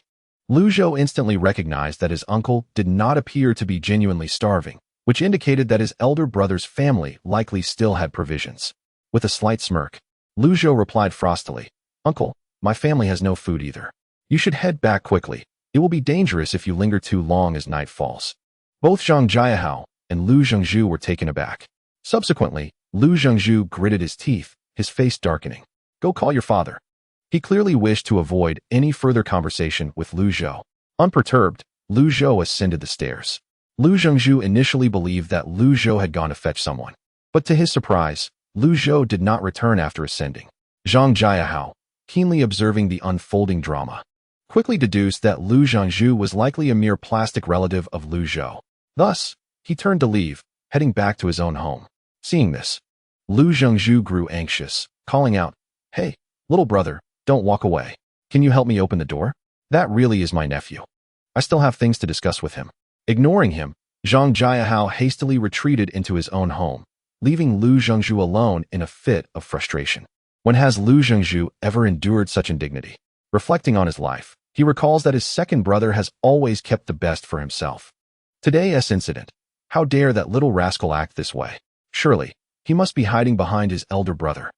Zhou instantly recognized that his uncle did not appear to be genuinely starving, which indicated that his elder brother's family likely still had provisions. With a slight smirk, Zhou replied frostily, "Uncle, my family has no food either. You should head back quickly. It will be dangerous if you linger too long as night falls." Both Zhang Jiahao and Lu Zhengzhu were taken aback. Subsequently, Lu Zhengzhu gritted his teeth, his face darkening. "Go call your father." He clearly wished to avoid any further conversation with Zhou. Unperturbed, Zhou ascended the stairs. Lu Zhengzhu initially believed that Zhou had gone to fetch someone, but to his surprise, Zhou did not return after ascending. Zhang Jiahao, keenly observing the unfolding drama, quickly deduced that Lu Zhengzhu was likely a mere plastic relative of Zhou. Thus, he turned to leave, heading back to his own home. Seeing this, Lu Zhengzhu grew anxious, calling out, "Hey, little brother, don't walk away. Can you help me open the door? That really is my nephew. I still have things to discuss with him." Ignoring him, Zhang Jiahao hastily retreated into his own home, leaving Lu Zhengzhu alone in a fit of frustration. When has Lu Zhengzhu ever endured such indignity? Reflecting on his life, he recalls that his second brother has always kept the best for himself. Today's incident. How dare that little rascal act this way? Surely, he must be hiding behind his elder brother.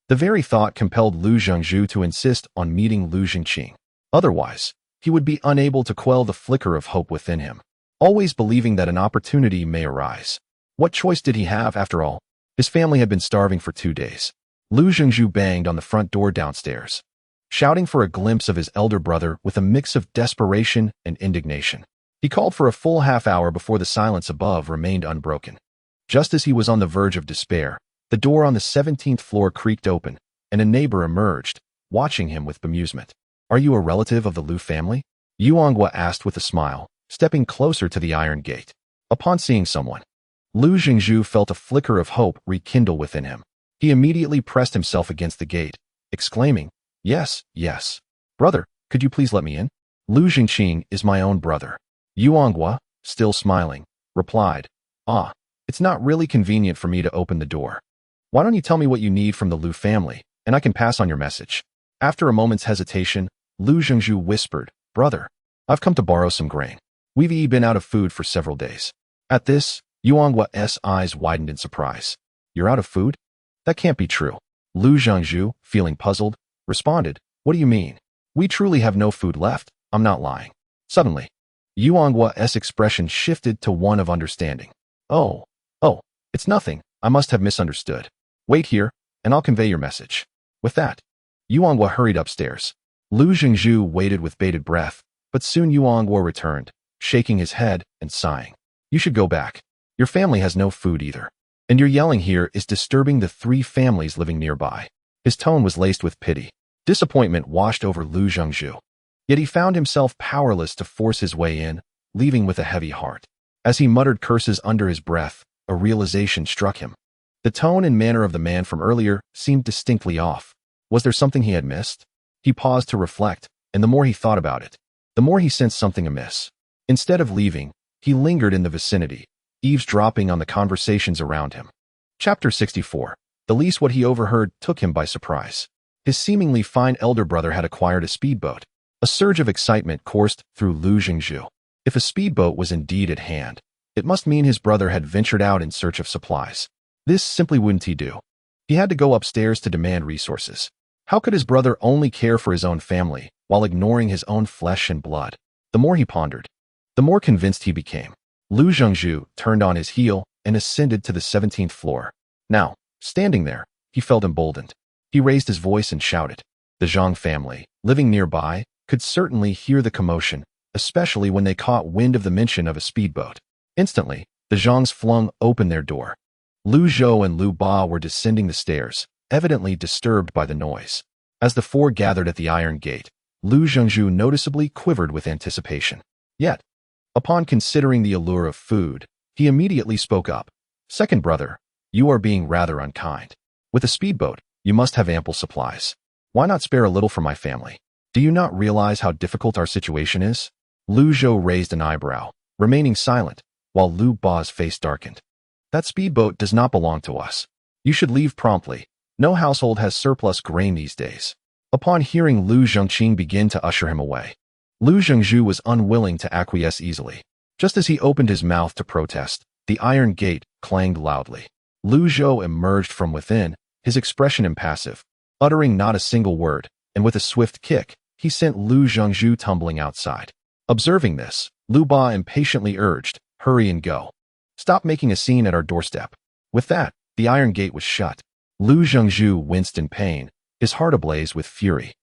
The very thought compelled Lu Zhengzhu to insist on meeting Lu Zhengqing. Otherwise, he would be unable to quell the flicker of hope within him, always believing that an opportunity may arise. What choice did he have, after all? His family had been starving for 2 days. Lu Zhengzhu banged on the front door downstairs, shouting for a glimpse of his elder brother with a mix of desperation and indignation. He called for a full half-hour before the silence above remained unbroken. Just as he was on the verge of despair, the door on the 17th floor creaked open, and a neighbor emerged, watching him with bemusement. "Are you a relative of the Lu family?" Yuanghua asked with a smile, stepping closer to the iron gate. Upon seeing someone, Lu Zhengzhu felt a flicker of hope rekindle within him. He immediately pressed himself against the gate, exclaiming, "Yes, yes. Brother, could you please let me in? Lu Zhengqing is my own brother." Yuanghua, still smiling, replied, "Ah, it's not really convenient for me to open the door. Why don't you tell me what you need from the Lu family, and I can pass on your message?" After a moment's hesitation, Lu Zhengzhu whispered, "Brother, I've come to borrow some grain. We've been out of food for several days." At this, Yuanghua's eyes widened in surprise. "You're out of food? That can't be true." Lu Zhengzhu, feeling puzzled, responded, "What do you mean? We truly have no food left. I'm not lying." Suddenly, Yuanghua's expression shifted to one of understanding. Oh, it's nothing. I must have misunderstood. Wait here, and I'll convey your message." With that, Yuanghua hurried upstairs. Lu Zhengzhu waited with bated breath, but soon Yuanghua returned, shaking his head and sighing. "You should go back. Your family has no food either. And your yelling here is disturbing the 3 families living nearby." His tone was laced with pity. Disappointment washed over Lu Zhengzhu. Yet he found himself powerless to force his way in, leaving with a heavy heart. As he muttered curses under his breath, a realization struck him. The tone and manner of the man from earlier seemed distinctly off. Was there something he had missed? He paused to reflect, and the more he thought about it, the more he sensed something amiss. Instead of leaving, he lingered in the vicinity, eavesdropping on the conversations around him. Chapter 64. The least what he overheard took him by surprise. His seemingly fine elder brother had acquired a speedboat. A surge of excitement coursed through Lu Zhengzhu. If a speedboat was indeed at hand, it must mean his brother had ventured out in search of supplies. This simply wouldn't he do. He had to go upstairs to demand resources. How could his brother only care for his own family while ignoring his own flesh and blood? The more he pondered, the more convinced he became. Lu Zhengzhu turned on his heel and ascended to the 17th floor. Now, standing there, he felt emboldened. He raised his voice and shouted. The Zhang family, living nearby, could certainly hear the commotion, especially when they caught wind of the mention of a speedboat. Instantly, the Zhangs flung open their door. Lu Zhou and Lu Ba were descending the stairs, evidently disturbed by the noise. As the 4 gathered at the iron gate, Lu Zhengzhu noticeably quivered with anticipation. Yet, upon considering the allure of food, he immediately spoke up. "Second brother, you are being rather unkind. With a speedboat, you must have ample supplies. Why not spare a little for my family? Do you not realize how difficult our situation is?" Lu Zhou raised an eyebrow, remaining silent, while Lu Ba's face darkened. "That speedboat does not belong to us. You should leave promptly. No household has surplus grain these days." Upon hearing Lu Zhengqing begin to usher him away, Lu Zhengzhu was unwilling to acquiesce easily. Just as he opened his mouth to protest, the iron gate clanged loudly. Lu Zhou emerged from within, his expression impassive, uttering not a single word, and with a swift kick, he sent Lu Zhengzhu tumbling outside. Observing this, Lu Ba impatiently urged, "Hurry and go. Stop making a scene at our doorstep." With that, the iron gate was shut. Lu Zhengzhu winced in pain, his heart ablaze with fury.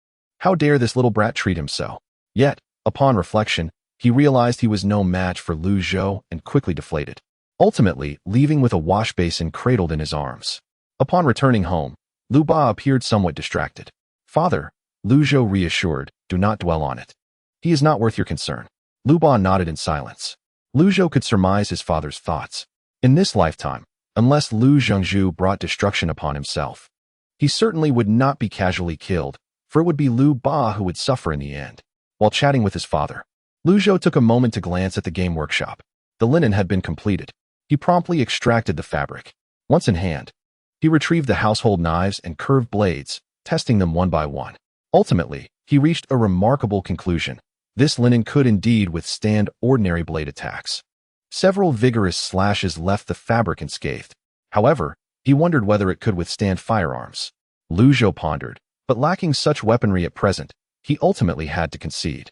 How dare this little brat treat him so? Yet, upon reflection, he realized he was no match for Lu Zhou and quickly deflated, ultimately leaving with a wash basin cradled in his arms. Upon returning home, Lu Ba appeared somewhat distracted. "Father," Lu Zhou reassured, "do not dwell on it. He is not worth your concern." Lu Ba nodded in silence. Lu Zhou could surmise his father's thoughts. In this lifetime, unless Lu Zhengzhu brought destruction upon himself, he certainly would not be casually killed, for it would be Lu Ba who would suffer in the end. While chatting with his father, Lu Zhou took a moment to glance at the game workshop. The linen had been completed. He promptly extracted the fabric. Once in hand, he retrieved the household knives and curved blades, testing them one by one. Ultimately, he reached a remarkable conclusion. This linen could indeed withstand ordinary blade attacks. Several vigorous slashes left the fabric unscathed. However, he wondered whether it could withstand firearms. Zhou pondered, but lacking such weaponry at present, he ultimately had to concede.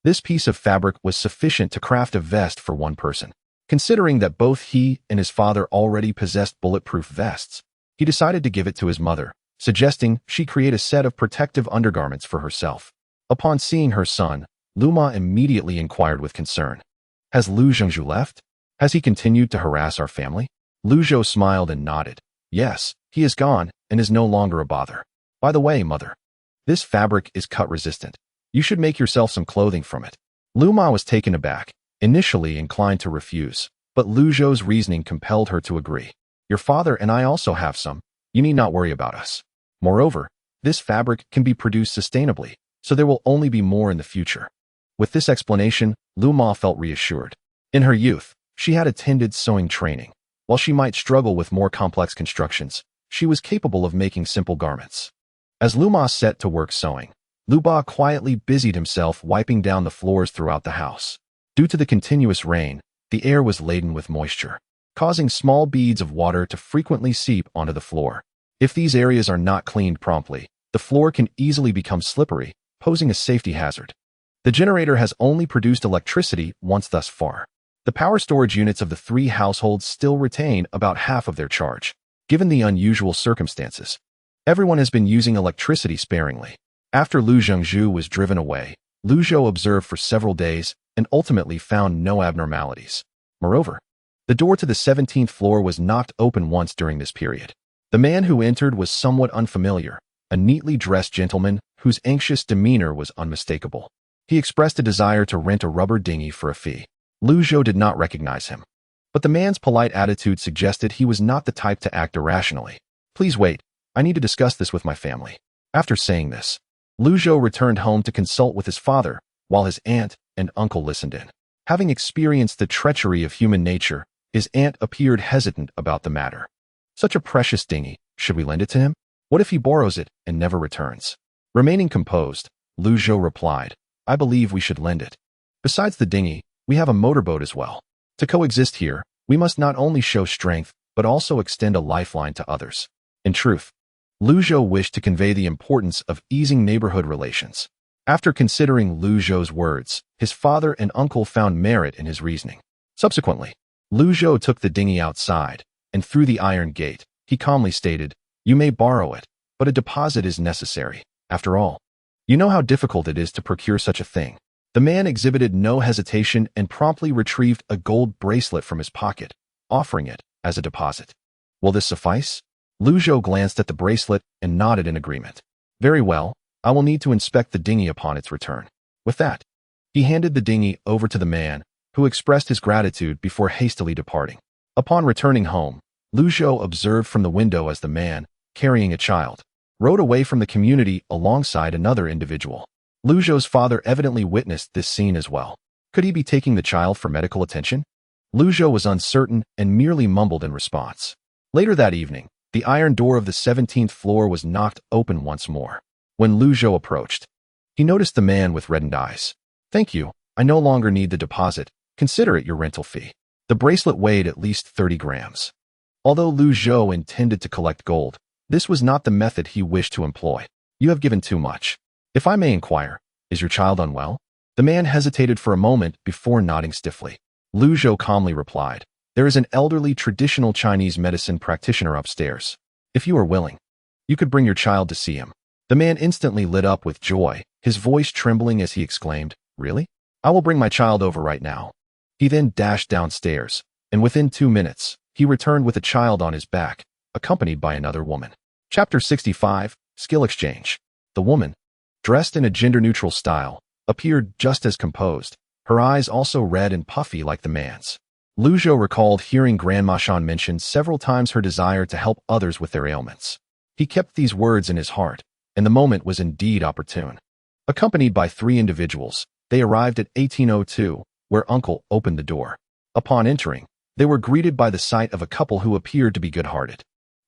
This piece of fabric was sufficient to craft a vest for one person. Considering that both he and his father already possessed bulletproof vests, he decided to give it to his mother, suggesting she create a set of protective undergarments for herself. Upon seeing her son, Luma immediately inquired with concern. Has Lu Zhengzhu left? Has he continued to harass our family? Lu Zhou smiled and nodded. Yes, he is gone and is no longer a bother. By the way, mother, this fabric is cut resistant. You should make yourself some clothing from it. Luma was taken aback, initially inclined to refuse, but Lu Zhou's reasoning compelled her to agree. Your father and I also have some. You need not worry about us. Moreover, this fabric can be produced sustainably, so there will only be more in the future. With this explanation, Luma felt reassured. In her youth, she had attended sewing training. While she might struggle with more complex constructions, she was capable of making simple garments. As Luma set to work sewing, Luba quietly busied himself wiping down the floors throughout the house. Due to the continuous rain, the air was laden with moisture, causing small beads of water to frequently seep onto the floor. If these areas are not cleaned promptly, the floor can easily become slippery, posing a safety hazard. The generator has only produced electricity once thus far. The power storage units of the three households still retain about half of their charge. Given the unusual circumstances, everyone has been using electricity sparingly. After Lu Zhengzhu was driven away, Lu Zhou observed for several days and ultimately found no abnormalities. Moreover, the door to the 17th floor was knocked open once during this period. The man who entered was somewhat unfamiliar, a neatly dressed gentleman whose anxious demeanor was unmistakable. He expressed a desire to rent a rubber dinghy for a fee. Lu Zhou did not recognize him, but the man's polite attitude suggested he was not the type to act irrationally. Please wait, I need to discuss this with my family. After saying this, Lu Zhou returned home to consult with his father, while his aunt and uncle listened in. Having experienced the treachery of human nature, his aunt appeared hesitant about the matter. Such a precious dinghy, should we lend it to him? What if he borrows it and never returns? Remaining composed, Lu Zhou replied, I believe we should lend it. Besides the dinghy, we have a motorboat as well. To coexist here, we must not only show strength, but also extend a lifeline to others. In truth, Lu Zhou wished to convey the importance of easing neighborhood relations. After considering Lu Zhou's words, his father and uncle found merit in his reasoning. Subsequently, Lu Zhou took the dinghy outside, and through the iron gate, he calmly stated, You may borrow it, but a deposit is necessary. After all, you know how difficult it is to procure such a thing. The man exhibited no hesitation and promptly retrieved a gold bracelet from his pocket, offering it as a deposit. Will this suffice? Lu Zhou glanced at the bracelet and nodded in agreement. Very well, I will need to inspect the dinghy upon its return. With that, he handed the dinghy over to the man, who expressed his gratitude before hastily departing. Upon returning home, Lu Zhou observed from the window as the man, carrying a child, rode away from the community alongside another individual. Lu Zhou's father evidently witnessed this scene as well. Could he be taking the child for medical attention? Lu Zhou was uncertain and merely mumbled in response. Later that evening, the iron door of the 17th floor was knocked open once more. When Lu Zhou approached, he noticed the man with reddened eyes. Thank you, I no longer need the deposit. Consider it your rental fee. The bracelet weighed at least 30 grams. Although Lu Zhou intended to collect gold, this was not the method he wished to employ. You have given too much. If I may inquire, is your child unwell? The man hesitated for a moment before nodding stiffly. Lu Zhou calmly replied, There is an elderly traditional Chinese medicine practitioner upstairs. If you are willing, you could bring your child to see him. The man instantly lit up with joy, his voice trembling as he exclaimed, Really? I will bring my child over right now. He then dashed downstairs, and within 2 minutes, he returned with a child on his back, accompanied by another woman. Chapter 65, Skill Exchange. The woman, dressed in a gender-neutral style, appeared just as composed, her eyes also red and puffy like the man's. Lu Zhou recalled hearing Grandma Shan mention several times her desire to help others with their ailments. He kept these words in his heart, and the moment was indeed opportune. Accompanied by 3 individuals, they arrived at 1802, where Uncle opened the door. Upon entering, they were greeted by the sight of a couple who appeared to be good-hearted.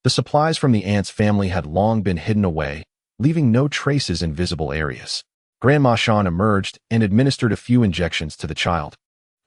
The supplies from the aunt's family had long been hidden away, leaving no traces in visible areas. Grandma Shan emerged and administered a few injections to the child,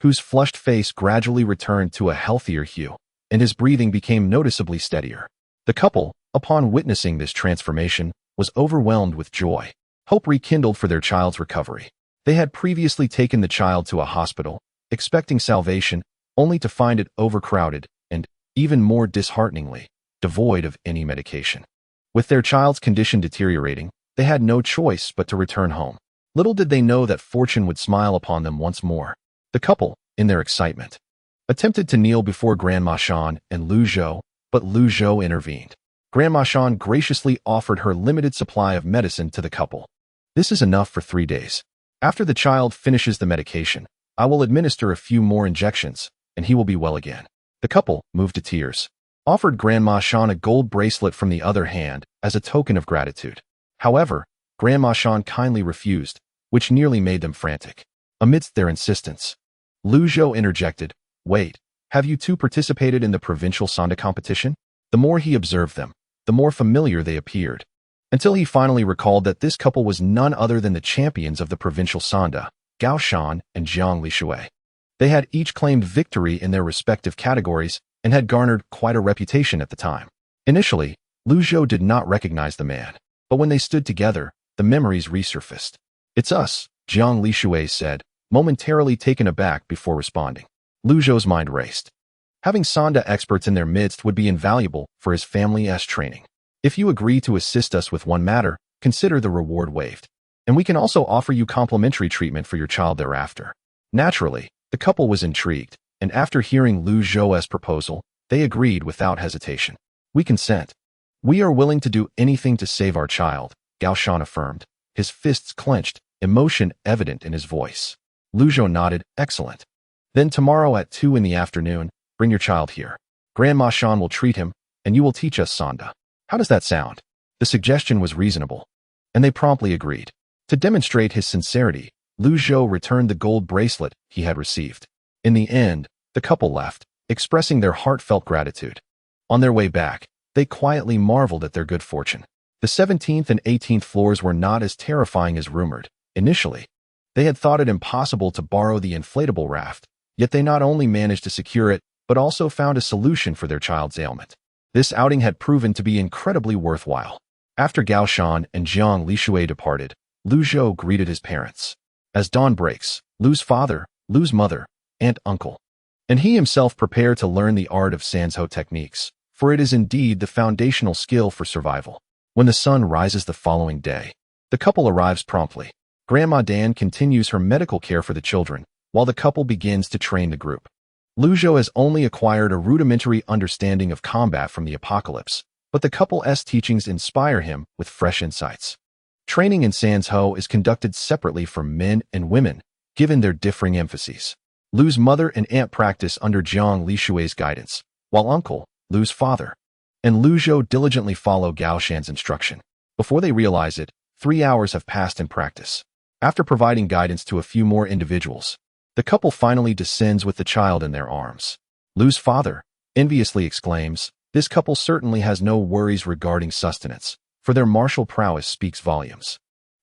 whose flushed face gradually returned to a healthier hue, and his breathing became noticeably steadier. The couple, upon witnessing this transformation, was overwhelmed with joy. Hope rekindled for their child's recovery. They had previously taken the child to a hospital, expecting salvation, only to find it overcrowded and, even more dishearteningly, devoid of any medication. With their child's condition deteriorating, they had no choice but to return home. Little did they know that fortune would smile upon them once more. The couple, in their excitement, attempted to kneel before Grandma Shan and Lu Zhou, but Lu Zhou intervened. Grandma Shan graciously offered her limited supply of medicine to the couple. This is enough for 3 days. After the child finishes the medication, I will administer a few more injections, and he will be well again. The couple, moved to tears, offered Grandma Shan a gold bracelet from the other hand as a token of gratitude. However, Grandma Shan kindly refused, which nearly made them frantic. Amidst their insistence, Lu Zhou interjected, "Wait, have you two participated in the provincial Sanda competition?" The more he observed them, the more familiar they appeared, until he finally recalled that this couple was none other than the champions of the provincial Sanda, Gao Shan and Jiang Lishui. They had each claimed victory in their respective categories and had garnered quite a reputation at the time. Initially, Lu Zhou did not recognize the man, but when they stood together, the memories resurfaced. "It's us," Jiang Lishui said, momentarily taken aback before responding. Lu Zhou's mind raced. Having Sanda experts in their midst would be invaluable for his family's training. "If you agree to assist us with one matter, consider the reward waived, and we can also offer you complimentary treatment for your child thereafter." Naturally, the couple was intrigued, and after hearing Lu Zhou's proposal, they agreed without hesitation. "We consent. We are willing to do anything to save our child," Gao Shan affirmed, his fists clenched, emotion evident in his voice. Lu Zhou nodded, "Excellent. Then tomorrow at 2 in the afternoon, bring your child here. Grandma Shan will treat him, and you will teach us Sanda. How does that sound?" The suggestion was reasonable, and they promptly agreed. To demonstrate his sincerity, Lu Zhou returned the gold bracelet he had received. In the end, the couple left, expressing their heartfelt gratitude. On their way back, they quietly marveled at their good fortune. The 17th and 18th floors were not as terrifying as rumored. Initially, they had thought it impossible to borrow the inflatable raft, yet they not only managed to secure it, but also found a solution for their child's ailment. This outing had proven to be incredibly worthwhile. After Gao Shan and Jiang Lishui departed, Lu Zhou greeted his parents. As dawn breaks, Lu's father, Lu's mother, and uncle, and he himself prepare to learn the art of Sandstorm techniques, for it is indeed the foundational skill for survival. When the sun rises the following day, the couple arrives promptly. Grandma Dan continues her medical care for the children, while the couple begins to train the group. Lu Zhou has only acquired a rudimentary understanding of combat from the apocalypse, but the couple's teachings inspire him with fresh insights. Training in Sandstorm is conducted separately for men and women, given their differing emphases. Lu's mother and aunt practice under Jiang Lishui's guidance, while uncle, Lu's father, and Lu Zhou diligently follow Gao Shan's instruction. Before they realize it, 3 hours have passed in practice. After providing guidance to a few more individuals, the couple finally descends with the child in their arms. Lu's father enviously exclaims, "This couple certainly has no worries regarding sustenance, for their martial prowess speaks volumes."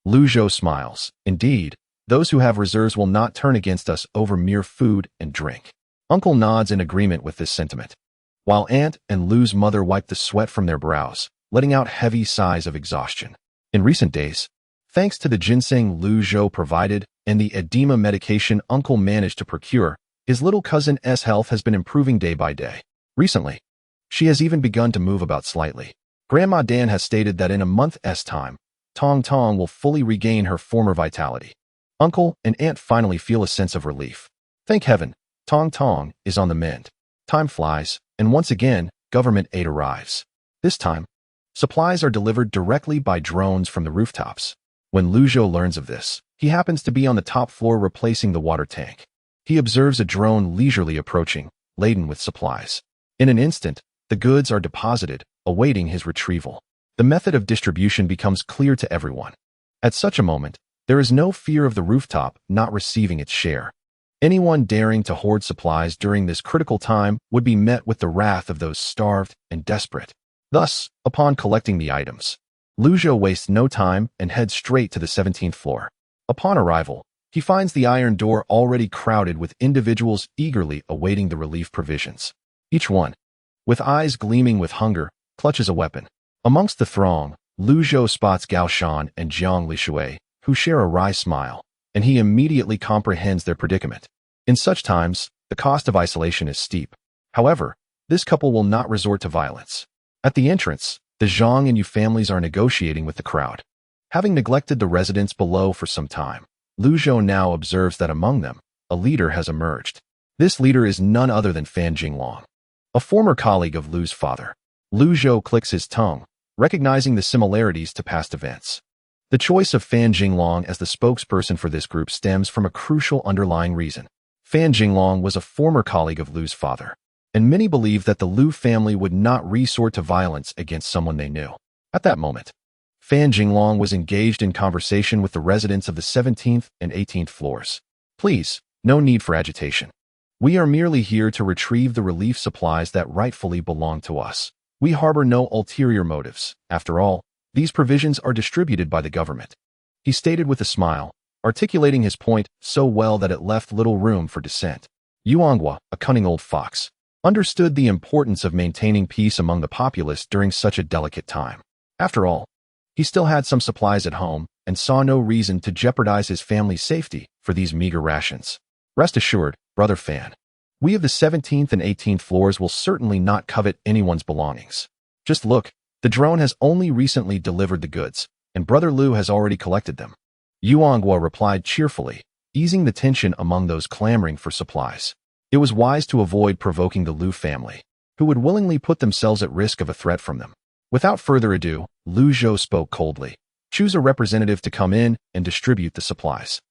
Lu Zhou smiles. "Indeed, those who have reserves will not turn against us over mere food and drink." Uncle nods in agreement with this sentiment, while aunt and Lu's mother wipe the sweat from their brows, letting out heavy sighs of exhaustion. In recent days, thanks to the ginseng Lu Zhou provided and the edema medication uncle managed to procure, his little cousin's health has been improving day by day. Recently, she has even begun to move about slightly. Grandma Dan has stated that in a month's time, Tong Tong will fully regain her former vitality. Uncle and aunt finally feel a sense of relief. Thank heaven, Tong Tong is on the mend. Time flies, and once again, government aid arrives. This time, supplies are delivered directly by drones from the rooftops. When Lu Zhou learns of this, he happens to be on the top floor replacing the water tank. He observes a drone leisurely approaching, laden with supplies. In an instant, the goods are deposited, awaiting his retrieval. The method of distribution becomes clear to everyone. At such a moment, there is no fear of the rooftop not receiving its share. Anyone daring to hoard supplies during this critical time would be met with the wrath of those starved and desperate. Thus, upon collecting the items, Zhou wastes no time and heads straight to the 17th floor. Upon arrival, he finds the iron door already crowded with individuals eagerly awaiting the relief provisions. Each one, with eyes gleaming with hunger, clutches a weapon. Amongst the throng, Zhou spots Gao Shan and Jiang Lishui, who share a wry smile, and he immediately comprehends their predicament. In such times, the cost of isolation is steep. However, this couple will not resort to violence. At the entrance, the Zhang and Yu families are negotiating with the crowd. Having neglected the residents below for some time, Zhou now observes that among them, a leader has emerged. This leader is none other than Fan Jinglong, a former colleague of Lu's father. Zhou clicks his tongue, recognizing the similarities to past events. The choice of Fan Jinglong as the spokesperson for this group stems from a crucial underlying reason. Fan Jinglong was a former colleague of Lu's father, and many believe that the Lu family would not resort to violence against someone they knew. At that moment, Fan Jinglong was engaged in conversation with the residents of the 17th and 18th floors. Please, no need for agitation. We are merely here to retrieve the relief supplies that rightfully belong to us. We harbor no ulterior motives. After all, these provisions are distributed by the government. He stated with a smile, articulating his point so well that it left little room for dissent. Yuanghua, a cunning old fox, understood the importance of maintaining peace among the populace during such a delicate time. After all, he still had some supplies at home and saw no reason to jeopardize his family's safety for these meager rations. Rest assured, Brother Fan, we of the 17th and 18th floors will certainly not covet anyone's belongings. Just look, the drone has only recently delivered the goods, and Brother Lu has already collected them. Yuanghua replied cheerfully, easing the tension among those clamoring for supplies. It was wise to avoid provoking the Lu family, who would willingly put themselves at risk of a threat from them. Without further ado, Zhou spoke coldly. Choose a representative to come in and distribute the supplies.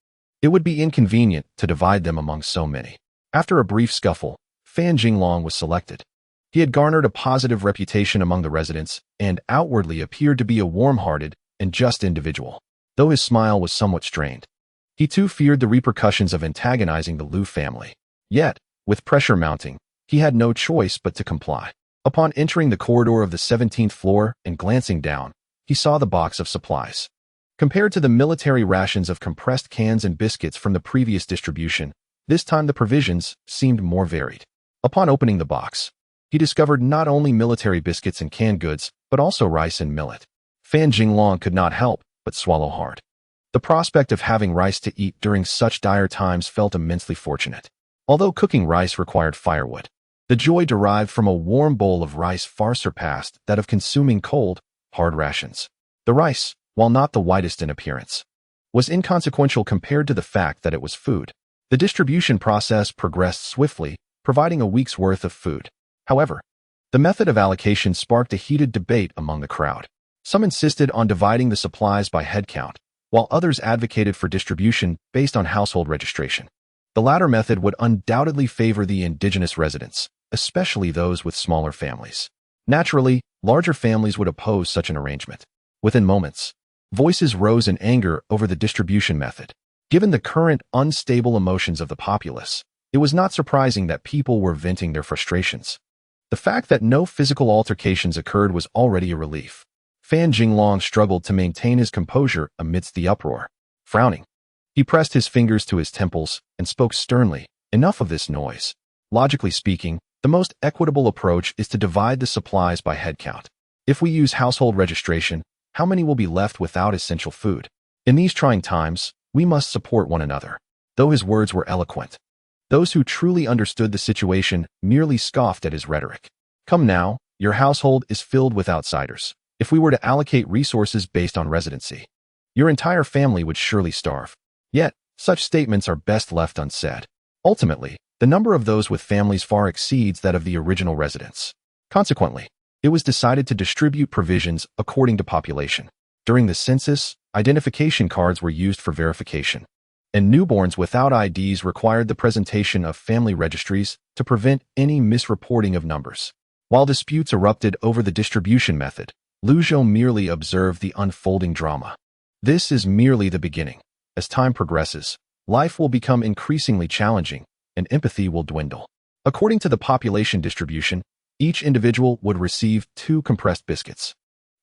It would be inconvenient to divide them among so many. After a brief scuffle, Fan Jinglong was selected. He had garnered a positive reputation among the residents and outwardly appeared to be a warm-hearted and just individual, though his smile was somewhat strained. He too feared the repercussions of antagonizing the Lu family. Yet, with pressure mounting, he had no choice but to comply. Upon entering the corridor of the 17th floor and glancing down, he saw the box of supplies. Compared to the military rations of compressed cans and biscuits from the previous distribution, this time the provisions seemed more varied. Upon opening the box, he discovered not only military biscuits and canned goods, but also rice and millet. Fan Jinglong could not help but swallow hard. The prospect of having rice to eat during such dire times felt immensely fortunate. Although cooking rice required firewood, the joy derived from a warm bowl of rice far surpassed that of consuming cold, hard rations. The rice, while not the whitest in appearance, was inconsequential compared to the fact that it was food. The distribution process progressed swiftly, providing a week's worth of food. However, the method of allocation sparked a heated debate among the crowd. Some insisted on dividing the supplies by head count, while others advocated for distribution based on household registration. The latter method would undoubtedly favor the indigenous residents, especially those with smaller families. Naturally, larger families would oppose such an arrangement. Within moments, voices rose in anger over the distribution method. Given the current unstable emotions of the populace, it was not surprising that people were venting their frustrations. The fact that no physical altercations occurred was already a relief. Fan Jinglong struggled to maintain his composure amidst the uproar. Frowning, he pressed his fingers to his temples and spoke sternly, "Enough of this noise. Logically speaking, the most equitable approach is to divide the supplies by head count. If we use household registration, how many will be left without essential food? In these trying times, we must support one another." Though his words were eloquent, those who truly understood the situation merely scoffed at his rhetoric. Come now, your household is filled with outsiders. If we were to allocate resources based on residency, your entire family would surely starve. Yet, such statements are best left unsaid. Ultimately, the number of those with families far exceeds that of the original residents. Consequently, it was decided to distribute provisions according to population. During the census, identification cards were used for verification, and newborns without IDs required the presentation of family registries to prevent any misreporting of numbers. While disputes erupted over the distribution method, Zhou merely observed the unfolding drama. This is merely the beginning. As time progresses, life will become increasingly challenging, and empathy will dwindle. According to the population distribution, each individual would receive 2 compressed biscuits,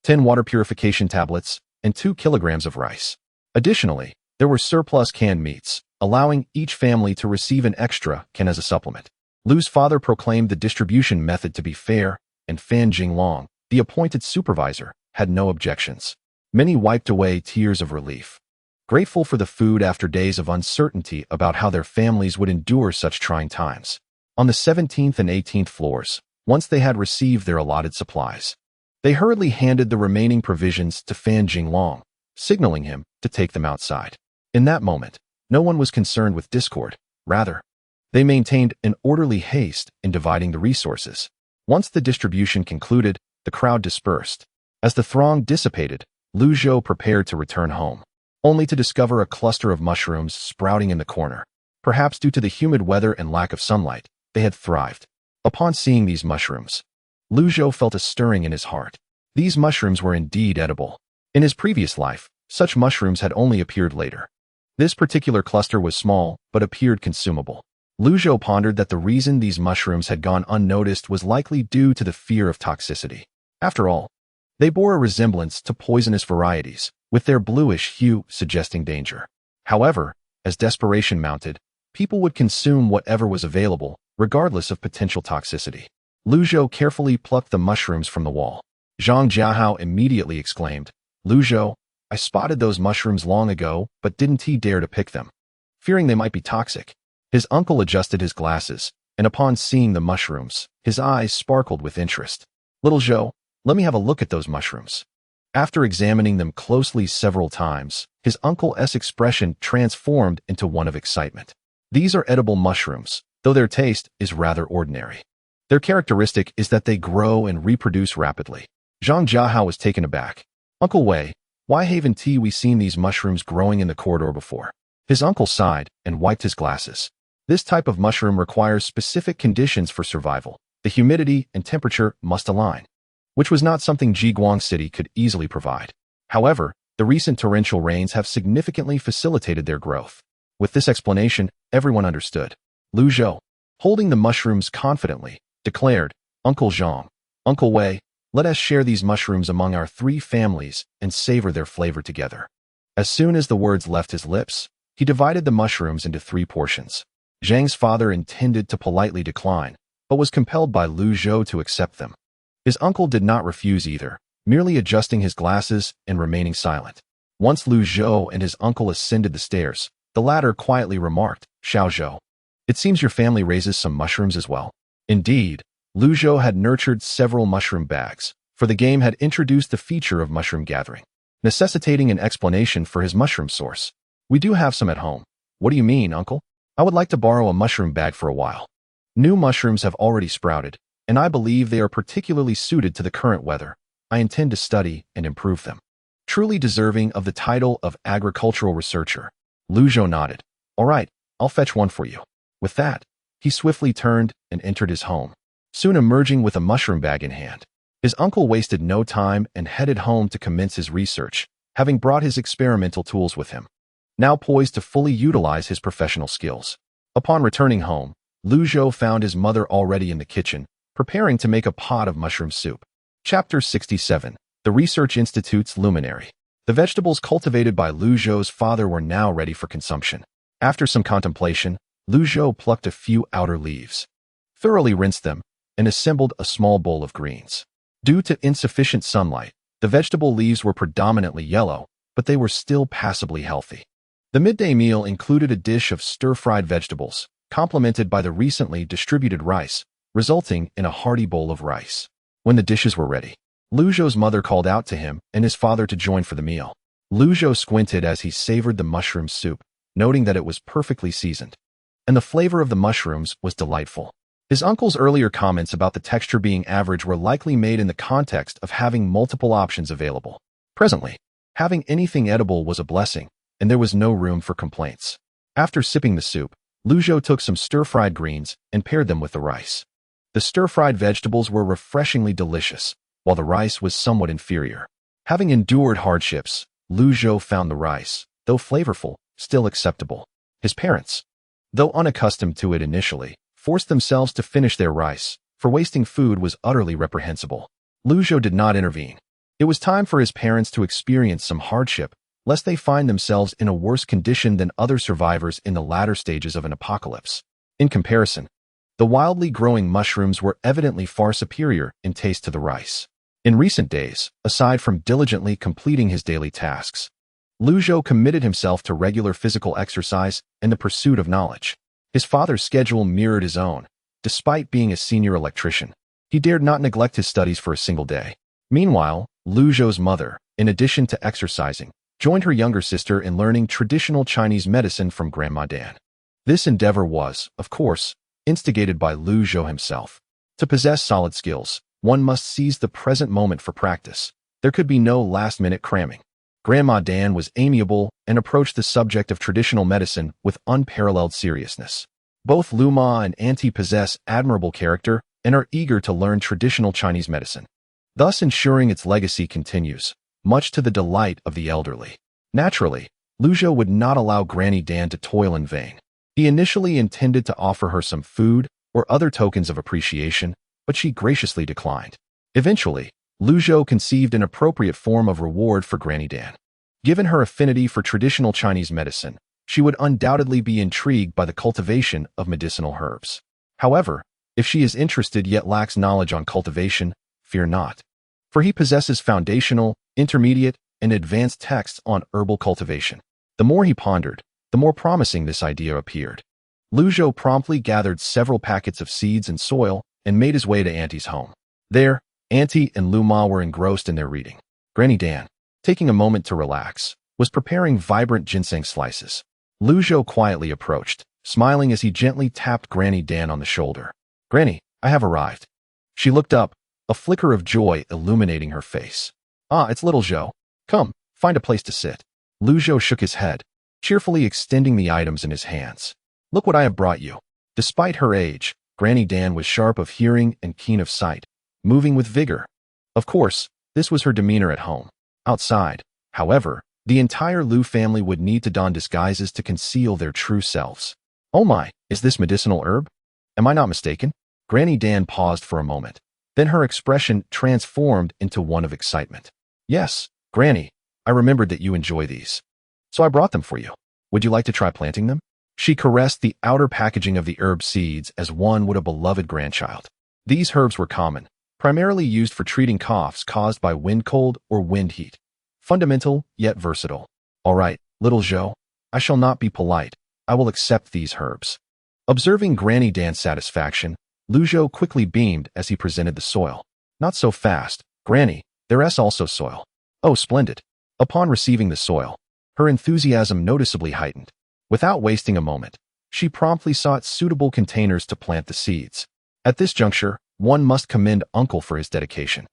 10 water purification tablets, and 2 kilograms of rice. Additionally, there were surplus canned meats, allowing each family to receive an extra can as a supplement. Lu's father proclaimed the distribution method to be fair, and Fan Jinglong, the appointed supervisor, had no objections. Many wiped away tears of relief, grateful for the food after days of uncertainty about how their families would endure such trying times. On the 17th and 18th floors, once they had received their allotted supplies, they hurriedly handed the remaining provisions to Fan Jinglong, signaling him to take them outside. In that moment, no one was concerned with discord. Rather, they maintained an orderly haste in dividing the resources. Once the distribution concluded, the crowd dispersed. As the throng dissipated, Zhou prepared to return home, only to discover a cluster of mushrooms sprouting in the corner. Perhaps due to the humid weather and lack of sunlight, they had thrived. Upon seeing these mushrooms, Zhou felt a stirring in his heart. These mushrooms were indeed edible. In his previous life, such mushrooms had only appeared later. This particular cluster was small, but appeared consumable. Zhou pondered that the reason these mushrooms had gone unnoticed was likely due to the fear of toxicity. After all, they bore a resemblance to poisonous varieties, with their bluish hue suggesting danger. However, as desperation mounted, people would consume whatever was available, regardless of potential toxicity. Zhou carefully plucked the mushrooms from the wall. Zhang Jiahao immediately exclaimed, "Zhou, I spotted those mushrooms long ago, but didn't he dare to pick them, fearing they might be toxic." His uncle adjusted his glasses, and upon seeing the mushrooms, his eyes sparkled with interest. "Little Zhou, let me have a look at those mushrooms." After examining them closely several times, his uncle's expression transformed into one of excitement. These are edible mushrooms, though their taste is rather ordinary. Their characteristic is that they grow and reproduce rapidly. Zhang Jiahao was taken aback. "Uncle Wei, why haven't we seen these mushrooms growing in the corridor before?" His uncle sighed and wiped his glasses. This type of mushroom requires specific conditions for survival. The humidity and temperature must align, which was not something Jiguang City could easily provide. However, the recent torrential rains have significantly facilitated their growth. With this explanation, everyone understood. Zhou, holding the mushrooms confidently, declared, "Uncle Zhang, Uncle Wei, let us share these mushrooms among our 3 families and savor their flavor together." As soon as the words left his lips, he divided the mushrooms into 3 portions. Zhang's father intended to politely decline, but was compelled by Zhou to accept them. His uncle did not refuse either, merely adjusting his glasses and remaining silent. Once Zhou and his uncle ascended the stairs, the latter quietly remarked, "Xiao Zhou, it seems your family raises some mushrooms as well." Indeed, Zhou had nurtured several mushroom bags, for the game had introduced the feature of mushroom gathering, necessitating an explanation for his mushroom source. "We do have some at home." "What do you mean, uncle?" "I would like to borrow a mushroom bag for a while. New mushrooms have already sprouted, and I believe they are particularly suited to the current weather. I intend to study and improve them." Truly deserving of the title of agricultural researcher, Zhou nodded. "All right, I'll fetch one for you." With that, he swiftly turned and entered his home, soon emerging with a mushroom bag in hand. His uncle wasted no time and headed home to commence his research, having brought his experimental tools with him, now poised to fully utilize his professional skills. Upon returning home, Zhou found his mother already in the kitchen, preparing to make a pot of mushroom soup. Chapter 67. The Research Institute's Luminary. The vegetables cultivated by Zhou's father were now ready for consumption. After some contemplation, Zhou plucked a few outer leaves, thoroughly rinsed them, and assembled a small bowl of greens. Due to insufficient sunlight, the vegetable leaves were predominantly yellow, but they were still passably healthy. The midday meal included a dish of stir-fried vegetables, complemented by the recently distributed rice, resulting in a hearty bowl of rice. When the dishes were ready, Zhou's mother called out to him and his father to join for the meal. Zhou squinted as he savored the mushroom soup, noting that it was perfectly seasoned, and the flavor of the mushrooms was delightful. His uncle's earlier comments about the texture being average were likely made in the context of having multiple options available. Presently, having anything edible was a blessing, and there was no room for complaints. After sipping the soup, Zhou took some stir-fried greens and paired them with the rice. The stir-fried vegetables were refreshingly delicious, while the rice was somewhat inferior. Having endured hardships, Zhou found the rice, though flavorful, still acceptable. His parents, though unaccustomed to it initially, forced themselves to finish their rice, for wasting food was utterly reprehensible. Zhou did not intervene. It was time for his parents to experience some hardship, lest they find themselves in a worse condition than other survivors in the latter stages of an apocalypse. In comparison, the wildly growing mushrooms were evidently far superior in taste to the rice. In recent days, aside from diligently completing his daily tasks, Zhou committed himself to regular physical exercise and the pursuit of knowledge. His father's schedule mirrored his own. Despite being a senior electrician, he dared not neglect his studies for a single day. Meanwhile, Zhou's mother, in addition to exercising, joined her younger sister in learning traditional Chinese medicine from Grandma Dan. This endeavor was, of course, instigated by Zhou himself. To possess solid skills, one must seize the present moment for practice. There could be no last-minute cramming. Grandma Dan was amiable and approached the subject of traditional medicine with unparalleled seriousness. Both Luma and Auntie possess admirable character and are eager to learn traditional Chinese medicine, thus ensuring its legacy continues, much to the delight of the elderly. Naturally, Zhou would not allow Granny Dan to toil in vain. He initially intended to offer her some food or other tokens of appreciation, but she graciously declined. Eventually, Zhou conceived an appropriate form of reward for Granny Dan. Given her affinity for traditional Chinese medicine, she would undoubtedly be intrigued by the cultivation of medicinal herbs. However, if she is interested yet lacks knowledge on cultivation, fear not. For he possesses foundational, intermediate, and advanced texts on herbal cultivation. The more he pondered, the more promising this idea appeared. Zhou promptly gathered several packets of seeds and soil and made his way to Auntie's home. There, Auntie and Luma were engrossed in their reading. Granny Dan, taking a moment to relax, was preparing vibrant ginseng slices. Zhou quietly approached, smiling as he gently tapped Granny Dan on the shoulder. "Granny, I have arrived." She looked up, a flicker of joy illuminating her face. "Ah, it's little Zhou. Come, find a place to sit." Zhou shook his head, cheerfully extending the items in his hands. "Look what I have brought you." Despite her age, Granny Dan was sharp of hearing and keen of sight, moving with vigor. Of course, this was her demeanor at home. Outside, however, the entire Liu family would need to don disguises to conceal their true selves. "Oh my, is this medicinal herb? Am I not mistaken?" Granny Dan paused for a moment. Then her expression transformed into one of excitement. "Yes, Granny, I remembered that you enjoy these. So I brought them for you. Would you like to try planting them?" She caressed the outer packaging of the herb seeds as one would a beloved grandchild. These herbs were common, primarily used for treating coughs caused by wind cold or wind heat. Fundamental, yet versatile. "All right, little Zhou, I shall not be polite. I will accept these herbs." Observing Granny Dan's satisfaction, Zhou quickly beamed as he presented the soil. "Not so fast, Granny, there's also soil." "Oh, splendid." Upon receiving the soil, her enthusiasm noticeably heightened. Without wasting a moment, she promptly sought suitable containers to plant the seeds. At this juncture, one must commend Uncle for his dedication.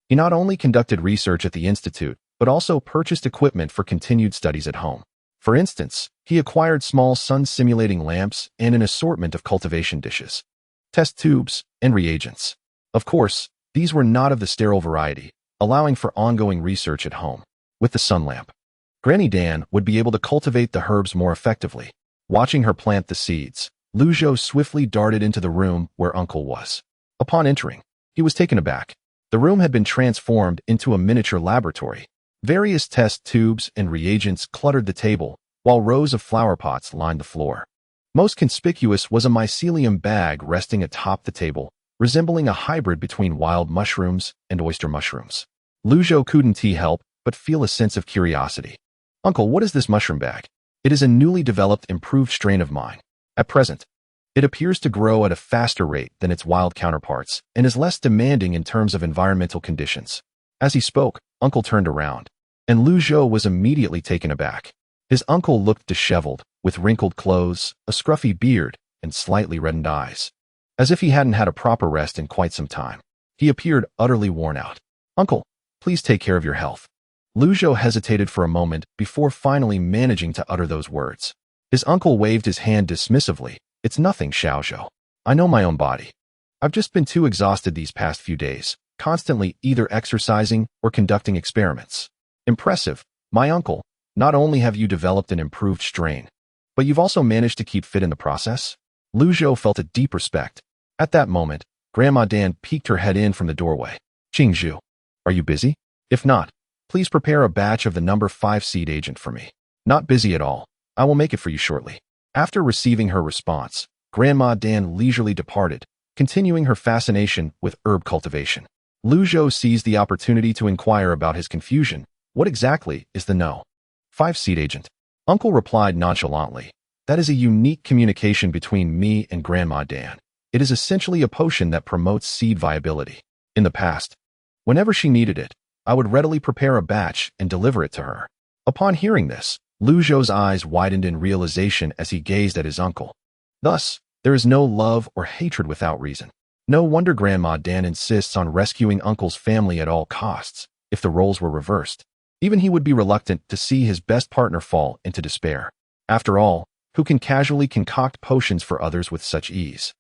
He not only conducted research at the Institute, but also purchased equipment for continued studies at home. For instance, he acquired small sun-simulating lamps and an assortment of cultivation dishes, test tubes, and reagents. Of course, these were not of the sterile variety, allowing for ongoing research at home. With the sun lamp, Granny Dan would be able to cultivate the herbs more effectively. Watching her plant the seeds, Zhou swiftly darted into the room where Uncle was. Upon entering, he was taken aback. The room had been transformed into a miniature laboratory. Various test tubes and reagents cluttered the table, while rows of flower pots lined the floor. Most conspicuous was a mycelium bag resting atop the table, resembling a hybrid between wild mushrooms and oyster mushrooms. Zhou couldn't help but feel a sense of curiosity. "Uncle, what is this mushroom bag?" "It is a newly developed improved strain of mine. At present, it appears to grow at a faster rate than its wild counterparts and is less demanding in terms of environmental conditions." As he spoke, Uncle turned around, and Zhou was immediately taken aback. His uncle looked disheveled, with wrinkled clothes, a scruffy beard, and slightly reddened eyes. As if he hadn't had a proper rest in quite some time. He appeared utterly worn out. "Uncle, please take care of your health." Zhou hesitated for a moment before finally managing to utter those words. His uncle waved his hand dismissively. "It's nothing, Zhou. I know my own body. I've just been too exhausted these past few days, constantly either exercising or conducting experiments." "Impressive, my uncle. Not only have you developed an improved strain, But you've also managed to keep fit in the process? Lu Zhou felt a deep respect. At that moment, Grandma Dan peeked her head in from the doorway. Qingzhu, are you busy? If not, please prepare a batch of the number 5 seed agent for me. Not busy at all. I will make it for you shortly. After receiving her response, Grandma Dan leisurely departed, continuing her fascination with herb cultivation. Lu Zhou seized the opportunity to inquire about his confusion. What exactly is the no? 5 seed agent. Uncle replied nonchalantly. That is a unique communication between me and Grandma Dan. It is essentially a potion that promotes seed viability. In the past, whenever she needed it, I would readily prepare a batch and deliver it to her. Upon hearing this, Lu Zhou's eyes widened in realization as he gazed at his uncle. Thus, there is no love or hatred without reason. No wonder Grandma Dan insists on rescuing Uncle's family at all costs. If the roles were reversed, even he would be reluctant to see his best partner fall into despair. After all, who can casually concoct potions for others with such ease?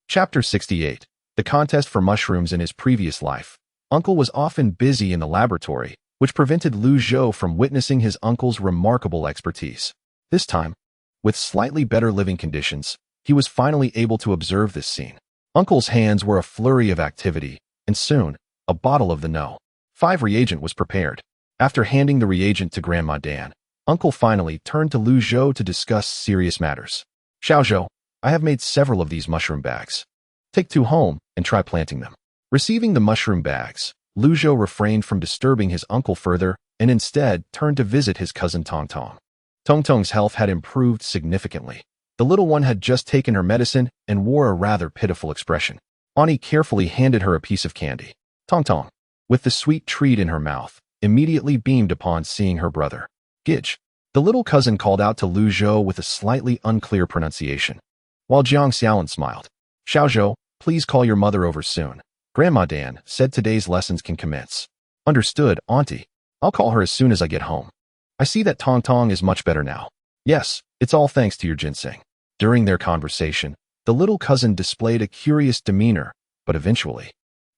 Chapter 68. The contest for mushrooms in his previous life. Uncle was often busy in the laboratory, which prevented Lu Zhou from witnessing his uncle's remarkable expertise. This time, with slightly better living conditions, he was finally able to observe this scene. Uncle's hands were a flurry of activity, and soon, a bottle of the No. 5 reagent was prepared. After handing the reagent to Grandma Dan, Uncle finally turned to Lu Zhou to discuss serious matters. Zhou, I have made several of these mushroom bags. Take 2 home and try planting them. Receiving the mushroom bags, Lu Zhou refrained from disturbing his uncle further and instead turned to visit his cousin Tong Tong. Tong Tong's health had improved significantly. The little one had just taken her medicine and wore a rather pitiful expression. Ani carefully handed her a piece of candy. Tong Tong, with the sweet treat in her mouth, immediately beamed upon seeing her brother. Gidge, the little cousin called out to Lu Zhou with a slightly unclear pronunciation, while Jiang Xiaolin smiled. Zhou, please call your mother over soon. Grandma Dan said today's lessons can commence. Understood, Auntie. I'll call her as soon as I get home. I see that Tong Tong is much better now. Yes, it's all thanks to your ginseng. During their conversation, the little cousin displayed a curious demeanor, but eventually,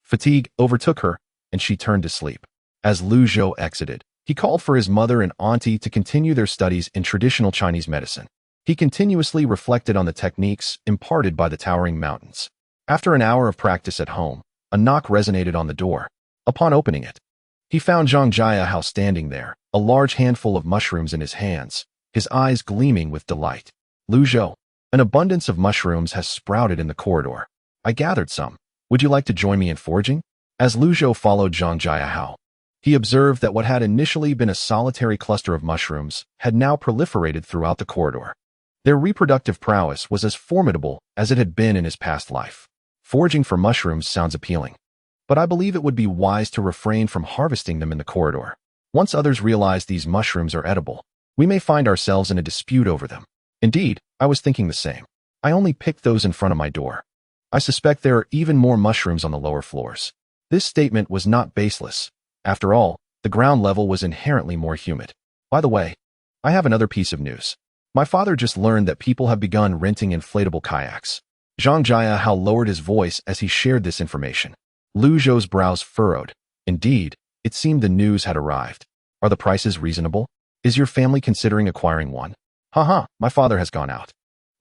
fatigue overtook her, and she turned to sleep. As Lu Zhou exited, he called for his mother and auntie to continue their studies in traditional Chinese medicine. He continuously reflected on the techniques imparted by the towering mountains. After an hour of practice at home, a knock resonated on the door. Upon opening it, he found Zhang Jiahao standing there, a large handful of mushrooms in his hands, his eyes gleaming with delight. Lu Zhou, an abundance of mushrooms has sprouted in the corridor. I gathered some. Would you like to join me in foraging? As Lu Zhou followed Zhang Jiahao, he observed that what had initially been a solitary cluster of mushrooms had now proliferated throughout the corridor. Their reproductive prowess was as formidable as it had been in his past life. Foraging for mushrooms sounds appealing, but I believe it would be wise to refrain from harvesting them in the corridor. Once others realize these mushrooms are edible, we may find ourselves in a dispute over them. Indeed, I was thinking the same. I only picked those in front of my door. I suspect there are even more mushrooms on the lower floors. This statement was not baseless. After all, the ground level was inherently more humid. By the way, I have another piece of news. My father just learned that people have begun renting inflatable kayaks. Zhang Jiahao lowered his voice as he shared this information. Lu Zhou's brows furrowed. Indeed, it seemed the news had arrived. Are the prices reasonable? Is your family considering acquiring one? Haha, my father has gone out.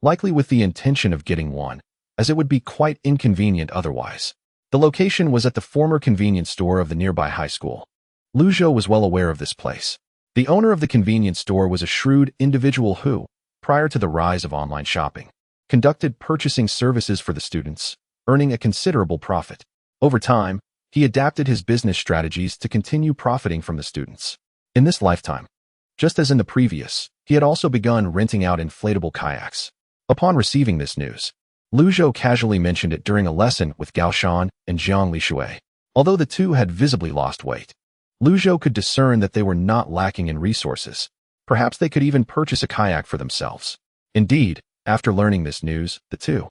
Likely with the intention of getting one, as it would be quite inconvenient otherwise. The location was at the former convenience store of the nearby high school. Lu Zhou was well aware of this place. The owner of the convenience store was a shrewd individual who, prior to the rise of online shopping, conducted purchasing services for the students, earning a considerable profit. Over time, he adapted his business strategies to continue profiting from the students. In this lifetime, just as in the previous, he had also begun renting out inflatable kayaks. Upon receiving this news, Lu Zhou casually mentioned it during a lesson with Gao Shan and Jiang Lishui. Although the two had visibly lost weight, Lu Zhou could discern that they were not lacking in resources. Perhaps they could even purchase a kayak for themselves. Indeed, after learning this news, the two,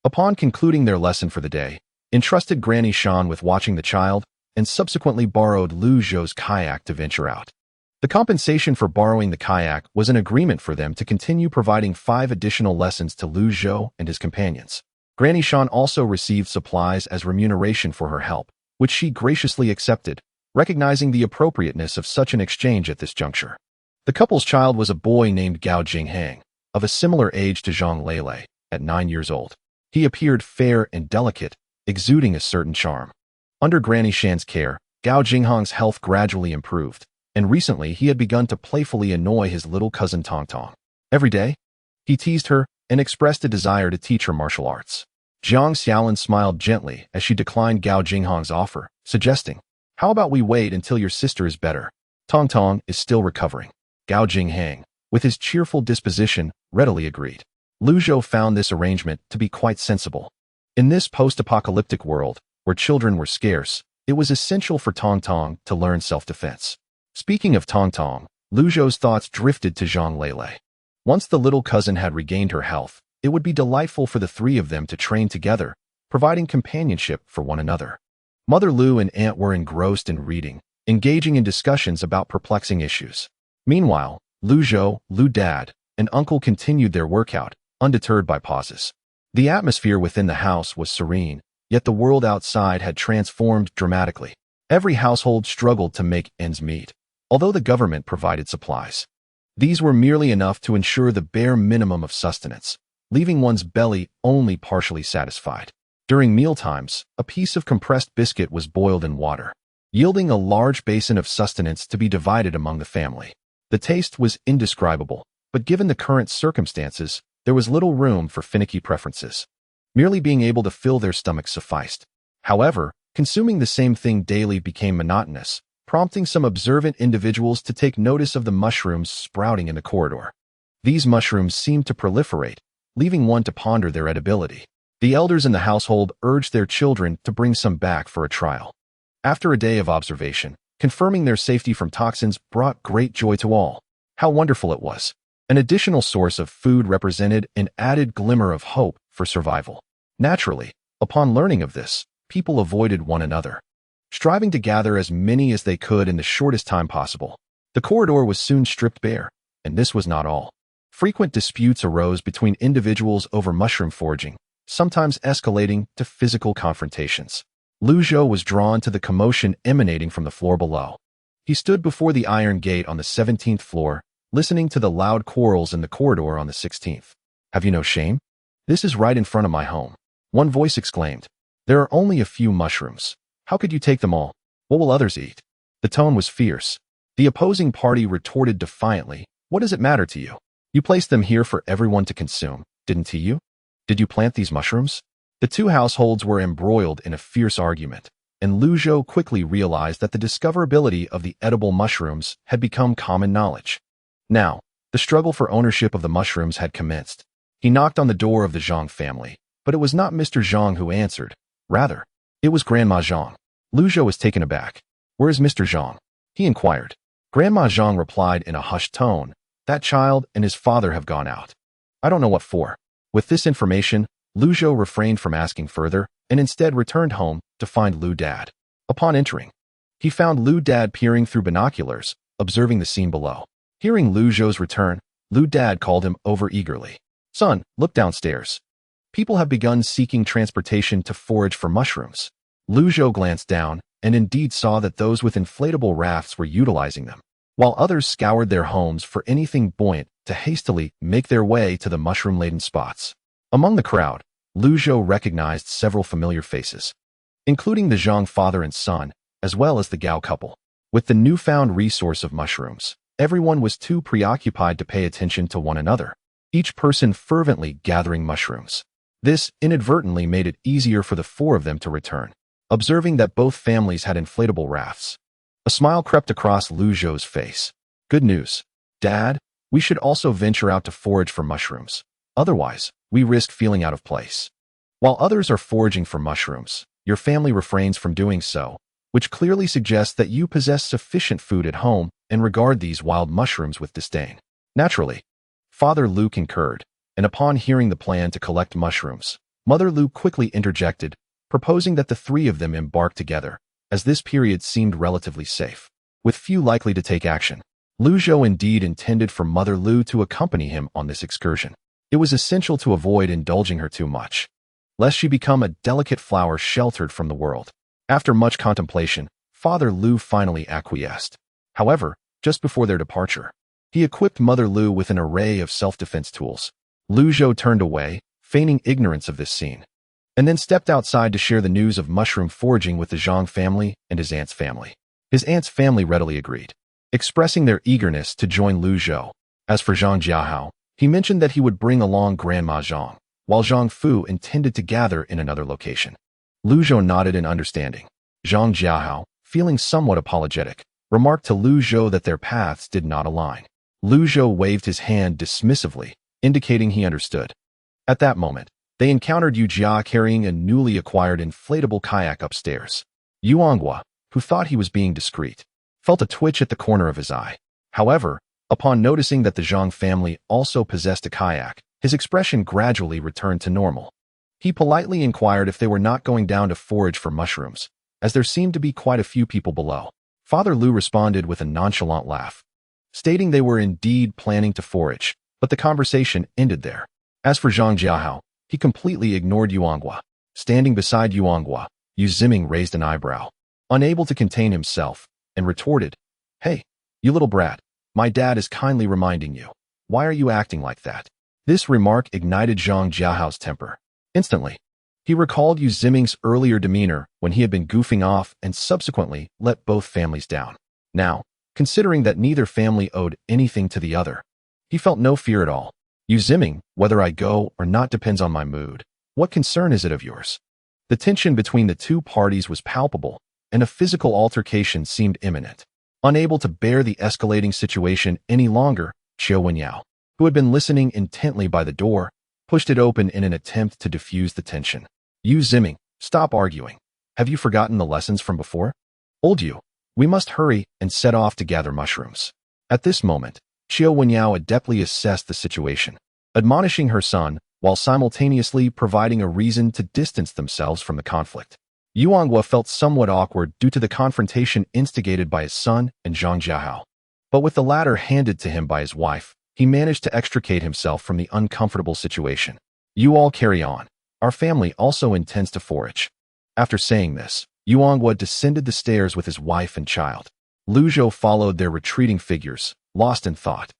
upon concluding their lesson for the day, entrusted Granny Shan with watching the child and subsequently borrowed Lu Zhou's kayak to venture out. The compensation for borrowing the kayak was an agreement for them to continue providing 5 additional lessons to Lu Zhou and his companions. Granny Shan also received supplies as remuneration for her help, which she graciously accepted, recognizing the appropriateness of such an exchange at this juncture. The couple's child was a boy named Gao Jinghang, of a similar age to Zhang Lele, at 9 years old. He appeared fair and delicate, exuding a certain charm. Under Granny Shan's care, Gao Jinghong's health gradually improved, and recently he had begun to playfully annoy his little cousin Tong Tong. Every day, he teased her and expressed a desire to teach her martial arts. Jiang Xiaolin smiled gently as she declined Gao Jinghong's offer, suggesting, "How about we wait until your sister is better? Tong Tong is still recovering." Gao Jinghang, with his cheerful disposition, readily agreed. Lu Zhou found this arrangement to be quite sensible. In this post-apocalyptic world, where children were scarce, it was essential for Tong Tong to learn self-defense. Speaking of Tong Tong, Lu Zhou's thoughts drifted to Zhang Lele. Once the little cousin had regained her health, it would be delightful for the three of them to train together, providing companionship for one another. Mother Lu and Aunt were engrossed in reading, engaging in discussions about perplexing issues. Meanwhile, Lu Zhou, Lu Dad, and Uncle continued their workout, undeterred by pauses. The atmosphere within the house was serene, yet the world outside had transformed dramatically. Every household struggled to make ends meet, although the government provided supplies. These were merely enough to ensure the bare minimum of sustenance, leaving one's belly only partially satisfied. During mealtimes, a piece of compressed biscuit was boiled in water, yielding a large basin of sustenance to be divided among the family. The taste was indescribable, but given the current circumstances, there was little room for finicky preferences. Merely being able to fill their stomachs sufficed. However, consuming the same thing daily became monotonous, prompting some observant individuals to take notice of the mushrooms sprouting in the corridor. These mushrooms seemed to proliferate, leaving one to ponder their edibility. The elders in the household urged their children to bring some back for a trial. After a day of observation, confirming their safety from toxins brought great joy to all. How wonderful it was! An additional source of food represented an added glimmer of hope for survival. Naturally, upon learning of this, people avoided one another, striving to gather as many as they could in the shortest time possible. The corridor was soon stripped bare, and this was not all. Frequent disputes arose between individuals over mushroom foraging, sometimes escalating to physical confrontations. Lu Zhou was drawn to the commotion emanating from the floor below. He stood before the iron gate on the 17th floor, listening to the loud quarrels in the corridor on the 16th. "Have you no shame? This is right in front of my home," one voice exclaimed. "There are only a few mushrooms. How could you take them all? What will others eat?" The tone was fierce. The opposing party retorted defiantly, "What does it matter to you? You placed them here for everyone to consume, didn't you? Did you plant these mushrooms?" The two households were embroiled in a fierce argument, and Lu Zhou quickly realized that the discoverability of the edible mushrooms had become common knowledge. Now, the struggle for ownership of the mushrooms had commenced. He knocked on the door of the Zhang family, but it was not Mr. Zhang who answered. Rather, it was Grandma Zhang. Lu Zhou was taken aback. "Where is Mr. Zhang?" he inquired. Grandma Zhang replied in a hushed tone, "That child and his father have gone out. I don't know what for." With this information, Lu Zhou refrained from asking further and instead returned home to find Lu Dad. Upon entering, he found Lu Dad peering through binoculars, observing the scene below. Hearing Lu Zhou's return, Lu Dad called him over eagerly. "Son, look downstairs. People have begun seeking transportation to forage for mushrooms." Lu Zhou glanced down and indeed saw that those with inflatable rafts were utilizing them, while others scoured their homes for anything buoyant to hastily make their way to the mushroom-laden spots. Among the crowd, Lu Zhou recognized several familiar faces, including the Zhang father and son, as well as the Gao couple. With the newfound resource of mushrooms, everyone was too preoccupied to pay attention to one another, each person fervently gathering mushrooms. This inadvertently made it easier for the four of them to return, observing that both families had inflatable rafts. A smile crept across Lu Zhou's face. "Good news, Dad. We should also venture out to forage for mushrooms. Otherwise, we risk feeling out of place. While others are foraging for mushrooms, your family refrains from doing so, which clearly suggests that you possess sufficient food at home and regard these wild mushrooms with disdain." Naturally, Father Lu concurred, and upon hearing the plan to collect mushrooms, Mother Lu quickly interjected, proposing that the three of them embark together, as this period seemed relatively safe, with few likely to take action. Lu Zhou indeed intended for Mother Lu to accompany him on this excursion. It was essential to avoid indulging her too much, lest she become a delicate flower sheltered from the world. After much contemplation, Father Lu finally acquiesced. However, just before their departure, He equipped Mother Lu with an array of self-defense tools. Lu Zhou turned away, feigning ignorance of this scene, and then stepped outside to share the news of mushroom foraging with the Zhang family and his aunt's family. His aunt's family readily agreed, expressing their eagerness to join Lu Zhou. As for Zhang Jiahao, he mentioned that he would bring along Grandma Zhang, while Zhang Fu intended to gather in another location. Lu Zhou nodded in understanding. Zhang Jiahao, feeling somewhat apologetic, remarked to Lu Zhou that their paths did not align. Lu Zhou waved his hand dismissively, indicating he understood. At that moment, they encountered Yu Jia carrying a newly acquired inflatable kayak upstairs. Yu Anghua, who thought he was being discreet, felt a twitch at the corner of his eye. However, upon noticing that the Zhang family also possessed a kayak, his expression gradually returned to normal. He politely inquired if they were not going down to forage for mushrooms, as there seemed to be quite a few people below. Father Lu responded with a nonchalant laugh, stating they were indeed planning to forage, but the conversation ended there. As for Zhang Jiahao, he completely ignored Yu Anghua. Standing beside Yu Anghua, Yu Ziming raised an eyebrow, unable to contain himself, and retorted, "Hey, you little brat, my dad is kindly reminding you. Why are you acting like that?" This remark ignited Zhang Jiahao's temper. Instantly, he recalled Yu Ziming's earlier demeanor when he had been goofing off and subsequently let both families down. Now, considering that neither family owed anything to the other, he felt no fear at all. "Yu Ziming, whether I go or not depends on my mood. What concern is it of yours?" The tension between the two parties was palpable, and a physical altercation seemed imminent. Unable to bear the escalating situation any longer, Qiu Wenyao, who had been listening intently by the door, pushed it open in an attempt to diffuse the tension. "Yu Ziming, stop arguing. Have you forgotten the lessons from before? Old Yu, we must hurry and set off to gather mushrooms." At this moment, Qiu Wenyao adeptly assessed the situation, admonishing her son while simultaneously providing a reason to distance themselves from the conflict. Yu Anghua felt somewhat awkward due to the confrontation instigated by his son and Zhang Jiahao, but with the latter handed to him by his wife, he managed to extricate himself from the uncomfortable situation. "You all carry on. Our family also intends to forage." After saying this, Yu Anghua descended the stairs with his wife and child. Lu Zhou followed their retreating figures, lost in thought.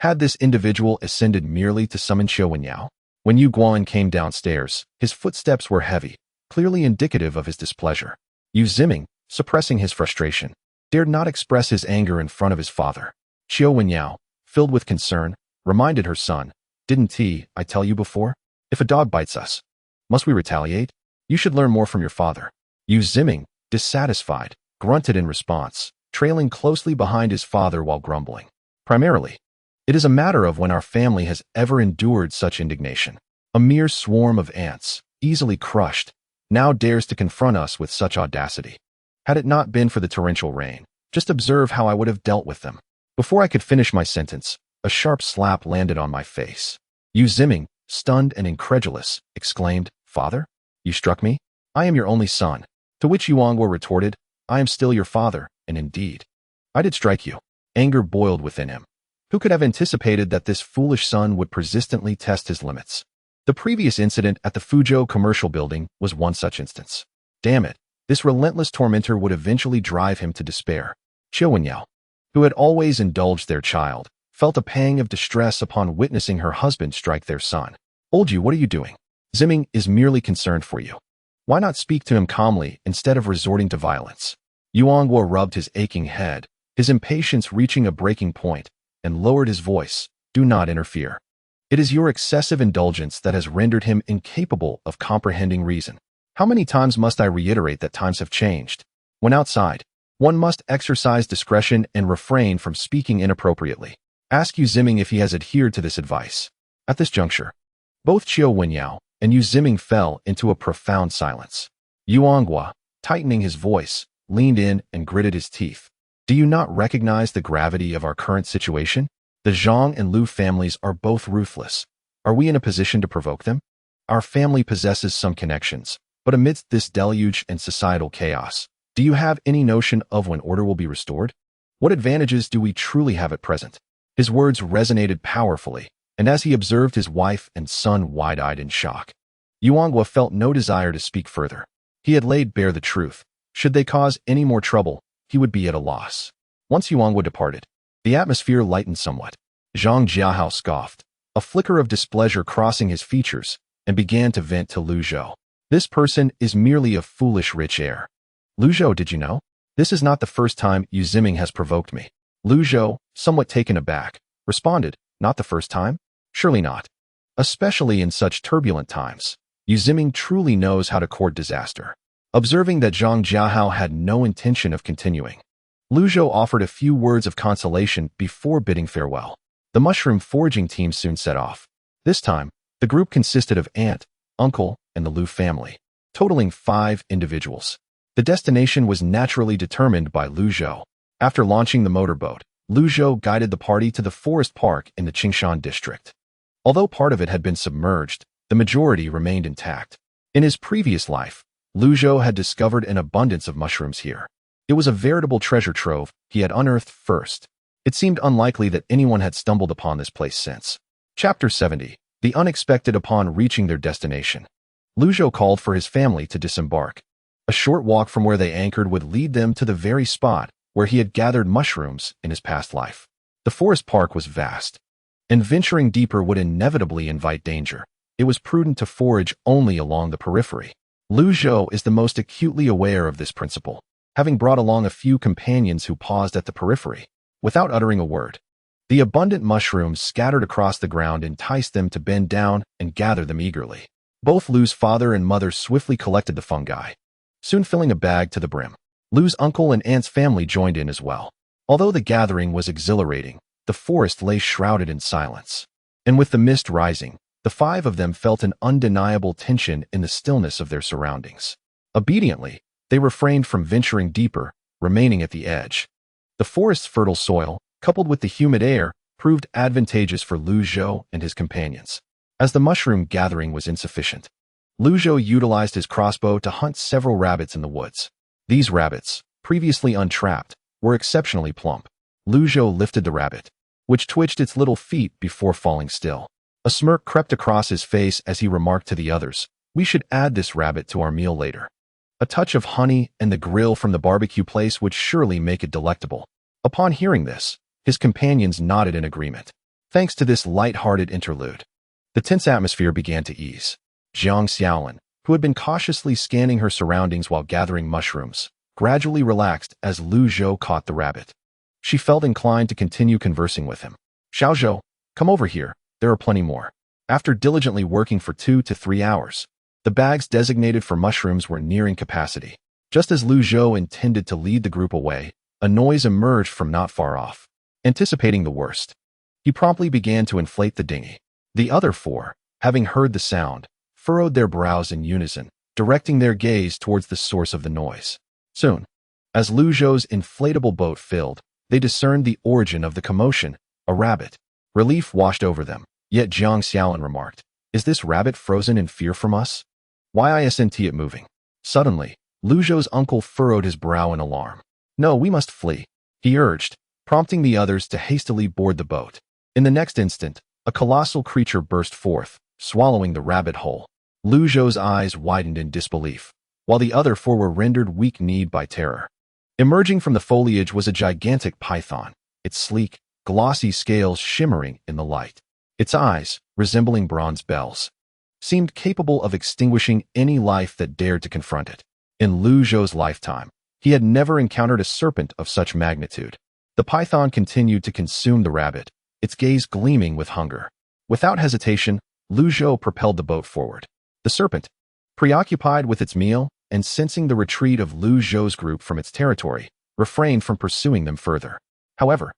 Had this individual ascended merely to summon Qiu Wenyao? When Yu Guan came downstairs, his footsteps were heavy, clearly indicative of his displeasure. Yu Ziming, suppressing his frustration, dared not express his anger in front of his father. Qiu Wenyao, filled with concern, reminded her son, "Didn't I tell you before? If a dog bites us, must we retaliate? You should learn more from your father." Yu Ziming, dissatisfied, grunted in response, trailing closely behind his father while grumbling. "Primarily, it is a matter of when our family has ever endured such indignation. A mere swarm of ants, easily crushed, now dares to confront us with such audacity. Had it not been for the torrential rain, just observe how I would have dealt with them." Before I could finish my sentence, a sharp slap landed on my face. Yu Ziming, stunned and incredulous, exclaimed, "Father? You struck me? I am your only son." To which Yu Anghua retorted, "I am still your father, and indeed, I did strike you." Anger boiled within him. Who could have anticipated that this foolish son would persistently test his limits? The previous incident at the Fuzhou commercial building was one such instance. Damn it, this relentless tormentor would eventually drive him to despair. Qiu Wenyao, who had always indulged their child, felt a pang of distress upon witnessing her husband strike their son. "Old Yu, what are you doing? Ziming is merely concerned for you. Why not speak to him calmly instead of resorting to violence?" Yu Anghua rubbed his aching head, his impatience reaching a breaking point, and lowered his voice, "Do not interfere. It is your excessive indulgence that has rendered him incapable of comprehending reason. How many times must I reiterate that times have changed? When outside, one must exercise discretion and refrain from speaking inappropriately. Ask Yu Ziming if he has adhered to this advice." At this juncture, both Qiu Wenyao and Yu Ziming fell into a profound silence. Yu Anghua, tightening his voice, leaned in and gritted his teeth. "Do you not recognize the gravity of our current situation? The Zhang and Lu families are both ruthless. Are we in a position to provoke them? Our family possesses some connections, but amidst this deluge and societal chaos, do you have any notion of when order will be restored? What advantages do we truly have at present?" His words resonated powerfully, and as he observed his wife and son wide-eyed in shock, Yu Anghua felt no desire to speak further. He had laid bare the truth. Should they cause any more trouble, he would be at a loss. Once Yu Anghua departed, The atmosphere lightened somewhat. Zhang Jiahao scoffed, a flicker of displeasure crossing his features, and began to vent to Lu Zhou. This person is merely a foolish rich heir. Lu Zhou, did you know? This is not the first time Yu Ziming has provoked me. Lu Zhou, somewhat taken aback, responded, not the first time? Surely not. Especially in such turbulent times. Yu Ziming truly knows how to court disaster. Observing that Zhang Jiahao had no intention of continuing, Lu Zhou offered a few words of consolation before bidding farewell. The mushroom foraging team soon set off. This time, the group consisted of aunt, uncle, and the Lu family, totaling 5 individuals. The destination was naturally determined by Lu Zhou. After launching the motorboat, Lu Zhou guided the party to the forest park in the Qingshan district. Although part of it had been submerged, the majority remained intact. In his previous life, Lu Zhou had discovered an abundance of mushrooms here. It was a veritable treasure trove he had unearthed first. It seemed unlikely that anyone had stumbled upon this place since. Chapter 70. The Unexpected. Upon reaching their destination, Lu Zhou called for his family to disembark. A short walk from where they anchored would lead them to the very spot where he had gathered mushrooms in his past life. The forest park was vast, and venturing deeper would inevitably invite danger. It was prudent to forage only along the periphery. Lu Zhou is the most acutely aware of this principle, having brought along a few companions who paused at the periphery. Without uttering a word, the abundant mushrooms scattered across the ground enticed them to bend down and gather them eagerly. Both Lu's father and mother swiftly collected the fungi, soon filling a bag to the brim. Lu's uncle and aunt's family joined in as well. Although the gathering was exhilarating, the forest lay shrouded in silence. And with the mist rising, the 5 of them felt an undeniable tension in the stillness of their surroundings. Obediently, they refrained from venturing deeper, remaining at the edge. The forest's fertile soil, coupled with the humid air, proved advantageous for Lu Zhou and his companions. As the mushroom gathering was insufficient, Lu Zhou utilized his crossbow to hunt several rabbits in the woods. These rabbits, previously untrapped, were exceptionally plump. Lu Zhou lifted the rabbit, which twitched its little feet before falling still. A smirk crept across his face as he remarked to the others, "We should add this rabbit to our meal later. A touch of honey and the grill from the barbecue place would surely make it delectable." Upon hearing this, his companions nodded in agreement. Thanks to this light-hearted interlude, the tense atmosphere began to ease. Jiang Xiaolin, who had been cautiously scanning her surroundings while gathering mushrooms, gradually relaxed as Lu Zhou caught the rabbit. She felt inclined to continue conversing with him. "Xiao Zhou, come over here, there are plenty more." After diligently working for 2 to 3 hours, the bags designated for mushrooms were nearing capacity. Just as Lu Zhou intended to lead the group away, a noise emerged from not far off. Anticipating the worst, he promptly began to inflate the dinghy. The other 4, having heard the sound, furrowed their brows in unison, directing their gaze towards the source of the noise. Soon, as Lu Zhou's inflatable boat filled, they discerned the origin of the commotion, a rabbit. Relief washed over them, yet Jiang Xiaolin remarked, "Is this rabbit frozen in fear from us? Why isn't it moving?" Suddenly, Lu Zhou's uncle furrowed his brow in alarm. "No, we must flee," he urged, prompting the others to hastily board the boat. In the next instant, a colossal creature burst forth, swallowing the rabbit whole. Lu Zhou's eyes widened in disbelief, while the other 4 were rendered weak-kneed by terror. Emerging from the foliage was a gigantic python, its sleek, glossy scales shimmering in the light. Its eyes, resembling bronze bells, seemed capable of extinguishing any life that dared to confront it. In Lu Zhou's lifetime, he had never encountered a serpent of such magnitude. The python continued to consume the rabbit, its gaze gleaming with hunger. Without hesitation, Lu Zhou propelled the boat forward. The serpent, preoccupied with its meal and sensing the retreat of Lu Zhou's group from its territory, refrained from pursuing them further. However,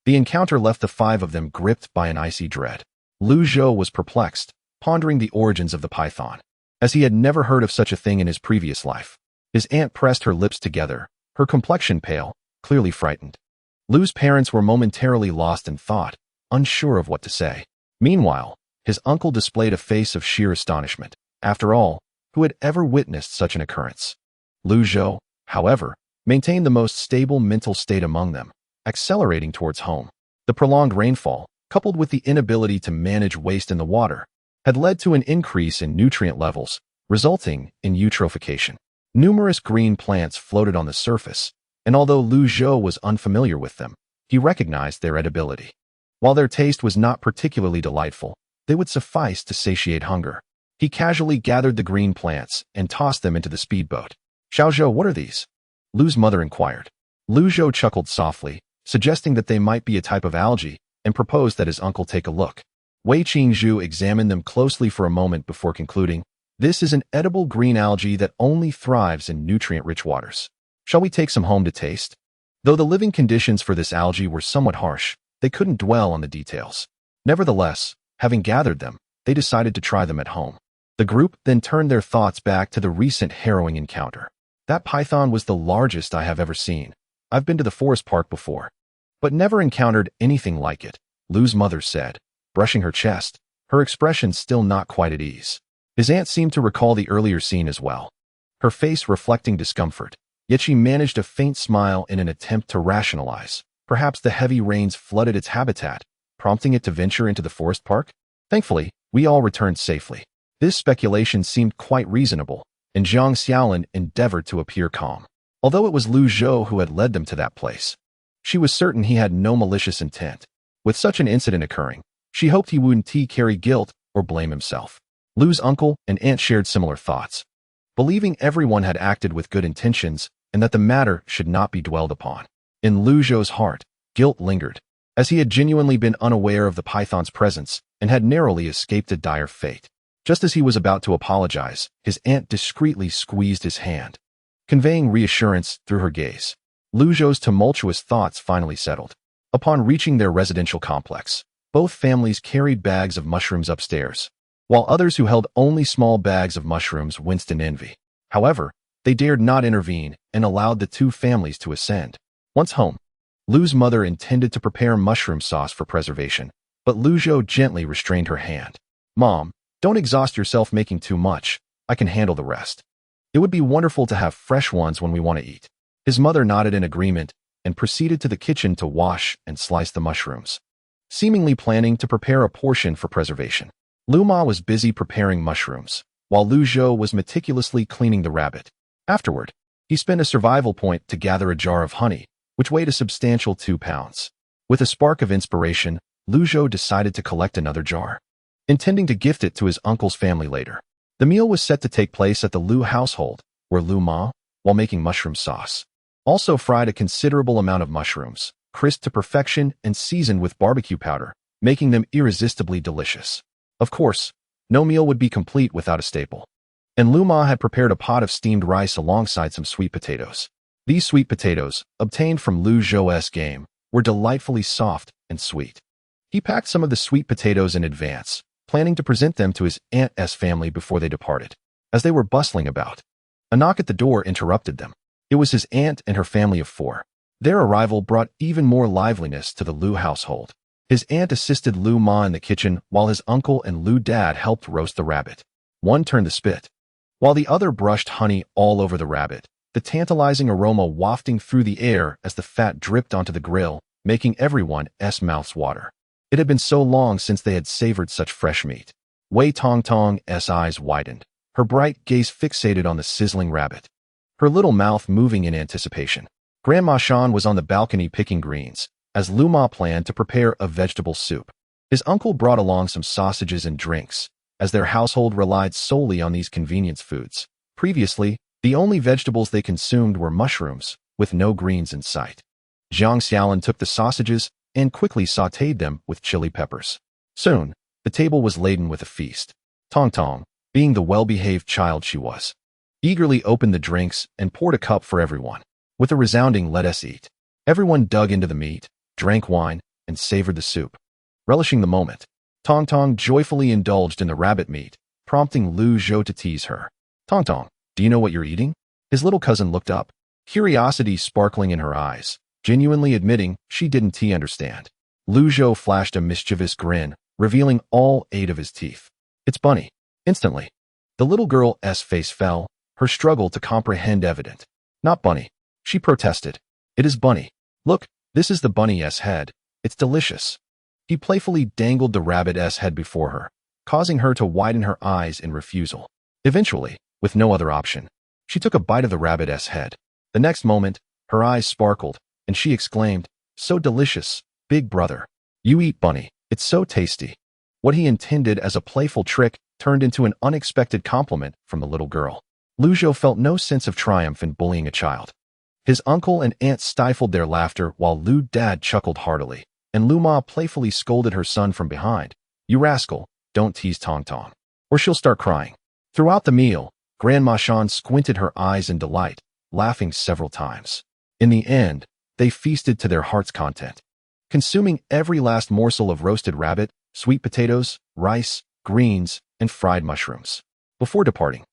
the encounter left the 5 of them gripped by an icy dread. Lu Zhou was perplexed, pondering the origins of the python, as he had never heard of such a thing in his previous life. His aunt pressed her lips together, her complexion pale, clearly frightened. Lu's parents were momentarily lost in thought, unsure of what to say. Meanwhile, his uncle displayed a face of sheer astonishment. After all, who had ever witnessed such an occurrence? Lu Zhou, however, maintained the most stable mental state among them, accelerating towards home. The prolonged rainfall, coupled with the inability to manage waste in the water, had led to an increase in nutrient levels, resulting in eutrophication. Numerous green plants floated on the surface, and although Lu Zhou was unfamiliar with them, He recognized their edibility. While their taste was not particularly delightful, they would suffice to satiate hunger. He casually gathered the green plants and tossed them into the speedboat. Zhou, what are these? Lu's mother inquired. Lu Zhou chuckled softly, suggesting that they might be a type of algae, and proposed that his uncle take a look. Wei Qingzhu examined them closely for a moment before concluding, "This is an edible green algae that only thrives in nutrient-rich waters. Shall we take some home to taste?" Though the living conditions for this algae were somewhat harsh, they couldn't dwell on the details. Nevertheless, having gathered them, they decided to try them at home. The group then turned their thoughts back to the recent harrowing encounter. "That python was the largest I have ever seen. I've been to the forest park before, but never encountered anything like it," Lu's mother said, brushing her chest, her expression still not quite at ease. His aunt seemed to recall the earlier scene as well, her face reflecting discomfort, yet she managed a faint smile in an attempt to rationalize. Perhaps the heavy rains flooded its habitat, prompting it to venture into the forest park? Thankfully, we all returned safely. This speculation seemed quite reasonable, and Zhang Xiaolin endeavored to appear calm. Although it was Lu Zhou who had led them to that place, she was certain he had no malicious intent. With such an incident occurring, she hoped he wouldn't carry guilt or blame himself. Lu's uncle and aunt shared similar thoughts, believing everyone had acted with good intentions and that the matter should not be dwelled upon. In Lu Zhou's heart, guilt lingered, as he had genuinely been unaware of the python's presence and had narrowly escaped a dire fate. Just as he was about to apologize, his aunt discreetly squeezed his hand, conveying reassurance through her gaze. Lu Zhou's tumultuous thoughts finally settled. Upon reaching their residential complex, both families carried bags of mushrooms upstairs, while others who held only small bags of mushrooms winced in envy. However, they dared not intervene and allowed the two families to ascend. Once home, Lu's mother intended to prepare mushroom sauce for preservation, but Lu Zhou gently restrained her hand. "Mom, don't exhaust yourself making too much. I can handle the rest. It would be wonderful to have fresh ones when we want to eat." His mother nodded in agreement and proceeded to the kitchen to wash and slice the mushrooms, seemingly planning to prepare a portion for preservation. Lu Ma was busy preparing mushrooms, while Lu Zhou was meticulously cleaning the rabbit. Afterward, he spent a survival point to gather a jar of honey, which weighed a substantial 2 pounds. With a spark of inspiration, Lu Zhou decided to collect another jar, intending to gift it to his uncle's family later. The meal was set to take place at the Lu household, where Lu Ma, while making mushroom sauce, also fried a considerable amount of mushrooms, crisped to perfection and seasoned with barbecue powder, making them irresistibly delicious. Of course, no meal would be complete without a staple, and Lu Ma had prepared a pot of steamed rice alongside some sweet potatoes. These sweet potatoes, obtained from Lu Zhou's game, were delightfully soft and sweet. He packed some of the sweet potatoes in advance, planning to present them to his aunt's family before they departed. As they were bustling about, a knock at the door interrupted them. It was his aunt and her family of 4. Their arrival brought even more liveliness to the Lu household. His aunt assisted Lu Ma in the kitchen while his uncle and Lu Dad helped roast the rabbit. One turned the spit, while the other brushed honey all over the rabbit, the tantalizing aroma wafting through the air as the fat dripped onto the grill, making everyone's mouths water. It had been so long since they had savored such fresh meat. Wei Tongtong's eyes widened, her bright gaze fixated on the sizzling rabbit, her little mouth moving in anticipation. Grandma Shan was on the balcony picking greens, as Lu Ma planned to prepare a vegetable soup. His uncle brought along some sausages and drinks, as their household relied solely on these convenience foods. Previously, the only vegetables they consumed were mushrooms, with no greens in sight. Zhang Xiaolin took the sausages and quickly sautéed them with chili peppers. Soon, the table was laden with a feast. Tong, being the well-behaved child she was, eagerly opened the drinks and poured a cup for everyone. With a resounding "let us eat," everyone dug into the meat, drank wine, and savored the soup. Relishing the moment, Tong joyfully indulged in the rabbit meat, prompting Lu Zhou to tease her. "Tong, do you know what you're eating?" His little cousin looked up, curiosity sparkling in her eyes, genuinely admitting she didn't understand. Lu Zhou flashed a mischievous grin, revealing all 8 of his teeth. "It's bunny." Instantly, the little girl's face fell, her struggle to comprehend evident. "Not bunny," she protested. "It is bunny. Look, this is the bunny's head. It's delicious." He playfully dangled the rabbit's head before her, causing her to widen her eyes in refusal. Eventually, with no other option, she took a bite of the rabbit's head. The next moment, her eyes sparkled, and she exclaimed, So delicious, big brother. You eat bunny. It's so tasty. What he intended as a playful trick turned into an unexpected compliment from the little girl. Zhou felt no sense of triumph in bullying a child. His uncle and aunt stifled their laughter while Lu's dad chuckled heartily, and Lu Ma playfully scolded her son from behind. You rascal, don't tease Tong Tong, or she'll start crying. Throughout the meal, Grandma Shan squinted her eyes in delight, laughing several times. In the end, they feasted to their heart's content, consuming every last morsel of roasted rabbit, sweet potatoes, rice, greens, and fried mushrooms. Before departing,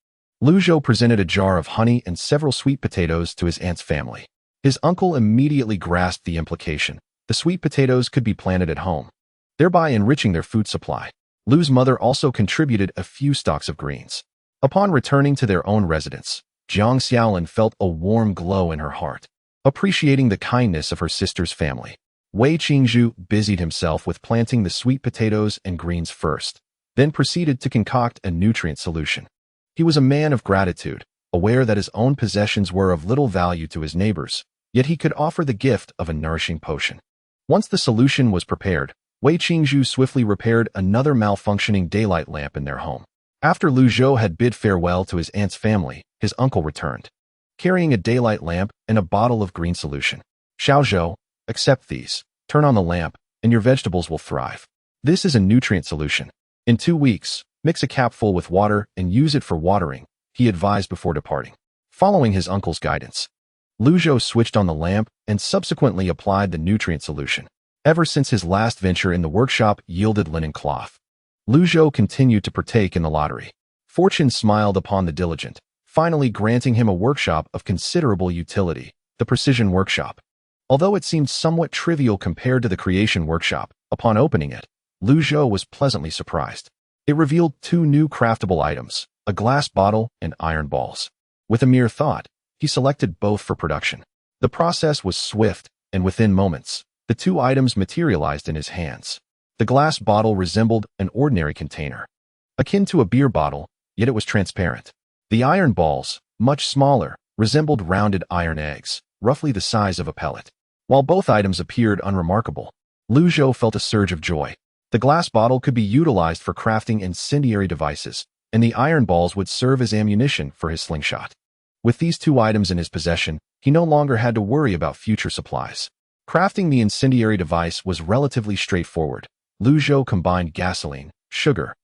Zhou presented a jar of honey and several sweet potatoes to his aunt's family. His uncle immediately grasped the implication. The sweet potatoes could be planted at home, thereby enriching their food supply. Lu's mother also contributed a few stalks of greens. Upon returning to their own residence, Jiang Xiaolin felt a warm glow in her heart, appreciating the kindness of her sister's family. Wei Qingzhu busied himself with planting the sweet potatoes and greens first, then proceeded to concoct a nutrient solution. He was a man of gratitude, aware that his own possessions were of little value to his neighbors, yet he could offer the gift of a nourishing potion. Once the solution was prepared, Wei Qingzhu swiftly repaired another malfunctioning daylight lamp in their home. After Zhou had bid farewell to his aunt's family, his uncle returned, carrying a daylight lamp and a bottle of green solution. Zhou, accept these, turn on the lamp, and your vegetables will thrive. This is a nutrient solution. In 2 weeks, mix a capful with water and use it for watering, he advised before departing. Following his uncle's guidance, Zhou switched on the lamp and subsequently applied the nutrient solution. Ever since his last venture in the workshop yielded linen cloth, Zhou continued to partake in the lottery. Fortune smiled upon the diligent, finally granting him a workshop of considerable utility, the Precision Workshop. Although it seemed somewhat trivial compared to the Creation Workshop, upon opening it, Zhou was pleasantly surprised. It revealed 2 new craftable items, a glass bottle and iron balls. With a mere thought, he selected both for production. The process was swift, and within moments, the 2 items materialized in his hands. The glass bottle resembled an ordinary container, akin to a beer bottle, yet it was transparent. The iron balls, much smaller, resembled rounded iron eggs, roughly the size of a pellet. While both items appeared unremarkable, Zhou felt a surge of joy. The glass bottle could be utilized for crafting incendiary devices, and the iron balls would serve as ammunition for his slingshot. With these 2 items in his possession, he no longer had to worry about future supplies. Crafting the incendiary device was relatively straightforward. Zhou combined gasoline, sugar,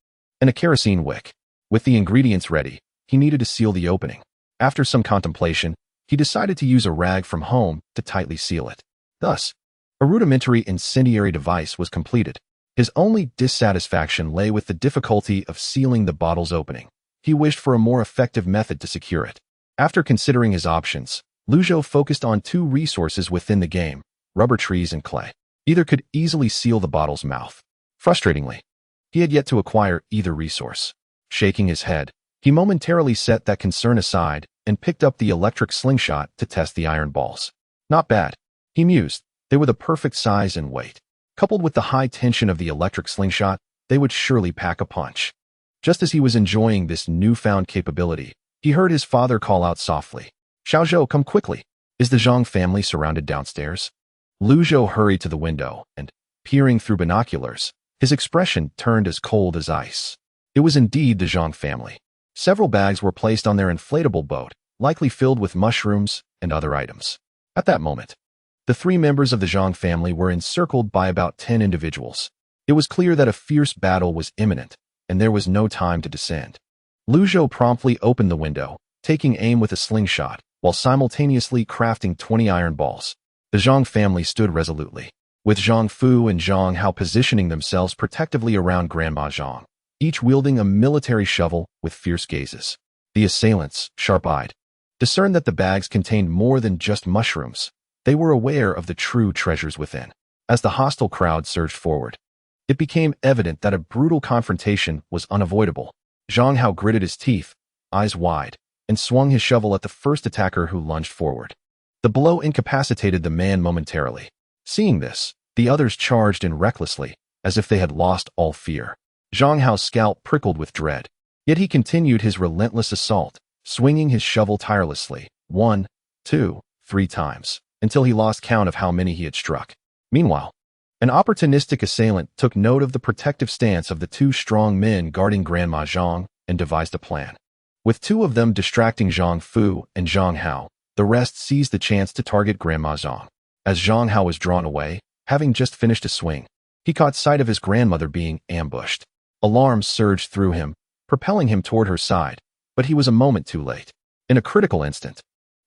and a kerosene wick. With the ingredients ready, he needed to seal the opening. After some contemplation, he decided to use a rag from home to tightly seal it. Thus, a rudimentary incendiary device was completed. His only dissatisfaction lay with the difficulty of sealing the bottle's opening. He wished for a more effective method to secure it. After considering his options, Zhou focused on 2 resources within the game, rubber trees and clay. Either could easily seal the bottle's mouth. Frustratingly, he had yet to acquire either resource. Shaking his head, he momentarily set that concern aside and picked up the electric slingshot to test the iron balls. Not bad, he mused. They were the perfect size and weight. Coupled with the high tension of the electric slingshot, they would surely pack a punch. Just as he was enjoying this newfound capability, he heard his father call out softly, Zhou, come quickly. Is the Zhang family surrounded downstairs? Zhou hurried to the window and, peering through binoculars, his expression turned as cold as ice. It was indeed the Zhang family. Several bags were placed on their inflatable boat, likely filled with mushrooms and other items. At that moment, the 3 members of the Zhang family were encircled by about 10 individuals. It was clear that a fierce battle was imminent, and there was no time to descend. Zhou promptly opened the window, taking aim with a slingshot, while simultaneously crafting 20 iron balls. The Zhang family stood resolutely, with Zhang Fu and Zhang Hao positioning themselves protectively around Grandma Zhang, each wielding a military shovel with fierce gazes. The assailants, sharp-eyed, discerned that the bags contained more than just mushrooms. They were aware of the true treasures within. As the hostile crowd surged forward, it became evident that a brutal confrontation was unavoidable. Zhang Hao gritted his teeth, eyes wide, and swung his shovel at the first attacker who lunged forward. The blow incapacitated the man momentarily. Seeing this, the others charged in recklessly, as if they had lost all fear. Zhang Hao's scalp prickled with dread, yet he continued his relentless assault, swinging his shovel tirelessly, 1, 2, 3 times, until he lost count of how many he had struck. Meanwhile, an opportunistic assailant took note of the protective stance of the two strong men guarding Grandma Zhang and devised a plan. With two of them distracting Zhang Fu and Zhang Hao, the rest seized the chance to target Grandma Zhang. As Zhang Hao was drawn away, having just finished a swing, he caught sight of his grandmother being ambushed. Alarm surged through him, propelling him toward her side, but he was a moment too late. In a critical instant,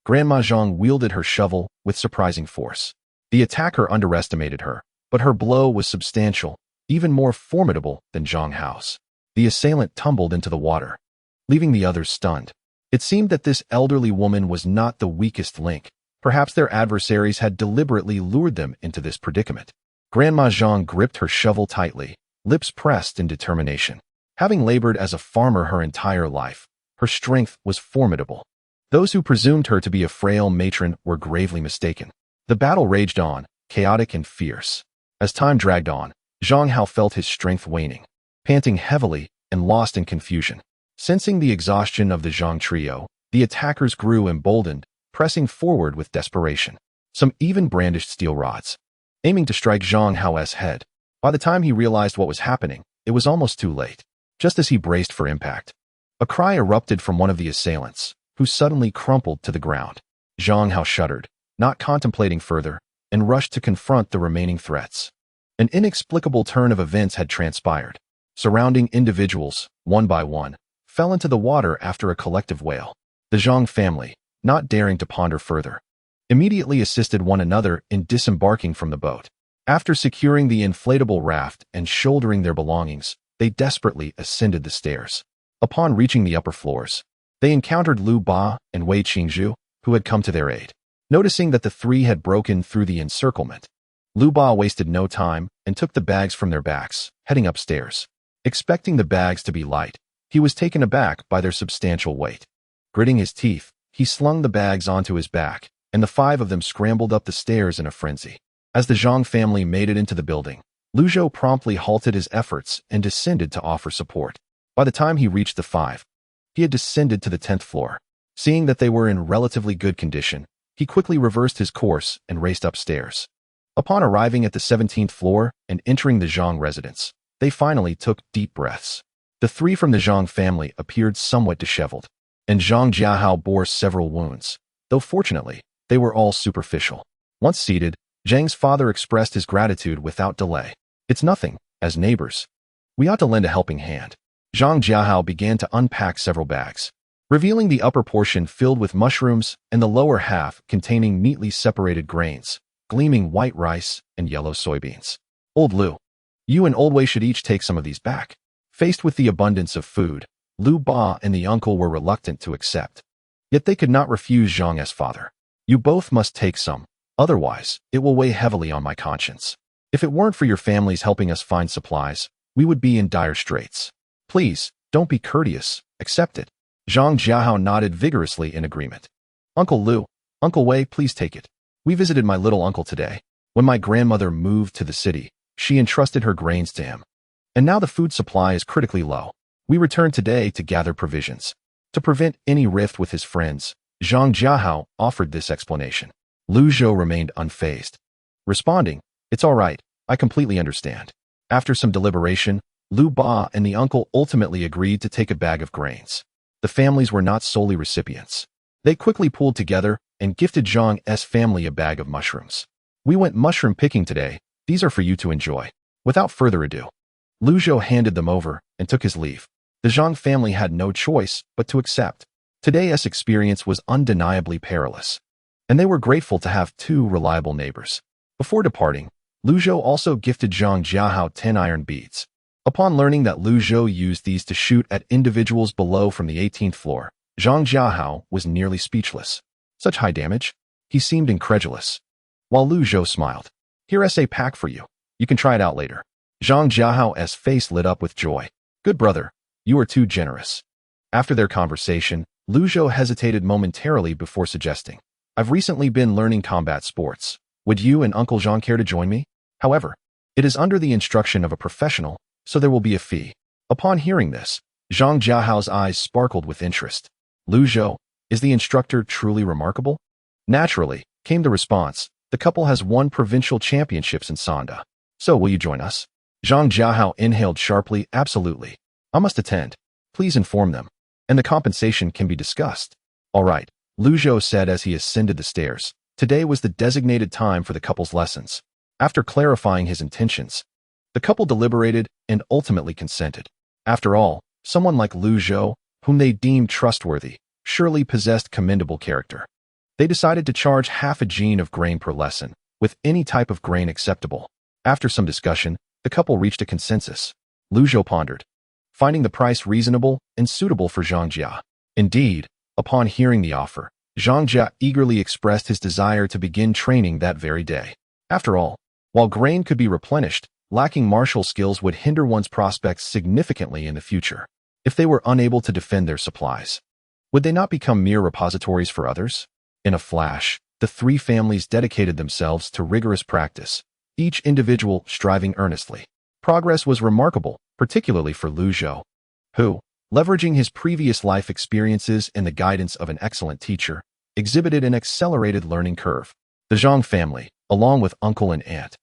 Grandma Zhang wielded her shovel with surprising force. The attacker underestimated her, but her blow was substantial, even more formidable than Zhang Hao's. The assailant tumbled into the water, leaving the others stunned. It seemed that this elderly woman was not the weakest link. Perhaps their adversaries had deliberately lured them into this predicament. Grandma Zhang gripped her shovel tightly, lips pressed in determination. Having labored as a farmer her entire life, her strength was formidable. Those who presumed her to be a frail matron were gravely mistaken. The battle raged on, chaotic and fierce. As time dragged on, Zhang Hao felt his strength waning, panting heavily and lost in confusion. Sensing the exhaustion of the Zhang trio, the attackers grew emboldened, pressing forward with desperation. Some even brandished steel rods, aiming to strike Zhang Hao's head. By the time he realized what was happening, it was almost too late. Just as he braced for impact, a cry erupted from one of the assailants, who suddenly crumpled to the ground. Zhang Hao shuddered, not contemplating further, and rushed to confront the remaining threats. An inexplicable turn of events had transpired. Surrounding individuals, one by one, fell into the water after a collective wail. The Zhang family, not daring to ponder further, immediately assisted one another in disembarking from the boat. After securing the inflatable raft and shouldering their belongings, they desperately ascended the stairs. Upon reaching the upper floors, they encountered Liu Ba and Wei Qingzhu, who had come to their aid. Noticing that the three had broken through the encirclement, Liu Ba wasted no time and took the bags from their backs, heading upstairs. Expecting the bags to be light, he was taken aback by their substantial weight. Gritting his teeth, he slung the bags onto his back, and the five of them scrambled up the stairs in a frenzy. As the Zhang family made it into the building, Zhou promptly halted his efforts and descended to offer support. By the time he reached the five, he had descended to the 10th floor. Seeing that they were in relatively good condition, he quickly reversed his course and raced upstairs. Upon arriving at the 17th floor and entering the Zhang residence, they finally took deep breaths. The three from the Zhang family appeared somewhat disheveled, and Zhang Jiahao bore several wounds, though fortunately, they were all superficial. Once seated, Zhang's father expressed his gratitude without delay. "It's nothing, as neighbors. We ought to lend a helping hand." Zhang Jiahao began to unpack several bags, revealing the upper portion filled with mushrooms and the lower half containing neatly separated grains, gleaming white rice and yellow soybeans. "Old Liu, you and Old Wei should each take some of these back." Faced with the abundance of food, Liu Ba and the uncle were reluctant to accept. Yet they could not refuse Zhang's father. "You both must take some, otherwise it will weigh heavily on my conscience. If it weren't for your families helping us find supplies, we would be in dire straits. Please, don't be courteous, accept it." Zhang Jiahao nodded vigorously in agreement. "Uncle Liu, Uncle Wei, please take it. We visited my little uncle today. When my grandmother moved to the city, she entrusted her grains to him. And now the food supply is critically low. We returned today to gather provisions." To prevent any rift with his friends, Zhang Jiahao offered this explanation. Zhou remained unfazed, responding, "It's all right, I completely understand." After some deliberation, Liu Ba and the uncle ultimately agreed to take a bag of grains. The families were not solely recipients. They quickly pooled together and gifted Zhang's family a bag of mushrooms. "We went mushroom picking today. These are for you to enjoy." Without further ado, Zhou handed them over and took his leave. The Zhang family had no choice but to accept. Today's experience was undeniably perilous, and they were grateful to have two reliable neighbors. Before departing, Zhou also gifted Zhang Jiahao 10 iron beads. Upon learning that Zhou used these to shoot at individuals below from the 18th floor, Zhang Jiahao was nearly speechless. Such high damage? He seemed incredulous. While Zhou smiled. "Here's a pack for you. You can try it out later." Zhang Jiahao's face lit up with joy. "Good brother, you are too generous." After their conversation, Zhou hesitated momentarily before suggesting, "I've recently been learning combat sports. Would you and Uncle Zhang care to join me? However, it is under the instruction of a professional, so there will be a fee." Upon hearing this, Zhang Jiahao's eyes sparkled with interest. "Zhou, is the instructor truly remarkable?" Naturally, came the response, The couple has won provincial championships in Sonda. So, will you join us? Zhang Jiahao inhaled sharply. Absolutely. I must attend. Please inform them. And the compensation can be discussed. All right, Lu Zhou said as he ascended the stairs. Today was the designated time for the couple's lessons. After clarifying his intentions, the couple deliberated and ultimately consented. After all, someone like Lu Zhou, whom they deemed trustworthy, surely possessed commendable character. They decided to charge half a gene of grain per lesson, with any type of grain acceptable. After some discussion, the couple reached a consensus. Lu Zhou pondered, finding the price reasonable and suitable for Zhang Jia. Indeed, upon hearing the offer, Zhang Jia eagerly expressed his desire to begin training that very day. After all, while grain could be replenished, lacking martial skills would hinder one's prospects significantly in the future. If they were unable to defend their supplies, would they not become mere repositories for others? In a flash, the three families dedicated themselves to rigorous practice, each individual striving earnestly. Progress was remarkable, particularly for Lu Zhou, who, leveraging his previous life experiences and the guidance of an excellent teacher, exhibited an accelerated learning curve. The Zhang family, along with uncle and aunt,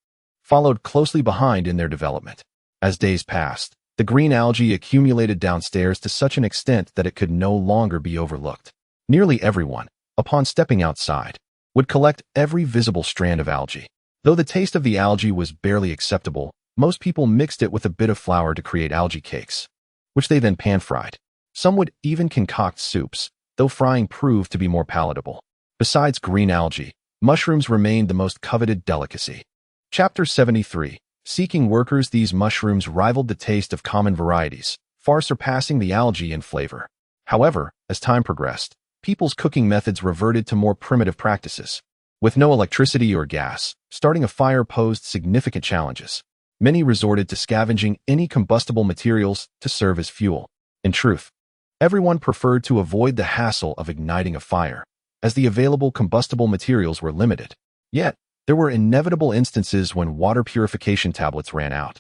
followed closely behind in their development. As days passed, the green algae accumulated downstairs to such an extent that it could no longer be overlooked. Nearly everyone, upon stepping outside, would collect every visible strand of algae. Though the taste of the algae was barely acceptable, most people mixed it with a bit of flour to create algae cakes, which they then pan-fried. Some would even concoct soups, though frying proved to be more palatable. Besides green algae, mushrooms remained the most coveted delicacy. Chapter 73. Seeking workers. These mushrooms rivaled the taste of common varieties, far surpassing the algae in flavor. However, as time progressed, people's cooking methods reverted to more primitive practices. With no electricity or gas, starting a fire posed significant challenges. Many resorted to scavenging any combustible materials to serve as fuel. In truth, everyone preferred to avoid the hassle of igniting a fire, as the available combustible materials were limited. Yet, there were inevitable instances when water purification tablets ran out,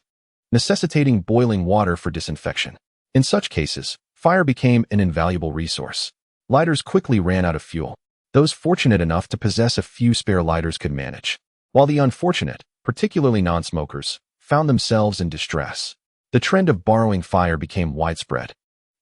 necessitating boiling water for disinfection. In such cases, fire became an invaluable resource. Lighters quickly ran out of fuel. Those fortunate enough to possess a few spare lighters could manage, while the unfortunate, particularly non-smokers, found themselves in distress. The trend of borrowing fire became widespread,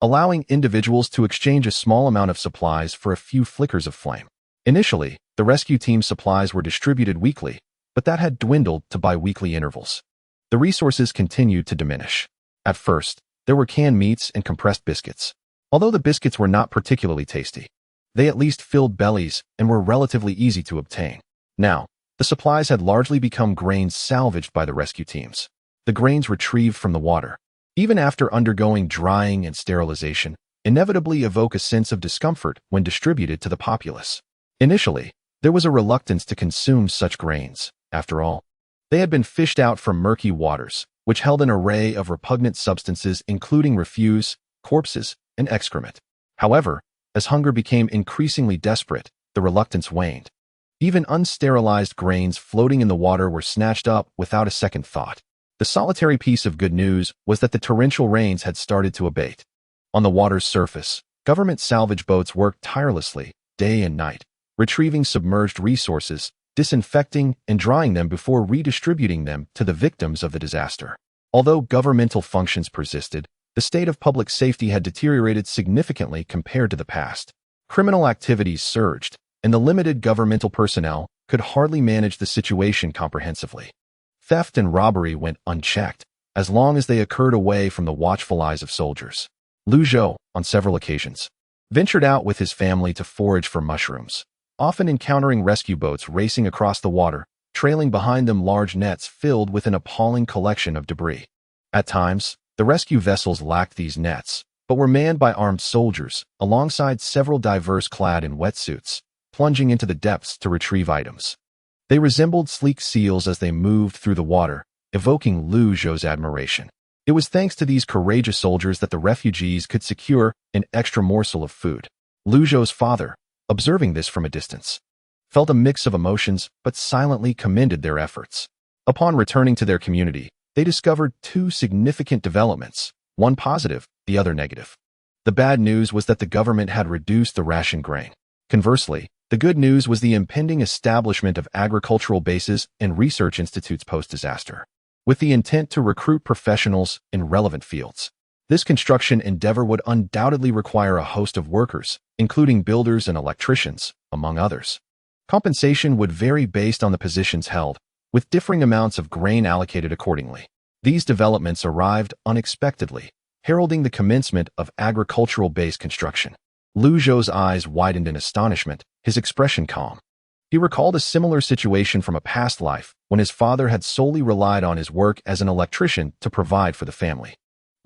allowing individuals to exchange a small amount of supplies for a few flickers of flame. Initially, the rescue team's supplies were distributed weekly, but that had dwindled to bi-weekly intervals. The resources continued to diminish. At first, there were canned meats and compressed biscuits. Although the biscuits were not particularly tasty, they at least filled bellies and were relatively easy to obtain. Now, the supplies had largely become grains salvaged by the rescue teams. The grains retrieved from the water, even after undergoing drying and sterilization, inevitably evoke a sense of discomfort when distributed to the populace. Initially, there was a reluctance to consume such grains. After all, they had been fished out from murky waters, which held an array of repugnant substances including refuse, corpses, and excrement. However, as hunger became increasingly desperate, the reluctance waned. Even unsterilized grains floating in the water were snatched up without a second thought. The solitary piece of good news was that the torrential rains had started to abate. On the water's surface, government salvage boats worked tirelessly, day and night, retrieving submerged resources, disinfecting and drying them before redistributing them to the victims of the disaster. Although governmental functions persisted, the state of public safety had deteriorated significantly compared to the past. Criminal activities surged, and the limited governmental personnel could hardly manage the situation comprehensively. Theft and robbery went unchecked, as long as they occurred away from the watchful eyes of soldiers. Lu Zhou, on several occasions, ventured out with his family to forage for mushrooms, often encountering rescue boats racing across the water, trailing behind them large nets filled with an appalling collection of debris. At times, the rescue vessels lacked these nets, but were manned by armed soldiers, alongside several diverse clad in wetsuits, plunging into the depths to retrieve items. They resembled sleek seals as they moved through the water, evoking Lu Zhou's admiration. It was thanks to these courageous soldiers that the refugees could secure an extra morsel of food. Lu Zhou's father, observing this from a distance, felt a mix of emotions but silently commended their efforts. Upon returning to their community, they discovered two significant developments, one positive, the other negative. The bad news was that the government had reduced the ration grain. Conversely, The good news was the impending establishment of agricultural bases and research institutes post-disaster, with the intent to recruit professionals in relevant fields. This construction endeavor would undoubtedly require a host of workers, including builders and electricians, among others. Compensation would vary based on the positions held, with differing amounts of grain allocated accordingly. These developments arrived unexpectedly, heralding the commencement of agricultural-based construction. Zhou's eyes widened in astonishment, his expression calm. He recalled a similar situation from a past life when his father had solely relied on his work as an electrician to provide for the family.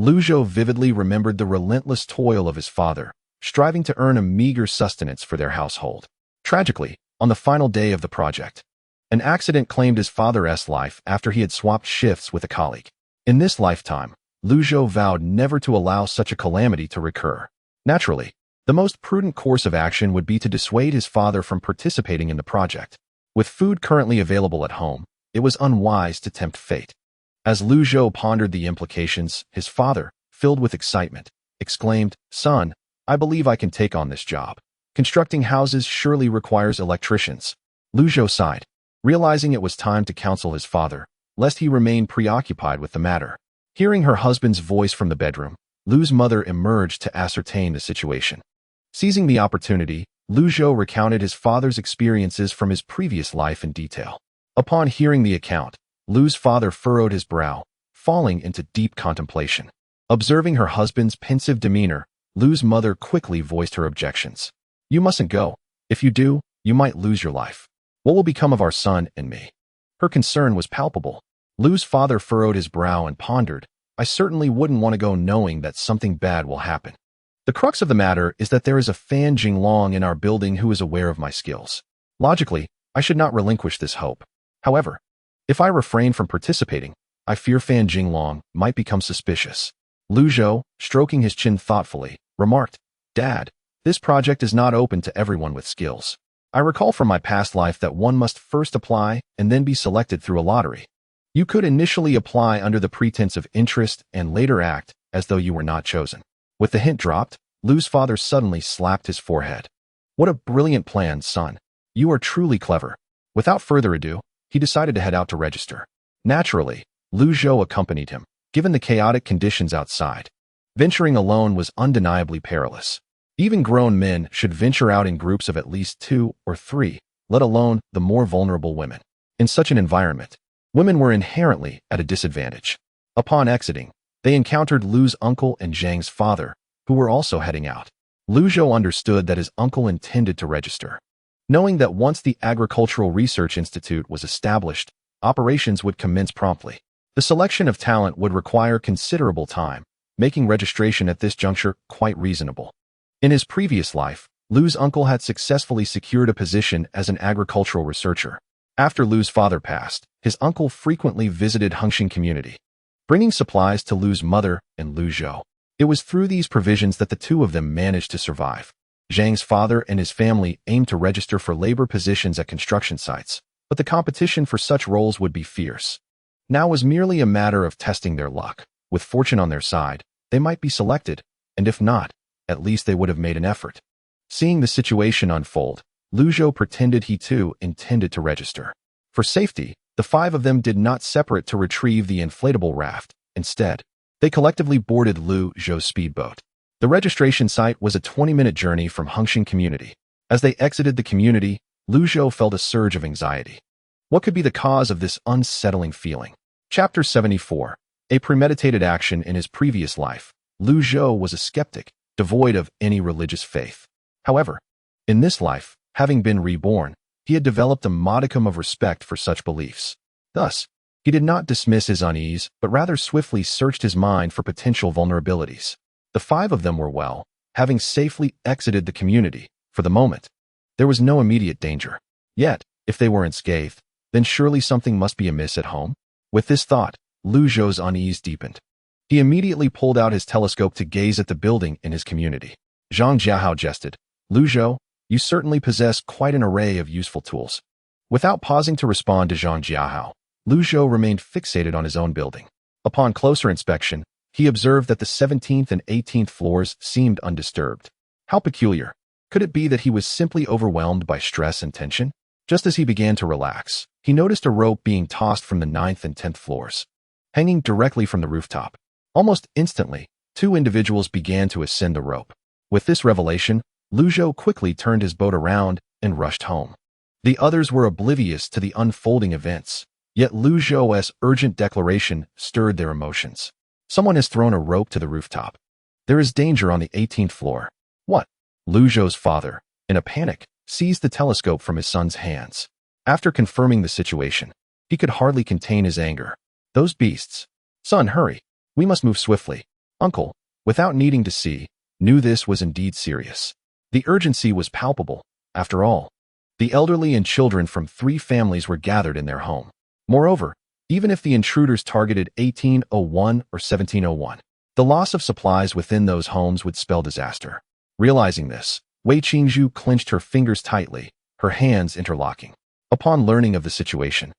Zhou vividly remembered the relentless toil of his father, striving to earn a meager sustenance for their household. Tragically, on the final day of the project, an accident claimed his father's life after he had swapped shifts with a colleague. In this lifetime, Zhou vowed never to allow such a calamity to recur. Naturally, the most prudent course of action would be to dissuade his father from participating in the project. With food currently available at home, it was unwise to tempt fate. As Zhou pondered the implications, his father, filled with excitement, exclaimed, "Son, I believe I can take on this job. Constructing houses surely requires electricians." Zhou sighed, realizing it was time to counsel his father, lest he remain preoccupied with the matter. Hearing her husband's voice from the bedroom, Lu's mother emerged to ascertain the situation. Seizing the opportunity, Zhou recounted his father's experiences from his previous life in detail. Upon hearing the account, Lu's father furrowed his brow, falling into deep contemplation. Observing her husband's pensive demeanor, Lu's mother quickly voiced her objections. "You mustn't go. If you do, you might lose your life. What will become of our son and me?" Her concern was palpable. Lu's father furrowed his brow and pondered, "I certainly wouldn't want to go knowing that something bad will happen. The crux of the matter is that there is a Fan Jinglong in our building who is aware of my skills. Logically, I should not relinquish this hope. However, if I refrain from participating, I fear Fan Jinglong might become suspicious." Zhou, stroking his chin thoughtfully, remarked, "Dad, this project is not open to everyone with skills. I recall from my past life that one must first apply and then be selected through a lottery. You could initially apply under the pretense of interest and later act as though you were not chosen." With the hint dropped, Lu's father suddenly slapped his forehead. "What a brilliant plan, son. You are truly clever." Without further ado, he decided to head out to register. Naturally, Zhou accompanied him, given the chaotic conditions outside. Venturing alone was undeniably perilous. Even grown men should venture out in groups of at least 2 or 3, let alone the more vulnerable women. In such an environment, women were inherently at a disadvantage. Upon exiting, they encountered Lu's uncle and Zhang's father, who were also heading out. Zhou understood that his uncle intended to register. Knowing that once the Agricultural Research Institute was established, operations would commence promptly. The selection of talent would require considerable time, making registration at this juncture quite reasonable. In his previous life, Lu's uncle had successfully secured a position as an agricultural researcher. After Lu's father passed, his uncle frequently visited Hengxin community, bringing supplies to Lu's mother and Zhou. It was through these provisions that the two of them managed to survive. Zhang's father and his family aimed to register for labor positions at construction sites, but the competition for such roles would be fierce. Now was merely a matter of testing their luck. With fortune on their side, they might be selected, and if not, at least they would have made an effort. Seeing the situation unfold, Zhou pretended he too intended to register. For safety, the 5 of them did not separate to retrieve the inflatable raft. Instead, they collectively boarded Zhou's speedboat. The registration site was a 20-minute journey from Hengxin community. As they exited the community, Zhou felt a surge of anxiety. What could be the cause of this unsettling feeling? Chapter 74. A premeditated action in his previous life. Zhou was a skeptic, devoid of any religious faith. However, in this life, having been reborn, he had developed a modicum of respect for such beliefs. Thus, he did not dismiss his unease, but rather swiftly searched his mind for potential vulnerabilities. The 5 of them were well, having safely exited the community. For the moment, there was no immediate danger. Yet, if they were unscathed, then surely something must be amiss at home. With this thought, Zhou's unease deepened. He immediately pulled out his telescope to gaze at the building in his community. Zhang Jiahao jested, "Zhou, you certainly possess quite an array of useful tools." Without pausing to respond to Zhang Jiahao, Zhou remained fixated on his own building. Upon closer inspection, he observed that the 17th and 18th floors seemed undisturbed. How peculiar. Could it be that he was simply overwhelmed by stress and tension? Just as he began to relax, he noticed a rope being tossed from the 9th and 10th floors, hanging directly from the rooftop. Almost instantly, two individuals began to ascend the rope. With this revelation, Zhou quickly turned his boat around and rushed home. The others were oblivious to the unfolding events, yet Zhou's urgent declaration stirred their emotions. Someone has thrown a rope to the rooftop. There is danger on the 18th floor. What? Zhou's father, in a panic, seized the telescope from his son's hands. After confirming the situation, he could hardly contain his anger. Those beasts! Son, hurry! We must move swiftly. Uncle, without needing to see, knew this was indeed serious. The urgency was palpable. After all, the elderly and children from 3 families were gathered in their home. Moreover, even if the intruders targeted 1801 or 1701, the loss of supplies within those homes would spell disaster. Realizing this, Wei Qingzhu clenched her fingers tightly, her hands interlocking. Upon learning of the situation,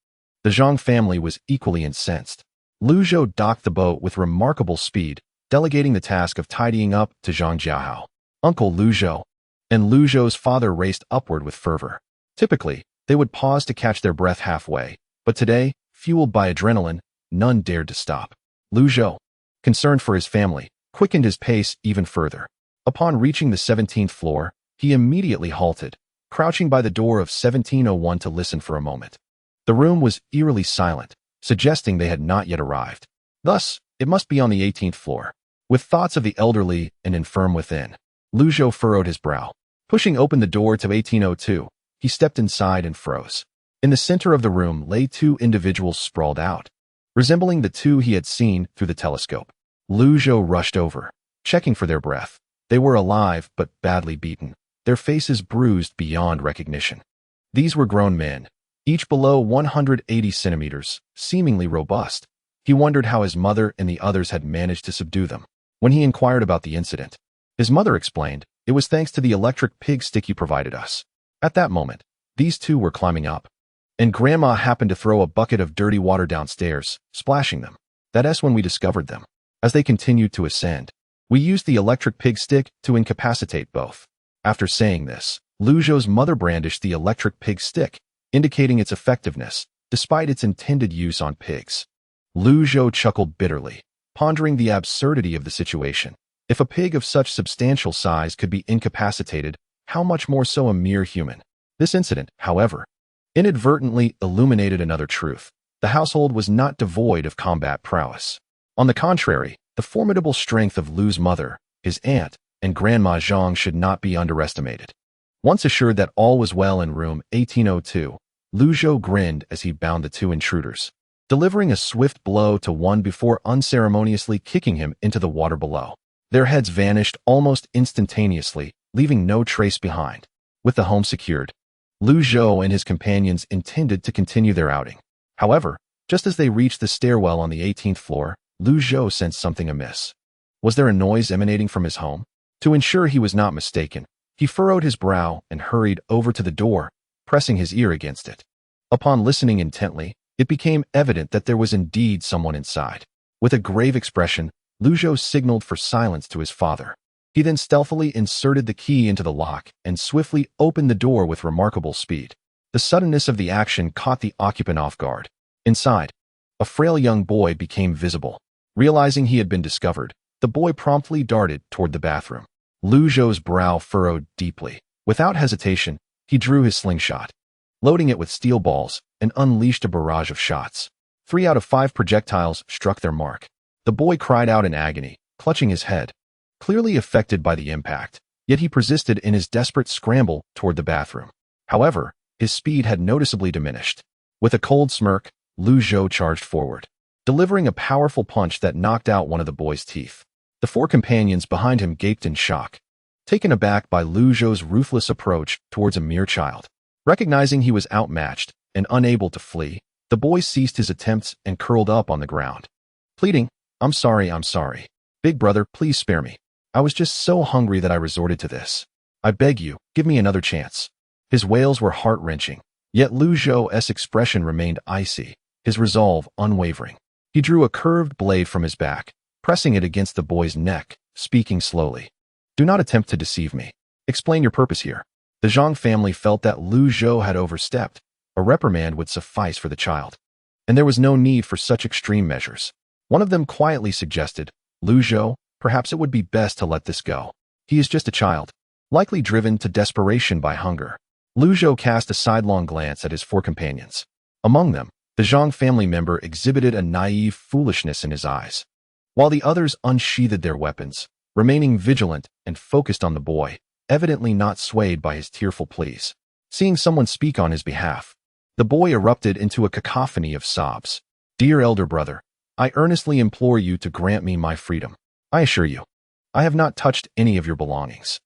the Zhang family was equally incensed. Zhou docked the boat with remarkable speed, delegating the task of tidying up to Zhang Jiahao. Uncle Zhou and Zhou's father raced upward with fervor. Typically, they would pause to catch their breath halfway, but today, fueled by adrenaline, none dared to stop. Zhou, concerned for his family, quickened his pace even further. Upon reaching the 17th floor, he immediately halted, crouching by the door of 1701 to listen for a moment. The room was eerily silent, suggesting they had not yet arrived. Thus, it must be on the 18th floor. With thoughts of the elderly and infirm within, Zhou furrowed his brow. Pushing open the door to 1802, he stepped inside and froze. In the center of the room lay 2 individuals sprawled out, resembling the 2 he had seen through the telescope. Zhou rushed over, checking for their breath. They were alive but badly beaten, their faces bruised beyond recognition. These were grown men, each below 180 centimeters, seemingly robust. He wondered how his mother and the others had managed to subdue them. When he inquired about the incident, his mother explained, "It was thanks to the electric pig stick you provided us." At that moment, these 2 were climbing up, and Grandma happened to throw a bucket of dirty water downstairs, splashing them. That's when we discovered them. As they continued to ascend, we used the electric pig stick to incapacitate both. After saying this, Zhou's mother brandished the electric pig stick, indicating its effectiveness, despite its intended use on pigs. Zhou chuckled bitterly, pondering the absurdity of the situation. If a pig of such substantial size could be incapacitated, how much more so a mere human? This incident, however, inadvertently illuminated another truth. The household was not devoid of combat prowess. On the contrary, the formidable strength of Lu's mother, his aunt, and Grandma Zhang should not be underestimated. Once assured that all was well in room 1802, Zhou grinned as he bound the 2 intruders, delivering a swift blow to one before unceremoniously kicking him into the water below. Their heads vanished almost instantaneously, leaving no trace behind. With the home secured, Zhou and his companions intended to continue their outing. However, just as they reached the stairwell on the 18th floor, Zhou sensed something amiss. Was there a noise emanating from his home? To ensure he was not mistaken, he furrowed his brow and hurried over to the door, pressing his ear against it. Upon listening intently, it became evident that there was indeed someone inside. With a grave expression, Zhou signaled for silence to his father. He then stealthily inserted the key into the lock and swiftly opened the door with remarkable speed. The suddenness of the action caught the occupant off guard. Inside, a frail young boy became visible. Realizing he had been discovered, the boy promptly darted toward the bathroom. Zhou's brow furrowed deeply. Without hesitation, he drew his slingshot, loading it with steel balls, and unleashed a barrage of shots. 3 out of 5 projectiles struck their mark. The boy cried out in agony, clutching his head, clearly affected by the impact, yet he persisted in his desperate scramble toward the bathroom. However, his speed had noticeably diminished. With a cold smirk, Zhou charged forward, delivering a powerful punch that knocked out one of the boy's teeth. The 4 companions behind him gaped in shock, taken aback by Zhou's ruthless approach towards a mere child. Recognizing he was outmatched and unable to flee, the boy ceased his attempts and curled up on the ground, pleading, I'm sorry. Big brother, please spare me. I was just so hungry that I resorted to this. I beg you, give me another chance." His wails were heart-wrenching, yet Zhou's expression remained icy, his resolve unwavering. He drew a curved blade from his back, pressing it against the boy's neck, speaking slowly. "Do not attempt to deceive me. Explain your purpose here. The Zhang family felt that Zhou had overstepped. A reprimand would suffice for the child, and there was no need for such extreme measures. One of them quietly suggested, Zhou, perhaps it would be best to let this go. He is just a child, likely driven to desperation by hunger. Zhou cast a sidelong glance at his four companions. Among them, the Zhang family member exhibited a naive foolishness in his eyes, while the others unsheathed their weapons, remaining vigilant and focused on the boy, evidently not swayed by his tearful pleas. Seeing someone speak on his behalf, the boy erupted into a cacophony of sobs. Dear elder brother, I earnestly implore you to grant me my freedom. I assure you, I have not touched any of your belongings.